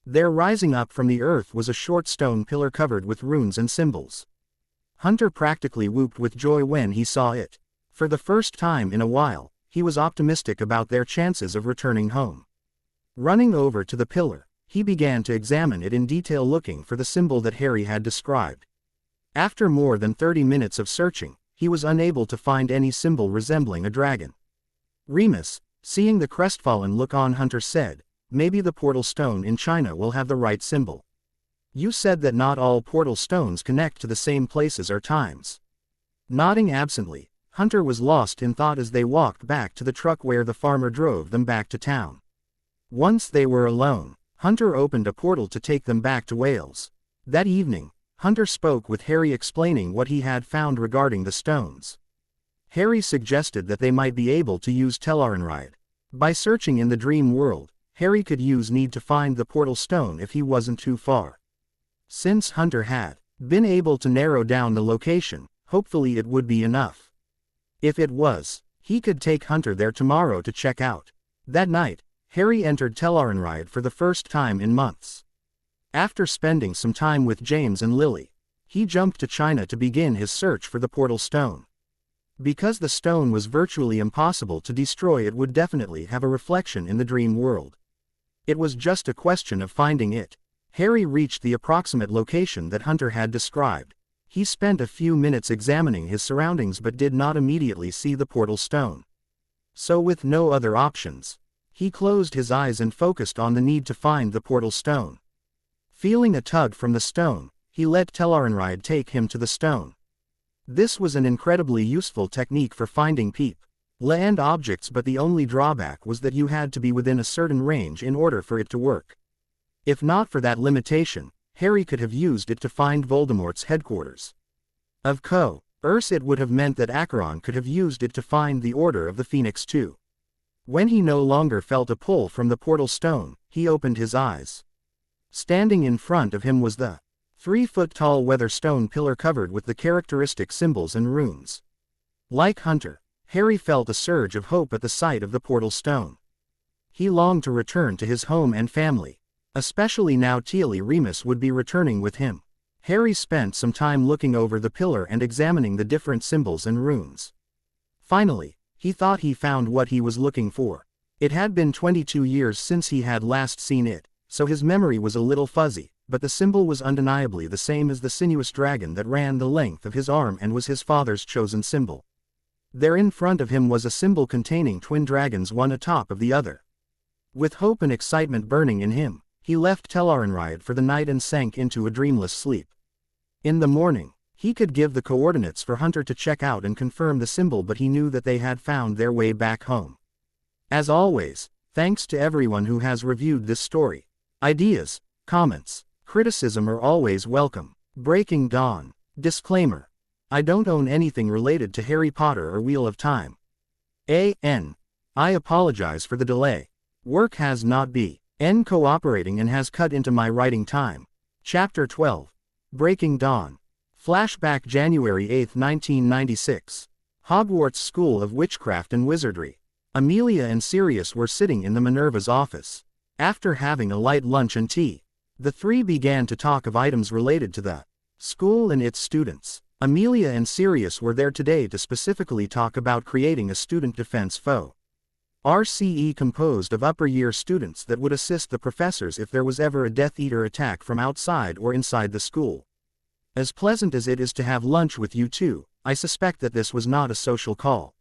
There rising up from the earth was a short stone pillar covered with runes and symbols. Hunter practically whooped with joy when he saw it. For the first time in a while, he was optimistic about their chances of returning home. Running over to the pillar, he began to examine it in detail, looking for the symbol that Harry had described. After more than 30 minutes of searching, he was unable to find any symbol resembling a dragon. Remus, seeing the crestfallen look on Hunter, said, "Maybe the portal stone in China will have the right symbol. You said that not all portal stones connect to the same places or times." Nodding absently, Hunter was lost in thought as they walked back to the truck where the farmer drove them back to town. Once they were alone, Hunter opened a portal to take them back to Wales. That evening, Hunter spoke with Harry explaining what he had found regarding the stones. Harry suggested that they might be able to use Tel'aran'rhiod. By searching in the dream world, Harry could use need to find the portal stone if he wasn't too far. Since Hunter had been able to narrow down the location, hopefully it would be enough. If it was, he could take Hunter there tomorrow to check out. That night, Harry entered Tel'aran'rhiod for the first time in months. After spending some time with James and Lily, he jumped to China to begin his search for the portal stone. Because the stone was virtually impossible to destroy, it would definitely have a reflection in the dream world. It was just a question of finding it. Harry reached the approximate location that Hunter had described. He spent a few minutes examining his surroundings but did not immediately see the portal stone. So with no other options, he closed his eyes and focused on the need to find the portal stone. Feeling a tug from the stone, he let Tel'aran'rhiod take him to the stone. This was an incredibly useful technique for finding land objects, but the only drawback was that you had to be within a certain range in order for it to work. If not for that limitation, Harry could have used it to find Voldemort's headquarters. Of course, it would have meant that Acheron could have used it to find the Order of the Phoenix too. When he no longer felt a pull from the portal stone, he opened his eyes. Standing in front of him was the 3-foot-tall weather stone pillar covered with the characteristic symbols and runes. Like Hunter, Harry felt a surge of hope at the sight of the portal stone. He longed to return to his home and family, especially now Remus would be returning with him. Harry spent some time looking over the pillar and examining the different symbols and runes. Finally, he thought he found what he was looking for. It had been 22 years since he had last seen it, so his memory was a little fuzzy, but the symbol was undeniably the same as the sinuous dragon that ran the length of his arm and was his father's chosen symbol. There in front of him was a symbol containing twin dragons, one atop of the other. With hope and excitement burning in him, he left Tel'aran'rhiod for the night and sank into a dreamless sleep. In the morning, He could give the coordinates for Hunter to check out and confirm the symbol, but he knew that they had found their way back home. As always, thanks to everyone who has reviewed this story. Ideas, comments, criticism are always welcome. Breaking Dawn. Disclaimer. I don't own anything related to Harry Potter or Wheel of Time. A.N. I apologize for the delay. Work has not been cooperating and has cut into my writing time. Chapter 12. Breaking Dawn. Flashback January 8, 1996. Hogwarts School of Witchcraft and Wizardry. Amelia and Sirius were sitting in the Minerva's office. After having a light lunch and tea, the three began to talk of items related to the school and its students. Amelia and Sirius were there today to specifically talk about creating a student defense foe. RCE composed of upper-year students that would assist the professors if there was ever a Death Eater attack from outside or inside the school. As pleasant as it is to have lunch with you two, I suspect that this was not a social call.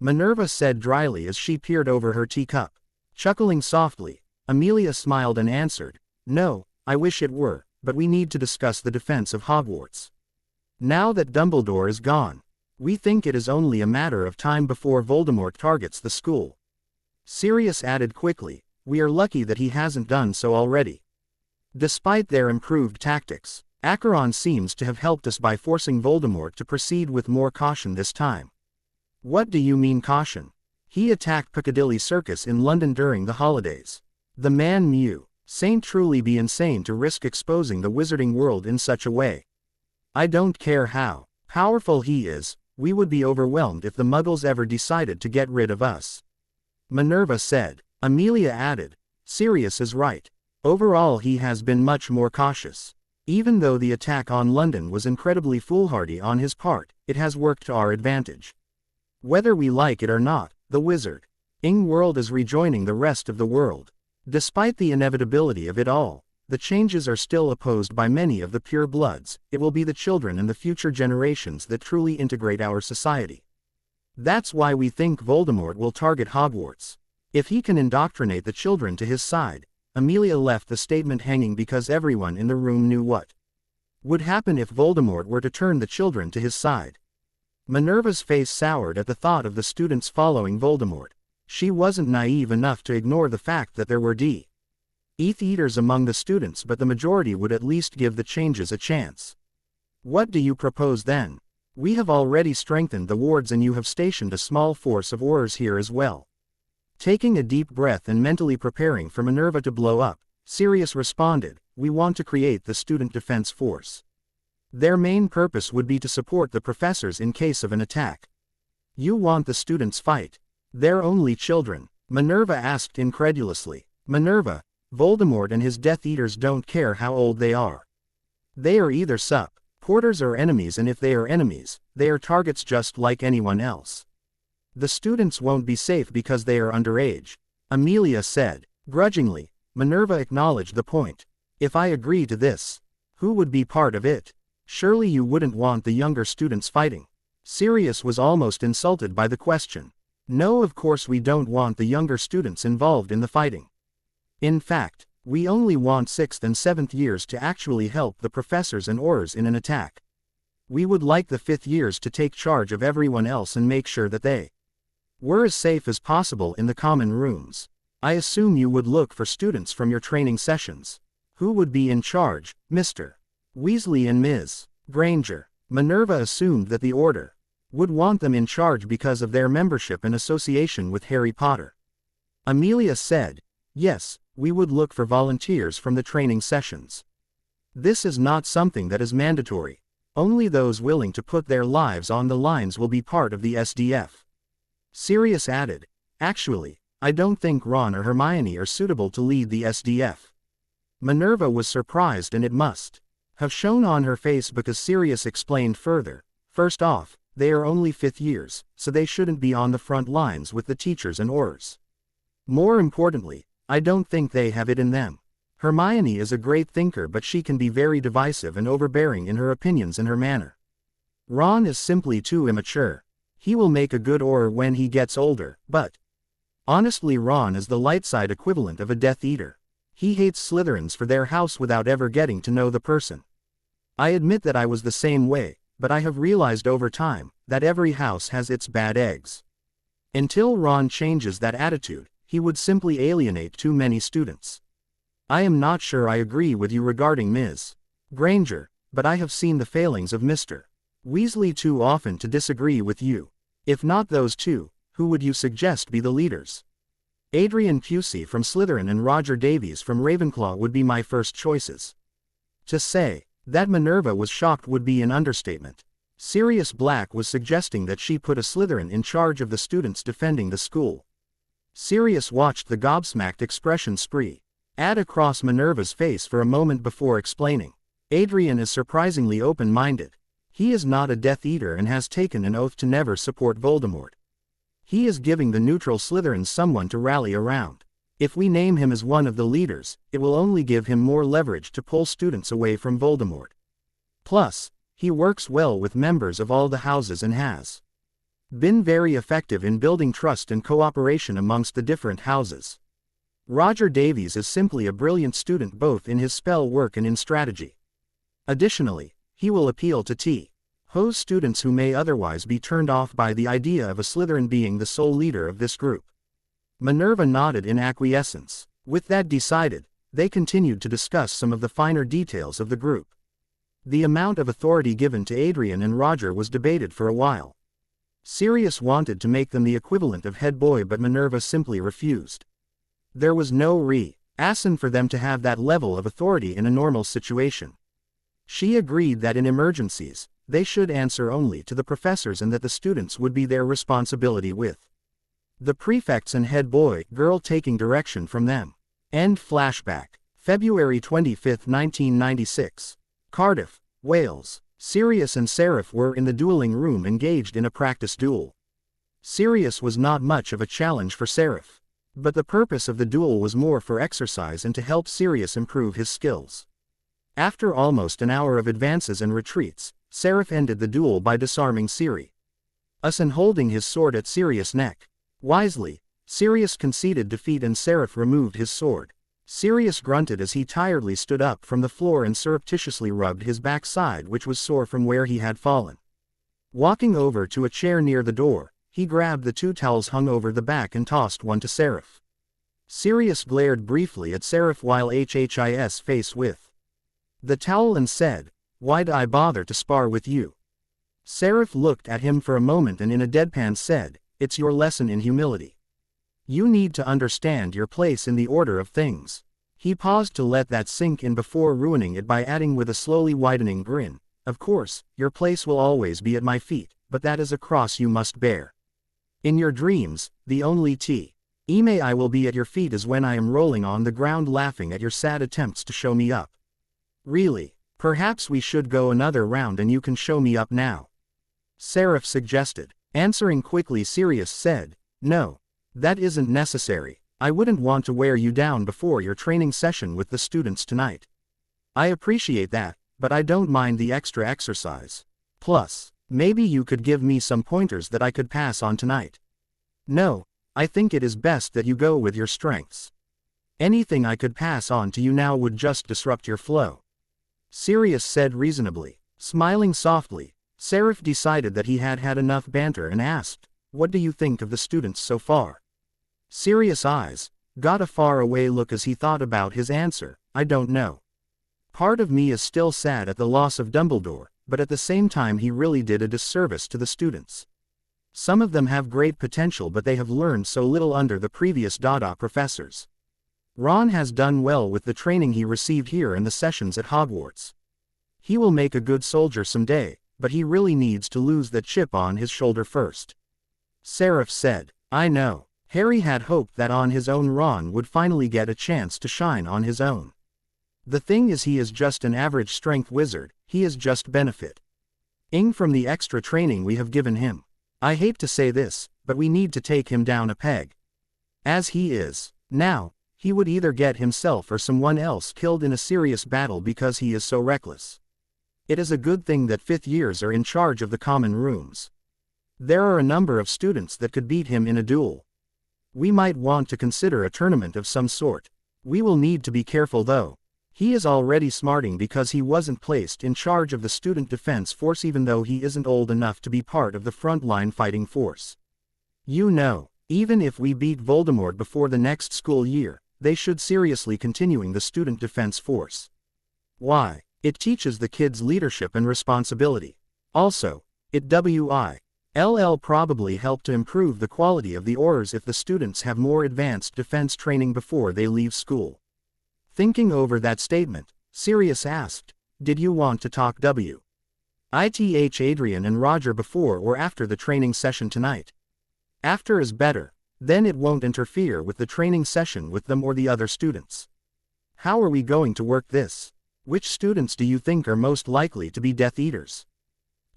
Minerva said dryly as she peered over her teacup. Chuckling softly, Amelia smiled and answered, "No, I wish it were, but we need to discuss the defense of Hogwarts. Now that Dumbledore is gone, we think it is only a matter of time before Voldemort targets the school." Sirius added quickly, "We are lucky that he hasn't done so already." Despite their improved tactics, Acheron seems to have helped us by forcing Voldemort to proceed with more caution this time. What do you mean caution? He attacked Piccadilly Circus in London during the holidays. The man mewed. Saint truly be insane to risk exposing the wizarding world in such a way. I don't care how powerful he is, we would be overwhelmed if the Muggles ever decided to get rid of us. Minerva said. Amelia added, Sirius is right. Overall he has been much more cautious. Even though the attack on London was incredibly foolhardy on his part, it has worked to our advantage. Whether we like it or not, the wizarding world is rejoining the rest of the world. Despite the inevitability of it all, the changes are still opposed by many of the pure bloods. It will be the children and the future generations that truly integrate our society. That's why we think Voldemort will target Hogwarts. If he can indoctrinate the children to his side. Amelia left the statement hanging because everyone in the room knew what would happen if Voldemort were to turn the children to his side. Minerva's face soured at the thought of the students following Voldemort. She wasn't naive enough to ignore the fact that there were Death Eaters among the students, but the majority would at least give the changes a chance. What do you propose then? We have already strengthened the wards and you have stationed a small force of Aurors here as well. Taking a deep breath and mentally preparing for Minerva to blow up, Sirius responded, we want to create the Student Defense Force. Their main purpose would be to support the professors in case of an attack. You want the students fight? They're only children, Minerva asked incredulously. Minerva, Voldemort and his Death Eaters don't care how old they are. They are either supporters or enemies, and if they are enemies, they are targets just like anyone else. The students won't be safe because they are underage, Amelia said. Grudgingly, Minerva acknowledged the point. If I agree to this, who would be part of it? Surely you wouldn't want the younger students fighting. Sirius was almost insulted by the question. No, of course we don't want the younger students involved in the fighting. In fact, we only want 6th and 7th years to actually help the professors and Aurors in an attack. We would like the 5th years to take charge of everyone else and make sure that they were as safe as possible in the common rooms. I assume you would look for students from your training sessions. Who would be in charge, Mr. Weasley and Ms. Granger? Minerva assumed that the Order would want them in charge because of their membership and association with Harry Potter. Amelia said, yes, we would look for volunteers from the training sessions. This is not something that is mandatory. Only those willing to put their lives on the lines will be part of the SDF. Sirius added, actually, I don't think Ron or Hermione are suitable to lead the SDF. Minerva was surprised, and it must have shown on her face because Sirius explained further. First off, they are only 5th years, so they shouldn't be on the front lines with the teachers and Aurors. More importantly, I don't think they have it in them. Hermione is a great thinker, but she can be very divisive and overbearing in her opinions and her manner. Ron is simply too immature. He will make a good Auror when he gets older, but honestly Ron is the light side equivalent of a Death Eater. He hates Slytherins for their house without ever getting to know the person. I admit that I was the same way, but I have realized over time that every house has its bad eggs. Until Ron changes that attitude, he would simply alienate too many students. I am not sure I agree with you regarding Ms. Granger, but I have seen the failings of Mr. Weasley too often to disagree with you. If not those two, who would you suggest be the leaders? Adrian Pusey from Slytherin and Roger Davies from Ravenclaw would be my first choices. To say that Minerva was shocked would be an understatement. Sirius Black was suggesting that she put a Slytherin in charge of the students defending the school. Sirius watched the gobsmacked expression spree add across Minerva's face for a moment before explaining. Adrian is surprisingly open-minded. He is not a Death Eater and has taken an oath to never support Voldemort. He is giving the neutral Slytherins someone to rally around. If we name him as one of the leaders, it will only give him more leverage to pull students away from Voldemort. Plus, he works well with members of all the houses and has been very effective in building trust and cooperation amongst the different houses. Roger Davies is simply a brilliant student both in his spell work and in strategy. Additionally, he will appeal to T.Ho's students who may otherwise be turned off by the idea of a Slytherin being the sole leader of this group. Minerva nodded in acquiescence. With that decided, they continued to discuss some of the finer details of the group. The amount of authority given to Adrian and Roger was debated for a while. Sirius wanted to make them the equivalent of head boy, but Minerva simply refused. There was no reason for them to have that level of authority in a normal situation. She agreed that in emergencies, they should answer only to the professors and that the students would be their responsibility with the prefects and head boy girl taking direction from them. End flashback. February 25, 1996. Cardiff, Wales. Sirius and Seraph were in the dueling room engaged in a practice duel. Sirius was not much of a challenge for Seraph, but the purpose of the duel was more for exercise and to help Sirius improve his skills. After almost an hour of advances and retreats, Seraph ended the duel by disarming Sirius and holding his sword at Sirius' neck. Wisely, Sirius conceded defeat and Seraph removed his sword. Sirius grunted as he tiredly stood up from the floor and surreptitiously rubbed his backside, which was sore from where he had fallen. Walking over to a chair near the door, he grabbed the two towels hung over the back and tossed one to Seraph. Sirius glared briefly at Seraph while his face with the towel and said, "Why'd I bother to spar with you?" Seraph looked at him for a moment and in a deadpan said, "It's your lesson in humility. You need to understand your place in the order of things." He paused to let that sink in before ruining it by adding with a slowly widening grin, "Of course, your place will always be at my feet, but that is a cross you must bear. In your dreams, the only time I will be at your feet is when I am rolling on the ground laughing at your sad attempts to show me up. Really, perhaps we should go another round and you can show me up now," Seraph suggested. Answering quickly, Sirius said, "No. That isn't necessary. I wouldn't want to wear you down before your training session with the students tonight. I appreciate that, but I don't mind the extra exercise. Plus, maybe you could give me some pointers that I could pass on tonight." "No, I think it is best that you go with your strengths. Anything I could pass on to you now would just disrupt your flow," Sirius said reasonably. Smiling softly, Seraph decided that he had had enough banter and asked, "What do you think of the students so far?" Sirius' eyes got a far-away look as he thought about his answer. "I don't know. Part of me is still sad at the loss of Dumbledore, but at the same time he really did a disservice to the students. Some of them have great potential but they have learned so little under the previous Dada professors. Ron has done well with the training he received here and the sessions at Hogwarts. He will make a good soldier someday, but he really needs to lose that chip on his shoulder first," Seraph said. "I know. Harry had hoped that on his own Ron would finally get a chance to shine on his own. The thing is he is just an average strength wizard, he is just benefiting from the extra training we have given him. I hate to say this, but we need to take him down a peg. As he is now, he would either get himself or someone else killed in a serious battle because he is so reckless. It is a good thing that fifth years are in charge of the common rooms. There are a number of students that could beat him in a duel. We might want to consider a tournament of some sort. We will need to be careful though. He is already smarting because he wasn't placed in charge of the student defense force even though he isn't old enough to be part of the frontline fighting force. You know, even if we beat Voldemort before the next school year, they should seriously continuing the student defense force. Why? It teaches the kids leadership and responsibility. Also, it will probably help to improve the quality of the Aurors if the students have more advanced defense training before they leave school. Thinking over that statement, Sirius asked, "Did you want to talk with Adrian and Roger before or after the training session tonight?" After is better, then it won't interfere with the training session with them or the other students. How are we going to work this? Which students do you think are most likely to be Death Eaters?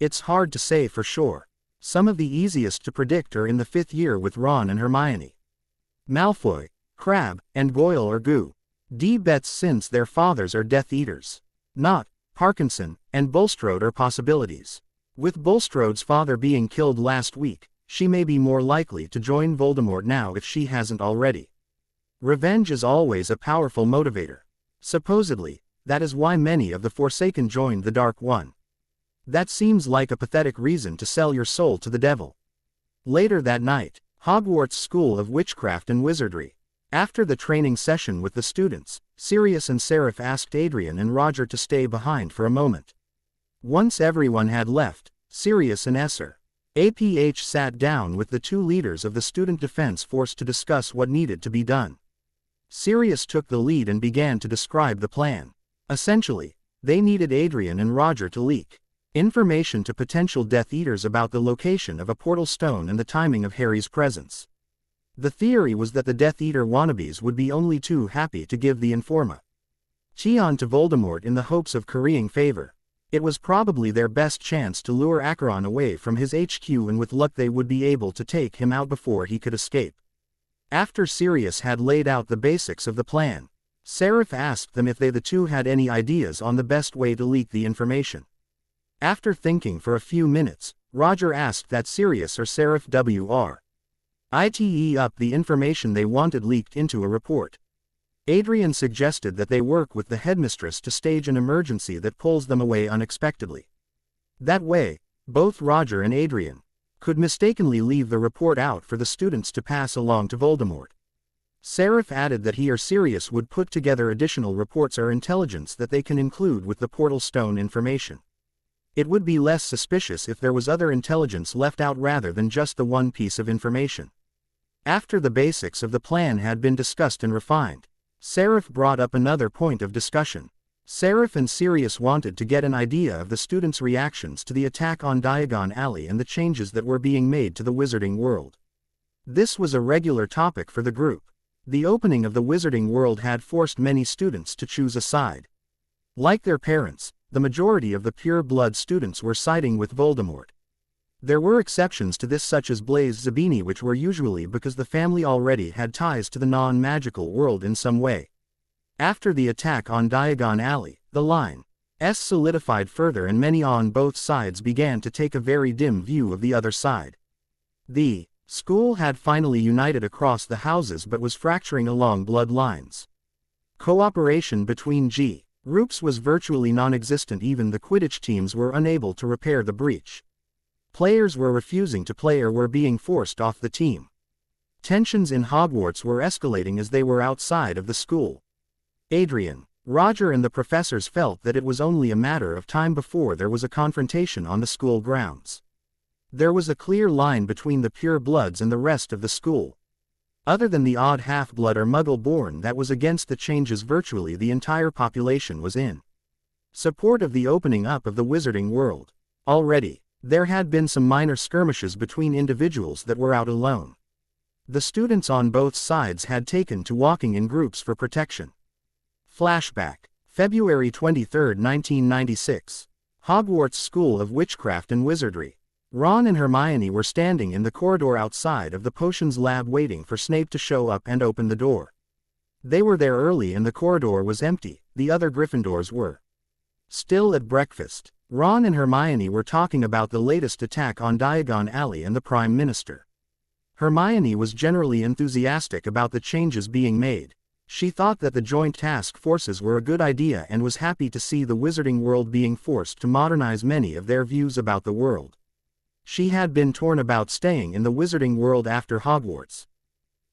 It's hard to say for sure. Some of the easiest to predict are in the 5th year with Ron and Hermione. Malfoy, Crabbe, and Goyle are Goo. D bets since their fathers are Death Eaters. Not, Parkinson, and Bulstrode are possibilities. With Bulstrode's father being killed last week, she may be more likely to join Voldemort now if she hasn't already. Revenge is always a powerful motivator. Supposedly, that is why many of the Forsaken joined the Dark One. That seems like a pathetic reason to sell your soul to the devil. Later that night, Hogwarts School of Witchcraft and Wizardry. After the training session with the students, Sirius and Seraph asked Adrian and Roger to stay behind for a moment. Once everyone had left, Sirius and APH sat down with the 2 leaders of the student defense force to discuss what needed to be done. Sirius took the lead and began to describe the plan. Essentially, they needed Adrian and Roger to leak information to potential Death Eaters about the location of a portal stone and the timing of Harry's presence. The theory was that the Death Eater wannabes would be only too happy to give the information to Voldemort in the hopes of currying favor. It was probably their best chance to lure Acheron away from his HQ, and with luck they would be able to take him out before he could escape. After Sirius had laid out the basics of the plan, Seraph asked them if they the two had any ideas on the best way to leak the information. After thinking for a few minutes, Roger asked that Sirius or Seraph ite up the information they wanted leaked into a report. Adrian suggested that they work with the headmistress to stage an emergency that pulls them away unexpectedly. That way, both Roger and Adrian could mistakenly leave the report out for the students to pass along to Voldemort. Seraph added that he or Sirius would put together additional reports or intelligence that they can include with the portal stone information. It would be less suspicious if there was other intelligence left out rather than just the one piece of information. After the basics of the plan had been discussed and refined, Seraph brought up another point of discussion. Seraph and Sirius wanted to get an idea of the students' reactions to the attack on Diagon Alley and the changes that were being made to the wizarding world. This was a regular topic for the group. The opening of the wizarding world had forced many students to choose a side. Like their parents, the majority of the pure blood students were siding with Voldemort. There were exceptions to this, such as Blaise Zabini, which were usually because the family already had ties to the non-magical world in some way. After the attack on Diagon Alley, the line solidified further and many on both sides began to take a very dim view of the other side. The school had finally united across the houses but was fracturing along blood lines. Cooperation between groups was virtually non-existent. Even the Quidditch teams were unable to repair the breach. Players were refusing to play or were being forced off the team. Tensions in Hogwarts were escalating as they were outside of the school. Adrian, Roger and the professors felt that it was only a matter of time before there was a confrontation on the school grounds. There was a clear line between the pure bloods and the rest of the school. Other than the odd half-blood or muggle-born that was against the changes, virtually the entire population was in support of the opening up of the wizarding world. Already, there had been some minor skirmishes between individuals that were out alone. The students on both sides had taken to walking in groups for protection. Flashback. February 23, 1996. Hogwarts School of Witchcraft and Wizardry. Ron and Hermione were standing in the corridor outside of the potions lab waiting for Snape to show up and open the door. They were there early and the corridor was empty. The other Gryffindors were still at breakfast. Ron and Hermione were talking about the latest attack on Diagon Alley and the Prime Minister. Hermione was generally enthusiastic about the changes being made. She thought that the joint task forces were a good idea and was happy to see the wizarding world being forced to modernize many of their views about the world. She had been torn about staying in the wizarding world after Hogwarts.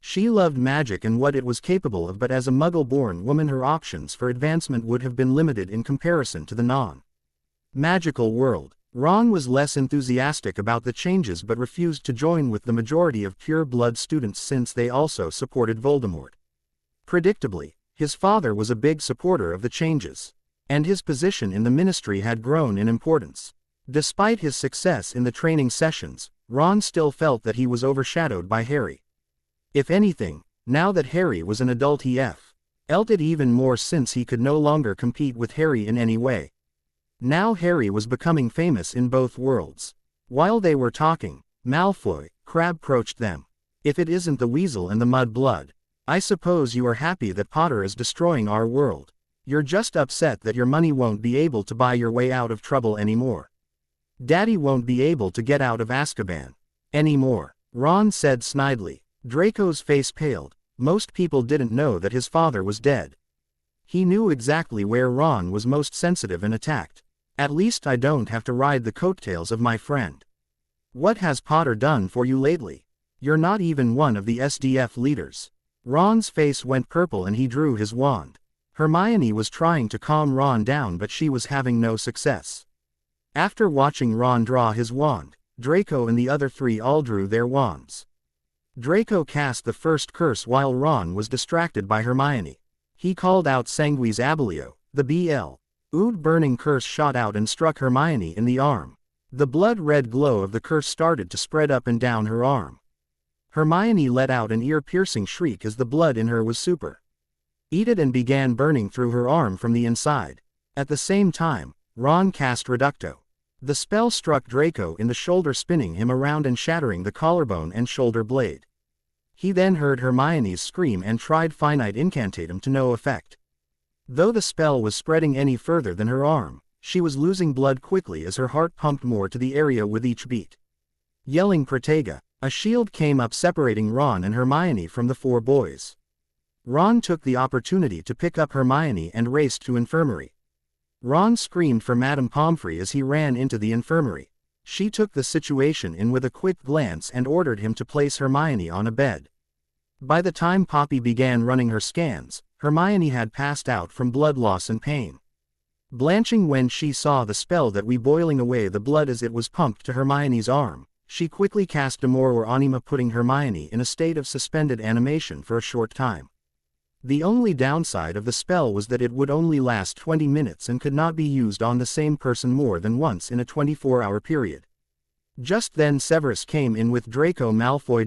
She loved magic and what it was capable of, but as a Muggle-born woman her options for advancement would have been limited in comparison to the non-magical world. Ron was less enthusiastic about the changes but refused to join with the majority of pure-blood students since they also supported Voldemort. Predictably, his father was a big supporter of the changes, and his position in the Ministry had grown in importance. Despite his success in the training sessions, Ron still felt that he was overshadowed by Harry. If anything, now that Harry was an adult he felt it even more since he could no longer compete with Harry in any way. Now Harry was becoming famous in both worlds. While they were talking, Malfoy, Crabbe approached them. "If it isn't the Weasel and the Mudblood, I suppose you are happy that Potter is destroying our world. You're just upset that your money won't be able to buy your way out of trouble anymore. Daddy won't be able to get out of Azkaban anymore," Ron said snidely. Draco's face paled. Most people didn't know that his father was dead. He knew exactly where Ron was most sensitive and attacked. "At least I don't have to ride the coattails of my friend. What has Potter done for you lately? You're not even one of the SDF leaders." Ron's face went purple and he drew his wand. Hermione was trying to calm Ron down but she was having no success. After watching Ron draw his wand, Draco and the other three all drew their wands. Draco cast the first curse while Ron was distracted by Hermione. He called out Sanguis Abilio, the BL. Burning curse shot out and struck Hermione in the arm. The blood-red glow of the curse started to spread up and down her arm. Hermione let out an ear-piercing shriek as the blood in her was superheated and began burning through her arm from the inside. At the same time, Ron cast Reducto. The spell struck Draco in the shoulder, spinning him around and shattering the collarbone and shoulder blade. He then heard Hermione's scream and tried Finite Incantatem to no effect. Though the spell was spreading any further than her arm, she was losing blood quickly as her heart pumped more to the area with each beat. Yelling Protega, a shield came up separating Ron and Hermione from the four boys. Ron took the opportunity to pick up Hermione and raced to infirmary. Ron screamed for Madame Pomfrey as he ran into the infirmary. She took the situation in with a quick glance and ordered him to place Hermione on a bed. By the time Poppy began running her scans, Hermione had passed out from blood loss and pain. Blanching when she saw the spell that was boiling away the blood as it was pumped to Hermione's arm, she quickly cast Demore or Anima, putting Hermione in a state of suspended animation for a short time. The only downside of the spell was that it would only last 20 minutes and could not be used on the same person more than once in a 24-hour period. Just then Severus came in with Draco Malfoy.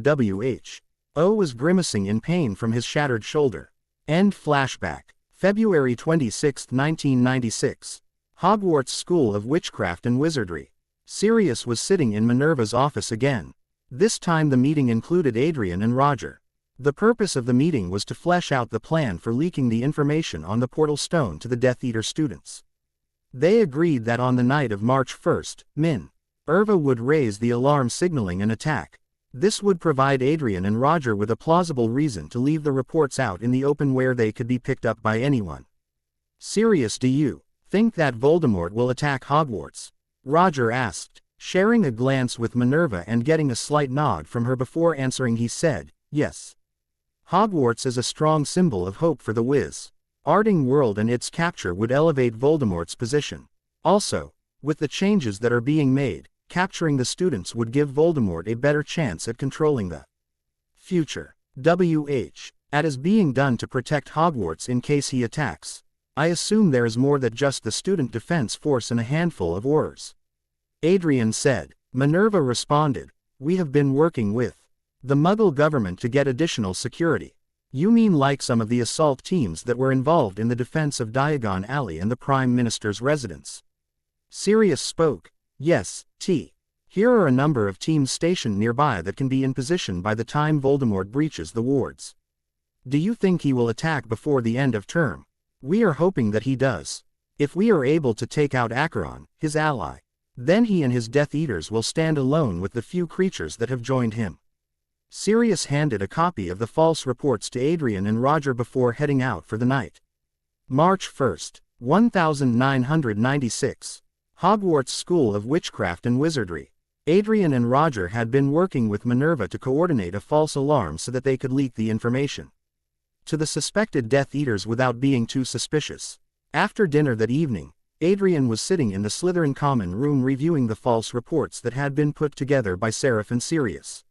Who was grimacing in pain from his shattered shoulder. End flashback. February 26, 1996. Hogwarts School of Witchcraft and Wizardry. Sirius was sitting in Minerva's office again. This time the meeting included Adrian and Roger. The purpose of the meeting was to flesh out the plan for leaking the information on the portal stone to the Death Eater students. They agreed that on the night of March 1st, Minerva would raise the alarm signaling an attack. This would provide Adrian and Roger with a plausible reason to leave the reports out in the open where they could be picked up by anyone. "Sirius, do you think that Voldemort will attack Hogwarts?" Roger asked. Sharing a glance with Minerva and getting a slight nod from her before answering, he said, "Yes. Hogwarts is a strong symbol of hope for the Wizarding world and its capture would elevate Voldemort's position. Also, with the changes that are being made, capturing the students would give Voldemort a better chance at controlling the future. That is being done to protect Hogwarts in case he attacks. I assume there is more than just the student defense force and a handful of Aurors," Adrian said. Minerva responded, "We have been working with the Muggle government to get additional security." "You mean like some of the assault teams that were involved in the defense of Diagon Alley and the Prime Minister's residence?" Sirius spoke. "Yes, Here are a number of teams stationed nearby that can be in position by the time Voldemort breaches the wards. Do you think he will attack before the end of term? We are hoping that he does. If we are able to take out Acheron, his ally, then he and his Death Eaters will stand alone with the few creatures that have joined him." Sirius handed a copy of the false reports to Adrian and Roger before heading out for the night. March 1st, 1996. Hogwarts School of Witchcraft and Wizardry. Adrian and Roger had been working with Minerva to coordinate a false alarm so that they could leak the information to the suspected Death Eaters without being too suspicious. After dinner that evening, Adrian was sitting in the Slytherin common room reviewing the false reports that had been put together by Seraph and Sirius.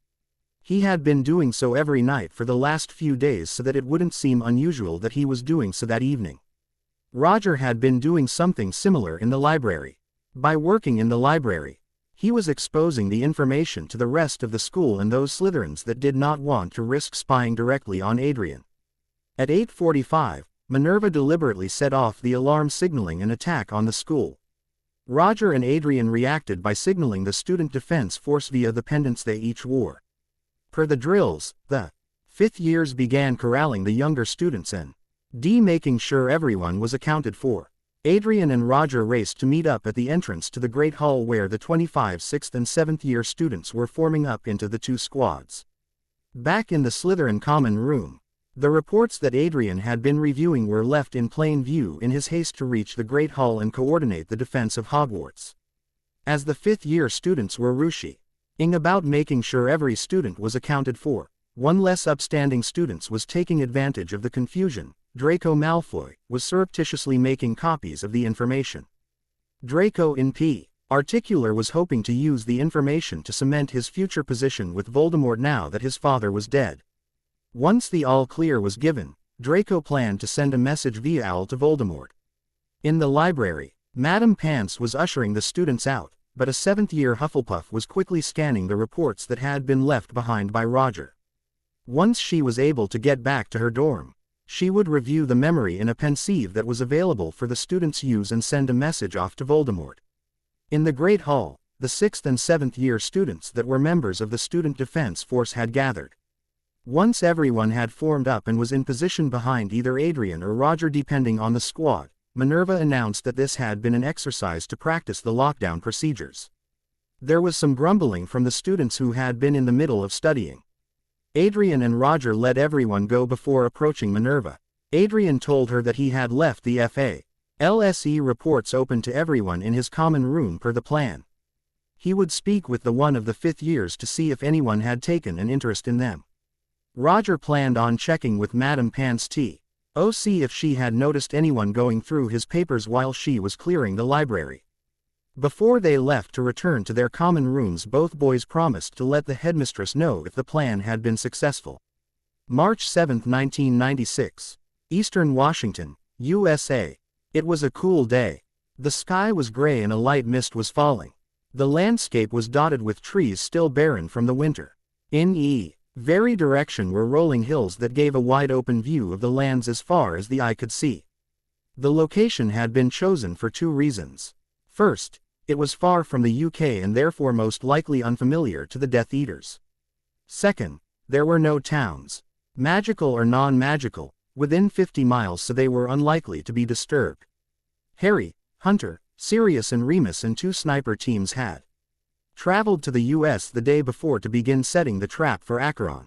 He had been doing so every night for the last few days so that it wouldn't seem unusual that he was doing so that evening. Roger had been doing something similar in the library. By working in the library, he was exposing the information to the rest of the school and those Slytherins that did not want to risk spying directly on Adrian. At 8:45, Minerva deliberately set off the alarm signaling an attack on the school. Roger and Adrian reacted by signaling the student defense force via the pendants they each wore. Per the drills, the fifth years began corralling the younger students and making sure everyone was accounted for. Adrian and Roger raced to meet up at the entrance to the Great Hall where the 25 6th and 7th year students were forming up into the two squads. Back in the Slytherin common room, the reports that Adrian had been reviewing were left in plain view in his haste to reach the Great Hall and coordinate the defense of Hogwarts. As the 5th year students were rushing about making sure every student was accounted for, one less upstanding student was taking advantage of the confusion. Draco Malfoy was surreptitiously making copies of the information. Draco in particular was hoping to use the information to cement his future position with Voldemort now that his father was dead. Once the all-clear was given, Draco planned to send a message via owl to Voldemort. In the library, Madame Pants was ushering the students out, but a 7th-year Hufflepuff was quickly scanning the reports that had been left behind by Roger. Once she was able to get back to her dorm, she would review the memory in a pensieve that was available for the students' use and send a message off to Voldemort. In the Great Hall, the 6th and 7th year students that were members of the Student Defense Force had gathered. Once everyone had formed up and was in position behind either Adrian or Roger depending on the squad, Minerva announced that this had been an exercise to practice the lockdown procedures. There was some grumbling from the students who had been in the middle of studying. Adrian and Roger let everyone go before approaching Minerva. Adrian told her that he had left the FA.LSE reports open to everyone in his common room per the plan. He would speak with the one of the 5th years to see if anyone had taken an interest in them. Roger planned on checking with Madame Pants see if she had noticed anyone going through his papers while she was clearing the library. Before they left to return to their common rooms, both boys promised to let the headmistress know if the plan had been successful. March 7, 1996. Eastern Washington, USA. It was a cool day. The sky was gray and a light mist was falling. The landscape was dotted with trees still barren from the winter. In very direction were rolling hills that gave a wide open view of the lands as far as the eye could see. The location had been chosen for two reasons. First, it was far from the UK and therefore most likely unfamiliar to the Death Eaters. Second, there were no towns, magical or non-magical, within 50 miles, so they were unlikely to be disturbed. Harry, Hunter, Sirius and Remus and two sniper teams had traveled to the US the day before to begin setting the trap for Acheron.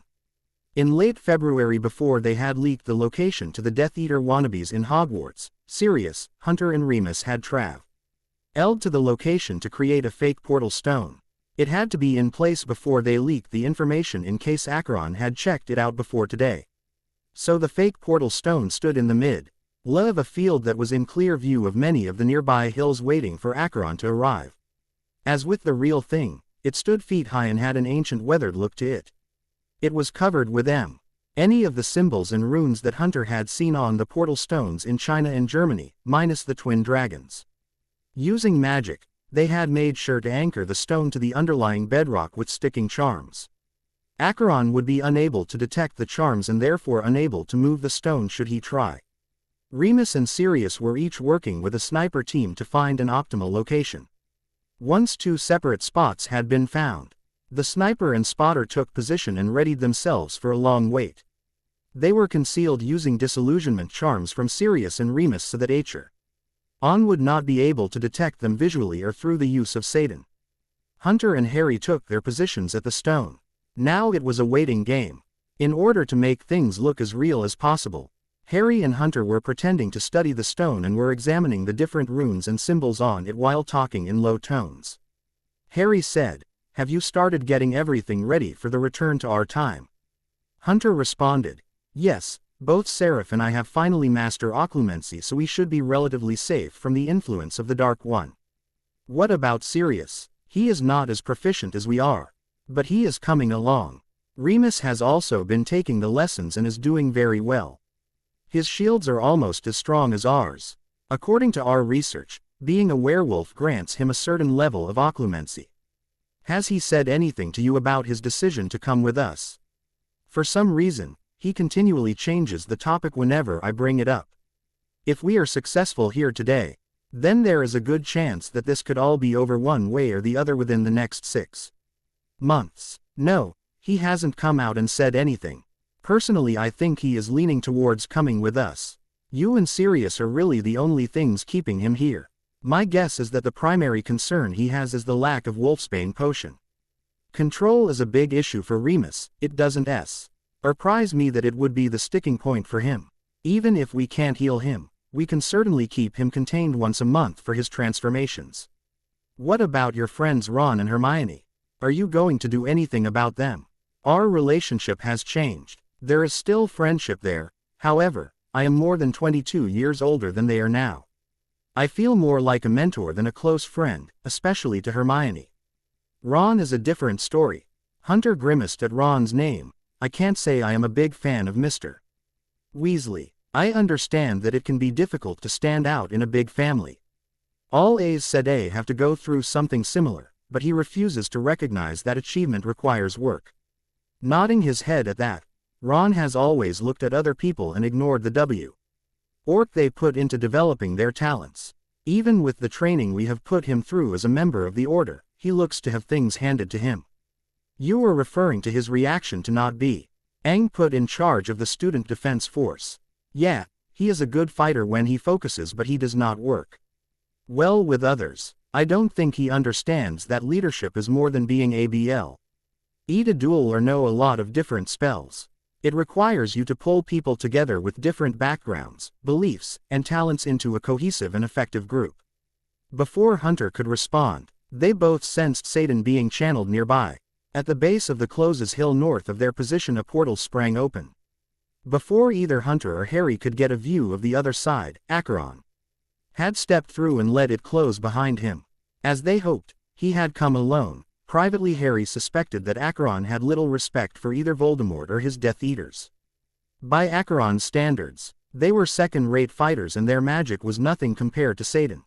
In late February, before they had leaked the location to the Death Eater wannabes in Hogwarts, Sirius, Hunter and Remus had traveled to the location to create a fake portal stone. It had to be in place before they leaked the information in case Acheron had checked it out before today. So the fake portal stone stood in the middle of a field that was in clear view of many of the nearby hills waiting for Acheron to arrive. As with the real thing, it stood feet high and had an ancient weathered look to it. It was covered with any of the symbols and runes that Hunter had seen on the portal stones in China and Germany, minus the twin dragons. Using magic, they had made sure to anchor the stone to the underlying bedrock with sticking charms. Acheron would be unable to detect the charms and therefore unable to move the stone should he try. Remus and Sirius were each working with a sniper team to find an optimal location. Once two separate spots had been found, the sniper and spotter took position and readied themselves for a long wait. They were concealed using disillusionment charms from Sirius and Remus so that Acheron would not be able to detect them visually or through the use of Satan. Hunter and Harry took their positions at the stone. Now it was a waiting game. In order to make things look as real as possible, Harry and Hunter were pretending to study the stone and were examining the different runes and symbols on it while talking in low tones. Harry said, "Have you started getting everything ready for the return to our time?" Hunter responded, "Yes, both Seraph and I have finally mastered occlumency, so we should be relatively safe from the influence of the Dark One." "What about Sirius? He is not as proficient as we are. But he is coming along. Remus has also been taking the lessons and is doing very well. His shields are almost as strong as ours. According to our research, being a werewolf grants him a certain level of occlumency. Has he said anything to you about his decision to come with us?" For some reason, he continually changes the topic whenever I bring it up. If we are successful here today, then there is a good chance that this could all be over one way or the other within the next 6 months. No, he hasn't come out and said anything. Personally, I think he is leaning towards coming with us. You and Sirius are really the only things keeping him here. My guess is that the primary concern he has is the lack of Wolfsbane potion. Control is a big issue for Remus, it doesn't surprise me that it would be the sticking point for him. Even if we can't heal him, we can certainly keep him contained once a month for his transformations. What about your friends Ron and Hermione? Are you going to do anything about them? Our relationship has changed. There is still friendship there, however, I am more than 22 years older than they are now. I feel more like a mentor than a close friend, especially to Hermione. Ron is a different story. Hunter grimaced at Ron's name. I can't say I am a big fan of Mr. Weasley. I understand that it can be difficult to stand out in a big family. All Aes Sedai have to go through something similar, but he refuses to recognize that achievement requires work. Nodding his head at that, Ron has always looked at other people and ignored the work they put into developing their talents. Even with the training we have put him through as a member of the Order, he looks to have things handed to him. You were referring to his reaction to not being put in charge of the student defense force. Yeah, he is a good fighter when he focuses, but he does not work well with others. I don't think he understands that leadership is more than being able to duel or know a lot of different spells. It requires you to pull people together with different backgrounds, beliefs, and talents into a cohesive and effective group. Before Hunter could respond, they both sensed Satan being channeled nearby. At the base of the Closes Hill north of their position, a portal sprang open. Before either Hunter or Harry could get a view of the other side, Acheron had stepped through and let it close behind him. As they hoped, he had come alone. Privately, Harry suspected that Acheron had little respect for either Voldemort or his Death Eaters. By Acheron's standards, they were second-rate fighters and their magic was nothing compared to Satan.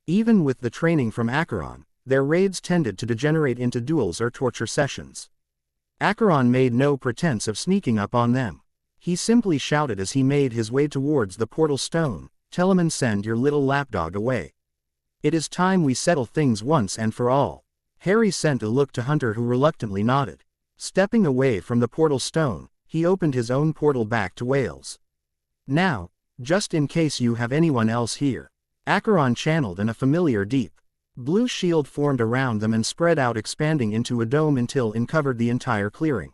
Even with the training from Acheron, their raids tended to degenerate into duels or torture sessions. Acheron made no pretense of sneaking up on them. He simply shouted as he made his way towards the portal stone, "Tell him and send your little lapdog away. It is time we settle things once and for all." Harry sent a look to Hunter, who reluctantly nodded. Stepping away from the portal stone, he opened his own portal back to Wales. "Now, just in case you have anyone else here." Acheron channeled and a familiar deep blue shield formed around them and spread out, expanding into a dome until it covered the entire clearing.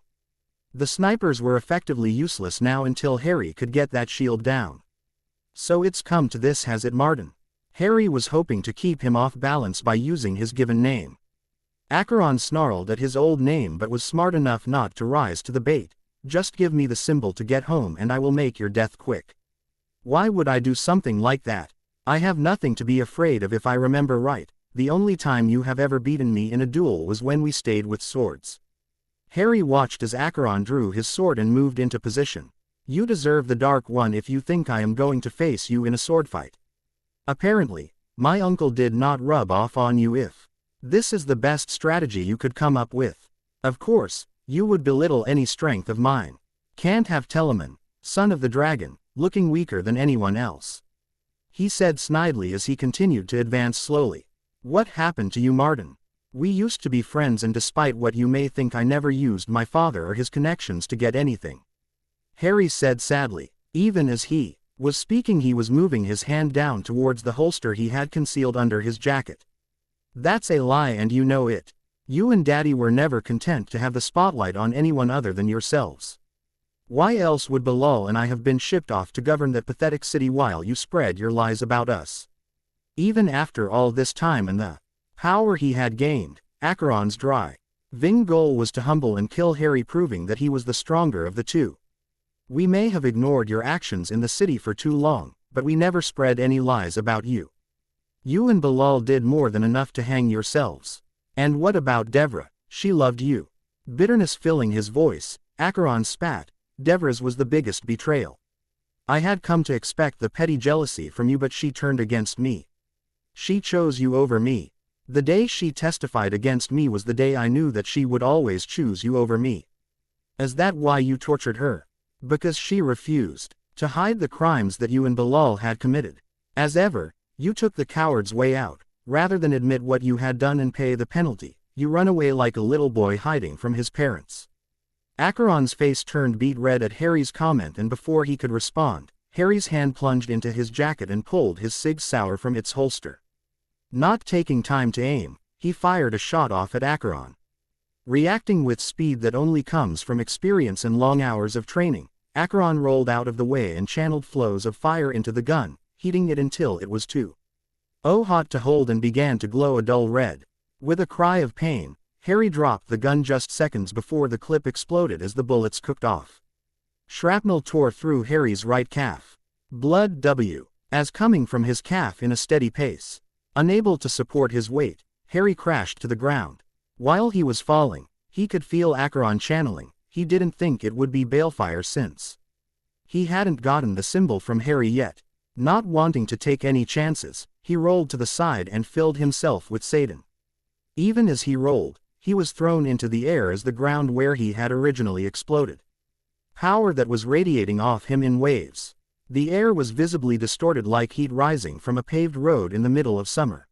The snipers were effectively useless now until Harry could get that shield down. "So it's come to this, has it, Martin?" Harry was hoping to keep him off balance by using his given name. Acheron snarled at his old name but was smart enough not to rise to the bait. "Just give me the symbol to get home and I will make your death quick." "Why would I do something like that? I have nothing to be afraid of. If I remember right, the only time you have ever beaten me in a duel was when we stayed with swords." Harry watched as Acheron drew his sword and moved into position. "You deserve the Dark One if you think I am going to face you in a sword fight. Apparently, my uncle did not rub off on you. If this is the best strategy you could come up with, of course, you would belittle any strength of mine. Can't have Telemon, son of the dragon, looking weaker than anyone else," he said snidely as he continued to advance slowly. "What happened to you, Martin? We used to be friends, and despite what you may think, I never used my father or his connections to get anything," Harry said sadly. Even as he was speaking, he was moving his hand down towards the holster he had concealed under his jacket. "That's a lie and you know it. You and Daddy were never content to have the spotlight on anyone other than yourselves. Why else would Bilal and I have been shipped off to govern that pathetic city while you spread your lies about us? Even after all this time and the power he had gained, Acheron's dry Ving goal was to humble and kill Harry, proving that he was the stronger of the two. We may have ignored your actions in the city for too long, but we never spread any lies about you. You and Bilal did more than enough to hang yourselves. And what about Devra? She loved you. Bitterness filling his voice, Acheron spat. Devra's was the biggest betrayal. I had come to expect the petty jealousy from you, but she turned against me. She chose you over me. The day she testified against me was the day I knew that she would always choose you over me. Is that why you tortured her? Because she refused to hide the crimes that you and Bilal had committed. As ever, you took the coward's way out. Rather than admit what you had done and pay the penalty, you run away like a little boy hiding from his parents. Acheron's face turned beet red at Harry's comment, and before he could respond, Harry's hand plunged into his jacket and pulled his Sig Sauer from its holster. Not taking time to aim, he fired a shot off at Acheron. Reacting with speed that only comes from experience and long hours of training, Acheron rolled out of the way and channeled flows of fire into the gun, heating it until it was too hot to hold and began to glow a dull red. With a cry of pain, Harry dropped the gun just seconds before the clip exploded as the bullets cooked off. Shrapnel tore through Harry's right calf. Blood as coming from his calf in a steady pace. Unable to support his weight, Harry crashed to the ground. While he was falling, he could feel Acheron channeling. He didn't think it would be balefire since he hadn't gotten the symbol from Harry yet. Not wanting to take any chances, he rolled to the side and filled himself with Satan. Even as he rolled, he was thrown into the air as the ground where he had originally exploded. Power that was radiating off him in waves. The air was visibly distorted like heat rising from a paved road in the middle of summer.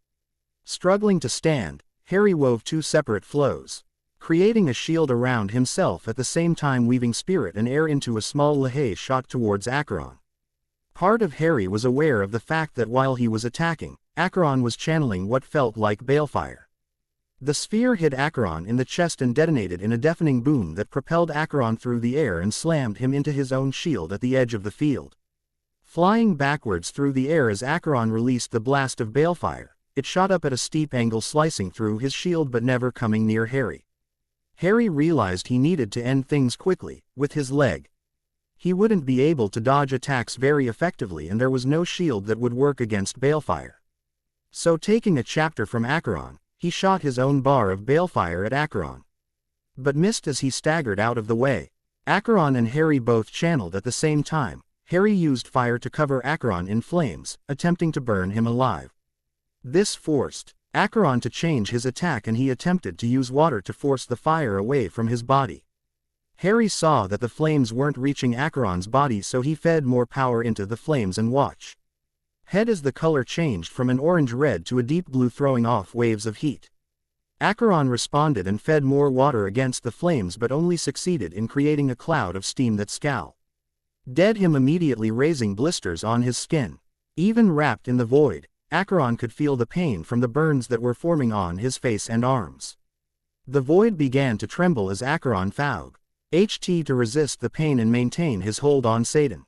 Struggling to stand, Harry wove two separate flows, creating a shield around himself at the same time weaving spirit and air into a small Lahey shot towards Acheron. Part of Harry was aware of the fact that while he was attacking, Acheron was channeling what felt like balefire. The sphere hit Acheron in the chest and detonated in a deafening boom that propelled Acheron through the air and slammed him into his own shield at the edge of the field. Flying backwards through the air as Acheron released the blast of balefire, it shot up at a steep angle, slicing through his shield but never coming near Harry. Harry realized he needed to end things quickly. With his leg, he wouldn't be able to dodge attacks very effectively, and there was no shield that would work against balefire. So taking a chapter from Acheron, he shot his own bar of balefire at Acheron, but missed as he staggered out of the way. Acheron and Harry both channeled at the same time. Harry used fire to cover Acheron in flames, attempting to burn him alive. This forced Acheron to change his attack, and he attempted to use water to force the fire away from his body. Harry saw that the flames weren't reaching Acheron's body, so he fed more power into the flames and watched as the color changed from an orange-red to a deep blue, throwing off waves of heat. Acheron responded and fed more water against the flames, but only succeeded in creating a cloud of steam that scalded him immediately, raising blisters on his skin. Even wrapped in the void, Acheron could feel the pain from the burns that were forming on his face and arms. The void began to tremble as Acheron fought to resist the pain and maintain his hold on Satan.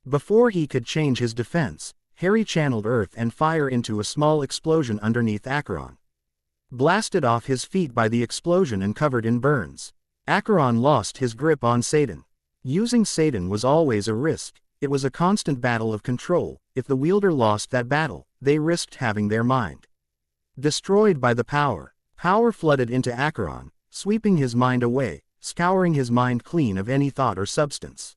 Before he could change his defense, Harry channeled earth and fire into a small explosion underneath Acheron. Blasted off his feet by the explosion and covered in burns, Acheron lost his grip on Satan. Using Satan was always a risk. It was a constant battle of control. If the wielder lost that battle, they risked having their mind destroyed by the power. Power flooded into Acheron, sweeping his mind away, scouring his mind clean of any thought or substance.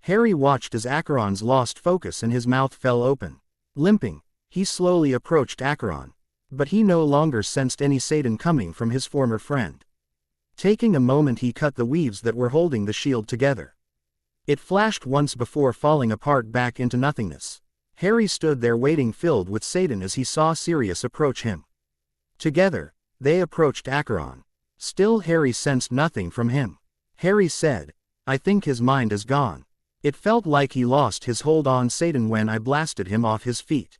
Harry watched as Acheron's lost focus and his mouth fell open. Limping, he slowly approached Acheron, but he no longer sensed any Satan coming from his former friend. Taking a moment, he cut the weaves that were holding the shield together. It flashed once before falling apart back into nothingness. Harry stood there waiting, filled with Satan, as he saw Sirius approach him. Together, they approached Acheron. Still Harry sensed nothing from him. Harry said, "I think his mind is gone. It felt like he lost his hold on Satan when I blasted him off his feet."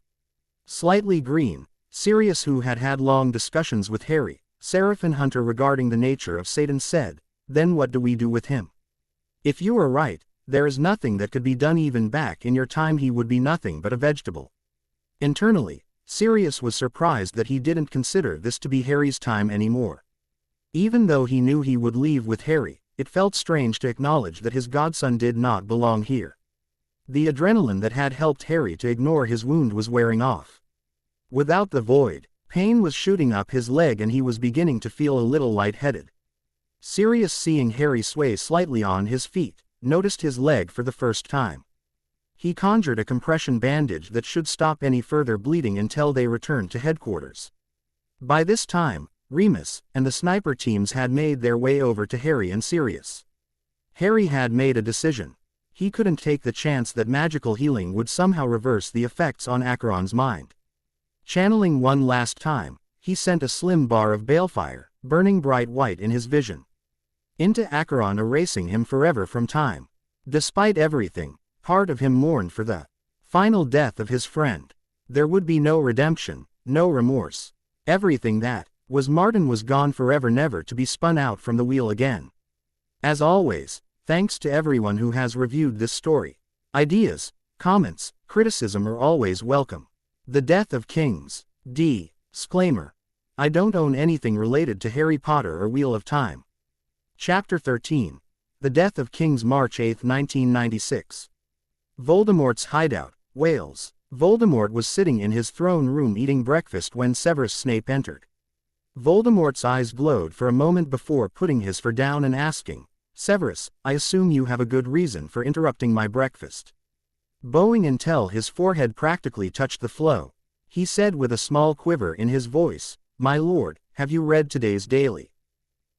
Slightly green, Sirius, who had had long discussions with Harry, Seraphim Hunter regarding the nature of Satan said, "Then what do we do with him? If you are right, there is nothing that could be done. Even back in your time he would be nothing but a vegetable." Internally, Sirius was surprised that he didn't consider this to be Harry's time anymore. Even though he knew he would leave with Harry, it felt strange to acknowledge that his godson did not belong here. The adrenaline that had helped Harry to ignore his wound was wearing off. Without the void, pain was shooting up his leg and he was beginning to feel a little lightheaded. Sirius, seeing Harry sway slightly on his feet, noticed his leg for the first time. He conjured a compression bandage that should stop any further bleeding until they returned to headquarters. By this time, Remus and the sniper teams had made their way over to Harry and Sirius. Harry had made a decision. He couldn't take the chance that magical healing would somehow reverse the effects on Acheron's mind. Channeling one last time, he sent a slim bar of balefire, burning bright white in his vision, into Acheron, erasing him forever from time. Despite everything, part of him mourned for the final death of his friend. There would be no redemption, no remorse. Everything that was Martin was gone forever, never to be spun out from the wheel again. As always, thanks to everyone who has reviewed this story. Ideas, comments, criticism are always welcome. The Death of Kings. Disclaimer. I don't own anything related to Harry Potter or Wheel of Time. Chapter 13. The Death of Kings, March 8, 1996. Voldemort's hideout, Wales. Voldemort was sitting in his throne room eating breakfast when Severus Snape entered. Voldemort's eyes glowed for a moment before putting his foot down and asking, "Severus, I assume you have a good reason for interrupting my breakfast." Bowing until his forehead practically touched the floor, he said with a small quiver in his voice, "My lord, have you read today's Daily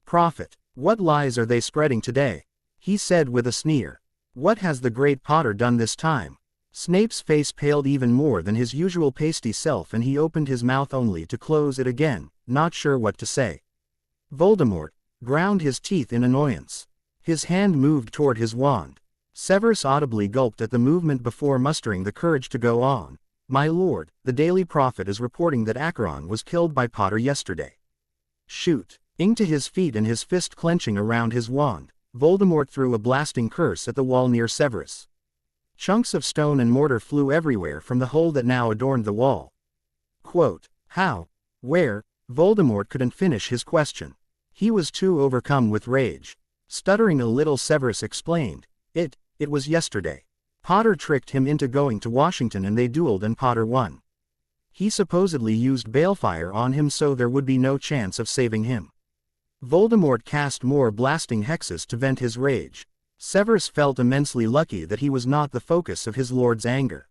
Prophet? What lies are they spreading today?" he said with a sneer. "What has the great Potter done this time?" Snape's face paled even more than his usual pasty self and he opened his mouth only to close it again, not sure what to say. Voldemort ground his teeth in annoyance. His hand moved toward his wand. Severus audibly gulped at the movement before mustering the courage to go on. "My lord, the Daily Prophet is reporting that Acheron was killed by Potter yesterday." "Shoot!" Ing to his feet and his fist clenching around his wand, Voldemort threw a blasting curse at the wall near Severus. Chunks of stone and mortar flew everywhere from the hole that now adorned the wall. Quote, "How? Where?" Voldemort couldn't finish his question. He was too overcome with rage. Stuttering a little, Severus explained, It was yesterday. Potter tricked him into going to Washington and they dueled and Potter won. He supposedly used balefire on him so there would be no chance of saving him." Voldemort cast more blasting hexes to vent his rage. Severus felt immensely lucky that he was not the focus of his lord's anger.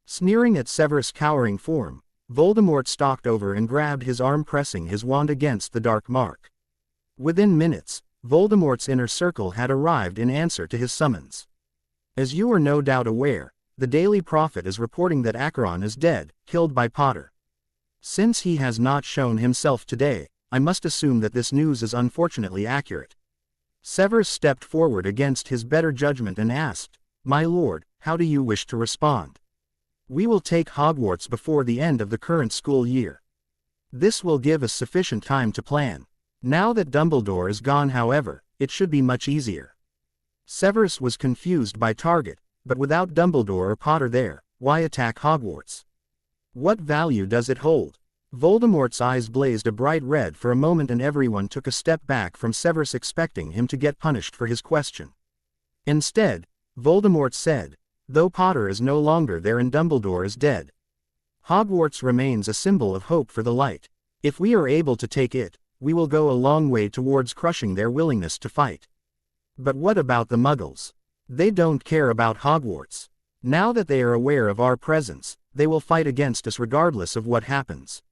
Sneering at Severus' cowering form, Voldemort stalked over and grabbed his arm, pressing his wand against the dark mark. Within minutes, Voldemort's inner circle had arrived in answer to his summons. "As you are no doubt aware, the Daily Prophet is reporting that Acheron is dead, killed by Potter. Since he has not shown himself today, I must assume that this news is unfortunately accurate." Severus stepped forward against his better judgment and asked, "My lord, how do you wish to respond?" "We will take Hogwarts before the end of the current school year. This will give us sufficient time to plan. Now that Dumbledore is gone, however, it should be much easier." Severus was confused by target, but without Dumbledore or Potter there, why attack Hogwarts? What value does it hold? Voldemort's eyes blazed a bright red for a moment and everyone took a step back from Severus, expecting him to get punished for his question. Instead, Voldemort said, "Though Potter is no longer there and Dumbledore is dead, Hogwarts remains a symbol of hope for the light. If we are able to take it, we will go a long way towards crushing their willingness to fight. But what about the Muggles? They don't care about Hogwarts. Now that they are aware of our presence, they will fight against us regardless of what happens."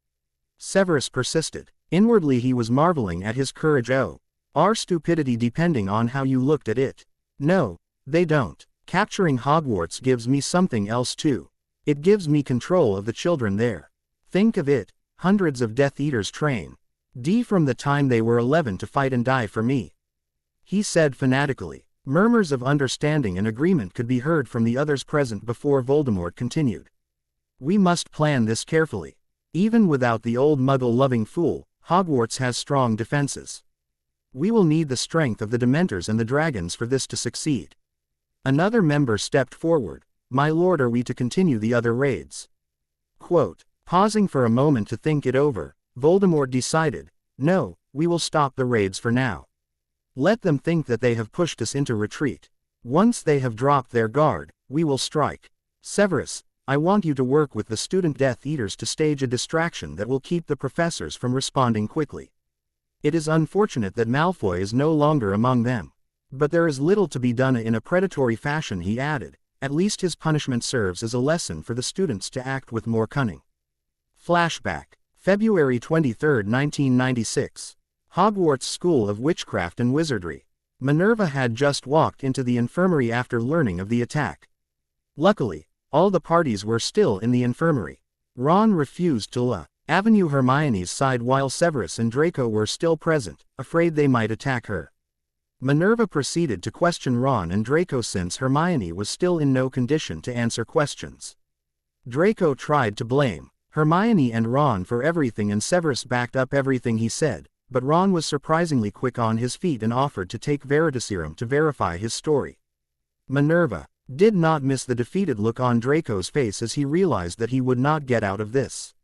Severus persisted. Inwardly he was marveling at his courage. Our stupidity, depending on how you looked at it. "No, they don't. Capturing Hogwarts gives me something else too. It gives me control of the children there. Think of it, hundreds of Death Eaters train from the time they were 11 to fight and die for me," he said fanatically. Murmurs of understanding and agreement could be heard from the others present before Voldemort continued. "We must plan this carefully. Even without the old Muggle-loving fool, Hogwarts has strong defenses. We will need the strength of the Dementors and the dragons for this to succeed. Another member stepped forward. My lord, are we to continue the other raids? Quote, pausing for a moment to think it over, Voldemort decided, no, we will stop the raids for now. Let them think that they have pushed us into retreat. Once they have dropped their guard, we will strike. Severus, I want you to work with the student Death Eaters to stage a distraction that will keep the professors from responding quickly. It is unfortunate that Malfoy is no longer among them. But there is little to be done in a predatory fashion, he added. At least his punishment serves as a lesson for the students to act with more cunning. Flashback. February 23, 1996. Hogwarts School of Witchcraft and Wizardry. Minerva had just walked into the infirmary after learning of the attack. Luckily, all the parties were still in the infirmary. Ron refused to Avenue Hermione's side while Severus and Draco were still present, afraid they might attack her. Minerva proceeded to question Ron and Draco since Hermione was still in no condition to answer questions. Draco tried to blame Hermione and Ron for everything and Severus backed up everything he said, but Ron was surprisingly quick on his feet and offered to take Veritaserum to verify his story. Minerva did not miss the defeated look on Draco's face as he realized that he would not get out of this.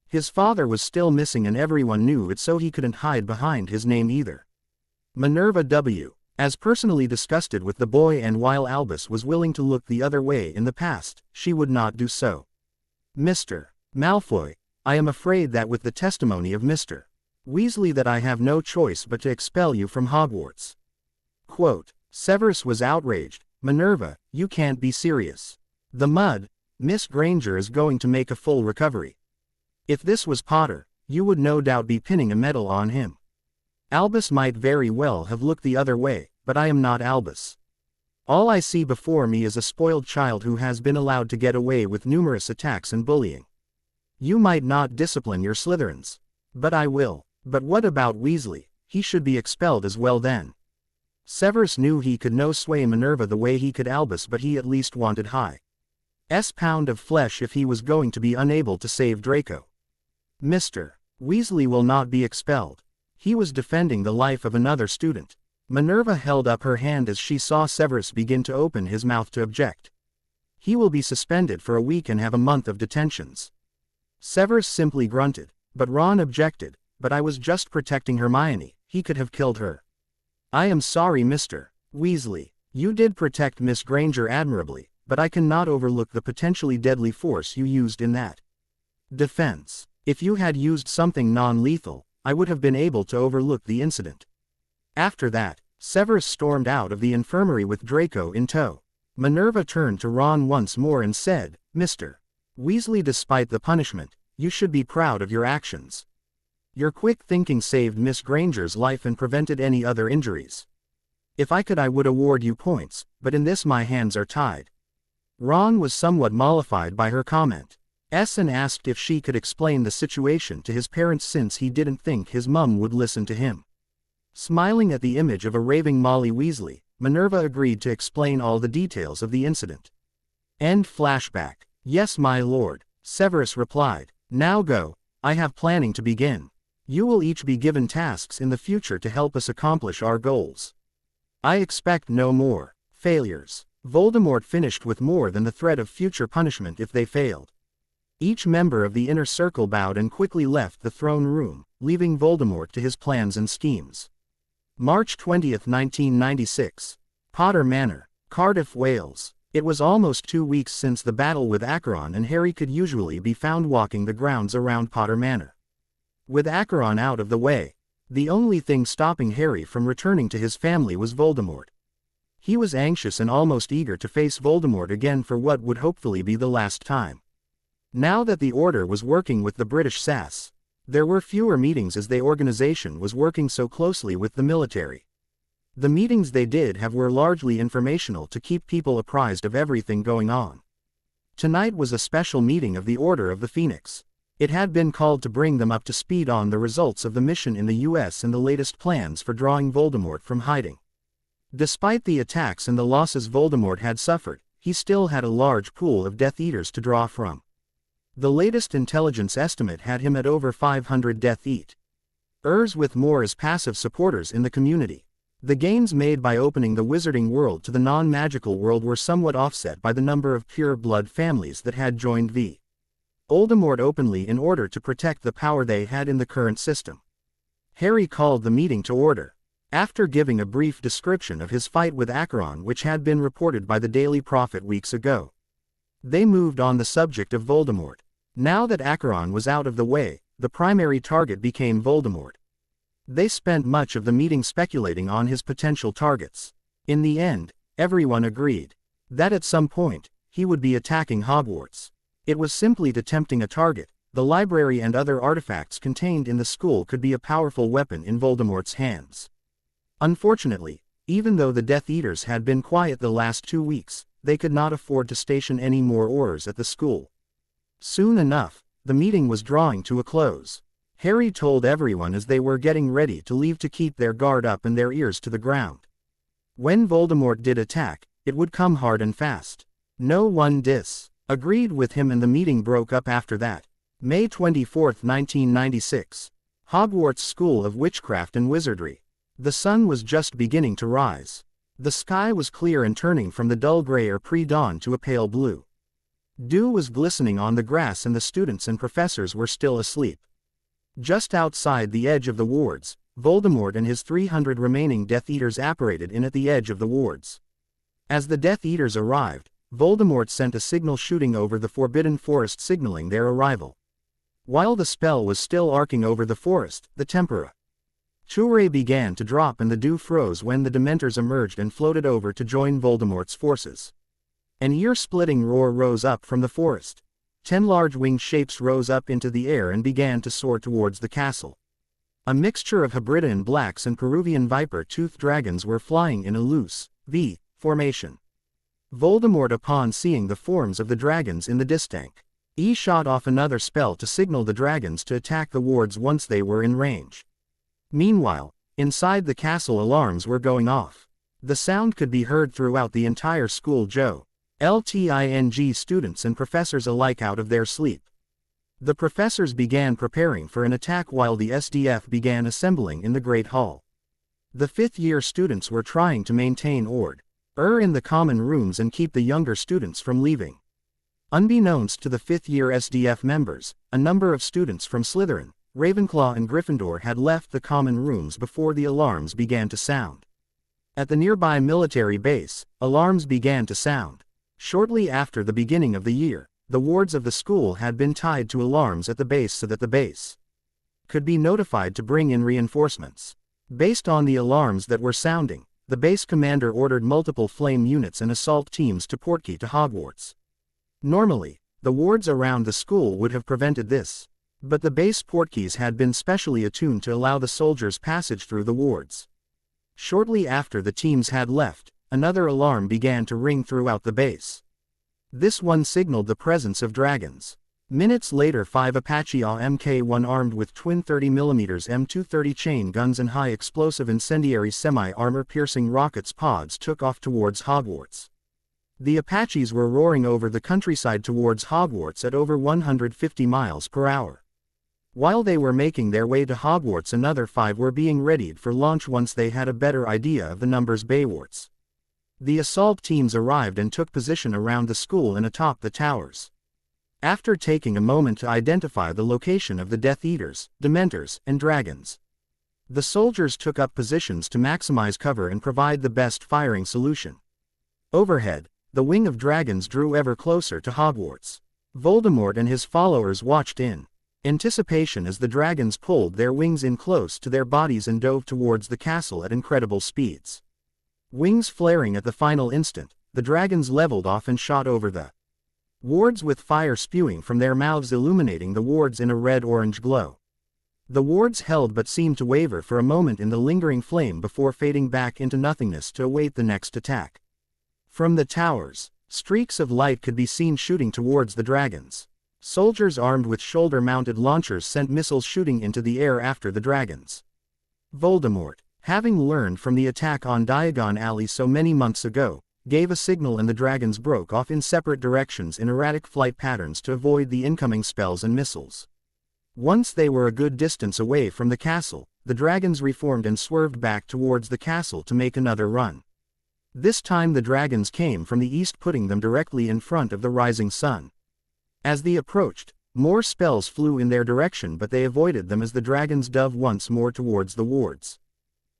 His father was still missing and everyone knew it, so he couldn't hide behind his name either. Minerva W. as personally disgusted with the boy, and while Albus was willing to look the other way in the past, she would not do so. Mr. Malfoy, I am afraid that with the testimony of Mr. Weasley that I have no choice but to expel you from Hogwarts. Quote, Severus was outraged. Minerva, you can't be serious. The mud, Miss Granger is going to make a full recovery. If this was Potter, you would no doubt be pinning a medal on him. Albus might very well have looked the other way, but I am not Albus. All I see before me is a spoiled child who has been allowed to get away with numerous attacks and bullying. You might not discipline your Slytherins. But I will. But what about Weasley? He should be expelled as well then. Severus knew he could no sway Minerva the way he could Albus, but he at least wanted high pound of flesh if he was going to be unable to save Draco. Mr. Weasley will not be expelled. He was defending the life of another student. Minerva held up her hand as she saw Severus begin to open his mouth to object. He will be suspended for a week and have a month of detentions. Severus simply grunted, but Ron objected, but I was just protecting Hermione, he could have killed her. I am sorry, Mr. Weasley. You did protect Miss Granger admirably, but I cannot overlook the potentially deadly force you used in that defense. If you had used something non-lethal, I would have been able to overlook the incident. After that, Severus stormed out of the infirmary with Draco in tow. Minerva turned to Ron once more and said, Mr. Weasley, despite the punishment, you should be proud of your actions. Your quick thinking saved Miss Granger's life and prevented any other injuries. If I could, I would award you points, but in this my hands are tied. Ron was somewhat mollified by her comment. And asked if she could explain the situation to his parents since he didn't think his mum would listen to him. Smiling at the image of a raving Molly Weasley, Minerva agreed to explain all the details of the incident. End flashback. Yes, my lord, Severus replied. Now go, I have planning to begin. You will each be given tasks in the future to help us accomplish our goals. I expect no more failures. Voldemort finished with more than the threat of future punishment if they failed. Each member of the inner circle bowed and quickly left the throne room, leaving Voldemort to his plans and schemes. March 20, 1996. Potter Manor, Cardiff, Wales. It was almost 2 weeks since the battle with Acheron, and Harry could usually be found walking the grounds around Potter Manor. With Acheron out of the way, the only thing stopping Harry from returning to his family was Voldemort. He was anxious and almost eager to face Voldemort again for what would hopefully be the last time. Now that the Order was working with the British SAS, there were fewer meetings as the organization was working so closely with the military. The meetings they did have were largely informational to keep people apprised of everything going on. Tonight was a special meeting of the Order of the Phoenix. It had been called to bring them up to speed on the results of the mission in the US and the latest plans for drawing Voldemort from hiding. Despite the attacks and the losses Voldemort had suffered, he still had a large pool of Death Eaters to draw from. The latest intelligence estimate had him at over 500 Death Eat. with more as passive supporters in the community. The gains made by opening the wizarding world to the non-magical world were somewhat offset by the number of pure-blood families that had joined Voldemort openly in order to protect the power they had in the current system. Harry called the meeting to order. After giving a brief description of his fight with Acheron which had been reported by the Daily Prophet weeks ago, they moved on the subject of Voldemort. Now that Acheron was out of the way, the primary target became Voldemort. They spent much of the meeting speculating on his potential targets. In the end, everyone agreed that at some point, he would be attacking Hogwarts. It was simply tempting a target. The library and other artifacts contained in the school could be a powerful weapon in Voldemort's hands. Unfortunately, even though the Death Eaters had been quiet the last 2 weeks, they could not afford to station any more Aurors at the school. Soon enough, the meeting was drawing to a close. Harry told everyone as they were getting ready to leave to keep their guard up and their ears to the ground. When Voldemort did attack, it would come hard and fast. No one disagreed with him and the meeting broke up after that. May 24, 1996. Hogwarts School of Witchcraft and Wizardry. The sun was just beginning to rise. The sky was clear and turning from the dull gray or pre-dawn to a pale blue. Dew was glistening on the grass and the students and professors were still asleep. Just outside the edge of the wards, Voldemort and his 300 remaining Death Eaters apparated in at the edge of the wards. As the Death Eaters arrived, Voldemort sent a signal shooting over the Forbidden Forest signaling their arrival. While the spell was still arcing over the forest, the temperature began to drop and the dew froze when the Dementors emerged and floated over to join Voldemort's forces. An ear-splitting roar rose up from the forest. 10 large winged shapes rose up into the air and began to soar towards the castle. A mixture of Hebridean blacks and Peruvian viper-toothed dragons were flying in a loose V formation. Voldemort, upon seeing the forms of the dragons in the distance, shot off another spell to signal the dragons to attack the wards once they were in range. Meanwhile, inside the castle alarms were going off. The sound could be heard throughout the entire school. Students and professors alike out of their sleep. The professors began preparing for an attack while the SDF began assembling in the Great Hall. The 5th-year students were trying to maintain order in the common rooms and keep the younger students from leaving. Unbeknownst to the 5th-year SDF members, a number of students from Slytherin, Ravenclaw and Gryffindor had left the common rooms before the alarms began to sound. At the nearby military base, alarms began to sound. Shortly after the beginning of the year, the wards of the school had been tied to alarms at the base so that the base could be notified to bring in reinforcements. Based on the alarms that were sounding, the base commander ordered multiple flame units and assault teams to portkey to Hogwarts. Normally, the wards around the school would have prevented this, but the base portkeys had been specially attuned to allow the soldiers passage through the wards. Shortly after the teams had left, another alarm began to ring throughout the base. This one signaled the presence of dragons. Minutes later, 5 Apache Mk1 armed with twin 30mm M230 chain guns and high-explosive incendiary semi-armor-piercing rockets pods took off towards Hogwarts. The Apaches were roaring over the countryside towards Hogwarts at over 150 miles per hour. While they were making their way to Hogwarts, another 5 were being readied for launch once they had a better idea of the numbers baywards. The assault teams arrived and took position around the school and atop the towers. After taking a moment to identify the location of the Death Eaters, Dementors, and dragons, the soldiers took up positions to maximize cover and provide the best firing solution. Overhead, the wing of dragons drew ever closer to Hogwarts. Voldemort and his followers watched in anticipation as the dragons pulled their wings in close to their bodies and dove towards the castle at incredible speeds. Wings flaring at the final instant, the dragons leveled off and shot over the wards with fire spewing from their mouths, illuminating the wards in a red-orange glow. The wards held but seemed to waver for a moment in the lingering flame before fading back into nothingness to await the next attack. From the towers, streaks of light could be seen shooting towards the dragons. Soldiers armed with shoulder-mounted launchers sent missiles shooting into the air after the dragons. Voldemort, having learned from the attack on Diagon Alley so many months ago, gave a signal and the dragons broke off in separate directions in erratic flight patterns to avoid the incoming spells and missiles. Once they were a good distance away from the castle, the dragons reformed and swerved back towards the castle to make another run. This time the dragons came from the east, putting them directly in front of the rising sun. As they approached, more spells flew in their direction, but they avoided them as the dragons dove once more towards the wards.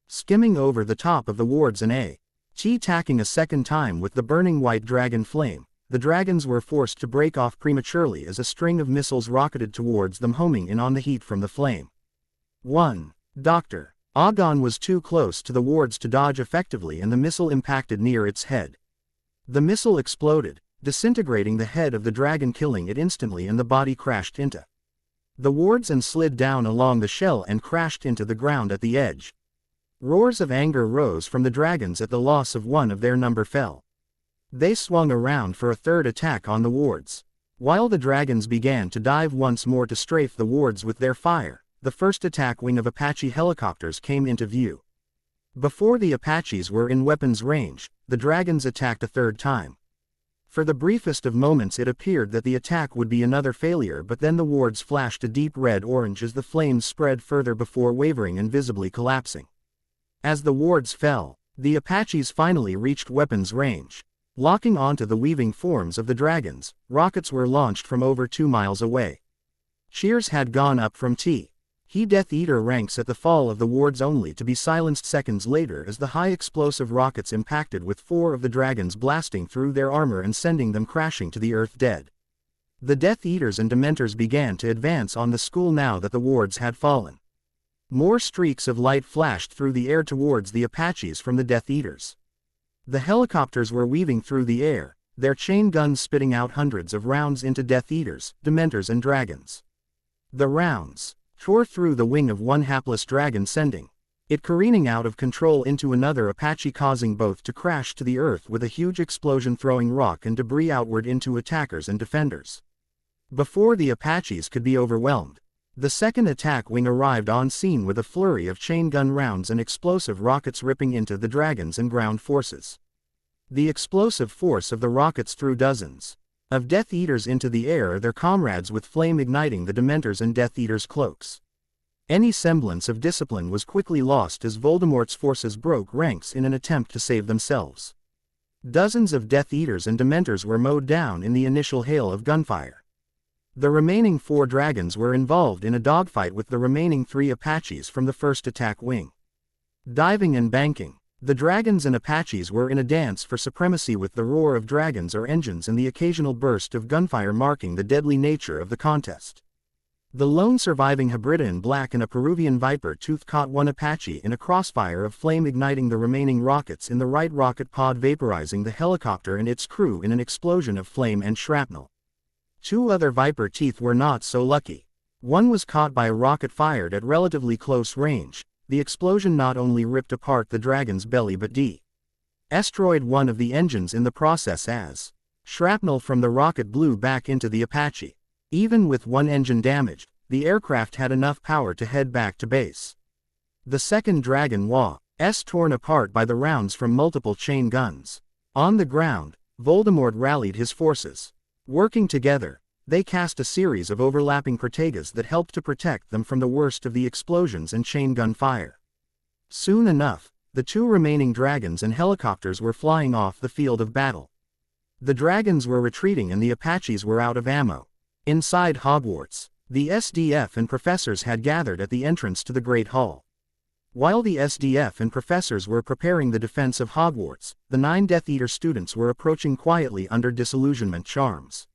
Skimming over the top of the wards and attacking a second time with the burning white dragon flame, the dragons were forced to break off prematurely as a string of missiles rocketed towards them, homing in on the heat from the flame. 1. Dr. Agon was too close to the wards to dodge effectively, and the missile impacted near its head. The missile exploded, disintegrating the head of the dragon, killing it instantly, and the body crashed into the wards and slid down along the shell and crashed into the ground at the edge. Roars of anger rose from the dragons at the loss of one of their number fell. They swung around for a third attack on the wards. While the dragons began to dive once more to strafe the wards with their fire, the first attack wing of Apache helicopters came into view. Before the Apaches were in weapons range, the dragons attacked a third time. For the briefest of moments it appeared that the attack would be another failure, but then the wards flashed a deep red-orange as the flames spread further before wavering and visibly collapsing. As the wards fell, the Apaches finally reached weapons range. Locking onto the weaving forms of the dragons, rockets were launched from over 2 miles away. Cheers had gone up from He Death Eater ranks at the fall of the wards, only to be silenced seconds later as the high explosive rockets impacted, with 4 of the dragons blasting through their armor and sending them crashing to the earth dead. The Death Eaters and Dementors began to advance on the school now that the wards had fallen. More streaks of light flashed through the air towards the Apaches from the Death Eaters. The helicopters were weaving through the air, their chain guns spitting out hundreds of rounds into Death Eaters, Dementors and dragons. The rounds tore through the wing of one hapless dragon, sending it careening out of control into another Apache, causing both to crash to the earth with a huge explosion, throwing rock and debris outward into attackers and defenders. Before the Apaches could be overwhelmed, the second attack wing arrived on scene with a flurry of chain gun rounds and explosive rockets ripping into the dragons and ground forces. The explosive force of the rockets threw dozens of Death Eaters into the air, their comrades with flame igniting the Dementors and Death Eaters' cloaks. Any semblance of discipline was quickly lost as Voldemort's forces broke ranks in an attempt to save themselves. Dozens of Death Eaters and Dementors were mowed down in the initial hail of gunfire. The remaining 4 dragons were involved in a dogfight with the remaining 3 Apaches from the first attack wing. Diving and banking, the dragons and Apaches were in a dance for supremacy, with the roar of dragons or engines and the occasional burst of gunfire marking the deadly nature of the contest. The lone surviving Hebridean Black and a Peruvian Viper Tooth caught one Apache in a crossfire of flame, igniting the remaining rockets in the right rocket pod, vaporizing the helicopter and its crew in an explosion of flame and shrapnel. 2 other Viper Teeth were not so lucky. One was caught by a rocket fired at relatively close range. The explosion not only ripped apart the dragon's belly but destroyed one of the engines in the process, as shrapnel from the rocket blew back into the Apache. Even with one engine damaged, the aircraft had enough power to head back to base. The second dragon was torn apart by the rounds from multiple chain guns. On the ground, Voldemort rallied his forces. Working together, they cast a series of overlapping protegas that helped to protect them from the worst of the explosions and chain gun fire. Soon enough, the 2 remaining dragons and helicopters were flying off the field of battle. The dragons were retreating and the Apaches were out of ammo. Inside Hogwarts, the SDF and professors had gathered at the entrance to the Great Hall. While the SDF and professors were preparing the defense of Hogwarts, the 9 Death Eater students were approaching quietly under disillusionment charms.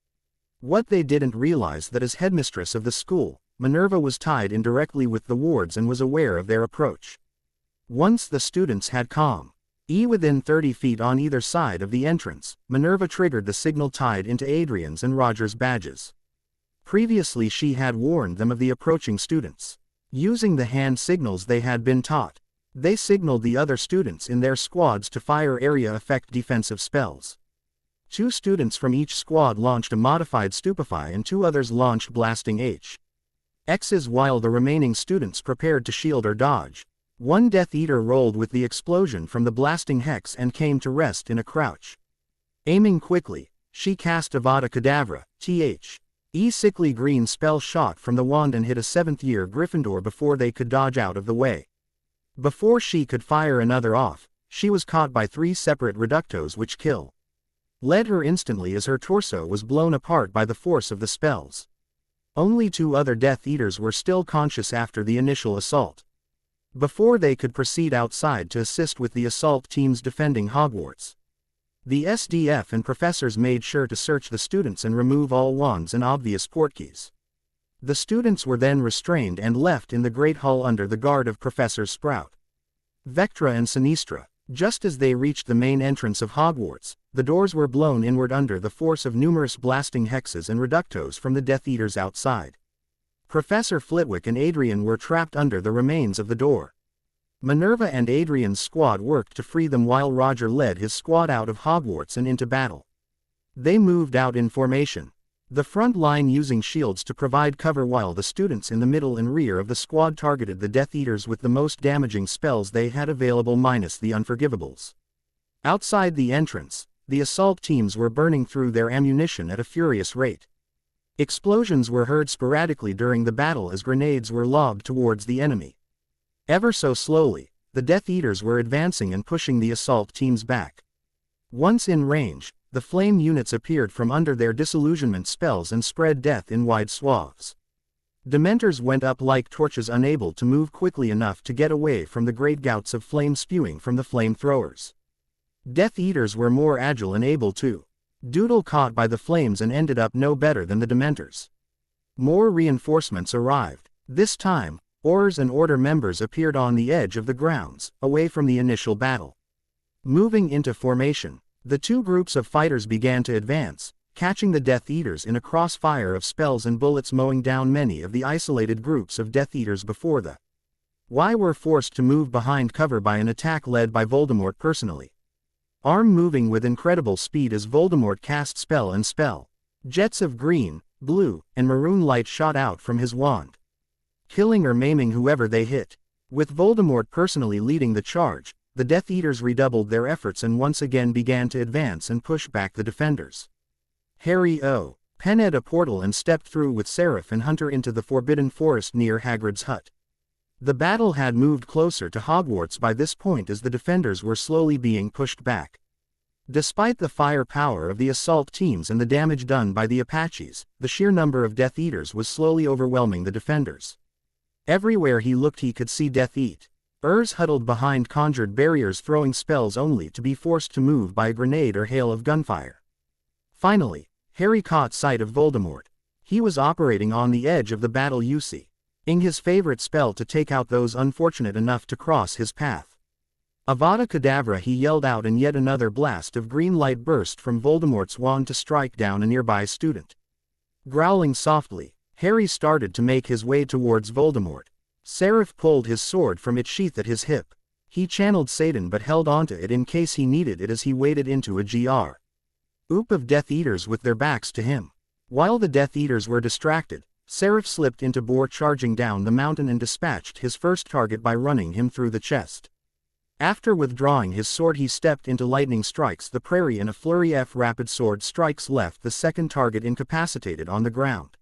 What they didn't realize that as headmistress of the school, Minerva was tied in directly with the wards and was aware of their approach. Once the students had within 30 feet on either side of the entrance, Minerva triggered the signal tied into Adrian's and Roger's badges. Previously she had warned them of the approaching students. Using the hand signals they had been taught, they signaled the other students in their squads to fire area effect defensive spells. 2 students from each squad launched a modified Stupefy and 2 others launched blasting X's while the remaining students prepared to shield or dodge. One Death Eater rolled with the explosion from the blasting hex and came to rest in a crouch. Aiming quickly, she cast Avada Kedavra, Sickly green spell shot from the wand and hit a 7th-year Gryffindor before they could dodge out of the way. Before she could fire another off, she was caught by 3 separate reductos which led her instantly as her torso was blown apart by the force of the spells. Only 2 other Death Eaters were still conscious after the initial assault. Before they could proceed outside to assist with the assault teams defending Hogwarts, the SDF and professors made sure to search the students and remove all wands and obvious portkeys. The students were then restrained and left in the Great Hall under the guard of Professors Sprout, Vectra and Sinistra. Just as they reached the main entrance of Hogwarts, the doors were blown inward under the force of numerous blasting hexes and reductos from the Death Eaters outside. Professor Flitwick and Adrian were trapped under the remains of the door. Minerva and Adrian's squad worked to free them while Roger led his squad out of Hogwarts and into battle. They moved out in formation, the front line using shields to provide cover while the students in the middle and rear of the squad targeted the Death Eaters with the most damaging spells they had available minus the Unforgivables. Outside the entrance, the assault teams were burning through their ammunition at a furious rate. Explosions were heard sporadically during the battle as grenades were lobbed towards the enemy. Ever so slowly, the Death Eaters were advancing and pushing the assault teams back. Once in range, the flame units appeared from under their disillusionment spells and spread death in wide swaths. Dementors went up like torches, unable to move quickly enough to get away from the great gouts of flame spewing from the flamethrowers. Death Eaters were more agile and able to doodle caught by the flames and ended up no better than the Dementors. More reinforcements arrived. This time, Aurors and Order members appeared on the edge of the grounds, away from the initial battle. Moving into formation, the 2 groups of fighters began to advance, catching the Death Eaters in a crossfire of spells and bullets, mowing down many of the isolated groups of Death Eaters before the were forced to move behind cover by an attack led by Voldemort personally. Arm moving with incredible speed as Voldemort cast spell and spell. Jets of green, blue, and maroon light shot out from his wand, killing or maiming whoever they hit. With Voldemort personally leading the charge, the Death Eaters redoubled their efforts and once again began to advance and push back the defenders. Harry opened a portal and stepped through with Seraph and Hunter into the Forbidden Forest near Hagrid's hut. The battle had moved closer to Hogwarts by this point as the defenders were slowly being pushed back. Despite the firepower of the assault teams and the damage done by the Apaches, the sheer number of Death Eaters was slowly overwhelming the defenders. Everywhere he looked he could see Death Eaters huddled behind conjured barriers, throwing spells only to be forced to move by a grenade or hail of gunfire. Finally, Harry caught sight of Voldemort. He was operating on the edge of the battle using his favorite spell to take out those unfortunate enough to cross his path. Avada Kedavra, he yelled out, and yet another blast of green light burst from Voldemort's wand to strike down a nearby student. Growling softly, Harry started to make his way towards Voldemort. Seraph pulled his sword from its sheath at his hip. He channeled Satan but held onto it in case he needed it as he waded into a group of Death Eaters with their backs to him. While the Death Eaters were distracted, Seraph slipped into Boar, charging down the mountain, and dispatched his first target by running him through the chest. After withdrawing his sword, he stepped into lightning strikes the prairie in a flurry of rapid sword strikes left the second target incapacitated on the ground.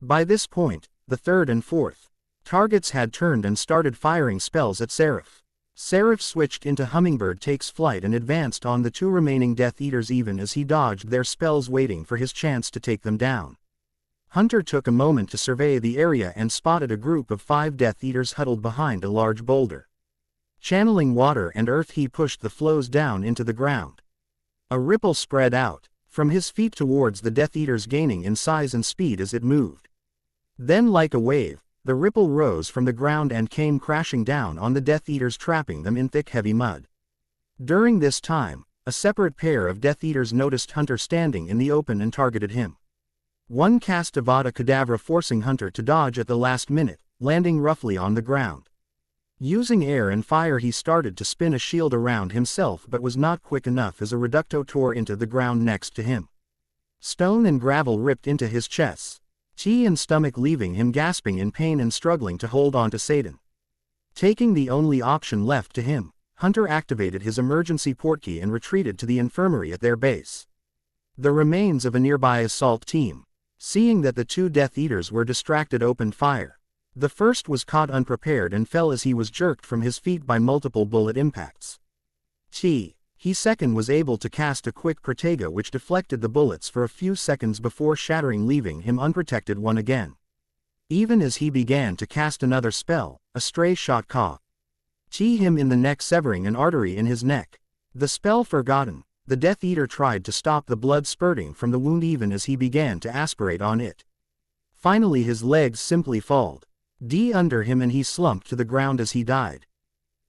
By this point, the third and fourth targets had turned and started firing spells at Seraph. Seraph switched into Hummingbird takes flight and advanced on the 2 remaining Death Eaters even as he dodged their spells, waiting for his chance to take them down. Hunter took a moment to survey the area and spotted a group of 5 Death Eaters huddled behind a large boulder. Channeling water and earth, he pushed the flows down into the ground. A ripple spread out from his feet towards the Death Eaters, gaining in size and speed as it moved. Then, like a wave, the ripple rose from the ground and came crashing down on the Death Eaters, trapping them in thick heavy mud. During this time, a separate pair of Death Eaters noticed Hunter standing in the open and targeted him. One cast Avada Kedavra, forcing Hunter to dodge at the last minute, landing roughly on the ground. Using air and fire, he started to spin a shield around himself but was not quick enough as a reducto tore into the ground next to him. Stone and gravel ripped into his chest and stomach, leaving him gasping in pain and struggling to hold on to Satan. Taking the only option left to him, Hunter activated his emergency portkey and retreated to the infirmary at their base. The remains of a nearby assault team Seeing that the two Death Eaters were distracted, opened fire. The first was caught unprepared and fell as he was jerked from his feet by multiple bullet impacts. He second was able to cast a quick Protega which deflected the bullets for a few seconds before shattering, leaving him unprotected one again. Even as he began to cast another spell, a stray shot caught him in the neck, severing an artery in his neck. The spell forgotten, the Death Eater tried to stop the blood spurting from the wound even as he began to aspirate on it. Finally his legs simply falled under him and he slumped to the ground as he died.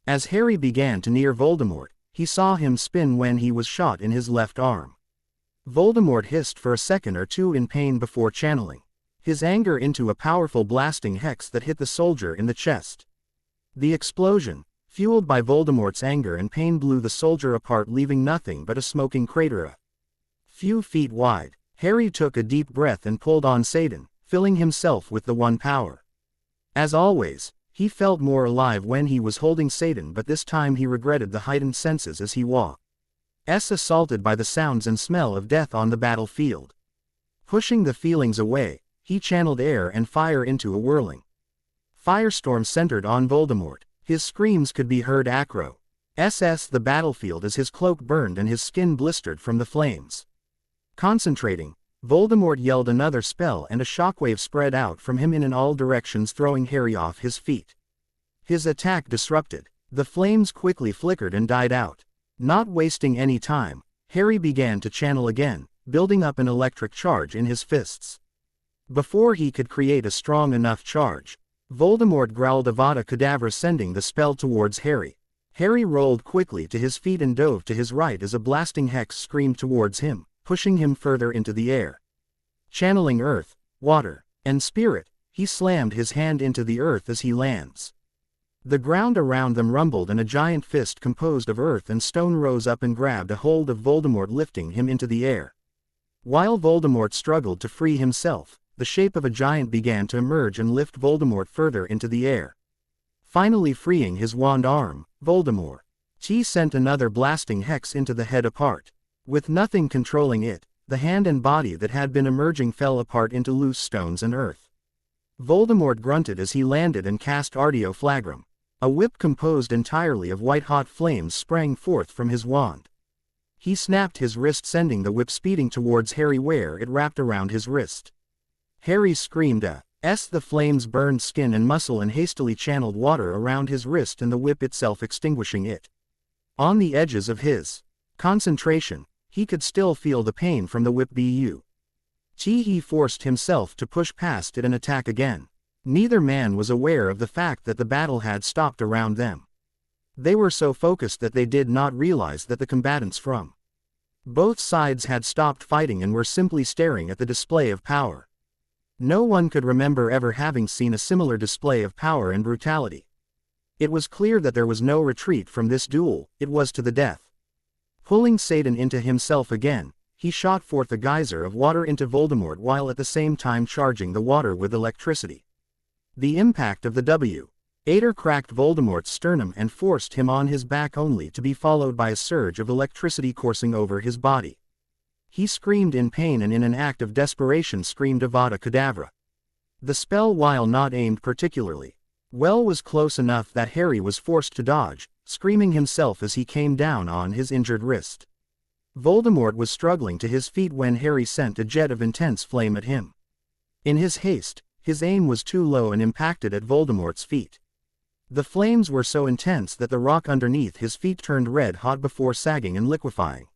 As Harry began to near Voldemort, he saw him spin when he was shot in his left arm. Voldemort hissed for a second or two in pain before channeling his anger into a powerful blasting hex that hit the soldier in the chest. The explosion, fueled by Voldemort's anger and pain, blew the soldier apart, leaving nothing but a smoking crater a few feet wide. Harry took a deep breath and pulled on Satan, filling himself with the one power. As always, he felt more alive when he was holding Satan, but this time he regretted the heightened senses as he walked assaulted by the sounds and smell of death on the battlefield. Pushing the feelings away, he channeled air and fire into a whirling firestorm centered on Voldemort. His screams could be heard across the battlefield as his cloak burned and his skin blistered from the flames. Concentrating, Voldemort yelled another spell and a shockwave spread out from him in all directions, throwing Harry off his feet. His attack disrupted. The flames quickly flickered and died out. Not wasting any time, Harry began to channel again, building up an electric charge in his fists. Before he could create a strong enough charge, Voldemort growled Avada Kedavra, sending the spell towards Harry. Harry rolled quickly to his feet and dove to his right as a blasting hex screamed towards him, pushing him further into the air. Channeling earth, water, and spirit, he slammed his hand into the earth as he lands. The ground around them rumbled and a giant fist composed of earth and stone rose up and grabbed a hold of Voldemort, lifting him into the air. While Voldemort struggled to free himself, the shape of a giant began to emerge and lift Voldemort further into the air. Finally freeing his wand arm, Voldemort sent another blasting hex into the head apart. With nothing controlling it, the hand and body that had been emerging fell apart into loose stones and earth. Voldemort grunted as he landed and cast Ardeo Flagrum. A whip composed entirely of white-hot flames sprang forth from his wand. He snapped his wrist, sending the whip speeding towards Harry where it wrapped around his wrist. Harry screamed the flames burned skin and muscle and hastily channeled water around his wrist and the whip itself, extinguishing it. On the edges of his concentration, he could still feel the pain from the whip. He forced himself to push past it and attack again. Neither man was aware of the fact that the battle had stopped around them. They were so focused that they did not realize that the combatants from both sides had stopped fighting and were simply staring at the display of power. No one could remember ever having seen a similar display of power and brutality. It was clear that there was no retreat from this duel, it was to the death. Pulling Satan into himself again, he shot forth a geyser of water into Voldemort while at the same time charging the water with electricity. The impact of the W-Ater cracked Voldemort's sternum and forced him on his back, only to be followed by a surge of electricity coursing over his body. He screamed in pain and in an act of desperation screamed Avada Kedavra. The spell, while not aimed particularly well, was close enough that Harry was forced to dodge, screaming himself as he came down on his injured wrist. Voldemort was struggling to his feet when Harry sent a jet of intense flame at him. In his haste, his aim was too low and impacted at Voldemort's feet. The flames were so intense that the rock underneath his feet turned red hot before sagging and liquefying.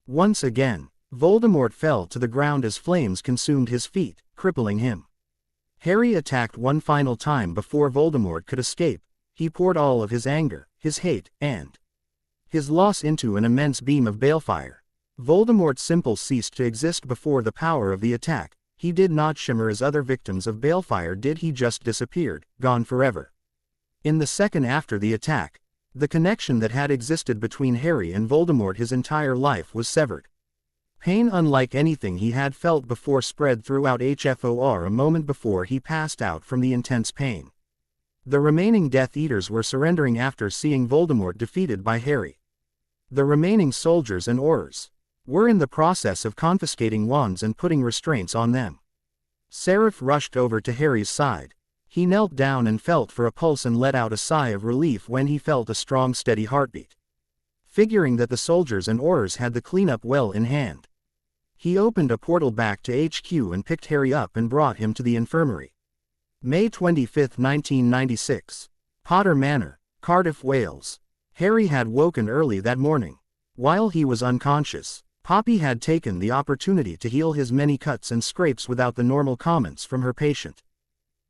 Once again, Voldemort fell to the ground as flames consumed his feet, crippling him. Harry attacked one final time before Voldemort could escape. He poured all of his anger, his hate, and his loss into an immense beam of balefire. Voldemort simply ceased to exist before the power of the attack. He did not shimmer as other victims of balefire did, he just disappeared, gone forever. In the second after the attack, the connection that had existed between Harry and Voldemort his entire life was severed. Pain unlike anything he had felt before spread throughout HFOR a moment before he passed out from the intense pain. The remaining Death Eaters were surrendering after seeing Voldemort defeated by Harry. The remaining soldiers and Aurors were in the process of confiscating wands and putting restraints on them. Seraph rushed over to Harry's side. He knelt down and felt for a pulse and let out a sigh of relief when he felt a strong steady heartbeat. Figuring that the soldiers and Aurors had the cleanup well in hand, he opened a portal back to HQ and picked Harry up and brought him to the infirmary. May 25, 1996. Potter Manor, Cardiff, Wales. Harry had woken early that morning. While he was unconscious, Poppy had taken the opportunity to heal his many cuts and scrapes without the normal comments from her patient.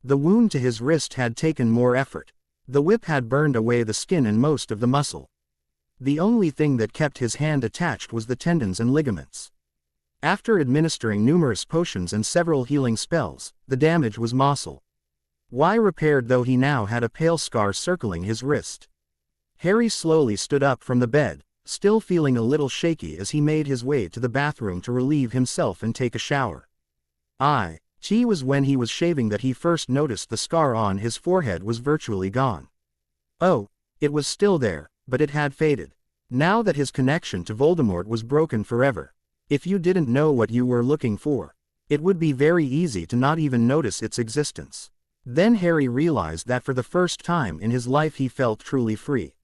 The wound to his wrist had taken more effort. The whip had burned away the skin and most of the muscle. The only thing that kept his hand attached was the tendons and ligaments. After administering numerous potions and several healing spells, the damage was morsel. Why repaired, though he now had a pale scar circling his wrist. Harry slowly stood up from the bed, still feeling a little shaky as he made his way to the bathroom to relieve himself and take a shower. It was when he was shaving that he first noticed the scar on his forehead was virtually gone. Oh, it was still there, but it had faded. Now that his connection to Voldemort was broken forever. If you didn't know what you were looking for, it would be very easy to not even notice its existence. Then Harry realized that for the first time in his life he felt truly free.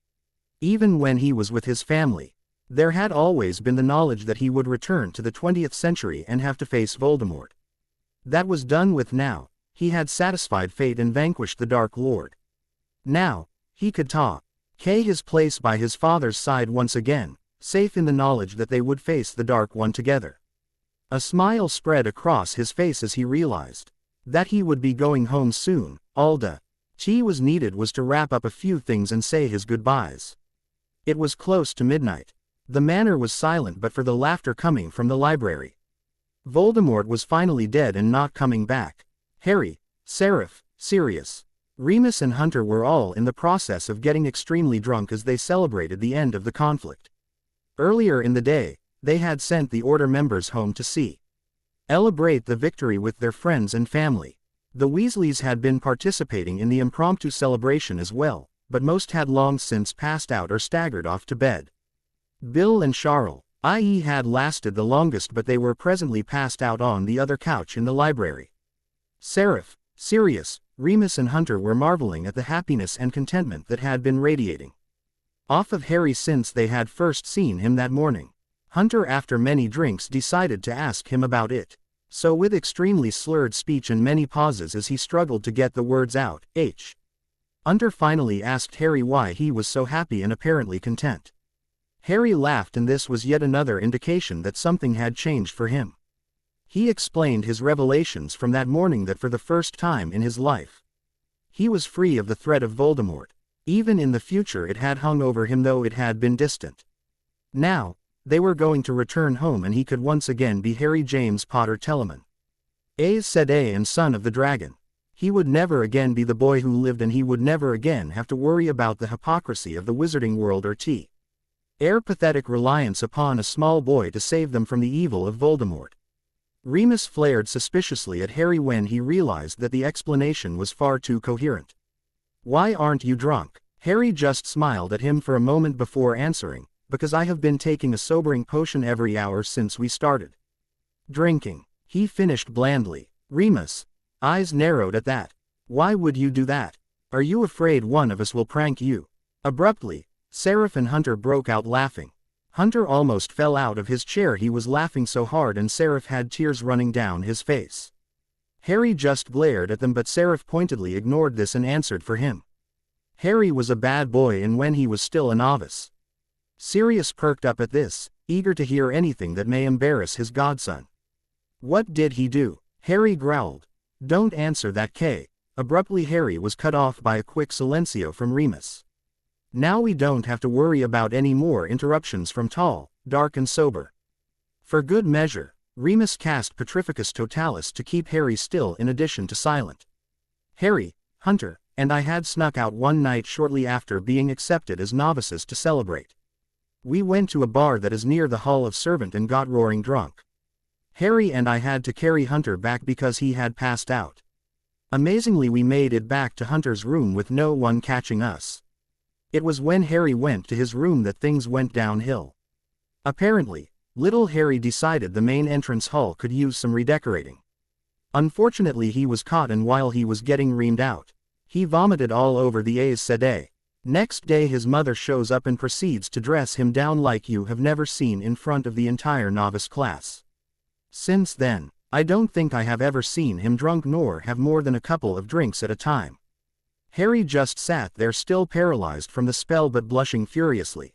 Even when he was with his family, there had always been the knowledge that he would return to the 20th century and have to face Voldemort. That was done with now. He had satisfied fate and vanquished the Dark Lord. Now, he could take his place by his father's side once again, safe in the knowledge that they would face the Dark One together. A smile spread across his face as he realized that he would be going home soon. All he was needed was to wrap up a few things and say his goodbyes. It was close to midnight. The manor was silent but for the laughter coming from the library. Voldemort was finally dead and not coming back. Harry, Seraph, Sirius, Remus and Hunter were all in the process of getting extremely drunk as they celebrated the end of the conflict. Earlier in the day, they had sent the Order members home to celebrate the victory with their friends and family. The Weasleys had been participating in the impromptu celebration as well, but most had long since passed out or staggered off to bed. Bill and Charles, had lasted the longest, but they were presently passed out on the other couch in the library. Seraph, Sirius, Remus and Hunter were marveling at the happiness and contentment that had been radiating off of Harry since they had first seen him that morning. Hunter, after many drinks, decided to ask him about it. So with extremely slurred speech and many pauses as he struggled to get the words out, Hunter finally asked Harry why he was so happy and apparently content. Harry laughed, and this was yet another indication that something had changed for him. He explained his revelations from that morning, that for the first time in his life, he was free of the threat of Voldemort. Even in the future it had hung over him, though it had been distant. Now, they were going to return home and he could once again be Harry James Potter Telemann, Aes Sedai and son of the dragon. He would never again be the boy who lived, and he would never again have to worry about the hypocrisy of the wizarding world or their pathetic reliance upon a small boy to save them from the evil of Voldemort. Remus flared suspiciously at Harry when he realized that the explanation was far too coherent. "Why aren't you drunk?" Harry just smiled at him for a moment before answering, "Because I have been taking a sobering potion every hour since we started drinking," he finished blandly. Remus' eyes narrowed at that. "Why would you do that? Are you afraid one of us will prank you?" Abruptly, Seraph and Hunter broke out laughing. Hunter almost fell out of his chair, he was laughing so hard, and Seraph had tears running down his face. Harry just glared at them, but Seraph pointedly ignored this and answered for him. Harry was a bad boy, and when he was still a novice. Sirius perked up at this, eager to hear anything that may embarrass his godson. "What did he do?" Harry growled. "Don't answer that, K." Abruptly Harry was cut off by a quick silencio from Remus. Now we don't have to worry about any more interruptions from tall, dark and sober. For good measure, Remus cast Petrificus Totalis to keep Harry still in addition to silent. Harry, Hunter, and I had snuck out one night shortly after being accepted as novices to celebrate. We went to a bar that is near the Hall of Servant and got roaring drunk. Harry and I had to carry Hunter back because he had passed out. Amazingly, we made it back to Hunter's room with no one catching us. It was when Harry went to his room that things went downhill. Apparently, little Harry decided the main entrance hall could use some redecorating. Unfortunately he was caught, and while he was getting reamed out, he vomited all over the Aes Sedai. Next day his mother shows up and proceeds to dress him down like you have never seen in front of the entire novice class. Since then, I don't think I have ever seen him drunk nor have more than a couple of drinks at a time. Harry just sat there still paralyzed from the spell but blushing furiously.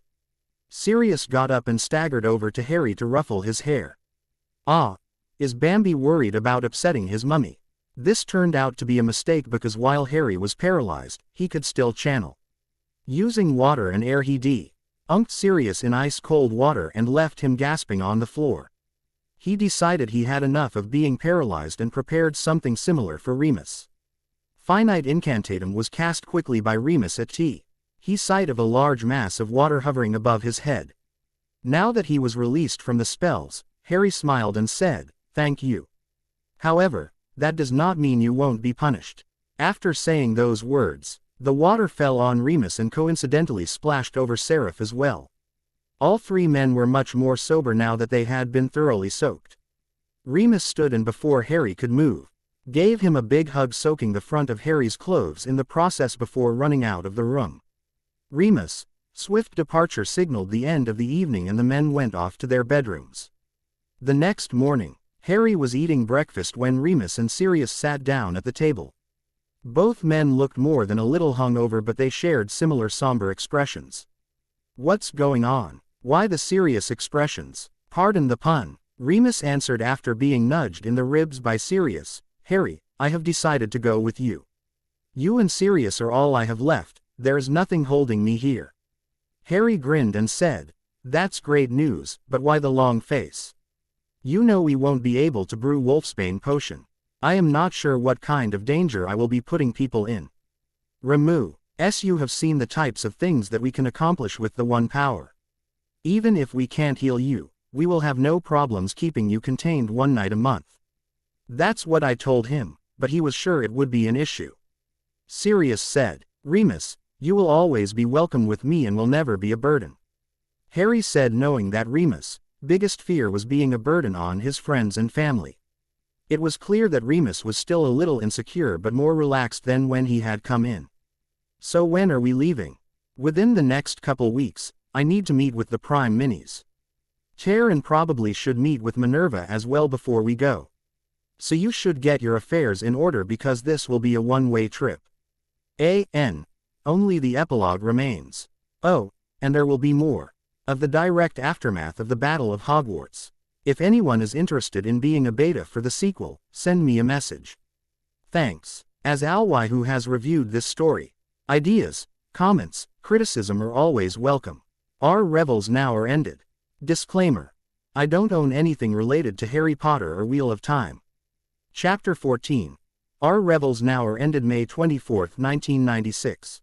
Sirius got up and staggered over to Harry to ruffle his hair. Ah, is Bambi worried about upsetting his mummy? This turned out to be a mistake because while Harry was paralyzed, he could still channel. Using water and air he dunked Sirius in ice-cold water and left him gasping on the floor. He decided he had enough of being paralyzed and prepared something similar for Remus. Finite Incantatum was cast quickly by Remus at he sight of a large mass of water hovering above his head. Now that he was released from the spells, Harry smiled and said, "Thank you. However, that does not mean you won't be punished." After saying those words, the water fell on Remus and coincidentally splashed over Seraph as well. All three men were much more sober now that they had been thoroughly soaked. Remus stood and before Harry could move, gave him a big hug, soaking the front of Harry's clothes in the process before running out of the room. Remus' swift departure signaled the end of the evening and the men went off to their bedrooms. The next morning, Harry was eating breakfast when Remus and Sirius sat down at the table. Both men looked more than a little hungover, but they shared similar somber expressions. "What's going on? Why the serious expressions?" "Pardon the pun," Remus answered after being nudged in the ribs by Sirius. "Harry, I have decided to go with you. You and Sirius are all I have left, there is nothing holding me here." Harry grinned and said, "That's great news, but why the long face? You know we won't be able to brew Wolfsbane potion. I am not sure what kind of danger I will be putting people in. Remus, you have seen the types of things that we can accomplish with the one power. Even if we can't heal you, we will have no problems keeping you contained one night a month." That's what I told him, but he was sure it would be an issue. Sirius said, "Remus, you will always be welcome with me and will never be a burden." Harry said, knowing that Remus' biggest fear was being a burden on his friends and family. It was clear that Remus was still a little insecure but more relaxed than when he had come in. "So when are we leaving?" "Within the next couple weeks. I need to meet with the Prime Minis. Chair and probably should meet with Minerva as well before we go. So you should get your affairs in order because this will be a one-way trip. Only the epilogue remains. Oh, and there will be more of the direct aftermath of the Battle of Hogwarts. If anyone is interested in being a beta for the sequel, send me a message. Thanks." As Alwy, who has reviewed this story, ideas, comments, criticism are always welcome. Our revels now are ended. Disclaimer: I don't own anything related to Harry Potter or Wheel of Time. Chapter 14. Our revels now are ended. May 24, 1996.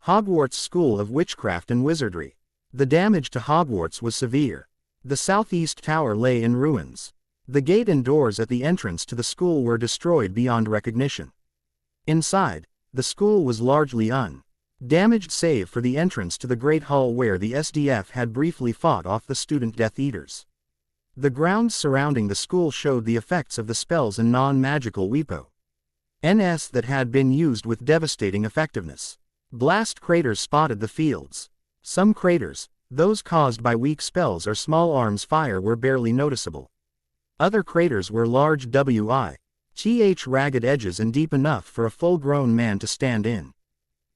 Hogwarts School of Witchcraft and Wizardry. The damage to Hogwarts was severe. The southeast tower lay in ruins. The gate and doors at the entrance to the school were destroyed beyond recognition. Inside, the school was largely undamaged save for the entrance to the Great Hall where the SDF had briefly fought off the student Death Eaters. The grounds surrounding the school showed the effects of the spells and non-magical weapons that had been used with devastating effectiveness. Blast craters spotted the fields. Some craters, those caused by weak spells or small arms fire, were barely noticeable. Other craters were large ragged edges and deep enough for a full-grown man to stand in.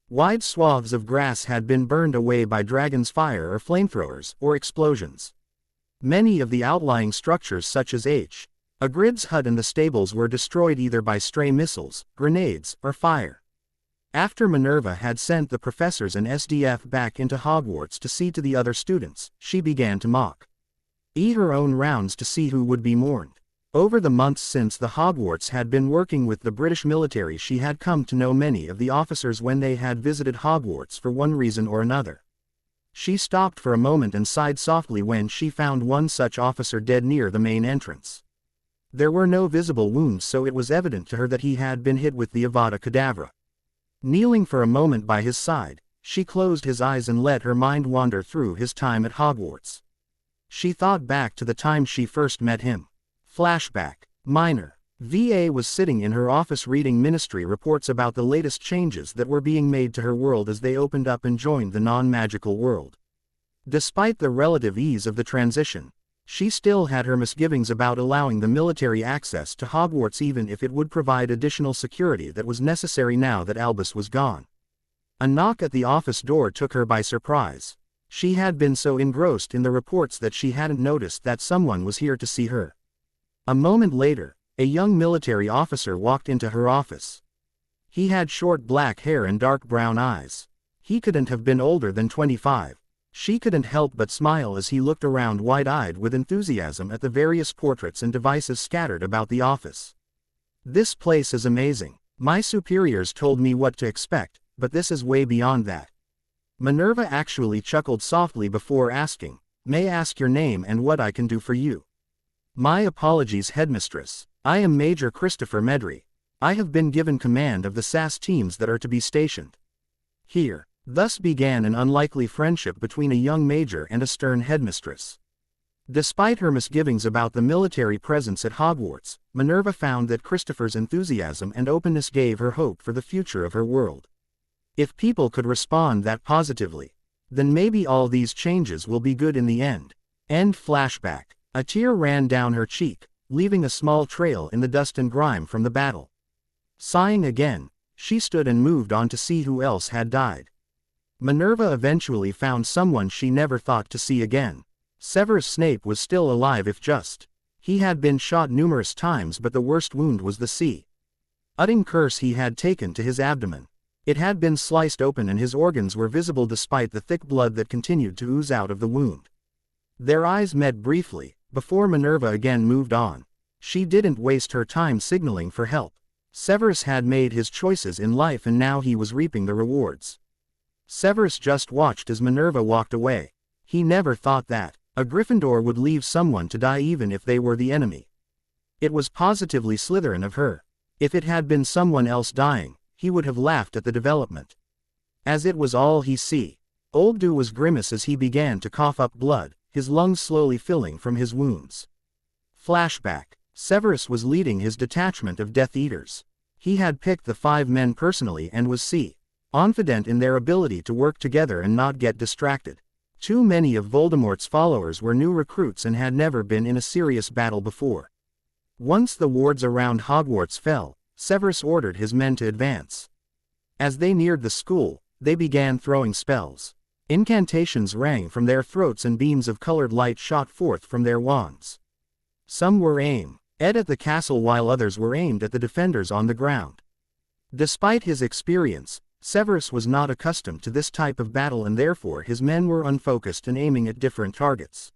Wide swaths of grass had been burned away by dragon's fire or flamethrowers or explosions. Many of the outlying structures such as Hagrid's hut and the stables were destroyed either by stray missiles, grenades, or fire. After Minerva had sent the professors and SDF back into Hogwarts to see to the other students, she began to mock her own rounds to see who would be mourned. Over the months since the Hogwarts had been working with the British military, she had come to know many of the officers when they had visited Hogwarts for one reason or another. She stopped for a moment and sighed softly when she found one such officer dead near the main entrance. There were no visible wounds, so it was evident to her that he had been hit with the Avada Kedavra. Kneeling for a moment by his side, she closed his eyes and let her mind wander through his time at Hogwarts. She thought back to the time she first met him. Flashback. Minor. VA was sitting in her office reading ministry reports about the latest changes that were being made to her world as they opened up and joined the non-magical world. Despite the relative ease of the transition, she still had her misgivings about allowing the military access to Hogwarts even if it would provide additional security that was necessary now that Albus was gone. A knock at the office door took her by surprise. She had been so engrossed in the reports that she hadn't noticed that someone was here to see her. A moment later, a young military officer walked into her office. He had short black hair and dark brown eyes. He couldn't have been older than 25. She couldn't help but smile as he looked around wide-eyed with enthusiasm at the various portraits and devices scattered about the office. "This place is amazing. My superiors told me what to expect, but this is way beyond that." Minerva actually chuckled softly before asking, "May I ask your name and what I can do for you?" "My apologies, headmistress. I am Major Christopher Medry. I have been given command of the SAS teams that are to be stationed here." Thus began an unlikely friendship between a young major and a stern headmistress. Despite her misgivings about the military presence at Hogwarts, Minerva found that Christopher's enthusiasm and openness gave her hope for the future of her world. If people could respond that positively, then maybe all these changes will be good in the end. End flashback. A tear ran down her cheek, leaving a small trail in the dust and grime from the battle. Sighing again, she stood and moved on to see who else had died. Minerva eventually found someone she never thought to see again. Severus Snape was still alive if just. He had been shot numerous times but the worst wound was the C-utting curse he had taken to his abdomen. It had been sliced open and his organs were visible despite the thick blood that continued to ooze out of the wound. Their eyes met briefly, before Minerva again moved on. She didn't waste her time signaling for help. Severus had made his choices in life and now he was reaping the rewards. Severus just watched as Minerva walked away. He never thought that a Gryffindor would leave someone to die even if they were the enemy. It was positively Slytherin of her. If it had been someone else dying, he would have laughed at the development. As it was all he see. Old Do was grimace as he began to cough up blood, his lungs slowly filling from his wounds. Flashback. Severus was leading his detachment of Death Eaters. He had picked the 5 men personally and was confident in their ability to work together and not get distracted. Too many of Voldemort's followers were new recruits and had never been in a serious battle before. Once the wards around Hogwarts fell, Severus ordered his men to advance. As they neared the school, they began throwing spells. Incantations rang from their throats and beams of colored light shot forth from their wands. Some were aimed at the castle while others were aimed at the defenders on the ground. Despite his experience, Severus was not accustomed to this type of battle and therefore his men were unfocused and aiming at different targets.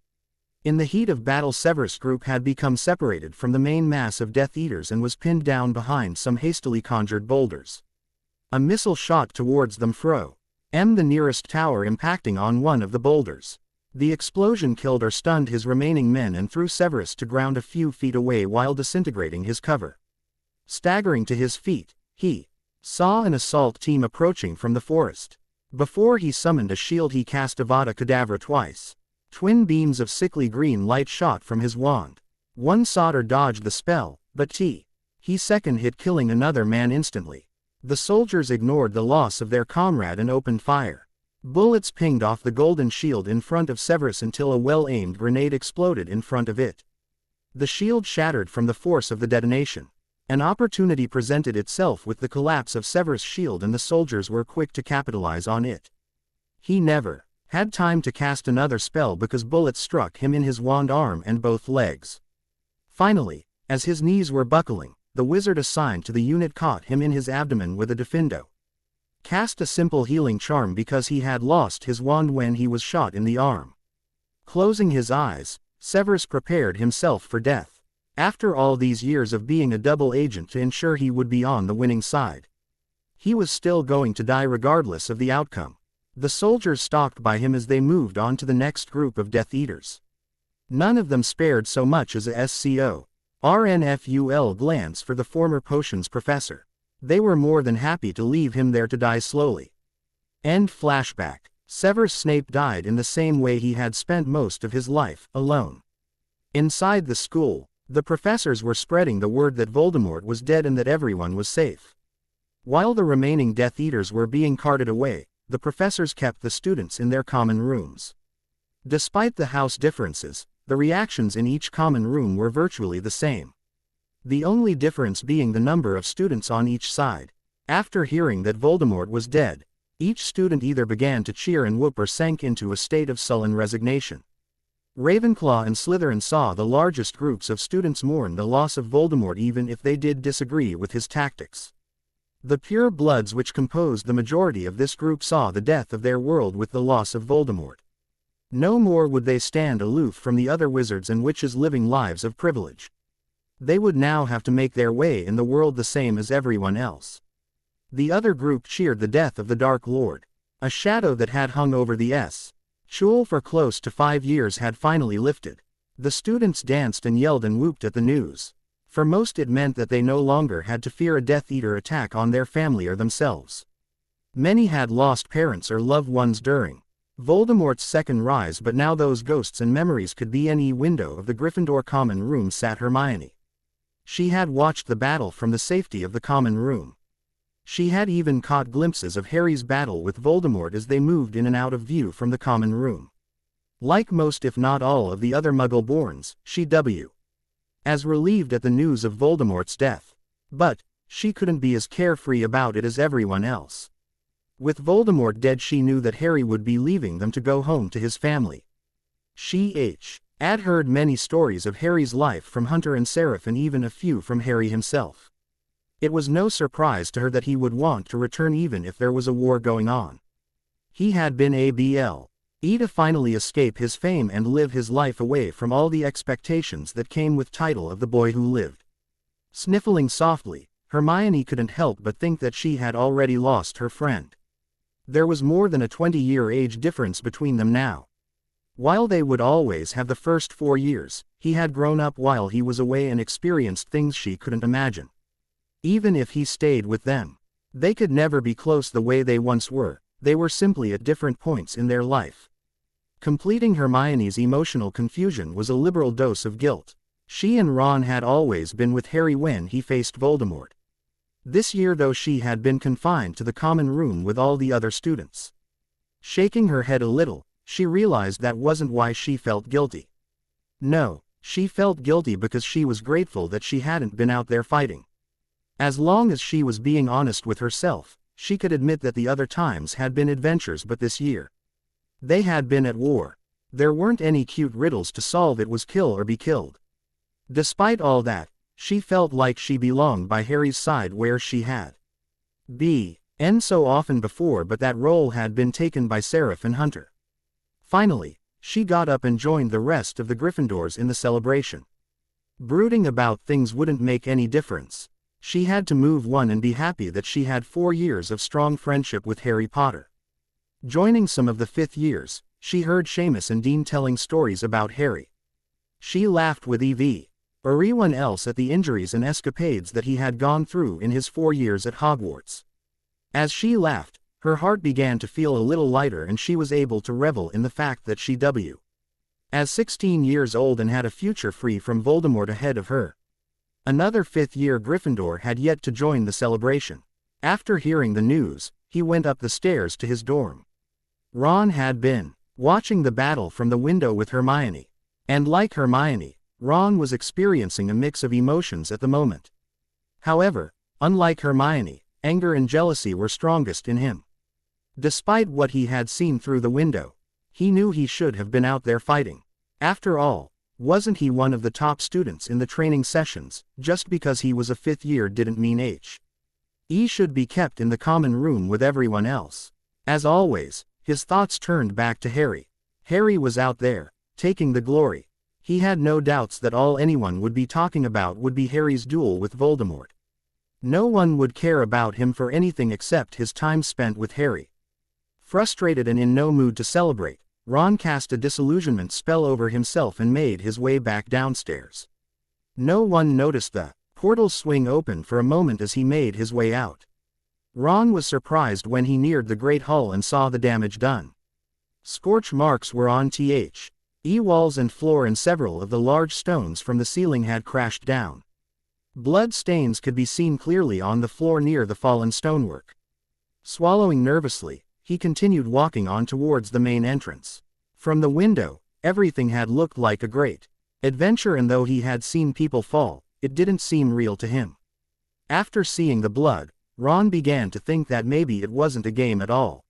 In the heat of battle Severus' group had become separated from the main mass of Death Eaters and was pinned down behind some hastily conjured boulders. A missile shot towards them from the nearest tower impacting on one of the boulders. The explosion killed or stunned his remaining men and threw Severus to ground a few feet away while disintegrating his cover. Staggering to his feet, he saw an assault team approaching from the forest. Before he summoned a shield he cast Avada Kedavra twice. Twin beams of sickly green light shot from his wand. One soldier dodged the spell, but he second hit killing another man instantly. The soldiers ignored the loss of their comrade and opened fire. Bullets pinged off the golden shield in front of Severus until a well-aimed grenade exploded in front of it. The shield shattered from the force of the detonation. An opportunity presented itself with the collapse of Severus' shield and the soldiers were quick to capitalize on it. He never had time to cast another spell because bullets struck him in his wand arm and both legs. Finally, as his knees were buckling, the wizard assigned to the unit caught him in his abdomen with a Defendo. Cast a simple healing charm because he had lost his wand when he was shot in the arm. Closing his eyes, Severus prepared himself for death. After all these years of being a double agent to ensure he would be on the winning side, he was still going to die regardless of the outcome. The soldiers stalked by him as they moved on to the next group of Death Eaters. None of them spared so much as a SCORNFUL glance for the former potions professor. They were more than happy to leave him there to die slowly. End flashback. Severus Snape died in the same way he had spent most of his life, alone. Inside the school, The professors were spreading the word that Voldemort was dead and that everyone was safe. While the remaining Death Eaters were being carted away, the professors kept the students in their common rooms. Despite the house differences, the reactions in each common room were virtually the same. The only difference being the number of students on each side. After hearing that Voldemort was dead, each student either began to cheer and whoop or sank into a state of sullen resignation. Ravenclaw and Slytherin saw the largest groups of students mourn the loss of Voldemort even if they did disagree with his tactics. The pure bloods which composed the majority of this group saw the death of their world with the loss of Voldemort. No more would they stand aloof from the other wizards and witches living lives of privilege. They would now have to make their way in the world the same as everyone else. The other group cheered the death of the Dark Lord. A shadow that had hung over the School for close to 5 years had finally lifted. The students danced and yelled and whooped at the news. For most it meant that they no longer had to fear a Death Eater attack on their family or themselves. Many had lost parents or loved ones during Voldemort's second rise, but now those ghosts and memories could be any window of the Gryffindor common room sat Hermione. She had watched the battle from the safety of the common room. She had even caught glimpses of Harry's battle with Voldemort as they moved in and out of view from the common room. Like most if not all of the other Muggle-borns, she was relieved at the news of Voldemort's death. But she couldn't be as carefree about it as everyone else. With Voldemort dead, she knew that Harry would be leaving them to go home to his family. She had heard many stories of Harry's life from Hunter and Seraph and even a few from Harry himself. It was no surprise to her that he would want to return even if there was a war going on. He had been able to finally escape his fame and live his life away from all the expectations that came with title of the boy who lived. Sniffling softly, Hermione couldn't help but think that she had already lost her friend. There was more than a 20-year age difference between them now. While they would always have the first 4 years, he had grown up while he was away and experienced things she couldn't imagine. Even if he stayed with them, they could never be close the way they once were. They were simply at different points in their life. Completing Hermione's emotional confusion was a liberal dose of guilt. She and Ron had always been with Harry when he faced Voldemort. This year though she had been confined to the common room with all the other students. Shaking her head a little, she realized that wasn't why she felt guilty. No, she felt guilty because she was grateful that she hadn't been out there fighting. As long as she was being honest with herself, she could admit that the other times had been adventures, but this year, they had been at war. There weren't any cute riddles to solve, it was kill or be killed. Despite all that, she felt like she belonged by Harry's side where she had been so often before, but that role had been taken by Seraph and Hunter. Finally, she got up and joined the rest of the Gryffindors in the celebration. Brooding about things wouldn't make any difference. She had to move on and be happy that she had 4 years of strong friendship with Harry Potter. Joining some of the 5th years, she heard Seamus and Dean telling stories about Harry. She laughed with everyone else at the injuries and escapades that he had gone through in his 4 years at Hogwarts. As she laughed, her heart began to feel a little lighter and she was able to revel in the fact that she was 16 years old and had a future free from Voldemort ahead of her. Another 5th-year Gryffindor had yet to join the celebration. After hearing the news, he went up the stairs to his dorm. Ron had been watching the battle from the window with Hermione. And like Hermione, Ron was experiencing a mix of emotions at the moment. However, unlike Hermione, anger and jealousy were strongest in him. Despite what he had seen through the window, he knew he should have been out there fighting. After all, wasn't he one of the top students in the training sessions? Just because he was a 5th year didn't mean he should be kept in the common room with everyone else. As always, his thoughts turned back to Harry. Harry was out there, taking the glory. He had no doubts that all anyone would be talking about would be Harry's duel with Voldemort. No one would care about him for anything except his time spent with Harry. Frustrated and in no mood to celebrate, Ron cast a disillusionment spell over himself and made his way back downstairs. No one noticed the portal swing open for a moment as he made his way out. Ron was surprised when he neared the Great Hall and saw the damage done. Scorch marks were on Walls and floor and several of the large stones from the ceiling had crashed down. Blood stains could be seen clearly on the floor near the fallen stonework. Swallowing nervously, he continued walking on towards the main entrance. From the window, everything had looked like a great adventure, and though he had seen people fall, it didn't seem real to him. After seeing the blood, Ron began to think that maybe it wasn't a game at all.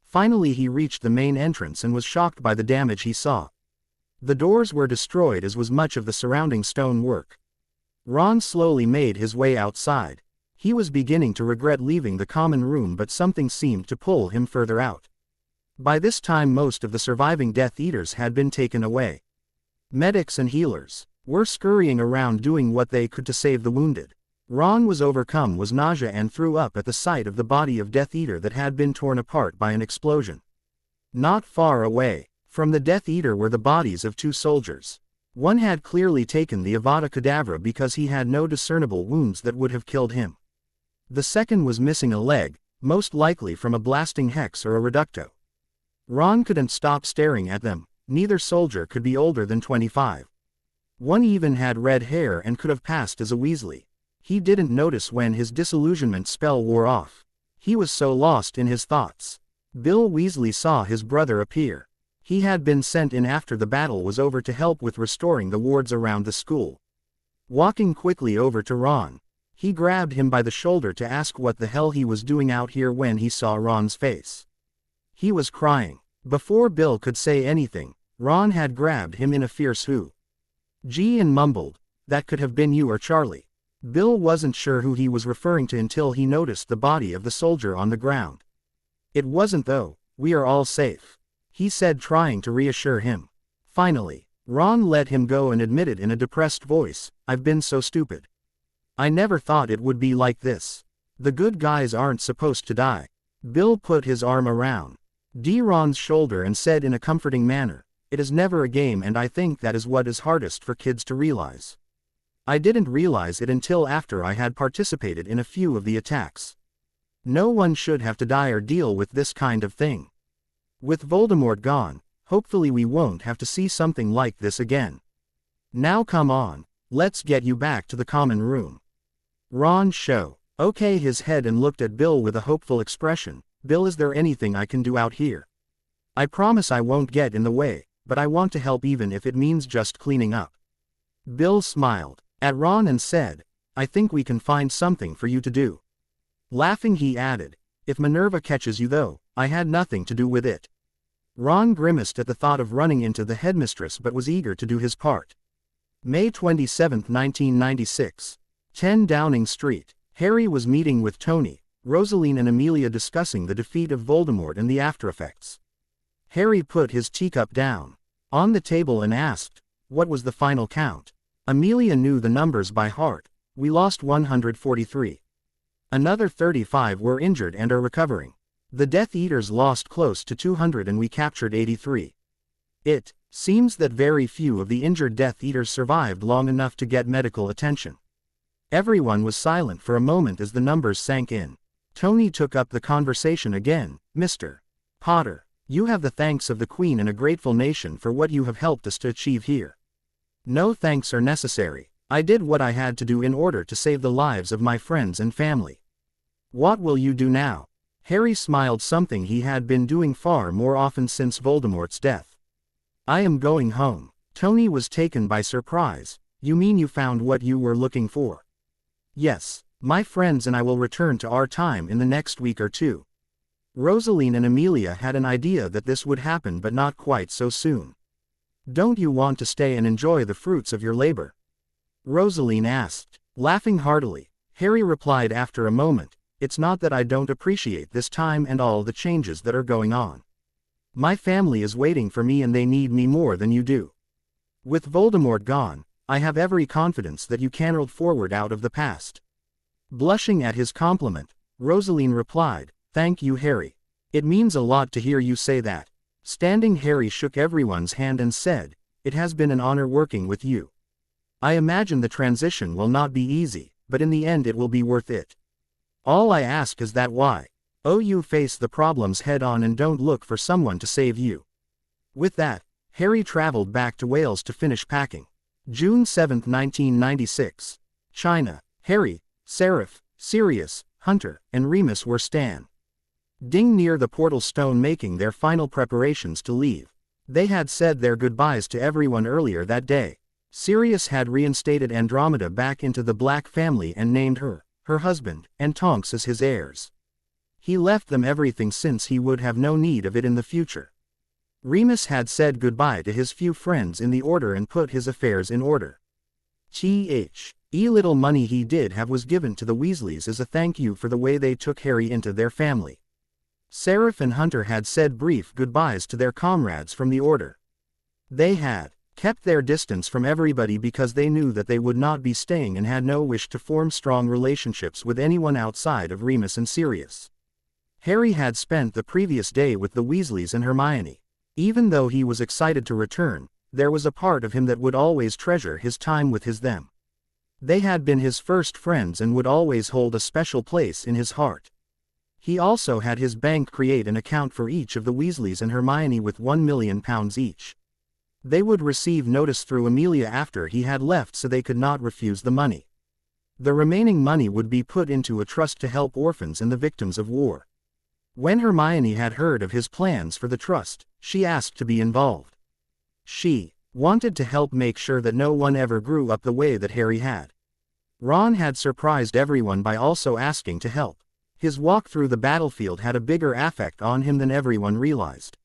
Finally he reached the main entrance and was shocked by the damage he saw. The doors were destroyed, as was much of the surrounding stone work. Ron slowly made his way outside. He was beginning to regret leaving the common room, but something seemed to pull him further out. By this time most of the surviving Death Eaters had been taken away. Medics and healers were scurrying around doing what they could to save the wounded. Ron was overcome with nausea and threw up at the sight of the body of Death Eater that had been torn apart by an explosion. Not far away from the Death Eater were the bodies of 2 soldiers. One had clearly taken the Avada Kedavra because he had no discernible wounds that would have killed him. The second was missing a leg, most likely from a blasting hex or a reducto. Ron couldn't stop staring at them. Neither soldier could be older than 25. One even had red hair and could have passed as a Weasley. He didn't notice when his disillusionment spell wore off. He was so lost in his thoughts. Bill Weasley saw his brother appear. He had been sent in after the battle was over to help with restoring the wards around the school. Walking quickly over to Ron, he grabbed him by the shoulder to ask what the hell he was doing out here when he saw Ron's face. He was crying. Before Bill could say anything, Ron had grabbed him in a fierce hoo. Gee, and mumbled, "That could have been you or Charlie." Bill wasn't sure who he was referring to until he noticed the body of the soldier on the ground. "It wasn't though, we are all safe," he said, trying to reassure him. Finally, Ron let him go and admitted in a depressed voice, "I've been so stupid. I never thought it would be like this. The good guys aren't supposed to die." Bill put his arm around Ron's shoulder and said in a comforting manner, "It is never a game, and I think that is what is hardest for kids to realize. I didn't realize it until after I had participated in a few of the attacks. No one should have to die or deal with this kind of thing. With Voldemort gone, hopefully we won't have to see something like this again. Now come on, let's get you back to the common room." Ron shook his head and looked at Bill with a hopeful expression. "Bill, is there anything I can do out here? I promise I won't get in the way, but I want to help even if it means just cleaning up." Bill smiled at Ron and said, "I think we can find something for you to do." Laughing he added, "If Minerva catches you though, I had nothing to do with it." Ron grimaced at the thought of running into the headmistress but was eager to do his part. May 27, 1996. 10 Downing Street. Harry was meeting with Tony, Rosaline and Amelia discussing the defeat of Voldemort and the aftereffects. Harry put his teacup down on the table and asked, "What was the final count?" Amelia knew the numbers by heart. "We lost 143. Another 35 were injured and are recovering. The Death Eaters lost close to 200 and we captured 83. It seems that very few of the injured Death Eaters survived long enough to get medical attention." Everyone was silent for a moment as the numbers sank in. Tony took up the conversation again. "Mr. Potter, you have the thanks of the Queen and a grateful nation for what you have helped us to achieve here. No thanks are necessary. I did what I had to do in order to save the lives of my friends and family. What will you do now?" Harry smiled, something he had been doing far more often since Voldemort's death. "I am going home." Tony was taken by surprise. "You mean you found what you were looking for?" "Yes, my friends and I will return to our time in the next week or two." Rosaline and Amelia had an idea that this would happen, but not quite so soon. "Don't you want to stay and enjoy the fruits of your labor?" Rosaline asked. Laughing heartily, Harry replied after a moment, "It's not that I don't appreciate this time and all the changes that are going on. My family is waiting for me and they need me more than you do. With Voldemort gone, I have every confidence that you can roll forward out of the past." Blushing at his compliment, Rosaline replied, "Thank you, Harry. It means a lot to hear you say that." Standing, Harry shook everyone's hand and said, "It has been an honor working with you. I imagine the transition will not be easy, but in the end it will be worth it. All I ask is that you face the problems head on and don't look for someone to save you." With that, Harry traveled back to Wales to finish packing. June 7, 1996. China. Harry, Seraph, Sirius, Hunter, and Remus were standing near the portal stone making their final preparations to leave. They had said their goodbyes to everyone earlier that day. Sirius had reinstated Andromeda back into the Black family and named her husband, and Tonks as his heirs. He left them everything since he would have no need of it in the future. Remus had said goodbye to his few friends in the Order and put his affairs in order. Little money he did have was given to the Weasleys as a thank you for the way they took Harry into their family. Seraph and Hunter had said brief goodbyes to their comrades from the Order. They had kept their distance from everybody because they knew that they would not be staying and had no wish to form strong relationships with anyone outside of Remus and Sirius. Harry had spent the previous day with the Weasleys and Hermione. Even though he was excited to return, there was a part of him that would always treasure his time with them. They had been his first friends and would always hold a special place in his heart. He also had his bank create an account for each of the Weasleys and Hermione with £1 million each. They would receive notice through Amelia after he had left so they could not refuse the money. The remaining money would be put into a trust to help orphans and the victims of war. When Hermione had heard of his plans for the trust, she asked to be involved. She wanted to help make sure that no one ever grew up the way that Harry had. Ron had surprised everyone by also asking to help. His walk through the battlefield had a bigger effect on him than everyone realized.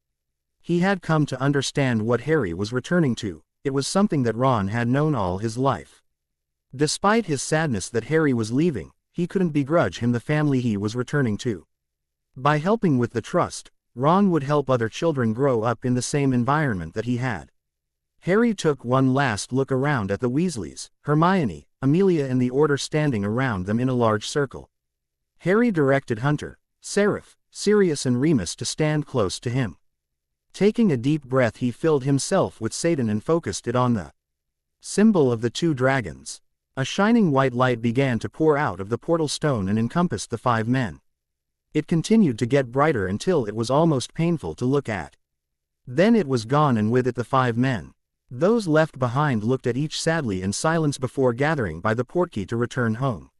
He had come to understand what Harry was returning to. It was something that Ron had known all his life. Despite his sadness that Harry was leaving, he couldn't begrudge him the family he was returning to. By helping with the trust, Ron would help other children grow up in the same environment that he had. Harry took one last look around at the Weasleys, Hermione, Amelia and the Order standing around them in a large circle. Harry directed Hunter, Seraph, Sirius and Remus to stand close to him. Taking a deep breath, he filled himself with Satan and focused it on the symbol of the two dragons. A shining white light began to pour out of the portal stone and encompassed the 5 men. It continued to get brighter until it was almost painful to look at. Then it was gone, and with it the 5 men. Those left behind looked at each sadly in silence before gathering by the portkey to return home.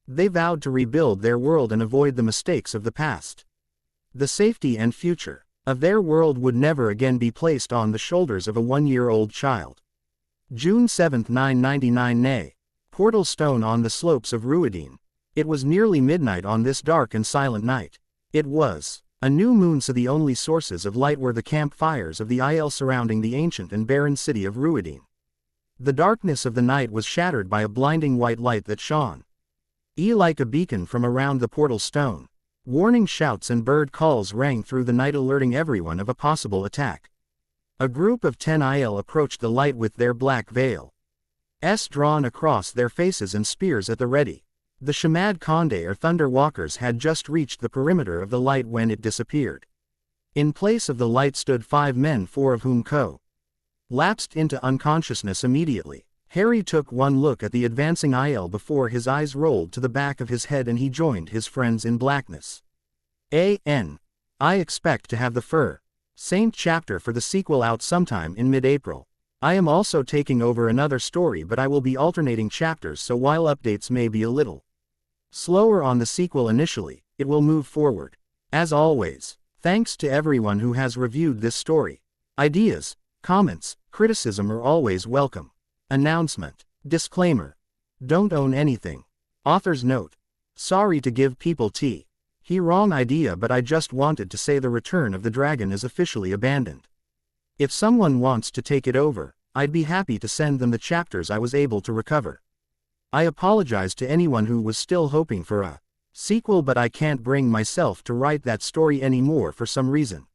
They vowed to rebuild their world and avoid the mistakes of the past. The safety and future of their world would never again be placed on the shoulders of a 1-year-old child. June 7, 999 Nay. Portal stone on the slopes of Ruidine. It was nearly midnight on this dark and silent night. It was a new moon, so the only sources of light were the campfires of the Isle surrounding the ancient and barren city of Ruidine. The darkness of the night was shattered by a blinding white light that shone like a beacon from around the portal stone. Warning shouts and bird calls rang through the night, alerting everyone of a possible attack. A group of 10 IL approached the light with their black veils drawn across their faces and spears at the ready. The Shamad Conde or Thunder Walkers had just reached the perimeter of the light when it disappeared. In place of the light stood 5 men, 4 of whom lapsed into unconsciousness immediately. Harry took one look at the advancing IL before his eyes rolled to the back of his head and he joined his friends in blackness. I expect to have the Saint chapter for the sequel out sometime in mid-April. I am also taking over another story, but I will be alternating chapters, so while updates may be a little slower on the sequel initially, it will move forward. As always, thanks to everyone who has reviewed this story. Ideas, comments, criticism are always welcome. Announcement. Disclaimer. Don't own anything. Author's note. Sorry to give people tea. Wrong idea, but I just wanted to say the Return of the Dragon is officially abandoned. If someone wants to take it over, I'd be happy to send them the chapters I was able to recover. I apologize to anyone who was still hoping for a sequel, but I can't bring myself to write that story anymore for some reason.